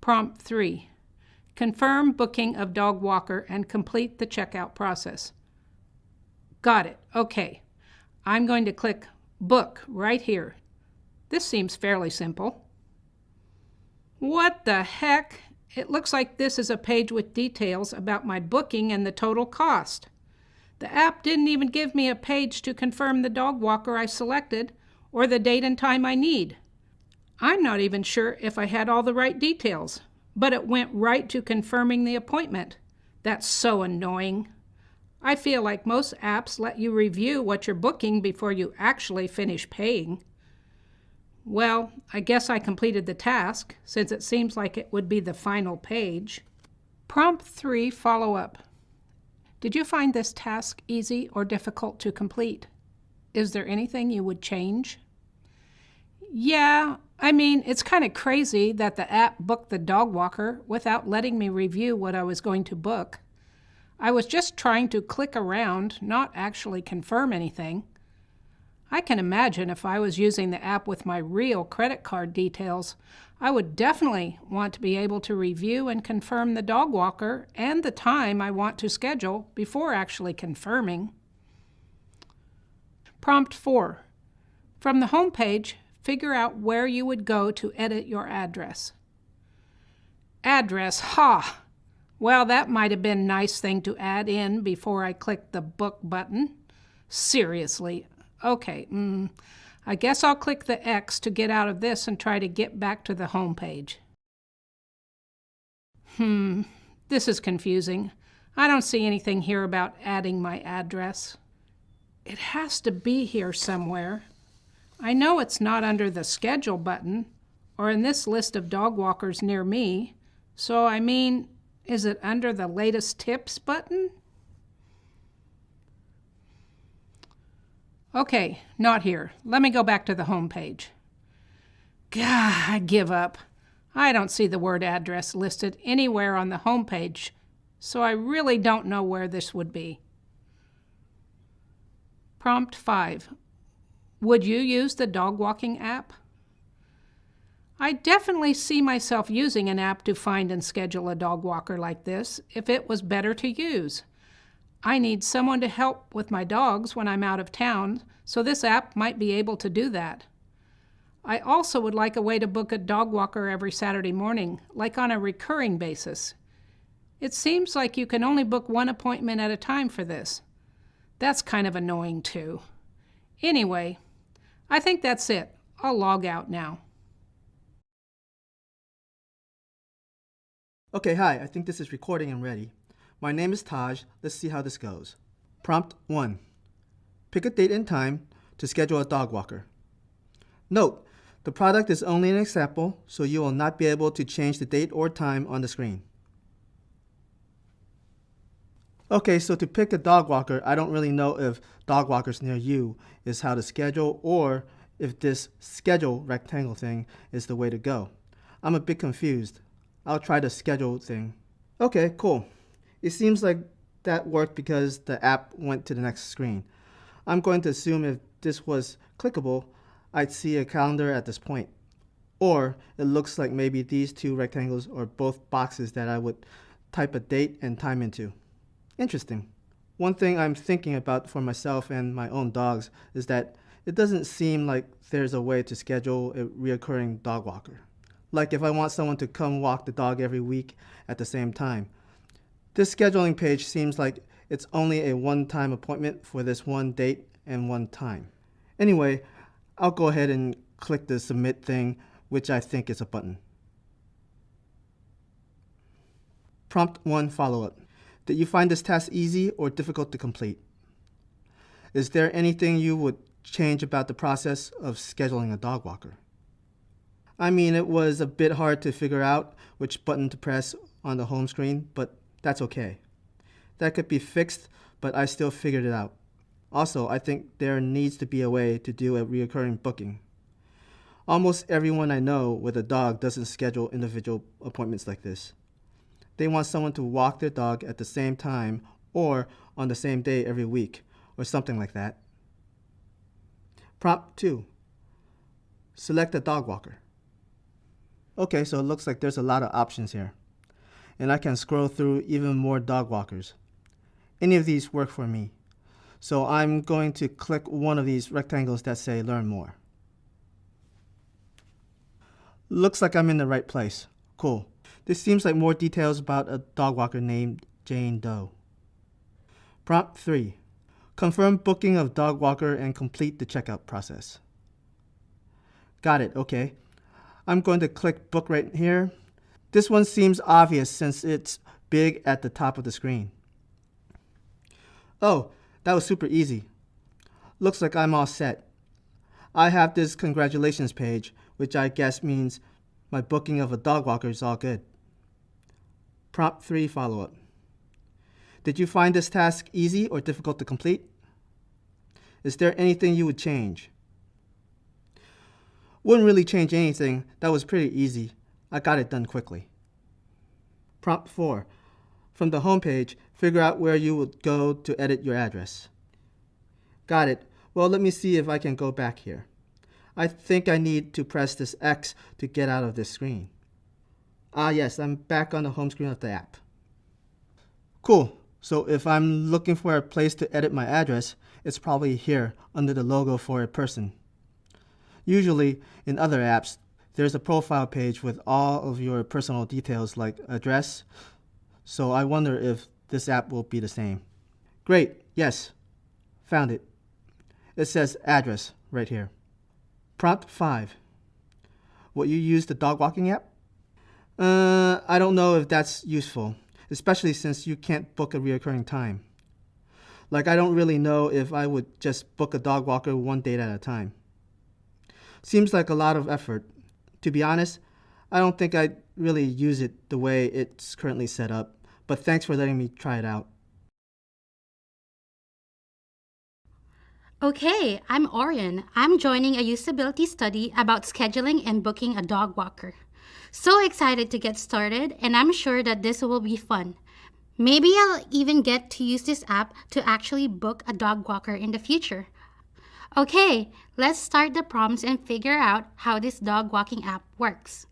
Prompt 3. Confirm booking of dog walker and complete the checkout process. Got it. Okay. I'm going to click Book right here. This seems fairly simple. What the heck? It looks like this is a page with details about my booking and the total cost. The app didn't even give me a page to confirm the dog walker I selected or the date and time I need. I'm not even sure if I had all the right details, but it went right to confirming the appointment. That's so annoying. I feel like most apps let you review what you're booking before you actually finish paying. Well, I guess I completed the task, since it seems like it would be the final page. Prompt 3 follow-up. Did you find this task easy or difficult to complete? Is there anything you would change? Yeah, I mean, it's kind of crazy that the app booked the dog walker without letting me review what I was going to book. I was just trying to click around, not actually confirm anything. I can imagine if I was using the app with my real credit card details, I would definitely want to be able to review and confirm the dog walker and the time I want to schedule before actually confirming. Prompt 4. From the home page, figure out where you would go to edit your address. Address, ha! Well, that might have been a nice thing to add in before I clicked the book button. Seriously. Okay, I guess I'll click the X to get out of this and try to get back to the home page. This is confusing. I don't see anything here about adding my address. It has to be here somewhere. I know it's not under the Schedule button or in this list of dog walkers near me, so I mean, is it under the Latest Tips button? Okay, not here. Let me go back to the home page. Gah, I give up. I don't see the word address listed anywhere on the home page, so I really don't know where this would be. Prompt 5. Would you use the dog walking app? I definitely see myself using an app to find and schedule a dog walker like this if it was better to use. I need someone to help with my dogs when I'm out of town, so this app might be able to do that. I also would like a way to book a dog walker every Saturday morning, like on a recurring basis. It seems like you can only book one appointment at a time for this. That's kind of annoying too. Anyway, I think that's it. I'll log out now. Okay, hi, I think this is recording and ready. My name is Taj. Let's see how this goes. Prompt 1. Pick a date and time to schedule a dog walker. Note, the product is only an example, so you will not be able to change the date or time on the screen. Okay, so to pick a dog walker, I don't really know if dog walkers near you is how to schedule or if this schedule rectangle thing is the way to go. I'm a bit confused. I'll try the schedule thing. Okay, cool. It seems like that worked because the app went to the next screen. I'm going to assume if this was clickable, I'd see a calendar at this point. Or it looks like maybe these two rectangles are both boxes that I would type a date and time into. Interesting. One thing I'm thinking about for myself and my own dogs is that it doesn't seem like there's a way to schedule a reoccurring dog walker. Like if I want someone to come walk the dog every week at the same time. This scheduling page seems like it's only a one-time appointment for this one date and one time. Anyway, I'll go ahead and click the submit thing, which I think is a button. Prompt 1 follow-up. Did you find this task easy or difficult to complete? Is there anything you would change about the process of scheduling a dog walker? I mean, it was a bit hard to figure out which button to press on the home screen, but that's okay. That could be fixed, but I still figured it out. Also, I think there needs to be a way to do a recurring booking. Almost everyone I know with a dog doesn't schedule individual appointments like this. They want someone to walk their dog at the same time or on the same day every week, or something like that. Prompt 2. Select a dog walker. Okay, so it looks like there's a lot of options here. And I can scroll through even more dog walkers. Any of these work for me. So I'm going to click one of these rectangles that say Learn More. Looks like I'm in the right place. Cool. This seems like more details about a dog walker named Jane Doe. Prompt 3. Confirm booking of dog walker and complete the checkout process. Got it, okay. I'm going to click book right here. This one seems obvious since it's big at the top of the screen. Oh, that was super easy. Looks like I'm all set. I have this congratulations page, which I guess means my booking of a dog walker is all good. Prompt 3 follow-up. Did you find this task easy or difficult to complete? Is there anything you would change? Wouldn't really change anything. That was pretty easy. I got it done quickly. Prompt 4. From the home page, figure out where you would go to edit your address. Got it. Well, let me see if I can go back here. I think I need to press this X to get out of this screen. Ah, yes, I'm back on the home screen of the app. Cool. So if I'm looking for a place to edit my address, it's probably here under the logo for a person. Usually, in other apps, there's a profile page with all of your personal details like address, so I wonder if this app will be the same. Great, yes, found it. It says address right here. Prompt 5. Will you use the dog walking app? I don't know if that's useful, especially since you can't book a recurring time. Like, I don't really know if I would just book a dog walker one date at a time. Seems like a lot of effort. To be honest, I don't think I'd really use it the way it's currently set up, but thanks for letting me try it out. Okay, I'm Orion. I'm joining a usability study about scheduling and booking a dog walker. So excited to get started, and I'm sure that this will be fun. Maybe I'll even get to use this app to actually book a dog walker in the future. Okay, let's start the prompts and figure out how this dog walking app works.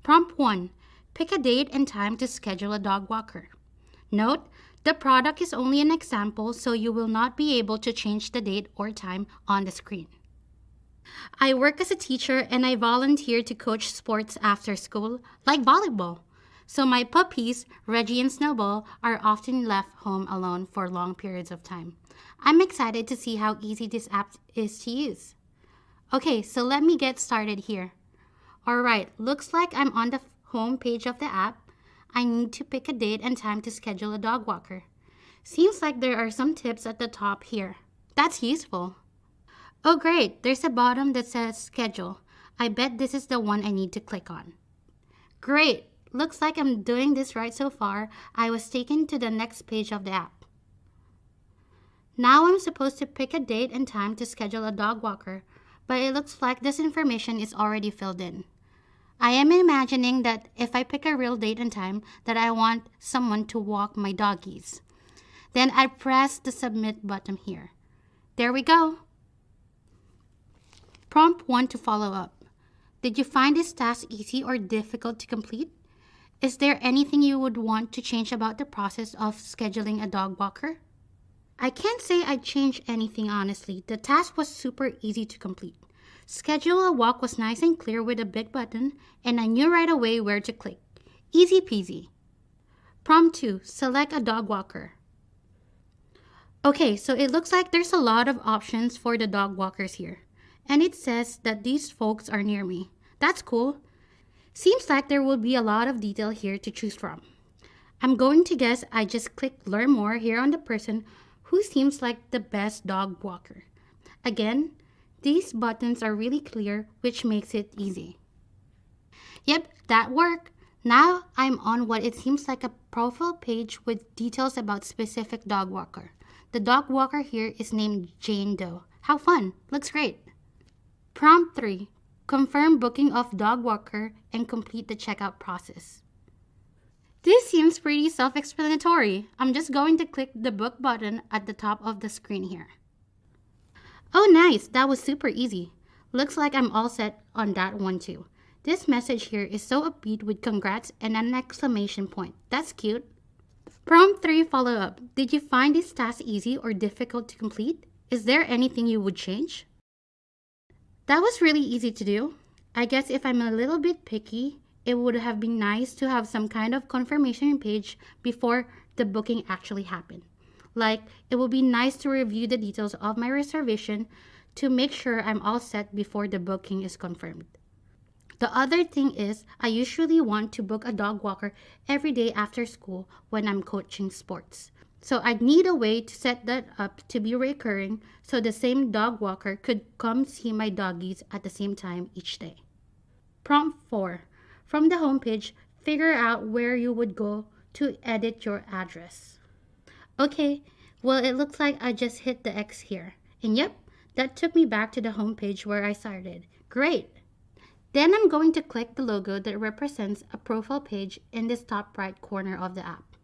Prompt 1. Pick a date and time to schedule a dog walker. Note, the product is only an example, so you will not be able to change the date or time on the screen. I work as a teacher and I volunteer to coach sports after school, like volleyball. So my puppies, Reggie and Snowball, are often left home alone for long periods of time. I'm excited to see how easy this app is to use. Okay, so let me get started here. Alright, looks like I'm on the home page of the app. I need to pick a date and time to schedule a dog walker. Seems like there are some tips at the top here. That's useful. Oh great, there's a button that says schedule. I bet this is the one I need to click on. Great, looks like I'm doing this right so far. I was taken to the next page of the app. Now I'm supposed to pick a date and time to schedule a dog walker, but it looks like this information is already filled in. I am imagining that if I pick a real date and time that I want someone to walk my doggies. Then I press the submit button here. There we go. Prompt 1 to follow up. Did you find this task easy or difficult to complete? Is there anything you would want to change about the process of scheduling a dog walker? I can't say I changed anything honestly. The task was super easy to complete. Schedule a walk was nice and clear with a big button, and I knew right away where to click. Easy peasy. Prompt 2. Select a dog walker. Okay, so it looks like there's a lot of options for the dog walkers here. And it says that these folks are near me. That's cool. Seems like there will be a lot of detail here to choose from. I'm going to guess I just click learn more here on the person who seems like the best dog walker. Again, these buttons are really clear, which makes it easy. Yep, that worked. Now I'm on what it seems like a profile page with details about specific dog walker. The dog walker here is named Jane Doe. How fun! Looks great. Prompt 3. Confirm booking of dog walker and complete the checkout process. This seems pretty self-explanatory. I'm just going to click the book button at the top of the screen here. Oh nice, that was super easy. Looks like I'm all set on that one too. This message here is so upbeat with congrats and an exclamation point. That's cute. Prompt 3 follow-up. Did you find this task easy or difficult to complete? Is there anything you would change? That was really easy to do. I guess if I'm a little bit picky, it would have been nice to have some kind of confirmation page before the booking actually happened. Like, it would be nice to review the details of my reservation to make sure I'm all set before the booking is confirmed. The other thing is, I usually want to book a dog walker every day after school when I'm coaching sports. So I'd need a way to set that up to be recurring so the same dog walker could come see my doggies at the same time each day. Prompt 4. From the homepage, figure out where you would go to edit your address. Okay, well it looks like I just hit the X here. And yep, that took me back to the homepage where I started. Great. Then I'm going to click the logo that represents a profile page in this top right corner of the app.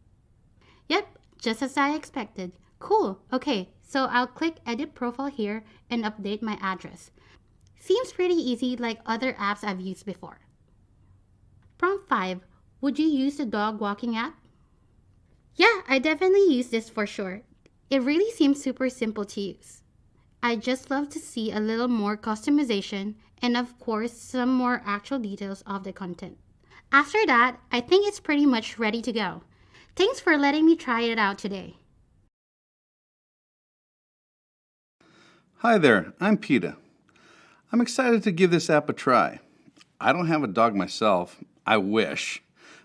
Yep, just as I expected. Cool. Okay, so I'll click Edit Profile here and update my address. Seems pretty easy like other apps I've used before. Prompt 5. Would you use the dog walking app? Yeah, I definitely use this for sure. It really seems super simple to use. I just love to see a little more customization and of course some more actual details of the content. After that, I think it's pretty much ready to go. Thanks for letting me try it out today. Hi there, I'm PETA. I'm excited to give this app a try. I don't have a dog myself, I wish,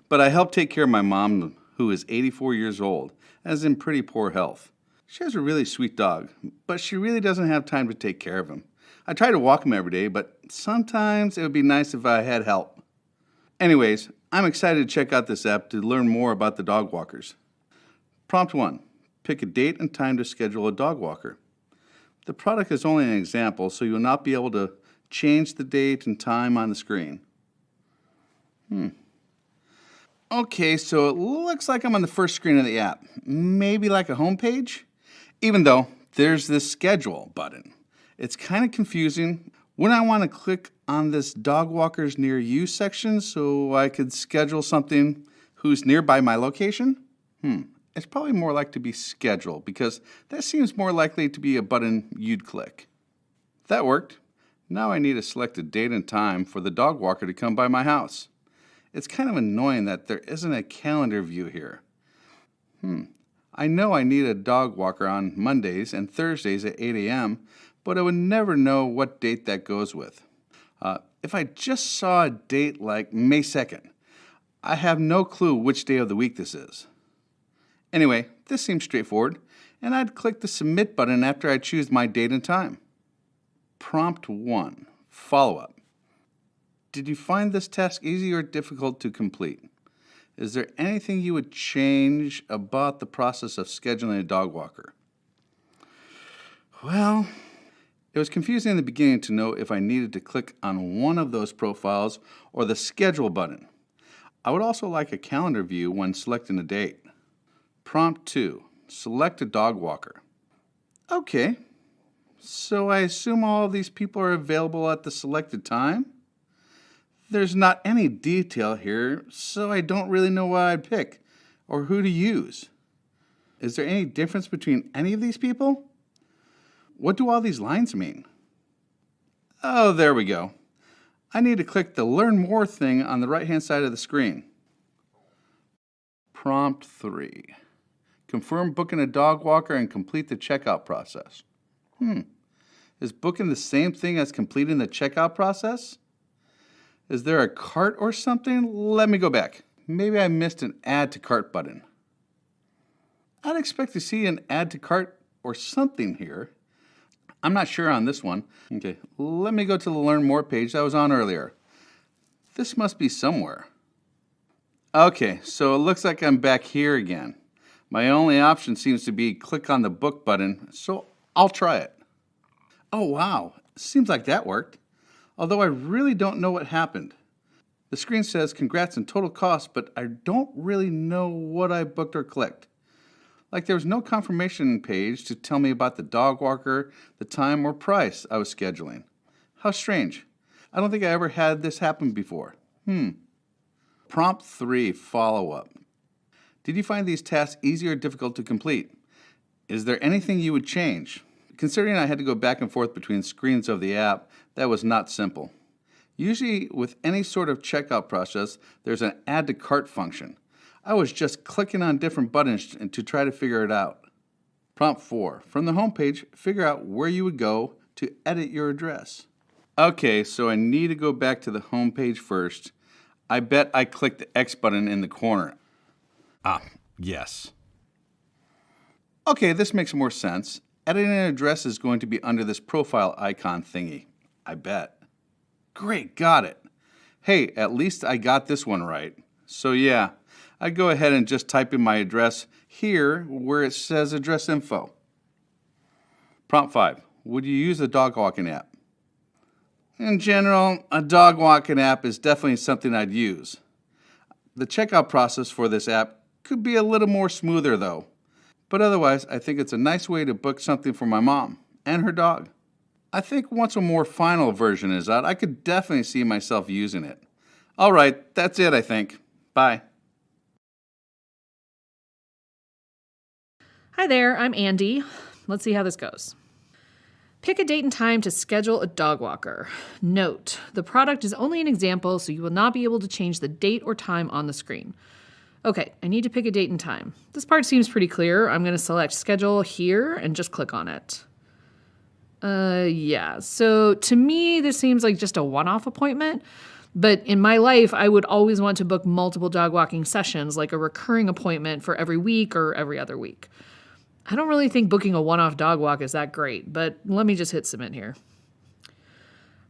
but I help take care of my mom who is 84 years old and is in pretty poor health. She has a really sweet dog, but she really doesn't have time to take care of him. I try to walk him every day, but sometimes it would be nice if I had help. Anyways, I'm excited to check out this app to learn more about the dog walkers. Prompt 1. Pick a date and time to schedule a dog walker. The product is only an example, so you will not be able to change the date and time on the screen. Okay, so it looks like I'm on the first screen of the app. Maybe like a home page? Even though there's this schedule button. It's kind of confusing. Wouldn't I want to click on this dog walkers near you section so I could schedule something who's nearby my location? It's probably more like to be scheduled because that seems more likely to be a button you'd click. That worked. Now I need to select a date and time for the dog walker to come by my house. It's kind of annoying that there isn't a calendar view here. I know I need a dog walker on Mondays and Thursdays at 8 a.m., but I would never know what date that goes with. If I just saw a date like May 2nd, I have no clue which day of the week this is. Anyway, this seems straightforward, and I'd click the Submit button after I choose my date and time. Prompt 1. Follow-up. Did you find this task easy or difficult to complete? Is there anything you would change about the process of scheduling a dog walker? Well, it was confusing in the beginning to know if I needed to click on one of those profiles or the Schedule button. I would also like a calendar view when selecting a date. Prompt 2. Select a dog walker. Okay, so I assume all of these people are available at the selected time? There's not any detail here, so I don't really know what I'd pick or who to use. Is there any difference between any of these people? What do all these lines mean? Oh, there we go. I need to click the Learn More thing on the right-hand side of the screen. Prompt 3. Confirm booking a dog walker and complete the checkout process. Is booking the same thing as completing the checkout process? Is there a cart or something? Let me go back. Maybe I missed an Add to Cart button. I'd expect to see an Add to Cart or something here. I'm not sure on this one. Okay, let me go to the Learn More page I was on earlier. This must be somewhere. Okay, so it looks like I'm back here again. My only option seems to be click on the Book button, so I'll try it. Oh wow, seems like that worked. Although I really don't know what happened. The screen says congrats and total cost, but I don't really know what I booked or clicked. Like there was no confirmation page to tell me about the dog walker, the time or price I was scheduling. How strange. I don't think I ever had this happen before. Prompt 3, follow-up. Did you find these tasks easy or difficult to complete? Is there anything you would change? Considering I had to go back and forth between screens of the app, that was not simple. Usually with any sort of checkout process, there's an Add to Cart function. I was just clicking on different buttons to try to figure it out. Prompt 4. From the home page, figure out where you would go to edit your address. Okay, so I need to go back to the home page first. I bet I clicked the X button in the corner. Yes. Okay, this makes more sense. Editing an address is going to be under this profile icon thingy, I bet. Great, got it. Hey, at least I got this one right. So yeah, I'd go ahead and just type in my address here where it says address info. Prompt 5, would you use the dog walking app? In general, a dog walking app is definitely something I'd use. The checkout process for this app could be a little more smoother though. But otherwise, I think it's a nice way to book something for my mom and her dog. I think once a more final version is out, I could definitely see myself using it. All right, that's it, I think. Bye. Hi there, I'm Andy. Let's see how this goes. Pick a date and time to schedule a dog walker. Note, the product is only an example, so you will not be able to change the date or time on the screen. Okay, I need to pick a date and time. This part seems pretty clear. I'm going to select schedule here and just click on it. Yeah, so to me, this seems like just a one-off appointment, but in my life, I would always want to book multiple dog walking sessions, like a recurring appointment for every week or every other week. I don't really think booking a one-off dog walk is that great, but let me just hit submit here.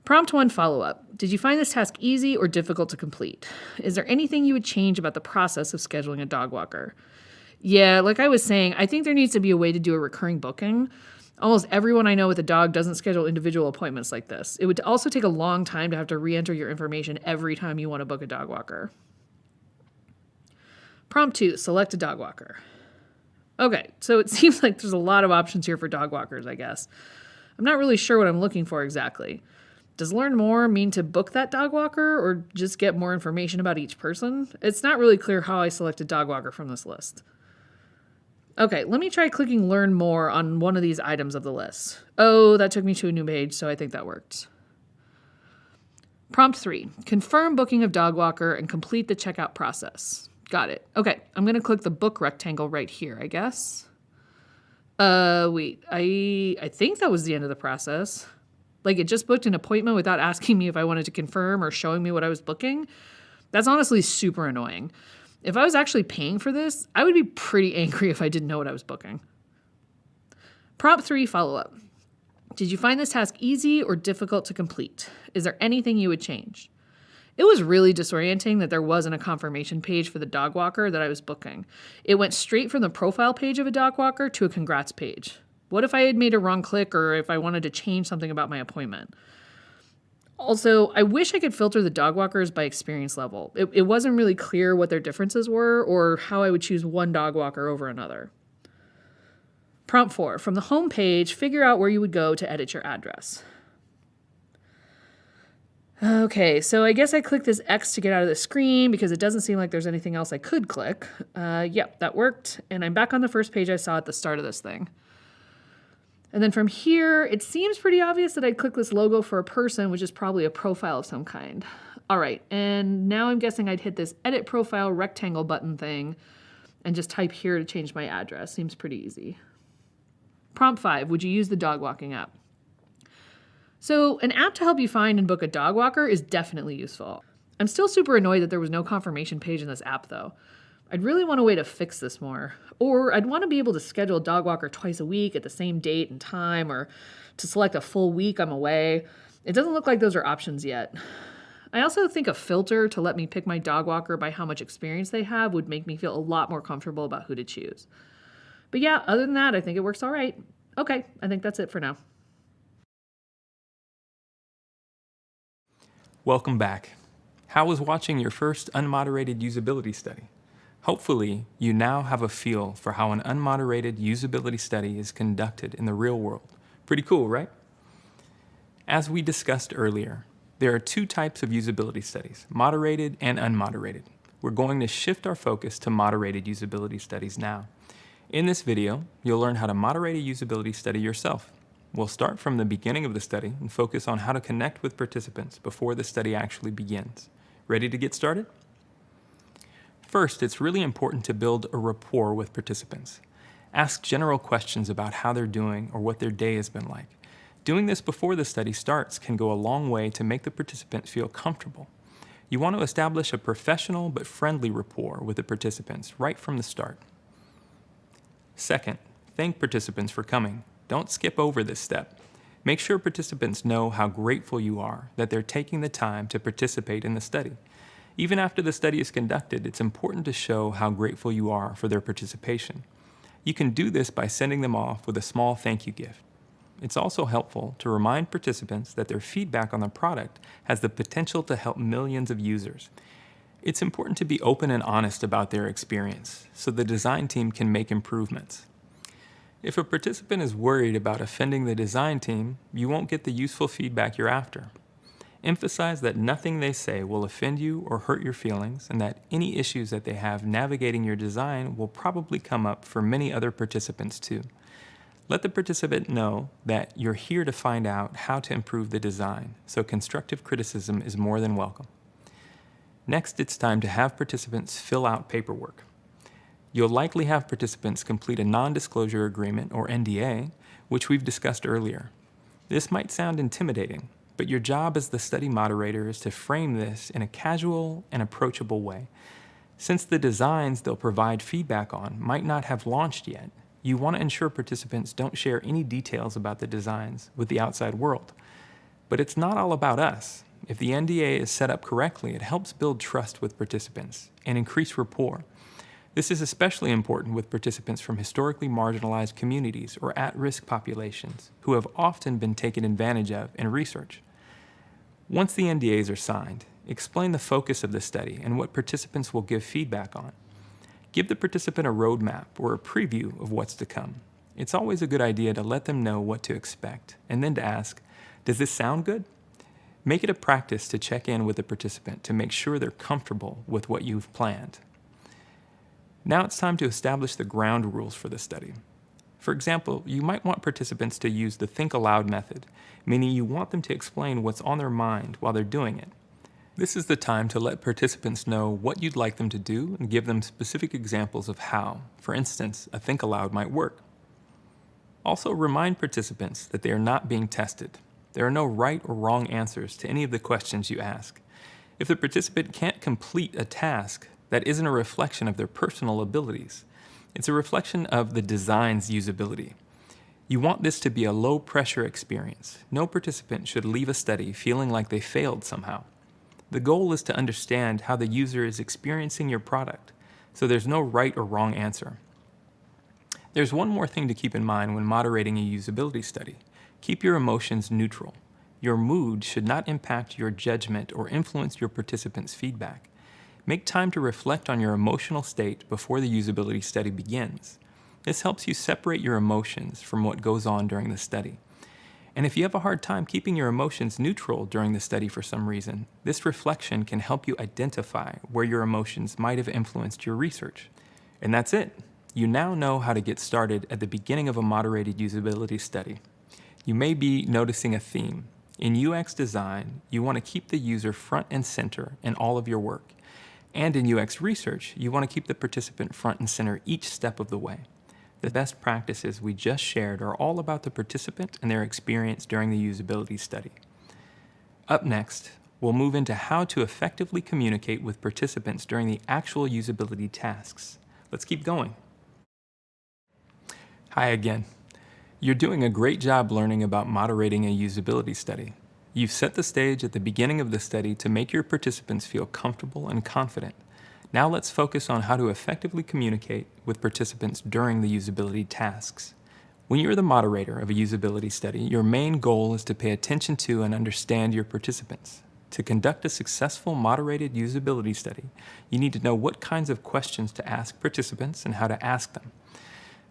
Prompt 1 follow-up. Did you find this task easy or difficult to complete? Is there anything you would change about the process of scheduling a dog walker? Yeah, like I was saying, I think there needs to be a way to do a recurring booking. Almost everyone I know with a dog doesn't schedule individual appointments like this. It would also take a long time to have to re-enter your information every time you want to book a dog walker. Prompt 2, select a dog walker. Okay, so it seems like there's a lot of options here for dog walkers, I guess. I'm not really sure what I'm looking for exactly. Does learn more mean to book that dog walker or just get more information about each person? It's not really clear how I select a dog walker from this list. Okay, let me try clicking learn more on one of these items of the list. Oh, that took me to a new page, so I think that worked. Prompt 3, confirm booking of dog walker and complete the checkout process. Got it. Okay, I'm going to click the book rectangle right here, I guess. Wait, I think that was the end of the process. Like, it just booked an appointment without asking me if I wanted to confirm or showing me what I was booking. That's honestly super annoying. If I was actually paying for this, I would be pretty angry if I didn't know what I was booking. Prompt 3 follow-up. Did you find this task easy or difficult to complete? Is there anything you would change? It was really disorienting that there wasn't a confirmation page for the dog walker that I was booking. It went straight from the profile page of a dog walker to a congrats page. What if I had made a wrong click or if I wanted to change something about my appointment? Also, I wish I could filter the dog walkers by experience level. It wasn't really clear what their differences were or how I would choose one dog walker over another. Prompt 4, from the home page, figure out where you would go to edit your address. Okay, so I guess I clicked this X to get out of the screen because it doesn't seem like there's anything else I could click. Yep, that worked. And I'm back on the first page I saw at the start of this thing. And then from here, it seems pretty obvious that I'd click this logo for a person, which is probably a profile of some kind. All right, and now I'm guessing I'd hit this edit profile rectangle button thing and just type here to change my address. Seems pretty easy. Prompt 5, would you use the dog walking app? So an app to help you find and book a dog walker is definitely useful. I'm still super annoyed that there was no confirmation page in this app though. I'd really want a way to fix this more. Or I'd want to be able to schedule a dog walker twice a week at the same date and time, or to select a full week I'm away. It doesn't look like those are options yet. I also think a filter to let me pick my dog walker by how much experience they have would make me feel a lot more comfortable about who to choose. But yeah, other than that, I think it works all right. Okay, I think that's it for now. Welcome back. How was watching your first unmoderated usability study? Hopefully, you now have a feel for how an unmoderated usability study is conducted in the real world. Pretty cool, right? As we discussed earlier, there are two types of usability studies, moderated and unmoderated. We're going to shift our focus to moderated usability studies now. In this video, you'll learn how to moderate a usability study yourself. We'll start from the beginning of the study and focus on how to connect with participants before the study actually begins. Ready to get started? First, it's really important to build a rapport with participants. Ask general questions about how they're doing or what their day has been like. Doing this before the study starts can go a long way to make the participant feel comfortable. You want to establish a professional but friendly rapport with the participants right from the start. Second, thank participants for coming. Don't skip over this step. Make sure participants know how grateful you are that they're taking the time to participate in the study. Even after the study is conducted, it's important to show how grateful you are for their participation. You can do this by sending them off with a small thank you gift. it's also helpful to remind participants that their feedback on the product has the potential to help millions of users. It's important to be open and honest about their experience so the design team can make improvements. If a participant is worried about offending the design team, you won't get the useful feedback you're after. Emphasize that nothing they say will offend you or hurt your feelings, and that any issues that they have navigating your design will probably come up for many other participants too. Let the participant know that you're here to find out how to improve the design, so constructive criticism is more than welcome. Next, it's time to have participants fill out paperwork. You'll likely have participants complete a non-disclosure agreement, or NDA, which we've discussed earlier. This might sound intimidating, but your job as the study moderator is to frame this in a casual and approachable way. Since the designs they'll provide feedback on might not have launched yet, you want to ensure participants don't share any details about the designs with the outside world. But it's not all about us. If the NDA is set up correctly, it helps build trust with participants and increase rapport. This is especially important with participants from historically marginalized communities or at-risk populations who have often been taken advantage of in research. Once the NDAs are signed, explain the focus of the study and what participants will give feedback on. Give the participant a roadmap or a preview of what's to come. It's always a good idea to let them know what to expect and then to ask, does this sound good? Make it a practice to check in with the participant to make sure they're comfortable with what you've planned. Now it's time to establish the ground rules for the study. For example, you might want participants to use the think aloud method, meaning you want them to explain what's on their mind while they're doing it. This is the time to let participants know what you'd like them to do and give them specific examples of how, for instance, a think aloud might work. Also, remind participants that they are not being tested. There are no right or wrong answers to any of the questions you ask. If the participant can't complete a task, that isn't a reflection of their personal abilities. It's a reflection of the design's usability. You want this to be a low-pressure experience. No participant should leave a study feeling like they failed somehow. The goal is to understand how the user is experiencing your product, so there's no right or wrong answer. There's one more thing to keep in mind when moderating a usability study. Keep your emotions neutral. Your mood should not impact your judgment or influence your participants' feedback. Make time to reflect on your emotional state before the usability study begins. This helps you separate your emotions from what goes on during the study. And if you have a hard time keeping your emotions neutral during the study for some reason, this reflection can help you identify where your emotions might have influenced your research. And that's it. You now know how to get started at the beginning of a moderated usability study. You may be noticing a theme. In UX design, you want to keep the user front and center in all of your work. And in UX research, you want to keep the participant front and center each step of the way. The best practices we just shared are all about the participant and their experience during the usability study. Up next, we'll move into how to effectively communicate with participants during the actual usability tasks. Let's keep going. Hi again. You're doing a great job learning about moderating a usability study. You've set the stage at the beginning of the study to make your participants feel comfortable and confident. Now let's focus on how to effectively communicate with participants during the usability tasks. When you're the moderator of a usability study, your main goal is to pay attention to and understand your participants. To conduct a successful moderated usability study, you need to know what kinds of questions to ask participants and how to ask them.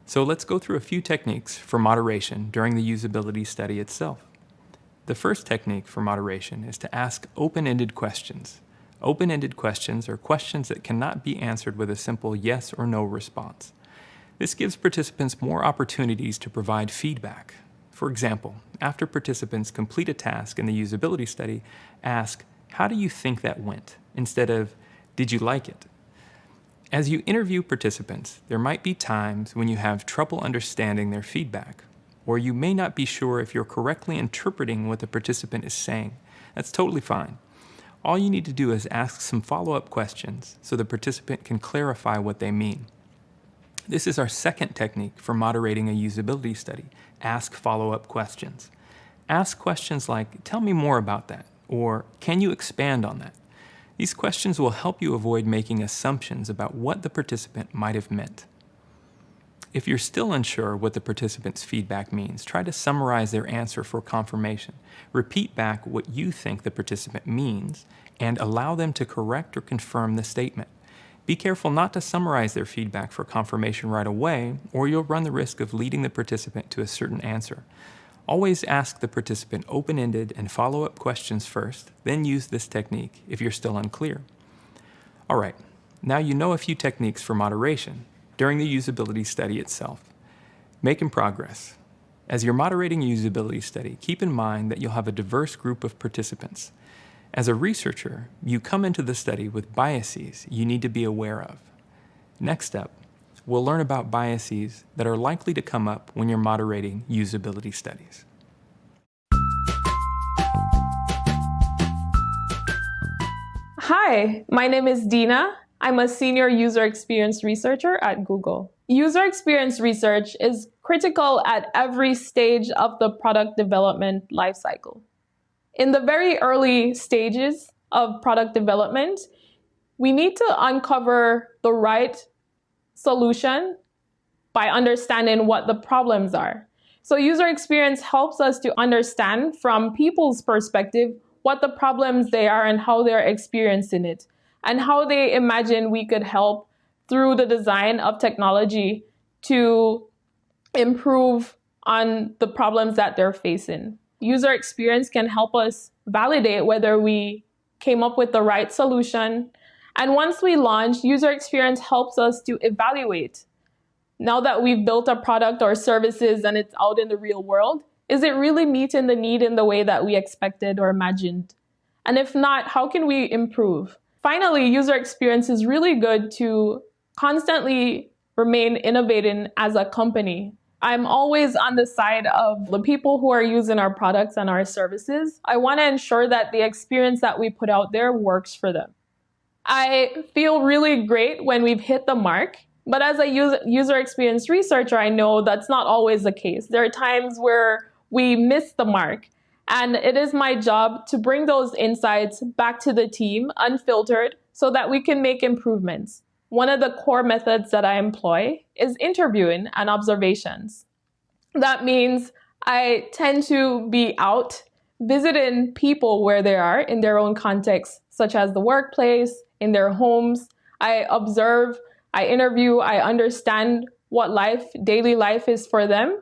So let's go through a few techniques for moderation during the usability study itself. The first technique for moderation is to ask open-ended questions. Open-ended questions are questions that cannot be answered with a simple yes or no response. This gives participants more opportunities to provide feedback. For example, after participants complete a task in the usability study, ask, how do you think that went? Instead of, did you like it? As you interview participants, there might be times when you have trouble understanding their feedback, or you may not be sure if you're correctly interpreting what the participant is saying. That's totally fine. All you need to do is ask some follow-up questions so the participant can clarify what they mean. This is our second technique for moderating a usability study. Ask follow-up questions. Ask questions like, tell me more about that, or can you expand on that? These questions will help you avoid making assumptions about what the participant might have meant. If you're still unsure what the participant's feedback means, try to summarize their answer for confirmation. Repeat back what you think the participant means and allow them to correct or confirm the statement. Be careful not to summarize their feedback for confirmation right away, or you'll run the risk of leading the participant to a certain answer. Always ask the participant open-ended and follow-up questions first, then use this technique if you're still unclear. All right, now you know a few techniques for moderation during the usability study itself. Making progress. As you're moderating a usability study, keep in mind that you'll have a diverse group of participants. As a researcher, you come into the study with biases you need to be aware of. Next up, we'll learn about biases that are likely to come up when you're moderating usability studies. Hi, my name is Dina. I'm a senior user experience researcher at Google. User experience research is critical at every stage of the product development lifecycle. In the very early stages of product development, we need to uncover the right solution by understanding what the problems are. So user experience helps us to understand from people's perspective what the problems they are and how they're experiencing it, and how they imagine we could help through the design of technology to improve on the problems that they're facing. User experience can help us validate whether we came up with the right solution. And once we launch, user experience helps us to evaluate. Now that we've built a product or services and it's out in the real world, is it really meeting the need in the way that we expected or imagined? And if not, how can we improve? Finally, user experience is really good to constantly remain innovating as a company. I'm always on the side of the people who are using our products and our services. I want to ensure that the experience that we put out there works for them. I feel really great when we've hit the mark, but as a user experience researcher, I know that's not always the case. There are times where we miss the mark, and it is my job to bring those insights back to the team unfiltered so that we can make improvements. One of the core methods that I employ is interviewing and observations. That means I tend to be out visiting people where they are in their own context, such as the workplace, in their homes. I observe, I interview, I understand what daily life is for them,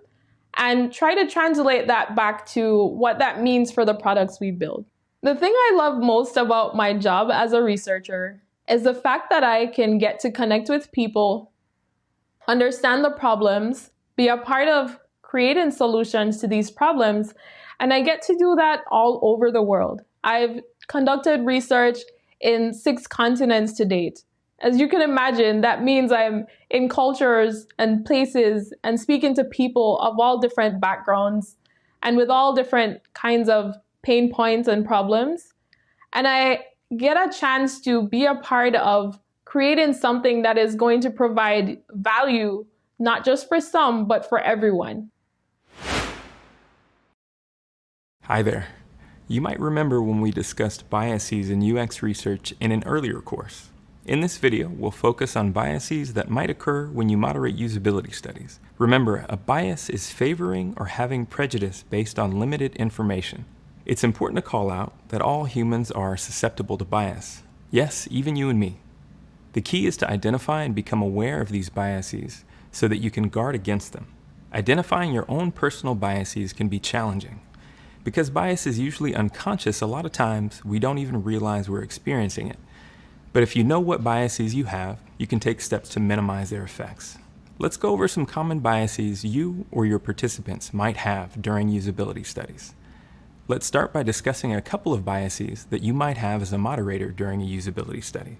and try to translate that back to what that means for the products we build. The thing I love most about my job as a researcher is the fact that I can get to connect with people, understand the problems, be a part of creating solutions to these problems, and I get to do that all over the world. I've conducted research in 6 continents to date. As you can imagine, that means I'm in cultures and places and speaking to people of all different backgrounds and with all different kinds of pain points and problems. And I get a chance to be a part of creating something that is going to provide value, not just for some, but for everyone. Hi there. You might remember when we discussed biases in UX research in an earlier course. In this video, we'll focus on biases that might occur when you moderate usability studies. Remember, a bias is favoring or having prejudice based on limited information. It's important to call out that all humans are susceptible to bias. Yes, even you and me. The key is to identify and become aware of these biases so that you can guard against them. Identifying your own personal biases can be challenging. Because bias is usually unconscious, a lot of times we don't even realize we're experiencing it. But if you know what biases you have, you can take steps to minimize their effects. Let's go over some common biases you or your participants might have during usability studies. Let's start by discussing a couple of biases that you might have as a moderator during a usability study.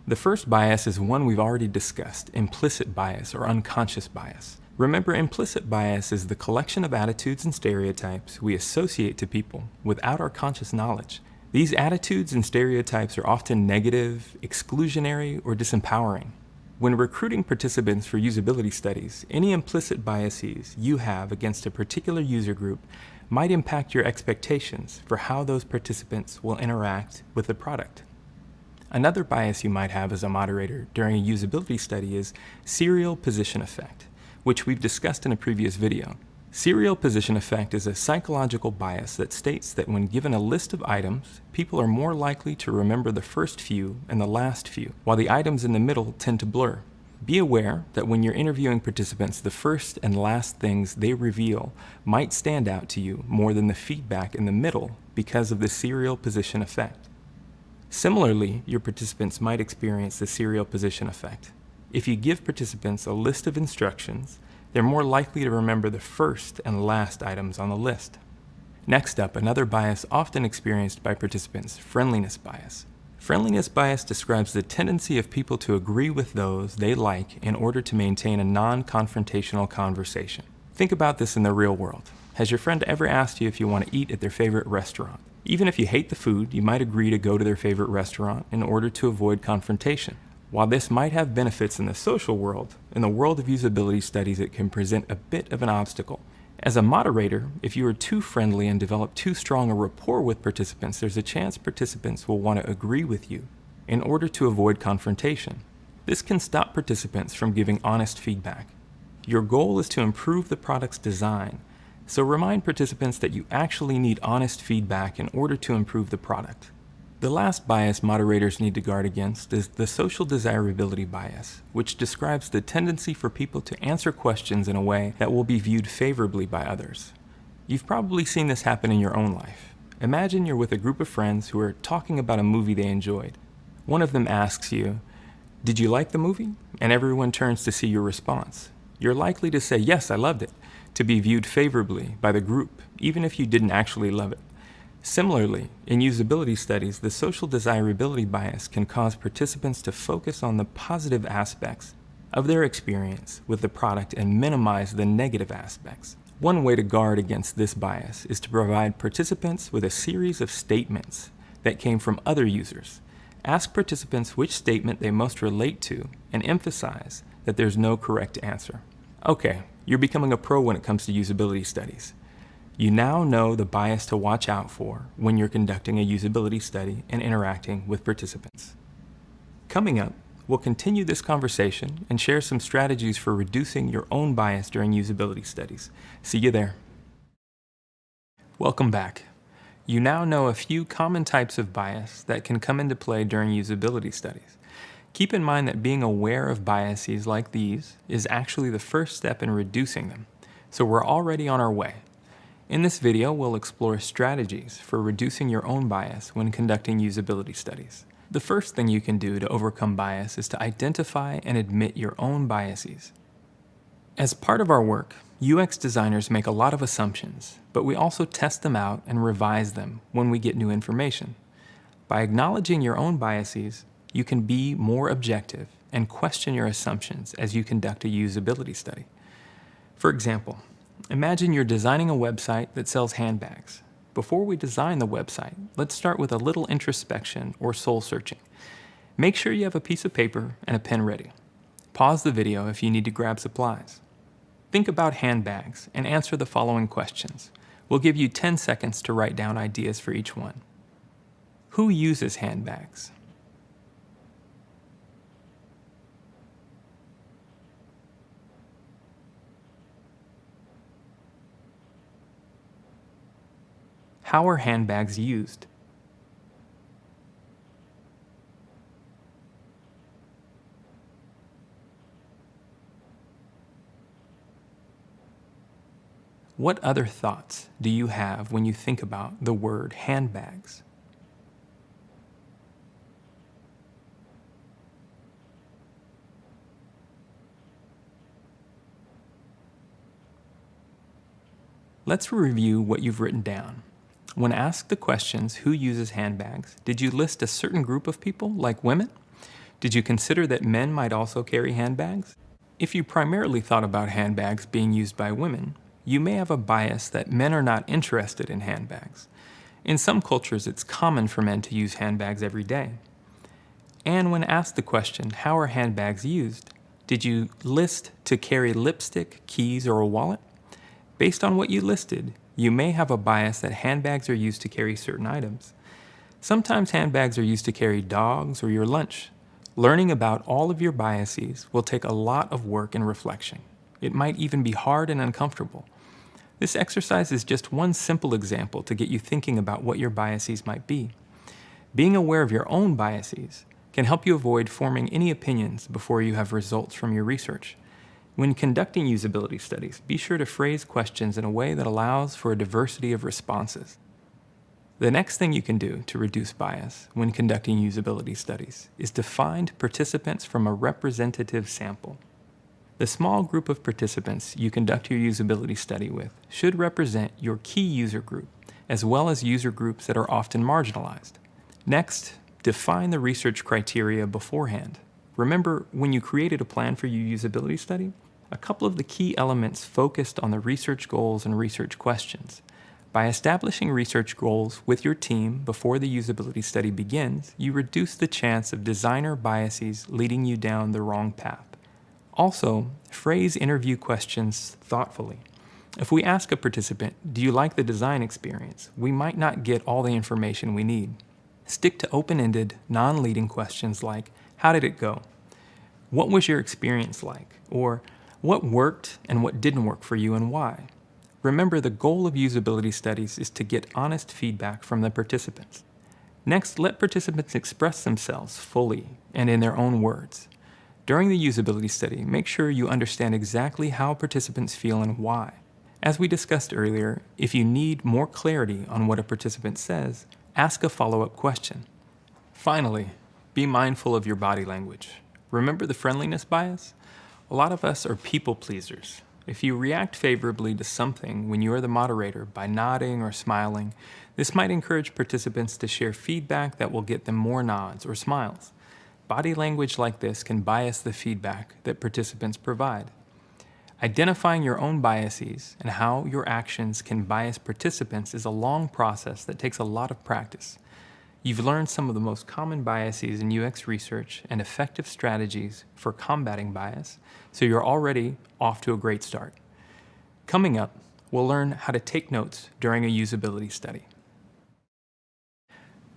The first bias is one we've already discussed, implicit bias or unconscious bias. Remember, implicit bias is the collection of attitudes and stereotypes we associate to people without our conscious knowledge. These attitudes and stereotypes are often negative, exclusionary, or disempowering. When recruiting participants for usability studies, any implicit biases you have against a particular user group might impact your expectations for how those participants will interact with the product. Another bias you might have as a moderator during a usability study is serial position effect. which we've discussed in a previous video. Serial position effect is a psychological bias that states that when given a list of items, people are more likely to remember the first few and the last few, while the items in the middle tend to blur. Be aware that when you're interviewing participants, the first and last things they reveal might stand out to you more than the feedback in the middle because of the serial position effect. Similarly, your participants might experience the serial position effect. If you give participants a list of instructions, they're more likely to remember the first and last items on the list. Next up, another bias often experienced by participants, friendliness bias. Friendliness bias describes the tendency of people to agree with those they like in order to maintain a non-confrontational conversation. Think about this in the real world. Has your friend ever asked you if you want to eat at their favorite restaurant? Even if you hate the food, you might agree to go to their favorite restaurant in order to avoid confrontation. While this might have benefits in the social world, in the world of usability studies it can present a bit of an obstacle. As a moderator, if you are too friendly and develop too strong a rapport with participants, there's a chance participants will want to agree with you in order to avoid confrontation. This can stop participants from giving honest feedback. Your goal is to improve the product's design, so remind participants that you actually need honest feedback in order to improve the product. The last bias moderators need to guard against is the social desirability bias, which describes the tendency for people to answer questions in a way that will be viewed favorably by others. You've probably seen this happen in your own life. Imagine you're with a group of friends who are talking about a movie they enjoyed. One of them asks you, "Did you like the movie?" And everyone turns to see your response. You're likely to say, "Yes, I loved it," to be viewed favorably by the group, even if you didn't actually love it. Similarly, in usability studies, the social desirability bias can cause participants to focus on the positive aspects of their experience with the product and minimize the negative aspects. One way to guard against this bias is to provide participants with a series of statements that came from other users. Ask participants which statement they most relate to and emphasize that there's no correct answer. Okay, you're becoming a pro when it comes to usability studies. You now know the bias to watch out for when you're conducting a usability study and interacting with participants. Coming up, we'll continue this conversation and share some strategies for reducing your own bias during usability studies. See you there. Welcome back. You now know a few common types of bias that can come into play during usability studies. Keep in mind that being aware of biases like these is actually the first step in reducing them, so we're already on our way. In this video, we'll explore strategies for reducing your own bias when conducting usability studies. The first thing you can do to overcome bias is to identify and admit your own biases. As part of our work, UX designers make a lot of assumptions, but we also test them out and revise them when we get new information. By acknowledging your own biases, you can be more objective and question your assumptions as you conduct a usability study. For example, imagine you're designing a website that sells handbags. Before we design the website, let's start with a little introspection or soul searching. Make sure you have a piece of paper and a pen ready. Pause the video if you need to grab supplies. Think about handbags and answer the following questions. We'll give you 10 seconds to write down ideas for each one. Who uses handbags? How are handbags used? What other thoughts do you have when you think about the word handbags? Let's review what you've written down. When asked the questions, who uses handbags, did you list a certain group of people, like women? Did you consider that men might also carry handbags? If you primarily thought about handbags being used by women, you may have a bias that men are not interested in handbags. In some cultures, it's common for men to use handbags every day. And when asked the question, how are handbags used, did you list to carry lipstick, keys, or a wallet? Based on what you listed, you may have a bias that handbags are used to carry certain items. Sometimes handbags are used to carry dogs or your lunch. Learning about all of your biases will take a lot of work and reflection. It might even be hard and uncomfortable. This exercise is just one simple example to get you thinking about what your biases might be. Being aware of your own biases can help you avoid forming any opinions before you have results from your research. When conducting usability studies, be sure to phrase questions in a way that allows for a diversity of responses. The next thing you can do to reduce bias when conducting usability studies is to find participants from a representative sample. The small group of participants you conduct your usability study with should represent your key user group, as well as user groups that are often marginalized. Next, define the research criteria beforehand. Remember, when you created a plan for your usability study, a couple of the key elements focused on the research goals and research questions. By establishing research goals with your team before the usability study begins, you reduce the chance of designer biases leading you down the wrong path. Also, phrase interview questions thoughtfully. If we ask a participant, "Do you like the design experience?" we might not get all the information we need. Stick to open-ended, non-leading questions like, "How did it go?" "What was your experience like?" Or, "What worked and what didn't work for you and why?" Remember, the goal of usability studies is to get honest feedback from the participants. Next, let participants express themselves fully and in their own words. During the usability study, make sure you understand exactly how participants feel and why. As we discussed earlier, if you need more clarity on what a participant says, ask a follow-up question. Finally, be mindful of your body language. Remember the friendliness bias? A lot of us are people pleasers. If you react favorably to something when you are the moderator by nodding or smiling, this might encourage participants to share feedback that will get them more nods or smiles. Body language like this can bias the feedback that participants provide. Identifying your own biases and how your actions can bias participants is a long process that takes a lot of practice. You've learned some of the most common biases in UX research and effective strategies for combating bias, so you're already off to a great start. Coming up, we'll learn how to take notes during a usability study.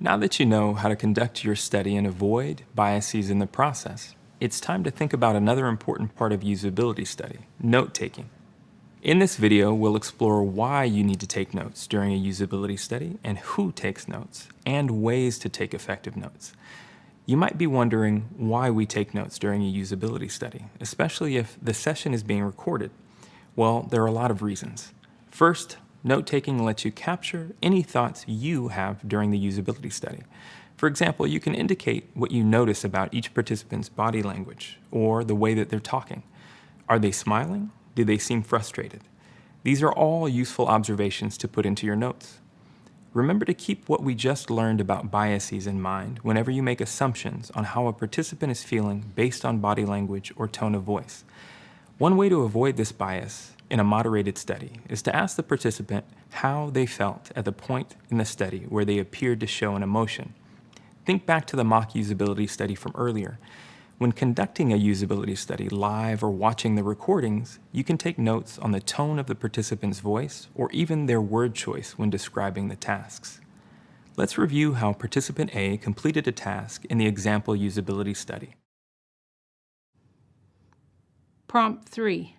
Now that you know how to conduct your study and avoid biases in the process, it's time to think about another important part of usability study, note-taking. In this video, we'll explore why you need to take notes during a usability study and who takes notes, and ways to take effective notes. You might be wondering why we take notes during a usability study, especially if the session is being recorded. Well, there are a lot of reasons. First, note-taking lets you capture any thoughts you have during the usability study. For example, you can indicate what you notice about each participant's body language or the way that they're talking. Are they smiling? Do they seem frustrated? These are all useful observations to put into your notes. Remember to keep what we just learned about biases in mind whenever you make assumptions on how a participant is feeling based on body language or tone of voice. One way to avoid this bias in a moderated study is to ask the participant how they felt at the point in the study where they appeared to show an emotion. Think back to the mock usability study from earlier. When conducting a usability study live or watching the recordings, you can take notes on the tone of the participant's voice or even their word choice when describing the tasks. Let's review how participant A completed a task in the example usability study. Prompt 3.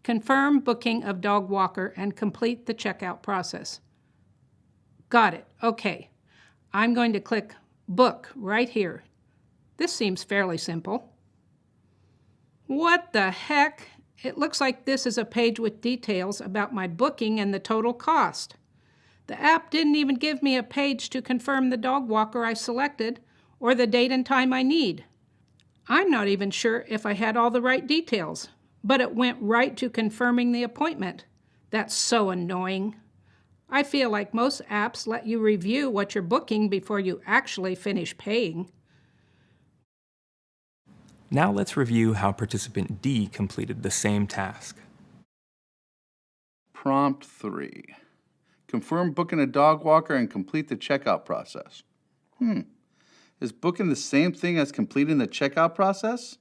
Confirm booking of dog walker and complete the checkout process. Got it. Okay. I'm going to click Book right here. This seems fairly simple. What the heck? It looks like this is a page with details about my booking and the total cost. The app didn't even give me a page to confirm the dog walker I selected or the date and time I need. I'm not even sure if I had all the right details, but it went right to confirming the appointment. That's so annoying. I feel like most apps let you review what you're booking before you actually finish paying. Now let's review how participant D completed the same task. Prompt 3. Confirm booking a dog walker and complete the checkout process. Is booking the same thing as completing the checkout process?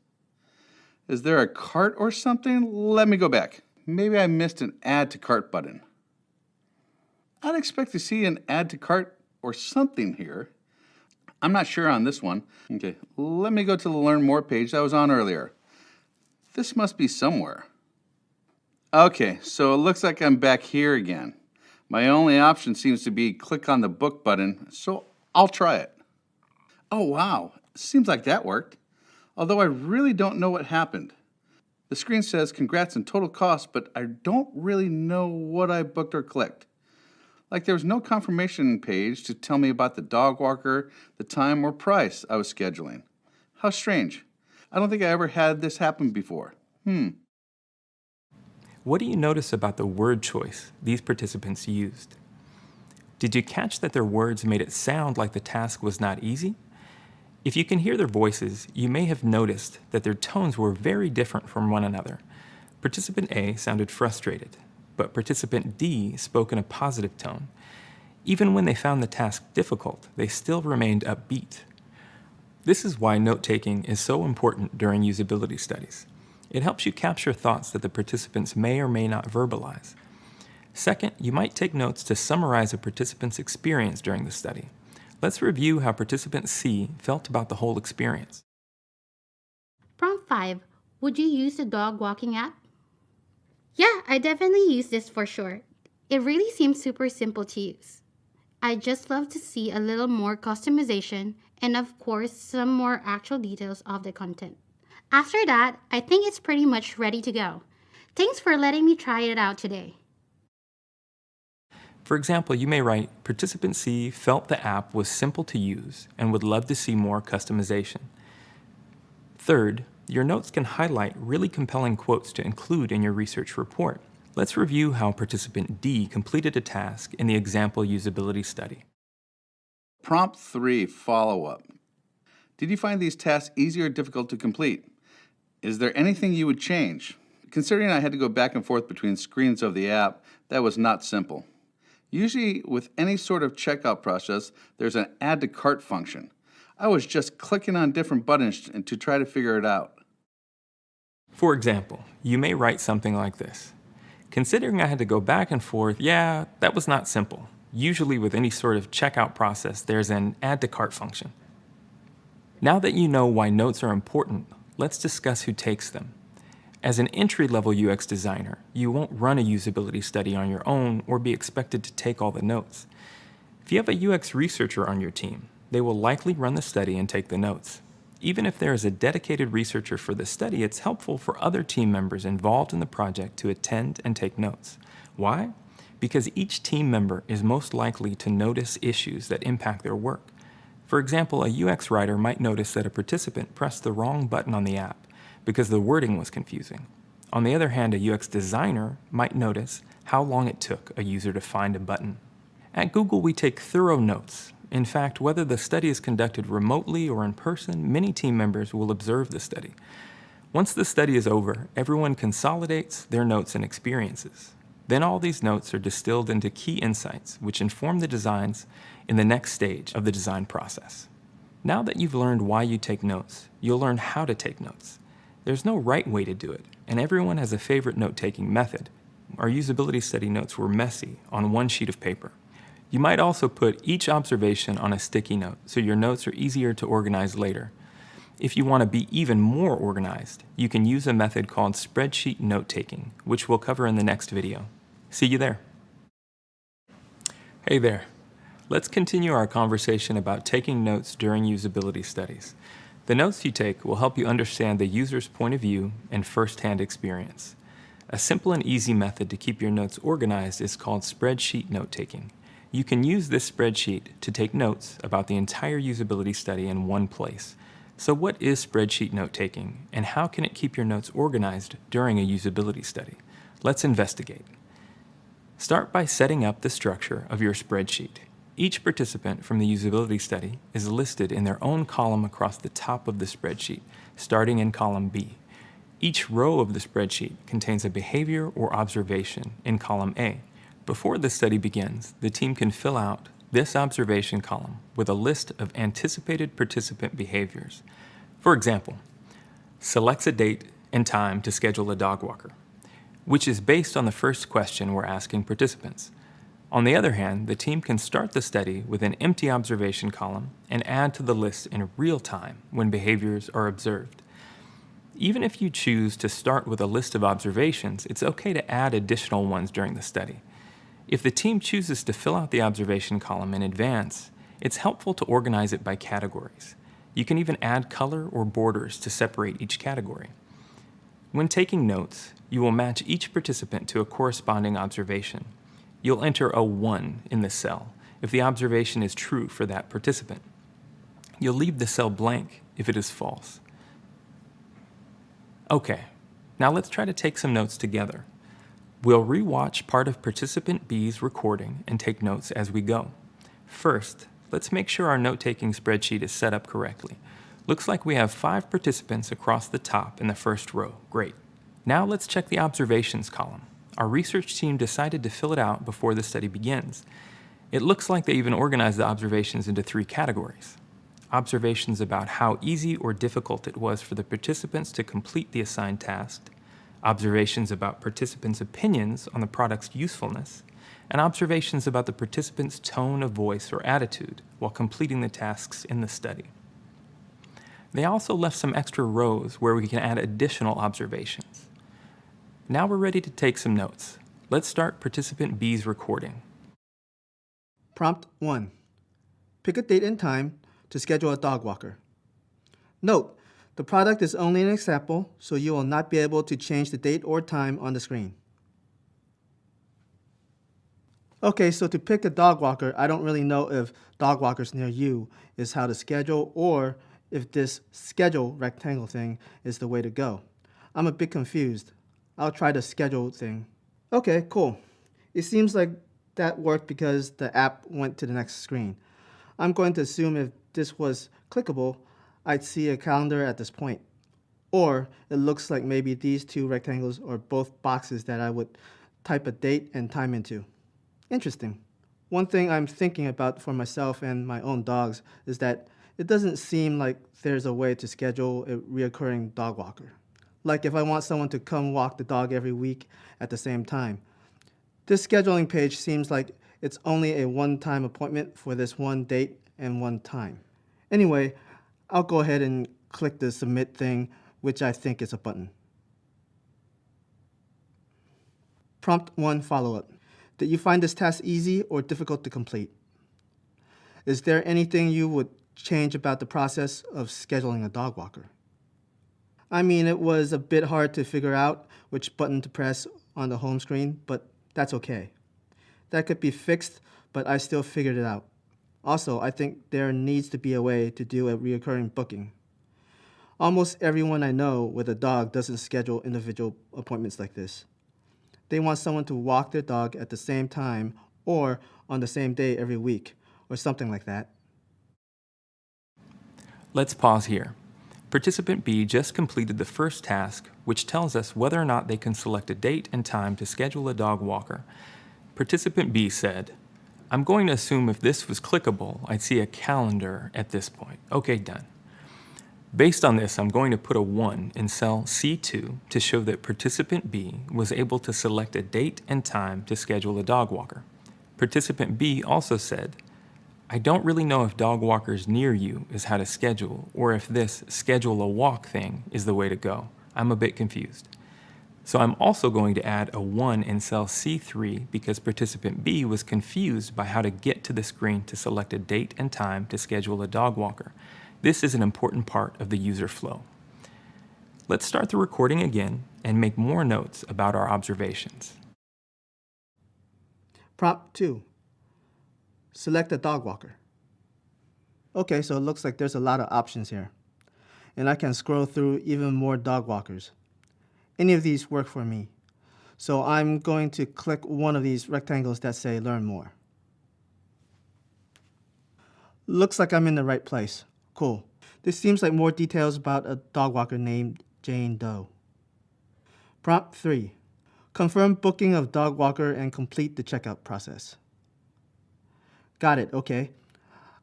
Is there a cart or something? Let me go back. Maybe I missed an add to cart button. I'd expect to see an add to cart or something here. I'm not sure on this one. Okay, let me go to the Learn More page that was on earlier. This must be somewhere. Okay, so it looks like I'm back here again. My only option seems to be click on the book button, so I'll try it. Oh wow, seems like that worked. Although I really don't know what happened. The screen says congrats and total cost, but I don't really know what I booked or clicked. Like there was no confirmation page to tell me about the dog walker, the time or price I was scheduling. How strange. I don't think I ever had this happen before. What do you notice about the word choice these participants used? Did you catch that their words made it sound like the task was not easy? If you can hear their voices, you may have noticed that their tones were very different from one another. Participant A sounded frustrated, but participant D spoke in a positive tone. Even when they found the task difficult, they still remained upbeat. This is why note-taking is so important during usability studies. It helps you capture thoughts that the participants may or may not verbalize. Second, you might take notes to summarize a participant's experience during the study. Let's review how participant C felt about the whole experience. Prompt 5. Would you use the dog walking app? Yeah, I definitely use this for sure. It really seems super simple to use. I just love to see a little more customization and of course some more actual details of the content. After that, I think it's pretty much ready to go. Thanks for letting me try it out today. For example, you may write, Participant C felt the app was simple to use and would love to see more customization. Third, your notes can highlight really compelling quotes to include in your research report. Let's review how participant D completed a task in the example usability study. Prompt 3, follow-up. Did you find these tasks easy or difficult to complete? Is there anything you would change? Considering I had to go back and forth between screens of the app, that was not simple. Usually, with any sort of checkout process, there's an add to cart function. I was just clicking on different buttons to try to figure it out. For example, you may write something like this. Considering I had to go back and forth, yeah, that was not simple. Usually with any sort of checkout process, there's an add to cart function. Now that you know why notes are important, let's discuss who takes them. As an entry-level UX designer, you won't run a usability study on your own or be expected to take all the notes. If you have a UX researcher on your team, they will likely run the study and take the notes. Even if there is a dedicated researcher for the study, it's helpful for other team members involved in the project to attend and take notes. Why? Because each team member is most likely to notice issues that impact their work. For example, a UX writer might notice that a participant pressed the wrong button on the app because the wording was confusing. On the other hand, a UX designer might notice how long it took a user to find a button. At Google, we take thorough notes. In fact, whether the study is conducted remotely or in person, many team members will observe the study. Once the study is over, everyone consolidates their notes and experiences. Then all these notes are distilled into key insights, which inform the designs in the next stage of the design process. Now that you've learned why you take notes, you'll learn how to take notes. There's no right way to do it, and everyone has a favorite note-taking method. Our usability study notes were messy on one sheet of paper. You might also put each observation on a sticky note, so your notes are easier to organize later. If you want to be even more organized, you can use a method called spreadsheet note-taking, which we'll cover in the next video. See you there. Hey there. Let's continue our conversation about taking notes during usability studies. The notes you take will help you understand the user's point of view and first-hand experience. A simple and easy method to keep your notes organized is called spreadsheet note-taking. You can use this spreadsheet to take notes about the entire usability study in one place. So what is spreadsheet note-taking, and how can it keep your notes organized during a usability study? Let's investigate. Start by setting up the structure of your spreadsheet. Each participant from the usability study is listed in their own column across the top of the spreadsheet, starting in column B. Each row of the spreadsheet contains a behavior or observation in column A. Before the study begins, the team can fill out this observation column with a list of anticipated participant behaviors. For example, selects a date and time to schedule a dog walker, which is based on the first question we're asking participants. On the other hand, the team can start the study with an empty observation column and add to the list in real time when behaviors are observed. Even if you choose to start with a list of observations, it's okay to add additional ones during the study. If the team chooses to fill out the observation column in advance, it's helpful to organize it by categories. You can even add color or borders to separate each category. When taking notes, you will match each participant to a corresponding observation. You'll enter a 1 in the cell if the observation is true for that participant. You'll leave the cell blank if it is false. Okay, now let's try to take some notes together. We'll re-watch part of participant B's recording and take notes as we go. First, let's make sure our note-taking spreadsheet is set up correctly. Looks like we have 5 participants across the top in the first row. Great. Now let's check the observations column. Our research team decided to fill it out before the study begins. It looks like they even organized the observations into 3 categories. Observations about how easy or difficult it was for the participants to complete the assigned task, observations about participants' opinions on the product's usefulness, and observations about the participants' tone of voice or attitude while completing the tasks in the study. They also left some extra rows where we can add additional observations. Now we're ready to take some notes. Let's start participant B's recording. Prompt 1. Pick a date and time to schedule a dog walker. Note, the product is only an example, so you will not be able to change the date or time on the screen. Okay, so to pick a dog walker, I don't really know if dog walkers near you is how to schedule or if this schedule rectangle thing is the way to go. I'm a bit confused. I'll try the schedule thing. Okay, cool. It seems like that worked because the app went to the next screen. I'm going to assume if this was clickable, I'd see a calendar at this point. Or it looks like maybe these 2 rectangles are both boxes that I would type a date and time into. Interesting. One thing I'm thinking about for myself and my own dogs is that it doesn't seem like there's a way to schedule a reoccurring dog walker. Like if I want someone to come walk the dog every week at the same time. This scheduling page seems like it's only a one-time appointment for this one date and one time. Anyway, I'll go ahead and click the submit thing, which I think is a button. Prompt 1 follow-up. Did you find this task easy or difficult to complete? Is there anything you would change about the process of scheduling a dog walker? I mean, it was a bit hard to figure out which button to press on the home screen, but that's okay. That could be fixed, but I still figured it out. Also, I think there needs to be a way to do a recurring booking. Almost everyone I know with a dog doesn't schedule individual appointments like this. They want someone to walk their dog at the same time or on the same day every week, or something like that. Let's pause here. Participant B just completed the first task, which tells us whether or not they can select a date and time to schedule a dog walker. Participant B said, "I'm going to assume if this was clickable, I'd see a calendar at this point." Okay, done. Based on this, I'm going to put a 1 in cell C2 to show that participant B was able to select a date and time to schedule a dog walker. Participant B also said, "I don't really know if dog walkers near you is how to schedule, or if this schedule a walk thing is the way to go. I'm a bit confused." So I'm also going to add a 1 in cell C3 because participant B was confused by how to get to the screen to select a date and time to schedule a dog walker. This is an important part of the user flow. Let's start the recording again and make more notes about our observations. Prompt 2. Select a dog walker. Okay, so it looks like there's a lot of options here. And I can scroll through even more dog walkers. Any of these work for me. So I'm going to click one of these rectangles that say Learn More. Looks like I'm in the right place. Cool. This seems like more details about a dog walker named Jane Doe. Prompt 3. Confirm booking of dog walker and complete the checkout process. Got it, okay.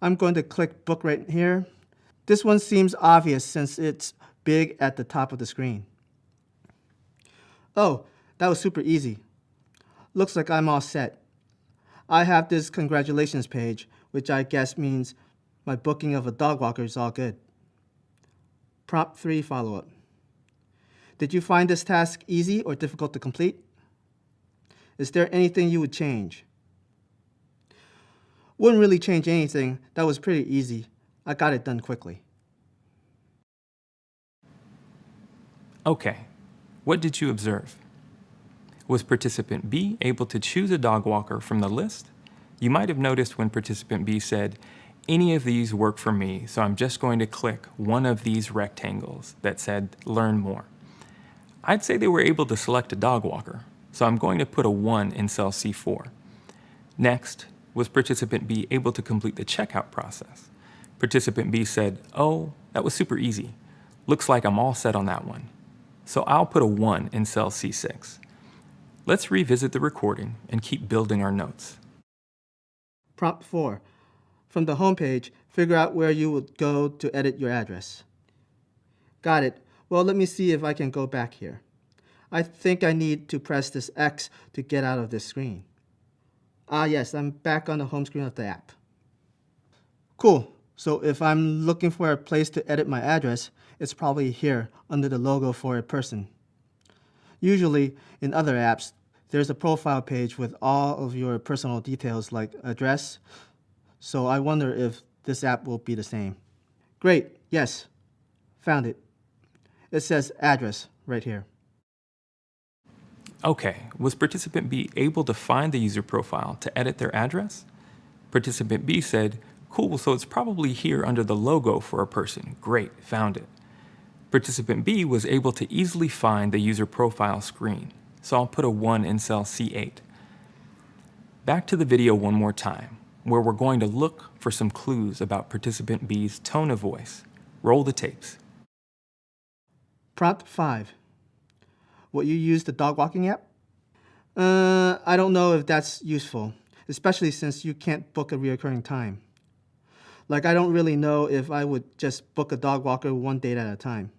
I'm going to click book right here. This one seems obvious since it's big at the top of the screen. Oh, that was super easy. Looks like I'm all set. I have this congratulations page, which I guess means my booking of a dog walker is all good. Prompt 3 follow-up. Did you find this task easy or difficult to complete? Is there anything you would change? Wouldn't really change anything. That was pretty easy. I got it done quickly. Okay, what did you observe? Was participant B able to choose a dog walker from the list? You might have noticed when participant B said, any of these work for me, so I'm just going to click one of these rectangles that said learn more. I'd say they were able to select a dog walker, so I'm going to put a 1 in cell C4. Next, was participant B able to complete the checkout process? Participant B said, oh, that was super easy. Looks like I'm all set on that one. So I'll put a 1 in cell C6. Let's revisit the recording and keep building our notes. Prompt 4. From the home page, figure out where you would go to edit your address. Got it. Well, let me see if I can go back here. I think I need to press this X to get out of this screen. Ah, yes, I'm back on the home screen of the app. Cool. So if I'm looking for a place to edit my address, it's probably here under the logo for a person. Usually, in other apps, there's a profile page with all of your personal details like address, so I wonder if this app will be the same. Great, yes, found it. It says address right here. Okay, was participant B able to find the user profile to edit their address? Participant B said, cool, so it's probably here under the logo for a person. Great, found it. Participant B was able to easily find the user profile screen, so I'll put a 1 in cell C8. Back to the video one more time, where we're going to look for some clues about participant B's tone of voice. Roll the tapes. Prompt 5. Will you use the dog walking app? I don't know if that's useful, especially since you can't book a recurring time. Like, I don't really know if I would just book a dog walker one date at a time.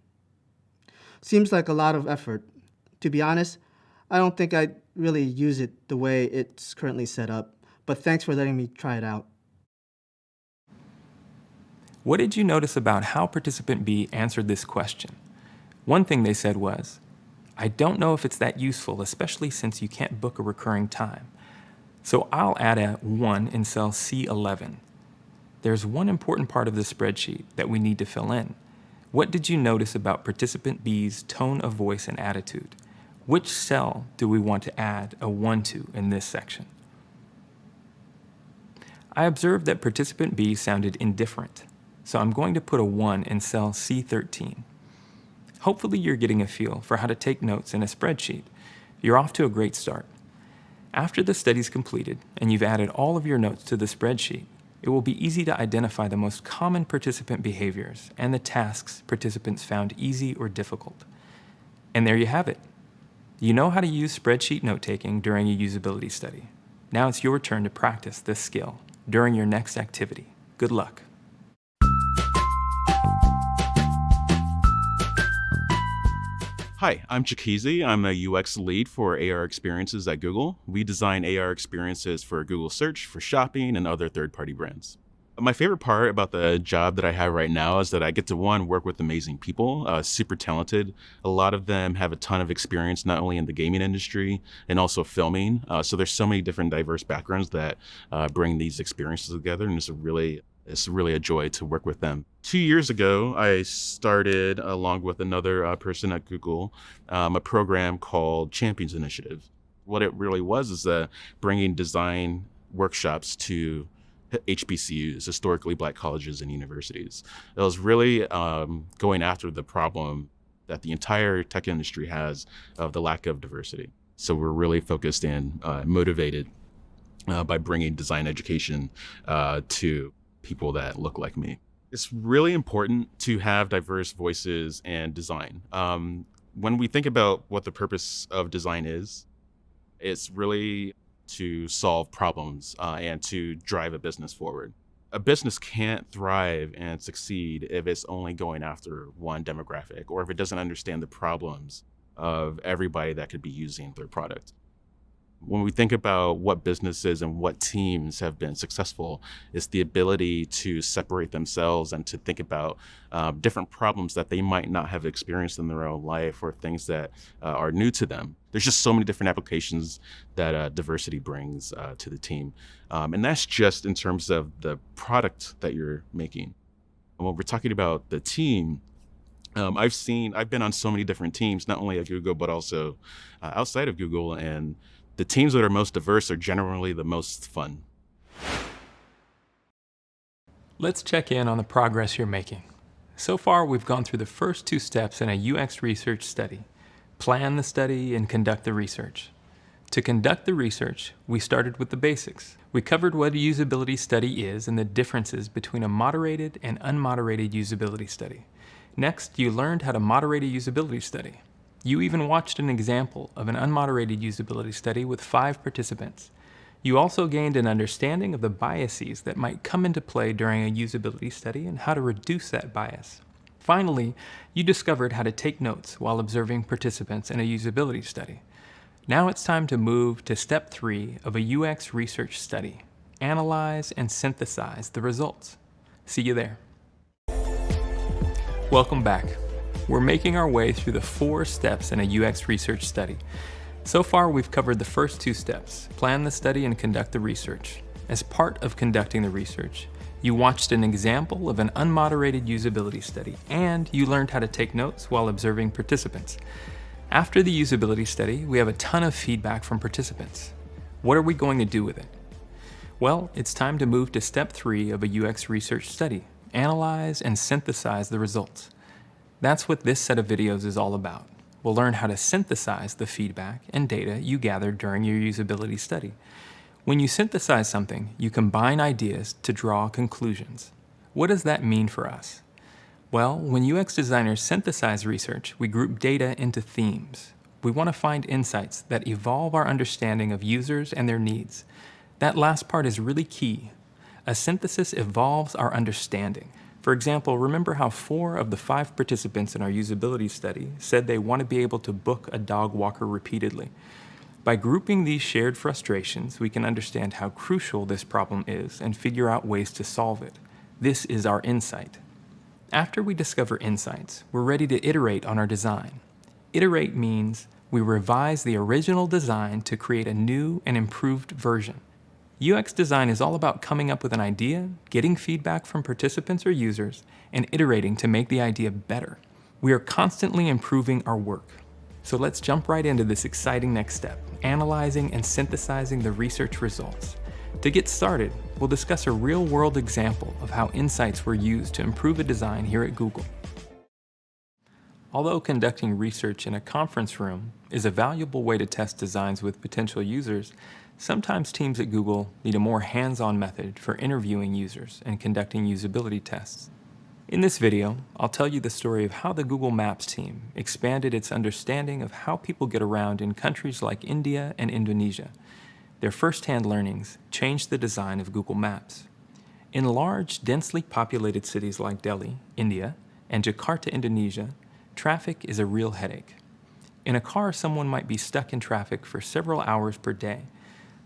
Seems like a lot of effort. To be honest, I don't think I'd really use it the way it's currently set up, but thanks for letting me try it out. What did you notice about how participant B answered this question? One thing they said was, I don't know if it's that useful, especially since you can't book a recurring time. So I'll add a 1 in cell C11. There's one important part of the spreadsheet that we need to fill in. What did you notice about participant B's tone of voice and attitude? Which cell do we want to add a 1 to in this section? I observed that participant B sounded indifferent, so I'm going to put a 1 in cell C13. Hopefully you're getting a feel for how to take notes in a spreadsheet. You're off to a great start. After the study's completed and you've added all of your notes to the spreadsheet, it will be easy to identify the most common participant behaviors and the tasks participants found easy or difficult. And there you have it. You know how to use spreadsheet note-taking during a usability study. Now it's your turn to practice this skill during your next activity. Good luck. Hi, I'm Chikizi. I'm a UX lead for AR experiences at Google. We design AR experiences for Google Search, for shopping, and other third-party brands. My favorite part about the job that I have right now is that I get to, one, work with amazing people, super talented. A lot of them have a ton of experience, not only in the gaming industry and also filming. So there's so many different diverse backgrounds that bring these experiences together, and it's really a joy to work with them. 2 years ago, I started, along with another person at Google, a program called Champions Initiative. What it really was is bringing design workshops to HBCUs, historically Black colleges and universities. It was really going after the problem that the entire tech industry has of the lack of diversity. So we're really focused and motivated by bringing design education to people that look like me. It's really important to have diverse voices and design. When we think about what the purpose of design is, it's really to solve problems and to drive a business forward. A business can't thrive and succeed if it's only going after one demographic or if it doesn't understand the problems of everybody that could be using their product. When we think about what businesses and what teams have been successful, it's the ability to separate themselves and to think about different problems that they might not have experienced in their own life or things that are new to them. There's just so many different applications that diversity brings to the team. And that's just in terms of the product that you're making. And when we're talking about the team, I've been on so many different teams, not only at Google, but also outside of Google. And the teams that are most diverse are generally the most fun. Let's check in on the progress you're making. So far, we've gone through the first 2 steps in a UX research study: plan the study and conduct the research. To conduct the research, we started with the basics. We covered what a usability study is and the differences between a moderated and unmoderated usability study. Next, you learned how to moderate a usability study. You even watched an example of an unmoderated usability study with 5 participants. You also gained an understanding of the biases that might come into play during a usability study and how to reduce that bias. Finally, you discovered how to take notes while observing participants in a usability study. Now it's time to move to step 3 of a UX research study: analyze and synthesize the results. See you there. Welcome back. We're making our way through the 4 steps in a UX research study. So far, we've covered the first 2 steps: plan the study and conduct the research. As part of conducting the research, you watched an example of an unmoderated usability study, and you learned how to take notes while observing participants. After the usability study, we have a ton of feedback from participants. What are we going to do with it? Well, it's time to move to step 3 of a UX research study: analyze and synthesize the results. That's what this set of videos is all about. We'll learn how to synthesize the feedback and data you gathered during your usability study. When you synthesize something, you combine ideas to draw conclusions. What does that mean for us? Well, when UX designers synthesize research, we group data into themes. We want to find insights that evolve our understanding of users and their needs. That last part is really key. A synthesis evolves our understanding. For example, remember how 4 of the 5 participants in our usability study said they want to be able to book a dog walker repeatedly. By grouping these shared frustrations, we can understand how crucial this problem is and figure out ways to solve it. This is our insight. After we discover insights, we're ready to iterate on our design. Iterate means we revise the original design to create a new and improved version. UX design is all about coming up with an idea, getting feedback from participants or users, and iterating to make the idea better. We are constantly improving our work. So let's jump right into this exciting next step: analyzing and synthesizing the research results. To get started, we'll discuss a real-world example of how insights were used to improve a design here at Google. Although conducting research in a conference room is a valuable way to test designs with potential users, sometimes teams at Google need a more hands-on method for interviewing users and conducting usability tests. In this video, I'll tell you the story of how the Google Maps team expanded its understanding of how people get around in countries like India and Indonesia. Their first-hand learnings changed the design of Google Maps. In large, densely populated cities like Delhi, India, and Jakarta, Indonesia, traffic is a real headache. In a car, someone might be stuck in traffic for several hours per day.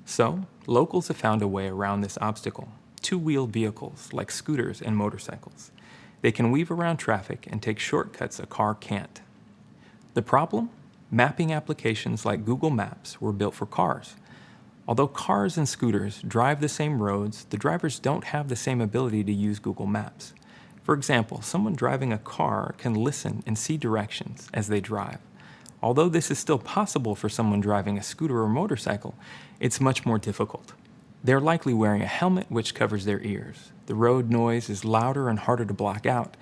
So, locals have found a way around this obstacle: 2-wheeled vehicles like scooters and motorcycles. They can weave around traffic and take shortcuts a car can't. The problem? Mapping applications like Google Maps were built for cars. Although cars and scooters drive the same roads, the drivers don't have the same ability to use Google Maps. For example, someone driving a car can listen and see directions as they drive. Although this is still possible for someone driving a scooter or motorcycle, it's much more difficult. They're likely wearing a helmet which covers their ears. The road noise is louder and harder to block out,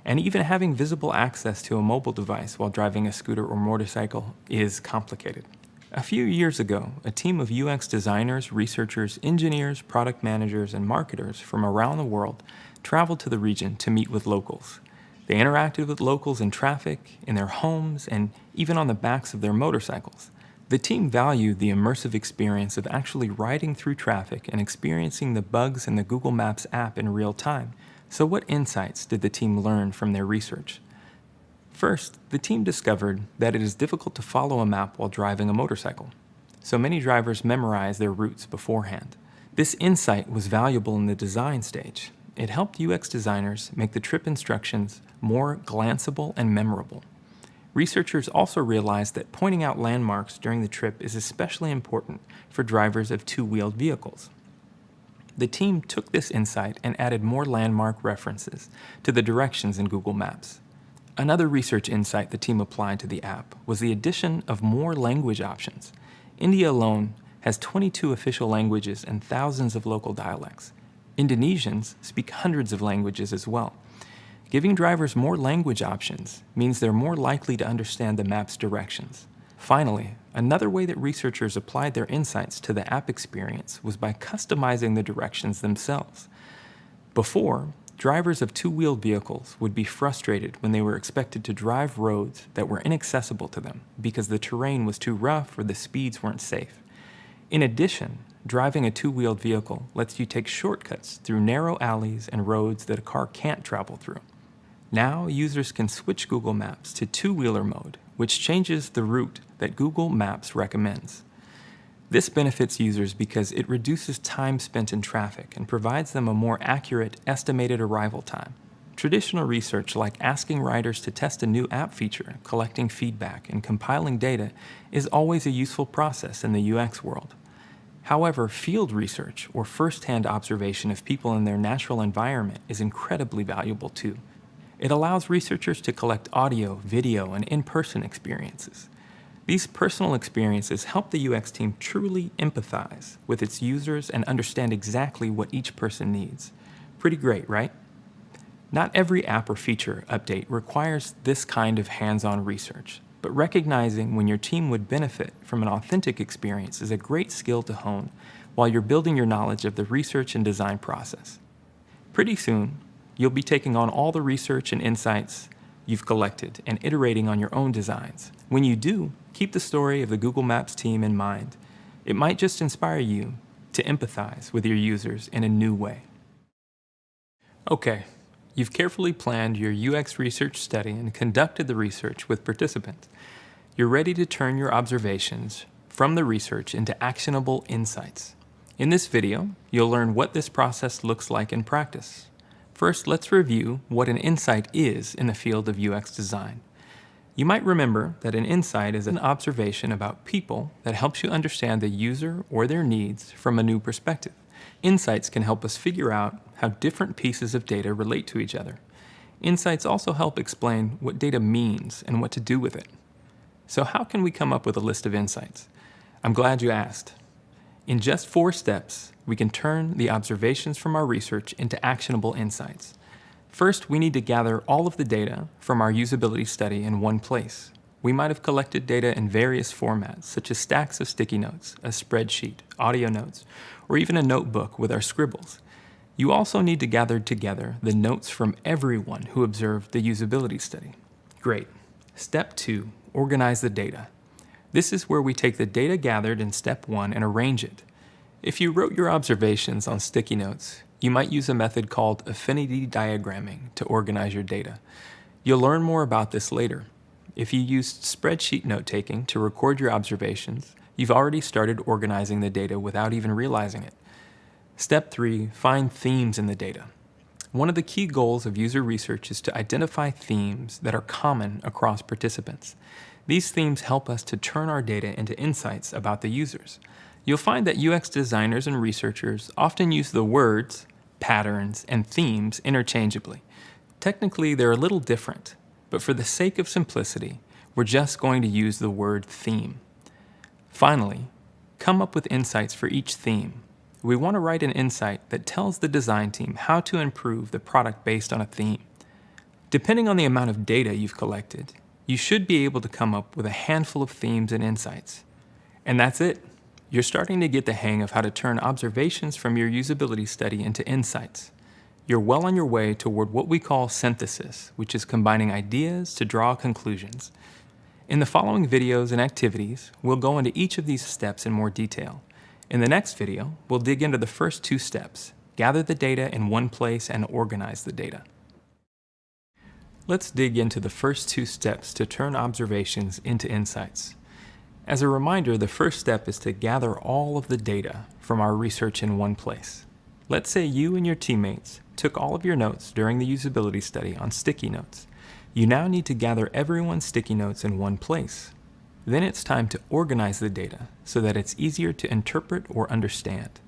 and even having visible access to a mobile device while driving a scooter or motorcycle is complicated. A few years ago, a team of UX designers, researchers, engineers, product managers, and marketers from around the world traveled to the region to meet with locals. They interacted with locals in traffic, in their homes, and even on the backs of their motorcycles. The team valued the immersive experience of actually riding through traffic and experiencing the bugs in the Google Maps app in real time. So what insights did the team learn from their research? First, the team discovered that it is difficult to follow a map while driving a motorcycle. so many drivers memorize their routes beforehand. This insight was valuable in the design stage. It helped UX designers make the trip instructions more glanceable and memorable. Researchers also realized that pointing out landmarks during the trip is especially important for drivers of two-wheeled vehicles. The team took this insight and added more landmark references to the directions in Google Maps. Another research insight the team applied to the app was the addition of more language options. India alone has 22 official languages and thousands of local dialects. Indonesians speak hundreds of languages as well. Giving drivers more language options means they're more likely to understand the map's directions. Finally, another way that researchers applied their insights to the app experience was by customizing the directions themselves. Before, drivers of two-wheeled vehicles would be frustrated when they were expected to drive roads that were inaccessible to them because the terrain was too rough or the speeds weren't safe. In addition, driving a two-wheeled vehicle lets you take shortcuts through narrow alleys and roads that a car can't travel through. Now, users can switch Google Maps to two-wheeler mode, which changes the route that Google Maps recommends. This benefits users because it reduces time spent in traffic and provides them a more accurate estimated arrival time. Traditional research like asking riders to test a new app feature, collecting feedback, and compiling data is always a useful process in the UX world. However, field research or first-hand observation of people in their natural environment is incredibly valuable too. It allows researchers to collect audio, video, and in-person experiences. These personal experiences help the UX team truly empathize with its users and understand exactly what each person needs. Pretty great, right? Not every app or feature update requires this kind of hands-on research, but recognizing when your team would benefit from an authentic experience is a great skill to hone while you're building your knowledge of the research and design process. Pretty soon, you'll be taking on all the research and insights you've collected and iterating on your own designs. When you do, keep the story of the Google Maps team in mind. It might just inspire you to empathize with your users in a new way. Okay, you've carefully planned your UX research study and conducted the research with participants. You're ready to turn your observations from the research into actionable insights. In this video, you'll learn what this process looks like in practice. First, let's review what an insight is in the field of UX design. You might remember that an insight is an observation about people that helps you understand the user or their needs from a new perspective. Insights can help us figure out how different pieces of data relate to each other. Insights also help explain what data means and what to do with it. So how can we come up with a list of insights? I'm glad you asked. In just 4 steps, we can turn the observations from our research into actionable insights. First, we need to gather all of the data from our usability study in one place. We might have collected data in various formats, such as stacks of sticky notes, a spreadsheet, audio notes, or even a notebook with our scribbles. You also need to gather together the notes from everyone who observed the usability study. Great. Step 2, organize the data. This is where we take the data gathered in step 1 and arrange it. If you wrote your observations on sticky notes, you might use a method called affinity diagramming to organize your data. You'll learn more about this later. If you used spreadsheet note-taking to record your observations, you've already started organizing the data without even realizing it. Step 3, find themes in the data. One of the key goals of user research is to identify themes that are common across participants. These themes help us to turn our data into insights about the users. You'll find that UX designers and researchers often use the words, patterns, and themes interchangeably. Technically, they're a little different, but for the sake of simplicity, we're just going to use the word theme. Finally, come up with insights for each theme. We want to write an insight that tells the design team how to improve the product based on a theme. Depending on the amount of data you've collected, you should be able to come up with a handful of themes and insights. And that's it. You're starting to get the hang of how to turn observations from your usability study into insights. You're well on your way toward what we call synthesis, which is combining ideas to draw conclusions. In the following videos and activities, we'll go into each of these steps in more detail. In the next video, we'll dig into the first 2 steps, gather the data in one place and organize the data. Let's dig into the first 2 steps to turn observations into insights. As a reminder, the first step is to gather all of the data from our research in one place. Let's say you and your teammates took all of your notes during the usability study on sticky notes. You now need to gather everyone's sticky notes in one place. Then it's time to organize the data so that it's easier to interpret or understand.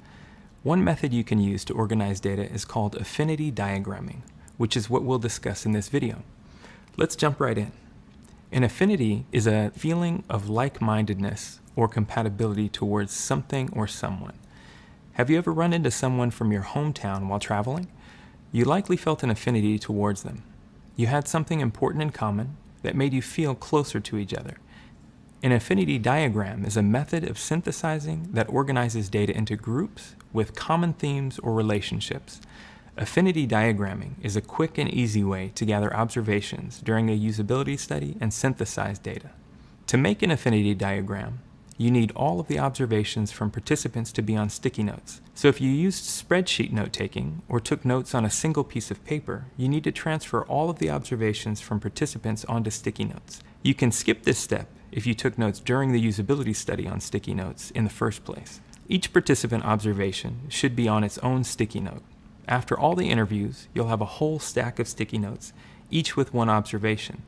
One method you can use to organize data is called affinity diagramming, which is what we'll discuss in this video. Let's jump right in. An affinity is a feeling of like-mindedness or compatibility towards something or someone. Have you ever run into someone from your hometown while traveling? You likely felt an affinity towards them. You had something important in common that made you feel closer to each other. An affinity diagram is a method of synthesizing that organizes data into groups with common themes or relationships. Affinity diagramming is a quick and easy way to gather observations during a usability study and synthesize data. To make an affinity diagram, you need all of the observations from participants to be on sticky notes. So if you used spreadsheet note-taking or took notes on a single piece of paper, you need to transfer all of the observations from participants onto sticky notes. You can skip this step if you took notes during the usability study on sticky notes in the first place. Each participant observation should be on its own sticky note. After all the interviews, you'll have a whole stack of sticky notes, each with one observation.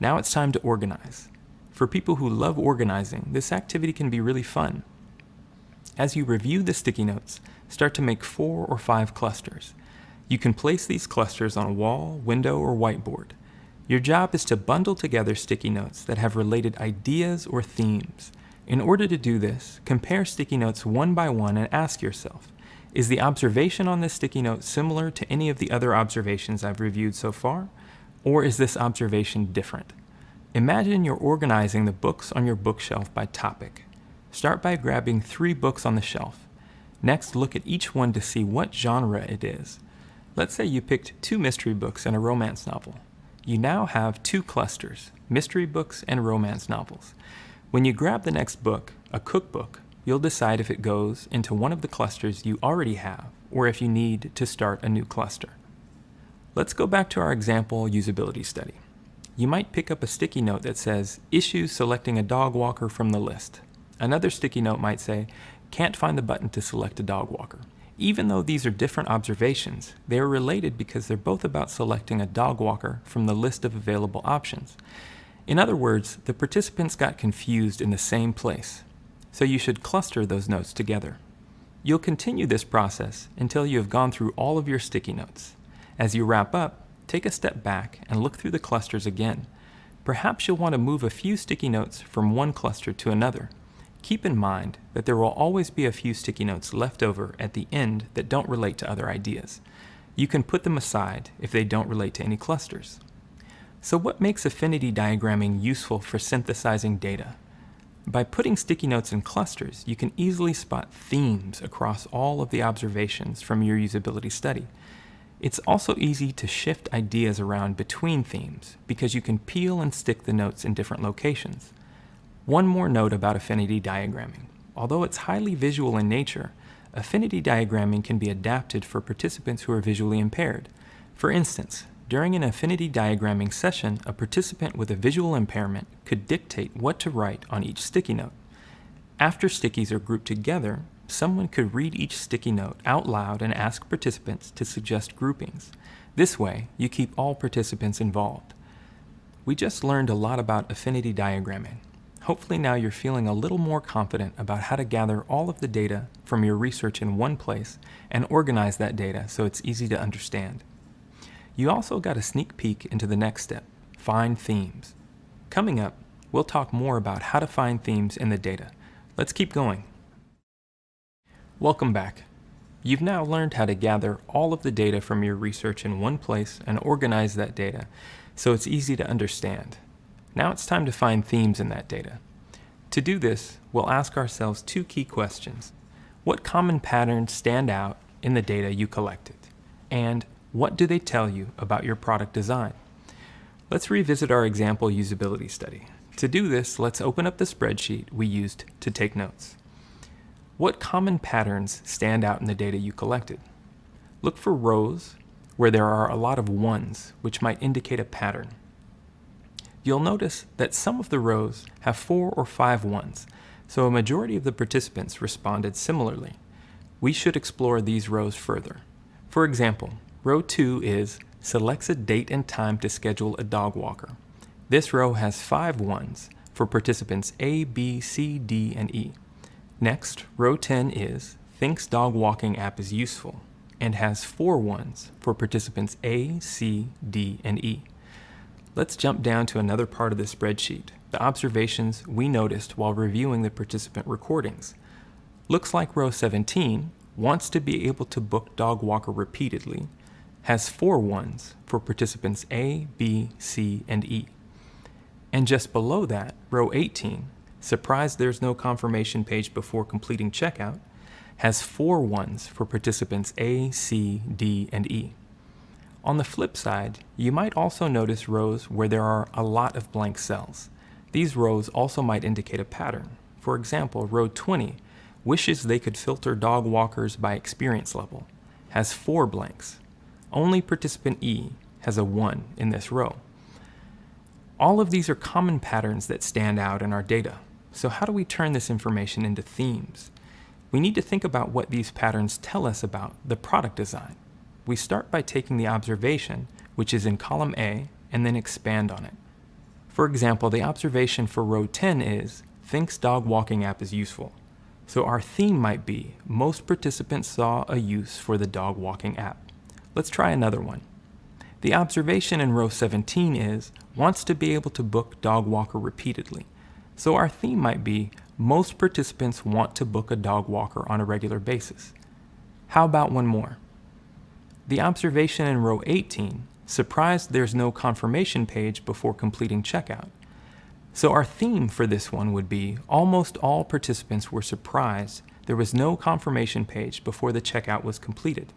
Now it's time to organize. For people who love organizing, this activity can be really fun. As you review the sticky notes, start to make 4 or 5 clusters. You can place these clusters on a wall, window, or whiteboard. Your job is to bundle together sticky notes that have related ideas or themes. In order to do this, compare sticky notes one by one and ask yourself, is the observation on this sticky note similar to any of the other observations I've reviewed so far, or is this observation different? Imagine you're organizing the books on your bookshelf by topic. Start by grabbing 3 books on the shelf. Next, look at each one to see what genre it is. Let's say you picked 2 mystery books and a romance novel. You now have 2 clusters, mystery books and romance novels. When you grab the next book, a cookbook, you'll decide if it goes into one of the clusters you already have, or if you need to start a new cluster. Let's go back to our example usability study. You might pick up a sticky note that says, issues selecting a dog walker from the list. Another sticky note might say, can't find the button to select a dog walker. Even though these are different observations, they are related because they're both about selecting a dog walker from the list of available options. In other words, the participants got confused in the same place. So you should cluster those notes together. You'll continue this process until you have gone through all of your sticky notes. As you wrap up, take a step back and look through the clusters again. Perhaps you'll want to move a few sticky notes from one cluster to another. Keep in mind that there will always be a few sticky notes left over at the end that don't relate to other ideas. You can put them aside if they don't relate to any clusters. So what makes affinity diagramming useful for synthesizing data? By putting sticky notes in clusters, you can easily spot themes across all of the observations from your usability study. It's also easy to shift ideas around between themes because you can peel and stick the notes in different locations. One more note about affinity diagramming. Although it's highly visual in nature, affinity diagramming can be adapted for participants who are visually impaired. For instance, during an affinity diagramming session, a participant with a visual impairment could dictate what to write on each sticky note. After stickies are grouped together, someone could read each sticky note out loud and ask participants to suggest groupings. This way, you keep all participants involved. We just learned a lot about affinity diagramming. Hopefully now you're feeling a little more confident about how to gather all of the data from your research in one place and organize that data so it's easy to understand. You also got a sneak peek into the next step, find themes. Coming up, we'll talk more about how to find themes in the data. Let's keep going. Welcome back. You've now learned how to gather all of the data from your research in one place and organize that data so it's easy to understand. Now it's time to find themes in that data. To do this, we'll ask ourselves 2 key questions. What common patterns stand out in the data you collected? And what do they tell you about your product design? Let's revisit our example usability study. To do this, let's open up the spreadsheet we used to take notes. What common patterns stand out in the data you collected? Look for rows where there are a lot of ones, which might indicate a pattern. you'll notice that some of the rows have 4 or 5 ones, so a majority of the participants responded similarly. We should explore these rows further. For example, row 2 is selects a date and time to schedule a dog walker. This row has 5 ones for participants A, B, C, D, and E. Next, row 10 is thinks dog walking app is useful and has 4 ones for participants A, C, D, and E. Let's jump down to another part of the spreadsheet, the observations we noticed while reviewing the participant recordings. Looks like row 17 wants to be able to book dog walker repeatedly, has 4 ones for participants A, B, C, and E. And just below that, row 18, surprised there's no confirmation page before completing checkout, has 4 ones for participants A, C, D, and E. On the flip side, you might also notice rows where there are a lot of blank cells. These rows also might indicate a pattern. For example, row 20 wishes they could filter dog walkers by experience level, has 4 blanks. Only participant E has a 1 in this row. All of these are common patterns that stand out in our data. So how do we turn this information into themes? We need to think about what these patterns tell us about the product design. We start by taking the observation, which is in column A, and then expand on it. For example, the observation for row 10 is, thinks dog walking app is useful. So our theme might be, most participants saw a use for the dog walking app. Let's try another one. The observation in row 17 is, wants to be able to book dog walker repeatedly. So our theme might be, most participants want to book a dog walker on a regular basis. How about one more? The observation in row 18, surprised there's no confirmation page before completing checkout. So our theme for this one would be, almost all participants were surprised there was no confirmation page before the checkout was completed.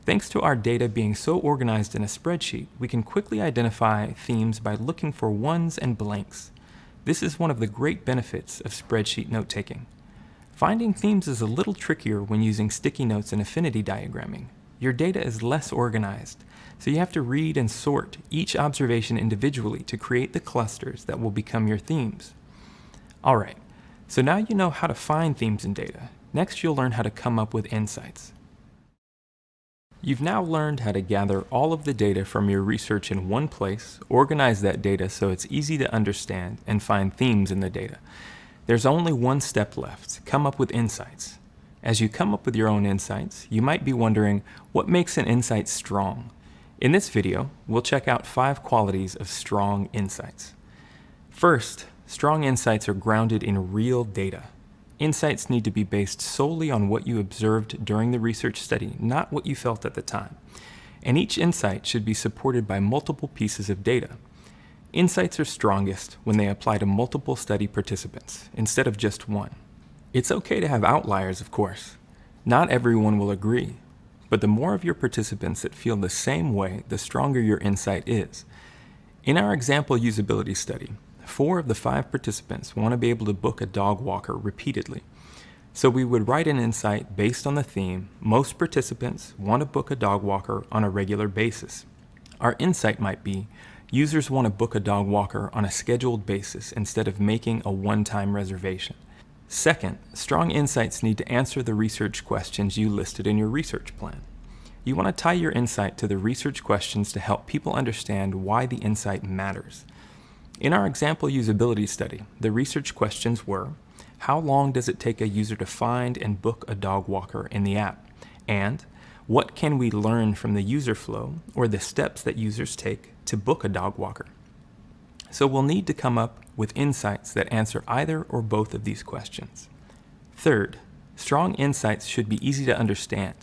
Thanks to our data being so organized in a spreadsheet, we can quickly identify themes by looking for ones and blanks. This is one of the great benefits of spreadsheet note-taking. Finding themes is a little trickier when using sticky notes and affinity diagramming. Your data is less organized, so you have to read and sort each observation individually to create the clusters that will become your themes. Alright, so now you know how to find themes in data. Next, you'll learn how to come up with insights. You've now learned how to gather all of the data from your research in one place, organize that data so it's easy to understand, and find themes in the data. There's only one step left: come up with insights. As you come up with your own insights, you might be wondering, what makes an insight strong? In this video, we'll check out 5 qualities of strong insights. First, strong insights are grounded in real data. Insights need to be based solely on what you observed during the research study, not what you felt at the time. And each insight should be supported by multiple pieces of data. Insights are strongest when they apply to multiple study participants, instead of just one. It's okay to have outliers, of course. Not everyone will agree, but the more of your participants that feel the same way, the stronger your insight is. In our example usability study, 4 of the 5 participants want to be able to book a dog walker repeatedly. So we would write an insight based on the theme, most participants want to book a dog walker on a regular basis. Our insight might be, users want to book a dog walker on a scheduled basis instead of making a one-time reservation. Second, strong insights need to answer the research questions you listed in your research plan. You want to tie your insight to the research questions to help people understand why the insight matters. In our example usability study, the research questions were, how long does it take a user to find and book a dog walker in the app? And what can we learn from the user flow or the steps that users take to book a dog walker? So we'll need to come up with insights that answer either or both of these questions. Third, strong insights should be easy to understand.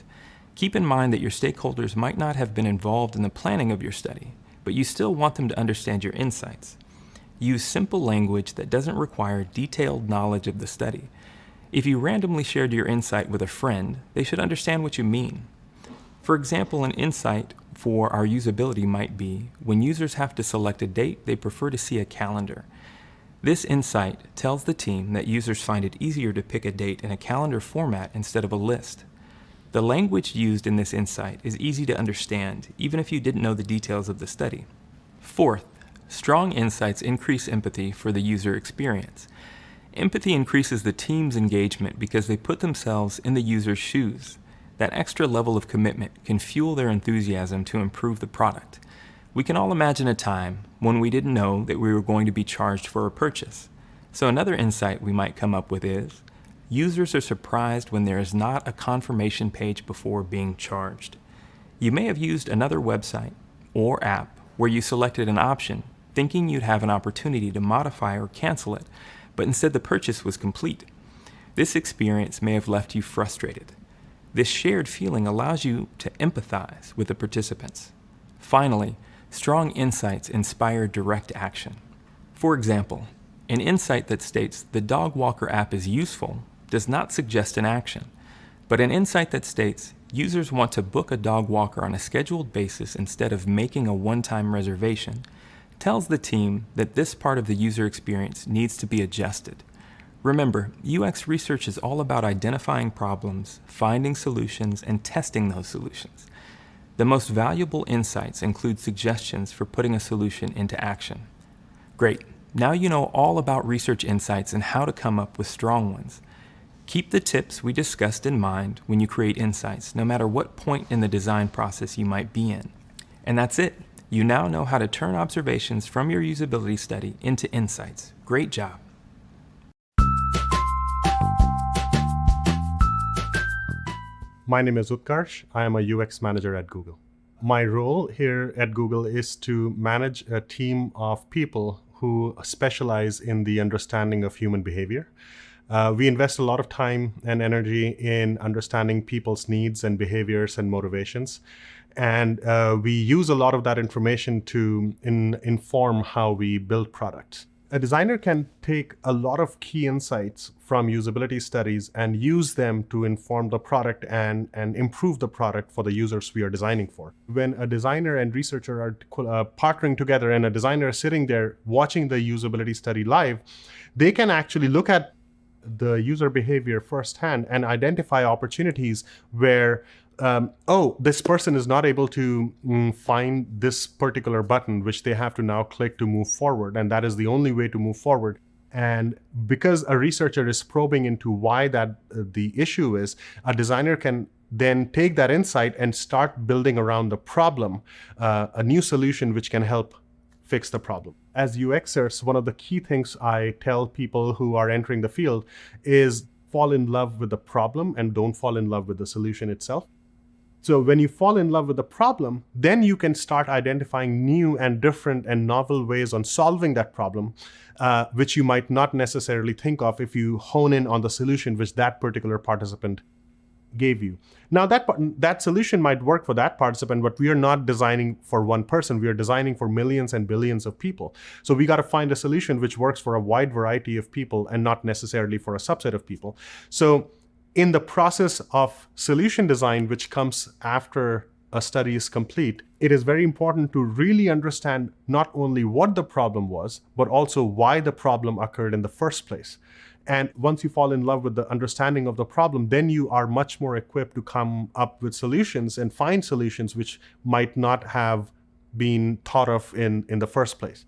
Keep in mind that your stakeholders might not have been involved in the planning of your study, but you still want them to understand your insights. Use simple language that doesn't require detailed knowledge of the study. If you randomly shared your insight with a friend, they should understand what you mean. For example, an insight for our usability might be, when users have to select a date, they prefer to see a calendar. This insight tells the team that users find it easier to pick a date in a calendar format instead of a list. The language used in this insight is easy to understand, even if you didn't know the details of the study. Fourth, strong insights increase empathy for the user experience. Empathy increases the team's engagement because they put themselves in the user's shoes. That extra level of commitment can fuel their enthusiasm to improve the product. We can all imagine a time when we didn't know that we were going to be charged for a purchase. So another insight we might come up with is, users are surprised when there is not a confirmation page before being charged. You may have used another website or app where you selected an option thinking you'd have an opportunity to modify or cancel it, but instead the purchase was complete. This experience may have left you frustrated. This shared feeling allows you to empathize with the participants. Finally, strong insights inspire direct action. For example, an insight that states the dog walker app is useful does not suggest an action, but an insight that states users want to book a dog walker on a scheduled basis instead of making a one-time reservation tells the team that this part of the user experience needs to be adjusted. Remember, UX research is all about identifying problems, finding solutions, and testing those solutions. The most valuable insights include suggestions for putting a solution into action. Great, now you know all about research insights and how to come up with strong ones. Keep the tips we discussed in mind when you create insights, no matter what point in the design process you might be in. And that's it. You now know how to turn observations from your usability study into insights. Great job. My name is Utkarsh. I am a UX manager at Google. My role here at Google is to manage a team of people who specialize in the understanding of human behavior. We invest a lot of time and energy in understanding people's needs and behaviors and motivations. And we use a lot of that information to inform how we build products. A designer can take a lot of key insights from usability studies and use them to inform the product and improve the product for the users we are designing for. When a designer and researcher are partnering together and a designer is sitting there watching the usability study live, they can actually look at the user behavior firsthand and identify opportunities where this person is not able to find this particular button, which they have to now click to move forward. And that is the only way to move forward. And because a researcher is probing into why that the issue is, a designer can then take that insight and start building around the problem, a new solution which can help fix the problem. As UXers, one of the key things I tell people who are entering the field is fall in love with the problem and don't fall in love with the solution itself. So when you fall in love with the problem, then you can start identifying new and different and novel ways on solving that problem, which you might not necessarily think of if you hone in on the solution which that particular participant gave you. Now that solution might work for that participant, but we are not designing for one person. We are designing for millions and billions of people. So we got to find a solution which works for a wide variety of people and not necessarily for a subset of people. So in the process of solution design, which comes after a study is complete, it is very important to really understand not only what the problem was, but also why the problem occurred in the first place. And once you fall in love with the understanding of the problem, then you are much more equipped to come up with solutions and find solutions which might not have been thought of in the first place.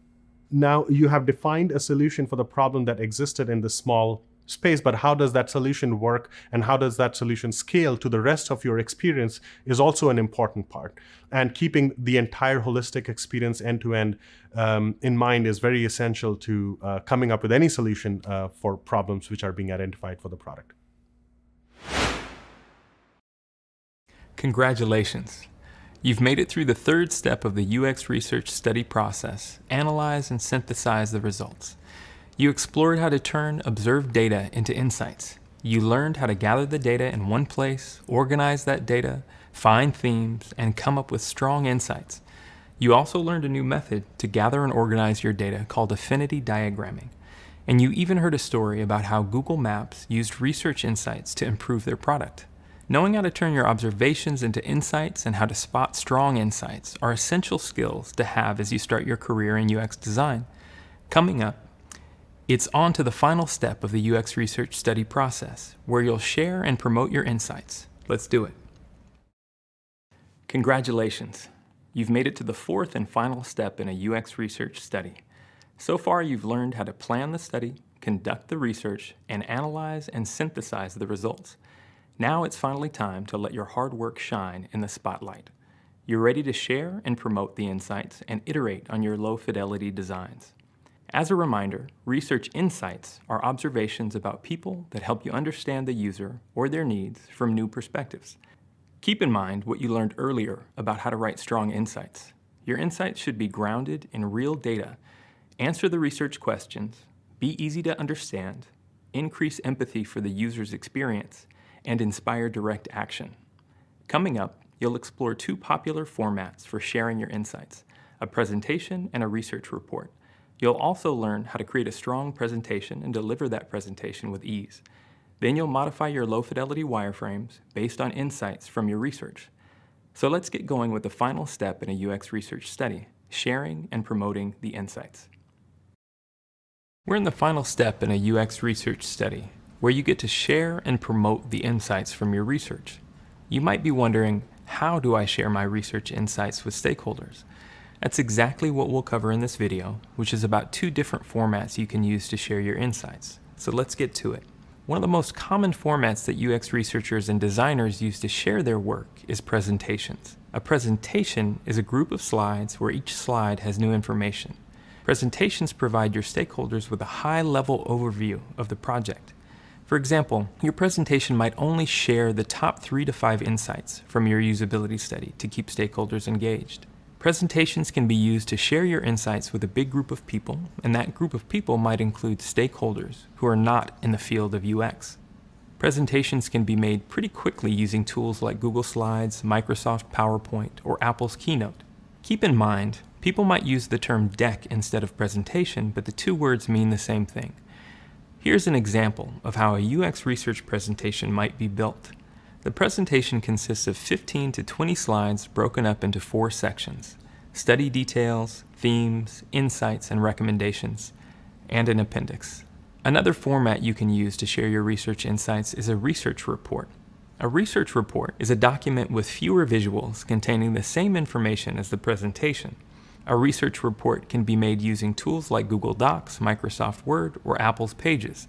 Now you have defined a solution for the problem that existed in the small space, but how does that solution work and how does that solution scale to the rest of your experience is also an important part. And keeping the entire holistic experience end-to-end in mind is very essential to coming up with any solution for problems which are being identified for the product. Congratulations. You've made it through the third step of the UX research study process, analyze and synthesize the results. You explored how to turn observed data into insights. You learned how to gather the data in one place, organize that data, find themes, and come up with strong insights. You also learned a new method to gather and organize your data called affinity diagramming. And you even heard a story about how Google Maps used research insights to improve their product. Knowing how to turn your observations into insights and how to spot strong insights are essential skills to have as you start your career in UX design. Coming up, it's on to the final step of the UX research study process, where you'll share and promote your insights. Let's do it. Congratulations. You've made it to the fourth and final step in a UX research study. So far, you've learned how to plan the study, conduct the research, and analyze and synthesize the results. Now it's finally time to let your hard work shine in the spotlight. You're ready to share and promote the insights and iterate on your low-fidelity designs. As a reminder, research insights are observations about people that help you understand the user or their needs from new perspectives. Keep in mind what you learned earlier about how to write strong insights. Your insights should be grounded in real data, answer the research questions, be easy to understand, increase empathy for the user's experience, and inspire direct action. Coming up, you'll explore two popular formats for sharing your insights, a presentation and a research report. You'll also learn how to create a strong presentation and deliver that presentation with ease. Then you'll modify your low-fidelity wireframes based on insights from your research. So let's get going with the final step in a UX research study, sharing and promoting the insights. We're in the final step in a UX research study, where you get to share and promote the insights from your research. You might be wondering, how do I share my research insights with stakeholders? That's exactly what we'll cover in this video, which is about two different formats you can use to share your insights. So let's get to it. One of the most common formats that UX researchers and designers use to share their work is presentations. A presentation is a group of slides where each slide has new information. Presentations provide your stakeholders with a high-level overview of the project. For example, your presentation might only share the top 3 to 5 insights from your usability study to keep stakeholders engaged. Presentations can be used to share your insights with a big group of people, and that group of people might include stakeholders who are not in the field of UX. Presentations can be made pretty quickly using tools like Google Slides, Microsoft PowerPoint, or Apple's Keynote. Keep in mind, people might use the term deck instead of presentation, but the two words mean the same thing. Here's an example of how a UX research presentation might be built. The presentation consists of 15 to 20 slides broken up into 4 sections: study details, themes, insights, and recommendations, and an appendix. Another format you can use to share your research insights is a research report. A research report is a document with fewer visuals containing the same information as the presentation. A research report can be made using tools like Google Docs, Microsoft Word, or Apple's Pages.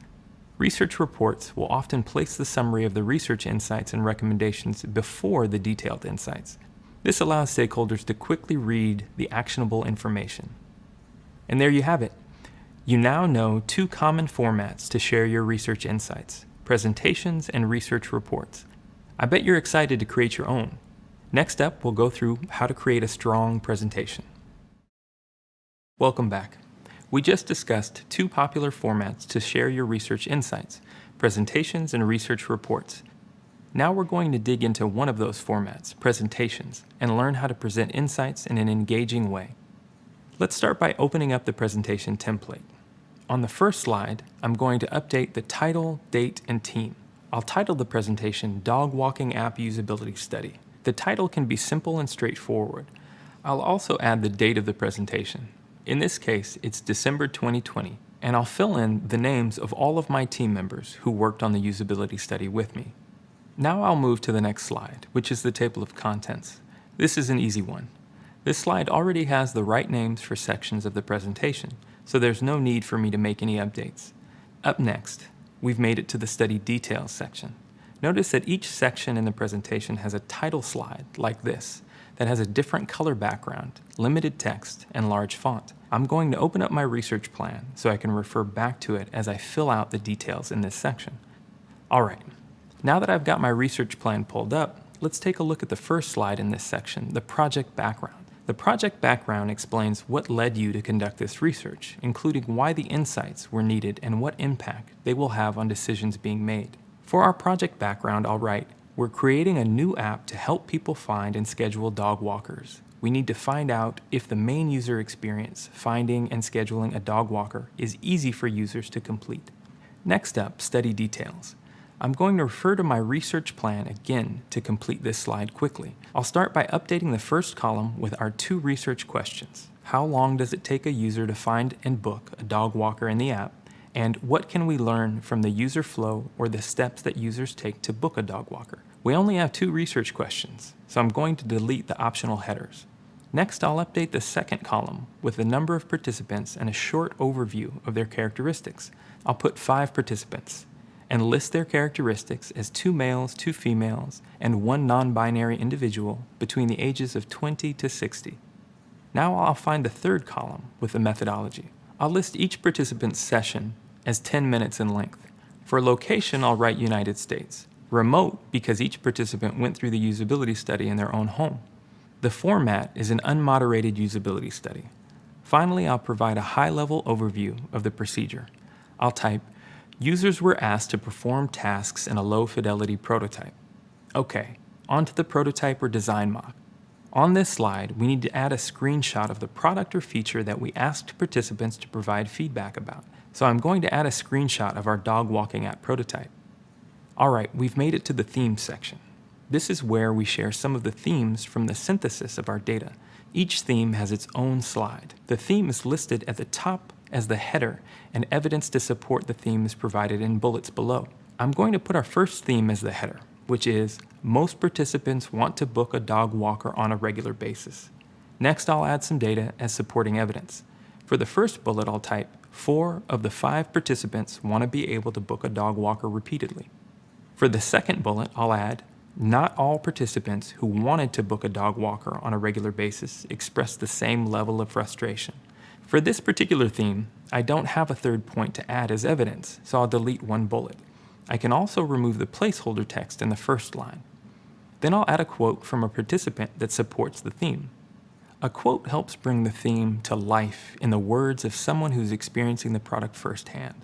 Research reports will often place the summary of the research insights and recommendations before the detailed insights. This allows stakeholders to quickly read the actionable information. And there you have it. You now know two common formats to share your research insights: presentations and research reports. I bet you're excited to create your own. Next up, we'll go through how to create a strong presentation. Welcome back. We just discussed two popular formats to share your research insights: presentations and research reports. Now we're going to dig into one of those formats, presentations, and learn how to present insights in an engaging way. Let's start by opening up the presentation template. On the first slide, I'm going to update the title, date, and team. I'll title the presentation Dog Walking App Usability Study. The title can be simple and straightforward. I'll also add the date of the presentation. In this case, it's December 2020, and I'll fill in the names of all of my team members who worked on the usability study with me. Now I'll move to the next slide, which is the table of contents. This is an easy one. This slide already has the right names for sections of the presentation, so there's no need for me to make any updates. Up next, we've made it to the study details section. Notice that each section in the presentation has a title slide like this that has a different color background, limited text, and large font. I'm going to open up my research plan so I can refer back to it as I fill out the details in this section. All right, now that I've got my research plan pulled up, let's take a look at the first slide in this section, the project background. The project background explains what led you to conduct this research, including why the insights were needed and what impact they will have on decisions being made. For our project background, I'll write, we're creating a new app to help people find and schedule dog walkers. We need to find out if the main user experience, finding and scheduling a dog walker, is easy for users to complete. Next up, study details. I'm going to refer to my research plan again to complete this slide quickly. I'll start by updating the first column with our 2 research questions. How long does it take a user to find and book a dog walker in the app? And what can we learn from the user flow or the steps that users take to book a dog walker? We only have 2 research questions, so I'm going to delete the optional headers. Next, I'll update the second column with the number of participants and a short overview of their characteristics. I'll put 5 participants and list their characteristics as 2 males, 2 females, and 1 non-binary individual between the ages of 20 to 60. Now I'll find the third column with the methodology. I'll list each participant's session as 10 minutes in length. For location, I'll write United States. Remote, because each participant went through the usability study in their own home. The format is an unmoderated usability study. Finally, I'll provide a high-level overview of the procedure. I'll type, users were asked to perform tasks in a low-fidelity prototype. Okay, on to the prototype or design mock. On this slide, we need to add a screenshot of the product or feature that we asked participants to provide feedback about. So I'm going to add a screenshot of our dog walking app prototype. All right, we've made it to the themes section. This is where we share some of the themes from the synthesis of our data. Each theme has its own slide. The theme is listed at the top as the header, and evidence to support the theme is provided in bullets below. I'm going to put our first theme as the header, which is, most participants want to book a dog walker on a regular basis. Next, I'll add some data as supporting evidence. For the first bullet, I'll type, 4 of the 5 participants want to be able to book a dog walker repeatedly. For the second bullet, I'll add, not all participants who wanted to book a dog walker on a regular basis expressed the same level of frustration. For this particular theme, I don't have a third point to add as evidence, so I'll delete 1 bullet. I can also remove the placeholder text in the first line. Then I'll add a quote from a participant that supports the theme. A quote helps bring the theme to life in the words of someone who's experiencing the product firsthand.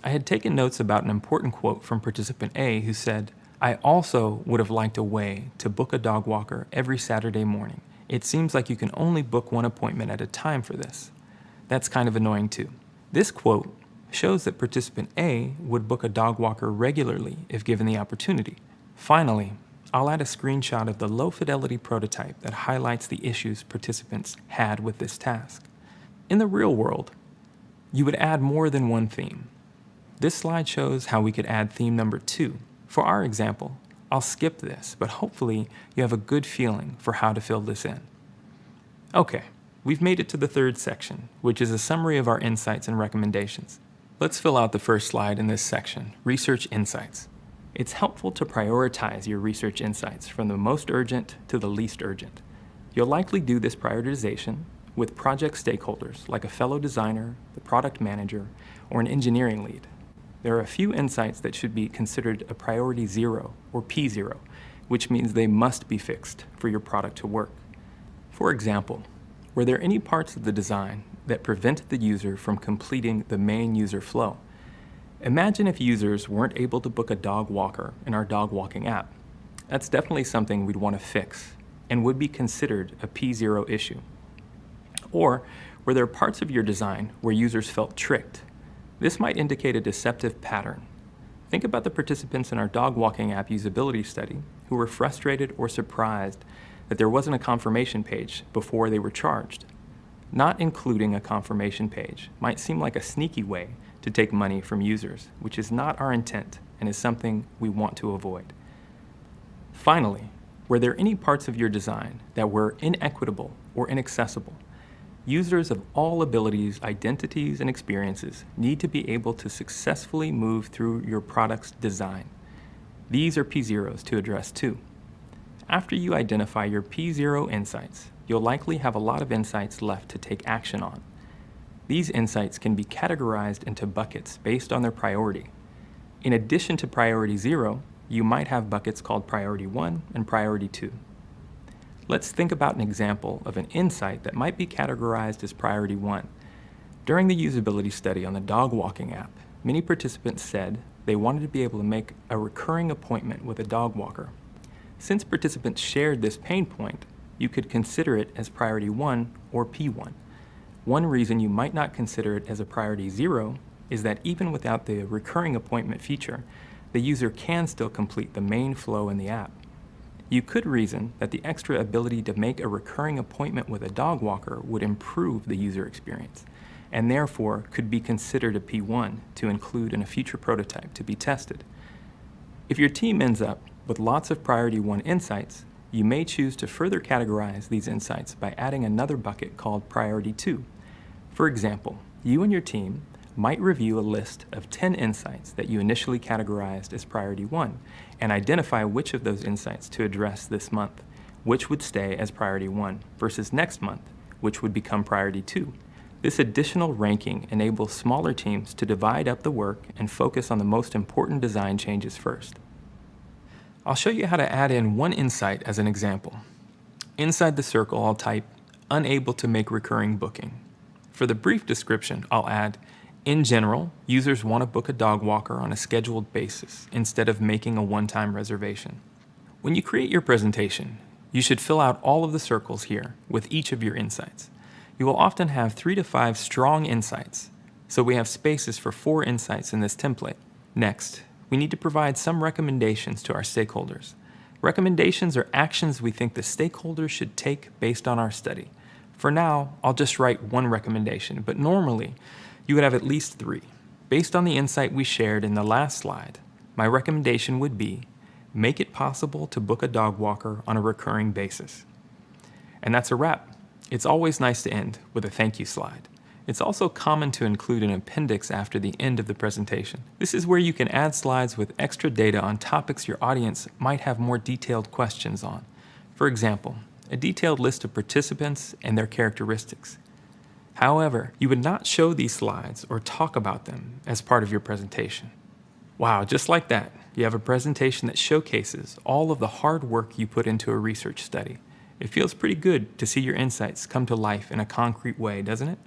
I had taken notes about an important quote from participant A who said, I also would have liked a way to book a dog walker every Saturday morning. It seems like you can only book 1 appointment at a time for this. That's kind of annoying too. This quote shows that participant A would book a dog walker regularly if given the opportunity. Finally, I'll add a screenshot of the low-fidelity prototype that highlights the issues participants had with this task. In the real world, you would add more than 1 theme. This slide shows how we could add theme number 2. For our example, I'll skip this, but hopefully you have a good feeling for how to fill this in. Okay, we've made it to the third section, which is a summary of our insights and recommendations. Let's fill out the first slide in this section, Research Insights. It's helpful to prioritize your research insights from the most urgent to the least urgent. You'll likely do this prioritization with project stakeholders like a fellow designer, the product manager, or an engineering lead. There are a few insights that should be considered a priority 0 or P0, which means they must be fixed for your product to work. For example, were there any parts of the design that prevented the user from completing the main user flow? Imagine if users weren't able to book a dog walker in our dog walking app. That's definitely something we'd want to fix and would be considered a P0 issue. Or were there parts of your design where users felt tricked? This might indicate a deceptive pattern. Think about the participants in our dog walking app usability study who were frustrated or surprised that there wasn't a confirmation page before they were charged. Not including a confirmation page might seem like a sneaky way to take money from users, which is not our intent and is something we want to avoid. Finally, were there any parts of your design that were inequitable or inaccessible? Users of all abilities, identities, and experiences need to be able to successfully move through your product's design. These are P0s to address too. After you identify your P0 insights, you'll likely have a lot of insights left to take action on. These insights can be categorized into buckets based on their priority. In addition to priority 0, you might have buckets called priority 1 and priority 2. Let's think about an example of an insight that might be categorized as priority 1. During the usability study on the dog walking app, many participants said they wanted to be able to make a recurring appointment with a dog walker. Since participants shared this pain point, you could consider it as priority 1 or P1. One reason you might not consider it as a priority 0 is that even without the recurring appointment feature, the user can still complete the main flow in the app. You could reason that the extra ability to make a recurring appointment with a dog walker would improve the user experience, and therefore could be considered a P1 to include in a future prototype to be tested. If your team ends up with lots of priority 1 insights, you may choose to further categorize these insights by adding another bucket called Priority 2. For example, you and your team might review a list of 10 insights that you initially categorized as Priority 1 and identify which of those insights to address this month, which would stay as Priority 1 versus next month, which would become Priority 2. This additional ranking enables smaller teams to divide up the work and focus on the most important design changes first. I'll show you how to add in one insight as an example. Inside the circle, I'll type, "unable to make recurring booking." For the brief description, I'll add, "In general, users want to book a dog walker on a scheduled basis instead of making a one-time reservation." When you create your presentation, you should fill out all of the circles here with each of your insights. You will often have 3 to 5 strong insights, so we have spaces for 4 insights in this template. Next, we need to provide some recommendations to our stakeholders. Recommendations are actions we think the stakeholders should take based on our study. For now, I'll just write one recommendation, but normally you would have at least 3. Based on the insight we shared in the last slide, my recommendation would be, make it possible to book a dog walker on a recurring basis. And that's a wrap. It's always nice to end with a thank you slide. It's also common to include an appendix after the end of the presentation. This is where you can add slides with extra data on topics your audience might have more detailed questions on. For example, a detailed list of participants and their characteristics. However, you would not show these slides or talk about them as part of your presentation. Wow, just like that, you have a presentation that showcases all of the hard work you put into a research study. It feels pretty good to see your insights come to life in a concrete way, doesn't it?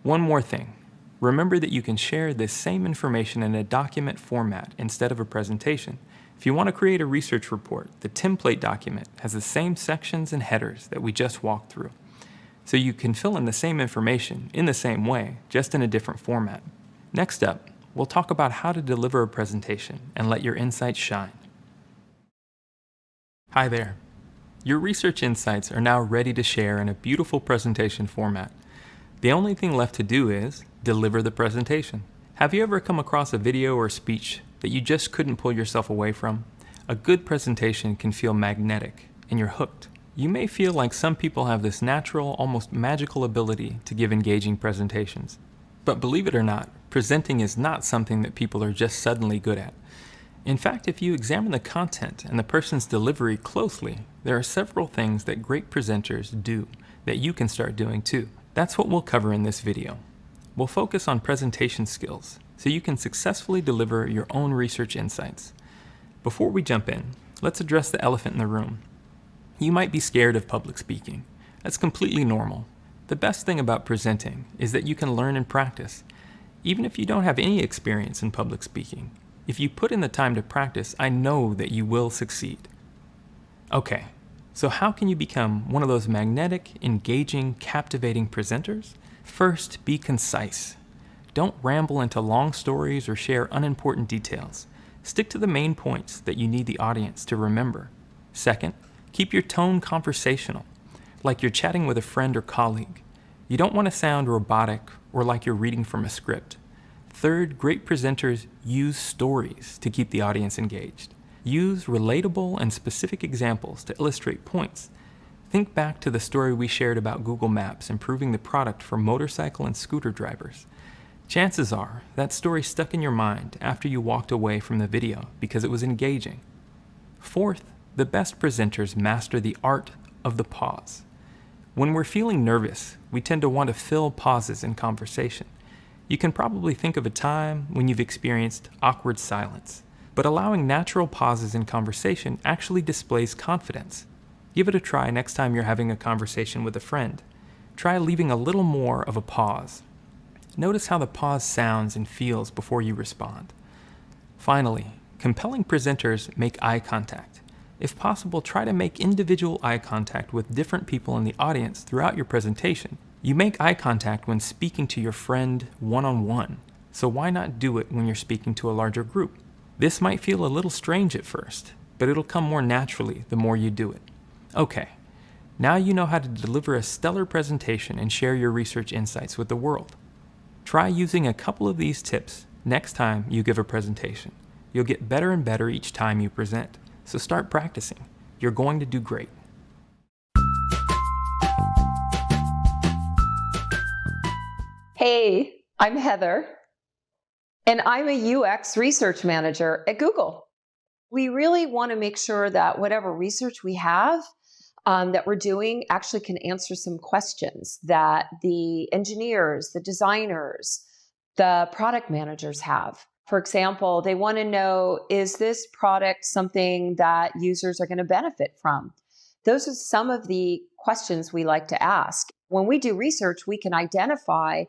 One more thing. Remember that you can share this same information in a document format instead of a presentation. If you want to create a research report, the template document has the same sections and headers that we just walked through. So you can fill in the same information in the same way, just in a different format. Next up, we'll talk about how to deliver a presentation and let your insights shine. Hi there. Your research insights are now ready to share in a beautiful presentation format. The only thing left to do is deliver the presentation. Have you ever come across a video or speech that you just couldn't pull yourself away from? A good presentation can feel magnetic, and you're hooked. You may feel like some people have this natural, almost magical ability to give engaging presentations. But believe it or not, presenting is not something that people are just suddenly good at. In fact, if you examine the content and the person's delivery closely, there are several things that great presenters do that you can start doing too. That's what we'll cover in this video. We'll focus on presentation skills so you can successfully deliver your own research insights. Before we jump in, let's address the elephant in the room. You might be scared of public speaking. That's completely normal. The best thing about presenting is that you can learn and practice. Even if you don't have any experience in public speaking, if you put in the time to practice, I know that you will succeed. Okay, so how can you become one of those magnetic, engaging, captivating presenters? First, be concise. Don't ramble into long stories or share unimportant details. Stick to the main points that you need the audience to remember. Second, keep your tone conversational, like you're chatting with a friend or colleague. You don't want to sound robotic or like you're reading from a script. Third, great presenters use stories to keep the audience engaged. Use relatable and specific examples to illustrate points. Think back to the story we shared about Google Maps improving the product for motorcycle and scooter drivers. Chances are that story stuck in your mind after you walked away from the video because it was engaging. Fourth, the best presenters master the art of the pause. When we're feeling nervous, we tend to want to fill pauses in conversation. You can probably think of a time when you've experienced awkward silence, but allowing natural pauses in conversation actually displays confidence. Give it a try next time you're having a conversation with a friend. Try leaving a little more of a pause. Notice how the pause sounds and feels before you respond. Finally, compelling presenters make eye contact. If possible, try to make individual eye contact with different people in the audience throughout your presentation. You make eye contact when speaking to your friend one-on-one, so why not do it when you're speaking to a larger group? This might feel a little strange at first, but it'll come more naturally the more you do it. Okay, now you know how to deliver a stellar presentation and share your research insights with the world. Try using a couple of these tips next time you give a presentation. You'll get better and better each time you present, so start practicing. You're going to do great. Hey, I'm Heather, and I'm a UX research manager at Google. We really want to make sure that whatever research we have that we're doing actually can answer some questions that the engineers, the designers, the product managers have. For example, they want to know, is this product something that users are going to benefit from? Those are some of the questions we like to ask. When we do research, we can identify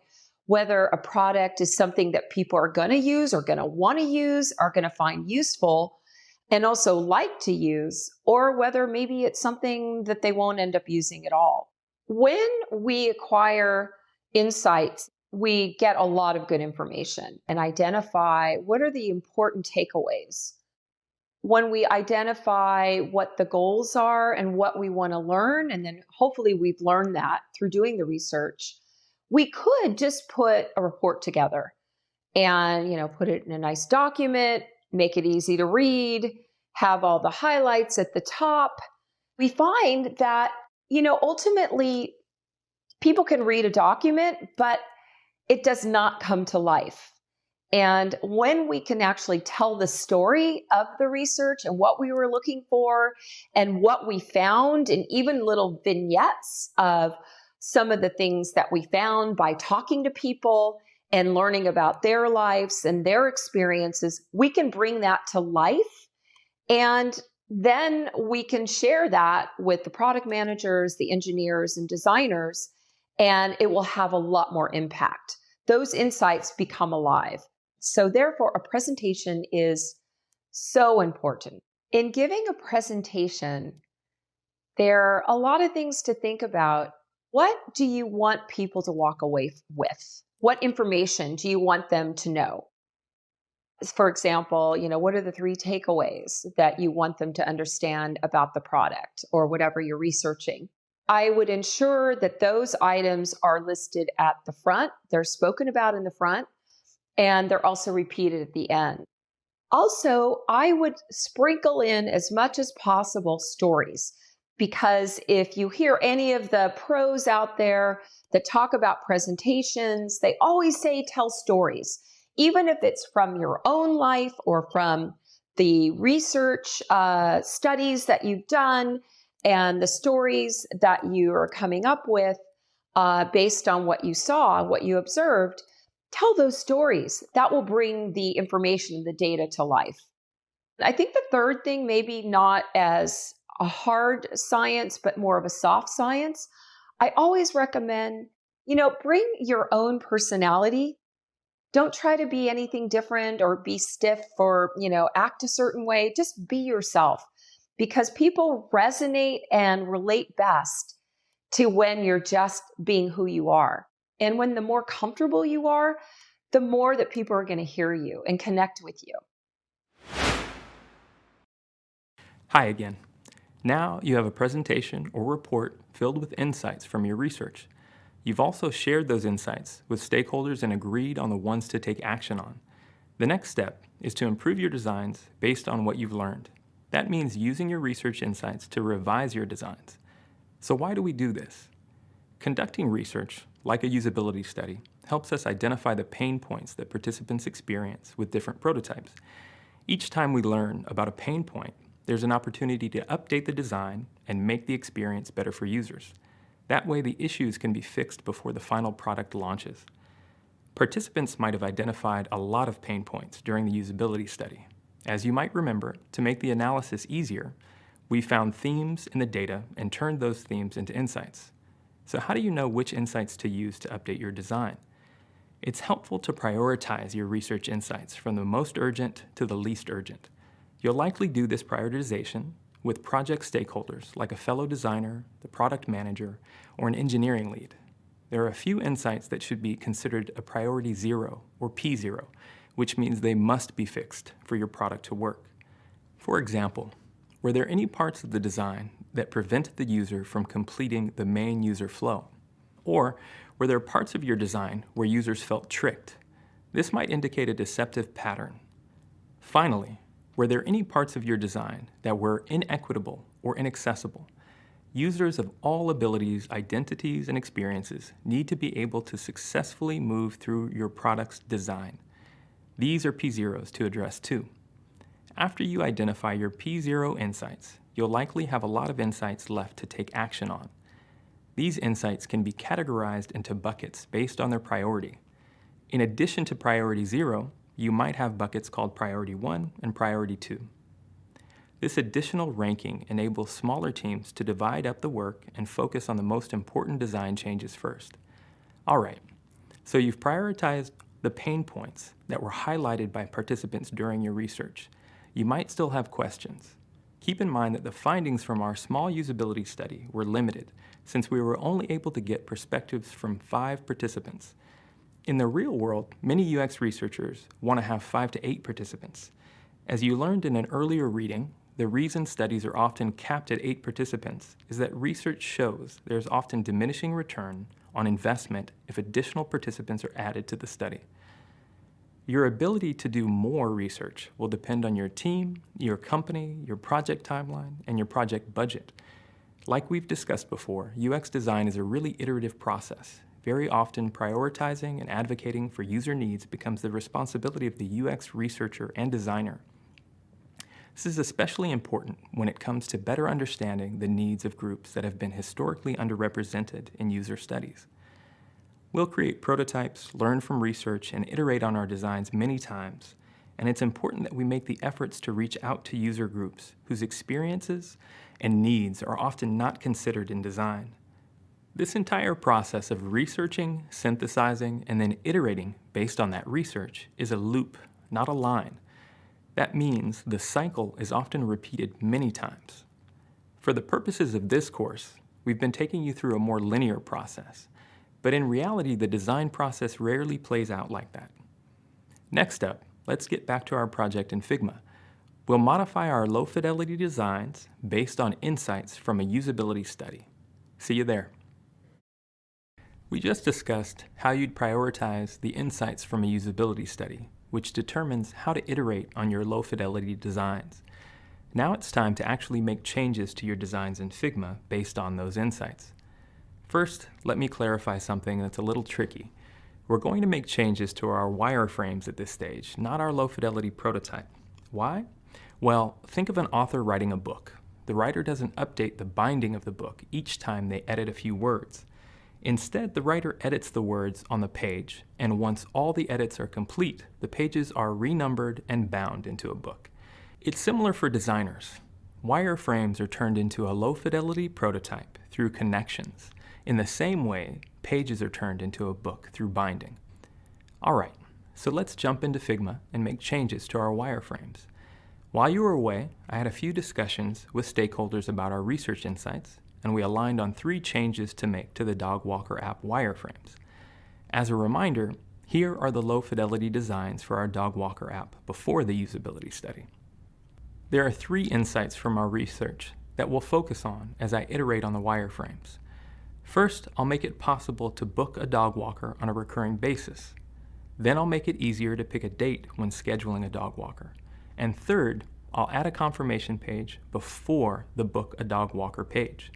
whether a product is something that people are going to use or going to want to use, are going to find useful, and also like to use, or whether maybe it's something that they won't end up using at all. When we acquire insights, we get a lot of good information and identify what are the important takeaways. When we identify what the goals are and what we want to learn, and then hopefully we've learned that through doing the research, we could just put a report together and, put it in a nice document, make it easy to read, have all the highlights at the top. We find that, ultimately people can read a document, but it does not come to life. And when we can actually tell the story of the research and what we were looking for and what we found, and even little vignettes of some of the things that we found by talking to people and learning about their lives and their experiences, we can bring that to life. And then we can share that with the product managers, the engineers, and designers, and it will have a lot more impact. Those insights become alive. So therefore, a presentation is so important. In giving a presentation, there are a lot of things to think about. What do you want people to walk away with? What information do you want them to know? For example, what are the 3 takeaways that you want them to understand about the product or whatever you're researching? I would ensure that those items are listed at the front, they're spoken about in the front, and they're also repeated at the end. Also, I would sprinkle in as much as possible stories, because if you hear any of the pros out there that talk about presentations, they always say tell stories, even if it's from your own life or from the research studies that you've done and the stories that you are coming up with based on what you saw, what you observed. Tell those stories. That will bring the information, the data to life. I think the third thing, maybe not as a hard science, but more of a soft science, I always recommend, bring your own personality. Don't try to be anything different or be stiff or, act a certain way. Just be yourself, because people resonate and relate best to when you're just being who you are. And when the more comfortable you are, the more that people are going to hear you and connect with you. Hi again. Now you have a presentation or report filled with insights from your research. You've also shared those insights with stakeholders and agreed on the ones to take action on. The next step is to improve your designs based on what you've learned. That means using your research insights to revise your designs. So why do we do this? Conducting research, like a usability study, helps us identify the pain points that participants experience with different prototypes. Each time we learn about a pain point, there's an opportunity to update the design and make the experience better for users. That way, the issues can be fixed before the final product launches. Participants might have identified a lot of pain points during the usability study. As you might remember, to make the analysis easier, we found themes in the data and turned those themes into insights. So how do you know which insights to use to update your design? It's helpful to prioritize your research insights from the most urgent to the least urgent. You'll likely do this prioritization with project stakeholders like a fellow designer, the product manager, or an engineering lead. There are a few insights that should be considered a priority 0 or P0, which means they must be fixed for your product to work. For example, were there any parts of the design that prevented the user from completing the main user flow? Or were there parts of your design where users felt tricked? This might indicate a deceptive pattern. Finally, were there any parts of your design that were inequitable or inaccessible? Users of all abilities, identities, and experiences need to be able to successfully move through your product's design. These are P0s to address too. After you identify your P0 insights, you'll likely have a lot of insights left to take action on. These insights can be categorized into buckets based on their priority. In addition to priority 0, you might have buckets called priority 1 and priority 2. This additional ranking enables smaller teams to divide up the work and focus on the most important design changes first. All right, so you've prioritized the pain points that were highlighted by participants during your research. You might still have questions. Keep in mind that the findings from our small usability study were limited, since we were only able to get perspectives from 5 participants. In the real world, many UX researchers want to have 5 to 8 participants. As you learned in an earlier reading, the reason studies are often capped at 8 participants is that research shows there's often diminishing return on investment if additional participants are added to the study. Your ability to do more research will depend on your team, your company, your project timeline, and your project budget. Like we've discussed before, UX design is a really iterative process. Very often, prioritizing and advocating for user needs becomes the responsibility of the UX researcher and designer. This is especially important when it comes to better understanding the needs of groups that have been historically underrepresented in user studies. We'll create prototypes, learn from research, and iterate on our designs many times, and it's important that we make the efforts to reach out to user groups whose experiences and needs are often not considered in design. This entire process of researching, synthesizing, and then iterating based on that research is a loop, not a line. That means the cycle is often repeated many times. For the purposes of this course, we've been taking you through a more linear process, but in reality, the design process rarely plays out like that. Next up, let's get back to our project in Figma. We'll modify our low-fidelity designs based on insights from a usability study. See you there. We just discussed how you'd prioritize the insights from a usability study, which determines how to iterate on your low-fidelity designs. Now it's time to actually make changes to your designs in Figma based on those insights. First, let me clarify something that's a little tricky. We're going to make changes to our wireframes at this stage, not our low-fidelity prototype. Why? Well, think of an author writing a book. The writer doesn't update the binding of the book each time they edit a few words. Instead, the writer edits the words on the page, and once all the edits are complete, the pages are renumbered and bound into a book. It's similar for designers. Wireframes are turned into a low-fidelity prototype through connections. In the same way, pages are turned into a book through binding. All right, so let's jump into Figma and make changes to our wireframes. While you were away, I had a few discussions with stakeholders about our research insights, and we aligned on 3 changes to make to the Dog Walker app wireframes. As a reminder, here are the low-fidelity designs for our Dog Walker app before the usability study. There are 3 insights from our research that we'll focus on as I iterate on the wireframes. First, I'll make it possible to book a dog walker on a recurring basis. Then I'll make it easier to pick a date when scheduling a dog walker. And third, I'll add a confirmation page before the Book a Dog Walker page.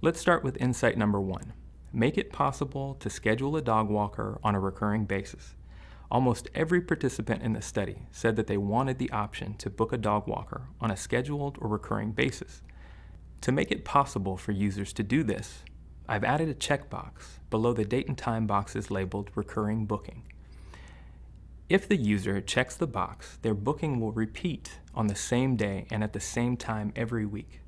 Let's start with insight number 1. Make it possible to schedule a dog walker on a recurring basis. Almost every participant in the study said that they wanted the option to book a dog walker on a scheduled or recurring basis. To make it possible for users to do this, I've added a checkbox below the date and time boxes labeled Recurring Booking. If the user checks the box, their booking will repeat on the same day and at the same time every week.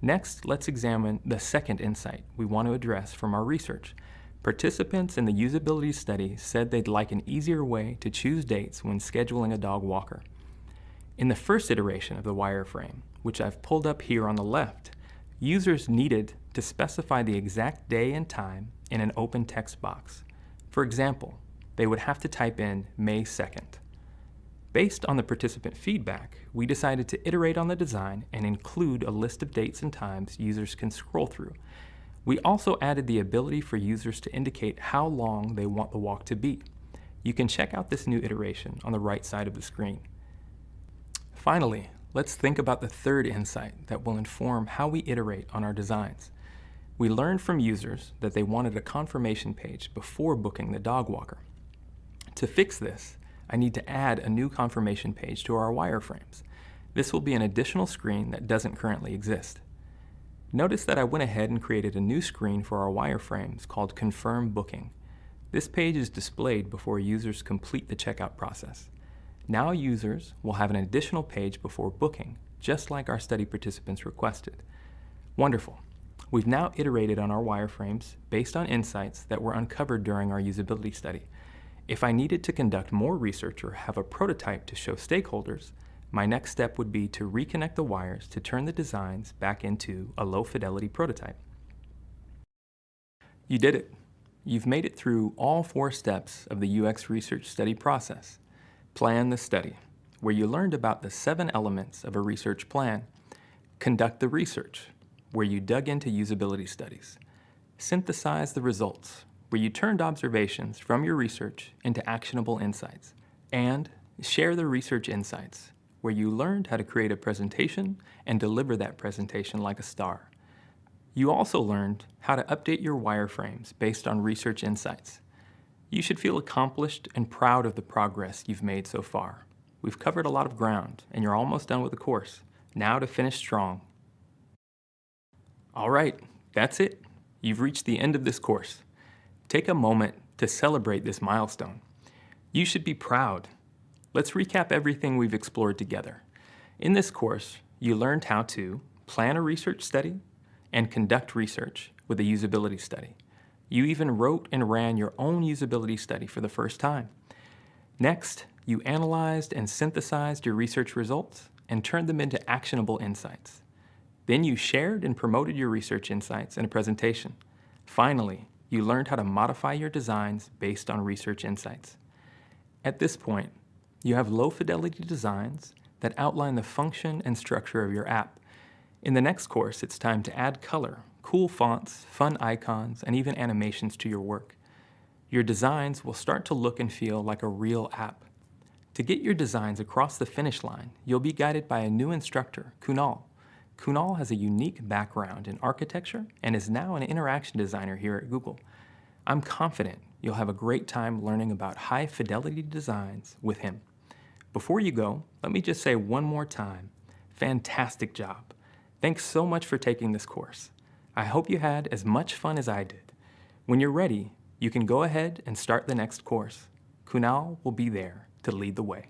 Next, let's examine the second insight we want to address from our research. Participants in the usability study said they'd like an easier way to choose dates when scheduling a dog walker. In the first iteration of the wireframe, which I've pulled up here on the left, users needed to specify the exact day and time in an open text box. For example, they would have to type in May 2nd. Based on the participant feedback, we decided to iterate on the design and include a list of dates and times users can scroll through. We also added the ability for users to indicate how long they want the walk to be. You can check out this new iteration on the right side of the screen. Finally, let's think about the third insight that will inform how we iterate on our designs. We learned from users that they wanted a confirmation page before booking the dog walker. To fix this, I need to add a new confirmation page to our wireframes. This will be an additional screen that doesn't currently exist. Notice that I went ahead and created a new screen for our wireframes called Confirm Booking. This page is displayed before users complete the checkout process. Now users will have an additional page before booking, just like our study participants requested. Wonderful. We've now iterated on our wireframes based on insights that were uncovered during our usability study. If I needed to conduct more research or have a prototype to show stakeholders, my next step would be to reconnect the wires to turn the designs back into a low-fidelity prototype. You did it. You've made it through all 4 steps of the UX research study process. Plan the study, where you learned about the 7 elements of a research plan. Conduct the research, where you dug into usability studies. Synthesize the results, where you turned observations from your research into actionable insights. And share the research insights, where you learned how to create a presentation and deliver that presentation like a star. You also learned how to update your wireframes based on research insights. You should feel accomplished and proud of the progress you've made so far. We've covered a lot of ground, and you're almost done with the course. Now to finish strong. All right, that's it. You've reached the end of this course. Take a moment to celebrate this milestone. You should be proud. Let's recap everything we've explored together. In this course, you learned how to plan a research study and conduct research with a usability study. You even wrote and ran your own usability study for the first time. Next, you analyzed and synthesized your research results and turned them into actionable insights. Then you shared and promoted your research insights in a presentation. Finally, you learned how to modify your designs based on research insights. At this point, you have low-fidelity designs that outline the function and structure of your app. In the next course, it's time to add color, cool fonts, fun icons, and even animations to your work. Your designs will start to look and feel like a real app. To get your designs across the finish line, you'll be guided by a new instructor, Kunal. Kunal has a unique background in architecture and is now an interaction designer here at Google. I'm confident you'll have a great time learning about high-fidelity designs with him. Before you go, let me just say one more time, fantastic job. Thanks so much for taking this course. I hope you had as much fun as I did. When you're ready, you can go ahead and start the next course. Kunal will be there to lead the way.